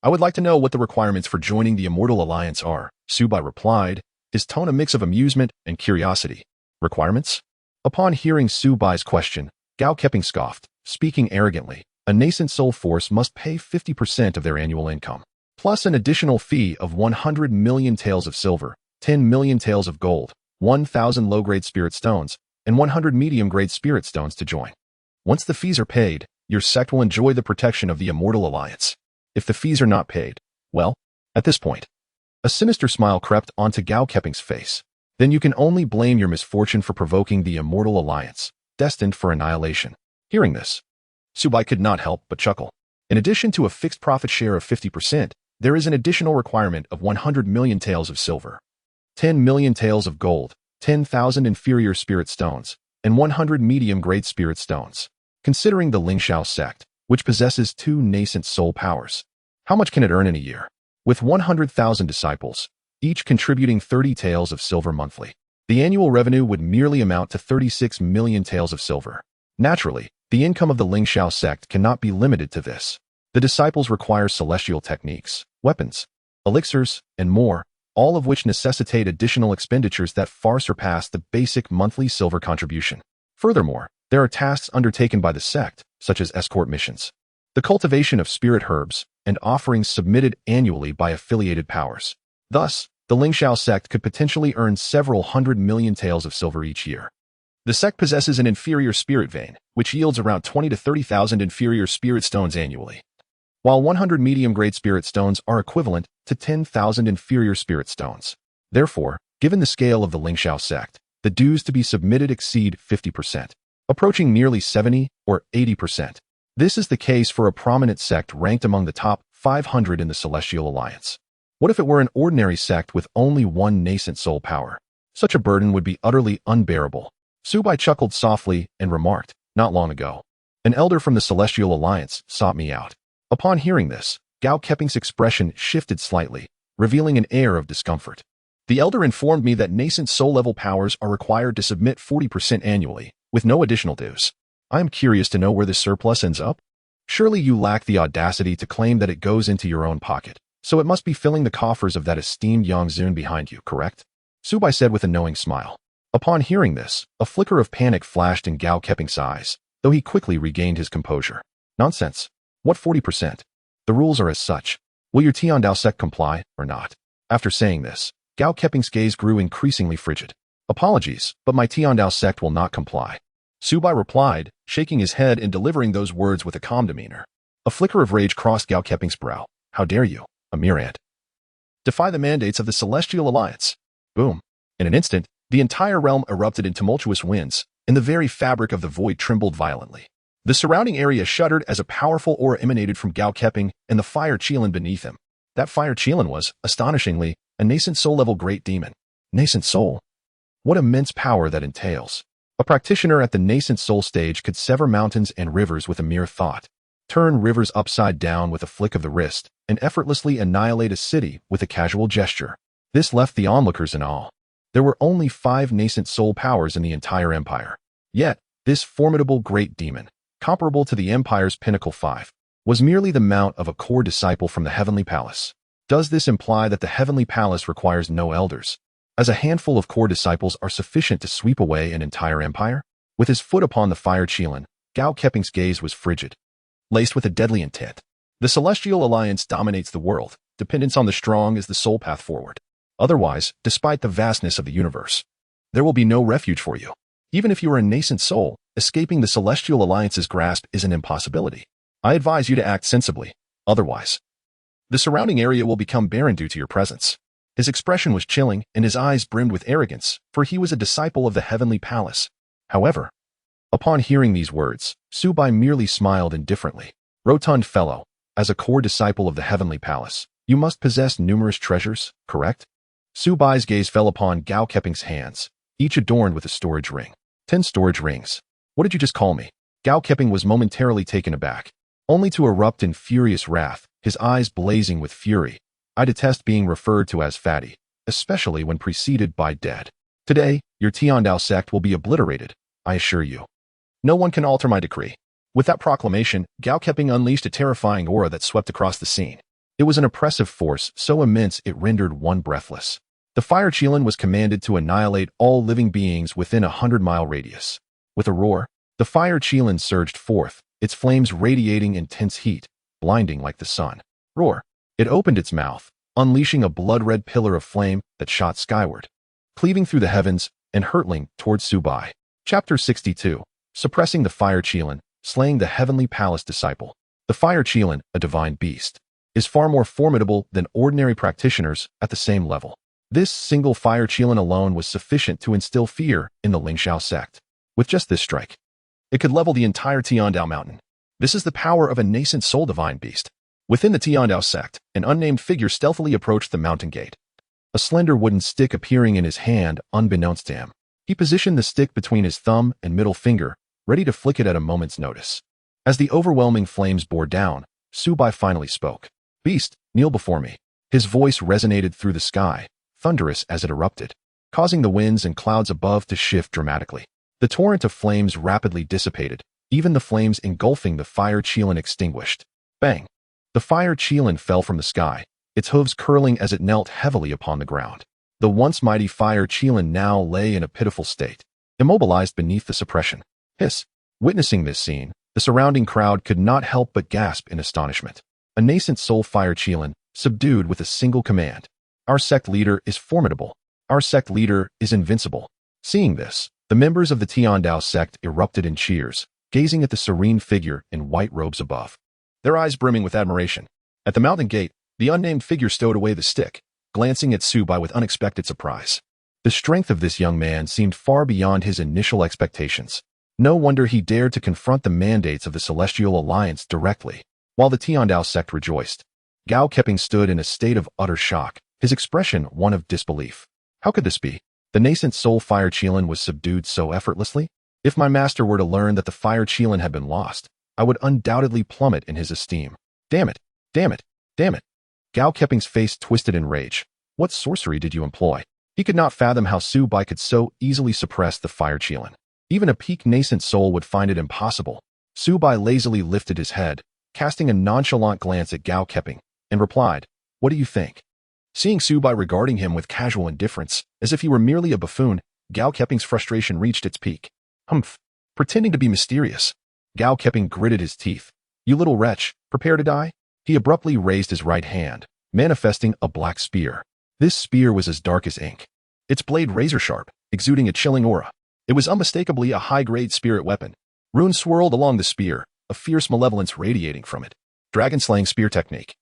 I would like to know what the requirements for joining the Immortal Alliance are. Su Bai replied, his tone a mix of amusement and curiosity. Requirements? Upon hearing Su Bai's question, Gao Keping scoffed, speaking arrogantly. A nascent soul force must pay 50% of their annual income, plus an additional fee of 100 million taels of silver, 10 million taels of gold, 1,000 low-grade spirit stones, and 100 medium-grade spirit stones to join. Once the fees are paid, your sect will enjoy the protection of the Immortal Alliance. If the fees are not paid, well, at this point, a sinister smile crept onto Gao Keping's face. Then you can only blame your misfortune for provoking the Immortal Alliance, destined for annihilation. Hearing this, Su Bai could not help but chuckle. In addition to a fixed profit share of 50%, there is an additional requirement of 100 million taels of silver, 10 million taels of gold, 10,000 inferior spirit stones, and 100 medium-grade spirit stones. Considering the Lingxiao sect, which possesses 2 nascent soul powers, how much can it earn in a year? With 100,000 disciples, each contributing 30 taels of silver monthly, the annual revenue would merely amount to 36 million taels of silver. Naturally, the income of the Lingxiao sect cannot be limited to this. The disciples require celestial techniques, weapons, elixirs, and more, all of which necessitate additional expenditures that far surpass the basic monthly silver contribution. Furthermore, there are tasks undertaken by the sect, such as escort missions, the cultivation of spirit herbs, and offerings submitted annually by affiliated powers. Thus, the Lingxiao sect could potentially earn several 100 million taels of silver each year. The sect possesses an inferior spirit vein, which yields around 20 to 30,000 inferior spirit stones annually, while 100 medium-grade spirit stones are equivalent to 10,000 inferior spirit stones. Therefore, given the scale of the Lingxiao sect, the dues to be submitted exceed 50%, approaching nearly 70 or 80%. This is the case for a prominent sect ranked among the top 500 in the Celestial Alliance. What if it were an ordinary sect with only 1 nascent soul power? Such a burden would be utterly unbearable. Su Bai chuckled softly and remarked, not long ago, an elder from the Celestial Alliance sought me out. Upon hearing this, Gao Keping's expression shifted slightly, revealing an air of discomfort. The elder informed me that nascent soul-level powers are required to submit 40% annually, with no additional dues. I am curious to know where this surplus ends up. Surely you lack the audacity to claim that it goes into your own pocket, so it must be filling the coffers of that esteemed Yangzun behind you, correct? Su Bai said with a knowing smile. Upon hearing this, a flicker of panic flashed in Gao Keping's eyes, though he quickly regained his composure. Nonsense. What 40%? The rules are as such. Will your Tian Dao sect comply or not? After saying this, Gao Keping's gaze grew increasingly frigid. Apologies, but my Tiandao sect will not comply. Su Bai replied, shaking his head and delivering those words with a calm demeanor. A flicker of rage crossed Gao Keping's brow. How dare you, a myriad, defy the mandates of the Celestial Alliance? Boom. In an instant, the entire realm erupted in tumultuous winds, and the very fabric of the void trembled violently. The surrounding area shuddered as a powerful aura emanated from Gao Keping and the fire Qilin beneath him. That fire Qilin was, astonishingly, a nascent soul-level great demon. Nascent soul? What immense power that entails. A practitioner at the nascent soul stage could sever mountains and rivers with a mere thought, turn rivers upside down with a flick of the wrist, and effortlessly annihilate a city with a casual gesture. This left the onlookers in awe. There were only 5 nascent soul powers in the entire empire. Yet, this formidable great demon, comparable to the empire's pinnacle 5, was merely the mount of a core disciple from the Heavenly Palace. Does this imply that the Heavenly Palace requires no elders, as a handful of core disciples are sufficient to sweep away an entire empire? With his foot upon the fire Qilin, Gao Keping's gaze was frigid, laced with a deadly intent. The Celestial Alliance dominates the world. Dependence on the strong is the sole path forward. Otherwise, despite the vastness of the universe, there will be no refuge for you. Even if you are a nascent soul, escaping the Celestial Alliance's grasp is an impossibility. I advise you to act sensibly. Otherwise, the surrounding area will become barren due to your presence. His expression was chilling, and his eyes brimmed with arrogance, for he was a disciple of the Heavenly Palace. However, upon hearing these words, Su Bai merely smiled indifferently. Rotund fellow, as a core disciple of the Heavenly Palace, you must possess numerous treasures, correct? Su Bai's gaze fell upon Gao Keping's hands, each adorned with a storage ring. 10 storage rings. What did you just call me? Gao Keping was momentarily taken aback, only to erupt in furious wrath, his eyes blazing with fury. I detest being referred to as fatty, especially when preceded by dead. Today, your Tiandao sect will be obliterated, I assure you. No one can alter my decree. With that proclamation, Gao Keping unleashed a terrifying aura that swept across the scene. It was an oppressive force so immense it rendered one breathless. The fire Qilin was commanded to annihilate all living beings within a 100-mile radius. With a roar, the fire Qilin surged forth, its flames radiating intense heat, blinding like the sun. Roar! It opened its mouth, unleashing a blood-red pillar of flame that shot skyward, cleaving through the heavens and hurtling towards Su Bai. Chapter 62. Suppressing the fire Qilin, slaying the Heavenly Palace disciple. The fire Qilin, a divine beast, is far more formidable than ordinary practitioners at the same level. This single fire Qilin alone was sufficient to instill fear in the Xianxiao sect. With just this strike, it could level the entire Tiandao mountain. This is the power of a nascent soul divine beast. Within the Tiandao sect, an unnamed figure stealthily approached the mountain gate, a slender wooden stick appearing in his hand unbeknownst to him. He positioned the stick between his thumb and middle finger, ready to flick it at a moment's notice. As the overwhelming flames bore down, Su Bai finally spoke. Beast, kneel before me. His voice resonated through the sky, thunderous as it erupted, causing the winds and clouds above to shift dramatically. The torrent of flames rapidly dissipated, even the flames engulfing the fire Qilin extinguished. Bang! The fire Qilin fell from the sky, its hooves curling as it knelt heavily upon the ground. The once mighty fire Qilin now lay in a pitiful state, immobilized beneath the suppression. Hiss! Witnessing this scene, the surrounding crowd could not help but gasp in astonishment. A nascent soul fire Qilin, subdued with a single command. Our sect leader is formidable. Our sect leader is invincible. Seeing this, the members of the Tiandao sect erupted in cheers, gazing at the serene figure in white robes above, their eyes brimming with admiration. At the mountain gate, the unnamed figure stowed away the stick, glancing at Su Bai with unexpected surprise. The strength of this young man seemed far beyond his initial expectations. No wonder he dared to confront the mandates of the Celestial Alliance directly. While the Tiandao sect rejoiced, Gao Keping stood in a state of utter shock, his expression one of disbelief. How could this be? The nascent soul fire Qilin was subdued so effortlessly? If my master were to learn that the fire Qilin had been lost, I would undoubtedly plummet in his esteem. Damn it! Damn it! Damn it! Gao Keping's face twisted in rage. What sorcery did you employ? He could not fathom how Su Bai could so easily suppress the fire Qilin. Even a peak nascent soul would find it impossible. Su Bai lazily lifted his head, casting a nonchalant glance at Gao Keping, and replied, "What do you think?" Seeing Su Bai regarding him with casual indifference, as if he were merely a buffoon, Gao Keping's frustration reached its peak. Humph! Pretending to be mysterious. Gao Keping gritted his teeth. You little wretch, prepare to die? He abruptly raised his right hand, manifesting a black spear. This spear was as dark as ink, its blade razor-sharp, exuding a chilling aura. It was unmistakably a high-grade spirit weapon. Runes swirled along the spear, a fierce malevolence radiating from it. Dragon-slaying spear technique.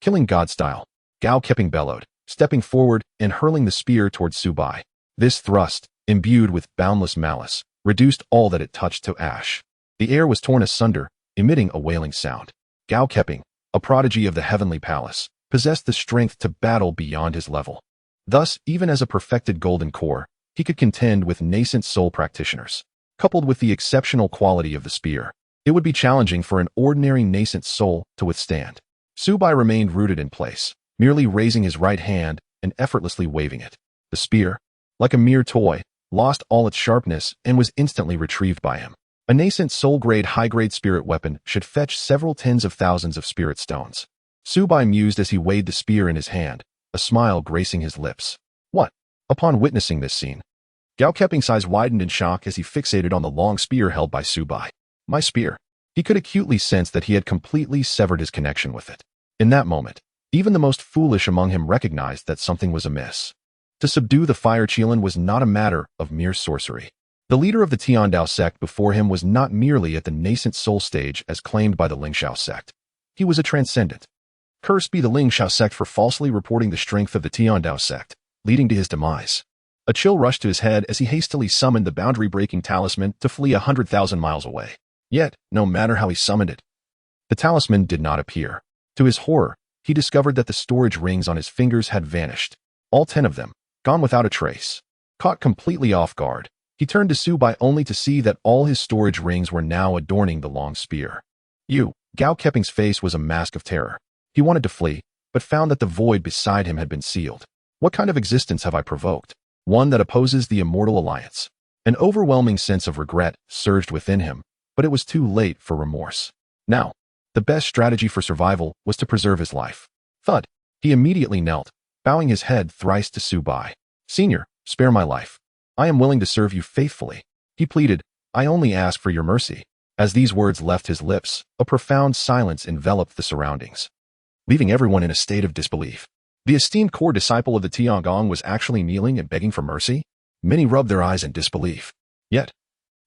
Killing God style, Gao Keping bellowed, stepping forward and hurling the spear towards Su Bai. This thrust, imbued with boundless malice, reduced all that it touched to ash. The air was torn asunder, emitting a wailing sound. Gao Keping, a prodigy of the heavenly palace, possessed the strength to battle beyond his level. Thus, even as a perfected golden core, he could contend with nascent soul practitioners. Coupled with the exceptional quality of the spear, it would be challenging for an ordinary nascent soul to withstand. Su Bai remained rooted in place, merely raising his right hand and effortlessly waving it. The spear, like a mere toy, lost all its sharpness and was instantly retrieved by him. A nascent soul-grade high-grade spirit weapon should fetch several tens of thousands of spirit stones. Su Bai mused as he weighed the spear in his hand, a smile gracing his lips. What? Upon witnessing this scene, Gao Keping's eyes widened in shock as he fixated on the long spear held by Su Bai. My spear. He could acutely sense that he had completely severed his connection with it. In that moment, even the most foolish among him recognized that something was amiss. To subdue the fire Qilin was not a matter of mere sorcery. The leader of the Heavenly Dao Sect before him was not merely at the nascent soul stage as claimed by the Xiao Sect. He was a transcendent. Cursed be the Xiao Sect for falsely reporting the strength of the Heavenly Dao Sect, leading to his demise. A chill rushed to his head as he hastily summoned the boundary-breaking talisman to flee 100,000 miles away. Yet, no matter how he summoned it, the talisman did not appear. To his horror, he discovered that the storage rings on his fingers had vanished. All 10 of them, gone without a trace. Caught completely off guard, he turned to Su Bai only to see that all his storage rings were now adorning the long spear. Gao Keping's face was a mask of terror. He wanted to flee, but found that the void beside him had been sealed. What kind of existence have I provoked? One that opposes the immortal alliance. An overwhelming sense of regret surged within him, but it was too late for remorse. Now, the best strategy for survival was to preserve his life. Thud. He immediately knelt, bowing his head thrice to Su Bai. Senior, spare my life. I am willing to serve you faithfully. He pleaded, I only ask for your mercy. As these words left his lips, a profound silence enveloped the surroundings, leaving everyone in a state of disbelief. The esteemed core disciple of the Tiangong was actually kneeling and begging for mercy? Many rubbed their eyes in disbelief. Yet,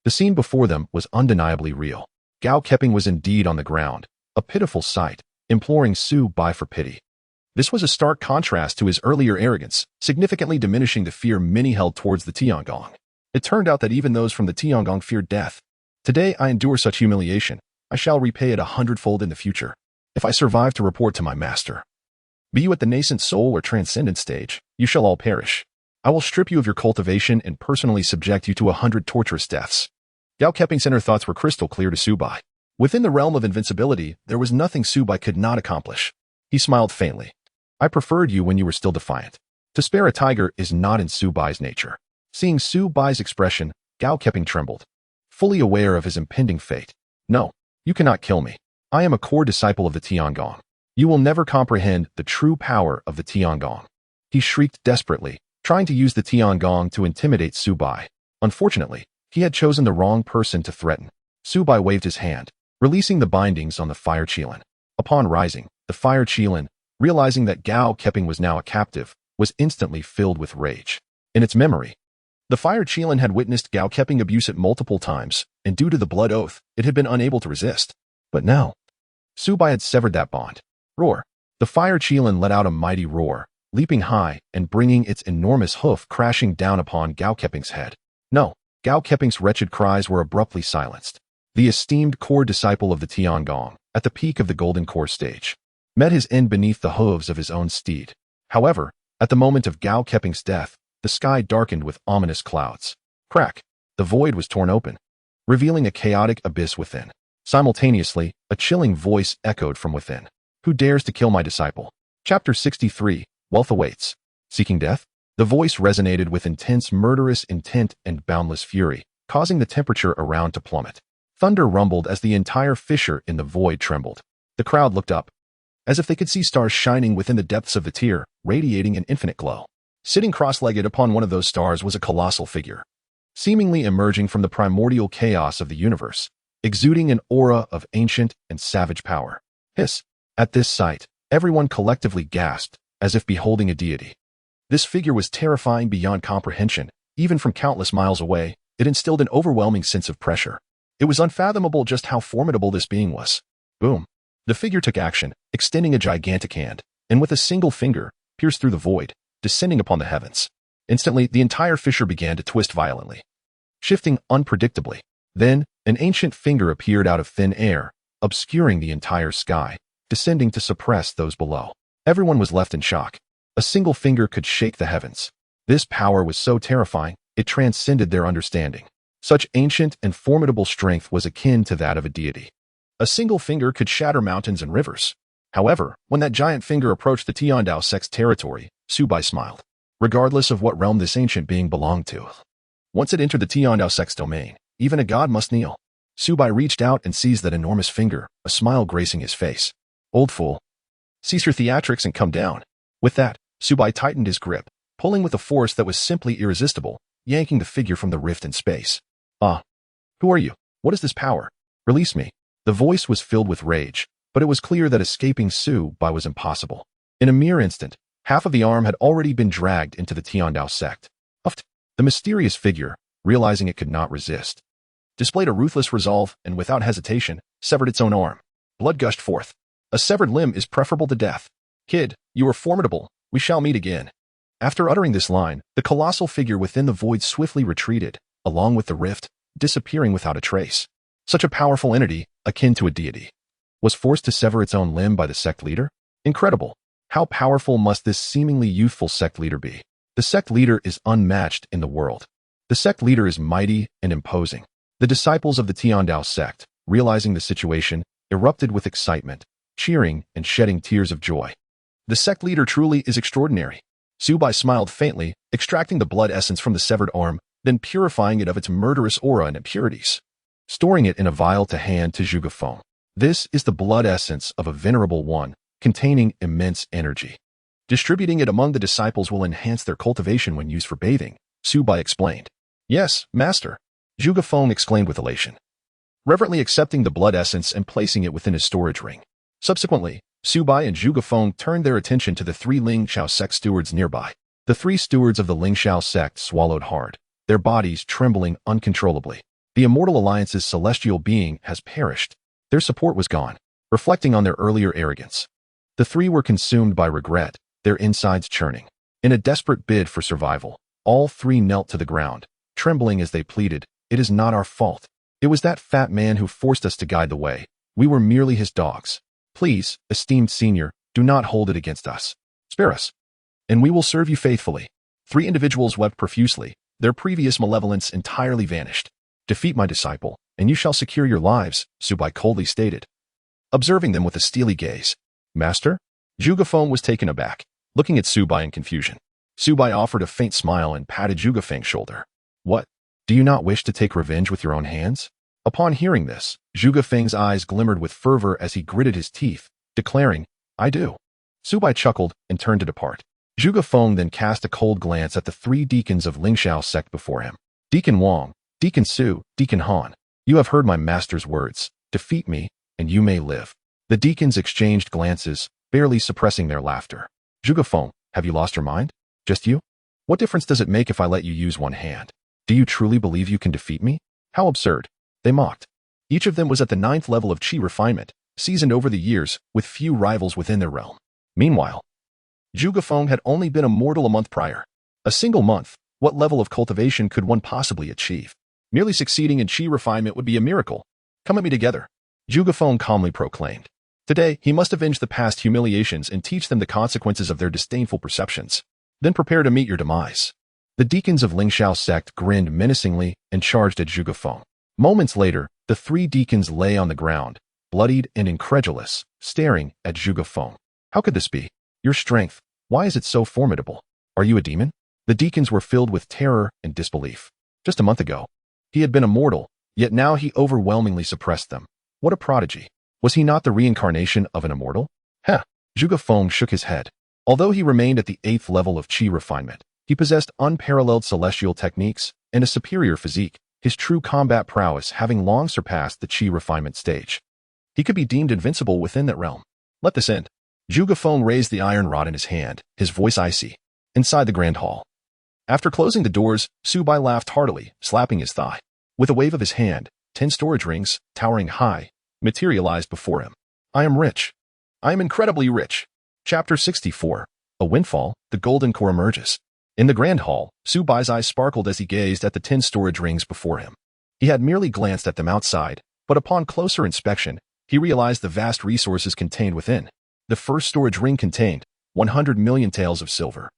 the scene before them was undeniably real. Gao Keping was indeed on the ground, a pitiful sight, imploring Su Bai for pity. This was a stark contrast to his earlier arrogance, significantly diminishing the fear many held towards the Tiangong. It turned out that even those from the Tiangong feared death. Today I endure such humiliation. I shall repay it 100-fold in the future, if I survive to report to my master. Be you at the nascent soul or transcendent stage, you shall all perish. I will strip you of your cultivation and personally subject you to 100 torturous deaths. Gao Keping's inner thoughts were crystal clear to Su Bai. Within the realm of invincibility, there was nothing Su Bai could not accomplish. He smiled faintly. I preferred you when you were still defiant. To spare a tiger is not in Su Bai's nature. Seeing Su Bai's expression, Gao Keping trembled, fully aware of his impending fate. No, you cannot kill me. I am a core disciple of the Tiangong. You will never comprehend the true power of the Tiangong. He shrieked desperately, trying to use the Tiangong to intimidate Su Bai. Unfortunately, he had chosen the wrong person to threaten. Su Bai waved his hand, releasing the bindings on the fire Qilin. Upon rising, the fire Qilin, realizing that Gao Keping was now a captive, was instantly filled with rage. In its memory, the fire Qilin had witnessed Gao Keping abuse it multiple times, and due to the blood oath, it had been unable to resist. But now, Su Bai had severed that bond. Roar. The fire Qilin let out a mighty roar, leaping high and bringing its enormous hoof crashing down upon Gao Keping's head. No, Gao Keping's wretched cries were abruptly silenced. The esteemed core disciple of the Tiangong, at the peak of the golden core stage, met his end beneath the hooves of his own steed. However, at the moment of Gao Keping's death, the sky darkened with ominous clouds. Crack! The void was torn open, revealing a chaotic abyss within. Simultaneously, a chilling voice echoed from within. Who dares to kill my disciple? Chapter 63, Wealth Awaits. Seeking death? The voice resonated with intense murderous intent and boundless fury, causing the temperature around to plummet. Thunder rumbled as the entire fissure in the void trembled. The crowd looked up, as if they could see stars shining within the depths of the tier, radiating an infinite glow. Sitting cross-legged upon one of those stars was a colossal figure, seemingly emerging from the primordial chaos of the universe, exuding an aura of ancient and savage power. Hiss! At this sight, everyone collectively gasped, as if beholding a deity. This figure was terrifying beyond comprehension. Even from countless miles away, it instilled an overwhelming sense of pressure. It was unfathomable just how formidable this being was. Boom. The figure took action, extending a gigantic hand, and with a single finger, pierced through the void, descending upon the heavens. Instantly, the entire fissure began to twist violently, shifting unpredictably. Then, an ancient finger appeared out of thin air, obscuring the entire sky, descending to suppress those below. Everyone was left in shock. A single finger could shake the heavens. This power was so terrifying, it transcended their understanding. Such ancient and formidable strength was akin to that of a deity. A single finger could shatter mountains and rivers. However, when that giant finger approached the Heavenly Dao Sect's territory, Su Bai smiled. Regardless of what realm this ancient being belonged to, once it entered the Heavenly Dao Sect's domain, even a god must kneel. Su Bai reached out and seized that enormous finger, a smile gracing his face. Old fool. Cease your theatrics and come down. With that, Su Bai tightened his grip, pulling with a force that was simply irresistible, yanking the figure from the rift in space. Who are you? What is this power? Release me. The voice was filled with rage, but it was clear that escaping Su Bai was impossible. In a mere instant, half of the arm had already been dragged into the Heavenly Dao Sect. The mysterious figure, realizing it could not resist, displayed a ruthless resolve and without hesitation, severed its own arm. Blood gushed forth. A severed limb is preferable to death. Kid, you are formidable. We shall meet again. After uttering this line, the colossal figure within the void swiftly retreated, along with the rift, disappearing without a trace. Such a powerful entity, akin to a deity, was forced to sever its own limb by the sect leader? Incredible. How powerful must this seemingly youthful sect leader be? The sect leader is unmatched in the world. The sect leader is mighty and imposing. The disciples of the Heavenly Dao Sect, realizing the situation, erupted with excitement, cheering and shedding tears of joy. The sect leader truly is extraordinary. Su Bai smiled faintly, extracting the blood essence from the severed arm, then purifying it of its murderous aura and impurities, storing it in a vial to hand to Zhuge Feng. This is the blood essence of a venerable one, containing immense energy. Distributing it among the disciples will enhance their cultivation when used for bathing, Su Bai explained. Yes, master, Zhuge Feng exclaimed with elation, reverently accepting the blood essence and placing it within his storage ring. Subsequently, Su Bai and Zhuge Feng turned their attention to the 3 Lingxiao sect stewards nearby. The 3 stewards of the Lingxiao sect swallowed hard, their bodies trembling uncontrollably. The Immortal Alliance's celestial being has perished. Their support was gone, reflecting on their earlier arrogance. The 3 were consumed by regret, their insides churning. In a desperate bid for survival, all 3 knelt to the ground, trembling as they pleaded, "It is not our fault. It was that fat man who forced us to guide the way. We were merely his dogs. Please, esteemed senior, do not hold it against us. Spare us, and we will serve you faithfully." 3 individuals wept profusely, their previous malevolence entirely vanished. "Defeat my disciple, and you shall secure your lives," Su Bai coldly stated, observing them with a steely gaze. "Master?" Zhuge Feng was taken aback, looking at Su Bai in confusion. Su Bai offered a faint smile and patted Zhuge Feng's shoulder. "What? Do you not wish to take revenge with your own hands?" Upon hearing this, Zhuge Feng's eyes glimmered with fervor as he gritted his teeth, declaring, "I do." Su Bai chuckled and turned to depart. Zhuge Feng then cast a cold glance at the 3 deacons of Lingxiao sect before him. "Deacon Wang, Deacon Su, Deacon Han, you have heard my master's words. Defeat me, and you may live." The deacons exchanged glances, barely suppressing their laughter. "Zhuge Feng, have you lost your mind? Just you? What difference does it make if I let you use one hand? Do you truly believe you can defeat me? How absurd." They mocked. Each of them was at the 9th level of qi refinement, seasoned over the years, with few rivals within their realm. Meanwhile, Zhuge Feng had only been immortal a month prior. A single month, what level of cultivation could one possibly achieve? Merely succeeding in qi refinement would be a miracle. "Come at me together," Zhuge Feng calmly proclaimed. Today, he must avenge the past humiliations and teach them the consequences of their disdainful perceptions. Then prepare to meet your demise. The deacons of Lingxiao sect grinned menacingly and charged at Zhuge Feng. Moments later, the 3 deacons lay on the ground, bloodied and incredulous, staring at Zhuge Feng. "How could this be? Your strength, why is it so formidable? Are you a demon?" The deacons were filled with terror and disbelief. Just a month ago, he had been immortal, yet now he overwhelmingly suppressed them. What a prodigy. Was he not the reincarnation of an immortal? Zhuge Feng shook his head. Although he remained at the 8th level of qi refinement, he possessed unparalleled celestial techniques and a superior physique, his true combat prowess having long surpassed the qi refinement stage. He could be deemed invincible within that realm. "Let this end." Zhuge Feng raised the iron rod in his hand, his voice icy. inside the grand hall. After closing the doors, Su Bai laughed heartily, slapping his thigh. With a wave of his hand, 10 storage rings, towering high, materialized before him. I am rich. I am incredibly rich. Chapter 64. A windfall, the golden core emerges. In the grand hall, Su Bai's eyes sparkled as he gazed at the 10 storage rings before him. He had merely glanced at them outside, but upon closer inspection, he realized the vast resources contained within. The first storage ring contained 100 million taels of silver,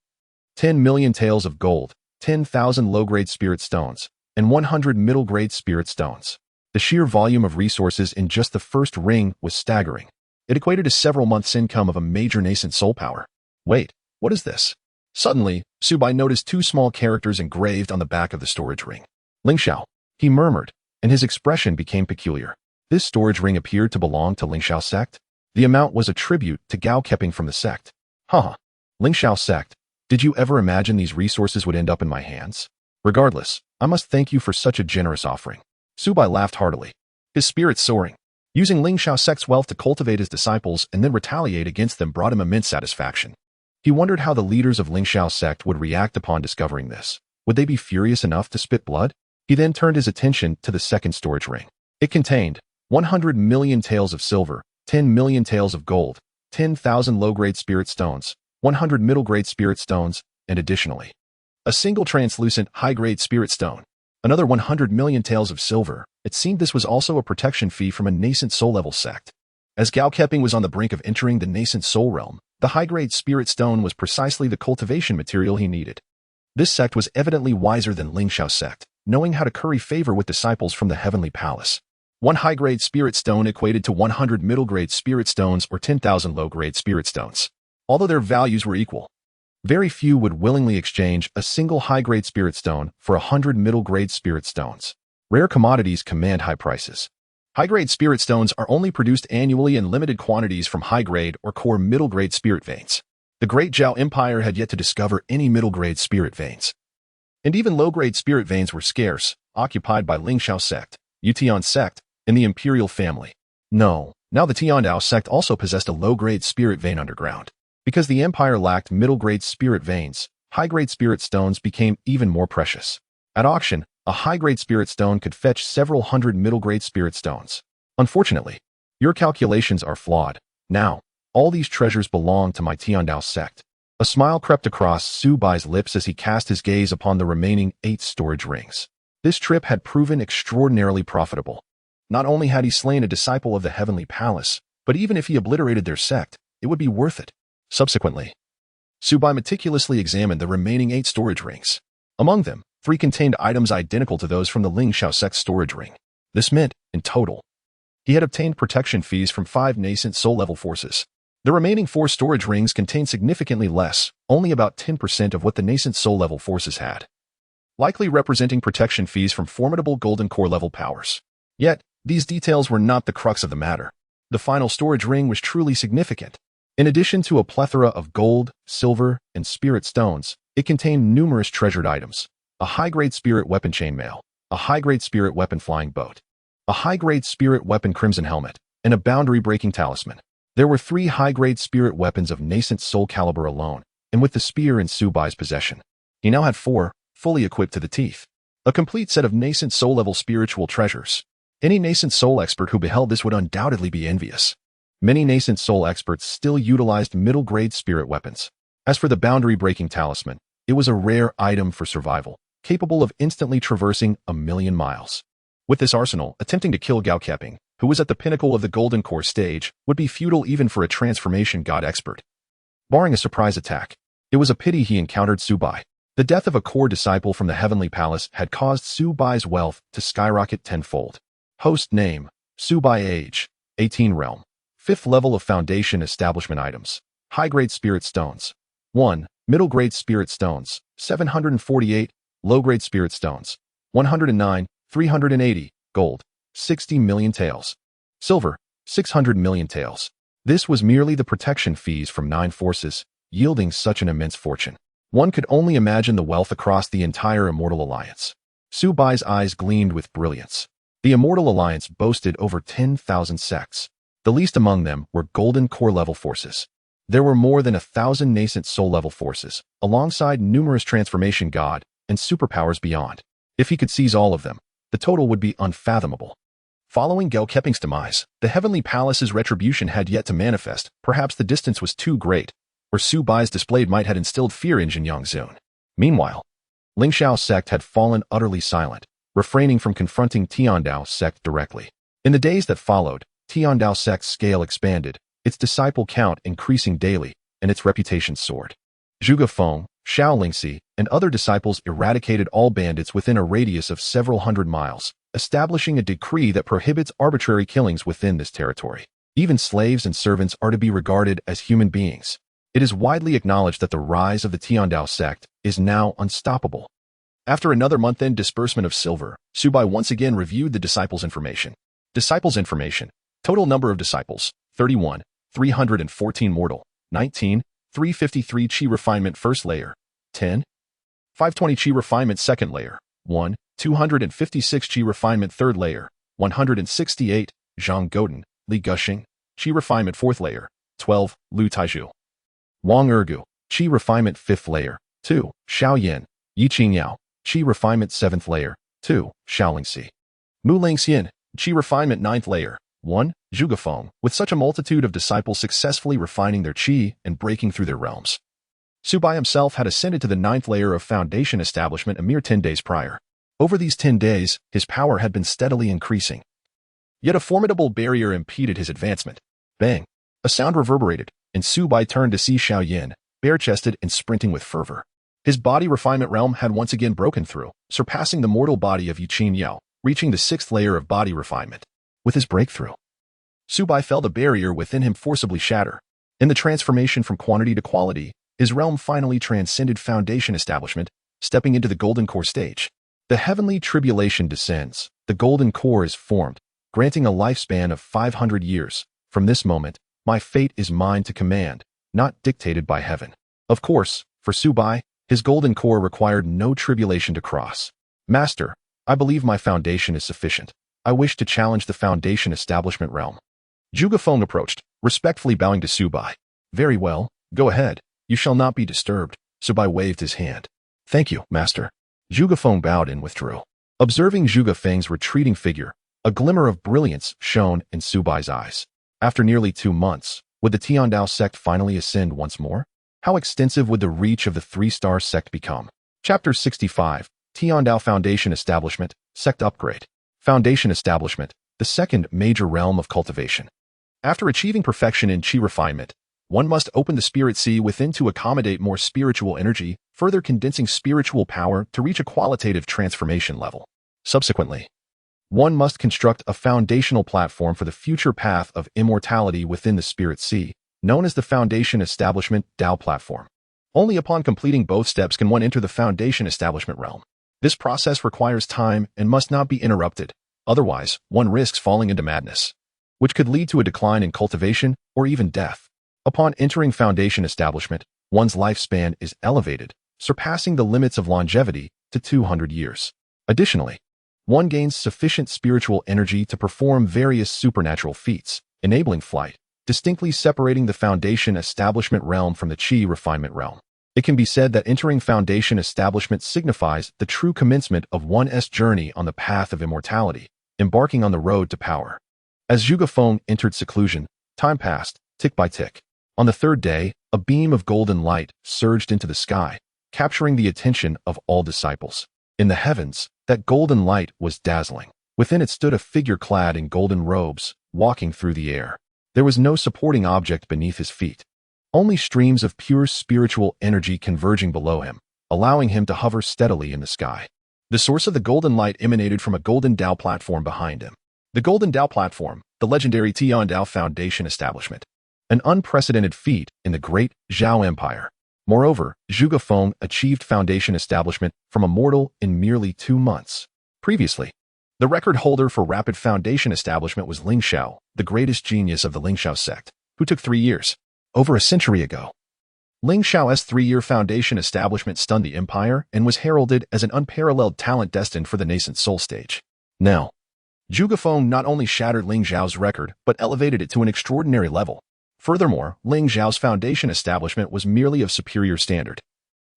10 million taels of gold, 10,000 low-grade spirit stones, and 100 middle-grade spirit stones. The sheer volume of resources in just the first ring was staggering. It equated to several months' income of a major nascent soul power. Wait, what is this? Suddenly, Su Bai noticed 2 small characters engraved on the back of the storage ring. Lingxiao, he murmured, and his expression became peculiar. This storage ring appeared to belong to Lingxiao Sect. The amount was a tribute to Gao Keping from the sect. Lingxiao Sect. Did you ever imagine these resources would end up in my hands? Regardless, I must thank you for such a generous offering. Su Bai laughed heartily, his spirits soaring. Using Lingxiao Sect's wealth to cultivate his disciples and then retaliate against them brought him immense satisfaction. He wondered how the leaders of Lingxiao Sect would react upon discovering this. Would they be furious enough to spit blood? He then turned his attention to the second storage ring. It contained 100 million taels of silver, 10 million taels of gold, 10,000 low-grade spirit stones, 100 middle-grade spirit stones, and additionally, a single translucent high-grade spirit stone. Another 100 million taels of silver. It seemed this was also a protection fee from a nascent soul-level sect. As Gao Keping was on the brink of entering the nascent soul realm, the high-grade spirit stone was precisely the cultivation material he needed. This sect was evidently wiser than Lingxiao Sect, knowing how to curry favor with disciples from the Heavenly Palace. One high-grade spirit stone equated to 100 middle-grade spirit stones or 10,000 low-grade spirit stones. Although their values were equal, very few would willingly exchange a single high-grade spirit stone for 100 middle-grade spirit stones. Rare commodities command high prices. High-grade spirit stones are only produced annually in limited quantities from high-grade or core middle-grade spirit veins. The Great Zhao Empire had yet to discover any middle-grade spirit veins. And even low-grade spirit veins were scarce, occupied by Lingxiao Sect, Yutian Sect, and the Imperial family. No, now the Tiandao Sect also possessed a low-grade spirit vein underground. Because the empire lacked middle-grade spirit veins, high-grade spirit stones became even more precious. At auction, a high-grade spirit stone could fetch several hundred middle-grade spirit stones. Unfortunately, your calculations are flawed. Now, all these treasures belong to my Tiandao Sect. A smile crept across Su Bai's lips as he cast his gaze upon the remaining 8 storage rings. This trip had proven extraordinarily profitable. Not only had he slain a disciple of the Heavenly Palace, but even if he obliterated their sect, it would be worth it. Subsequently, Su Bai meticulously examined the remaining 8 storage rings. Among them, 3 contained items identical to those from the Lingxiao Sect storage ring. This meant, in total, he had obtained protection fees from 5 nascent soul-level forces. The remaining 4 storage rings contained significantly less, only about 10% of what the nascent soul-level forces had, likely representing protection fees from formidable golden core-level powers. Yet, these details were not the crux of the matter. The final storage ring was truly significant. In addition to a plethora of gold, silver, and spirit stones, it contained numerous treasured items. A high-grade spirit weapon chainmail, a high-grade spirit weapon flying boat, a high-grade spirit weapon crimson helmet, and a boundary-breaking talisman. There were 3 high-grade spirit weapons of nascent soul caliber alone, and with the spear in Su Bai's possession, he now had 4, fully equipped to the teeth. A complete set of nascent soul-level spiritual treasures. Any nascent soul expert who beheld this would undoubtedly be envious. Many nascent soul experts still utilized middle-grade spirit weapons. As for the boundary-breaking talisman, it was a rare item for survival, capable of instantly traversing 1,000,000 miles. With this arsenal, attempting to kill Gao Keping, who was at the pinnacle of the Golden Core stage, would be futile even for a transformation god expert. Barring a surprise attack, it was a pity he encountered Su Bai. The death of a core disciple from the Heavenly Palace had caused Su Bai's wealth to skyrocket tenfold. Host name, Su Bai age, 18 realm. 5th level of foundation establishment items. High-grade spirit stones. 1. Middle-grade spirit stones. 748. Low-grade spirit stones. 109. 380. Gold. 60 million taels. Silver. 600 million taels. This was merely the protection fees from 9 forces, yielding such an immense fortune. One could only imagine the wealth across the entire Immortal Alliance. Su Bai's eyes gleamed with brilliance. The Immortal Alliance boasted over 10,000 sects. The least among them were golden core-level forces. There were more than 1,000 nascent soul-level forces, alongside numerous transformation god and superpowers beyond. If he could seize all of them, the total would be unfathomable. Following Gao Keping's demise, the Heavenly Palace's retribution had yet to manifest. Perhaps the distance was too great, or Su Bai's displayed might had instilled fear in Xinjiang Zone. Meanwhile, Xianxiao sect had fallen utterly silent, refraining from confronting Dao Sect directly. In the days that followed, Dao Sect's scale expanded, its disciple count increasing daily, and its reputation soared. Zhuge Feng, Xiao Lingxi, and other disciples eradicated all bandits within a radius of several hundred miles, establishing a decree that prohibits arbitrary killings within this territory. Even slaves and servants are to be regarded as human beings. It is widely acknowledged that the rise of the Dao Sect is now unstoppable. After another month-end disbursement of silver, Su Bai once again reviewed the disciples' information. Disciples' information. Total number of disciples, 31, 314 mortal, 19, 353 Qi refinement first layer, 10, 520 Qi refinement second layer, 1, 256 Qi refinement third layer, 168, Zhang Goden, Li Gushing, Qi refinement fourth layer, 12, Lu Taizhu. Wang Ergu, Qi refinement fifth layer, 2, Xiao Yin, Yi Qingyao, Qi refinement seventh layer, 2, Xiao Lingxi. Mu Lingxian, Qi refinement ninth layer, 1, Zhuge Feng, with such a multitude of disciples successfully refining their qi and breaking through their realms. Su Bai himself had ascended to the ninth layer of foundation establishment a mere 10 days prior. Over these 10 days, his power had been steadily increasing. Yet a formidable barrier impeded his advancement. Bang! A sound reverberated, and Su Bai turned to see Xiao Yin, bare-chested and sprinting with fervor. His body refinement realm had once again broken through, surpassing the mortal body of Yi Qingyao, reaching the sixth layer of body refinement. With his breakthrough, Su Bai felt the barrier within him forcibly shatter. In the transformation from quantity to quality, his realm finally transcended foundation establishment, stepping into the golden core stage. The heavenly tribulation descends. The golden core is formed, granting a lifespan of 500 years. From this moment, my fate is mine to command, not dictated by heaven. Of course, for Su Bai, his golden core required no tribulation to cross. Master, I believe my foundation is sufficient. I wish to challenge the foundation establishment realm. Zhuge Feng approached, respectfully bowing to Su Bai. Very well, go ahead. You shall not be disturbed. Su Bai waved his hand. Thank you, master. Zhuge Feng bowed and withdrew. Observing Zhuge Feng's retreating figure, a glimmer of brilliance shone in Su Bai's eyes. After nearly 2 months, would the Dao Sect finally ascend once more? How extensive would the reach of the 3-star sect become? Chapter 65, Dao Foundation Establishment, Sect Upgrade. Foundation Establishment, the second major realm of cultivation. After achieving perfection in Qi refinement, one must open the spirit sea within to accommodate more spiritual energy, further condensing spiritual power to reach a qualitative transformation level. Subsequently, one must construct a foundational platform for the future path of immortality within the spirit sea, known as the Foundation Establishment Dao Platform. Only upon completing both steps can one enter the Foundation Establishment realm. This process requires time and must not be interrupted. Otherwise, one risks falling into madness, which could lead to a decline in cultivation or even death. Upon entering Foundation Establishment, one's lifespan is elevated, surpassing the limits of longevity to 200 years. Additionally, one gains sufficient spiritual energy to perform various supernatural feats, enabling flight, distinctly separating the Foundation Establishment realm from the Qi refinement realm. It can be said that entering Foundation Establishment signifies the true commencement of one's journey on the path of immortality, embarking on the road to power. As Zhuge Feng entered seclusion, time passed, tick by tick. On the 3rd day, a beam of golden light surged into the sky, capturing the attention of all disciples. In the heavens, that golden light was dazzling. Within it stood a figure clad in golden robes, walking through the air. There was no supporting object beneath his feet. Only streams of pure spiritual energy converging below him, allowing him to hover steadily in the sky. The source of the golden light emanated from a golden Dao platform behind him. The golden Dao platform, the legendary Dao Foundation Establishment. An unprecedented feat in the great Zhao Empire. Moreover, Zhuge Feng achieved foundation establishment from a mortal in merely 2 months. Previously, the record holder for rapid foundation establishment was Ling Xiao, the greatest genius of the Xianxiao sect, who took 3 years. Over a century ago, Ling Xiao's 3-year foundation establishment stunned the empire and was heralded as an unparalleled talent destined for the nascent soul stage. Now, Zhuge Feng not only shattered Ling Xiao's record, but elevated it to an extraordinary level. Furthermore, Ling Zhao's foundation establishment was merely of superior standard.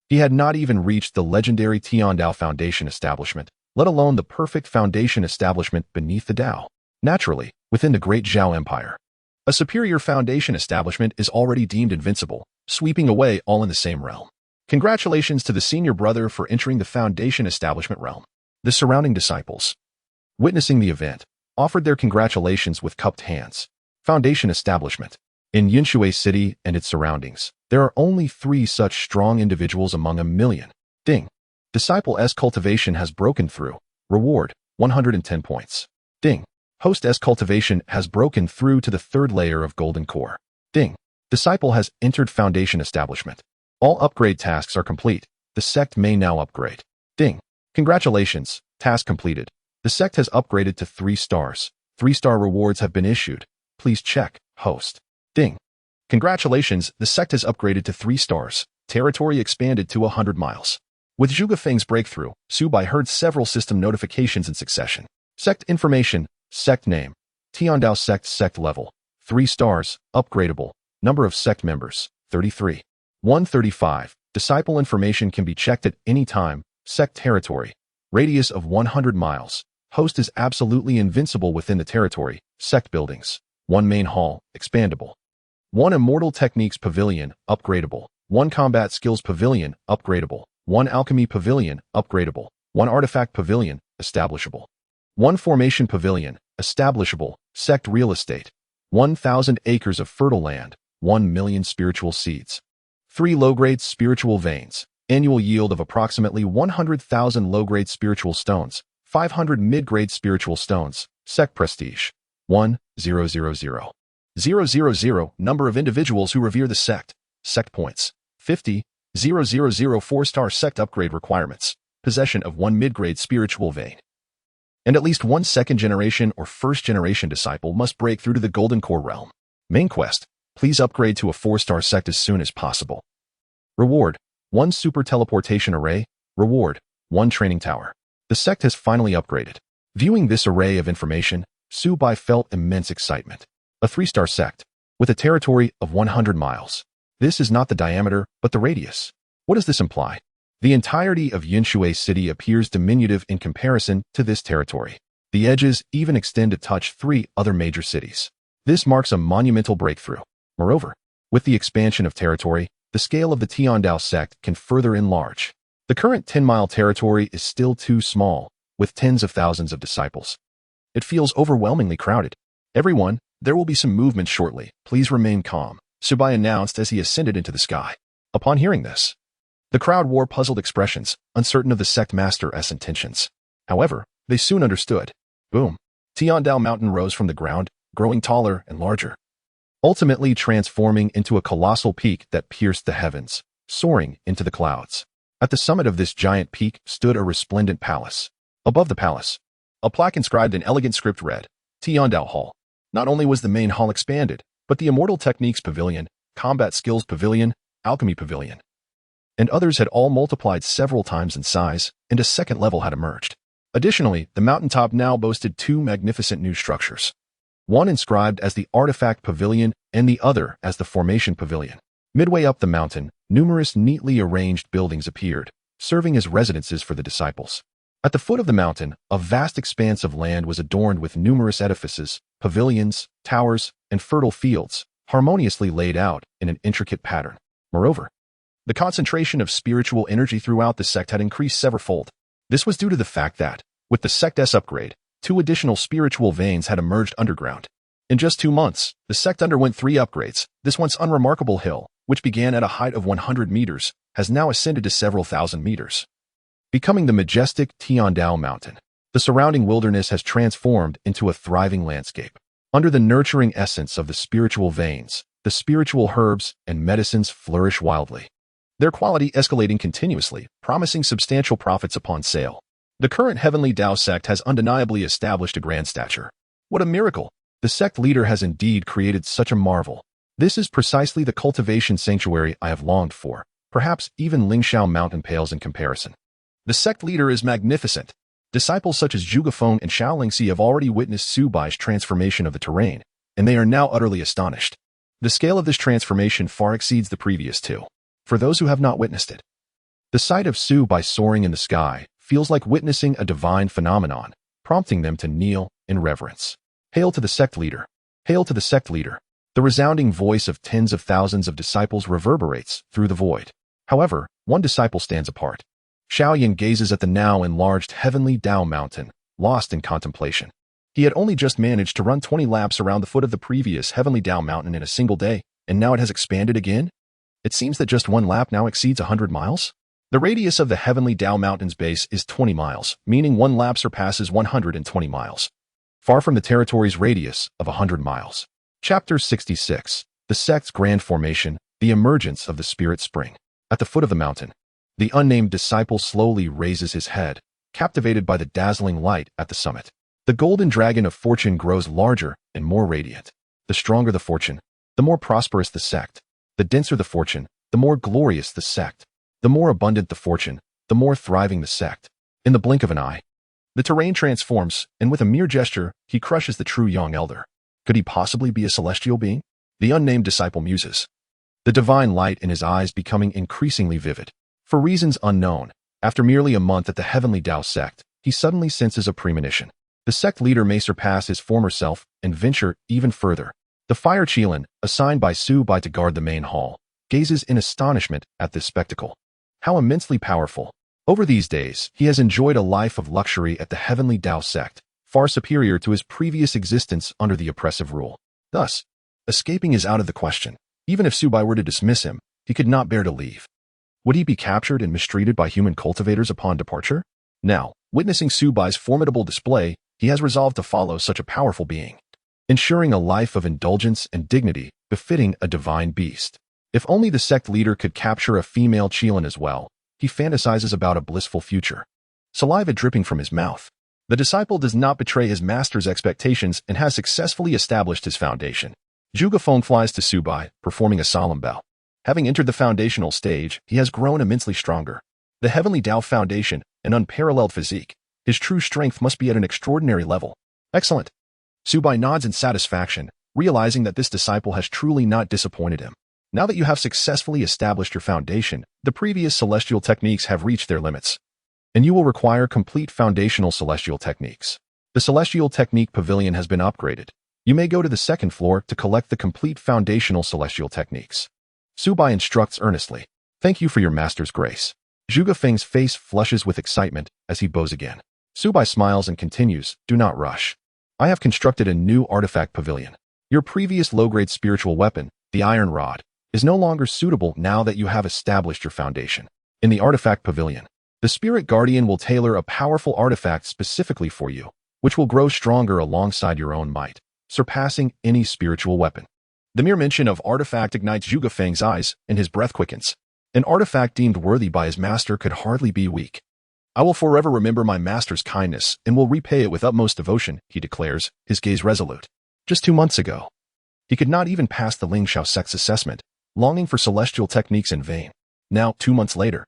He had not even reached the legendary Tiandao foundation establishment, let alone the perfect foundation establishment beneath the Dao. Naturally, within the great Zhao Empire, a superior foundation establishment is already deemed invincible, sweeping away all in the same realm. Congratulations to the senior brother for entering the foundation establishment realm. The surrounding disciples, witnessing the event, offered their congratulations with cupped hands. Foundation establishment. In Yunshui City and its surroundings, there are only 3 such strong individuals among a million. Ding. Disciple S cultivation has broken through. Reward, 110 points. Ding. Host S cultivation has broken through to the 3rd layer of golden core. Ding. Disciple has entered foundation establishment. All upgrade tasks are complete. The sect may now upgrade. Ding. Congratulations, task completed. The sect has upgraded to 3 stars. 3-star rewards have been issued. Please check, host. Ding. Congratulations, the sect has upgraded to 3 stars. Territory expanded to 100 miles. With Zhuge Feng's breakthrough, Su Bai heard several system notifications in succession. Sect information, sect name, Tiandao Sect sect level, 3 stars, upgradable, number of sect members, 33. 135. Disciple information can be checked at any time. Sect territory, radius of 100 miles. Host is absolutely invincible within the territory. Sect buildings, 1 main hall, expandable. 1 immortal techniques pavilion, upgradable. 1 combat skills pavilion, upgradable. 1 alchemy pavilion, upgradable. 1 artifact pavilion, establishable. 1 formation pavilion, establishable. Sect real estate, 1,000 acres of fertile land, 1 million spiritual seeds. 3 low-grade spiritual veins, annual yield of approximately 100,000 low-grade spiritual stones, 500 mid-grade spiritual stones. Sect prestige, 1,000. 000 number of individuals who revere the sect. Sect points, 50. 000 4-star sect upgrade requirements. Possession of 1 mid-grade spiritual vein. And at least 1 second-generation or first-generation disciple must break through to the Golden Core realm. Main quest, please upgrade to a 4-star sect as soon as possible. Reward, 1 super teleportation array. Reward, 1 training tower. The sect has finally upgraded. Viewing this array of information, Su Bai felt immense excitement. A 3-star sect, with a territory of 100 miles. This is not the diameter, but the radius. What does this imply? The entirety of Yunshui City appears diminutive in comparison to this territory. The edges even extend to touch 3 other major cities. This marks a monumental breakthrough. Moreover, with the expansion of territory, the scale of the Tiandao sect can further enlarge. The current 10-mile territory is still too small, with tens of thousands of disciples. It feels overwhelmingly crowded. Everyone, there will be some movement shortly. Please remain calm, Su Bai announced as he ascended into the sky. Upon hearing this, the crowd wore puzzled expressions, uncertain of the sect master's intentions. However, they soon understood. Boom. Tiandao Mountain rose from the ground, growing taller and larger, ultimately transforming into a colossal peak that pierced the heavens, soaring into the clouds. At the summit of this giant peak stood a resplendent palace. Above the palace, a plaque inscribed in elegant script read, Tiandao Hall. Not only was the main hall expanded, but the Immortal Techniques Pavilion, Combat Skills Pavilion, Alchemy Pavilion, and others had all multiplied several times in size, and a second level had emerged. Additionally, the mountaintop now boasted 2 magnificent new structures. One inscribed as the Artifact Pavilion and the other as the Formation Pavilion. Midway up the mountain, numerous neatly arranged buildings appeared, serving as residences for the disciples. At the foot of the mountain, a vast expanse of land was adorned with numerous edifices, pavilions, towers, and fertile fields, harmoniously laid out in an intricate pattern. Moreover, the concentration of spiritual energy throughout the sect had increased severalfold. This was due to the fact that, with the sect's upgrade, 2 additional spiritual veins had emerged underground. In just 2 months, the sect underwent 3 upgrades. This once unremarkable hill, which began at a height of 100 meters, has now ascended to several thousand meters, becoming the majestic Tiandao Mountain. The surrounding wilderness has transformed into a thriving landscape. Under the nurturing essence of the spiritual veins, the spiritual herbs and medicines flourish wildly, their quality escalating continuously, promising substantial profits upon sale. The current Heavenly Dao Sect has undeniably established a grand stature. What a miracle! The sect leader has indeed created such a marvel. This is precisely the cultivation sanctuary I have longed for. Perhaps even Lingxiao Mountain pales in comparison. The sect leader is magnificent. Disciples such as Zhuge Feng and Xianxia have already witnessed Su Bai's transformation of the terrain, and they are now utterly astonished. The scale of this transformation far exceeds the previous two. For those who have not witnessed it, the sight of Su Bai soaring in the sky feels like witnessing a divine phenomenon, prompting them to kneel in reverence. Hail to the sect leader! Hail to the sect leader! The resounding voice of tens of thousands of disciples reverberates through the void. However, one disciple stands apart. Xiaoyan gazes at the now enlarged Heavenly Dao mountain, lost in contemplation. He had only just managed to run 20 laps around the foot of the previous Heavenly Dao mountain in a single day, and now it has expanded again? It seems that just one lap now exceeds 100 miles? The radius of the Heavenly Dao mountain's base is 20 miles, meaning one lap surpasses 120 miles. Far from the territory's radius of 100 miles. Chapter 66. The Sect's Grand Formation, the Emergence of the Spirit Spring. At the foot of the mountain, the unnamed disciple slowly raises his head, captivated by the dazzling light at the summit. The golden dragon of fortune grows larger and more radiant. The stronger the fortune, the more prosperous the sect. The denser the fortune, the more glorious the sect. The more abundant the fortune, the more thriving the sect. In the blink of an eye, the terrain transforms, and with a mere gesture, he crushes the true young elder. Could he possibly be a celestial being? The unnamed disciple muses, the divine light in his eyes becoming increasingly vivid. For reasons unknown, after merely a month at the Heavenly Dao Sect, he suddenly senses a premonition. The sect leader may surpass his former self and venture even further. The fire Qilin, assigned by Su Bai to guard the main hall, gazes in astonishment at this spectacle. How immensely powerful. Over these days, he has enjoyed a life of luxury at the Heavenly Dao Sect, far superior to his previous existence under the oppressive rule. Thus, escaping is out of the question. Even if Su Bai were to dismiss him, he could not bear to leave. Would he be captured and mistreated by human cultivators upon departure? Now, witnessing Su Bai's formidable display, he has resolved to follow such a powerful being, ensuring a life of indulgence and dignity befitting a divine beast. If only the sect leader could capture a female Qilin as well, he fantasizes about a blissful future. Saliva dripping from his mouth. The disciple does not betray his master's expectations and has successfully established his foundation. Zhuge Feng flies to Su Bai, performing a solemn bow. Having entered the foundational stage, he has grown immensely stronger. The Heavenly Dao Foundation, an unparalleled physique. His true strength must be at an extraordinary level. Excellent. Su Bai nods in satisfaction, realizing that this disciple has truly not disappointed him. Now that you have successfully established your foundation, the previous celestial techniques have reached their limits, and you will require complete foundational celestial techniques. The Celestial Technique Pavilion has been upgraded. You may go to the second floor to collect the complete foundational celestial techniques. Su Bai instructs earnestly. Thank you for your master's grace. Zhuge Feng's face flushes with excitement as he bows again. Su Bai smiles and continues, do not rush. I have constructed a new artifact pavilion. Your previous low-grade spiritual weapon, the iron rod, is no longer suitable now that you have established your foundation. In the artifact pavilion, the spirit guardian will tailor a powerful artifact specifically for you, which will grow stronger alongside your own might, surpassing any spiritual weapon. The mere mention of artifact ignites Zhuge Feng's eyes, and his breath quickens. An artifact deemed worthy by his master could hardly be weak. I will forever remember my master's kindness and will repay it with utmost devotion, he declares, his gaze resolute. Just 2 months ago, he could not even pass the Xianxiao sect's assessment, longing for celestial techniques in vain. Now, 2 months later,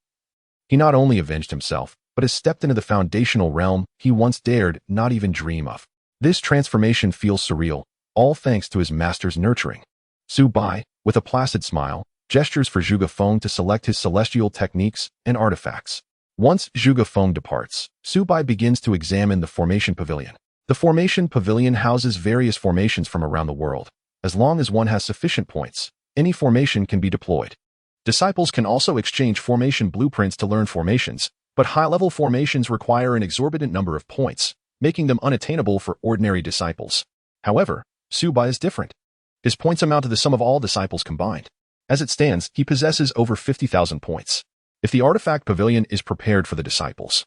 he not only avenged himself, but has stepped into the foundational realm he once dared not even dream of. This transformation feels surreal, all thanks to his master's nurturing. Su Bai, with a placid smile, gestures for Zhuge Feng to select his celestial techniques and artifacts. Once Zhuge Feng departs, Su Bai begins to examine the Formation Pavilion. The Formation Pavilion houses various formations from around the world. As long as one has sufficient points, any formation can be deployed. Disciples can also exchange formation blueprints to learn formations, but high-level formations require an exorbitant number of points, making them unattainable for ordinary disciples. However, Su Bai is different. His points amount to the sum of all disciples combined. As it stands, he possesses over 50,000 points. If the artifact pavilion is prepared for the disciples,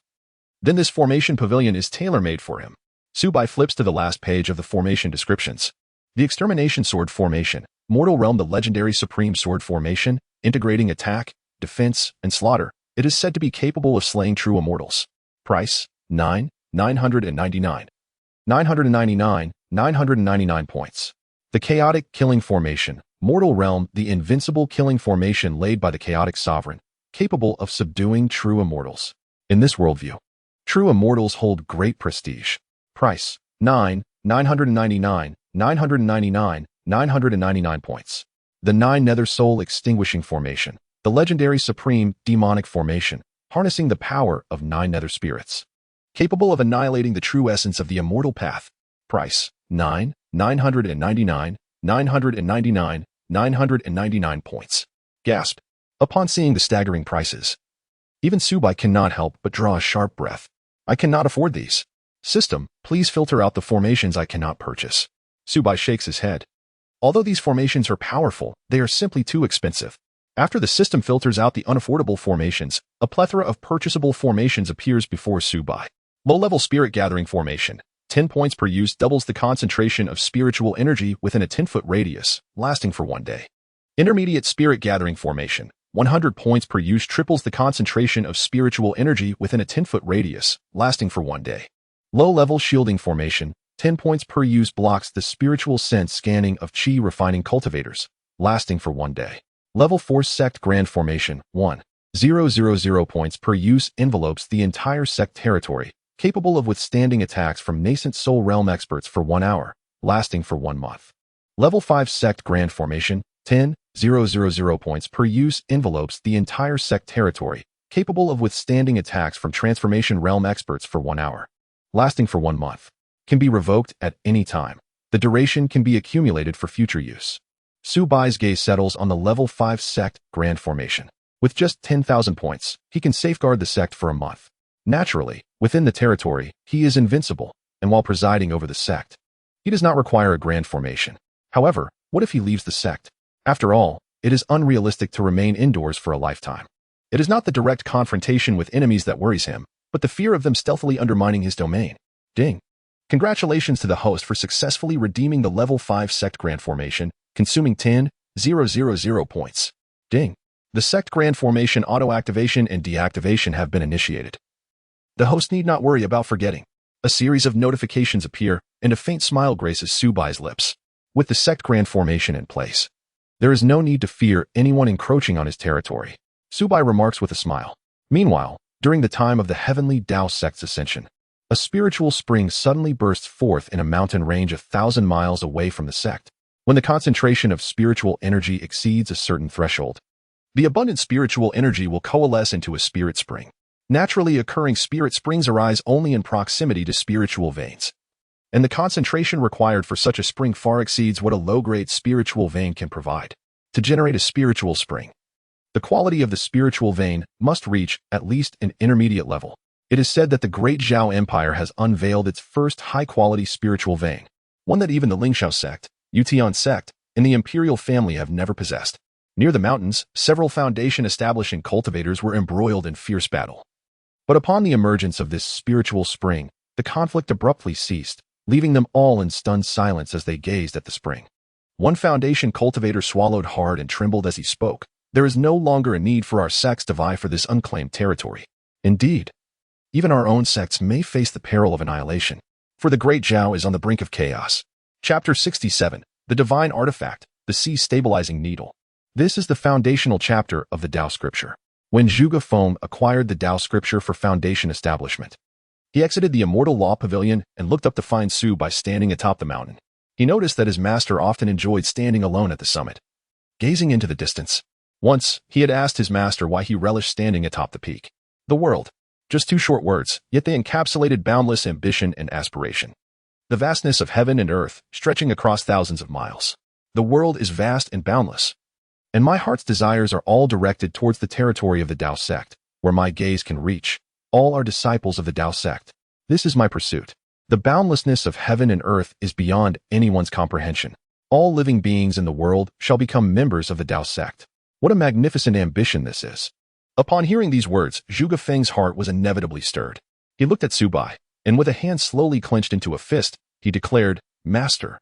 then this formation pavilion is tailor-made for him. Su Bai flips to the last page of the formation descriptions. The Extermination Sword Formation, Mortal Realm, the legendary Supreme Sword Formation, integrating attack, defense, and slaughter. It is said to be capable of slaying true immortals. Price, 999. 999 points. The Chaotic Killing Formation, Mortal Realm, the invincible killing formation laid by the Chaotic Sovereign, capable of subduing true immortals. In this worldview, true immortals hold great prestige. Price, 999 points. The 9 Nether Soul Extinguishing Formation, the legendary supreme demonic formation, harnessing the power of 9 nether spirits. Capable of annihilating the true essence of the immortal path. Price, 999, 999 points. Gasp. Upon seeing the staggering prices, even Su Bai cannot help but draw a sharp breath. I cannot afford these. System, please filter out the formations I cannot purchase. Su Bai shakes his head. Although these formations are powerful, they are simply too expensive. After the system filters out the unaffordable formations, a plethora of purchasable formations appears before Su Bai. Low-level Spirit Gathering Formation. 10 points per use doubles the concentration of spiritual energy within a 10-foot radius, lasting for 1 day. Intermediate Spirit Gathering Formation. 100 points per use triples the concentration of spiritual energy within a 10-foot radius, lasting for 1 day. Low-level Shielding Formation. 10 points per use blocks the spiritual sense scanning of Chi refining cultivators, lasting for 1 day. Level 4 Sect Grand Formation. 1,000 points per use envelopes the entire sect territory, capable of withstanding attacks from nascent soul realm experts for 1 hour, lasting for 1 month. Level 5 Sect Grand Formation. 10,000 points per use envelopes the entire sect territory, capable of withstanding attacks from transformation realm experts for 1 hour, lasting for 1 month. Can be revoked at any time. The duration can be accumulated for future use. Su Bai's gaze settles on the level 5 Sect Grand Formation. With just 10,000 points, he can safeguard the sect for a month. Naturally, within the territory, he is invincible, and while presiding over the sect, he does not require a grand formation. However, what if he leaves the sect? After all, it is unrealistic to remain indoors for a lifetime. It is not the direct confrontation with enemies that worries him, but the fear of them stealthily undermining his domain. Ding. Congratulations to the host for successfully redeeming the level 5 Sect Grand Formation, consuming 10,000 points. Ding. The Sect Grand Formation auto-activation and deactivation have been initiated. The host need not worry about forgetting. A series of notifications appear, and a faint smile graces Su Bai's lips. With the Sect Grand Formation in place, there is no need to fear anyone encroaching on his territory. Su Bai remarks with a smile. Meanwhile, during the time of the Heavenly Dao Sect's ascension, a spiritual spring suddenly bursts forth in a mountain range 1,000 miles away from the sect. When the concentration of spiritual energy exceeds a certain threshold, the abundant spiritual energy will coalesce into a spirit spring. Naturally occurring spirit springs arise only in proximity to spiritual veins, and the concentration required for such a spring far exceeds what a low-grade spiritual vein can provide. To generate a spiritual spring, the quality of the spiritual vein must reach at least an intermediate level. It is said that the Great Zhao Empire has unveiled its first high-quality spiritual vein, one that even the Lingxiao sect, Yutian sect, and the imperial family have never possessed. Near the mountains, several foundation establishing cultivators were embroiled in fierce battle. But upon the emergence of this spiritual spring, the conflict abruptly ceased, leaving them all in stunned silence as they gazed at the spring. One foundation cultivator swallowed hard and trembled as he spoke. There is no longer a need for our sects to vie for this unclaimed territory. Indeed, even our own sects may face the peril of annihilation, for the Great Zhao is on the brink of chaos. Chapter 67, The Divine Artifact, the Sea Stabilizing Needle. This is the foundational chapter of the Dao Scripture. When Zhuge Feng acquired the Dao Scripture for foundation establishment, he exited the Immortal Law Pavilion and looked up to find Su Bai standing atop the mountain. He noticed that his master often enjoyed standing alone at the summit, gazing into the distance. Once, he had asked his master why he relished standing atop the peak. The world. Just 2 short words, yet they encapsulated boundless ambition and aspiration. The vastness of heaven and earth, stretching across thousands of miles. The world is vast and boundless, and my heart's desires are all directed towards the territory of the Dao Sect, where my gaze can reach. All are disciples of the Dao Sect. This is my pursuit. The boundlessness of heaven and earth is beyond anyone's comprehension. All living beings in the world shall become members of the Dao Sect. What a magnificent ambition this is. Upon hearing these words, Zhuge Feng's heart was inevitably stirred. He looked at Su Bai, and with a hand slowly clenched into a fist, he declared, "Master,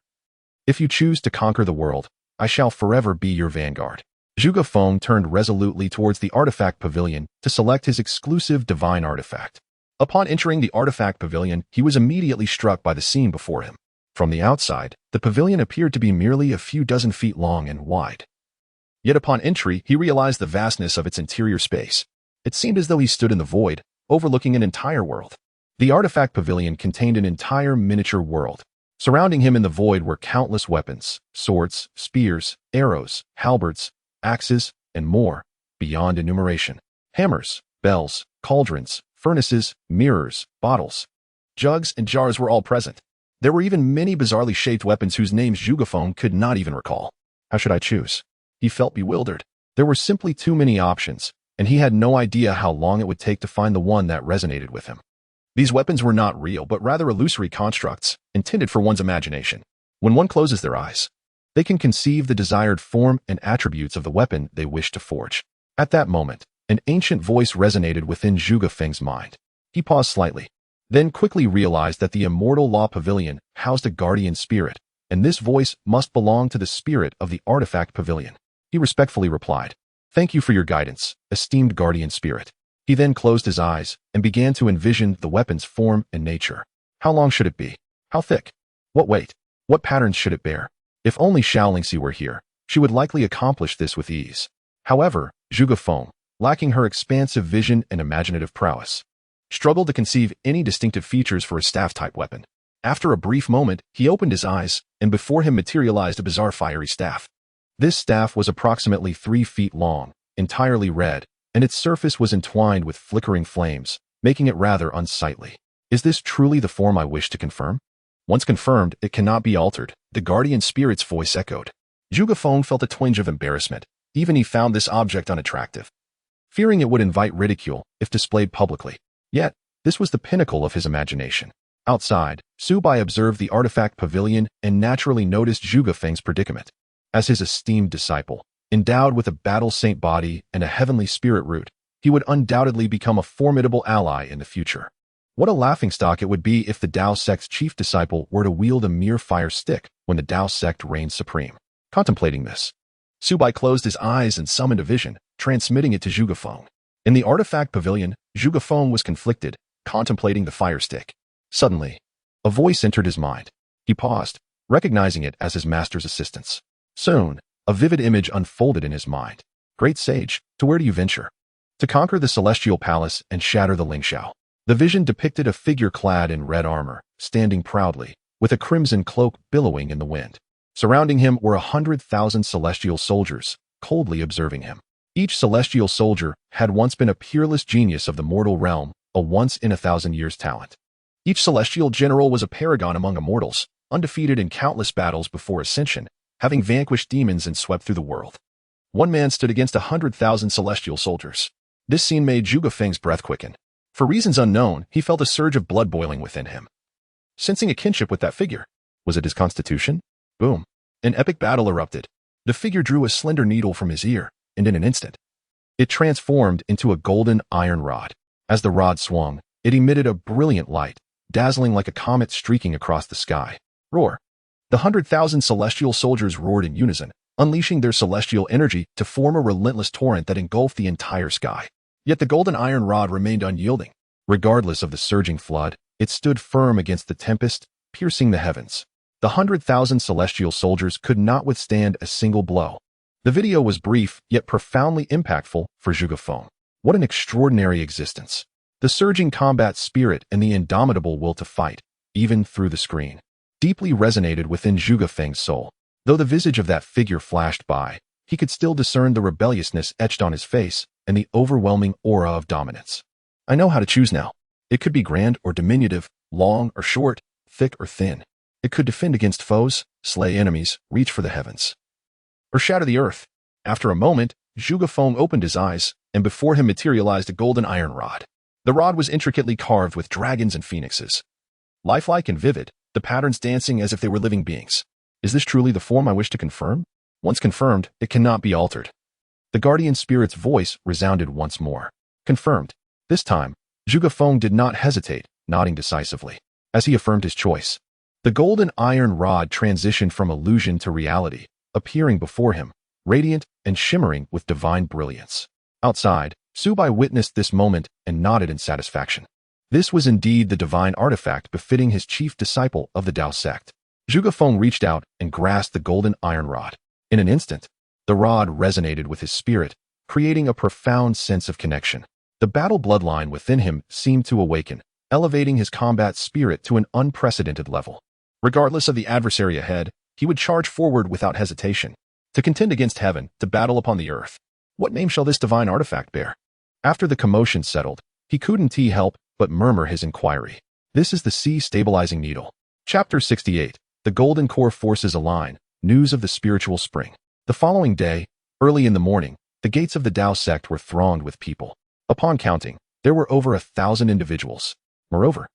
if you choose to conquer the world, I shall forever be your vanguard." Zhuge Feng turned resolutely towards the artifact pavilion to select his exclusive divine artifact. Upon entering the artifact pavilion, he was immediately struck by the scene before him. From the outside, the pavilion appeared to be merely a few dozen feet long and wide. Yet upon entry, he realized the vastness of its interior space. It seemed as though he stood in the void, overlooking an entire world. The artifact pavilion contained an entire miniature world. Surrounding him in the void were countless weapons, swords, spears, arrows, halberds, axes, and more, beyond enumeration. Hammers, bells, cauldrons, furnaces, mirrors, bottles, jugs, and jars were all present. There were even many bizarrely shaped weapons whose names Zhuge could not even recall. How should I choose? He felt bewildered. There were simply too many options, and he had no idea how long it would take to find the one that resonated with him. These weapons were not real, but rather illusory constructs, intended for one's imagination. When one closes their eyes, they can conceive the desired form and attributes of the weapon they wish to forge. At that moment, an ancient voice resonated within Zhuge mind. He paused slightly, then quickly realized that the immortal law pavilion housed a guardian spirit, and this voice must belong to the spirit of the artifact pavilion. He respectfully replied, "Thank you for your guidance, esteemed guardian spirit." He then closed his eyes and began to envision the weapon's form and nature. How long should it be? How thick? What weight? What patterns should it bear? If only Xianxia were here, she would likely accomplish this with ease. However, Zhuge, lacking her expansive vision and imaginative prowess, struggled to conceive any distinctive features for a staff-type weapon. After a brief moment, he opened his eyes, and before him materialized a bizarre fiery staff. This staff was approximately 3 feet long, entirely red, and its surface was entwined with flickering flames, making it rather unsightly. Is this truly the form I wish to confirm? Once confirmed, it cannot be altered, the guardian spirit's voice echoed. Zhuge felt a twinge of embarrassment. Even he found this object unattractive, fearing it would invite ridicule if displayed publicly. Yet, this was the pinnacle of his imagination. Outside, Su Bai observed the artifact pavilion and naturally noticed Zhuge predicament. As his esteemed disciple, endowed with a battle saint body and a heavenly spirit root, he would undoubtedly become a formidable ally in the future. What a laughingstock it would be if the Dao Sect's chief disciple were to wield a mere fire stick when the Dao Sect reigns supreme. Contemplating this, Su Bai closed his eyes and summoned a vision, transmitting it to Zhuge. In the artifact pavilion, Zhuge was conflicted, contemplating the fire stick. Suddenly, a voice entered his mind. He paused, recognizing it as his master's assistance. Soon, a vivid image unfolded in his mind. Great sage, to where do you venture? To conquer the celestial palace and shatter the Lingxiao. The vision depicted a figure clad in red armor, standing proudly, with a crimson cloak billowing in the wind. Surrounding him were 100,000 celestial soldiers, coldly observing him. Each celestial soldier had once been a peerless genius of the mortal realm, a once-in-a-thousand-years talent. Each celestial general was a paragon among immortals, undefeated in countless battles before ascension, having vanquished demons and swept through the world. One man stood against 100,000 celestial soldiers. This scene made Zhuge breath quicken. For reasons unknown, he felt a surge of blood boiling within him. Sensing a kinship with that figure. Was it his constitution? Boom. An epic battle erupted. The figure drew a slender needle from his ear, and in an instant, it transformed into a golden iron rod. As the rod swung, it emitted a brilliant light, dazzling like a comet streaking across the sky. Roar. The 100,000 celestial soldiers roared in unison, unleashing their celestial energy to form a relentless torrent that engulfed the entire sky. Yet the golden iron rod remained unyielding. Regardless of the surging flood, it stood firm against the tempest, piercing the heavens. The 100,000 celestial soldiers could not withstand a single blow. The video was brief, yet profoundly impactful for Zhuge. What an extraordinary existence. The surging combat spirit and the indomitable will to fight, even through the screen, deeply resonated within Zhuge soul. Though the visage of that figure flashed by, he could still discern the rebelliousness etched on his face and the overwhelming aura of dominance. I know how to choose now. It could be grand or diminutive, long or short, thick or thin. It could defend against foes, slay enemies, reach for the heavens, or shatter the earth. After a moment, Zhuge opened his eyes, and before him materialized a golden iron rod. The rod was intricately carved with dragons and phoenixes. Lifelike and vivid, the patterns dancing as if they were living beings. Is this truly the form I wish to confirm? Once confirmed, it cannot be altered. The guardian spirit's voice resounded once more. Confirmed. This time, Zhuge did not hesitate, nodding decisively, as he affirmed his choice. The golden iron rod transitioned from illusion to reality, appearing before him, radiant and shimmering with divine brilliance. Outside, Su Bai witnessed this moment and nodded in satisfaction. This was indeed the divine artifact befitting his chief disciple of the Dao Sect. Zhuge reached out and grasped the golden iron rod. In an instant, the rod resonated with his spirit, creating a profound sense of connection. The battle bloodline within him seemed to awaken, elevating his combat spirit to an unprecedented level. Regardless of the adversary ahead, he would charge forward without hesitation, to contend against heaven, to battle upon the earth. What name shall this divine artifact bear? After the commotion settled, he couldn't help but murmur his inquiry. This is the sea stabilizing needle. Chapter 68. The golden core forces align. News of the spiritual spring. The following day, early in the morning, the gates of the Dao sect were thronged with people. Upon counting, there were over 1,000 individuals. Moreover,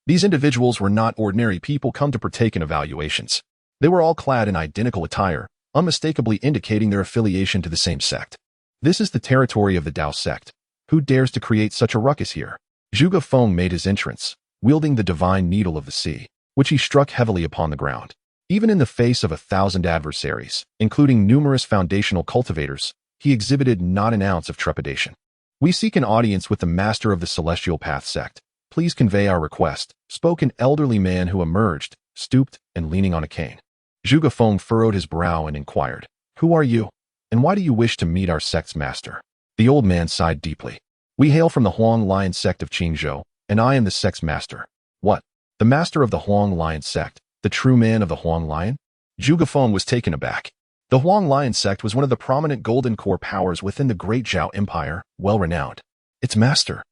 these individuals were not ordinary people come to partake in evaluations. They were all clad in identical attire, unmistakably indicating their affiliation to the same sect. This is the territory of the Dao sect. Who dares to create such a ruckus here? Zhuge Feng made his entrance, wielding the divine needle of the sea, which he struck heavily upon the ground. Even in the face of 1,000 adversaries, including numerous foundational cultivators, he exhibited not an ounce of trepidation. We seek an audience with the master of the Celestial Path sect. Please convey our request, spoke an elderly man who emerged, stooped and leaning on a cane. Zhuge Feng furrowed his brow and inquired, "Who are you, and why do you wish to meet our sect's master?" The old man sighed deeply. "We hail from the Huang Lion sect of Qingzhou, and I am the sect's master." "What? The master of the Huang Lion sect, the true man of the Huang Lion?" Zhuge Feng was taken aback. The Huang Lion sect was one of the prominent golden core powers within the great Zhao Empire, well-renowned. Its master,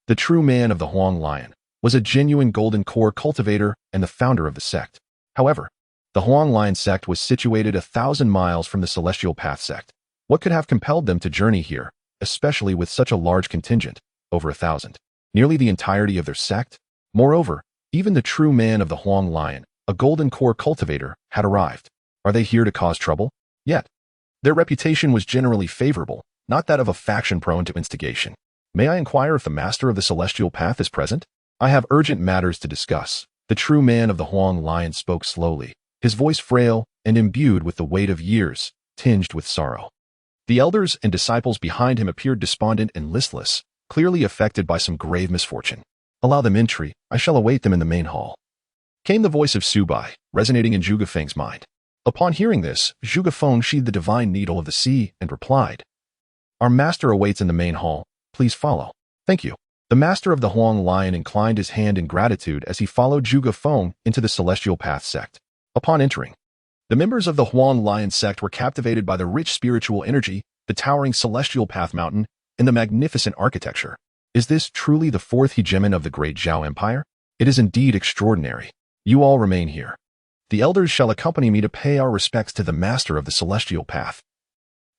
the true man of the Huang Lion, was a genuine golden core cultivator and the founder of the sect. However, the Huang Lion sect was situated 1,000 miles from the Celestial Path sect. What could have compelled them to journey here, especially with such a large contingent, over 1,000? Nearly the entirety of their sect? Moreover, even the true man of the Huang Lion, a golden core cultivator, had arrived. Are they here to cause trouble? Yet, their reputation was generally favorable, not that of a faction prone to instigation. May I inquire if the master of the Celestial Path is present? I have urgent matters to discuss. The true man of the Huang Lion spoke slowly, his voice frail and imbued with the weight of years, tinged with sorrow. The elders and disciples behind him appeared despondent and listless, clearly affected by some grave misfortune. "Allow them entry, I shall await them in the main hall," came the voice of Su Bai, resonating in Zhuge Feng's mind. Upon hearing this, Zhuge Feng sheathed the divine needle of the sea and replied, "Our master awaits in the main hall. Please follow." "Thank you." The master of the Huang Lion inclined his hand in gratitude as he followed Zhuge Feng into the Celestial Path sect. Upon entering, the members of the Huang Lion sect were captivated by the rich spiritual energy, the towering Celestial Path mountain, and the magnificent architecture. Is this truly the fourth hegemon of the great Zhao Empire? It is indeed extraordinary. You all remain here. The elders shall accompany me to pay our respects to the master of the Celestial Path.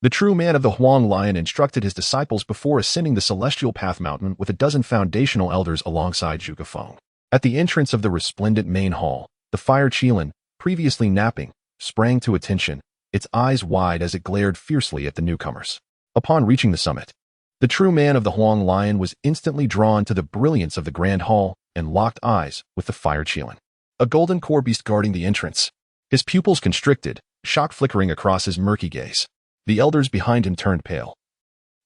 The true man of the Huang Lion instructed his disciples before ascending the Celestial Path mountain with a dozen foundational elders alongside Zhuge Feng. At the entrance of the resplendent main hall, the fire Qilin, previously napping, sprang to attention, its eyes wide as it glared fiercely at the newcomers. Upon reaching the summit, the true man of the Huang Lion was instantly drawn to the brilliance of the grand hall and locked eyes with the fire Qilin, a golden core beast guarding the entrance. His pupils constricted, shock flickering across his murky gaze. The elders behind him turned pale,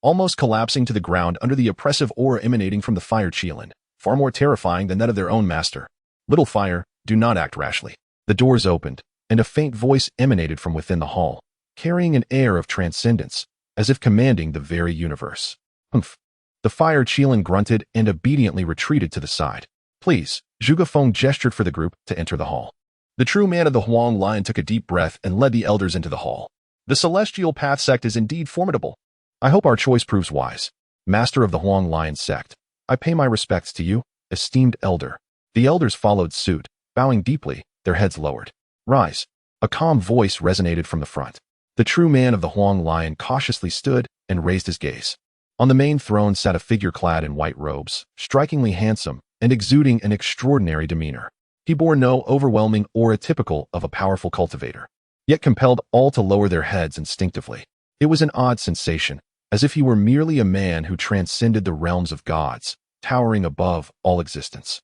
almost collapsing to the ground under the oppressive aura emanating from the fire Qilin, far more terrifying than that of their own master. "Little fire, do not act rashly." The doors opened, and a faint voice emanated from within the hall, carrying an air of transcendence, as if commanding the very universe. "Humph." The fire Qilin grunted and obediently retreated to the side. "Please," Zhuge Feng gestured for the group to enter the hall. The true man of the Huang Lion took a deep breath and led the elders into the hall. "The Celestial Path sect is indeed formidable. I hope our choice proves wise. Master of the Huang Lion sect, I pay my respects to you, esteemed elder." The elders followed suit, bowing deeply, their heads lowered. "Rise." A calm voice resonated from the front. The true man of the Huang Lion cautiously stood and raised his gaze. On the main throne sat a figure clad in white robes, strikingly handsome and exuding an extraordinary demeanor. He bore no overwhelming aura typical of a powerful cultivator, yet compelled all to lower their heads instinctively. It was an odd sensation, as if he were merely a man who transcended the realms of gods, towering above all existence.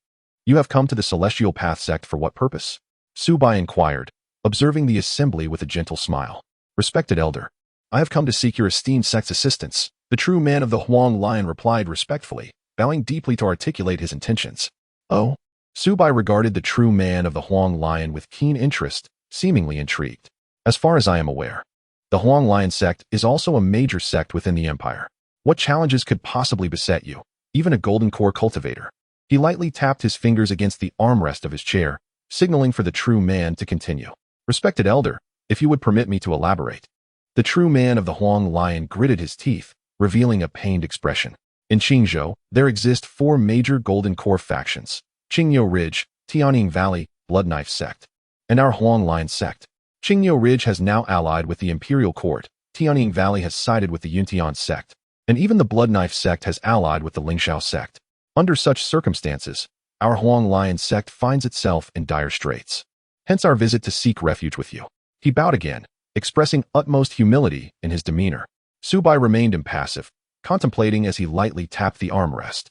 "You have come to the Celestial Path sect for what purpose?" Su Bai inquired, observing the assembly with a gentle smile. "Respected elder, I have come to seek your esteemed sect's assistance," the true man of the Huang Lion replied respectfully, bowing deeply to articulate his intentions. "Oh?" Su Bai regarded the true man of the Huang Lion with keen interest, seemingly intrigued. "As far as I am aware, the Huang Lion sect is also a major sect within the empire. What challenges could possibly beset you, even a golden core cultivator?" He lightly tapped his fingers against the armrest of his chair, signaling for the true man to continue. Respected elder, if you would permit me to elaborate. The true man of the Huang lion gritted his teeth, revealing a pained expression. In Qingzhou, there exist 4 major golden core factions: Qingyou Ridge, Tianying Valley, Blood Knife Sect, and our Huang Lion Sect. Qingyou Ridge has now allied with the Imperial Court, Tianying Valley has sided with the Yuntian Sect, and even the Blood Knife Sect has allied with the Lingxiao Sect. Under such circumstances, our Huang Lion Sect finds itself in dire straits. Hence our visit to seek refuge with you. He bowed again, expressing utmost humility in his demeanor. Su Bai remained impassive, contemplating as he lightly tapped the armrest.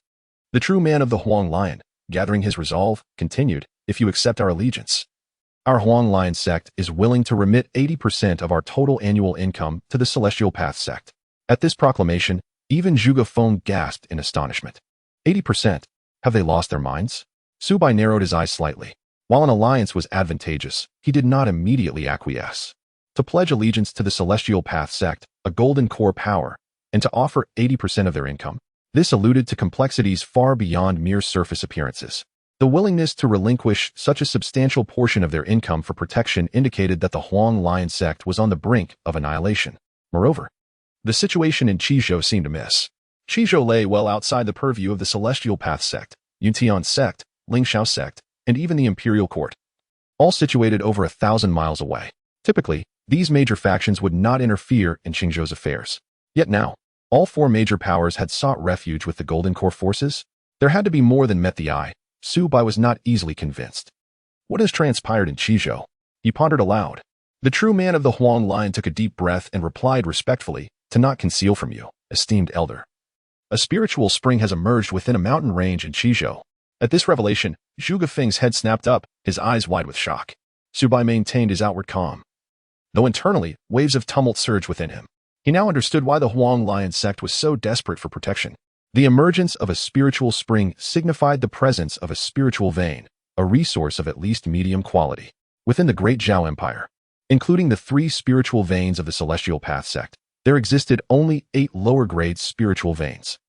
The true man of the Huang Lion, gathering his resolve, continued, if you accept our allegiance, our Huang Lion Sect is willing to remit 80% of our total annual income to the Celestial Path Sect. At this proclamation, even Zhuge Feng gasped in astonishment. 80%? Have they lost their minds? Su Bai narrowed his eyes slightly. While an alliance was advantageous, he did not immediately acquiesce. To pledge allegiance to the Celestial Path Sect, a golden core power, and to offer 80% of their income, this alluded to complexities far beyond mere surface appearances. The willingness to relinquish such a substantial portion of their income for protection indicated that the Huang Lion Sect was on the brink of annihilation. Moreover, the situation in Qizhou seemed amiss. Qizhou lay well outside the purview of the Celestial Path Sect, Yuntian Sect, Lingxiao Sect, and even the Imperial Court, all situated over 1,000 miles away. Typically, these major factions would not interfere in Qingzhou's affairs. Yet now, all 4 major powers had sought refuge with the Golden Core forces. There had to be more than met the eye. Su Bai was not easily convinced. What has transpired in Qizhou? He pondered aloud. The true man of the Huang Lion took a deep breath and replied respectfully, to not conceal from you, esteemed elder. A spiritual spring has emerged within a mountain range in Qizhou. At this revelation, Zhuge Feng's head snapped up, his eyes wide with shock. Su Bai maintained his outward calm, though internally, waves of tumult surged within him. He now understood why the Huang Lion Sect was so desperate for protection. The emergence of a spiritual spring signified the presence of a spiritual vein, a resource of at least medium quality, within the Great Zhao Empire. Including the 3 spiritual veins of the Celestial Path Sect, there existed only 8 lower-grade spiritual veins.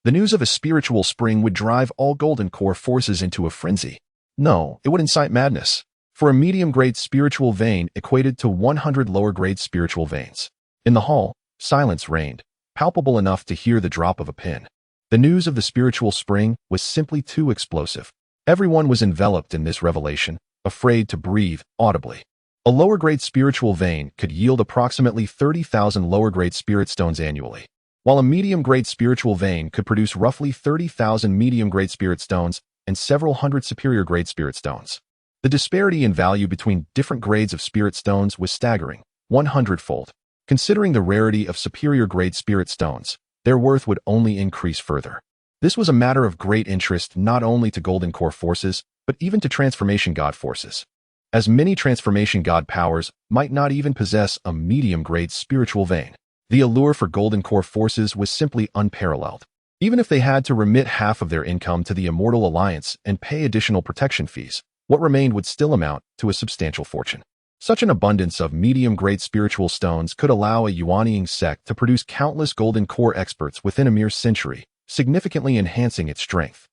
The news of a spiritual spring would drive all Golden Core forces into a frenzy. No, it would incite madness, for a medium-grade spiritual vein equated to 100 lower-grade spiritual veins. In the hall, silence reigned, palpable enough to hear the drop of a pin. The news of the spiritual spring was simply too explosive. Everyone was enveloped in this revelation, afraid to breathe audibly. A lower-grade spiritual vein could yield approximately 30,000 lower-grade spirit stones annually, while a medium-grade spiritual vein could produce roughly 30,000 medium-grade spirit stones and several hundred superior-grade spirit stones. The disparity in value between different grades of spirit stones was staggering, 100-fold. Considering the rarity of superior-grade spirit stones, their worth would only increase further. This was a matter of great interest not only to Golden Core forces, but even to Transformation God forces, as many Transformation God powers might not even possess a medium-grade spiritual vein. The allure for Golden Core forces was simply unparalleled. Even if they had to remit half of their income to the Immortal Alliance and pay additional protection fees, what remained would still amount to a substantial fortune. Such an abundance of medium-grade spiritual stones could allow a Yuanying sect to produce countless Golden Core experts within a mere century, significantly enhancing its strength.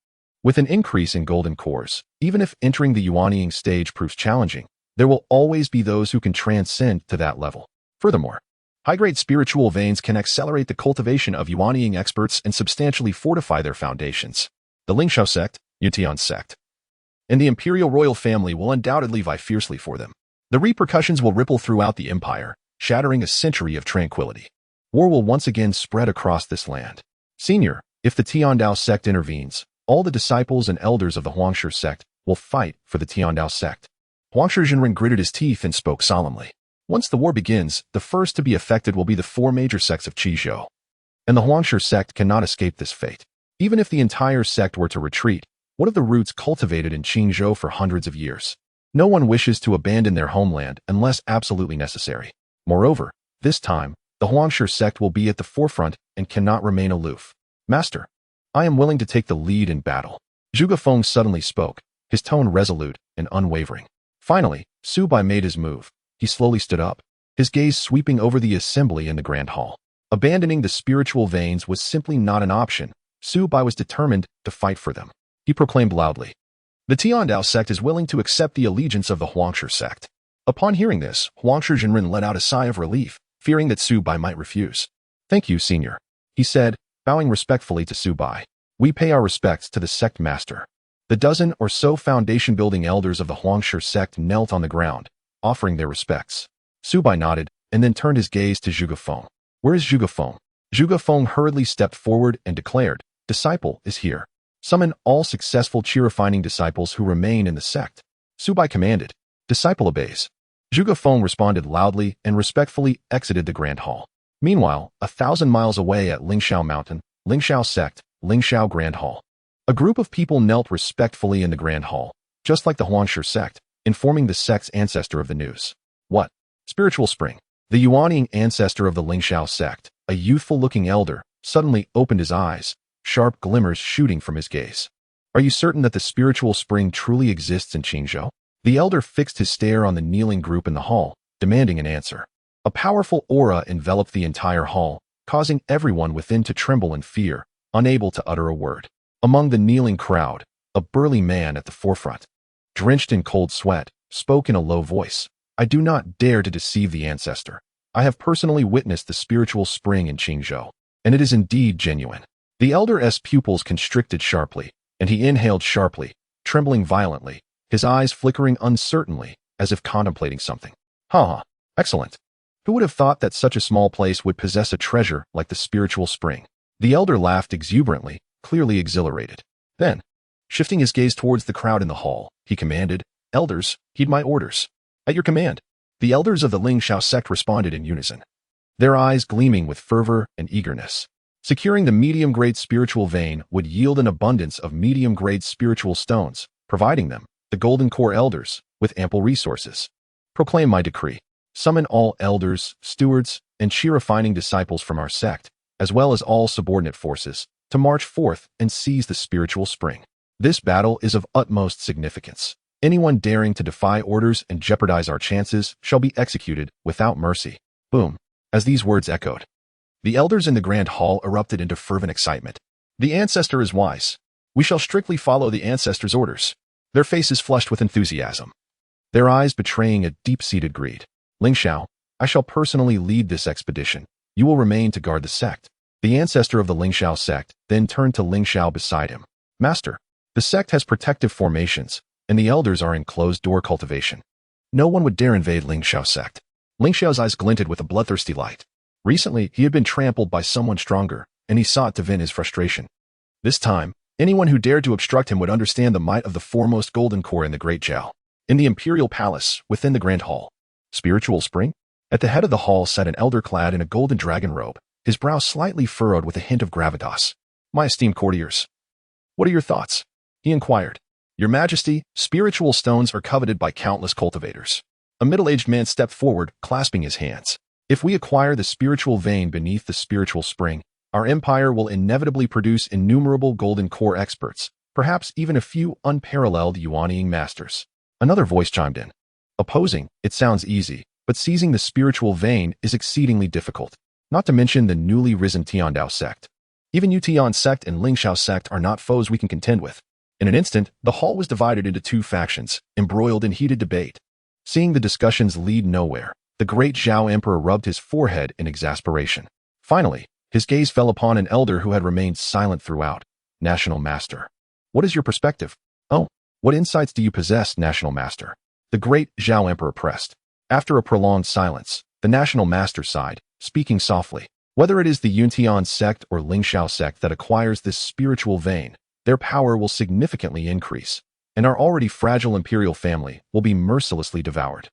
With an increase in Golden Cores, even if entering the Yuanying stage proves challenging, there will always be those who can transcend to that level. Furthermore, high-grade spiritual veins can accelerate the cultivation of Yuanying experts and substantially fortify their foundations. The Lingxiao Sect, Yuntian Sect, and the Imperial Royal Family will undoubtedly vie fiercely for them. The repercussions will ripple throughout the empire, shattering a century of tranquility. War will once again spread across this land. Senior, if the Tiandao sect intervenes, all the disciples and elders of the Huangshi sect will fight for the Tiandao sect. Huangshi Jinren gritted his teeth and spoke solemnly. Once the war begins, the first to be affected will be the 4 major sects of Qizhou, and the Huangshi sect cannot escape this fate. Even if the entire sect were to retreat, what of the roots cultivated in Qingzhou for hundreds of years? No one wishes to abandon their homeland unless absolutely necessary. Moreover, this time, the Huangshi sect will be at the forefront and cannot remain aloof. Master, I am willing to take the lead in battle. Zhuge Feng suddenly spoke, his tone resolute and unwavering. Finally, Su Bai made his move. He slowly stood up, his gaze sweeping over the assembly in the grand hall. Abandoning the spiritual veins was simply not an option. Su Bai was determined to fight for them. He proclaimed loudly, The Dao Sect is willing to accept the allegiance of the Xianxia sect. Upon hearing this, Xianxia Jinren let out a sigh of relief, fearing that Su Bai might refuse. "Thank you, senior," he said, bowing respectfully to Su Bai. "We pay our respects to the sect master." The dozen or so foundation-building elders of the Xianxia sect knelt on the ground, offering their respects. Su Bai nodded, and then turned his gaze to Zhuge Feng. "Where is Zhuge Feng?" Zhuge Feng hurriedly stepped forward and declared, "Disciple is here. Summon all successful chi-refining disciples who remain in the sect." Su Bai commanded. Disciple obeys. Zhuge Feng responded loudly and respectfully exited the grand hall. Meanwhile, 1,000 miles away at Lingxiao Mountain, Lingxiao Sect, Lingxiao Grand Hall, a group of people knelt respectfully in the grand hall, just like the Xianxia sect, informing the sect's ancestor of the news. What? Spiritual Spring. The Yuanying ancestor of the Lingxiao sect, a youthful-looking elder, suddenly opened his eyes, sharp glimmers shooting from his gaze. "Are you certain that the spiritual spring truly exists in Qingzhou?" The elder fixed his stare on the kneeling group in the hall, demanding an answer. A powerful aura enveloped the entire hall, causing everyone within to tremble in fear, unable to utter a word. Among the kneeling crowd, a burly man at the forefront, drenched in cold sweat, spoke in a low voice. "I do not dare to deceive the ancestor. I have personally witnessed the spiritual spring in Qingzhou, and it is indeed genuine." The elder's pupils constricted sharply, and he inhaled sharply, trembling violently, his eyes flickering uncertainly, as if contemplating something. "Ha! Excellent. Who would have thought that such a small place would possess a treasure like the spiritual spring?" The elder laughed exuberantly, clearly exhilarated. Then, shifting his gaze towards the crowd in the hall, he commanded, "Elders, heed my orders." "At your command." The elders of the Lingxiao sect responded in unison, their eyes gleaming with fervor and eagerness. Securing the medium-grade spiritual vein would yield an abundance of medium-grade spiritual stones, providing them, the Golden Core elders, with ample resources. "Proclaim my decree. Summon all elders, stewards, and chi-refining disciples from our sect, as well as all subordinate forces, to march forth and seize the spiritual spring. This battle is of utmost significance. Anyone daring to defy orders and jeopardize our chances shall be executed without mercy." Boom. As these words echoed, the elders in the grand hall erupted into fervent excitement. "The ancestor is wise. We shall strictly follow the ancestor's orders." Their faces flushed with enthusiasm, their eyes betraying a deep-seated greed. "Lingxiao, I shall personally lead this expedition. You will remain to guard the sect." The ancestor of the Lingxiao sect then turned to Lingxiao beside him. "Master, the sect has protective formations, and the elders are in closed-door cultivation. No one would dare invade Lingxiao sect." Lingxiao's eyes glinted with a bloodthirsty light. Recently, he had been trampled by someone stronger, and he sought to vent his frustration. This time, anyone who dared to obstruct him would understand the might of the foremost golden core in the Great Zhao. In the imperial palace, within the grand hall, Spiritual Spring? At the head of the hall sat an elder clad in a golden dragon robe, his brow slightly furrowed with a hint of gravitas. "My esteemed courtiers, what are your thoughts?" he inquired. "Your Majesty, spiritual stones are coveted by countless cultivators." A middle-aged man stepped forward, clasping his hands. "If we acquire the spiritual vein beneath the spiritual spring, our empire will inevitably produce innumerable golden core experts, perhaps even a few unparalleled Yuanying masters." Another voice chimed in. "Opposing, it sounds easy, but seizing the spiritual vein is exceedingly difficult, not to mention the newly risen Dao Sect. Even Tian Sect and Lingxiao Sect are not foes we can contend with." In an instant, the hall was divided into two factions, embroiled in heated debate. Seeing the discussions lead nowhere, the great Zhao Emperor rubbed his forehead in exasperation. Finally, his gaze fell upon an elder who had remained silent throughout. "National Master, what is your perspective?" "Oh, what insights do you possess, National Master?" the great Zhao Emperor pressed. After a prolonged silence, the National Master sighed, speaking softly. "Whether it is the Yuntian sect or Lingxiao sect that acquires this spiritual vein, their power will significantly increase, and our already fragile imperial family will be mercilessly devoured."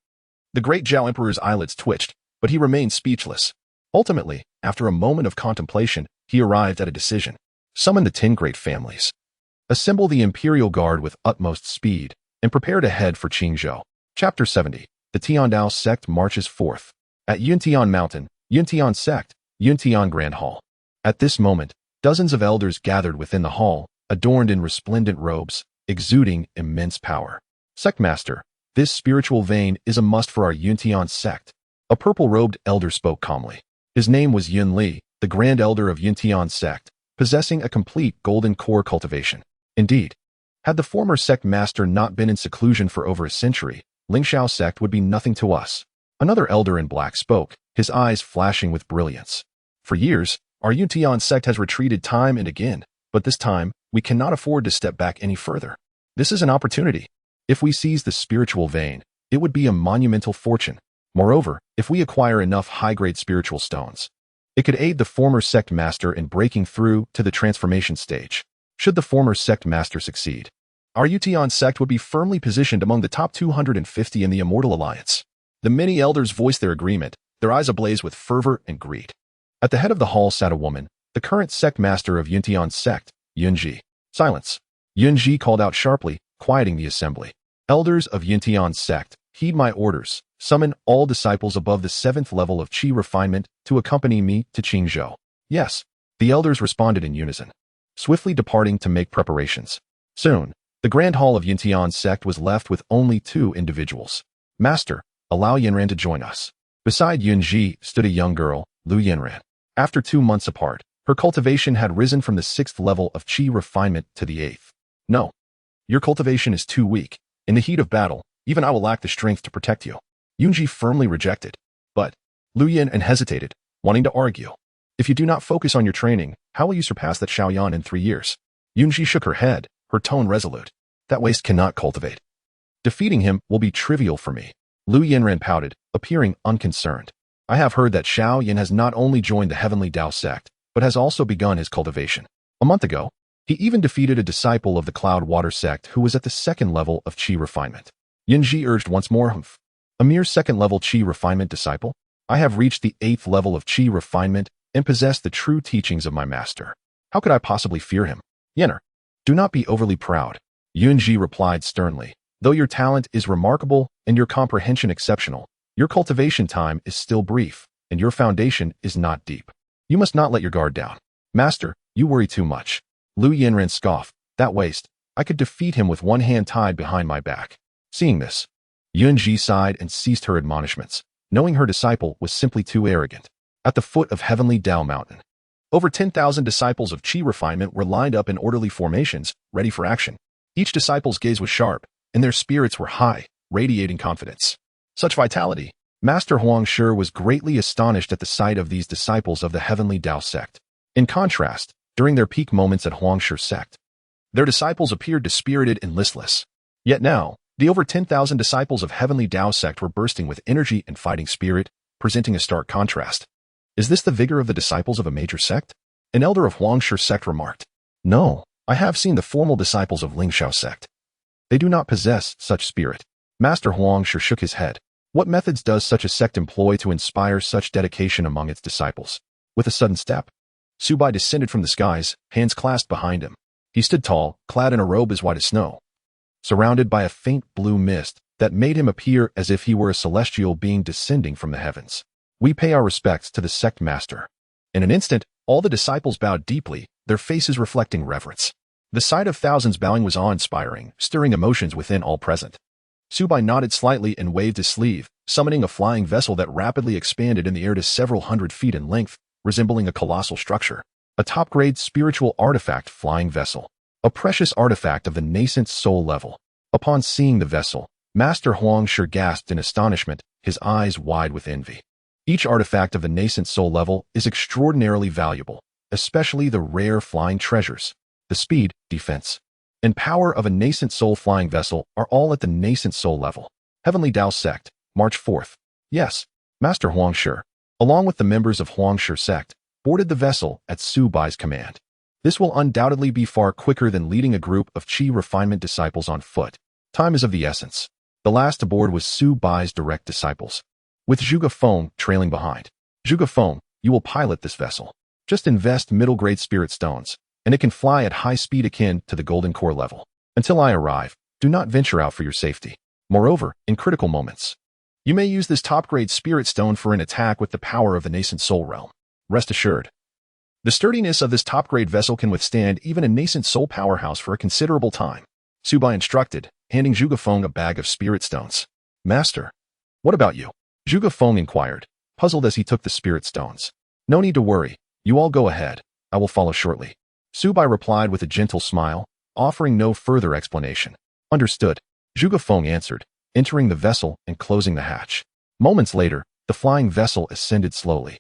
The great Zhao Emperor's eyelids twitched, but he remained speechless. Ultimately, after a moment of contemplation, he arrived at a decision. "Summon the 10 great families. Assemble the Imperial Guard with utmost speed, and prepare to head for Qingzhou." Chapter 70. The Dao Sect marches forth. At Yuntian Mountain, Yuntian Sect, Yuntian Grand Hall. At this moment, dozens of elders gathered within the hall, adorned in resplendent robes, exuding immense power. "Sect Master, this spiritual vein is a must for our Yuntian sect." A purple-robed elder spoke calmly. His name was Yun Li, the Grand Elder of Yuntian Sect, possessing a complete golden core cultivation. "Indeed. Had the former sect master not been in seclusion for over a century, Xianxiao sect would be nothing to us. Another elder in black spoke, his eyes flashing with brilliance. For years, our Yuntian sect has retreated time and again, but this time, we cannot afford to step back any further. This is an opportunity. If we seize the spiritual vein, it would be a monumental fortune. Moreover, if we acquire enough high-grade spiritual stones, it could aid the former sect master in breaking through to the transformation stage. Should the former sect master succeed, our Yuntian sect would be firmly positioned among the top 250 in the Immortal Alliance. The many elders voiced their agreement, their eyes ablaze with fervor and greed. At the head of the hall sat a woman, the current sect master of Yuntian sect, Yunji. Silence. Yunji called out sharply, quieting the assembly. Elders of Yuntian sect, heed my orders. Summon all disciples above the 7th level of Qi refinement to accompany me to Qingzhou. Yes. The elders responded in unison, swiftly departing to make preparations. Soon, the Grand Hall of Yuntian sect was left with only 2 individuals. Master, allow Yanran to join us. Beside Yunji stood a young girl, Lu Yanran. After 2 months apart, her cultivation had risen from the 6th level of Qi refinement to the 8th. No. Your cultivation is too weak. In the heat of battle, even I will lack the strength to protect you. Yunji firmly rejected. But Lu Yan hesitated, wanting to argue. If you do not focus on your training, how will you surpass that Xiaoyan in 3 years? Yunji shook her head, her tone resolute. That waste cannot cultivate. Defeating him will be trivial for me. Lu Yanran pouted, appearing unconcerned. I have heard that Xiaoyan has not only joined the Heavenly Dao Sect, but has also begun his cultivation. A month ago, he even defeated a disciple of the Cloud Water Sect who was at the 2nd level of Qi refinement. Yunji urged once more, Humph. A mere 2nd level Qi refinement disciple? I have reached the 8th level of Qi refinement and possess the true teachings of my master. How could I possibly fear him? Yenner, do not be overly proud. Yunji replied sternly. Though your talent is remarkable and your comprehension exceptional, your cultivation time is still brief, and your foundation is not deep. You must not let your guard down. Master, you worry too much. Lu Yanran scoffed. That waste. I could defeat him with one hand tied behind my back. Seeing this, Yunji sighed and ceased her admonishments, knowing her disciple was simply too arrogant. At the foot of Heavenly Dao Mountain, over 10,000 disciples of Qi refinement were lined up in orderly formations, ready for action. Each disciple's gaze was sharp, and their spirits were high, radiating confidence. Such vitality. Master Huangshi was greatly astonished at the sight of these disciples of the Heavenly Dao Sect. In contrast, during their peak moments at Huangshi sect, their disciples appeared dispirited and listless. Yet now, the over 10,000 disciples of Heavenly Dao Sect were bursting with energy and fighting spirit, presenting a stark contrast. Is this the vigor of the disciples of a major sect? An elder of Huangshi sect remarked. No, I have seen the formal disciples of Xianxiao sect. They do not possess such spirit. Master Huangshi shook his head. What methods does such a sect employ to inspire such dedication among its disciples? With a sudden step, Su Bai descended from the skies, hands clasped behind him. He stood tall, clad in a robe as white as snow, surrounded by a faint blue mist that made him appear as if he were a celestial being descending from the heavens. We pay our respects to the sect master. In an instant, all the disciples bowed deeply, their faces reflecting reverence. The sight of thousands bowing was awe-inspiring, stirring emotions within all present. Su Bai nodded slightly and waved his sleeve, summoning a flying vessel that rapidly expanded in the air to several hundred feet in length, resembling a colossal structure. A top-grade spiritual artifact flying vessel. A precious artifact of the nascent soul level. Upon seeing the vessel, Master Huangshi gasped in astonishment, his eyes wide with envy. Each artifact of the nascent soul level is extraordinarily valuable, especially the rare flying treasures. The speed, defense, and power of a nascent soul flying vessel are all at the nascent soul level. Heavenly Dao Sect, March 4th. Yes, Master Huangshi, along with the members of Huangshi sect, boarded the vessel at Su Bai's command. This will undoubtedly be far quicker than leading a group of Qi refinement disciples on foot. Time is of the essence. The last to board was Su Bai's direct disciples, with Zhuge Feng trailing behind. Zhuge Feng, you will pilot this vessel. Just invest middle-grade spirit stones, and it can fly at high speed akin to the golden core level. Until I arrive, do not venture out for your safety. Moreover, in critical moments, you may use this top-grade spirit stone for an attack with the power of the nascent soul realm. Rest assured, the sturdiness of this top-grade vessel can withstand even a nascent soul powerhouse for a considerable time. Su Bai instructed, handing Zhuge Feng a bag of spirit stones. Master, what about you? Zhuge Feng inquired, puzzled as he took the spirit stones. No need to worry. You all go ahead. I will follow shortly. Su Bai replied with a gentle smile, offering no further explanation. Understood, Zhuge Feng answered, entering the vessel and closing the hatch. Moments later, the flying vessel ascended slowly,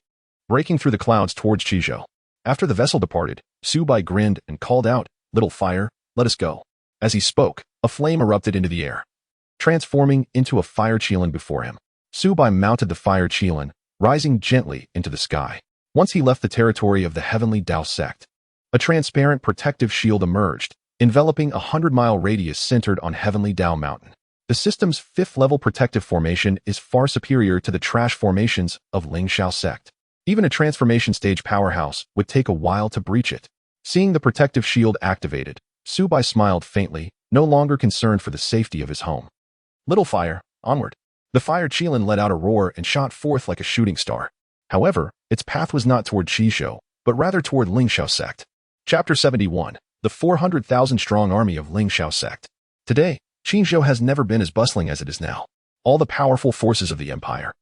breaking through the clouds towards Qizhou. After the vessel departed, Su Bai grinned and called out, "Little fire, let us go." As he spoke, a flame erupted into the air, transforming into a fire qian before him. Su Bai mounted the fire qian, rising gently into the sky. Once he left the territory of the Heavenly Dao Sect, a transparent protective shield emerged, enveloping a 100-mile radius centered on Heavenly Dao Mountain. The system's 5th-level protective formation is far superior to the trash formations of Xianxiao sect. Even a transformation stage powerhouse would take a while to breach it. Seeing the protective shield activated, Su Bai smiled faintly, no longer concerned for the safety of his home. Little fire, onward. The fire qian let out a roar and shot forth like a shooting star. However, its path was not toward Qizhou, but rather toward Xianxiao sect. Chapter 71. The 400,000-strong army of Xianxiao sect. Today, Qizhou has never been as bustling as it is now. All the powerful forces of the empire,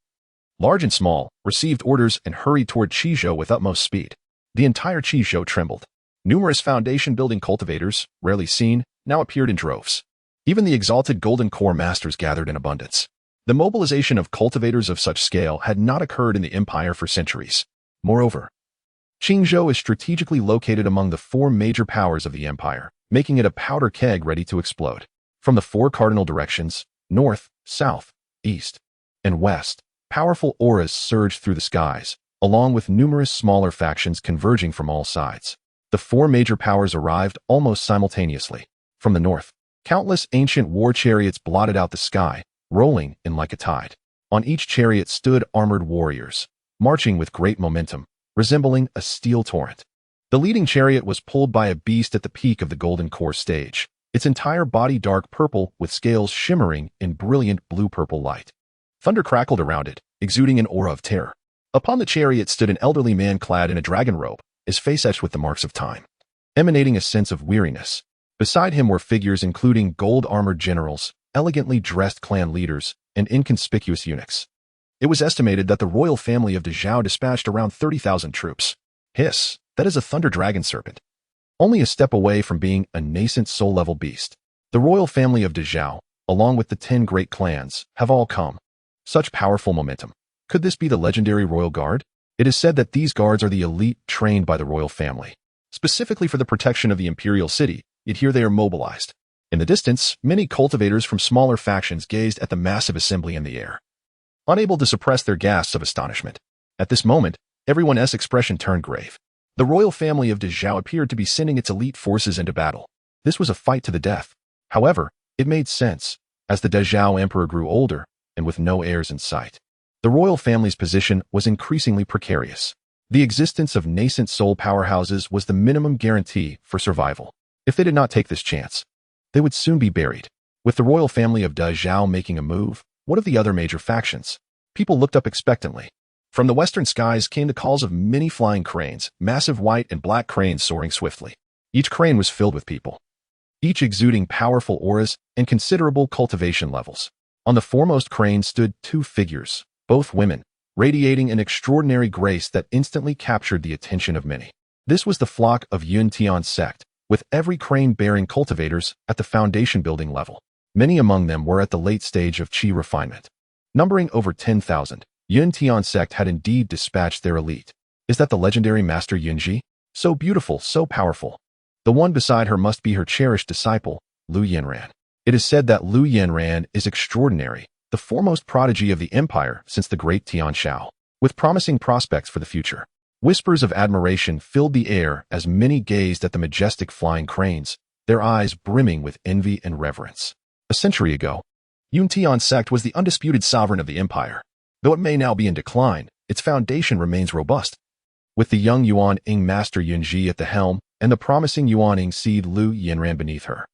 large and small, received orders and hurried toward Qizhou with utmost speed. The entire Qizhou trembled. Numerous foundation-building cultivators, rarely seen, now appeared in droves. Even the exalted Golden Core masters gathered in abundance. The mobilization of cultivators of such scale had not occurred in the empire for centuries. Moreover, Qizhou is strategically located among the 4 major powers of the empire, making it a powder keg ready to explode. From the 4 cardinal directions, north, south, east, and west, powerful auras surged through the skies, along with numerous smaller factions converging from all sides. The 4 major powers arrived almost simultaneously. From the north, countless ancient war chariots blotted out the sky, rolling in like a tide. On each chariot stood armored warriors, marching with great momentum, resembling a steel torrent. The leading chariot was pulled by a beast at the peak of the Golden Core stage, its entire body dark purple with scales shimmering in brilliant blue-purple light. Thunder crackled around it, exuding an aura of terror. Upon the chariot stood an elderly man clad in a dragon robe, his face etched with the marks of time, emanating a sense of weariness. Beside him were figures including gold-armored generals, elegantly dressed clan leaders, and inconspicuous eunuchs. It was estimated that the royal family of Dezhou dispatched around 30,000 troops. Hiss, that is a thunder dragon serpent. Only a step away from being a nascent soul-level beast. The royal family of Dezhou, along with the 10 great clans, have all come. Such powerful momentum. Could this be the legendary royal guard? It is said that these guards are the elite trained by the royal family, specifically for the protection of the imperial city, yet here they are mobilized. In the distance, many cultivators from smaller factions gazed at the massive assembly in the air, unable to suppress their gasps of astonishment. At this moment, everyone's expression turned grave. The royal family of Dezhou appeared to be sending its elite forces into battle. This was a fight to the death. However, it made sense, as the Dezhou emperor grew older, and with no heirs in sight. The royal family's position was increasingly precarious. The existence of nascent soul powerhouses was the minimum guarantee for survival. If they did not take this chance, they would soon be buried. With the royal family of Dezhou making a move, what of the other major factions? People looked up expectantly. From the western skies came the calls of many flying cranes, massive white and black cranes soaring swiftly. Each crane was filled with people, each exuding powerful auras and considerable cultivation levels. On the foremost crane stood 2 figures, both women, radiating an extraordinary grace that instantly captured the attention of many. This was the flock of Yuntian sect, with every crane bearing cultivators at the foundation building level. Many among them were at the late stage of qi refinement. Numbering over 10,000, Yuntian sect had indeed dispatched their elite. Is that the legendary Master Yunji? So beautiful, so powerful. The one beside her must be her cherished disciple, Lu Yanran. It is said that Lu Yanran is extraordinary, the foremost prodigy of the empire since the great Tianxiao, with promising prospects for the future. Whispers of admiration filled the air as many gazed at the majestic flying cranes, their eyes brimming with envy and reverence. A century ago, Yuntian sect was the undisputed sovereign of the empire. Though it may now be in decline, its foundation remains robust. With the young Yuan-ing master Yunji at the helm and the promising Yuan-ing seed Lu Yanran beneath her.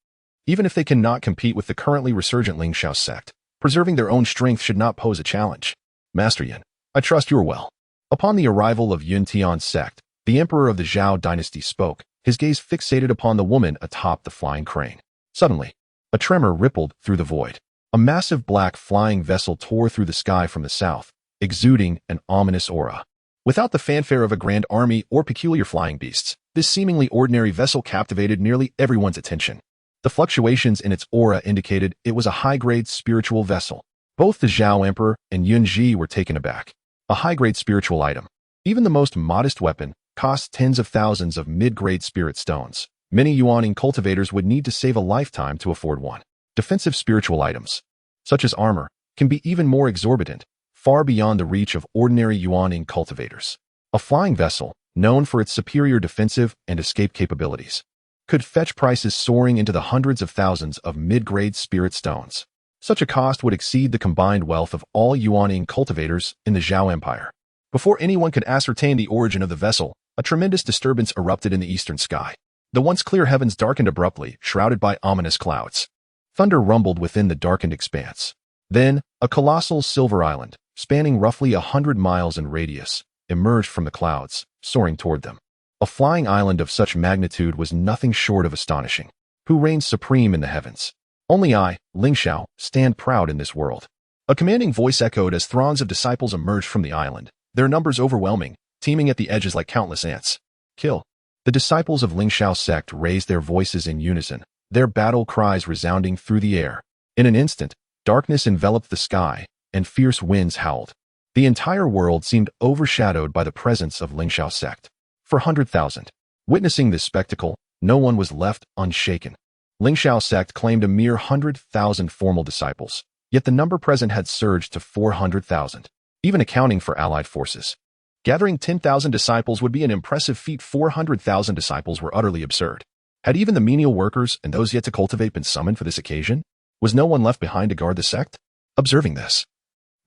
Even if they cannot compete with the currently resurgent Xianxiao sect, preserving their own strength should not pose a challenge. Master Yin, I trust you are well. Upon the arrival of Yuntian sect, the emperor of the Zhao dynasty spoke, his gaze fixated upon the woman atop the flying crane. Suddenly, a tremor rippled through the void. A massive black flying vessel tore through the sky from the south, exuding an ominous aura. Without the fanfare of a grand army or peculiar flying beasts, this seemingly ordinary vessel captivated nearly everyone's attention. The fluctuations in its aura indicated it was a high-grade spiritual vessel. Both the Zhao Emperor and Yun Ji were taken aback. A high-grade spiritual item. Even the most modest weapon costs tens of thousands of mid-grade spirit stones. Many Yuaning cultivators would need to save a lifetime to afford one. Defensive spiritual items, such as armor, can be even more exorbitant, far beyond the reach of ordinary Yuaning cultivators. A flying vessel, known for its superior defensive and escape capabilities, could fetch prices soaring into the hundreds of thousands of mid-grade spirit stones. Such a cost would exceed the combined wealth of all Yuaning cultivators in the Zhao Empire. Before anyone could ascertain the origin of the vessel, a tremendous disturbance erupted in the eastern sky. The once clear heavens darkened abruptly, shrouded by ominous clouds. Thunder rumbled within the darkened expanse. Then, a colossal silver island, spanning roughly 100 miles in radius, emerged from the clouds, soaring toward them. A flying island of such magnitude was nothing short of astonishing. Who reigns supreme in the heavens? Only I, Ling Xiao, stand proud in this world. A commanding voice echoed as throngs of disciples emerged from the island, their numbers overwhelming, teeming at the edges like countless ants. Kill. The disciples of Ling Xiao sect raised their voices in unison, their battle cries resounding through the air. In an instant, darkness enveloped the sky, and fierce winds howled. The entire world seemed overshadowed by the presence of Ling Xiao sect. For 100,000. Witnessing this spectacle, no one was left unshaken. Ling Xiao sect claimed a mere 100,000 formal disciples, yet the number present had surged to 400,000, even accounting for allied forces. Gathering 10,000 disciples would be an impressive feat. 400,000 disciples were utterly absurd. Had even the menial workers and those yet to cultivate been summoned for this occasion? Was no one left behind to guard the sect? Observing this,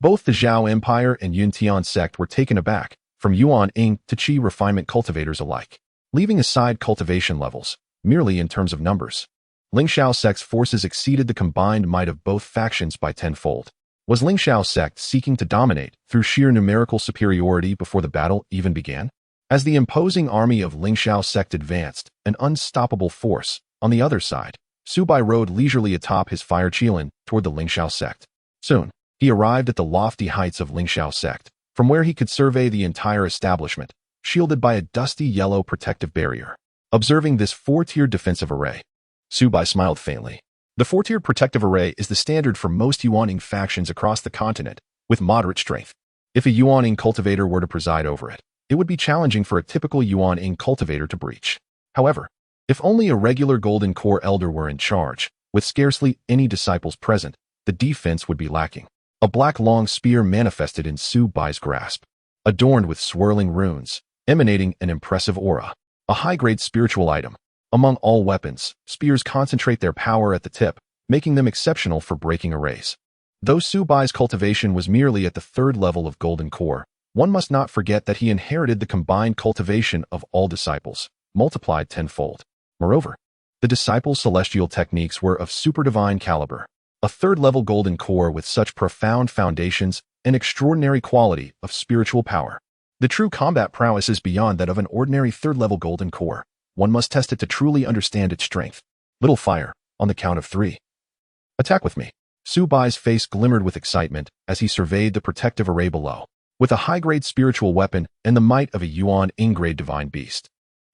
both the Zhao Empire and Yuntian sect were taken aback, from Yuan Ing to Qi refinement cultivators alike. Leaving aside cultivation levels, merely in terms of numbers, Ling Xiao sect's forces exceeded the combined might of both factions by tenfold. Was Ling Xiao sect seeking to dominate through sheer numerical superiority before the battle even began? As the imposing army of Ling Xiao sect advanced, an unstoppable force, on the other side, Su Bai rode leisurely atop his fire qilin toward the Ling Xiao sect. Soon, he arrived at the lofty heights of Ling Xiao sect, from where he could survey the entire establishment, shielded by a dusty yellow protective barrier. Observing this four-tiered defensive array, Su Bai smiled faintly. The four-tiered protective array is the standard for most Yuaning factions across the continent, with moderate strength. If a Yuaning cultivator were to preside over it, it would be challenging for a typical Yuaning cultivator to breach. However, if only a regular Golden Core elder were in charge, with scarcely any disciples present, the defense would be lacking. A black long spear manifested in Su Bai's grasp, adorned with swirling runes, emanating an impressive aura. A high-grade spiritual item. Among all weapons, spears concentrate their power at the tip, making them exceptional for breaking arrays. Though Su Bai's cultivation was merely at the third level of Golden Core, one must not forget that he inherited the combined cultivation of all disciples, multiplied tenfold. Moreover, the disciples' celestial techniques were of super-divine caliber. A third-level Golden Core with such profound foundations and extraordinary quality of spiritual power. The true combat prowess is beyond that of an ordinary third-level Golden Core. One must test it to truly understand its strength. Little fire, on the count of 3. Attack with me. Su Bai's face glimmered with excitement as he surveyed the protective array below. With a high-grade spiritual weapon and the might of a Yuan Ing-grade divine beast,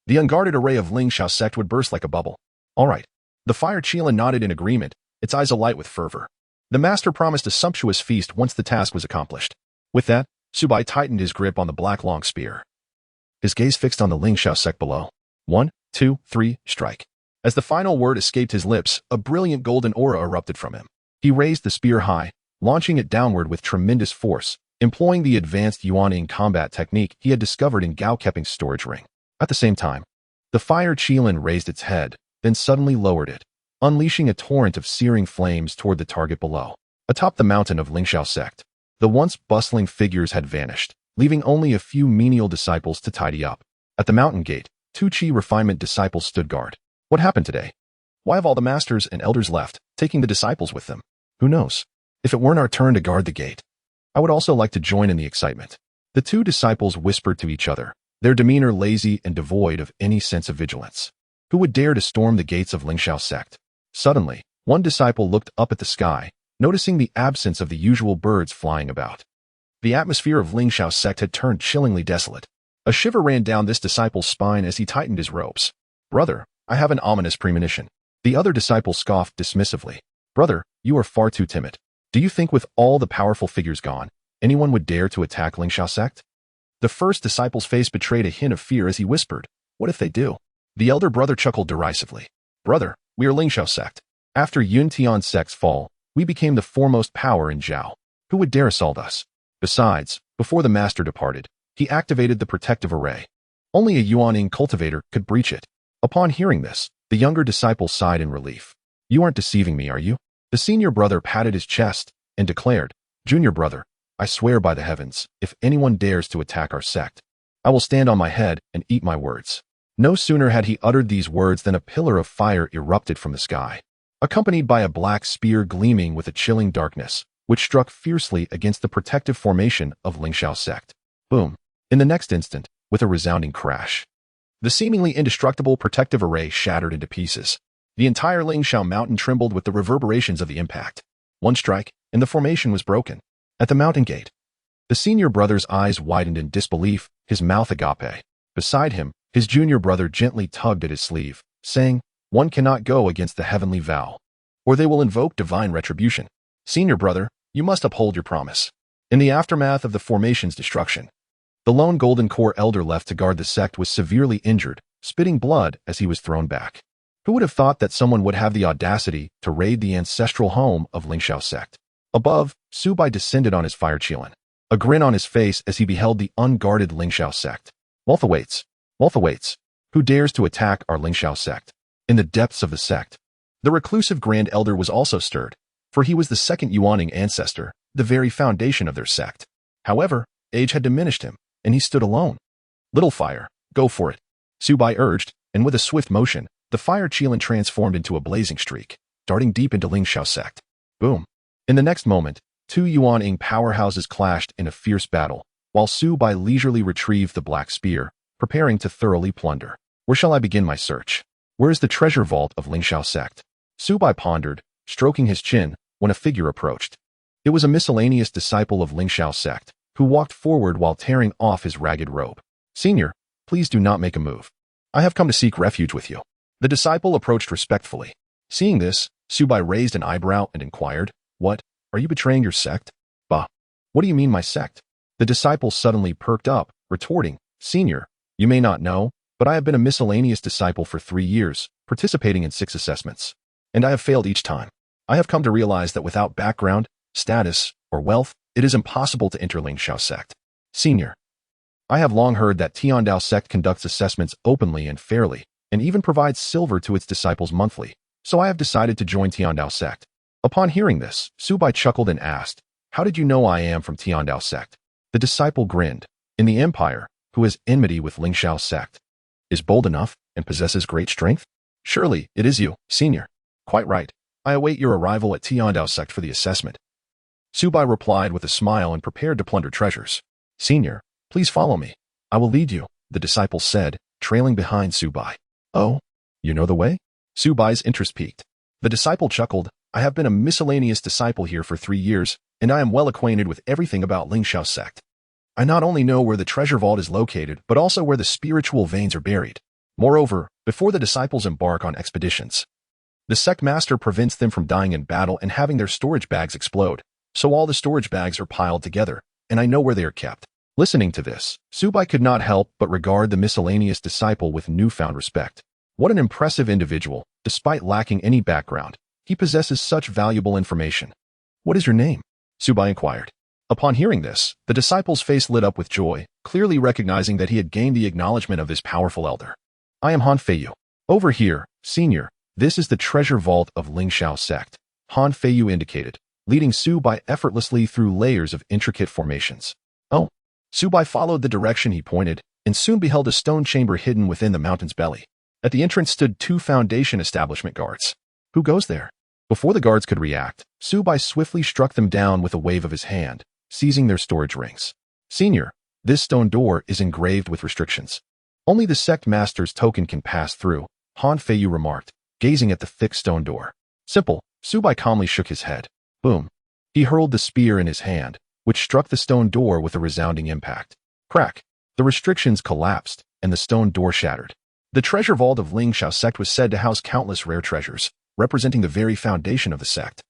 the unguarded array of Ling Xiao sect would burst like a bubble. All right. The fire qilin nodded in agreement, its eyes alight with fervor. The master promised a sumptuous feast once the task was accomplished. With that, Su Bai tightened his grip on the black long spear. His gaze fixed on the Ling Xiao sect below. 1, 2, 3, strike. As the final word escaped his lips, a brilliant golden aura erupted from him. He raised the spear high, launching it downward with tremendous force, employing the advanced Yuaning combat technique he had discovered in Gao Keping's storage ring. At the same time, the fire qilin raised its head, then suddenly lowered it, unleashing a torrent of searing flames toward the target below. Atop the mountain of Ling Xiao sect, the once bustling figures had vanished, leaving only a few menial disciples to tidy up. At the mountain gate, 2 Qi refinement disciples stood guard. What happened today? Why have all the masters and elders left, taking the disciples with them? Who knows? If it weren't our turn to guard the gate, I would also like to join in the excitement. The 2 disciples whispered to each other, their demeanor lazy and devoid of any sense of vigilance. Who would dare to storm the gates of Ling Xiao sect? Suddenly, one disciple looked up at the sky, noticing the absence of the usual birds flying about. The atmosphere of Ling Xiao sect had turned chillingly desolate. A shiver ran down this disciple's spine as he tightened his ropes. Brother, I have an ominous premonition. The other disciple scoffed dismissively. Brother, you are far too timid. Do you think with all the powerful figures gone, anyone would dare to attack Xianxia sect? The first disciple's face betrayed a hint of fear as he whispered, what if they do? The elder brother chuckled derisively. Brother, we are Xianxia sect. After Yuntian sect's fall, we became the foremost power in Zhao. Who would dare assault us? Besides, before the master departed, he activated the protective array. Only a Yuaning cultivator could breach it. Upon hearing this, the younger disciple sighed in relief. You aren't deceiving me, are you? The senior brother patted his chest and declared, Junior brother, I swear by the heavens, if anyone dares to attack our sect, I will stand on my head and eat my words. No sooner had he uttered these words than a pillar of fire erupted from the sky, accompanied by a black spear gleaming with a chilling darkness, which struck fiercely against the protective formation of Xianxia sect. Boom. In the next instant, with a resounding crash, the seemingly indestructible protective array shattered into pieces. The entire Xianxia mountain trembled with the reverberations of the impact. One strike, and the formation was broken. At the mountain gate, the senior brother's eyes widened in disbelief, his mouth agape. Beside him, his junior brother gently tugged at his sleeve, saying, one cannot go against the heavenly vow, or they will invoke divine retribution. Senior brother, you must uphold your promise. In the aftermath of the formation's destruction, the lone Golden Core elder left to guard the sect was severely injured, spitting blood as he was thrown back. Who would have thought that someone would have the audacity to raid the ancestral home of Xianxia sect? Above, Su Bai descended on his fire qianlan, a grin on his face as he beheld the unguarded Xianxia sect. Wealth awaits. Who dares to attack our Xianxia sect? In the depths of the sect, the reclusive Grand Elder was also stirred, for he was the second Yuaning ancestor, the very foundation of their sect. However, age had diminished him, and he stood alone. Little fire, go for it, Su Bai urged, and with a swift motion, the fire qianlan transformed into a blazing streak, darting deep into Xianxia sect. Boom. In the next moment, two Yuaning powerhouses clashed in a fierce battle, while Su Bai leisurely retrieved the black spear, preparing to thoroughly plunder. Where shall I begin my search? Where is the treasure vault of Xianxia sect? Su Bai pondered, stroking his chin, when a figure approached. It was a miscellaneous disciple of Xianxia sect, who walked forward while tearing off his ragged robe. Senior, please do not make a move. I have come to seek refuge with you. The disciple approached respectfully. Seeing this, Su Bai raised an eyebrow and inquired, what, are you betraying your sect? Bah. What do you mean my sect? The disciple suddenly perked up, retorting, Senior, you may not know, but I have been a miscellaneous disciple for 3 years, participating in 6 assessments. And I have failed each time. I have come to realize that without background, status, or wealth, it is impossible to enter Xianxia sect. Senior, I have long heard that Heavenly Dao Sect conducts assessments openly and fairly, and even provides silver to its disciples monthly, so I have decided to join Heavenly Dao Sect. Upon hearing this, Su Bai chuckled and asked, how did you know I am from Heavenly Dao Sect? The disciple grinned. In the empire, who has enmity with Xianxia sect, is bold enough and possesses great strength? Surely, it is you, Senior. Quite right. I await your arrival at Heavenly Dao Sect for the assessment. Su Bai replied with a smile and prepared to plunder treasures. Senior, please follow me. I will lead you, the disciple said, trailing behind Su Bai. Oh, you know the way? Su Bai's interest piqued. The disciple chuckled, I have been a miscellaneous disciple here for 3 years, and I am well acquainted with everything about Xianxia sect. I not only know where the treasure vault is located, but also where the spiritual veins are buried. Moreover, before the disciples embark on expeditions, the sect master prevents them from dying in battle and having their storage bags explode. So all the storage bags are piled together, and I know where they are kept. Listening to this, Su Bai could not help but regard the miscellaneous disciple with newfound respect. What an impressive individual, despite lacking any background. He possesses such valuable information. What is your name? Su Bai inquired. Upon hearing this, the disciple's face lit up with joy, clearly recognizing that he had gained the acknowledgement of this powerful elder. I am Han Feiyu. Over here, Senior, this is the treasure vault of Xianxia sect. Han Feiyu indicated, leading Su Bai effortlessly through layers of intricate formations. Oh. Su Bai followed the direction he pointed, and soon beheld a stone chamber hidden within the mountain's belly. At the entrance stood 2 foundation establishment guards. Who goes there? Before the guards could react, Su Bai swiftly struck them down with a wave of his hand, seizing their storage rings. Senior, this stone door is engraved with restrictions. Only the sect master's token can pass through, Han Feiyu remarked, gazing at the thick stone door. Simple, Su Bai calmly shook his head. Boom. He hurled the spear in his hand, which struck the stone door with a resounding impact. Crack. The restrictions collapsed, and the stone door shattered. The treasure vault of Xianxiao sect was said to house countless rare treasures, representing the very foundation of the sect.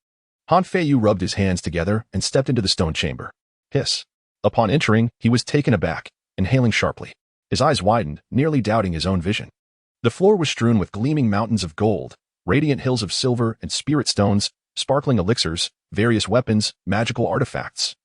Han Feiyu rubbed his hands together and stepped into the stone chamber. Hiss. Upon entering, he was taken aback, inhaling sharply. His eyes widened, nearly doubting his own vision. The floor was strewn with gleaming mountains of gold, radiant hills of silver and spirit stones, sparkling elixirs, various weapons, magical artifacts,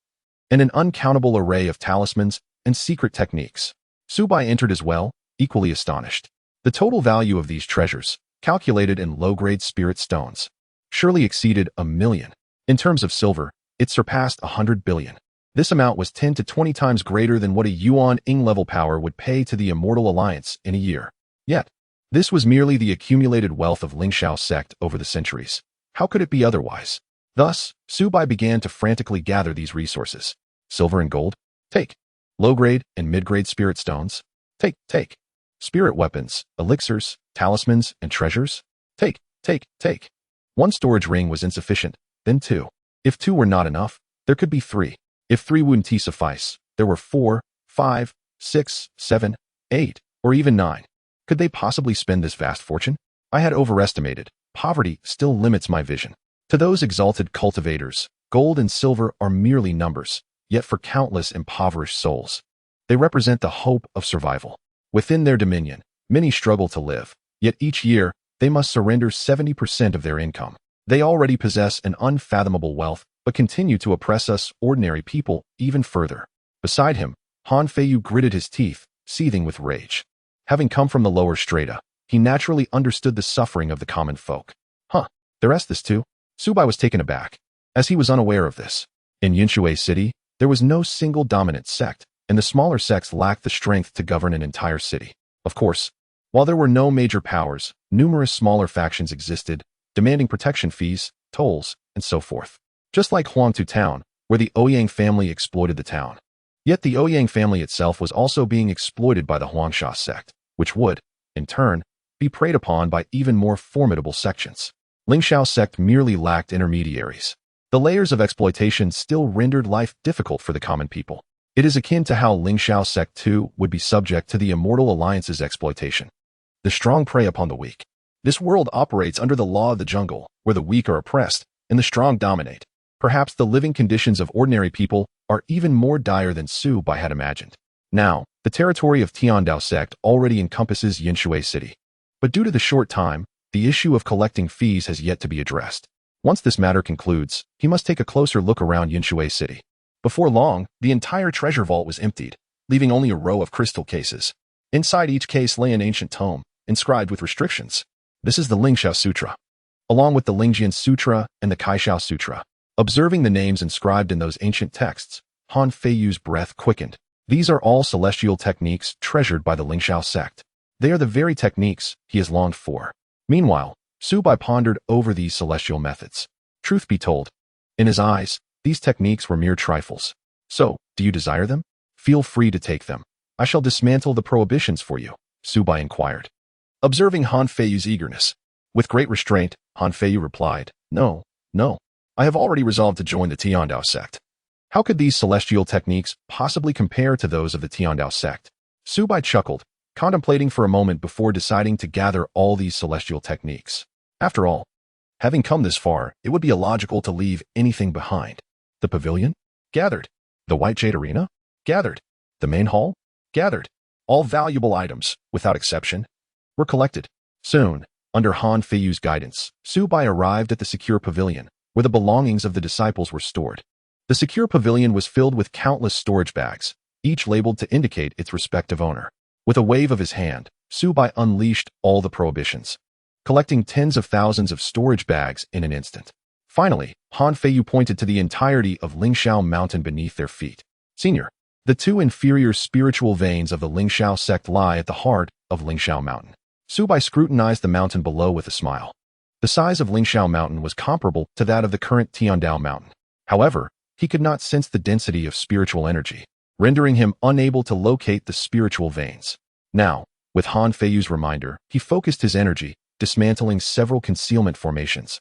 and an uncountable array of talismans and secret techniques. Su Bai entered as well, equally astonished. The total value of these treasures, calculated in low-grade spirit stones, surely exceeded 1,000,000. In terms of silver, it surpassed 100 billion. This amount was 10 to 20 times greater than what a Yuan-Ing level power would pay to the Immortal Alliance in a year. Yet, this was merely the accumulated wealth of Xianxiao sect over the centuries. How could it be otherwise? Thus, Su Bai began to frantically gather these resources. Silver and gold? Take. Low-grade and mid-grade spirit stones? Take. Spirit weapons, elixirs, talismans, and treasures? Take. One storage ring was insufficient, then 2. If 2 were not enough, there could be 3. If 3 wouldn't suffice, there were 4, 5, 6, 7, 8, or even 9. Could they possibly spend this vast fortune? I had overestimated. Poverty still limits my vision. To those exalted cultivators, gold and silver are merely numbers, yet for countless impoverished souls, they represent the hope of survival. Within their dominion, many struggle to live, yet each year, they must surrender 70% of their income. They already possess an unfathomable wealth, but continue to oppress us ordinary people even further. Beside him, Han Feiyu gritted his teeth, seething with rage. Having come from the lower strata, he naturally understood the suffering of the common folk. The rest this too? Su Bai was taken aback, as he was unaware of this. In Yinshui City, there was no single dominant sect, and the smaller sects lacked the strength to govern an entire city. Of course, while there were no major powers, numerous smaller factions existed, demanding protection fees, tolls, and so forth. Just like Huangtu Town, where the Ouyang family exploited the town. Yet the Ouyang family itself was also being exploited by the Xianxiao sect, which would, in turn, be preyed upon by even more formidable sections. Xianxiao sect merely lacked intermediaries. The layers of exploitation still rendered life difficult for the common people. It is akin to how Xianxiao sect too would be subject to the Immortal Alliance's exploitation. The strong prey upon the weak. This world operates under the law of the jungle, where the weak are oppressed and the strong dominate. Perhaps the living conditions of ordinary people are even more dire than Su Bai had imagined. Now, the territory of Dao Sect already encompasses Yinshui City. But due to the short time, the issue of collecting fees has yet to be addressed. Once this matter concludes, he must take a closer look around Yinshui City. Before long, the entire treasure vault was emptied, leaving only a row of crystal cases. Inside each case lay an ancient tome, inscribed with restrictions. This is the Lingxiao Sutra, along with the Lingjian Sutra and the Kaishao Sutra. Observing the names inscribed in those ancient texts, Han Feiyu's breath quickened. These are all celestial techniques treasured by the Xianxiao sect. They are the very techniques he has longed for. Meanwhile, Su Bai pondered over these celestial methods. Truth be told, in his eyes, these techniques were mere trifles. So, do you desire them? Feel free to take them. I shall dismantle the prohibitions for you, Su Bai inquired. Observing Han Feiyu's eagerness, with great restraint, Han Feiyu replied, No. I have already resolved to join the Dao Sect. How could these celestial techniques possibly compare to those of the Dao Sect? Su Bai chuckled, contemplating for a moment before deciding to gather all these celestial techniques. After all, having come this far, it would be illogical to leave anything behind. The pavilion? Gathered. The White Jade Arena? Gathered. The main hall? Gathered. All valuable items, without exception, were collected. Soon, under Han Feiyu's guidance, Su Bai arrived at the secure pavilion, where the belongings of the disciples were stored. The secure pavilion was filled with countless storage bags, each labeled to indicate its respective owner. With a wave of his hand, Su Bai unleashed all the prohibitions, collecting tens of thousands of storage bags in an instant. Finally, Han Feiyu pointed to the entirety of Xianxiao Mountain beneath their feet. Senior, the 2 inferior spiritual veins of the Xianxiao sect lie at the heart of Xianxiao Mountain. Su Bai scrutinized the mountain below with a smile. The size of Xianxiao Mountain was comparable to that of the current Tiandao Mountain. However, he could not sense the density of spiritual energy, rendering him unable to locate the spiritual veins. Now, with Han Feiyu's reminder, he focused his energy, dismantling several concealment formations,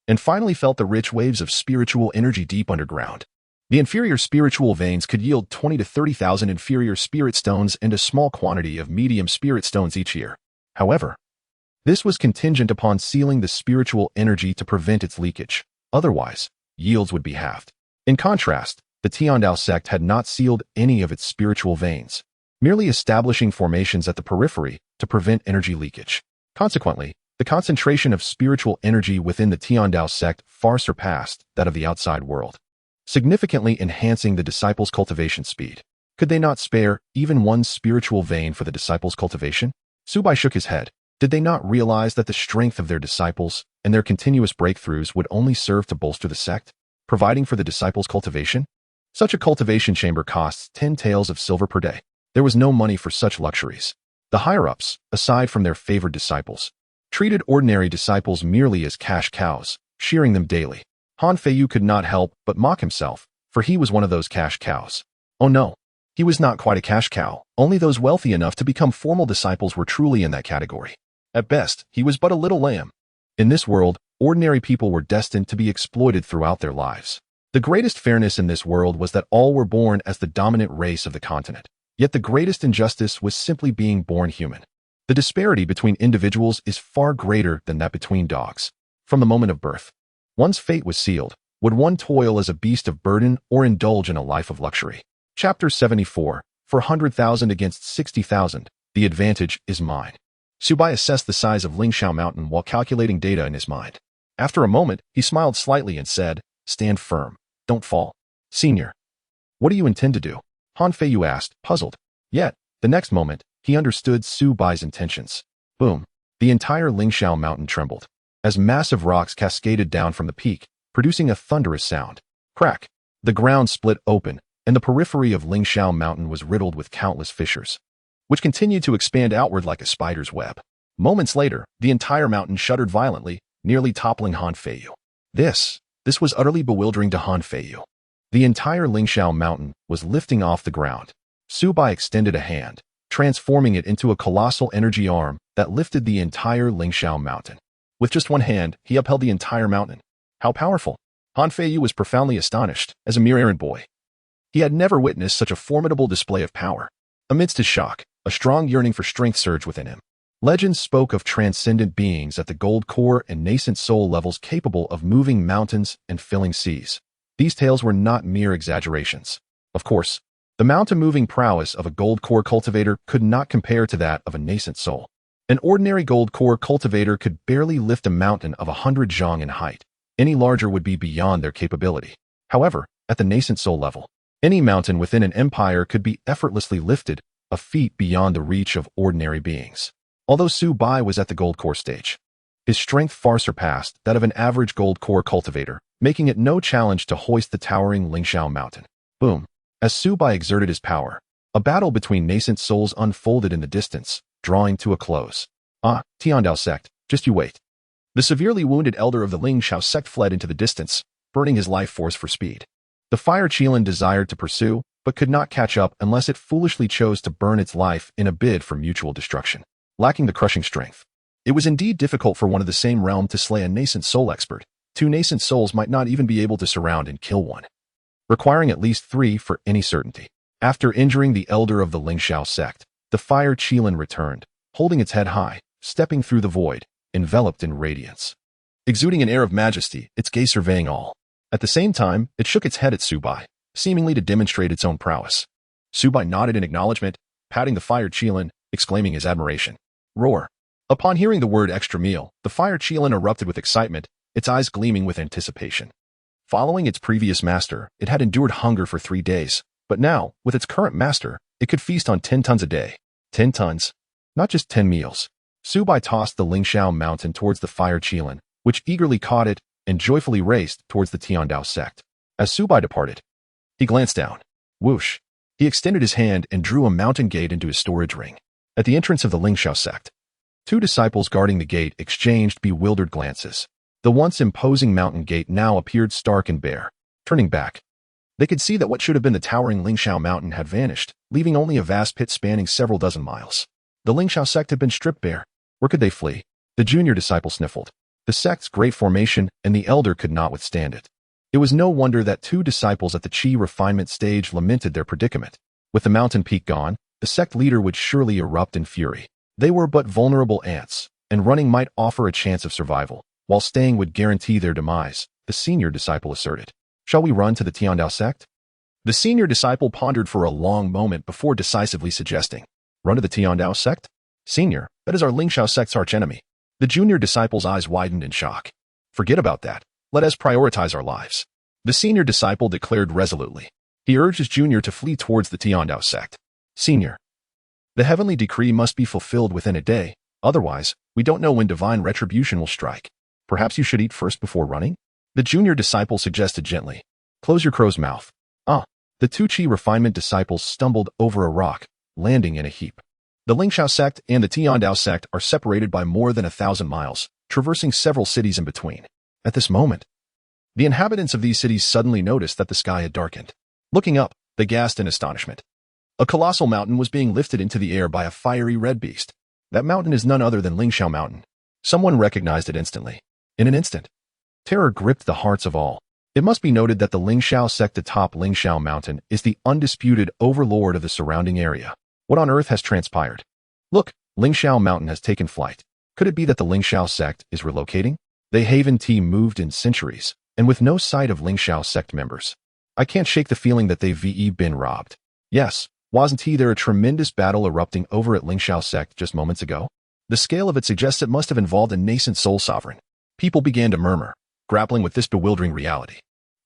and finally felt the rich waves of spiritual energy deep underground. The inferior spiritual veins could yield 20 to 30,000 inferior spirit stones and a small quantity of medium spirit stones each year. However, this was contingent upon sealing the spiritual energy to prevent its leakage. Otherwise, yields would be halved. In contrast, the Tiandao sect had not sealed any of its spiritual veins, merely establishing formations at the periphery to prevent energy leakage. Consequently, the concentration of spiritual energy within the Tiandao sect far surpassed that of the outside world, significantly enhancing the disciples' cultivation speed. Could they not spare even one spiritual vein for the disciples' cultivation? Su Bai shook his head. Did they not realize that the strength of their disciples and their continuous breakthroughs would only serve to bolster the sect, providing for the disciples' cultivation? Such a cultivation chamber costs 10 taels of silver per day. There was no money for such luxuries. The higher-ups, aside from their favored disciples, treated ordinary disciples merely as cash cows, shearing them daily. Han Feiyu could not help but mock himself, for he was one of those cash cows. Oh no, he was not quite a cash cow. Only those wealthy enough to become formal disciples were truly in that category. At best, he was but a little lamb. In this world, ordinary people were destined to be exploited throughout their lives. The greatest fairness in this world was that all were born as the dominant race of the continent. Yet the greatest injustice was simply being born human. The disparity between individuals is far greater than that between dogs. From the moment of birth, one's fate was sealed. Would one toil as a beast of burden or indulge in a life of luxury? Chapter 74. For 100,000 against 60,000, the advantage is mine. Su Bai assessed the size of Lingxiao Mountain while calculating data in his mind. After a moment, he smiled slightly and said, "Stand firm. Don't fall. Senior, what do you intend to do?" Han Feiyu asked, puzzled. Yet, the next moment, he understood Su Bai's intentions. Boom. The entire Lingxiao Mountain trembled, as massive rocks cascaded down from the peak, producing a thunderous sound. Crack. The ground split open, and the periphery of Lingxiao Mountain was riddled with countless fissures, which continued to expand outward like a spider's web. Moments later, the entire mountain shuddered violently, nearly toppling Han Feiyu. This was utterly bewildering to Han Feiyu. The entire Lingxiao Mountain was lifting off the ground. Su Bai extended a hand, transforming it into a colossal energy arm that lifted the entire Lingxiao Mountain. With just one hand, he upheld the entire mountain. How powerful! Han Feiyu was profoundly astonished, as a mere errand boy. He had never witnessed such a formidable display of power. Amidst his shock, a strong yearning for strength surged within him. Legends spoke of transcendent beings at the gold core and nascent soul levels capable of moving mountains and filling seas. These tales were not mere exaggerations. Of course, the mountain-moving prowess of a gold core cultivator could not compare to that of a nascent soul. An ordinary gold core cultivator could barely lift a mountain of 100 zhang in height. Any larger would be beyond their capability. However, at the nascent soul level, any mountain within an empire could be effortlessly lifted, a feat beyond the reach of ordinary beings. Although Su Bai was at the gold core stage, his strength far surpassed that of an average gold core cultivator, making it no challenge to hoist the towering Lingxiao Mountain. Boom. As Su Bai exerted his power, a battle between nascent souls unfolded in the distance, drawing to a close. Tiandao sect, just you wait. The severely wounded elder of the Lingxiao sect fled into the distance, burning his life force for speed. The fire Qilin desired to pursue, but could not catch up unless it foolishly chose to burn its life in a bid for mutual destruction. Lacking the crushing strength, it was indeed difficult for one of the same realm to slay a nascent soul expert. Two nascent souls might not even be able to surround and kill one, requiring at least 3 for any certainty. After injuring the elder of the Lingxiao sect, the fire Qilin returned, holding its head high, stepping through the void, enveloped in radiance. Exuding an air of majesty, its gaze surveying all. At the same time, it shook its head at Su Bai, seemingly to demonstrate its own prowess. Su Bai nodded in acknowledgement, patting the fire Qilin, exclaiming his admiration. Roar. Upon hearing the word extra meal, the fire Qilin erupted with excitement, its eyes gleaming with anticipation. Following its previous master, it had endured hunger for 3 days, but now, with its current master, it could feast on 10 tons a day. 10 tons. Not just 10 meals. Su Bai tossed the Lingxiao Mountain towards the fire Qilin, which eagerly caught it and joyfully raced towards the Tiandao sect. As Su Bai departed, he glanced down. Whoosh. He extended his hand and drew a mountain gate into his storage ring. At the entrance of the Lingxiao sect, 2 disciples guarding the gate exchanged bewildered glances. The once imposing mountain gate now appeared stark and bare. Turning back, they could see that what should have been the towering Lingxiao Mountain had vanished, leaving only a vast pit spanning several dozen miles. The Lingxiao sect had been stripped bare. Where could they flee? The junior disciple sniffled. The sect's great formation and the elder could not withstand it. It was no wonder that 2 disciples at the Qi refinement stage lamented their predicament. With the mountain peak gone, the sect leader would surely erupt in fury. They were but vulnerable ants, and running might offer a chance of survival, while staying would guarantee their demise, the senior disciple asserted. Shall we run to the Heavenly Dao Sect? The senior disciple pondered for a long moment before decisively suggesting, run to the Heavenly Dao Sect? Senior, that is our Xiao sect's archenemy. The junior disciple's eyes widened in shock. Forget about that. Let us prioritize our lives. The senior disciple declared resolutely. He urged his junior to flee towards the Heavenly Dao Sect. Senior, the heavenly decree must be fulfilled within a day, otherwise, we don't know when divine retribution will strike. Perhaps you should eat first before running? The junior disciple suggested gently. Close your crow's mouth. The two Qi refinement disciples stumbled over a rock, landing in a heap. The Xiao sect and the Heavenly Dao sect are separated by more than 1,000 miles, traversing several cities in between. At this moment, the inhabitants of these cities suddenly noticed that the sky had darkened. Looking up, they gasped in astonishment. A colossal mountain was being lifted into the air by a fiery red beast. That mountain is none other than Xiao Mountain. Someone recognized it instantly. In an instant, terror gripped the hearts of all. It must be noted that the Xiao sect atop Xiao Mountain is the undisputed overlord of the surrounding area. What on earth has transpired? Look, Xiao Mountain has taken flight. Could it be that the Xiao sect is relocating? They haven't moved in centuries, and with no sight of Xiao sect members. I can't shake the feeling that they've been robbed. Yes, wasn't there a tremendous battle erupting over at Xiao sect just moments ago? The scale of it suggests it must have involved a nascent soul sovereign. People began to murmur, grappling with this bewildering reality.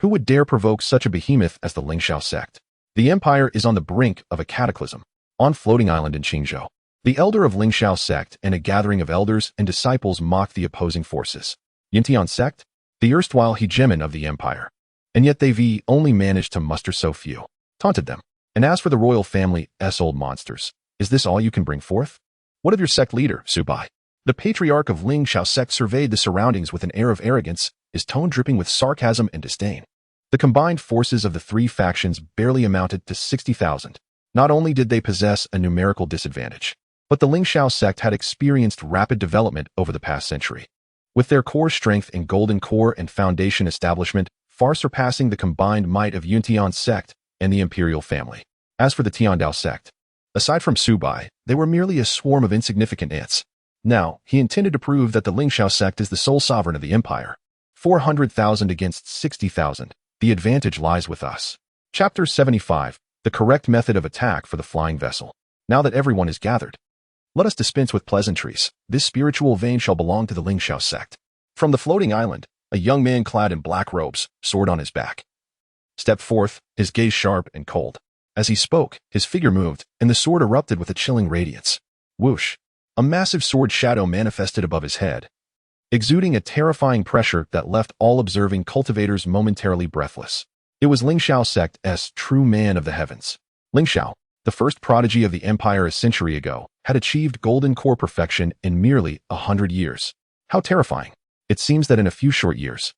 Who would dare provoke such a behemoth as the Xiao sect? The empire is on the brink of a cataclysm. On floating island in Qingzhou, the elder of Xiao sect and a gathering of elders and disciples mocked the opposing forces. Yintian sect, the erstwhile hegemon of the empire. And yet they've only managed to muster so few. Taunted them. And as for the royal family's old monsters, is this all you can bring forth? What of your sect leader, Su Bai? The patriarch of Xiao sect surveyed the surroundings with an air of arrogance, his tone dripping with sarcasm and disdain. The combined forces of the three factions barely amounted to 60,000. Not only did they possess a numerical disadvantage, but the Xiao sect had experienced rapid development over the past century, with their core strength in golden core and foundation establishment far surpassing the combined might of Yuntian sect and the imperial family. As for the Heavenly Dao sect, aside from Su Bai, they were merely a swarm of insignificant ants. Now, he intended to prove that the Xiao sect is the sole sovereign of the empire. 400,000 against 60,000. The advantage lies with us. Chapter 75. The correct method of attack for the flying vessel. Now that everyone is gathered, let us dispense with pleasantries. This spiritual vein shall belong to the Xiao sect. From the floating island, a young man clad in black robes, sword on his back, stepped forth, his gaze sharp and cold. As he spoke, his figure moved, and the sword erupted with a chilling radiance. Whoosh! A massive sword shadow manifested above his head, exuding a terrifying pressure that left all observing cultivators momentarily breathless. It was Xiao sect's true man of the heavens. Xiao, the first prodigy of the empire a century ago, had achieved golden core perfection in merely 100 years. How terrifying! It seems that in a few short years,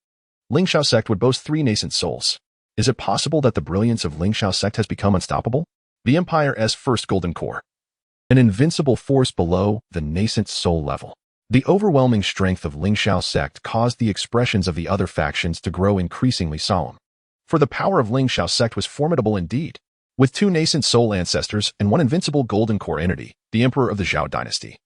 Xiao sect would boast 3 nascent souls. Is it possible that the brilliance of Xiao sect has become unstoppable? The empire's first golden core, an invincible force below the nascent soul level. The overwhelming strength of Xiao sect caused the expressions of the other factions to grow increasingly solemn. For the power of Xiao sect was formidable indeed. With 2 nascent soul ancestors and 1 invincible golden core entity, the emperor of the Zhao dynasty,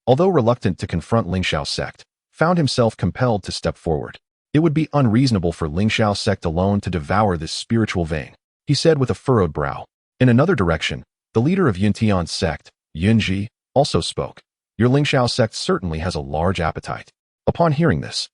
although reluctant to confront Xiao sect, found himself compelled to step forward. It would be unreasonable for Xiao sect alone to devour this spiritual vein, he said with a furrowed brow. In another direction, the leader of Yuntian sect, Yunji, also spoke. Your Xiao sect certainly has a large appetite. Upon hearing this,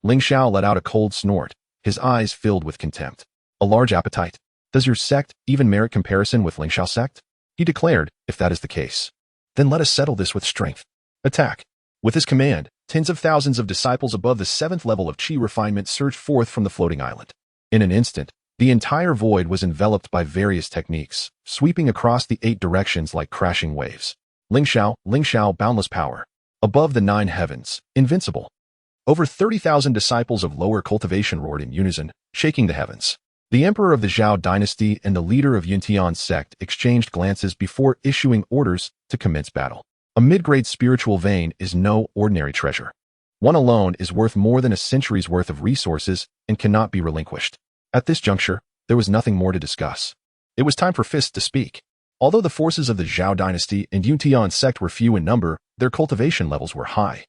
Xiao let out a cold snort, his eyes filled with contempt. A large appetite? Does your sect even merit comparison with Xiao sect? He declared, if that is the case, then let us settle this with strength. Attack. With his command, tens of thousands of disciples above the 7th level of Qi refinement surged forth from the floating island. In an instant, the entire void was enveloped by various techniques, sweeping across the 8 directions like crashing waves. Xiao, boundless power. Above the 9 heavens, invincible. Over 30,000 disciples of lower cultivation roared in unison, shaking the heavens. The emperor of the Zhao dynasty and the leader of Yuntian sect exchanged glances before issuing orders to commence battle. A mid-grade spiritual vein is no ordinary treasure. One alone is worth more than a century's worth of resources and cannot be relinquished. At this juncture, there was nothing more to discuss. It was time for fists to speak. Although the forces of the Zhao dynasty and Yuntian sect were few in number, their cultivation levels were high,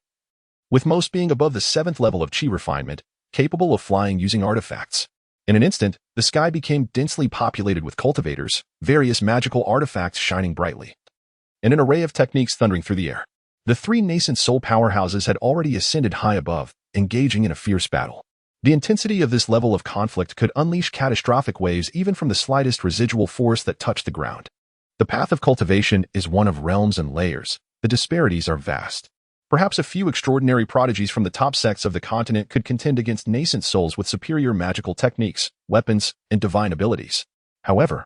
with most being above the 7th level of qi refinement, capable of flying using artifacts. In an instant, the sky became densely populated with cultivators, various magical artifacts shining brightly, and an array of techniques thundering through the air. The 3 nascent soul powerhouses had already ascended high above, engaging in a fierce battle. The intensity of this level of conflict could unleash catastrophic waves even from the slightest residual force that touched the ground. The path of cultivation is one of realms and layers. The disparities are vast. Perhaps a few extraordinary prodigies from the top sects of the continent could contend against nascent souls with superior magical techniques, weapons, and divine abilities. However,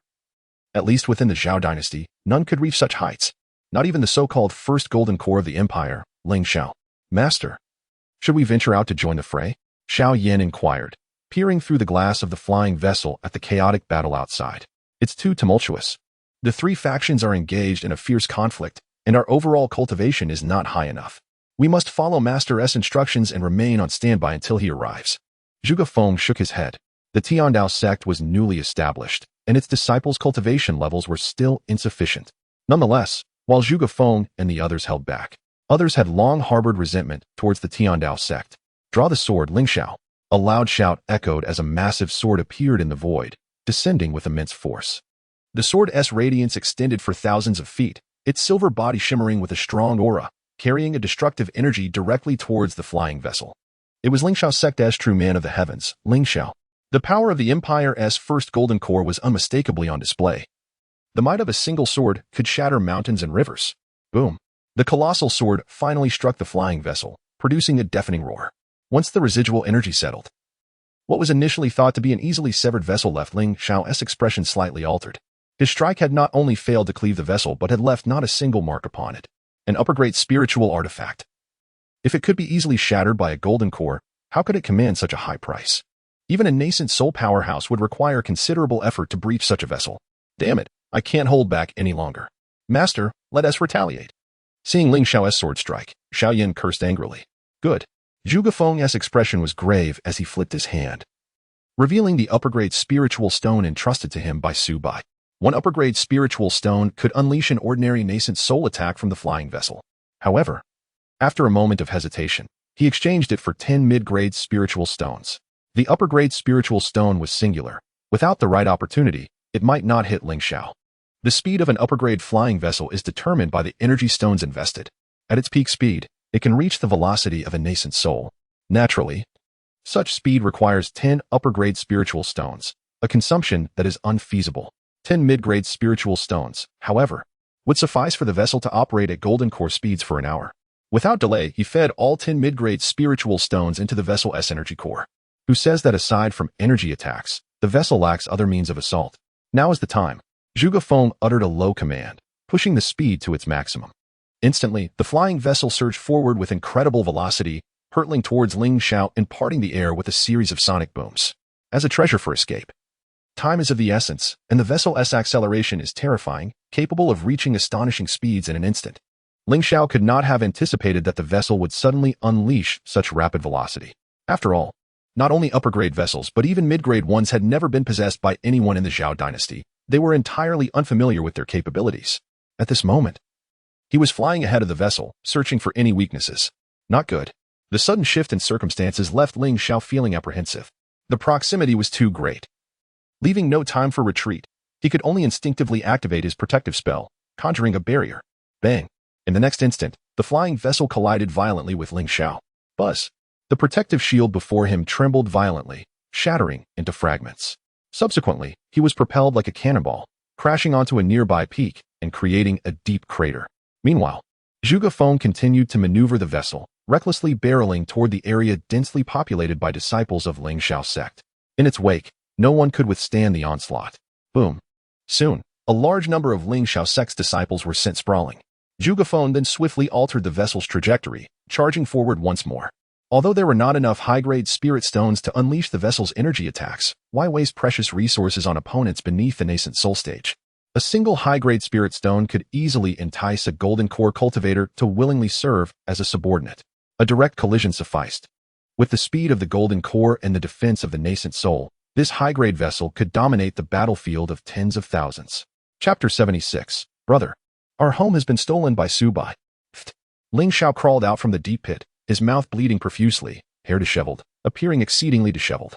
at least within the Zhao dynasty, none could reach such heights. Not even the so-called first golden core of the empire, Ling Xiao. Master, should we venture out to join the fray? Xiao Yan inquired, peering through the glass of the flying vessel at the chaotic battle outside. It's too tumultuous. The 3 factions are engaged in a fierce conflict, and our overall cultivation is not high enough. We must follow Master S instructions and remain on standby until he arrives. Zhuge Feng shook his head. The Tiandao sect was newly established, and its disciples' cultivation levels were still insufficient. Nonetheless, while Zhuge Feng and the others held back, others had long harbored resentment towards the Tiandao sect. Draw the sword, Ling Xiao. A loud shout echoed as a massive sword appeared in the void, descending with immense force. The sword's radiance extended for thousands of feet, its silver body shimmering with a strong aura, carrying a destructive energy directly towards the flying vessel. It was Ling Xiao sect's true man of the heavens, Ling Xiao. The power of the Empire's first golden core was unmistakably on display. The might of a single sword could shatter mountains and rivers. Boom! The colossal sword finally struck the flying vessel, producing a deafening roar. Once the residual energy settled, what was initially thought to be an easily severed vessel left Ling Xiao's expression slightly altered. His strike had not only failed to cleave the vessel but had left not a single mark upon it. An upper-grade spiritual artifact. If it could be easily shattered by a golden core, how could it command such a high price? Even a nascent soul powerhouse would require considerable effort to breach such a vessel. Damn it, I can't hold back any longer. Master, let us retaliate. Seeing Ling Xiao's sword strike, Xiao Yan cursed angrily. Good. Zhuge Feng's expression was grave as he flipped his hand, revealing the upper-grade spiritual stone entrusted to him by Su Bai. One upper-grade spiritual stone could unleash an ordinary nascent soul attack from the flying vessel. However, after a moment of hesitation, he exchanged it for 10 mid-grade spiritual stones. The upper-grade spiritual stone was singular. Without the right opportunity, it might not hit Ling Xiao. The speed of an upper-grade flying vessel is determined by the energy stones invested. At its peak speed, it can reach the velocity of a nascent soul. Naturally, such speed requires 10 upper-grade spiritual stones, a consumption that is unfeasible. 10 mid-grade spiritual stones, however, would suffice for the vessel to operate at golden core speeds for an hour. Without delay, he fed all 10 mid-grade spiritual stones into the vessel's energy core. Who says that aside from energy attacks, the vessel lacks other means of assault? Now is the time. Zhuge Feng uttered a low command, pushing the speed to its maximum. Instantly, the flying vessel surged forward with incredible velocity, hurtling towards Ling Xiao and parting the air with a series of sonic booms. As a treasure for escape. Time is of the essence, and the vessel's acceleration is terrifying, capable of reaching astonishing speeds in an instant. Ling Xiao could not have anticipated that the vessel would suddenly unleash such rapid velocity. After all, not only upper-grade vessels but even mid-grade ones had never been possessed by anyone in the Zhao dynasty. They were entirely unfamiliar with their capabilities. At this moment, he was flying ahead of the vessel, searching for any weaknesses. Not good. The sudden shift in circumstances left Ling Xiao feeling apprehensive. The proximity was too great. Leaving no time for retreat, he could only instinctively activate his protective spell, conjuring a barrier. Bang! In the next instant, the flying vessel collided violently with Ling Xiao. Buzz! The protective shield before him trembled violently, shattering into fragments. Subsequently, he was propelled like a cannonball, crashing onto a nearby peak and creating a deep crater. Meanwhile, Zhuge Feng continued to maneuver the vessel, recklessly barreling toward the area densely populated by disciples of Ling Xiao sect. In its wake, no one could withstand the onslaught. Boom. Soon, a large number of Ling Xiao sect's disciples were sent sprawling. Zhuge Feng then swiftly altered the vessel's trajectory, charging forward once more. Although there were not enough high-grade spirit stones to unleash the vessel's energy attacks, why waste precious resources on opponents beneath the nascent soul stage? A single high-grade spirit stone could easily entice a golden core cultivator to willingly serve as a subordinate. A direct collision sufficed. With the speed of the golden core and the defense of the nascent soul, this high-grade vessel could dominate the battlefield of tens of thousands. Chapter 76. Brother, our home has been stolen by Su Bai. Ling Xiao crawled out from the deep pit, his mouth bleeding profusely, hair disheveled, appearing exceedingly disheveled.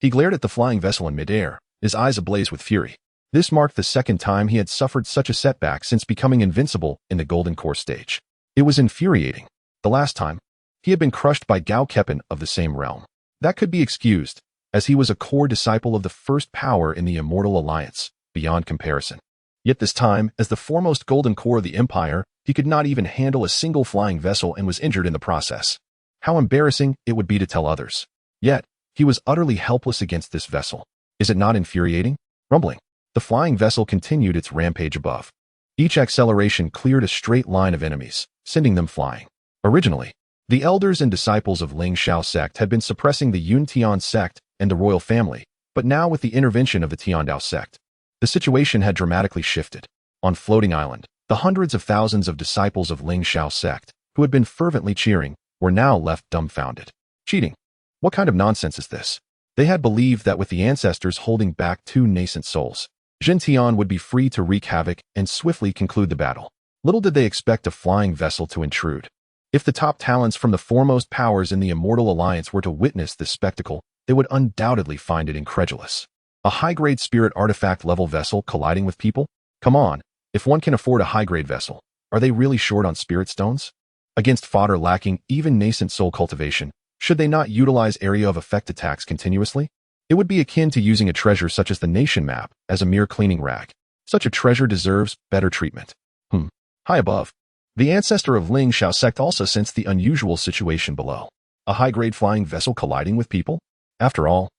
He glared at the flying vessel in midair, his eyes ablaze with fury. This marked the second time he had suffered such a setback since becoming invincible in the Golden Core stage. It was infuriating. The last time, he had been crushed by Gao Keppen of the same realm. That could be excused, as he was a core disciple of the first power in the Immortal Alliance, beyond comparison. Yet this time, as the foremost Golden Core of the Empire, he could not even handle a single flying vessel and was injured in the process. How embarrassing it would be to tell others. Yet, he was utterly helpless against this vessel. Is it not infuriating? Rumbling. The flying vessel continued its rampage above. Each acceleration cleared a straight line of enemies, sending them flying. Originally, the elders and disciples of Ling Xiao sect had been suppressing the Yun Tian sect and the royal family, but now with the intervention of the Tian Dao sect, the situation had dramatically shifted. On Floating Island, the hundreds of thousands of disciples of Ling Xiao sect, who had been fervently cheering, were now left dumbfounded. Cheating. What kind of nonsense is this? They had believed that with the ancestors holding back two nascent souls, Jin Tian would be free to wreak havoc and swiftly conclude the battle. Little did they expect a flying vessel to intrude. If the top talents from the foremost powers in the Immortal Alliance were to witness this spectacle, they would undoubtedly find it incredulous. A high-grade spirit artifact-level vessel colliding with people? Come on, if one can afford a high-grade vessel, are they really short on spirit stones? Against fodder lacking even nascent soul cultivation, should they not utilize area of effect attacks continuously? It would be akin to using a treasure such as the nation map as a mere cleaning rag. Such a treasure deserves better treatment. High above, the ancestor of Ling Xiao sect also sensed the unusual situation below. A high-grade flying vessel colliding with people? After all,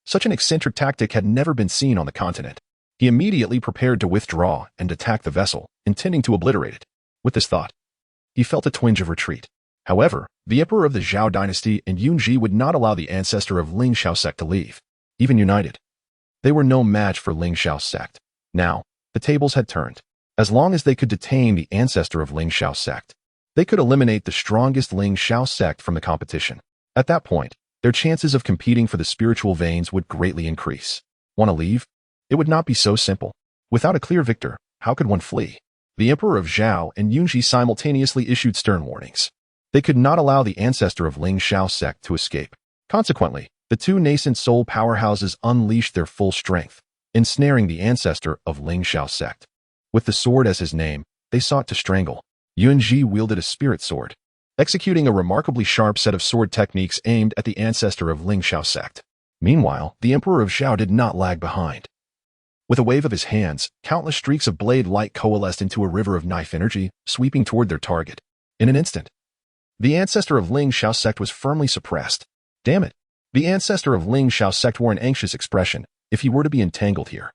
such an eccentric tactic had never been seen on the continent. He immediately prepared to withdraw and attack the vessel, intending to obliterate it. With this thought, he felt a twinge of retreat. However, the emperor of the Zhao dynasty and Yunji would not allow the ancestor of Ling Xiao sect to leave. Even united, they were no match for Ling Xiao sect. Now, the tables had turned. As long as they could detain the ancestor of Ling Xiao sect, they could eliminate the strongest Ling Xiao sect from the competition. At that point, their chances of competing for the spiritual veins would greatly increase. Want to leave? It would not be so simple. Without a clear victor, how could one flee? The emperor of Zhao and Yunji simultaneously issued stern warnings. They could not allow the ancestor of Ling Xiao sect to escape. Consequently, the two nascent soul powerhouses unleashed their full strength, ensnaring the ancestor of Ling Xiao sect. With the sword as his name, they sought to strangle. Yunji wielded a spirit sword, executing a remarkably sharp set of sword techniques aimed at the ancestor of Ling Xiao sect. Meanwhile, the emperor of Zhao did not lag behind. With a wave of his hands, countless streaks of blade light coalesced into a river of knife energy, sweeping toward their target. In an instant, the ancestor of Ling Xiao sect was firmly suppressed. Damn it! The ancestor of Ling Xiao sect wore an anxious expression if he were to be entangled here.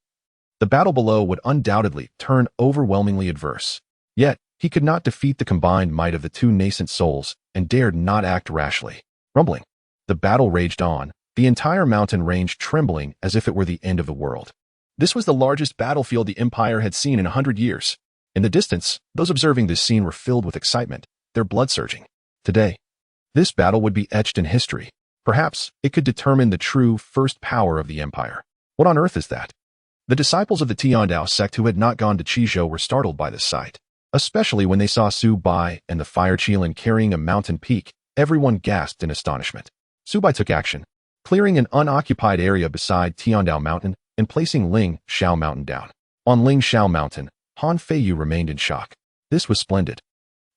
The battle below would undoubtedly turn overwhelmingly adverse. Yet, he could not defeat the combined might of the two nascent souls and dared not act rashly. Rumbling. The battle raged on, the entire mountain range trembling as if it were the end of the world. This was the largest battlefield the Empire had seen in 100 years. In the distance, those observing this scene were filled with excitement, their blood surging. Today, this battle would be etched in history. Perhaps it could determine the true first power of the Empire. What on earth is that? The disciples of the Tian Dao sect who had not gone to Qizhou were startled by this sight. Especially when they saw Su Bai and the fire Qilin carrying a mountain peak, everyone gasped in astonishment. Su Bai took action, clearing an unoccupied area beside Tiandao Mountain and placing Ling Xiao Mountain down. On Ling Xiao Mountain, Han Feiyu remained in shock. This was splendid.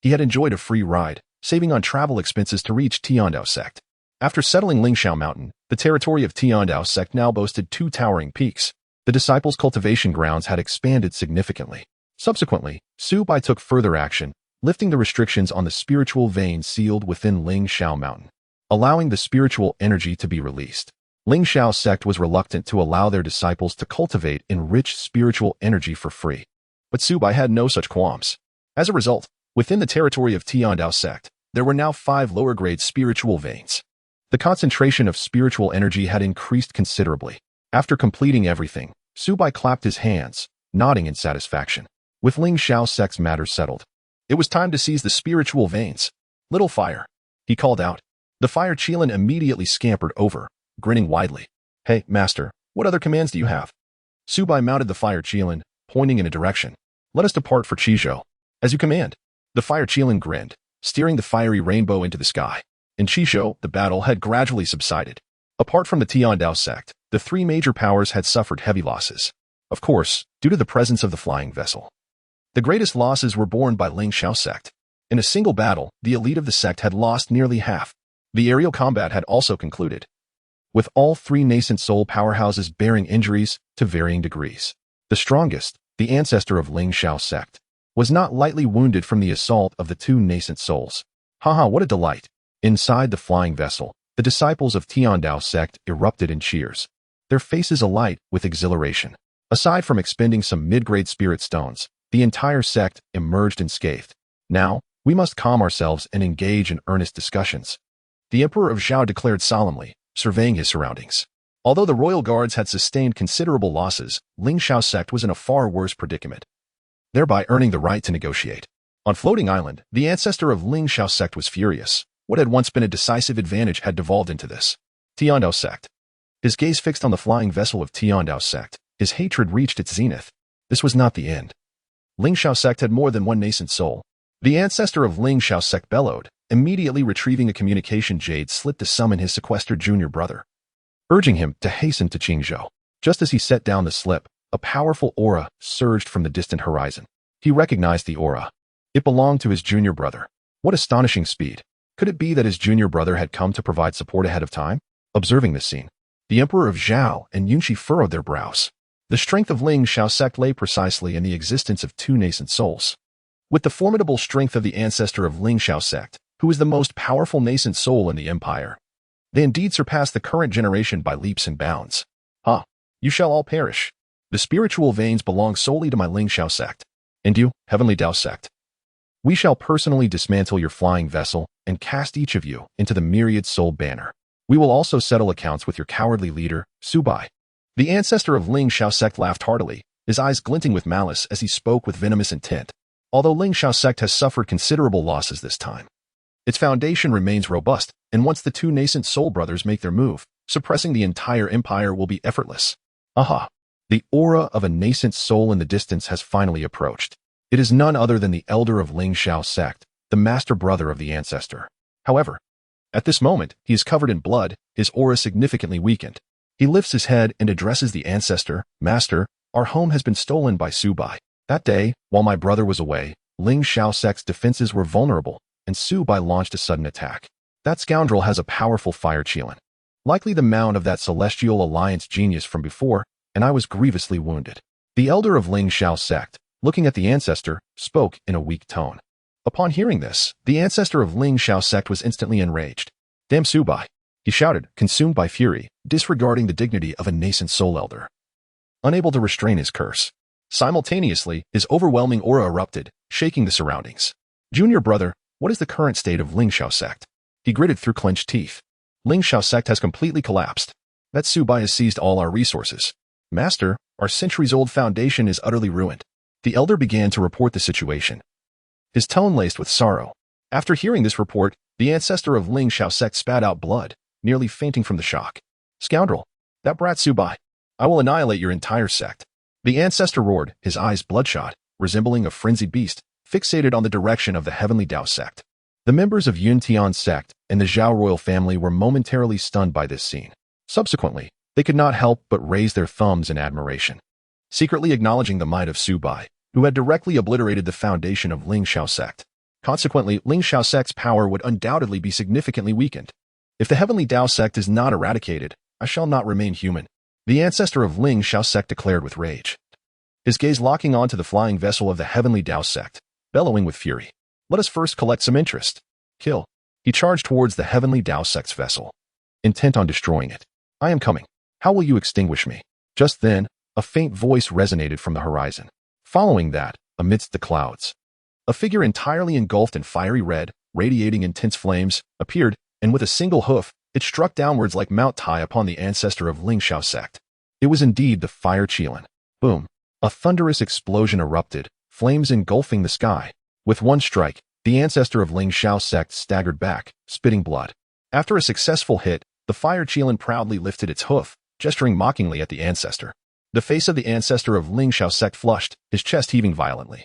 He had enjoyed a free ride, saving on travel expenses to reach Tiandao sect. After settling Ling Xiao Mountain, the territory of Tiandao sect now boasted two towering peaks. The disciples' cultivation grounds had expanded significantly. Subsequently, Su Bai took further action, lifting the restrictions on the spiritual veins sealed within Ling Xiao Mountain, allowing the spiritual energy to be released. Ling Xiao sect was reluctant to allow their disciples to cultivate enriched spiritual energy for free. But Su Bai had no such qualms. As a result, within the territory of Tian Dao sect, there were now 5 lower-grade spiritual veins. The concentration of spiritual energy had increased considerably. After completing everything, Su Bai clapped his hands, nodding in satisfaction. With Ling Xiao sect's matters settled, it was time to seize the spiritual veins. Little fire, he called out. The fire Qilin immediately scampered over, grinning widely. Hey, master, what other commands do you have? Su Bai mounted the fire Qilin, pointing in a direction. Let us depart for Qizhou. As you command. The fire Qilin grinned, steering the fiery rainbow into the sky. In Qizhou, the battle had gradually subsided. Apart from the Heavenly Dao Sect, the three major powers had suffered heavy losses. Of course, due to the presence of the flying vessel. The greatest losses were borne by Xianxiao sect. In a single battle, the elite of the sect had lost nearly half. The aerial combat had also concluded, with all three nascent soul powerhouses bearing injuries to varying degrees. The strongest, the ancestor of Xianxiao sect, was not lightly wounded from the assault of the two nascent souls. Haha, what a delight! Inside the flying vessel, the disciples of Heavenly Dao Sect erupted in cheers, their faces alight with exhilaration. Aside from expending some mid-grade spirit stones, the entire sect emerged unscathed. Now, we must calm ourselves and engage in earnest discussions. The Emperor of Zhao declared solemnly, surveying his surroundings. Although the royal guards had sustained considerable losses, Xianxiao sect was in a far worse predicament, thereby earning the right to negotiate. On Floating Island, the ancestor of Xianxiao sect was furious. What had once been a decisive advantage had devolved into this. Heavenly Dao Sect. His gaze fixed on the flying vessel of Heavenly Dao Sect, his hatred reached its zenith. This was not the end. Xianxiao sect had more than one nascent soul. The ancestor of Xianxiao sect bellowed, immediately retrieving a communication jade slip to summon his sequestered junior brother, urging him to hasten to Qingzhou. Just as he set down the slip, a powerful aura surged from the distant horizon. He recognized the aura. It belonged to his junior brother. What astonishing speed! Could it be that his junior brother had come to provide support ahead of time? Observing this scene, the Emperor of Zhao and Yunqi furrowed their brows. The strength of Xianxiao sect lay precisely in the existence of two nascent souls. With the formidable strength of the ancestor of Xianxiao sect, who is the most powerful nascent soul in the empire, they indeed surpassed the current generation by leaps and bounds. You shall all perish. The spiritual veins belong solely to my Xianxiao sect. And you, Heavenly Dao Sect. We shall personally dismantle your flying vessel and cast each of you into the myriad soul banner. We will also settle accounts with your cowardly leader, Su Bai. The ancestor of Xianxiao sect laughed heartily, his eyes glinting with malice as he spoke with venomous intent. Although Xianxiao sect has suffered considerable losses this time, its foundation remains robust, and once the two nascent soul brothers make their move, suppressing the entire empire will be effortless. Aha! The aura of a nascent soul in the distance has finally approached. It is none other than the elder of Xianxiao sect, the master brother of the ancestor. However, at this moment, he is covered in blood, his aura significantly weakened. He lifts his head and addresses the ancestor. Master, our home has been stolen by Su Bai. That day, while my brother was away, Xianxiao sect's defenses were vulnerable, and Su Bai launched a sudden attack. That scoundrel has a powerful fire Qilin, likely the mount of that celestial alliance genius from before, and I was grievously wounded. The elder of Xianxiao sect, looking at the ancestor, spoke in a weak tone. Upon hearing this, the ancestor of Xianxiao sect was instantly enraged. Damn Su Bai! He shouted, consumed by fury, disregarding the dignity of a nascent soul elder. Unable to restrain his curse. Simultaneously, his overwhelming aura erupted, shaking the surroundings. Junior brother, what is the current state of Xianxiao sect? He gritted through clenched teeth. Xianxiao sect has completely collapsed. That Su Bai has seized all our resources. Master, our centuries-old foundation is utterly ruined. The elder began to report the situation, his tone laced with sorrow. After hearing this report, the ancestor of Xianxiao sect spat out blood, nearly fainting from the shock. Scoundrel! That brat Su Bai! I will annihilate your entire sect. The ancestor roared, his eyes bloodshot, resembling a frenzied beast, fixated on the direction of the Heavenly Dao Sect. The members of Yuntian sect and the Zhao royal family were momentarily stunned by this scene. Subsequently, they could not help but raise their thumbs in admiration, secretly acknowledging the might of Su Bai, who had directly obliterated the foundation of Xianxiao sect. Consequently, Xianxiao sect's power would undoubtedly be significantly weakened. If the Heavenly Dao Sect is not eradicated, I shall not remain human. The ancestor of Xianxiao sect declared with rage, his gaze locking onto the flying vessel of the Heavenly Dao Sect, bellowing with fury. Let us first collect some interest. Kill. He charged towards the Heavenly Dao Sect's vessel, intent on destroying it. I am coming. How will you extinguish me? Just then, a faint voice resonated from the horizon. Following that, amidst the clouds, a figure entirely engulfed in fiery red, radiating intense flames, appeared, and with a single hoof, it struck downwards like Mount Tai upon the ancestor of Xianxiao sect. It was indeed the fire Qilin. Boom! A thunderous explosion erupted, flames engulfing the sky. With one strike, the ancestor of Xianxiao sect staggered back, spitting blood. After a successful hit, the fire Qilin proudly lifted its hoof, gesturing mockingly at the ancestor. The face of the ancestor of Xianxiao sect flushed, his chest heaving violently.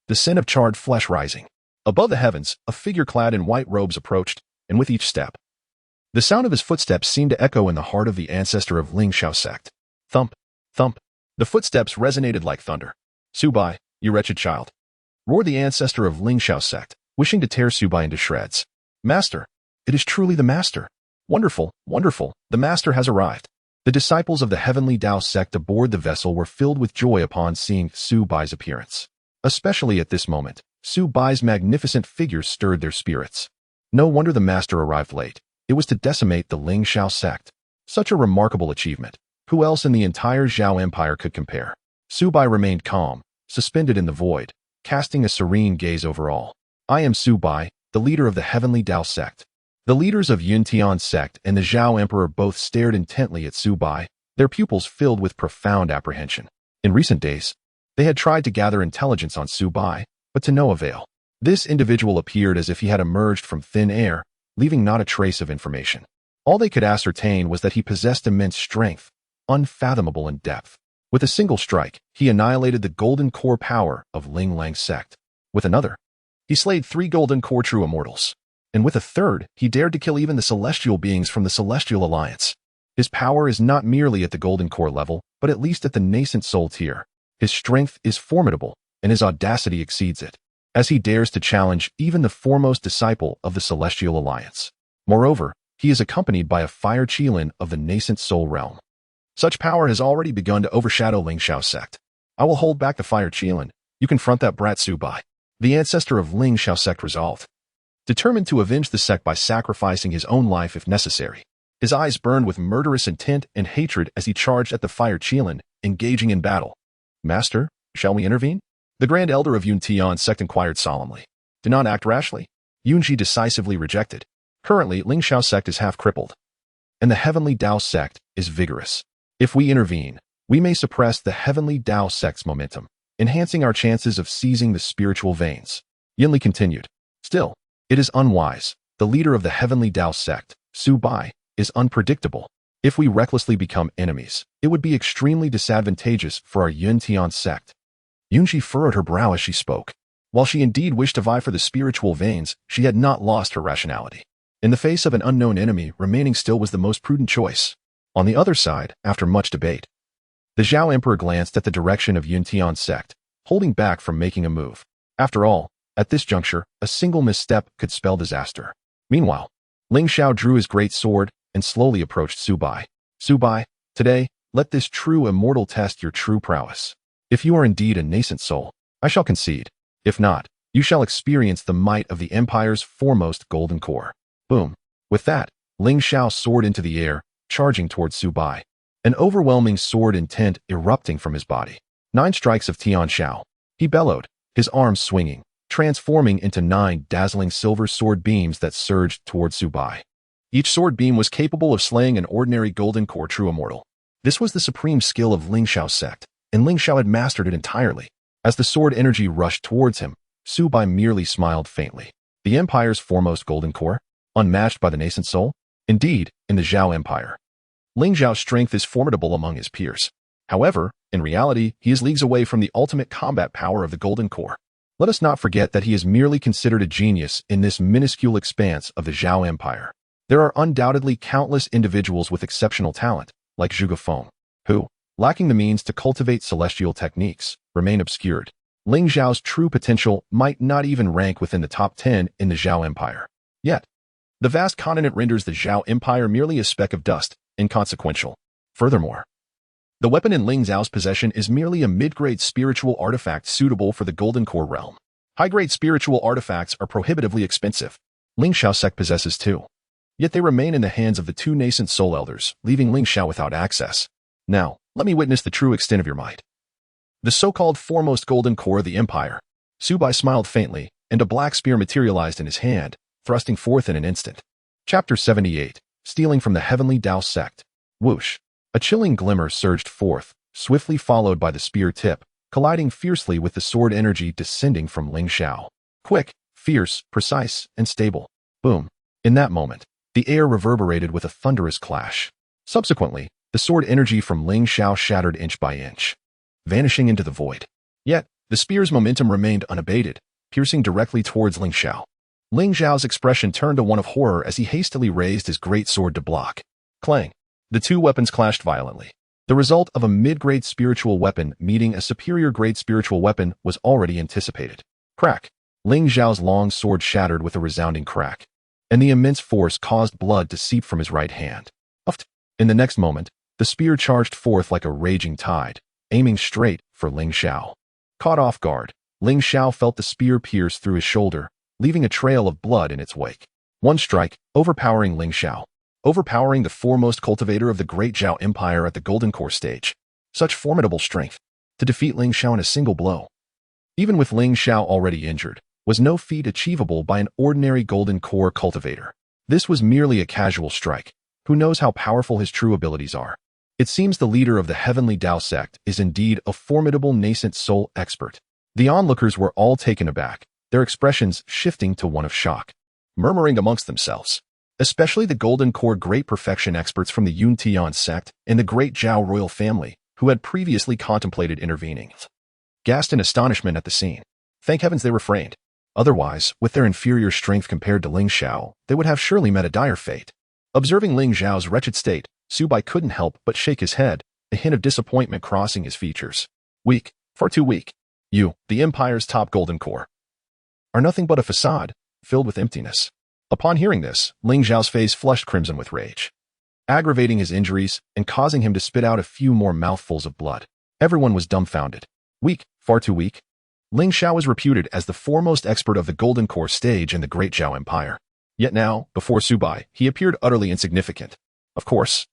The scent of charred flesh rising. Above the heavens, a figure clad in white robes approached, and with each step, the sound of his footsteps seemed to echo in the heart of the ancestor of Xianxiao sect. Thump, thump. The footsteps resonated like thunder. Su Bai, you wretched child, roared the ancestor of Xianxiao sect, wishing to tear Su Bai into shreds. Master, it is truly the master. Wonderful, wonderful, the master has arrived. The disciples of the Heavenly Dao Sect aboard the vessel were filled with joy upon seeing Su Bai's appearance. Especially at this moment, Su Bai's magnificent figure stirred their spirits. No wonder the master arrived late. It was to decimate the Xianxiao sect. Such a remarkable achievement. Who else in the entire Zhao Empire could compare? Su Bai remained calm, suspended in the void, casting a serene gaze over all. I am Su Bai, the leader of the Heavenly Dao Sect. The leaders of Yuntian sect and the Zhao Emperor both stared intently at Su Bai, their pupils filled with profound apprehension. In recent days, they had tried to gather intelligence on Su Bai, but to no avail. This individual appeared as if he had emerged from thin air, leaving not a trace of information. All they could ascertain was that he possessed immense strength, unfathomable in depth. With a single strike, he annihilated the golden core power of Ling Lang sect. With another, he slayed 3 golden core true immortals. And with a third, he dared to kill even the celestial beings from the Celestial Alliance. His power is not merely at the golden core level, but at least at the nascent soul tier. His strength is formidable, and his audacity exceeds it, as he dares to challenge even the foremost disciple of the Celestial Alliance. Moreover, he is accompanied by a fire qilin of the nascent soul realm. Such power has already begun to overshadow Xianxiao sect. I will hold back the fire qilin. You confront that brat Su Bai. The ancestor of Xianxiao sect resolved, determined to avenge the sect by sacrificing his own life if necessary. His eyes burned with murderous intent and hatred as he charged at the fire qilin, engaging in battle. Master, shall we intervene? The Grand Elder of Yuntian sect inquired solemnly. Do not act rashly. Yunji decisively rejected. Currently, Xianxiao sect is half crippled, and the Heavenly Dao Sect is vigorous. If we intervene, we may suppress the Heavenly Dao Sect's momentum, enhancing our chances of seizing the spiritual veins. Yinli continued. Still, it is unwise. The leader of the Heavenly Dao Sect, Su Bai, is unpredictable. If we recklessly become enemies, it would be extremely disadvantageous for our Yuntian sect. Yunji furrowed her brow as she spoke. While she indeed wished to vie for the spiritual veins, she had not lost her rationality. In the face of an unknown enemy, remaining still was the most prudent choice. On the other side, after much debate, the Zhao Emperor glanced at the direction of Yuntian sect, holding back from making a move. After all, at this juncture, a single misstep could spell disaster. Meanwhile, Ling Xiao drew his great sword and slowly approached Su Bai. Su Bai, today, let this true immortal test your true prowess. If you are indeed a nascent soul, I shall concede. If not, you shall experience the might of the Empire's foremost golden core. Boom. With that, Ling Xiao soared into the air, charging towards Su Bai. An overwhelming sword intent erupting from his body. 9 strikes of Tian Xiao. He bellowed, his arms swinging, transforming into 9 dazzling silver sword beams that surged towards Su Bai. Each sword beam was capable of slaying an ordinary golden core true immortal. This was the supreme skill of Xianxiao sect, and Ling Xiao had mastered it entirely. As the sword energy rushed towards him, Su Bai merely smiled faintly. The Empire's foremost golden core? Unmatched by the nascent soul? Indeed, in the Zhao Empire, Ling Xiao's strength is formidable among his peers. However, in reality, he is leagues away from the ultimate combat power of the golden core. Let us not forget that he is merely considered a genius in this minuscule expanse of the Zhao Empire. There are undoubtedly countless individuals with exceptional talent, like Zhuge Feng, who, lacking the means to cultivate celestial techniques, remain obscured. Ling Xiao's true potential might not even rank within the top 10 in the Zhao Empire. Yet, the vast continent renders the Zhao Empire merely a speck of dust, inconsequential. Furthermore, the weapon in Ling Xiao's possession is merely a mid-grade spiritual artifact suitable for the golden core realm. High-grade spiritual artifacts are prohibitively expensive. Ling Xiao sect possesses 2. Yet they remain in the hands of the 2 nascent soul elders, leaving Ling Xiao without access. Now, let me witness the true extent of your might. The so-called foremost golden core of the Empire. Su Bai smiled faintly, and a black spear materialized in his hand, thrusting forth in an instant. Chapter 78. Stealing from the Heavenly Dao Sect. Whoosh. A chilling glimmer surged forth, swiftly followed by the spear tip, colliding fiercely with the sword energy descending from Ling Xiao. Quick, fierce, precise, and stable. Boom. In that moment, the air reverberated with a thunderous clash. Subsequently, The sword energy from Ling Xiao shattered inch by inch, vanishing into the void. Yet, the spear's momentum remained unabated, piercing directly towards Ling Xiao. Ling Xiao's expression turned to one of horror as he hastily raised his great sword to block. Clang! The two weapons clashed violently. The result of a mid-grade spiritual weapon meeting a superior-grade spiritual weapon was already anticipated. Crack! Ling Xiao's long sword shattered with a resounding crack, and the immense force caused blood to seep from his right hand. Uft! In the next moment, the spear charged forth like a raging tide, aiming straight for Ling Xiao. Caught off guard, Ling Xiao felt the spear pierce through his shoulder, leaving a trail of blood in its wake. One strike, overpowering Ling Xiao. Overpowering the foremost cultivator of the Great Zhao Empire at the Golden Core stage. Such formidable strength. To defeat Ling Xiao in a single blow, even with Ling Xiao already injured, was no feat achievable by an ordinary Golden Core cultivator. This was merely a casual strike. Who knows how powerful his true abilities are? It seems the leader of the Heavenly Dao Sect is indeed a formidable nascent soul expert. The onlookers were all taken aback, their expressions shifting to one of shock, murmuring amongst themselves. Especially the Golden Core Great Perfection experts from the Yuntian sect and the Great Zhao royal family, who had previously contemplated intervening, gasped in astonishment at the scene. Thank heavens they refrained. Otherwise, with their inferior strength compared to Ling Xiao, they would have surely met a dire fate. Observing Ling Xiao's wretched state, Su Bai couldn't help but shake his head, a hint of disappointment crossing his features. Weak, far too weak. You, the Empire's top Golden Core, are nothing but a facade, filled with emptiness. Upon hearing this, Ling Xiao's face flushed crimson with rage, aggravating his injuries and causing him to spit out a few more mouthfuls of blood. Everyone was dumbfounded. Weak, far too weak. Ling Xiao was reputed as the foremost expert of the Golden Core stage in the Great Zhao Empire. Yet now, before Su Bai, he appeared utterly insignificant. Of course,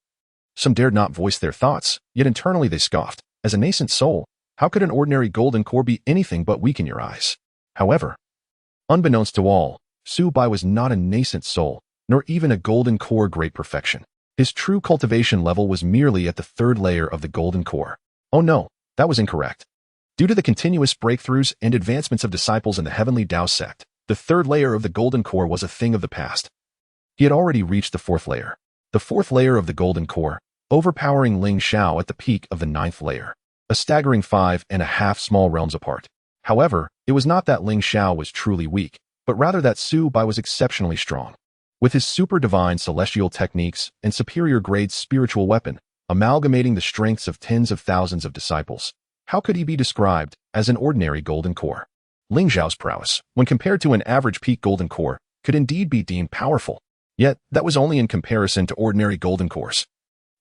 some dared not voice their thoughts, yet internally they scoffed. As a nascent soul, how could an ordinary Golden Core be anything but weak in your eyes? However, unbeknownst to all, Su Bai was not a nascent soul, nor even a Golden Core Great Perfection. His true cultivation level was merely at the third layer of the Golden Core. Oh no, that was incorrect. Due to the continuous breakthroughs and advancements of disciples in the Heavenly Dao Sect, the third layer of the Golden Core was a thing of the past. He had already reached the fourth layer. The fourth layer of the Golden Core, overpowering Ling Xiao at the peak of the ninth layer, a staggering 5.5 small realms apart. However, it was not that Ling Xiao was truly weak, but rather that Su Bai was exceptionally strong. With his super divine celestial techniques and superior grade spiritual weapon, amalgamating the strengths of tens of thousands of disciples, how could he be described as an ordinary Golden Core? Ling Xiao's prowess, when compared to an average peak Golden Core, could indeed be deemed powerful. Yet, that was only in comparison to ordinary Golden Cores.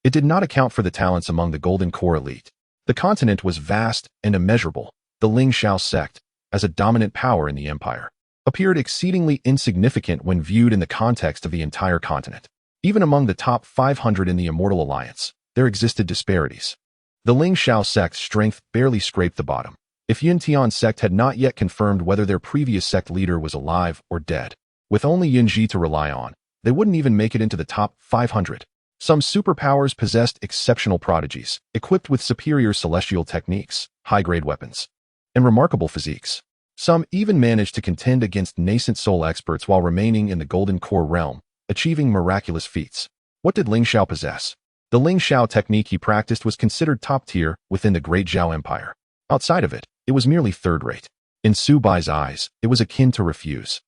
It did not account for the talents among the Golden Core elite. The continent was vast and immeasurable. The Ling Xiao sect, as a dominant power in the empire, appeared exceedingly insignificant when viewed in the context of the entire continent. Even among the top 500 in the Immortal Alliance, there existed disparities. The Ling Xiao sect's strength barely scraped the bottom. If Yuntian sect had not yet confirmed whether their previous sect leader was alive or dead, with only Yunji to rely on, they wouldn't even make it into the top 500. Some superpowers possessed exceptional prodigies, equipped with superior celestial techniques, high-grade weapons, and remarkable physiques. Some even managed to contend against nascent soul experts while remaining in the Golden Core realm, achieving miraculous feats. What did Ling Xiao possess? The Ling Xiao technique he practiced was considered top tier within the Great Zhao Empire. Outside of it, it was merely third-rate. In Su Bai's eyes, it was akin to refuse,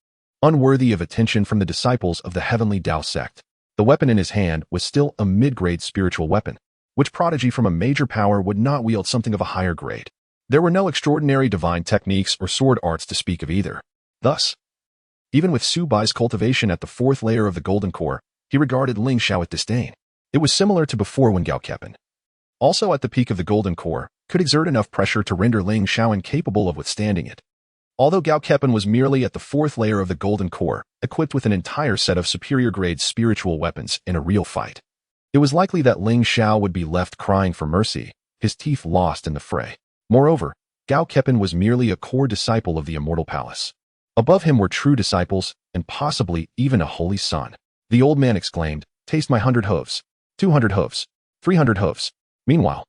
unworthy of attention from the disciples of the Heavenly Dao Sect. The weapon in his hand was still a mid-grade spiritual weapon. Which prodigy from a major power would not wield something of a higher grade? There were no extraordinary divine techniques or sword arts to speak of either. Thus, even with Su Bai's cultivation at the fourth layer of the Golden Core, he regarded Ling Xiao with disdain. It was similar to before when Gao Keppen, also at the peak of the Golden Core, could exert enough pressure to render Ling Xiao incapable of withstanding it. Although Gao Keppen was merely at the fourth layer of the Golden Core, equipped with an entire set of superior-grade spiritual weapons in a real fight, it was likely that Ling Xiao would be left crying for mercy, his teeth lost in the fray. Moreover, Gao Keppen was merely a core disciple of the Immortal Palace. Above him were true disciples, and possibly even a holy son. The old man exclaimed, "Taste my 100 hooves, 200 hooves, 300 hooves." Meanwhile,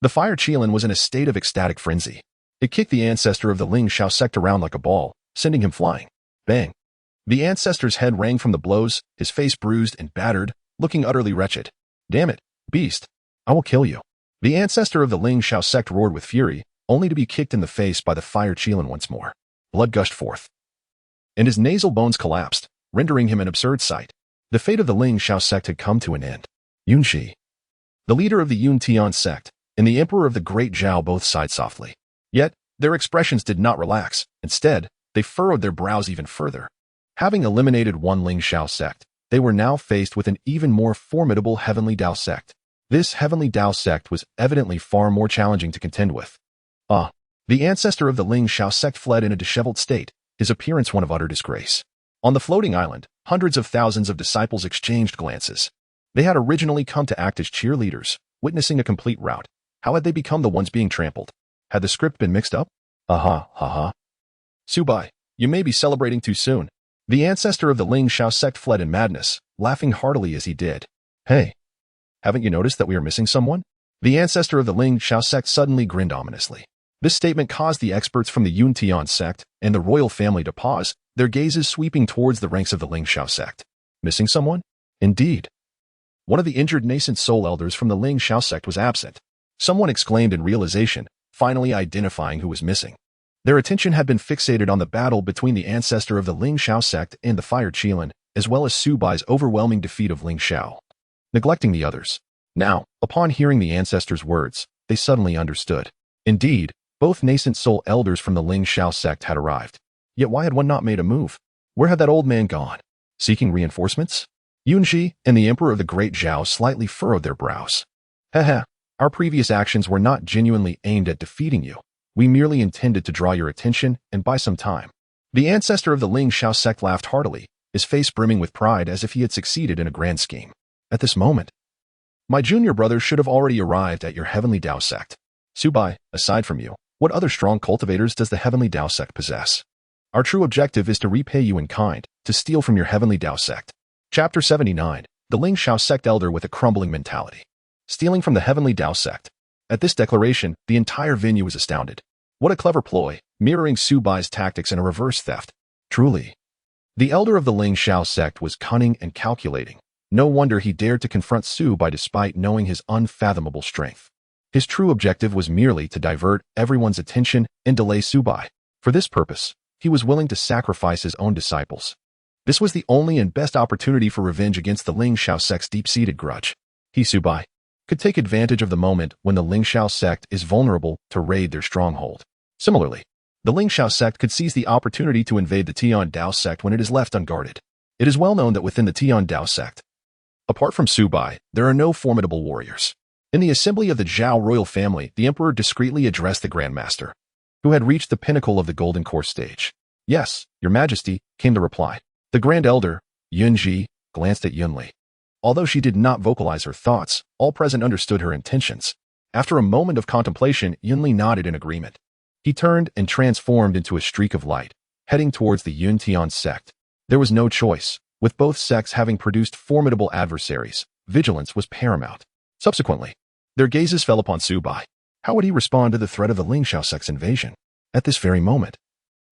the fire Qilin was in a state of ecstatic frenzy. It kicked the ancestor of the Ling Xiao sect around like a ball, sending him flying. Bang! The ancestor's head rang from the blows, his face bruised and battered, looking utterly wretched. "Damn it, beast! I will kill you. The ancestor of the Xiao sect roared with fury, only to be kicked in the face by the fire Qilin once more. Blood gushed forth, and his nasal bones collapsed, rendering him an absurd sight. The fate of the Xiao sect had come to an end. Yunxi, the leader of the Yuntian sect, and the emperor of the Great Zhao both sighed softly. Yet, their expressions did not relax. Instead, they furrowed their brows even further. Having eliminated one Xiao sect, they were now faced with an even more formidable Heavenly Dao Sect. This Heavenly Dao Sect was evidently far more challenging to contend with. The ancestor of the Xiao sect fled in a disheveled state, his appearance one of utter disgrace. On the floating island, hundreds of thousands of disciples exchanged glances. They had originally come to act as cheerleaders, witnessing a complete rout. How had they become the ones being trampled? Had the script been mixed up? Su Bai, you may be celebrating too soon. The ancestor of the Xiao sect fled in madness, laughing heartily as he did. Hey, haven't you noticed that we are missing someone? The ancestor of the Xiao sect suddenly grinned ominously. This statement caused the experts from the Yuntian sect and the royal family to pause, their gazes sweeping towards the ranks of the Xiao sect. Missing someone? Indeed. One of the injured nascent soul elders from the Xiao sect was absent. Someone exclaimed in realization, finally identifying who was missing. Their attention had been fixated on the battle between the ancestor of the Xiao sect and the Fire Qilin, as well as Su Bai's overwhelming defeat of Xiao, neglecting the others. Now, upon hearing the ancestor's words, they suddenly understood. Indeed, both nascent soul elders from the Xiao sect had arrived. Yet why had one not made a move? Where had that old man gone? Seeking reinforcements? Yunxi and the emperor of the Great Zhao slightly furrowed their brows. Our previous actions were not genuinely aimed at defeating you. We merely intended to draw your attention and buy some time. The ancestor of the Xiao sect laughed heartily, his face brimming with pride as if he had succeeded in a grand scheme. At this moment, my junior brother should have already arrived at your Heavenly Dao Sect. Su Bai, aside from you, what other strong cultivators does the Heavenly Dao Sect possess? Our true objective is to repay you in kind, to steal from your Heavenly Dao Sect. Chapter 79, the Xiao sect elder with a crumbling mentality. Stealing from the Heavenly Dao Sect. At this declaration, the entire venue was astounded. What a clever ploy, mirroring Su Bai's tactics in a reverse theft. Truly. The elder of the Xiao sect was cunning and calculating. No wonder he dared to confront Su Bai despite knowing his unfathomable strength. His true objective was merely to divert everyone's attention and delay Su Bai. For this purpose, he was willing to sacrifice his own disciples. This was the only and best opportunity for revenge against the Xiao sect's deep-seated grudge. He, Su Bai, could take advantage of the moment when the Xiao sect is vulnerable to raid their stronghold. Similarly, the Xiao sect could seize the opportunity to invade the Tian Dao sect when it is left unguarded. It is well known that within the Tian Dao sect, apart from Su Bai, there are no formidable warriors. In the assembly of the Zhao royal family, the emperor discreetly addressed the Grand Master, who had reached the pinnacle of the golden course stage. Yes, your majesty, came the reply. The Grand Elder, Yunji, glanced at Yunli. Although she did not vocalize her thoughts, all present understood her intentions. After a moment of contemplation, Yunli nodded in agreement. He turned and transformed into a streak of light, heading towards the Yuntian sect. There was no choice. With both sects having produced formidable adversaries, vigilance was paramount. Subsequently, their gazes fell upon Su Bai. How would he respond to the threat of the Xiao sect's invasion? At this very moment,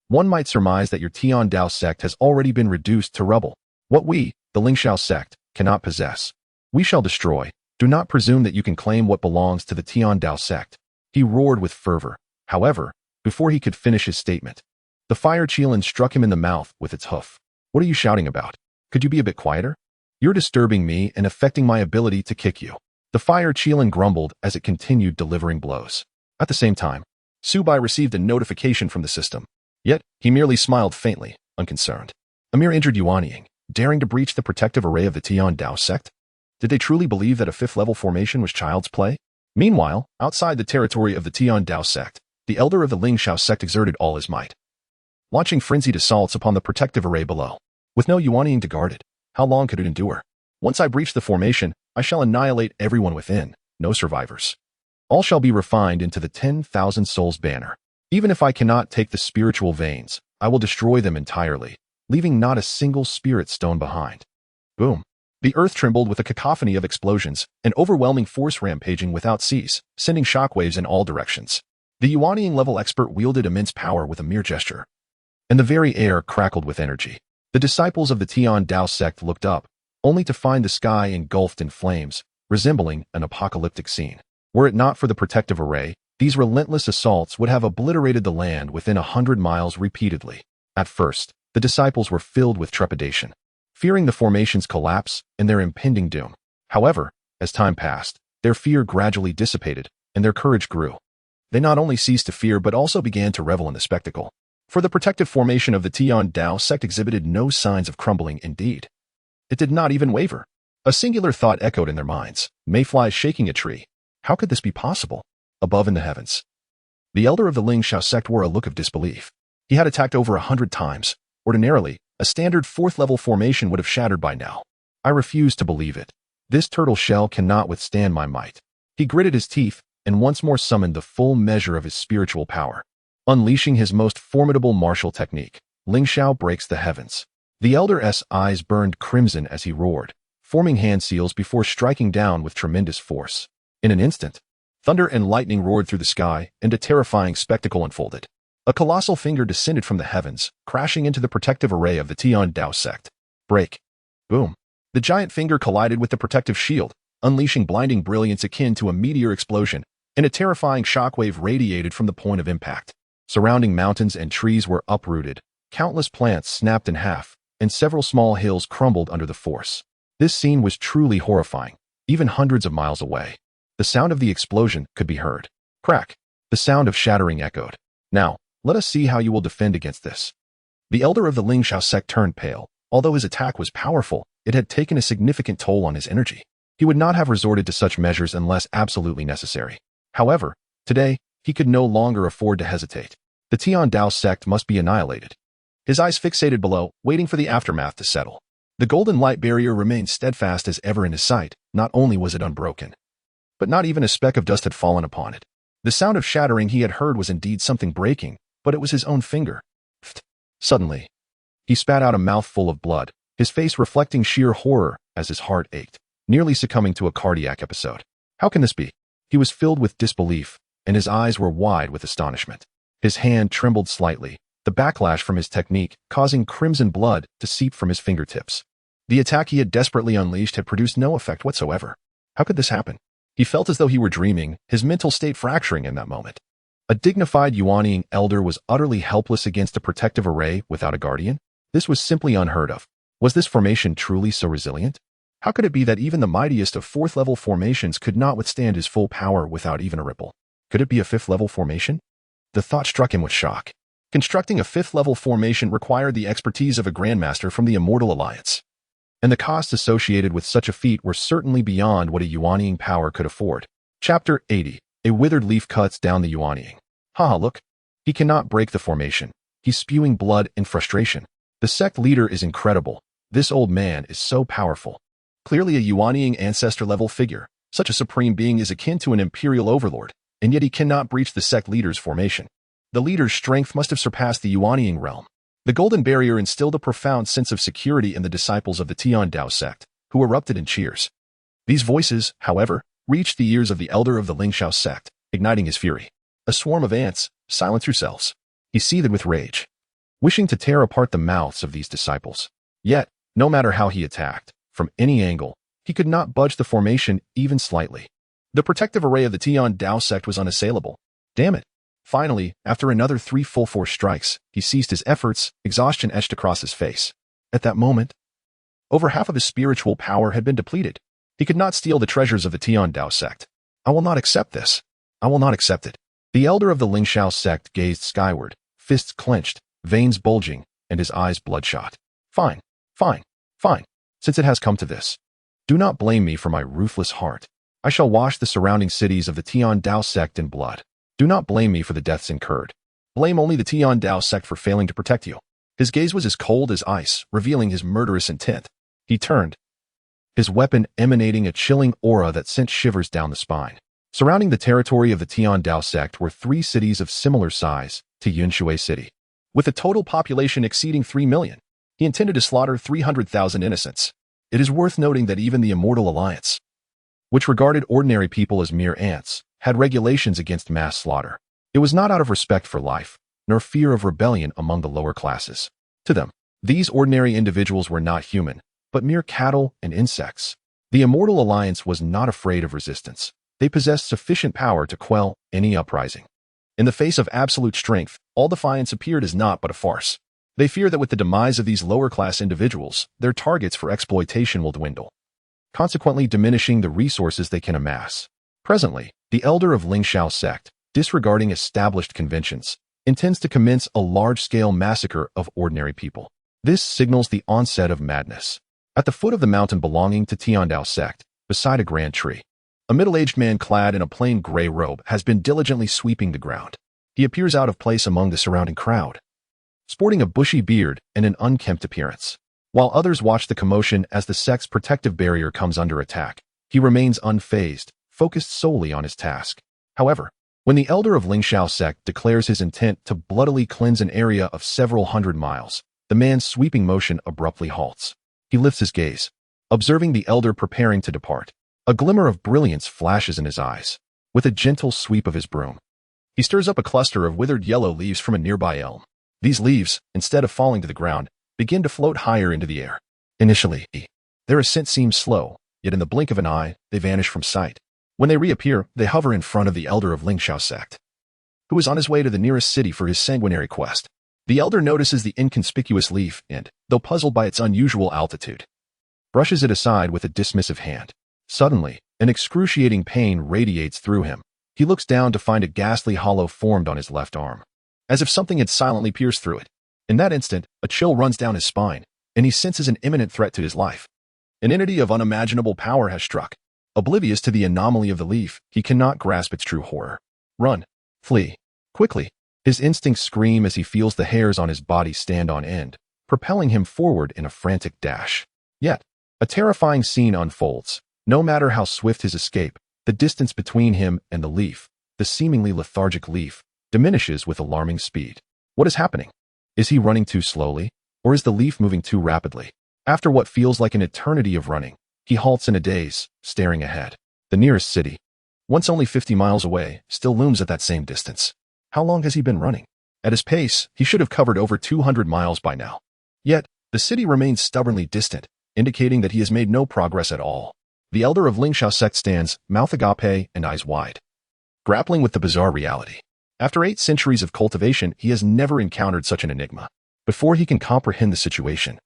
one might surmise that your Tian Dao sect has already been reduced to rubble. What we, the Xiao sect, cannot possess, we shall destroy. Do not presume that you can claim what belongs to the Tian Dao sect. He roared with fervor. However, before he could finish his statement, the fire Qilin struck him in the mouth with its hoof. What are you shouting about? Could you be a bit quieter? You're disturbing me and affecting my ability to kick you. The fire Qilin grumbled as it continued delivering blows. At the same time, Su Bai received a notification from the system. Yet, he merely smiled faintly, unconcerned. A mere injured Yuanying, daring to breach the protective array of the Tian Dao sect? Did they truly believe that a fifth-level formation was child's play? Meanwhile, outside the territory of the Tian Dao sect, the elder of the Xiao sect exerted all his might, launching frenzied assaults upon the protective array below. With no Yuanying to guard it, how long could it endure? Once I breach the formation, I shall annihilate everyone within, no survivors. All shall be refined into the 10,000 souls banner. Even if I cannot take the spiritual veins, I will destroy them entirely, leaving not a single spirit stone behind. Boom. The earth trembled with a cacophony of explosions, an overwhelming force rampaging without cease, sending shockwaves in all directions. The Yuanying level expert wielded immense power with a mere gesture, and the very air crackled with energy. The disciples of the Tian Dao sect looked up, only to find the sky engulfed in flames, resembling an apocalyptic scene. Were it not for the protective array, these relentless assaults would have obliterated the land within 100 miles repeatedly. At first, the disciples were filled with trepidation, fearing the formation's collapse and their impending doom. However, as time passed, their fear gradually dissipated, and their courage grew. They not only ceased to fear but also began to revel in the spectacle. For the protective formation of the Heavenly Dao Sect exhibited no signs of crumbling. Indeed, it did not even waver. A singular thought echoed in their minds: mayflies shaking a tree. How could this be possible? Above in the heavens, the elder of the Xianxiao sect wore a look of disbelief. He had attacked over 100 times. Ordinarily, a standard 4th-level formation would have shattered by now. I refuse to believe it. This turtle shell cannot withstand my might. He gritted his teeth and once more summoned the full measure of his spiritual power. Unleashing his most formidable martial technique, Xianxiao breaks the heavens. The elder's eyes burned crimson as he roared, forming hand seals before striking down with tremendous force. In an instant, thunder and lightning roared through the sky, and a terrifying spectacle unfolded. A colossal finger descended from the heavens, crashing into the protective array of the Heavenly Dao Sect. Break. Boom. The giant finger collided with the protective shield, unleashing blinding brilliance akin to a meteor explosion, and a terrifying shockwave radiated from the point of impact. Surrounding mountains and trees were uprooted, countless plants snapped in half, and several small hills crumbled under the force. This scene was truly horrifying, even hundreds of miles away. The sound of the explosion could be heard. Crack. The sound of shattering echoed. Now, let us see how you will defend against this. The elder of the Xianxiao sect turned pale. Although his attack was powerful, it had taken a significant toll on his energy. He would not have resorted to such measures unless absolutely necessary. However, today, he could no longer afford to hesitate. The Heavenly Dao Sect must be annihilated. His eyes fixated below, waiting for the aftermath to settle. The golden light barrier remained steadfast as ever in his sight. Not only was it unbroken, but not even a speck of dust had fallen upon it. The sound of shattering he had heard was indeed something breaking, but it was his own finger. Suddenly, he spat out a mouthful of blood, his face reflecting sheer horror as his heart ached, nearly succumbing to a cardiac episode. How can this be? He was filled with disbelief, and his eyes were wide with astonishment. His hand trembled slightly, the backlash from his technique causing crimson blood to seep from his fingertips. The attack he had desperately unleashed had produced no effect whatsoever. How could this happen? He felt as though he were dreaming, his mental state fracturing in that moment. A dignified Yuanying elder was utterly helpless against a protective array without a guardian? This was simply unheard of. Was this formation truly so resilient? How could it be that even the mightiest of 4th-level formations could not withstand his full power without even a ripple? Could it be a 5th-level formation? The thought struck him with shock. Constructing a 5th-level formation required the expertise of a grandmaster from the Immortal Alliance, and the costs associated with such a feat were certainly beyond what a Yuanying power could afford. Chapter 80. A withered leaf cuts down the Yuanying. Look. He cannot break the formation. He's spewing blood and frustration. The sect leader is incredible. This old man is so powerful. Clearly a Yuanying ancestor-level figure. Such a supreme being is akin to an imperial overlord, and yet he cannot breach the sect leader's formation. The leader's strength must have surpassed the Yuanying realm. The golden barrier instilled a profound sense of security in the disciples of the Heavenly Dao Sect, who erupted in cheers. These voices, however, reached the ears of the elder of the Xianxiao sect, igniting his fury. A swarm of ants, silence yourselves. He seethed with rage, wishing to tear apart the mouths of these disciples. Yet, no matter how he attacked, from any angle, he could not budge the formation even slightly. The protective array of the Heavenly Dao Sect was unassailable. Damn it. Finally, after another 3 full-force strikes, he ceased his efforts, exhaustion etched across his face. At that moment, over half of his spiritual power had been depleted. He could not steal the treasures of the Heavenly Dao Sect. I will not accept this. I will not accept it. The elder of the Xianxiao sect gazed skyward, fists clenched, veins bulging, and his eyes bloodshot. Fine, fine, fine. Since it has come to this, do not blame me for my ruthless heart. I shall wash the surrounding cities of the Heavenly Dao Sect in blood. Do not blame me for the deaths incurred. Blame only the Heavenly Dao Sect for failing to protect you. His gaze was as cold as ice, revealing his murderous intent. He turned, his weapon emanating a chilling aura that sent shivers down the spine. Surrounding the territory of the Heavenly Dao Sect were 3 cities of similar size to Yunshui City. With a total population exceeding 3 million, he intended to slaughter 300,000 innocents. It is worth noting that even the Immortal Alliance, which regarded ordinary people as mere ants, had regulations against mass slaughter. It was not out of respect for life, nor fear of rebellion among the lower classes. To them, these ordinary individuals were not human, but mere cattle and insects. The Immortal Alliance was not afraid of resistance. They possessed sufficient power to quell any uprising. In the face of absolute strength, all defiance appeared as naught but a farce. They fear that with the demise of these lower-class individuals, their targets for exploitation will dwindle, consequently diminishing the resources they can amass. Presently, the elder of Xianxiao sect, disregarding established conventions, intends to commence a large-scale massacre of ordinary people. This signals the onset of madness. At the foot of the mountain belonging to Heavenly Dao Sect, beside a grand tree, a middle-aged man clad in a plain gray robe has been diligently sweeping the ground. He appears out of place among the surrounding crowd, sporting a bushy beard and an unkempt appearance. While others watch the commotion as the sect's protective barrier comes under attack, he remains unfazed, focused solely on his task. However, when the elder of Xianxiao sect declares his intent to bloodily cleanse an area of several hundred miles, the man's sweeping motion abruptly halts. He lifts his gaze, observing the elder preparing to depart. A glimmer of brilliance flashes in his eyes. With a gentle sweep of his broom, he stirs up a cluster of withered yellow leaves from a nearby elm. These leaves, instead of falling to the ground, begin to float higher into the air. Initially, their ascent seems slow, yet in the blink of an eye, they vanish from sight. When they reappear, they hover in front of the elder of Xianxiao sect, who is on his way to the nearest city for his sanguinary quest. The elder notices the inconspicuous leaf and, though puzzled by its unusual altitude, brushes it aside with a dismissive hand. Suddenly, an excruciating pain radiates through him. He looks down to find a ghastly hollow formed on his left arm, as if something had silently pierced through it. In that instant, a chill runs down his spine, and he senses an imminent threat to his life. An entity of unimaginable power has struck. Oblivious to the anomaly of the leaf, he cannot grasp its true horror. Run. Flee. Quickly. His instincts scream as he feels the hairs on his body stand on end, propelling him forward in a frantic dash. Yet, a terrifying scene unfolds. No matter how swift his escape, the distance between him and the leaf, the seemingly lethargic leaf, diminishes with alarming speed. What is happening? Is he running too slowly, or is the leaf moving too rapidly? After what feels like an eternity of running, he halts in a daze, staring ahead. The nearest city, once only 50 miles away, still looms at that same distance. How long has he been running? At his pace, he should have covered over 200 miles by now. Yet, the city remains stubbornly distant, indicating that he has made no progress at all. The elder of Xianxiao sect stands, mouth agape and eyes wide, grappling with the bizarre reality. After 8 centuries of cultivation, he has never encountered such an enigma. Before he can comprehend the situation,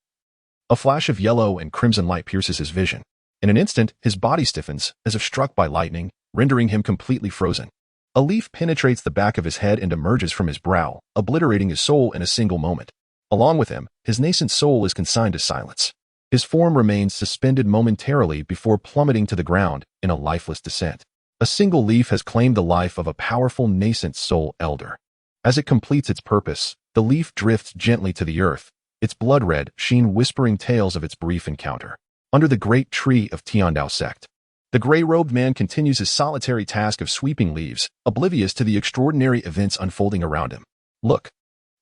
a flash of yellow and crimson light pierces his vision. In an instant, his body stiffens, as if struck by lightning, rendering him completely frozen. A leaf penetrates the back of his head and emerges from his brow, obliterating his soul in a single moment. Along with him, his nascent soul is consigned to silence. His form remains suspended momentarily before plummeting to the ground in a lifeless descent. A single leaf has claimed the life of a powerful nascent soul elder. As it completes its purpose, the leaf drifts gently to the earth, its blood-red sheen whispering tales of its brief encounter. Under the great tree of Heavenly Dao Sect, the gray-robed man continues his solitary task of sweeping leaves, oblivious to the extraordinary events unfolding around him. Look,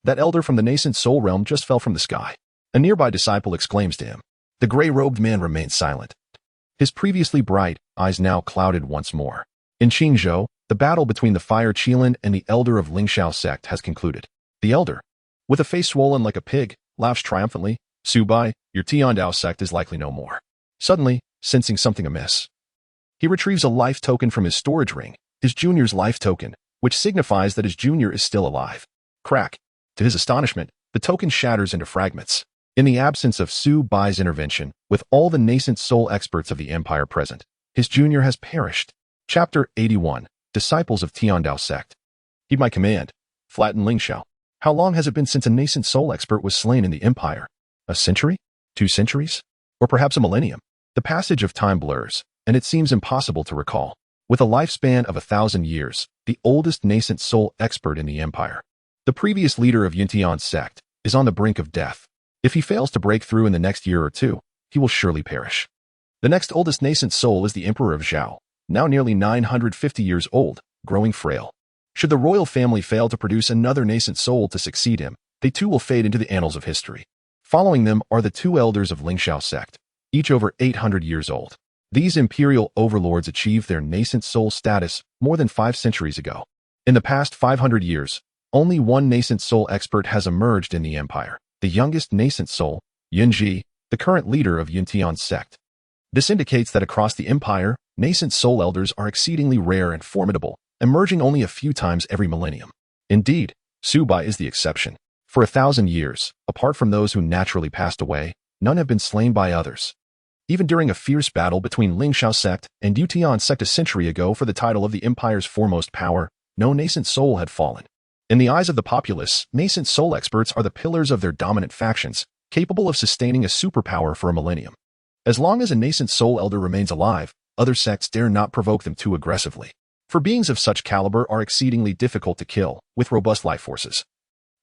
that elder from the nascent soul realm just fell from the sky. A nearby disciple exclaims to him. The gray-robed man remains silent. His previously bright eyes now clouded once more. In Qingzhou, the battle between the fire Qilin and the elder of Xianxiao sect has concluded. The elder, with a face swollen like a pig, laughs triumphantly. Su Bai, your Heavenly Dao Sect is likely no more. Suddenly, sensing something amiss, he retrieves a life token from his storage ring, his junior's life token, which signifies that his junior is still alive. Crack. To his astonishment, the token shatters into fragments. In the absence of Su Bai's intervention, with all the nascent soul experts of the empire present, his junior has perished. Chapter 81. Disciples of Heavenly Dao Sect. Heed my command. Flatten Xianxiao. How long has it been since a nascent soul expert was slain in the empire? A century? 2 centuries? Or perhaps a millennium? The passage of time blurs, and it seems impossible to recall. With a lifespan of 1,000 years, the oldest nascent soul expert in the empire, the previous leader of Yuntian sect, is on the brink of death. If he fails to break through in the next year or two, he will surely perish. The next oldest nascent soul is the Emperor of Zhao, now nearly 950 years old, growing frail. Should the royal family fail to produce another nascent soul to succeed him, they too will fade into the annals of history. Following them are the 2 elders of Xianxiao sect, each over 800 years old. These imperial overlords achieved their nascent soul status more than 5 centuries ago. In the past 500 years, only one nascent soul expert has emerged in the empire. The youngest nascent soul, Yunji, the current leader of Yuntian sect. This indicates that across the empire, nascent soul elders are exceedingly rare and formidable, emerging only a few times every millennium. Indeed, Su Bai is the exception. For 1,000 years, apart from those who naturally passed away, none have been slain by others. Even during a fierce battle between Xianxiao sect and Yutian sect a century ago for the title of the empire's foremost power, no nascent soul had fallen. In the eyes of the populace, nascent soul experts are the pillars of their dominant factions, capable of sustaining a superpower for a millennium. As long as a nascent soul elder remains alive, other sects dare not provoke them too aggressively. For beings of such caliber are exceedingly difficult to kill, with robust life forces.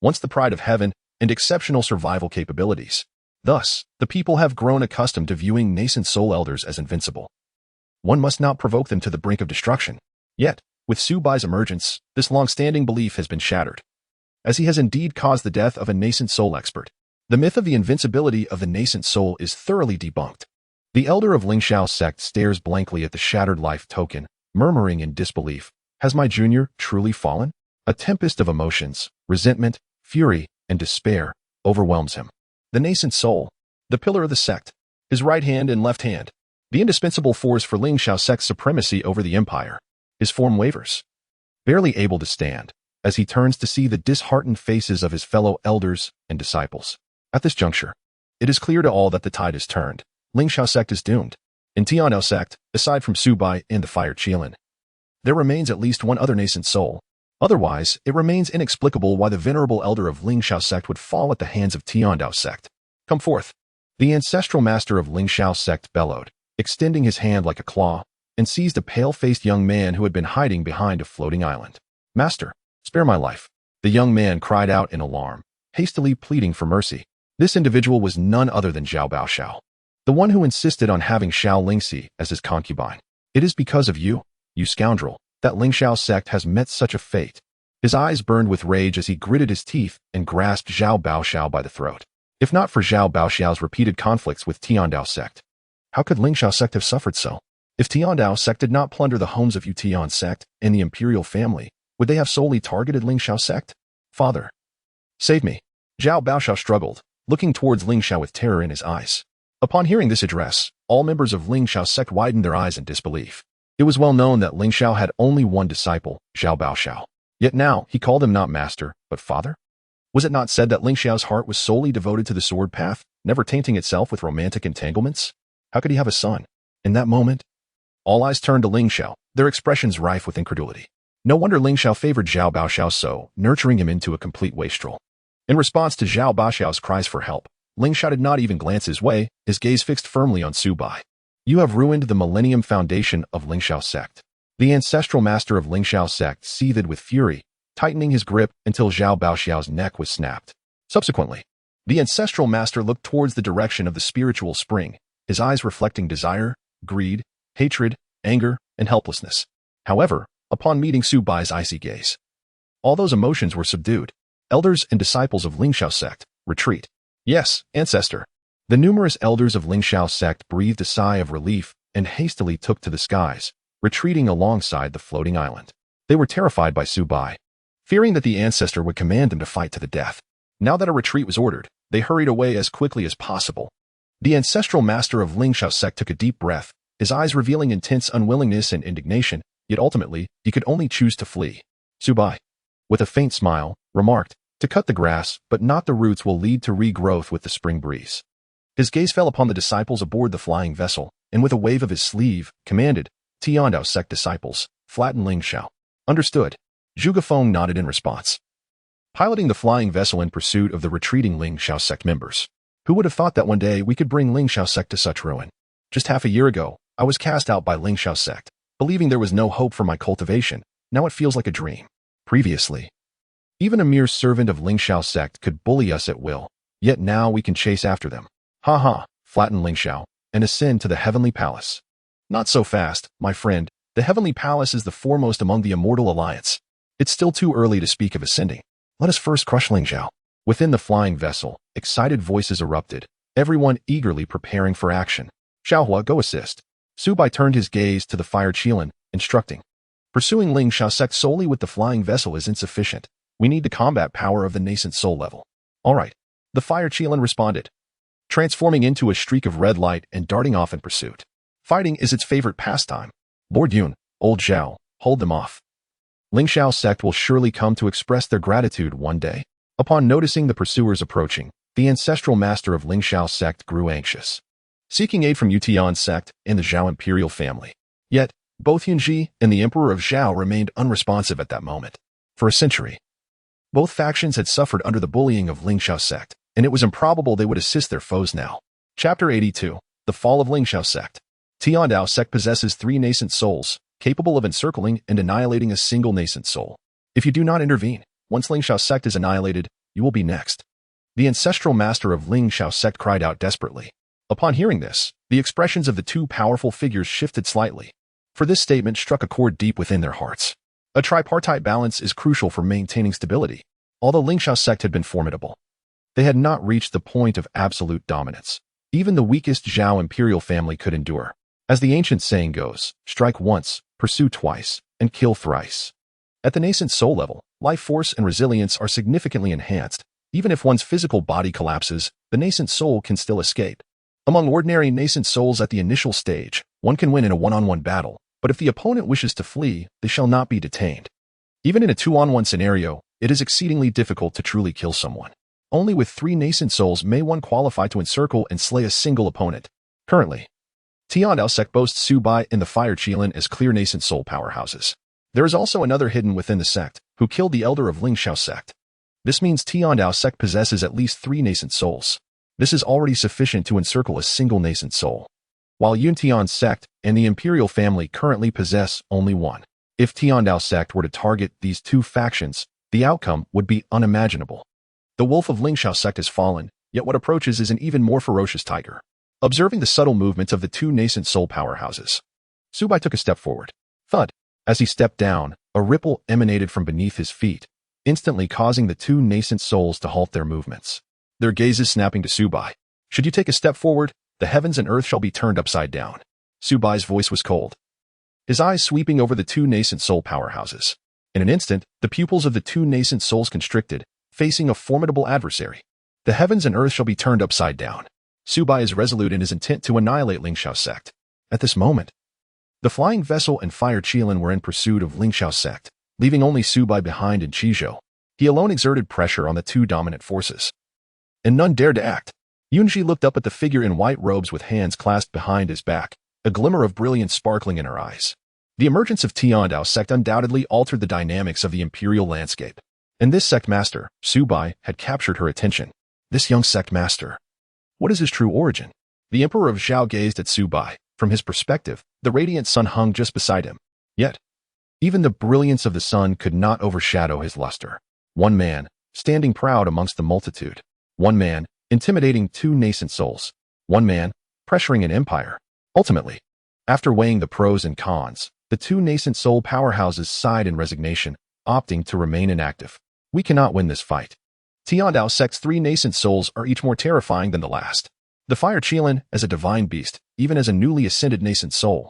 Once the pride of heaven and exceptional survival capabilities. Thus, the people have grown accustomed to viewing nascent soul elders as invincible. One must not provoke them to the brink of destruction. Yet, with Su Bai's emergence, this long-standing belief has been shattered, as he has indeed caused the death of a nascent soul expert. The myth of the invincibility of the nascent soul is thoroughly debunked. The elder of Xianxiao sect stares blankly at the shattered life token, murmuring in disbelief, "Has my junior truly fallen?" A tempest of emotions, resentment, fury, and despair overwhelms him. The nascent soul, the pillar of the sect, his right hand and left hand, the indispensable force for Xianxiao sect's supremacy over the empire. His form wavers, barely able to stand, as he turns to see the disheartened faces of his fellow elders and disciples. At this juncture, it is clear to all that the tide has turned. Xianxiao sect is doomed. In Tiandao sect, aside from Su Bai and the Fire Qilin, there remains at least one other nascent soul. Otherwise, it remains inexplicable why the venerable elder of Xianxiao sect would fall at the hands of Tiandao sect. "Come forth." The ancestral master of Xianxiao sect bellowed, extending his hand like a claw, and seized a pale-faced young man who had been hiding behind a floating island. "Master, spare my life." The young man cried out in alarm, hastily pleading for mercy. This individual was none other than Xiao Baoxiao, the one who insisted on having Xiao Lingxi as his concubine. "It is because of you, you scoundrel, that Xianxiao sect has met such a fate." His eyes burned with rage as he gritted his teeth and grasped Xiao Baoxiao by the throat. If not for Xiao Baoxiao's repeated conflicts with Tiandao sect, how could Xianxiao sect have suffered so? If Tiandao sect did not plunder the homes of Yutian sect and the imperial family, would they have solely targeted Xianxiao sect? "Father, save me." Xiao Baoxiao struggled, looking towards Xianxiao with terror in his eyes. Upon hearing this address, all members of Xianxiao sect widened their eyes in disbelief. It was well known that Xianxiao had only one disciple, Xiao Baoxiao. Yet now, he called him not master, but father? Was it not said that Xiao's heart was solely devoted to the sword path, never tainting itself with romantic entanglements? How could he have a son? In that moment, all eyes turned to Xiao, their expressions rife with incredulity. No wonder Xiao favored Xiao Baoxiao so, nurturing him into a complete wastrel. In response to Xiao Baoxiao's cries for help, Xiao did not even glance his way, his gaze fixed firmly on Su Bai. "You have ruined the millennium foundation of Xianxiao sect." The ancestral master of Xianxiao sect seethed with fury, tightening his grip until Xiao Baoxiao's neck was snapped. Subsequently, the ancestral master looked towards the direction of the spiritual spring, his eyes reflecting desire, greed, hatred, anger, and helplessness. However, upon meeting Su Bai's icy gaze, all those emotions were subdued. Elders and disciples of Xianxiao sect, retreat. "Yes, ancestor." The numerous elders of Xianxiao sect breathed a sigh of relief and hastily took to the skies, retreating alongside the floating island. They were terrified by Su Bai, fearing that the ancestor would command them to fight to the death. Now that a retreat was ordered, they hurried away as quickly as possible. The ancestral master of Xianxiao sect took a deep breath, his eyes revealing intense unwillingness and indignation, yet ultimately, he could only choose to flee. Su Bai, with a faint smile, remarked, "To cut the grass, but not the roots, will lead to regrowth with the spring breeze." His gaze fell upon the disciples aboard the flying vessel, and with a wave of his sleeve, commanded, "Tiandao sect disciples, flatten Xiao." "Understood." Zhuge Feng nodded in response, piloting the flying vessel in pursuit of the retreating Xianxiao sect members. Who would have thought that one day we could bring Xianxiao sect to such ruin? Just half a year ago, I was cast out by Xianxiao sect, believing there was no hope for my cultivation. Now it feels like a dream. Previously, even a mere servant of Xianxiao sect could bully us at will, yet now we can chase after them. Ha ha, flatten Xiao, and ascend to the heavenly palace. Not so fast, my friend. The heavenly palace is the foremost among the immortal alliance. It's still too early to speak of ascending. Let us first crush Xiao. Within the flying vessel, excited voices erupted, everyone eagerly preparing for action. "Xiaohua, go assist." Su Bai turned his gaze to the Fire Qilin, instructing, "Pursuing Xianxiao sect solely with the flying vessel is insufficient. We need the combat power of the nascent soul level." "All right." The Fire Qilin responded, transforming into a streak of red light and darting off in pursuit. Fighting is its favorite pastime. Lord Yun, old Zhao, hold them off. Xiao sect will surely come to express their gratitude one day. Upon noticing the pursuers approaching, the ancestral master of Xiao sect grew anxious, seeking aid from Yutian sect and the Zhao imperial family. Yet, both Yunji and the emperor of Zhao remained unresponsive at that moment. For a century, both factions had suffered under the bullying of Xiao sect, and it was improbable they would assist their foes now. Chapter 82. The Fall of Xiao sect. Dao sect possesses 3 nascent souls, capable of encircling and annihilating a single nascent soul. If you do not intervene, once Xiao sect is annihilated, you will be next. The ancestral master of Xiao sect cried out desperately. Upon hearing this, the expressions of the two powerful figures shifted slightly, for this statement struck a chord deep within their hearts. A tripartite balance is crucial for maintaining stability. Although Xiao sect had been formidable, they had not reached the point of absolute dominance. Even the weakest Zhao imperial family could endure. As the ancient saying goes, strike once, pursue twice, and kill thrice. At the nascent soul level, life force and resilience are significantly enhanced. Even if one's physical body collapses, the nascent soul can still escape. Among ordinary nascent souls at the initial stage, one can win in a one-on-one battle, but if the opponent wishes to flee, they shall not be detained. Even in a 2-on-1 scenario, it is exceedingly difficult to truly kill someone. Only with 3 nascent souls may one qualify to encircle and slay a single opponent. Currently, Dao sect boasts Su Bai and the Fire Qilin as clear nascent soul powerhouses. There is also another hidden within the sect, who killed the elder of Xiao sect. This means Dao sect possesses at least 3 nascent souls. This is already sufficient to encircle a single nascent soul. While Yuntian sect and the imperial family currently possess only 1. If Dao sect were to target these 2 factions, the outcome would be unimaginable. The wolf of Xiao sect has fallen, yet what approaches is an even more ferocious tiger. Observing the subtle movements of the 2 nascent soul powerhouses, Su Bai took a step forward. Thud. As he stepped down, a ripple emanated from beneath his feet, instantly causing the 2 nascent souls to halt their movements. Their gazes snapping to Su Bai. Should you take a step forward, the heavens and earth shall be turned upside down. Su Bai's voice was cold, his eyes sweeping over the 2 nascent soul powerhouses. In an instant, the pupils of the 2 nascent souls constricted, facing a formidable adversary. The heavens and earth shall be turned upside down. Su Bai is resolute in his intent to annihilate Xiao sect. At this moment, the flying vessel and Fire Qilin were in pursuit of Xiao sect, leaving only Su Bai behind in Qizhou. He alone exerted pressure on the 2 dominant forces, and none dared to act. Yunji looked up at the figure in white robes with hands clasped behind his back, a glimmer of brilliance sparkling in her eyes. The emergence of Dao sect undoubtedly altered the dynamics of the imperial landscape, and this sect master, Su Bai, had captured her attention. This young sect master, what is his true origin? The emperor of Zhao gazed at Su Bai. From his perspective, the radiant sun hung just beside him. Yet, even the brilliance of the sun could not overshadow his luster. One man, standing proud amongst the multitude. One man, intimidating 2 nascent souls. One man, pressuring an empire. Ultimately, after weighing the pros and cons, the 2 nascent soul powerhouses sighed in resignation, opting to remain inactive. We cannot win this fight. Dao sect's 3 nascent souls are each more terrifying than the last. The Fire Qilin, as a divine beast, even as a newly ascended nascent soul,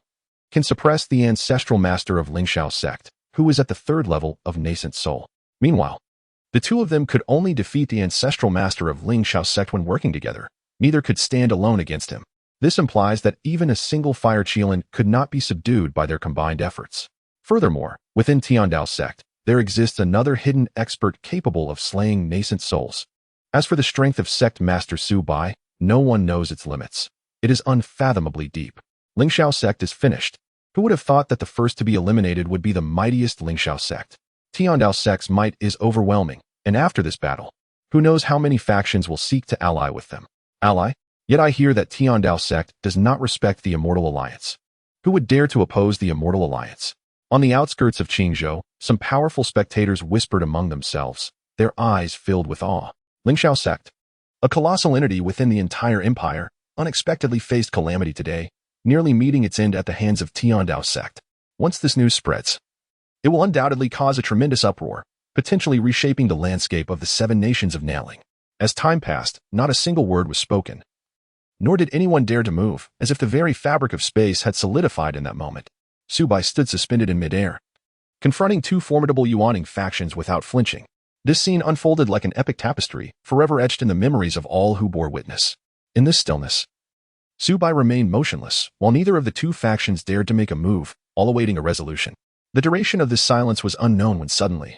can suppress the ancestral master of Xiao sect, who is at the 3rd level of nascent soul. Meanwhile, the 2 of them could only defeat the ancestral master of Xiao sect when working together. Neither could stand alone against him. This implies that even a single Fire Qilin could not be subdued by their combined efforts. Furthermore, within Dao sect, there exists another hidden expert capable of slaying nascent souls. As for the strength of sect master Su Bai, no one knows its limits. It is unfathomably deep. Xiao sect is finished. Who would have thought that the first to be eliminated would be the mightiest Xiao sect? Dao sect's might is overwhelming, and after this battle, who knows how many factions will seek to ally with them? Ally? Yet I hear that Dao sect does not respect the Immortal Alliance. Who would dare to oppose the Immortal Alliance? On the outskirts of Qingzhou, some powerful spectators whispered among themselves, their eyes filled with awe. Xiao sect, a colossal entity within the entire empire, unexpectedly faced calamity today, nearly meeting its end at the hands of Dao sect. Once this news spreads, it will undoubtedly cause a tremendous uproar, potentially reshaping the landscape of the 7 nations of Nailing. As time passed, not a single word was spoken, nor did anyone dare to move, as if the very fabric of space had solidified in that moment. Su Bai stood suspended in midair, confronting 2 formidable Yuaning factions without flinching. This scene unfolded like an epic tapestry, forever etched in the memories of all who bore witness. In this stillness, Su Bai remained motionless, while neither of the two factions dared to make a move, all awaiting a resolution. The duration of this silence was unknown when suddenly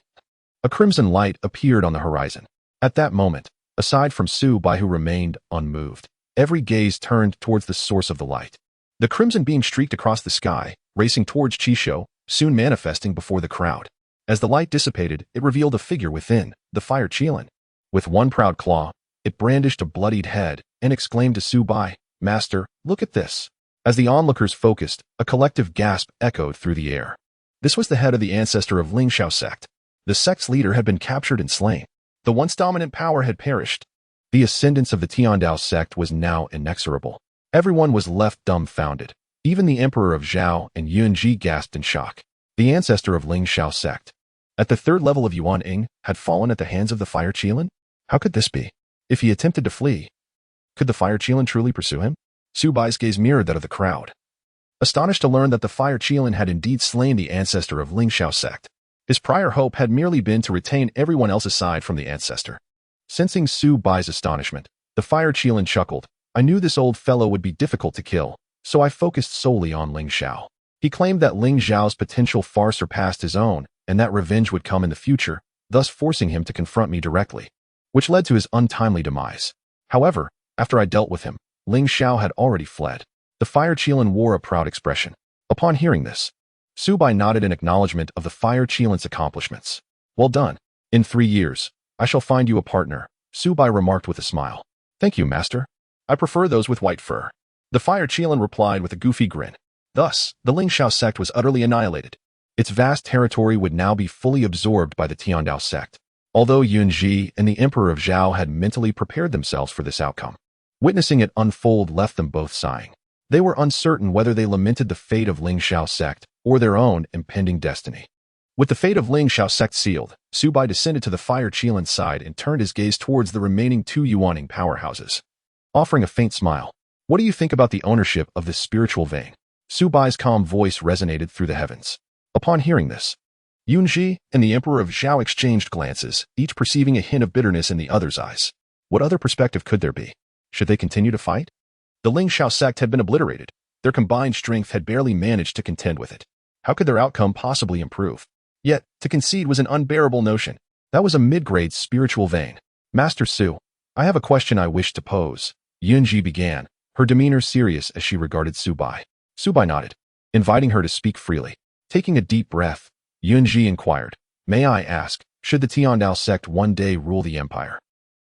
a crimson light appeared on the horizon. At that moment, aside from Su Bai, who remained unmoved, every gaze turned towards the source of the light. The crimson beam streaked across the sky, racing towards Qishou, soon manifesting before the crowd. As the light dissipated, it revealed a figure within, the fire Qilin. With one proud claw, it brandished a bloodied head and exclaimed to Su Bai, "Master, look at this." As the onlookers focused, a collective gasp echoed through the air. This was the head of the ancestor of Xianxiao sect. The sect's leader had been captured and slain. The once dominant power had perished. The ascendance of the Dao sect was now inexorable. Everyone was left dumbfounded. Even the emperor of Zhao and Yunji gasped in shock. The ancestor of Xianxiao sect, at the third level of Yuan, had fallen at the hands of the fire Qilin? How could this be? If he attempted to flee, could the fire Qilin truly pursue him? Su Bai's gaze mirrored that of the crowd, astonished to learn that the fire Qilin had indeed slain the ancestor of Xianxiao sect. His prior hope had merely been to retain everyone else aside from the ancestor. Sensing Su Bai's astonishment, the fire Qilin chuckled. "I knew this old fellow would be difficult to kill, so I focused solely on Ling Xiao." He claimed that Ling Xiao's potential far surpassed his own, and that revenge would come in the future, thus forcing him to confront me directly, which led to his untimely demise. However, after I dealt with him, Ling Xiao had already fled. The fire Qilin wore a proud expression. Upon hearing this, Su Bai nodded in acknowledgement of the fire Qilin's accomplishments. "Well done. In 3 years, I shall find you a partner," Su Bai remarked with a smile. "Thank you, master. I prefer those with white fur." The fire Qilin replied with a goofy grin. Thus, the Xianxiao sect was utterly annihilated. Its vast territory would now be fully absorbed by the Dao sect. Although Yunji and the emperor of Zhao had mentally prepared themselves for this outcome, witnessing it unfold left them both sighing. They were uncertain whether they lamented the fate of Xianxiao sect or their own impending destiny. With the fate of Xianxiao sect sealed, Su Bai descended to the fire Qilin's side and turned his gaze towards the remaining 2 Yuaning powerhouses, offering a faint smile. "What do you think about the ownership of this spiritual vein?" Su Bai's calm voice resonated through the heavens. Upon hearing this, Yunji and the emperor of Zhao exchanged glances, each perceiving a hint of bitterness in the other's eyes. What other perspective could there be? Should they continue to fight? The Xianxiao sect had been obliterated. Their combined strength had barely managed to contend with it. How could their outcome possibly improve? Yet, to concede was an unbearable notion. That was a mid-grade spiritual vein. "Master Su, I have a question I wish to pose," Yunji began, her demeanor serious as she regarded Su Bai. Su Bai nodded, inviting her to speak freely. Taking a deep breath, Yunji inquired, "May I ask, should the Dao sect one day rule the empire,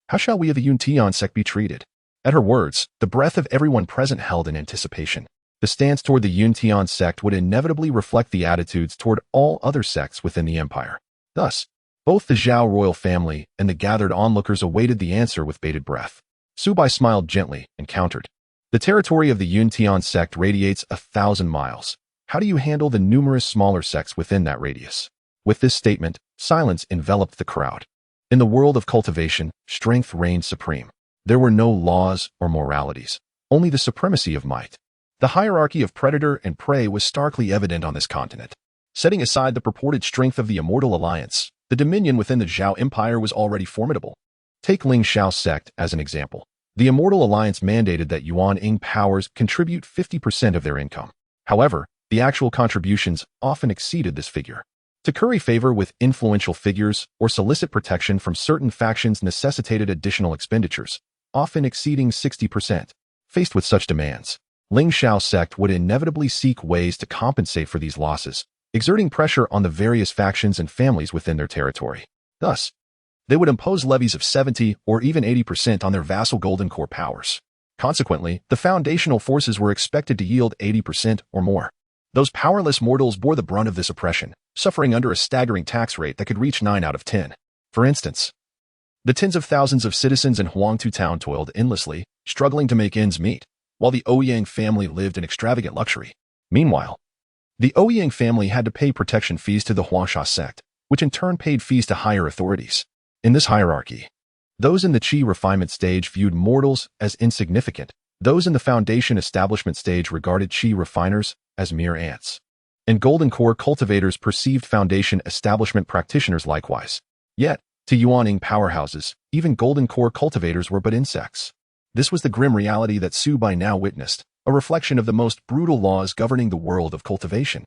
how shall we of the Yun sect be treated?" At her words, the breath of everyone present held in anticipation. The stance toward the Yun sect would inevitably reflect the attitudes toward all other sects within the empire. Thus, both the Zhao royal family and the gathered onlookers awaited the answer with bated breath. Su Bai smiled gently and countered, "The territory of the Yun sect radiates 1,000 miles. How do you handle the numerous smaller sects within that radius?" With this statement, silence enveloped the crowd. In the world of cultivation, strength reigned supreme. There were no laws or moralities, only the supremacy of might. The hierarchy of predator and prey was starkly evident on this continent. Setting aside the purported strength of the Immortal Alliance, the dominion within the Zhao Empire was already formidable. Take Xianxiao sect as an example. The Immortal Alliance mandated that Yuan powers contribute 50% of their income. However, the actual contributions often exceeded this figure. To curry favor with influential figures or solicit protection from certain factions necessitated additional expenditures, often exceeding 60%. Faced with such demands, Xianxiao sect would inevitably seek ways to compensate for these losses, exerting pressure on the various factions and families within their territory. Thus, they would impose levies of 70 or even 80% on their vassal golden core powers. Consequently, the foundational forces were expected to yield 80% or more. Those powerless mortals bore the brunt of this oppression, suffering under a staggering tax rate that could reach 9 out of 10. For instance, the tens of thousands of citizens in Huangtu town toiled endlessly, struggling to make ends meet, while the Ouyang family lived in extravagant luxury. Meanwhile, the Ouyang family had to pay protection fees to the Huangsha sect, which in turn paid fees to higher authorities. In this hierarchy, those in the Qi refinement stage viewed mortals as insignificant. Those in the foundation establishment stage regarded Qi refiners as mere ants. And golden core cultivators perceived foundation establishment practitioners likewise. Yet, to Yuaning powerhouses, even golden core cultivators were but insects. This was the grim reality that Su Bai now witnessed, a reflection of the most brutal laws governing the world of cultivation.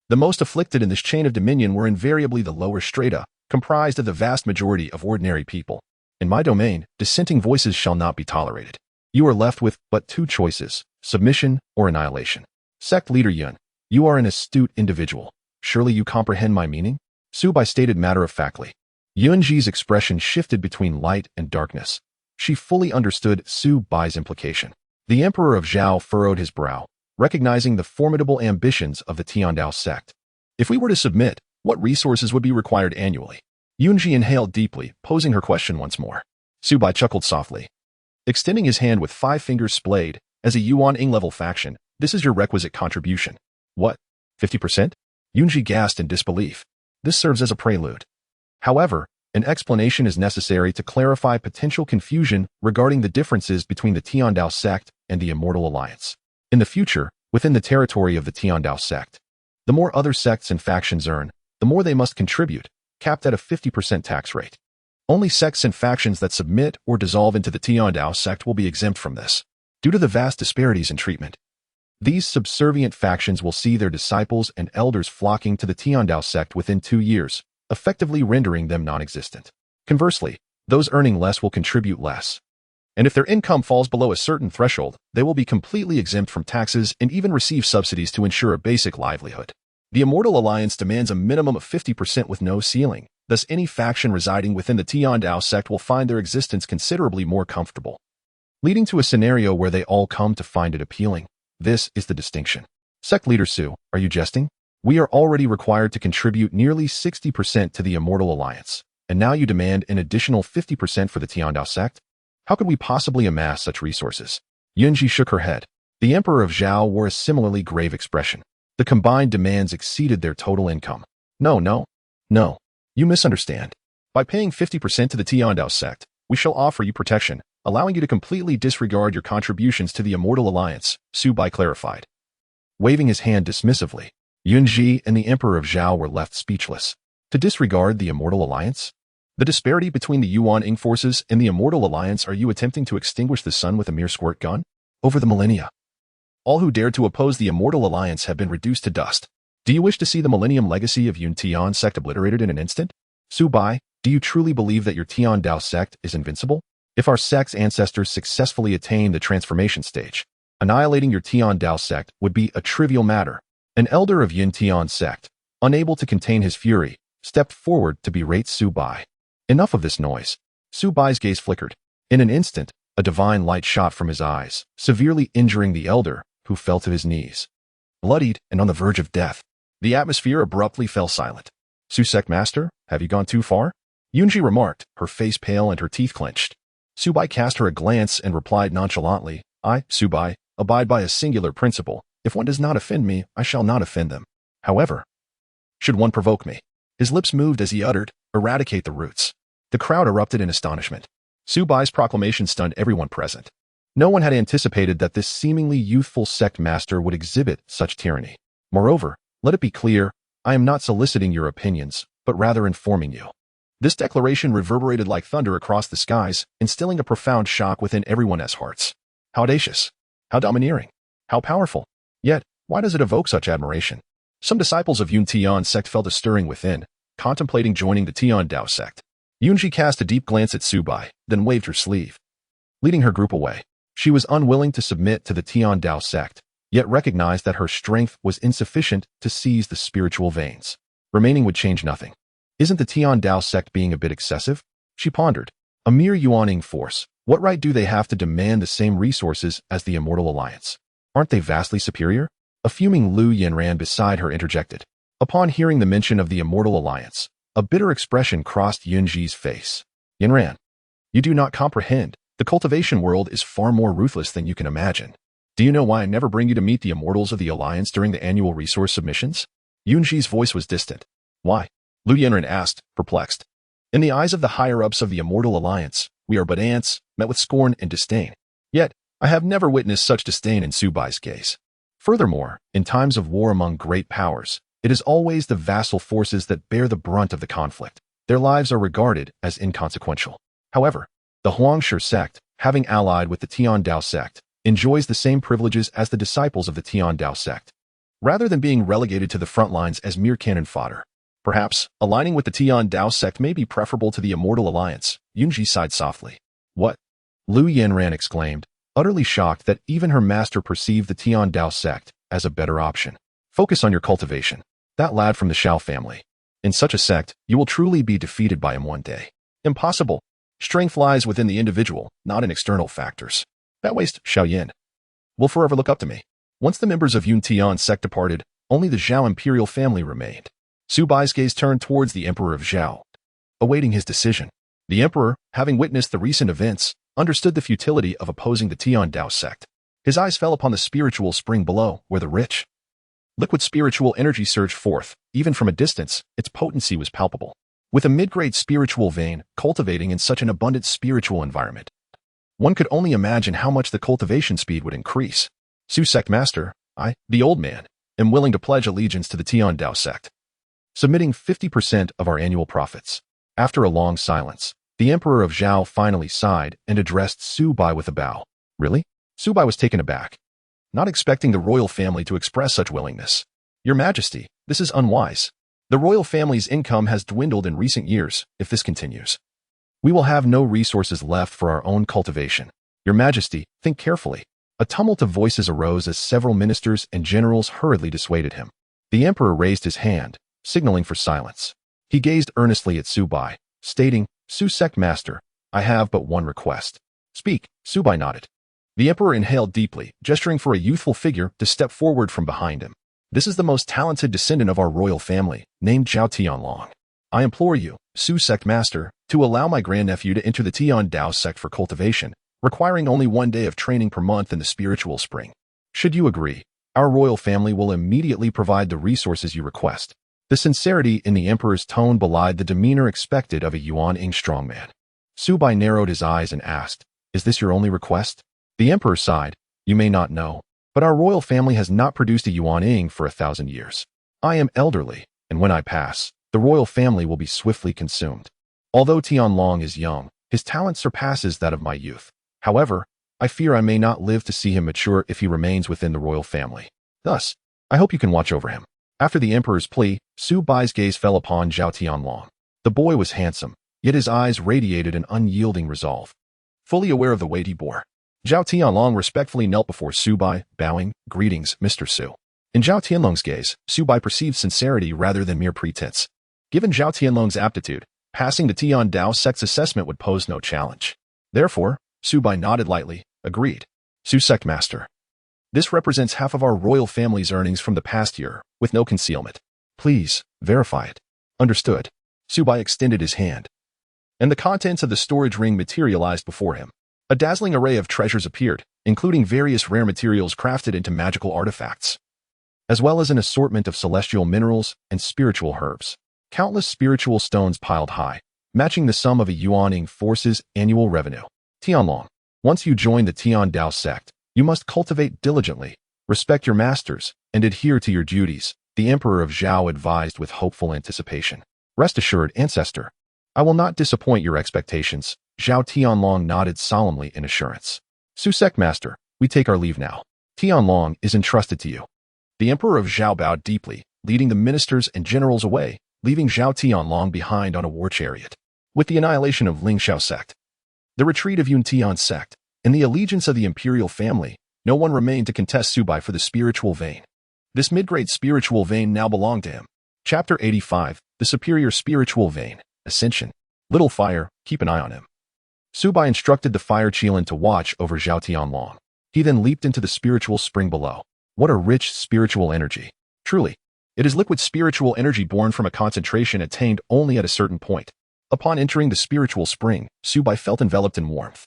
The most afflicted in this chain of dominion were invariably the lower strata, comprised of the vast majority of ordinary people. In my domain, dissenting voices shall not be tolerated. You are left with but two choices, submission or annihilation. Sect leader Yun, you are an astute individual. Surely you comprehend my meaning? Su Bai stated matter-of-factly. Yunji's expression shifted between light and darkness. She fully understood Su Bai's implication. The Emperor of Zhao furrowed his brow, recognizing the formidable ambitions of the Dao Sect. If we were to submit, what resources would be required annually? Yunji inhaled deeply, posing her question once more. Su Bai chuckled softly. Extending his hand with 5 fingers splayed, as a Yuan-ing level faction, this is your requisite contribution. What? 50%? Yunji gasped in disbelief. This serves as a prelude. However, an explanation is necessary to clarify potential confusion regarding the differences between the Dao Sect and the Immortal Alliance. In the future, within the territory of the Dao Sect, the more other sects and factions earn, the more they must contribute, capped at a 50% tax rate. Only sects and factions that submit or dissolve into the Dao Sect will be exempt from this. Due to the vast disparities in treatment, these subservient factions will see their disciples and elders flocking to the Dao Sect within 2 years, effectively rendering them non-existent. Conversely, those earning less will contribute less. And if their income falls below a certain threshold, they will be completely exempt from taxes and even receive subsidies to ensure a basic livelihood. The Immortal Alliance demands a minimum of 50% with no ceiling, thus any faction residing within the Dao Sect will find their existence considerably more comfortable, leading to a scenario where they all come to find it appealing. This is the distinction. Sect leader Su, are you jesting? We are already required to contribute nearly 60% to the Immortal Alliance, and now you demand an additional 50% for the Dao Sect? How could we possibly amass such resources? Yunji shook her head. The Emperor of Zhao wore a similarly grave expression. The combined demands exceeded their total income. No. You misunderstand. By paying 50% to the Dao Sect, we shall offer you protection, allowing you to completely disregard your contributions to the Immortal Alliance, Su Bai clarified. Waving his hand dismissively, Yunji and the Emperor of Zhao were left speechless. To disregard the Immortal Alliance? The disparity between the Yuan-ing forces and the Immortal Alliance, are you attempting to extinguish the sun with a mere squirt gun? Over the millennia, all who dared to oppose the Immortal Alliance have been reduced to dust. Do you wish to see the Millennium legacy of Yun Sect obliterated in an instant? Su Bai, do you truly believe that your Dao Sect is invincible? If our sect's ancestors successfully attain the transformation stage, annihilating your Dao Sect would be a trivial matter. An elder of Yun Sect, unable to contain his fury, stepped forward to berate Su Bai. Enough of this noise. Su Bai's gaze flickered. In an instant, a divine light shot from his eyes, severely injuring the elder, who fell to his knees. Bloodied and on the verge of death, the atmosphere abruptly fell silent. Su Sect Master, have you gone too far? Yunji remarked, her face pale and her teeth clenched. Su Bai cast her a glance and replied nonchalantly, I, Su Bai, abide by a singular principle. If one does not offend me, I shall not offend them. However, should one provoke me? His lips moved as he uttered, eradicate the roots. The crowd erupted in astonishment. Su Bai's proclamation stunned everyone present. No one had anticipated that this seemingly youthful sect master would exhibit such tyranny. Moreover, let it be clear, I am not soliciting your opinions, but rather informing you. This declaration reverberated like thunder across the skies, instilling a profound shock within everyone's hearts. How audacious! How domineering! How powerful! Yet, why does it evoke such admiration? Some disciples of Yun Sect felt a stirring within, contemplating joining the Dao Sect. Yunji cast a deep glance at Su Bai, then waved her sleeve, leading her group away. She was unwilling to submit to the Dao Sect, yet recognized that her strength was insufficient to seize the spiritual veins. Remaining would change nothing. Isn't the Dao Sect being a bit excessive? She pondered. A mere Yuan-ing force, what right do they have to demand the same resources as the Immortal Alliance? Aren't they vastly superior? A fuming Lu Yanran beside her interjected. Upon hearing the mention of the Immortal Alliance, a bitter expression crossed Yunji's face. Yanran, you do not comprehend. The cultivation world is far more ruthless than you can imagine. Do you know why I never bring you to meet the Immortals of the Alliance during the annual resource submissions? Yunji's voice was distant. Why? Lu Yanran asked, perplexed. In the eyes of the higher-ups of the Immortal Alliance, we are but ants, met with scorn and disdain. Yet, I have never witnessed such disdain in Su Bai's gaze. Furthermore, in times of war among great powers, it is always the vassal forces that bear the brunt of the conflict. Their lives are regarded as inconsequential. However, the Xianxia sect, having allied with the Tian Dao Sect, enjoys the same privileges as the disciples of the Tian Dao Sect, rather than being relegated to the front lines as mere cannon fodder. Perhaps, aligning with the Tian Dao Sect may be preferable to the Immortal Alliance, Yunji sighed softly. What? Lu Yanran exclaimed, utterly shocked that even her master perceived the Tian Dao Sect as a better option. Focus on your cultivation. That lad from the Xiao family. In such a sect, you will truly be defeated by him one day. Impossible. Strength lies within the individual, not in external factors. That waste, Xiaoyan, will forever look up to me. Once the members of Yun Tian sect departed, only the Zhao imperial family remained. Su Bai's gaze turned towards the Emperor of Zhao, awaiting his decision. The Emperor, having witnessed the recent events, understood the futility of opposing the Tian Dao sect. His eyes fell upon the spiritual spring below, where the rich, liquid spiritual energy surged forth. Even from a distance, its potency was palpable. With a mid-grade spiritual vein cultivating in such an abundant spiritual environment, one could only imagine how much the cultivation speed would increase. Su Sect Master, I, the old man, am willing to pledge allegiance to the Tian Dao Sect, submitting 50% of our annual profits. After a long silence, the Emperor of Zhao finally sighed and addressed Su Bai with a bow. Really? Su Bai was taken aback, not expecting the royal family to express such willingness. Your Majesty, this is unwise. The royal family's income has dwindled in recent years. If this continues, we will have no resources left for our own cultivation. Your Majesty, think carefully. A tumult of voices arose as several ministers and generals hurriedly dissuaded him. The Emperor raised his hand, signaling for silence. He gazed earnestly at Su Bai, stating, Su Sect Master, I have but one request. Speak. Su Bai nodded. The Emperor inhaled deeply, gesturing for a youthful figure to step forward from behind him. This is the most talented descendant of our royal family, named Zhao Tianlong. I implore you, Su Sect Master, to allow my grandnephew to enter the Tian Dao Sect for cultivation, requiring only 1 day of training per month in the spiritual spring. Should you agree, our royal family will immediately provide the resources you request. The sincerity in the Emperor's tone belied the demeanor expected of a Yuan-ing strongman. Su Bai narrowed his eyes and asked, Is this your only request? The Emperor sighed, You may not know, but our royal family has not produced a Yuan-ing for 1,000 years. I am elderly, and when I pass, the royal family will be swiftly consumed. Although Tianlong is young, his talent surpasses that of my youth. However, I fear I may not live to see him mature if he remains within the royal family. Thus, I hope you can watch over him. After the Emperor's plea, Su Bai's gaze fell upon Zhao Tianlong. The boy was handsome, yet his eyes radiated an unyielding resolve. Fully aware of the weight he bore, Zhao Tianlong respectfully knelt before Su Bai, bowing, Greetings, Mr. Su. In Zhao Tianlong's gaze, Su Bai perceived sincerity rather than mere pretense. Given Zhao Tianlong's aptitude, passing the Tian Dao Sect's assessment would pose no challenge. Therefore, Su Bai nodded lightly, agreed. Su Sect Master. This represents half of our royal family's earnings from the past year, with no concealment. Please, verify it. Understood. Su Bai extended his hand, and the contents of the storage ring materialized before him. A dazzling array of treasures appeared, including various rare materials crafted into magical artifacts, as well as an assortment of celestial minerals and spiritual herbs. Countless spiritual stones piled high, matching the sum of a Yuan-ing force's annual revenue. Tianlong, once you join the Tian Dao Sect, you must cultivate diligently, respect your masters, and adhere to your duties, the Emperor of Zhao advised with hopeful anticipation. Rest assured, Ancestor, I will not disappoint your expectations. Zhao Tianlong nodded solemnly in assurance. Su Sect Master, we take our leave now. Tianlong is entrusted to you. The Emperor of Zhao bowed deeply, leading the ministers and generals away, leaving Zhao Tianlong behind on a war chariot. With the annihilation of Lingxiao Sect, the retreat of Yun Tian Sect, and the allegiance of the imperial family, no one remained to contest Su Bai for the spiritual vein. This mid-grade spiritual vein now belonged to him. Chapter 85, The Superior Spiritual Vein, Ascension. Little Fire, keep an eye on him. Su Bai instructed the fire Qilin to watch over Zhao Tianlong. He then leaped into the spiritual spring below. What a rich spiritual energy. Truly, it is liquid spiritual energy born from a concentration attained only at a certain point. Upon entering the spiritual spring, Su Bai felt enveloped in warmth,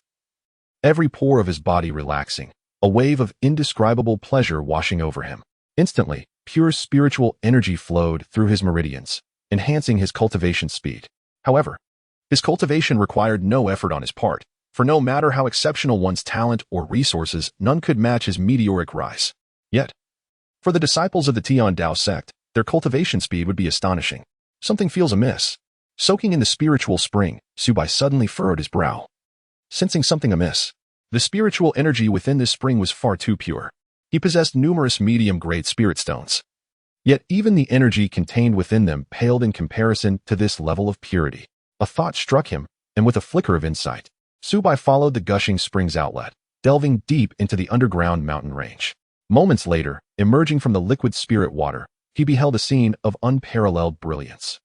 every pore of his body relaxing, a wave of indescribable pleasure washing over him. Instantly, pure spiritual energy flowed through his meridians, enhancing his cultivation speed. However, his cultivation required no effort on his part, for no matter how exceptional one's talent or resources, none could match his meteoric rise. Yet, for the disciples of the Tian Dao Sect, their cultivation speed would be astonishing. Something feels amiss. Soaking in the spiritual spring, Su Bai suddenly furrowed his brow. Sensing something amiss, The spiritual energy within this spring was far too pure. He possessed numerous medium-grade spirit stones. Yet even the energy contained within them paled in comparison to this level of purity. A thought struck him, and with a flicker of insight, Su Bai followed the gushing spring's outlet, delving deep into the underground mountain range. Moments later, emerging from the liquid spirit water, he beheld a scene of unparalleled brilliance.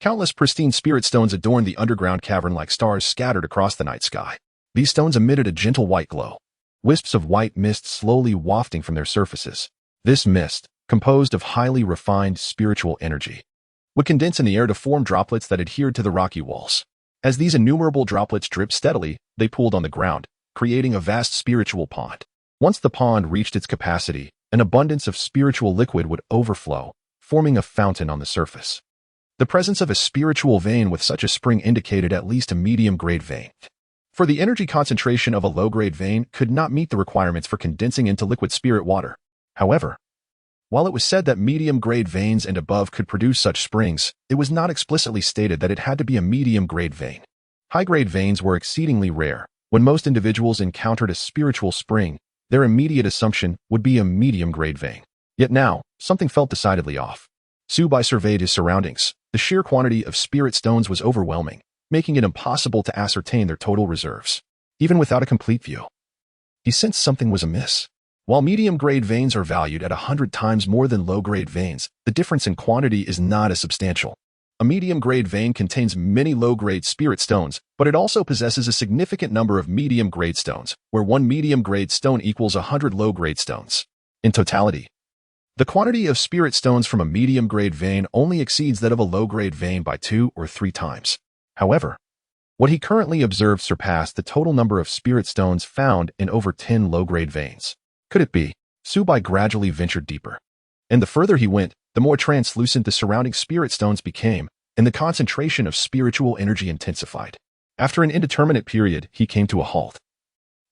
Countless pristine spirit stones adorned the underground cavern like stars scattered across the night sky. These stones emitted a gentle white glow, wisps of white mist slowly wafting from their surfaces. This mist, composed of highly refined spiritual energy, would condense in the air to form droplets that adhered to the rocky walls. As these innumerable droplets dripped steadily, they pooled on the ground, creating a vast spiritual pond. Once the pond reached its capacity, an abundance of spiritual liquid would overflow, forming a fountain on the surface. The presence of a spiritual vein with such a spring indicated at least a medium-grade vein. For the energy concentration of a low-grade vein could not meet the requirements for condensing into liquid spirit water. However, while it was said that medium-grade veins and above could produce such springs, it was not explicitly stated that it had to be a medium-grade vein. High-grade veins were exceedingly rare. When most individuals encountered a spiritual spring, their immediate assumption would be a medium-grade vein. Yet now, something felt decidedly off. Su Bai surveyed his surroundings. The sheer quantity of spirit stones was overwhelming, making it impossible to ascertain their total reserves. Even without a complete view, he sensed something was amiss. While medium-grade veins are valued at 100 times more than low-grade veins, the difference in quantity is not as substantial. A medium-grade vein contains many low-grade spirit stones, but it also possesses a significant number of medium-grade stones, where one medium-grade stone equals 100 low-grade stones. In totality, the quantity of spirit stones from a medium-grade vein only exceeds that of a low-grade vein by 2 or 3 times. However, what he currently observed surpassed the total number of spirit stones found in over 10 low-grade veins. Could it be? Su Bai gradually ventured deeper. And the further he went, the more translucent the surrounding spirit stones became, and the concentration of spiritual energy intensified. After an indeterminate period, he came to a halt.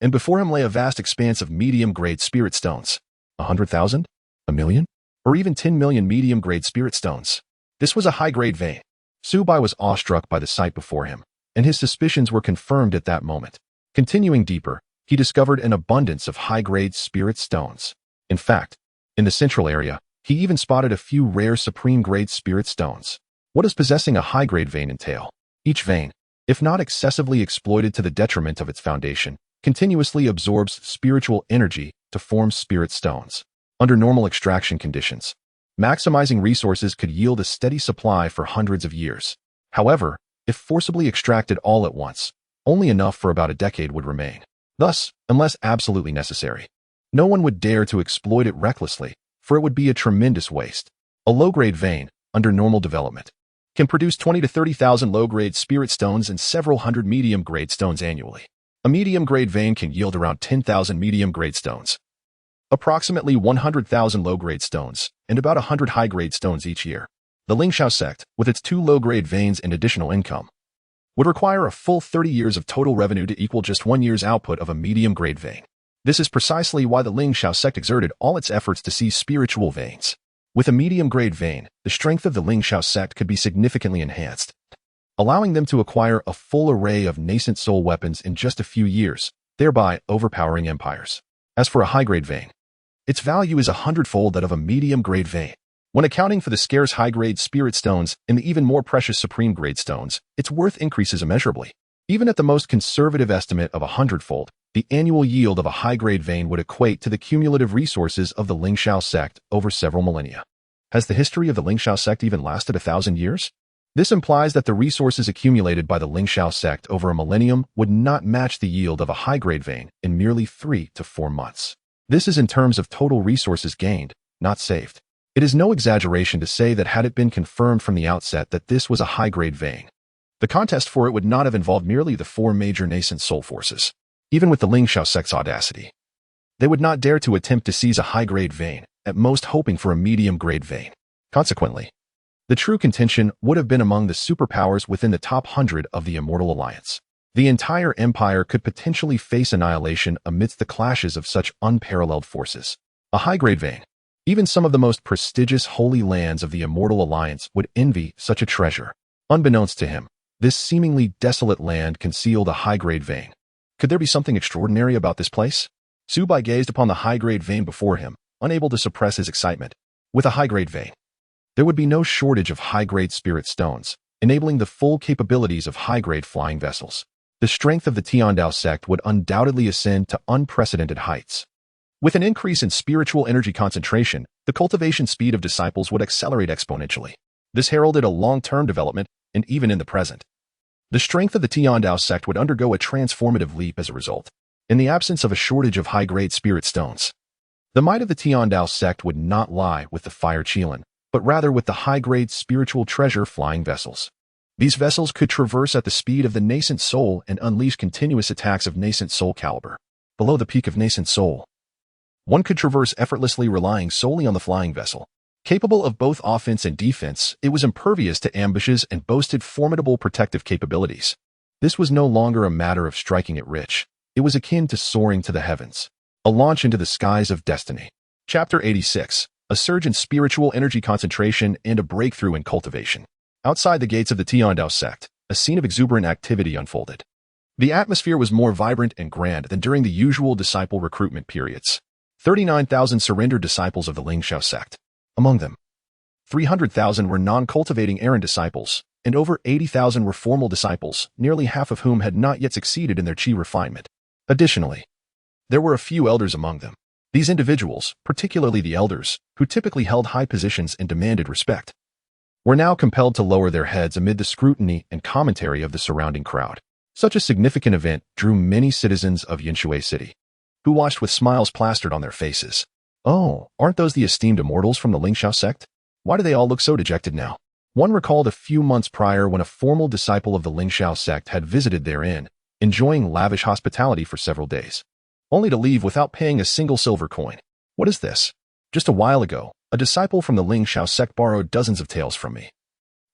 And before him lay a vast expanse of medium-grade spirit stones. 100,000? A million? Or even 10 million medium-grade spirit stones. This was a high-grade vein. Su Bai was awestruck by the sight before him, and his suspicions were confirmed at that moment. Continuing deeper, he discovered an abundance of high-grade spirit stones. In fact, in the central area, he even spotted a few rare supreme-grade spirit stones. What does possessing a high-grade vein entail? Each vein, if not excessively exploited to the detriment of its foundation, continuously absorbs spiritual energy to form spirit stones. Under normal extraction conditions, maximizing resources could yield a steady supply for hundreds of years. However, if forcibly extracted all at once, only enough for about a decade would remain. Thus, unless absolutely necessary, no one would dare to exploit it recklessly, for it would be a tremendous waste. A low-grade vein, under normal development, can produce 20 to 30,000 low-grade spirit stones and several hundred medium-grade stones annually. A medium-grade vein can yield around 10,000 medium-grade stones, approximately 100,000 low-grade stones, and about 100 high-grade stones each year. The Xiao sect, with its 2 low-grade veins and additional income, would require a full 30 years of total revenue to equal just 1 year's output of a medium-grade vein. This is precisely why the Xiao sect exerted all its efforts to seize spiritual veins. With a medium-grade vein, the strength of the Xiao sect could be significantly enhanced, allowing them to acquire a full array of nascent soul weapons in just a few years, thereby overpowering empires. As for a high-grade vein, its value is 100-fold that of a medium-grade vein. When accounting for the scarce high-grade spirit stones and the even more precious supreme-grade stones, its worth increases immeasurably. Even at the most conservative estimate of 100-fold, the annual yield of a high-grade vein would equate to the cumulative resources of the Xiao sect over several millennia. Has the history of the Xiao sect even lasted 1,000 years? This implies that the resources accumulated by the Xiao sect over a millennium would not match the yield of a high-grade vein in merely 3 to 4 months. This is in terms of total resources gained, not saved. It is no exaggeration to say that had it been confirmed from the outset that this was a high-grade vein, the contest for it would not have involved merely the 4 major nascent soul forces. Even with the Xiao sect's audacity, they would not dare to attempt to seize a high-grade vein, at most hoping for a medium-grade vein. Consequently, the true contention would have been among the superpowers within the top 100 of the Immortal Alliance. The entire empire could potentially face annihilation amidst the clashes of such unparalleled forces. A high-grade vein. Even some of the most prestigious holy lands of the Immortal Alliance would envy such a treasure. Unbeknownst to him, this seemingly desolate land concealed a high-grade vein. Could there be something extraordinary about this place? Su Bai gazed upon the high-grade vein before him, unable to suppress his excitement. With a high-grade vein, there would be no shortage of high-grade spirit stones, enabling the full capabilities of high-grade flying vessels. The strength of the Dao Sect would undoubtedly ascend to unprecedented heights. With an increase in spiritual energy concentration, the cultivation speed of disciples would accelerate exponentially. This heralded a long-term development, and even in the present. The strength of the Dao Sect would undergo a transformative leap as a result, in the absence of a shortage of high-grade spirit stones. The might of the Dao Sect would not lie with the fire Qilin, but rather with the high-grade spiritual treasure flying vessels. These vessels could traverse at the speed of the nascent soul and unleash continuous attacks of nascent soul caliber. Below the peak of nascent soul, one could traverse effortlessly relying solely on the flying vessel. Capable of both offense and defense, it was impervious to ambushes and boasted formidable protective capabilities. This was no longer a matter of striking it rich. It was akin to soaring to the heavens. A launch into the skies of destiny. Chapter 86. A surge in spiritual energy concentration and a breakthrough in cultivation. Outside the gates of the Dao Sect, a scene of exuberant activity unfolded. The atmosphere was more vibrant and grand than during the usual disciple recruitment periods. 39,000 surrendered disciples of the Xianxiao sect. Among them, 300,000 were non-cultivating errand disciples, and over 80,000 were formal disciples, nearly half of whom had not yet succeeded in their qi refinement. Additionally, there were a few elders among them. These individuals, particularly the elders, who typically held high positions and demanded respect, were now compelled to lower their heads amid the scrutiny and commentary of the surrounding crowd. Such a significant event drew many citizens of Yanxue City, who watched with smiles plastered on their faces. Oh, aren't those the esteemed immortals from the Xianxiao sect? Why do they all look so dejected now? One recalled a few months prior when a formal disciple of the Xianxiao sect had visited their inn, enjoying lavish hospitality for several days, only to leave without paying a single silver coin. What is this? Just a while ago, a disciple from the Xianxiao sect borrowed dozens of taels from me,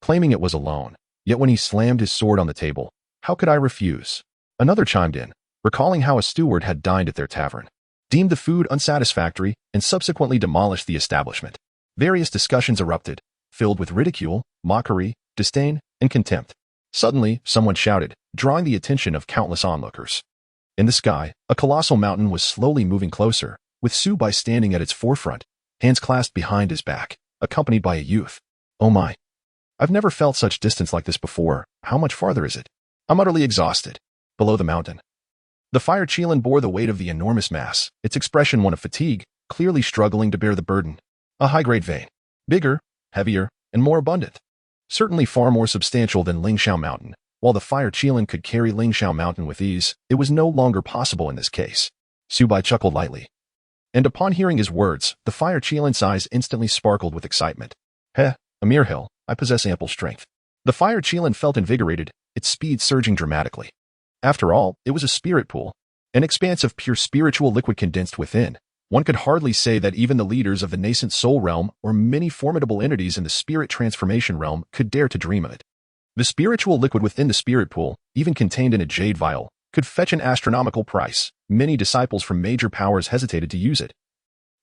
claiming it was a loan. Yet when he slammed his sword on the table, how could I refuse? Another chimed in, recalling how a steward had dined at their tavern, deemed the food unsatisfactory, and subsequently demolished the establishment. Various discussions erupted, filled with ridicule, mockery, disdain, and contempt. Suddenly, someone shouted, drawing the attention of countless onlookers. In the sky, a colossal mountain was slowly moving closer, with Su Bai standing at its forefront, hands clasped behind his back, accompanied by a youth. Oh my. I've never felt such distance like this before. How much farther is it? I'm utterly exhausted. Below the mountain, the fire Qilin bore the weight of the enormous mass, its expression one of fatigue, clearly struggling to bear the burden. A high-grade vein. Bigger, heavier, and more abundant. Certainly far more substantial than Xianxiao Mountain. While the fire Qilin could carry Xianxiao Mountain with ease, it was no longer possible in this case. Su Bai chuckled lightly. And upon hearing his words, the fire Qilin's eyes instantly sparkled with excitement. Heh, a mere hill, I possess ample strength. The fire Qilin felt invigorated, its speed surging dramatically. After all, it was a spirit pool, an expanse of pure spiritual liquid condensed within. One could hardly say that even the leaders of the nascent soul realm or many formidable entities in the spirit transformation realm could dare to dream of it. The spiritual liquid within the spirit pool, even contained in a jade vial, could fetch an astronomical price. Many disciples from major powers hesitated to use it,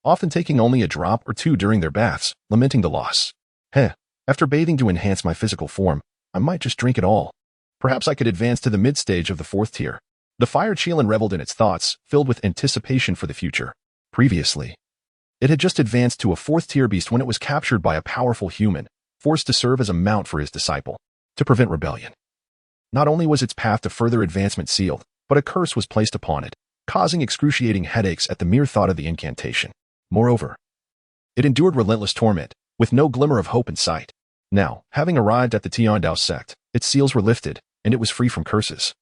often taking only a drop or two during their baths, lamenting the loss. After bathing to enhance my physical form, I might just drink it all. Perhaps I could advance to the mid-stage of the 4th tier. The fire Qilin reveled in its thoughts, filled with anticipation for the future. Previously, it had just advanced to a 4th tier beast when it was captured by a powerful human, forced to serve as a mount for his disciple, to prevent rebellion. Not only was its path to further advancement sealed, but a curse was placed upon it, causing excruciating headaches at the mere thought of the incantation. Moreover, it endured relentless torment, with no glimmer of hope in sight. Now, having arrived at the Dao Sect, its seals were lifted, and it was free from curses,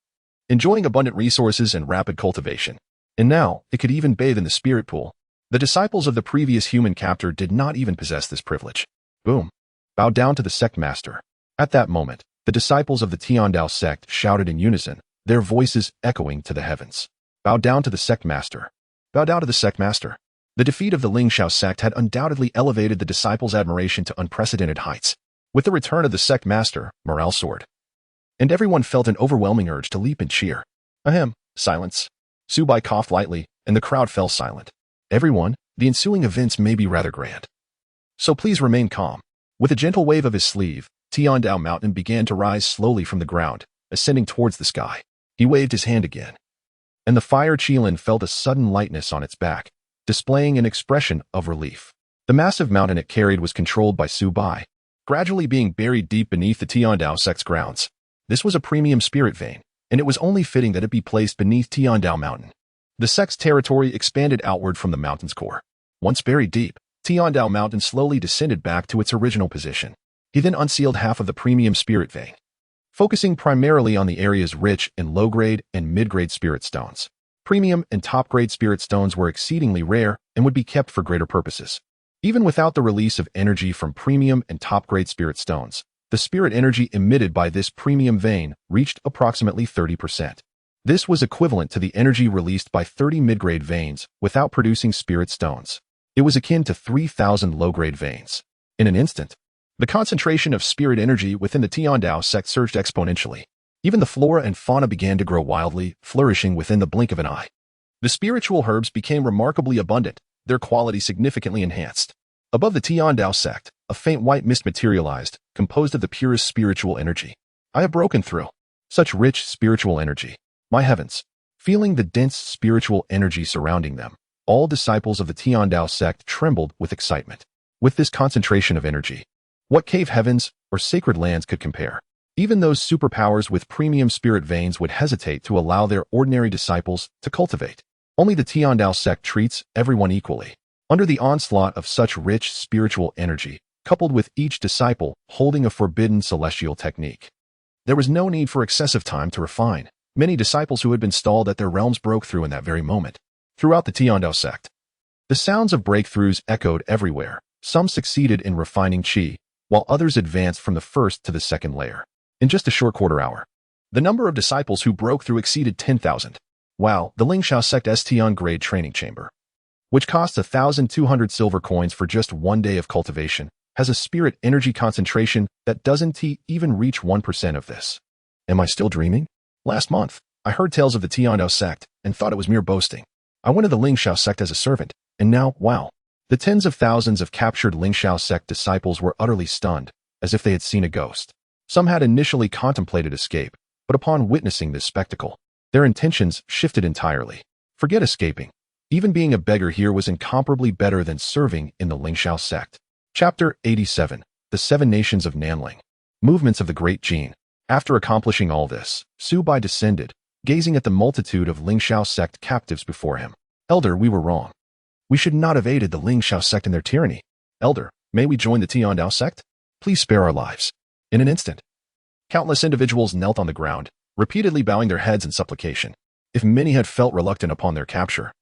enjoying abundant resources and rapid cultivation. And now, it could even bathe in the spirit pool. The disciples of the previous human captor did not even possess this privilege. Boom. Bow down to the sect master. At that moment, the disciples of the Dao Sect shouted in unison, their voices echoing to the heavens. Bow down to the sect master. Bow down to the sect master. The defeat of the Xianxiao sect had undoubtedly elevated the disciples' admiration to unprecedented heights. With the return of the sect master, morale soared, and everyone felt an overwhelming urge to leap and cheer. Ahem, silence. Su Bai coughed lightly, and the crowd fell silent. Everyone, the ensuing events may be rather grand, so please remain calm. With a gentle wave of his sleeve, Dao Mountain began to rise slowly from the ground, ascending towards the sky. He waved his hand again, and the fire qilin felt a sudden lightness on its back, displaying an expression of relief. The massive mountain it carried was controlled by Su Bai, gradually being buried deep beneath the Tiandao sect's grounds. This was a premium spirit vein, and it was only fitting that it be placed beneath Tiandao Mountain. The sect's territory expanded outward from the mountain's core. Once buried deep, Tiandao Mountain slowly descended back to its original position. He then unsealed half of the premium spirit vein, focusing primarily on the area's rich and low-grade and mid-grade spirit stones. Premium and top-grade spirit stones were exceedingly rare and would be kept for greater purposes. Even without the release of energy from premium and top-grade spirit stones, the spirit energy emitted by this premium vein reached approximately 30%. This was equivalent to the energy released by 30 mid-grade veins without producing spirit stones. It was akin to 3,000 low-grade veins. In an instant, the concentration of spirit energy within the Tiandao sect surged exponentially. Even the flora and fauna began to grow wildly, flourishing within the blink of an eye. The spiritual herbs became remarkably abundant, their quality significantly enhanced. Above the Tiandao sect, a faint white mist materialized, composed of the purest spiritual energy. I have broken through such rich spiritual energy. My heavens! Feeling the dense spiritual energy surrounding them, all disciples of the Tiandao sect trembled with excitement. With this concentration of energy, what cave heavens or sacred lands could compare? Even those superpowers with premium spirit veins would hesitate to allow their ordinary disciples to cultivate. Only the Tiandao sect treats everyone equally. Under the onslaught of such rich spiritual energy, coupled with each disciple holding a forbidden celestial technique, there was no need for excessive time to refine. Many disciples who had been stalled at their realms broke through in that very moment. Throughout the Tiandao sect, the sounds of breakthroughs echoed everywhere. Some succeeded in refining qi, while others advanced from the first to the second layer. In just a short quarter hour, the number of disciples who broke through exceeded 10,000. Wow, the Xianxia sect St grade training chamber, which costs 1,200 silver coins for just 1 day of cultivation, has a spirit energy concentration that doesn't even reach 1% of this. Am I still dreaming? Last month, I heard tales of the Tiandao sect and thought it was mere boasting. I went to the Xianxia sect as a servant, and now, wow. The tens of thousands of captured Xianxia sect disciples were utterly stunned, as if they had seen a ghost. Some had initially contemplated escape, but upon witnessing this spectacle, their intentions shifted entirely. Forget escaping. Even being a beggar here was incomparably better than serving in the Xianxia sect. Chapter 87. The Seven Nations of Nanling. Movements of the Great Jin. After accomplishing all this, Su Bai descended, gazing at the multitude of Xianxia sect captives before him. Elder, we were wrong. We should not have aided the Xianxia sect in their tyranny. Elder, may we join the Tiandao sect? Please spare our lives. In an instant, countless individuals knelt on the ground, repeatedly bowing their heads in supplication. If many had felt reluctant upon their capture,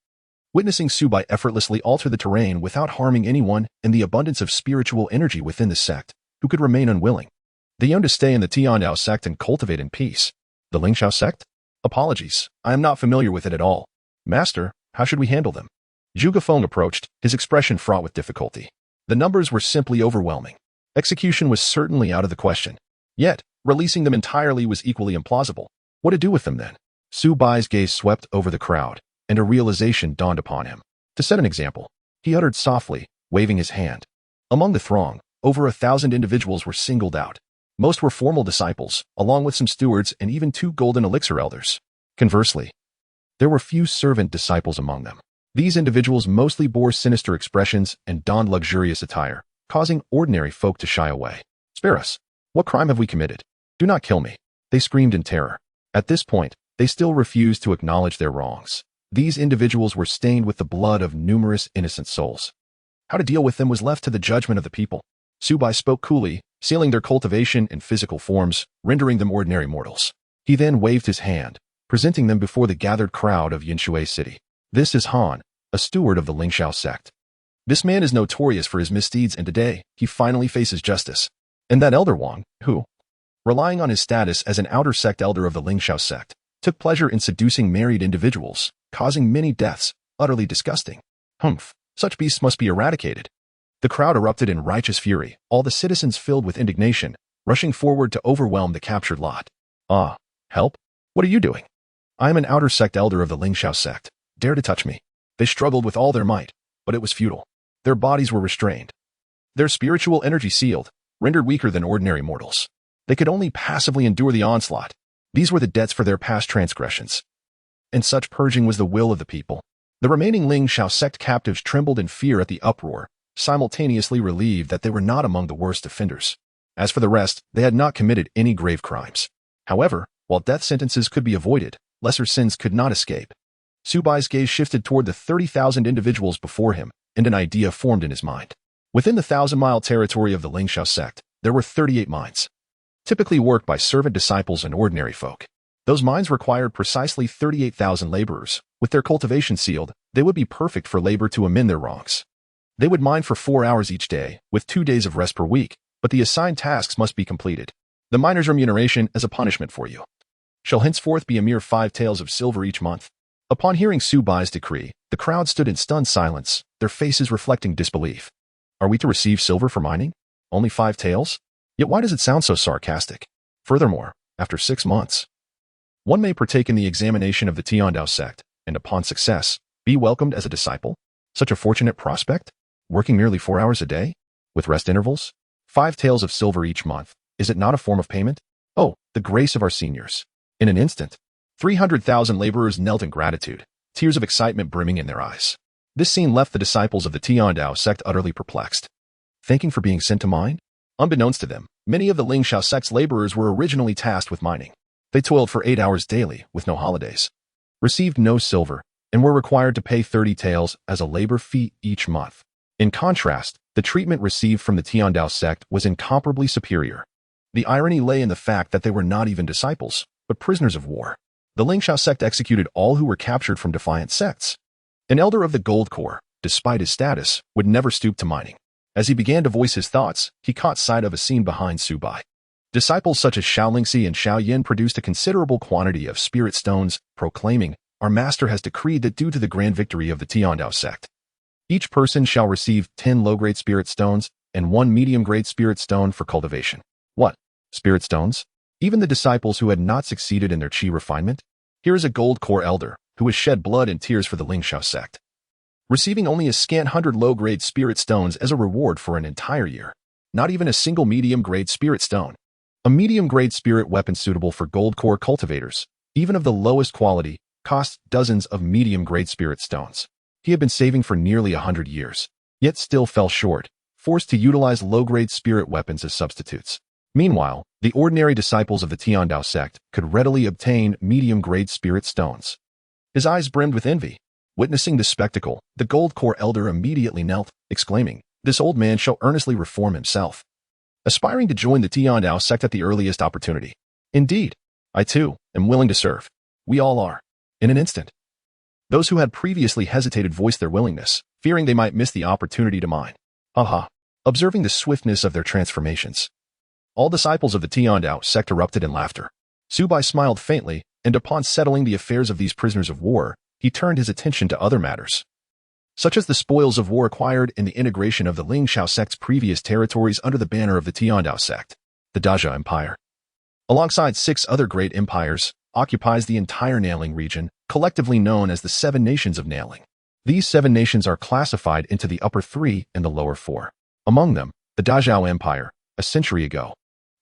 witnessing Su Bai effortlessly alter the terrain without harming anyone and the abundance of spiritual energy within the sect, who could remain unwilling? They yearned to stay in the Tiandao sect and cultivate in peace. The Xianxia sect? Apologies, I am not familiar with it at all. Master, how should we handle them? Zhuge Feng approached, his expression fraught with difficulty. The numbers were simply overwhelming. Execution was certainly out of the question. Yet, releasing them entirely was equally implausible. What to do with them then? Su Bai's gaze swept over the crowd, and a realization dawned upon him. To set an example, he uttered softly, waving his hand. Among the throng, over 1,000 individuals were singled out. Most were formal disciples, along with some stewards and even 2 golden elixir elders. Conversely, there were few servant disciples among them. These individuals mostly bore sinister expressions and donned luxurious attire, causing ordinary folk to shy away. Spare us. What crime have we committed? Do not kill me. They screamed in terror. At this point, they still refused to acknowledge their wrongs. These individuals were stained with the blood of numerous innocent souls. How to deal with them was left to the judgment of the people. Su Bai spoke coolly, sealing their cultivation in physical forms, rendering them ordinary mortals. He then waved his hand, presenting them before the gathered crowd of Yinshui City. This is Han, a steward of the Xianxia sect. This man is notorious for his misdeeds, and today, he finally faces justice. And that elder Wang, who, relying on his status as an outer sect elder of the Xianxia sect, took pleasure in seducing married individuals, causing many deaths, utterly disgusting. Humph, such beasts must be eradicated. The crowd erupted in righteous fury, all the citizens filled with indignation, rushing forward to overwhelm the captured lot. Ah, help? What are you doing? I am an outer sect elder of the Xianxia sect. Dare to touch me. They struggled with all their might, but it was futile. Their bodies were restrained. Their spiritual energy sealed, rendered weaker than ordinary mortals. They could only passively endure the onslaught. These were the debts for their past transgressions. and such purging was the will of the people. The remaining Xianxiao sect captives trembled in fear at the uproar, simultaneously relieved that they were not among the worst offenders. As for the rest, they had not committed any grave crimes. However, while death sentences could be avoided, lesser sins could not escape. Su Bai's gaze shifted toward the 30,000 individuals before him, and an idea formed in his mind. Within the 1,000-mile territory of the Xianxiao sect, there were 38 mines, typically worked by servant disciples and ordinary folk. Those mines required precisely 38,000 laborers. With their cultivation sealed, they would be perfect for labor to amend their wrongs. They would mine for 4 hours each day, with 2 days of rest per week, but the assigned tasks must be completed. The miner's remuneration as a punishment for you shall henceforth be a mere 5 taels of silver each month. Upon hearing Su Bai's decree, the crowd stood in stunned silence, their faces reflecting disbelief. Are we to receive silver for mining? Only 5 taels? Yet why does it sound so sarcastic? Furthermore, after 6 months, one may partake in the examination of the Heavenly Dao Sect, and upon success, be welcomed as a disciple? Such a fortunate prospect? Working merely 4 hours a day? With rest intervals? 5 taels of silver each month. Is it not a form of payment? Oh, the grace of our seniors. In an instant, 300,000 laborers knelt in gratitude, tears of excitement brimming in their eyes. This scene left the disciples of the Heavenly Dao Sect utterly perplexed. Thanking for being sent to mine? Unbeknownst to them, many of the Xianxiao sect's laborers were originally tasked with mining. They toiled for 8 hours daily, with no holidays, received no silver, and were required to pay 30 taels as a labor fee each month. In contrast, the treatment received from the Heavenly Dao Sect was incomparably superior. The irony lay in the fact that they were not even disciples, but prisoners of war. The Xianxiao sect executed all who were captured from defiant sects. An elder of the Gold Corps, despite his status, would never stoop to mining. As he began to voice his thoughts, he caught sight of a scene behind Su Bai. Disciples such as xianxia and xiaoyin produced a considerable quantity of spirit stones, proclaiming, "Our master has decreed that due to the grand victory of the Heavenly Dao Sect, each person shall receive 10 low-grade spirit stones and 1 medium-grade spirit stone for cultivation." What? Spirit stones? Even the disciples who had not succeeded in their chi refinement? Here is a Gold Corps elder who has shed blood and tears for the Xianxiao sect, receiving only a scant 100 low-grade spirit stones as a reward for an entire year. Not even a single medium-grade spirit stone. A medium-grade spirit weapon suitable for Gold Corps cultivators, even of the lowest quality, costs dozens of medium-grade spirit stones. He had been saving for nearly 100 years, yet still fell short, forced to utilize low-grade spirit weapons as substitutes. Meanwhile, the ordinary disciples of the Heavenly Dao Sect could readily obtain medium-grade spirit stones. His eyes brimmed with envy. Witnessing this spectacle, the Gold Corps elder immediately knelt, exclaiming, "This old man shall earnestly reform himself." Aspiring to join the Heavenly Dao Sect at the earliest opportunity. Indeed, I too am willing to serve. We all are. In an instant, those who had previously hesitated voiced their willingness, fearing they might miss the opportunity to mine. Aha! Observing the swiftness of their transformations, all disciples of the Heavenly Dao Sect erupted in laughter. Su Bai smiled faintly, and upon settling the affairs of these prisoners of war, he turned his attention to other matters, such as the spoils of war acquired in the integration of the Xianxiao sect's previous territories under the banner of the Heavenly Dao Sect. The Dajia Empire, alongside 6 other great empires, occupies the entire Nailing region, collectively known as the 7 Nations of Nailing. These 7 nations are classified into the upper 3 and the lower 4. Among them, the Dajia Empire, a century ago,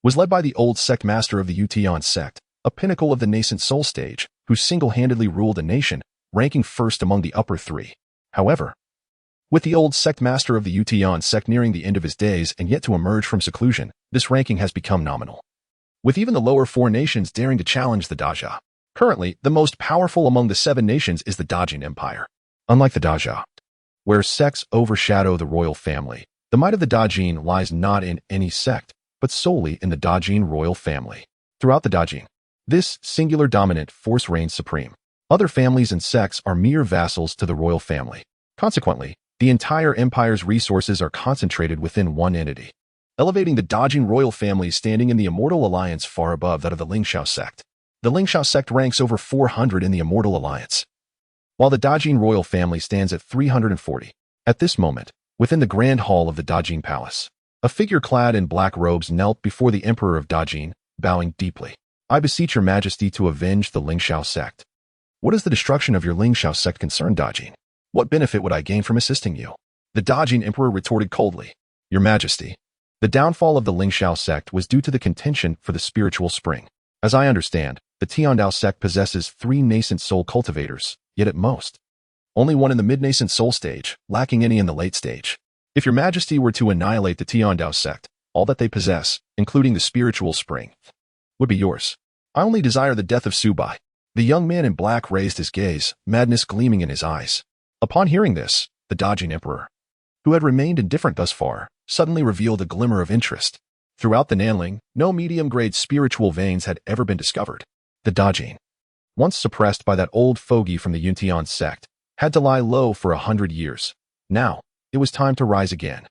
was led by the old sect master of the Yutian sect, a pinnacle of the nascent soul stage, who single-handedly ruled a nation, ranking first among the upper 3. However, with the old sect master of the Yutian sect nearing the end of his days and yet to emerge from seclusion, this ranking has become nominal, with even the lower 4 nations daring to challenge the Dajia. Currently, the most powerful among the 7 nations is the Dajin Empire. Unlike the Dajia, where sects overshadow the royal family, the might of the Dajin lies not in any sect, but solely in the Dajin royal family. Throughout the Dajin, this singular dominant force reigns supreme. Other families and sects are mere vassals to the royal family. Consequently, the entire empire's resources are concentrated within one entity, elevating the Dajin royal family's standing in the immortal alliance far above that of the Xianxiao sect. The Xianxiao sect ranks over 400 in the immortal alliance, while the Dajin royal family stands at 340. At this moment, within the grand hall of the Dajin palace, a figure clad in black robes knelt before the emperor of Dajin, bowing deeply. "I beseech your majesty to avenge the Xianxiao sect." "What is the destruction of your Xianxiao sect concern, Dajin? What benefit would I gain from assisting you?" The Dajin emperor retorted coldly, "Your majesty, the downfall of the Xianxiao sect was due to the contention for the spiritual spring. As I understand, The Tiandao sect possesses 3 nascent soul cultivators, yet at most, only one in the mid-nascent soul stage, lacking any in the late stage. If your majesty were to annihilate the Tiandao sect, all that they possess, including the spiritual spring, would be yours. I only desire the death of Su Bai. The young man in black raised his gaze, madness gleaming in his eyes. Upon hearing this, the dodging emperor, who had remained indifferent thus far, suddenly revealed a glimmer of interest. Throughout the Nanling, no medium-grade spiritual veins had ever been discovered. The dodging, once suppressed by that old fogey from the Yuntian sect, had to lie low for 100 years. Now, it was time to rise again.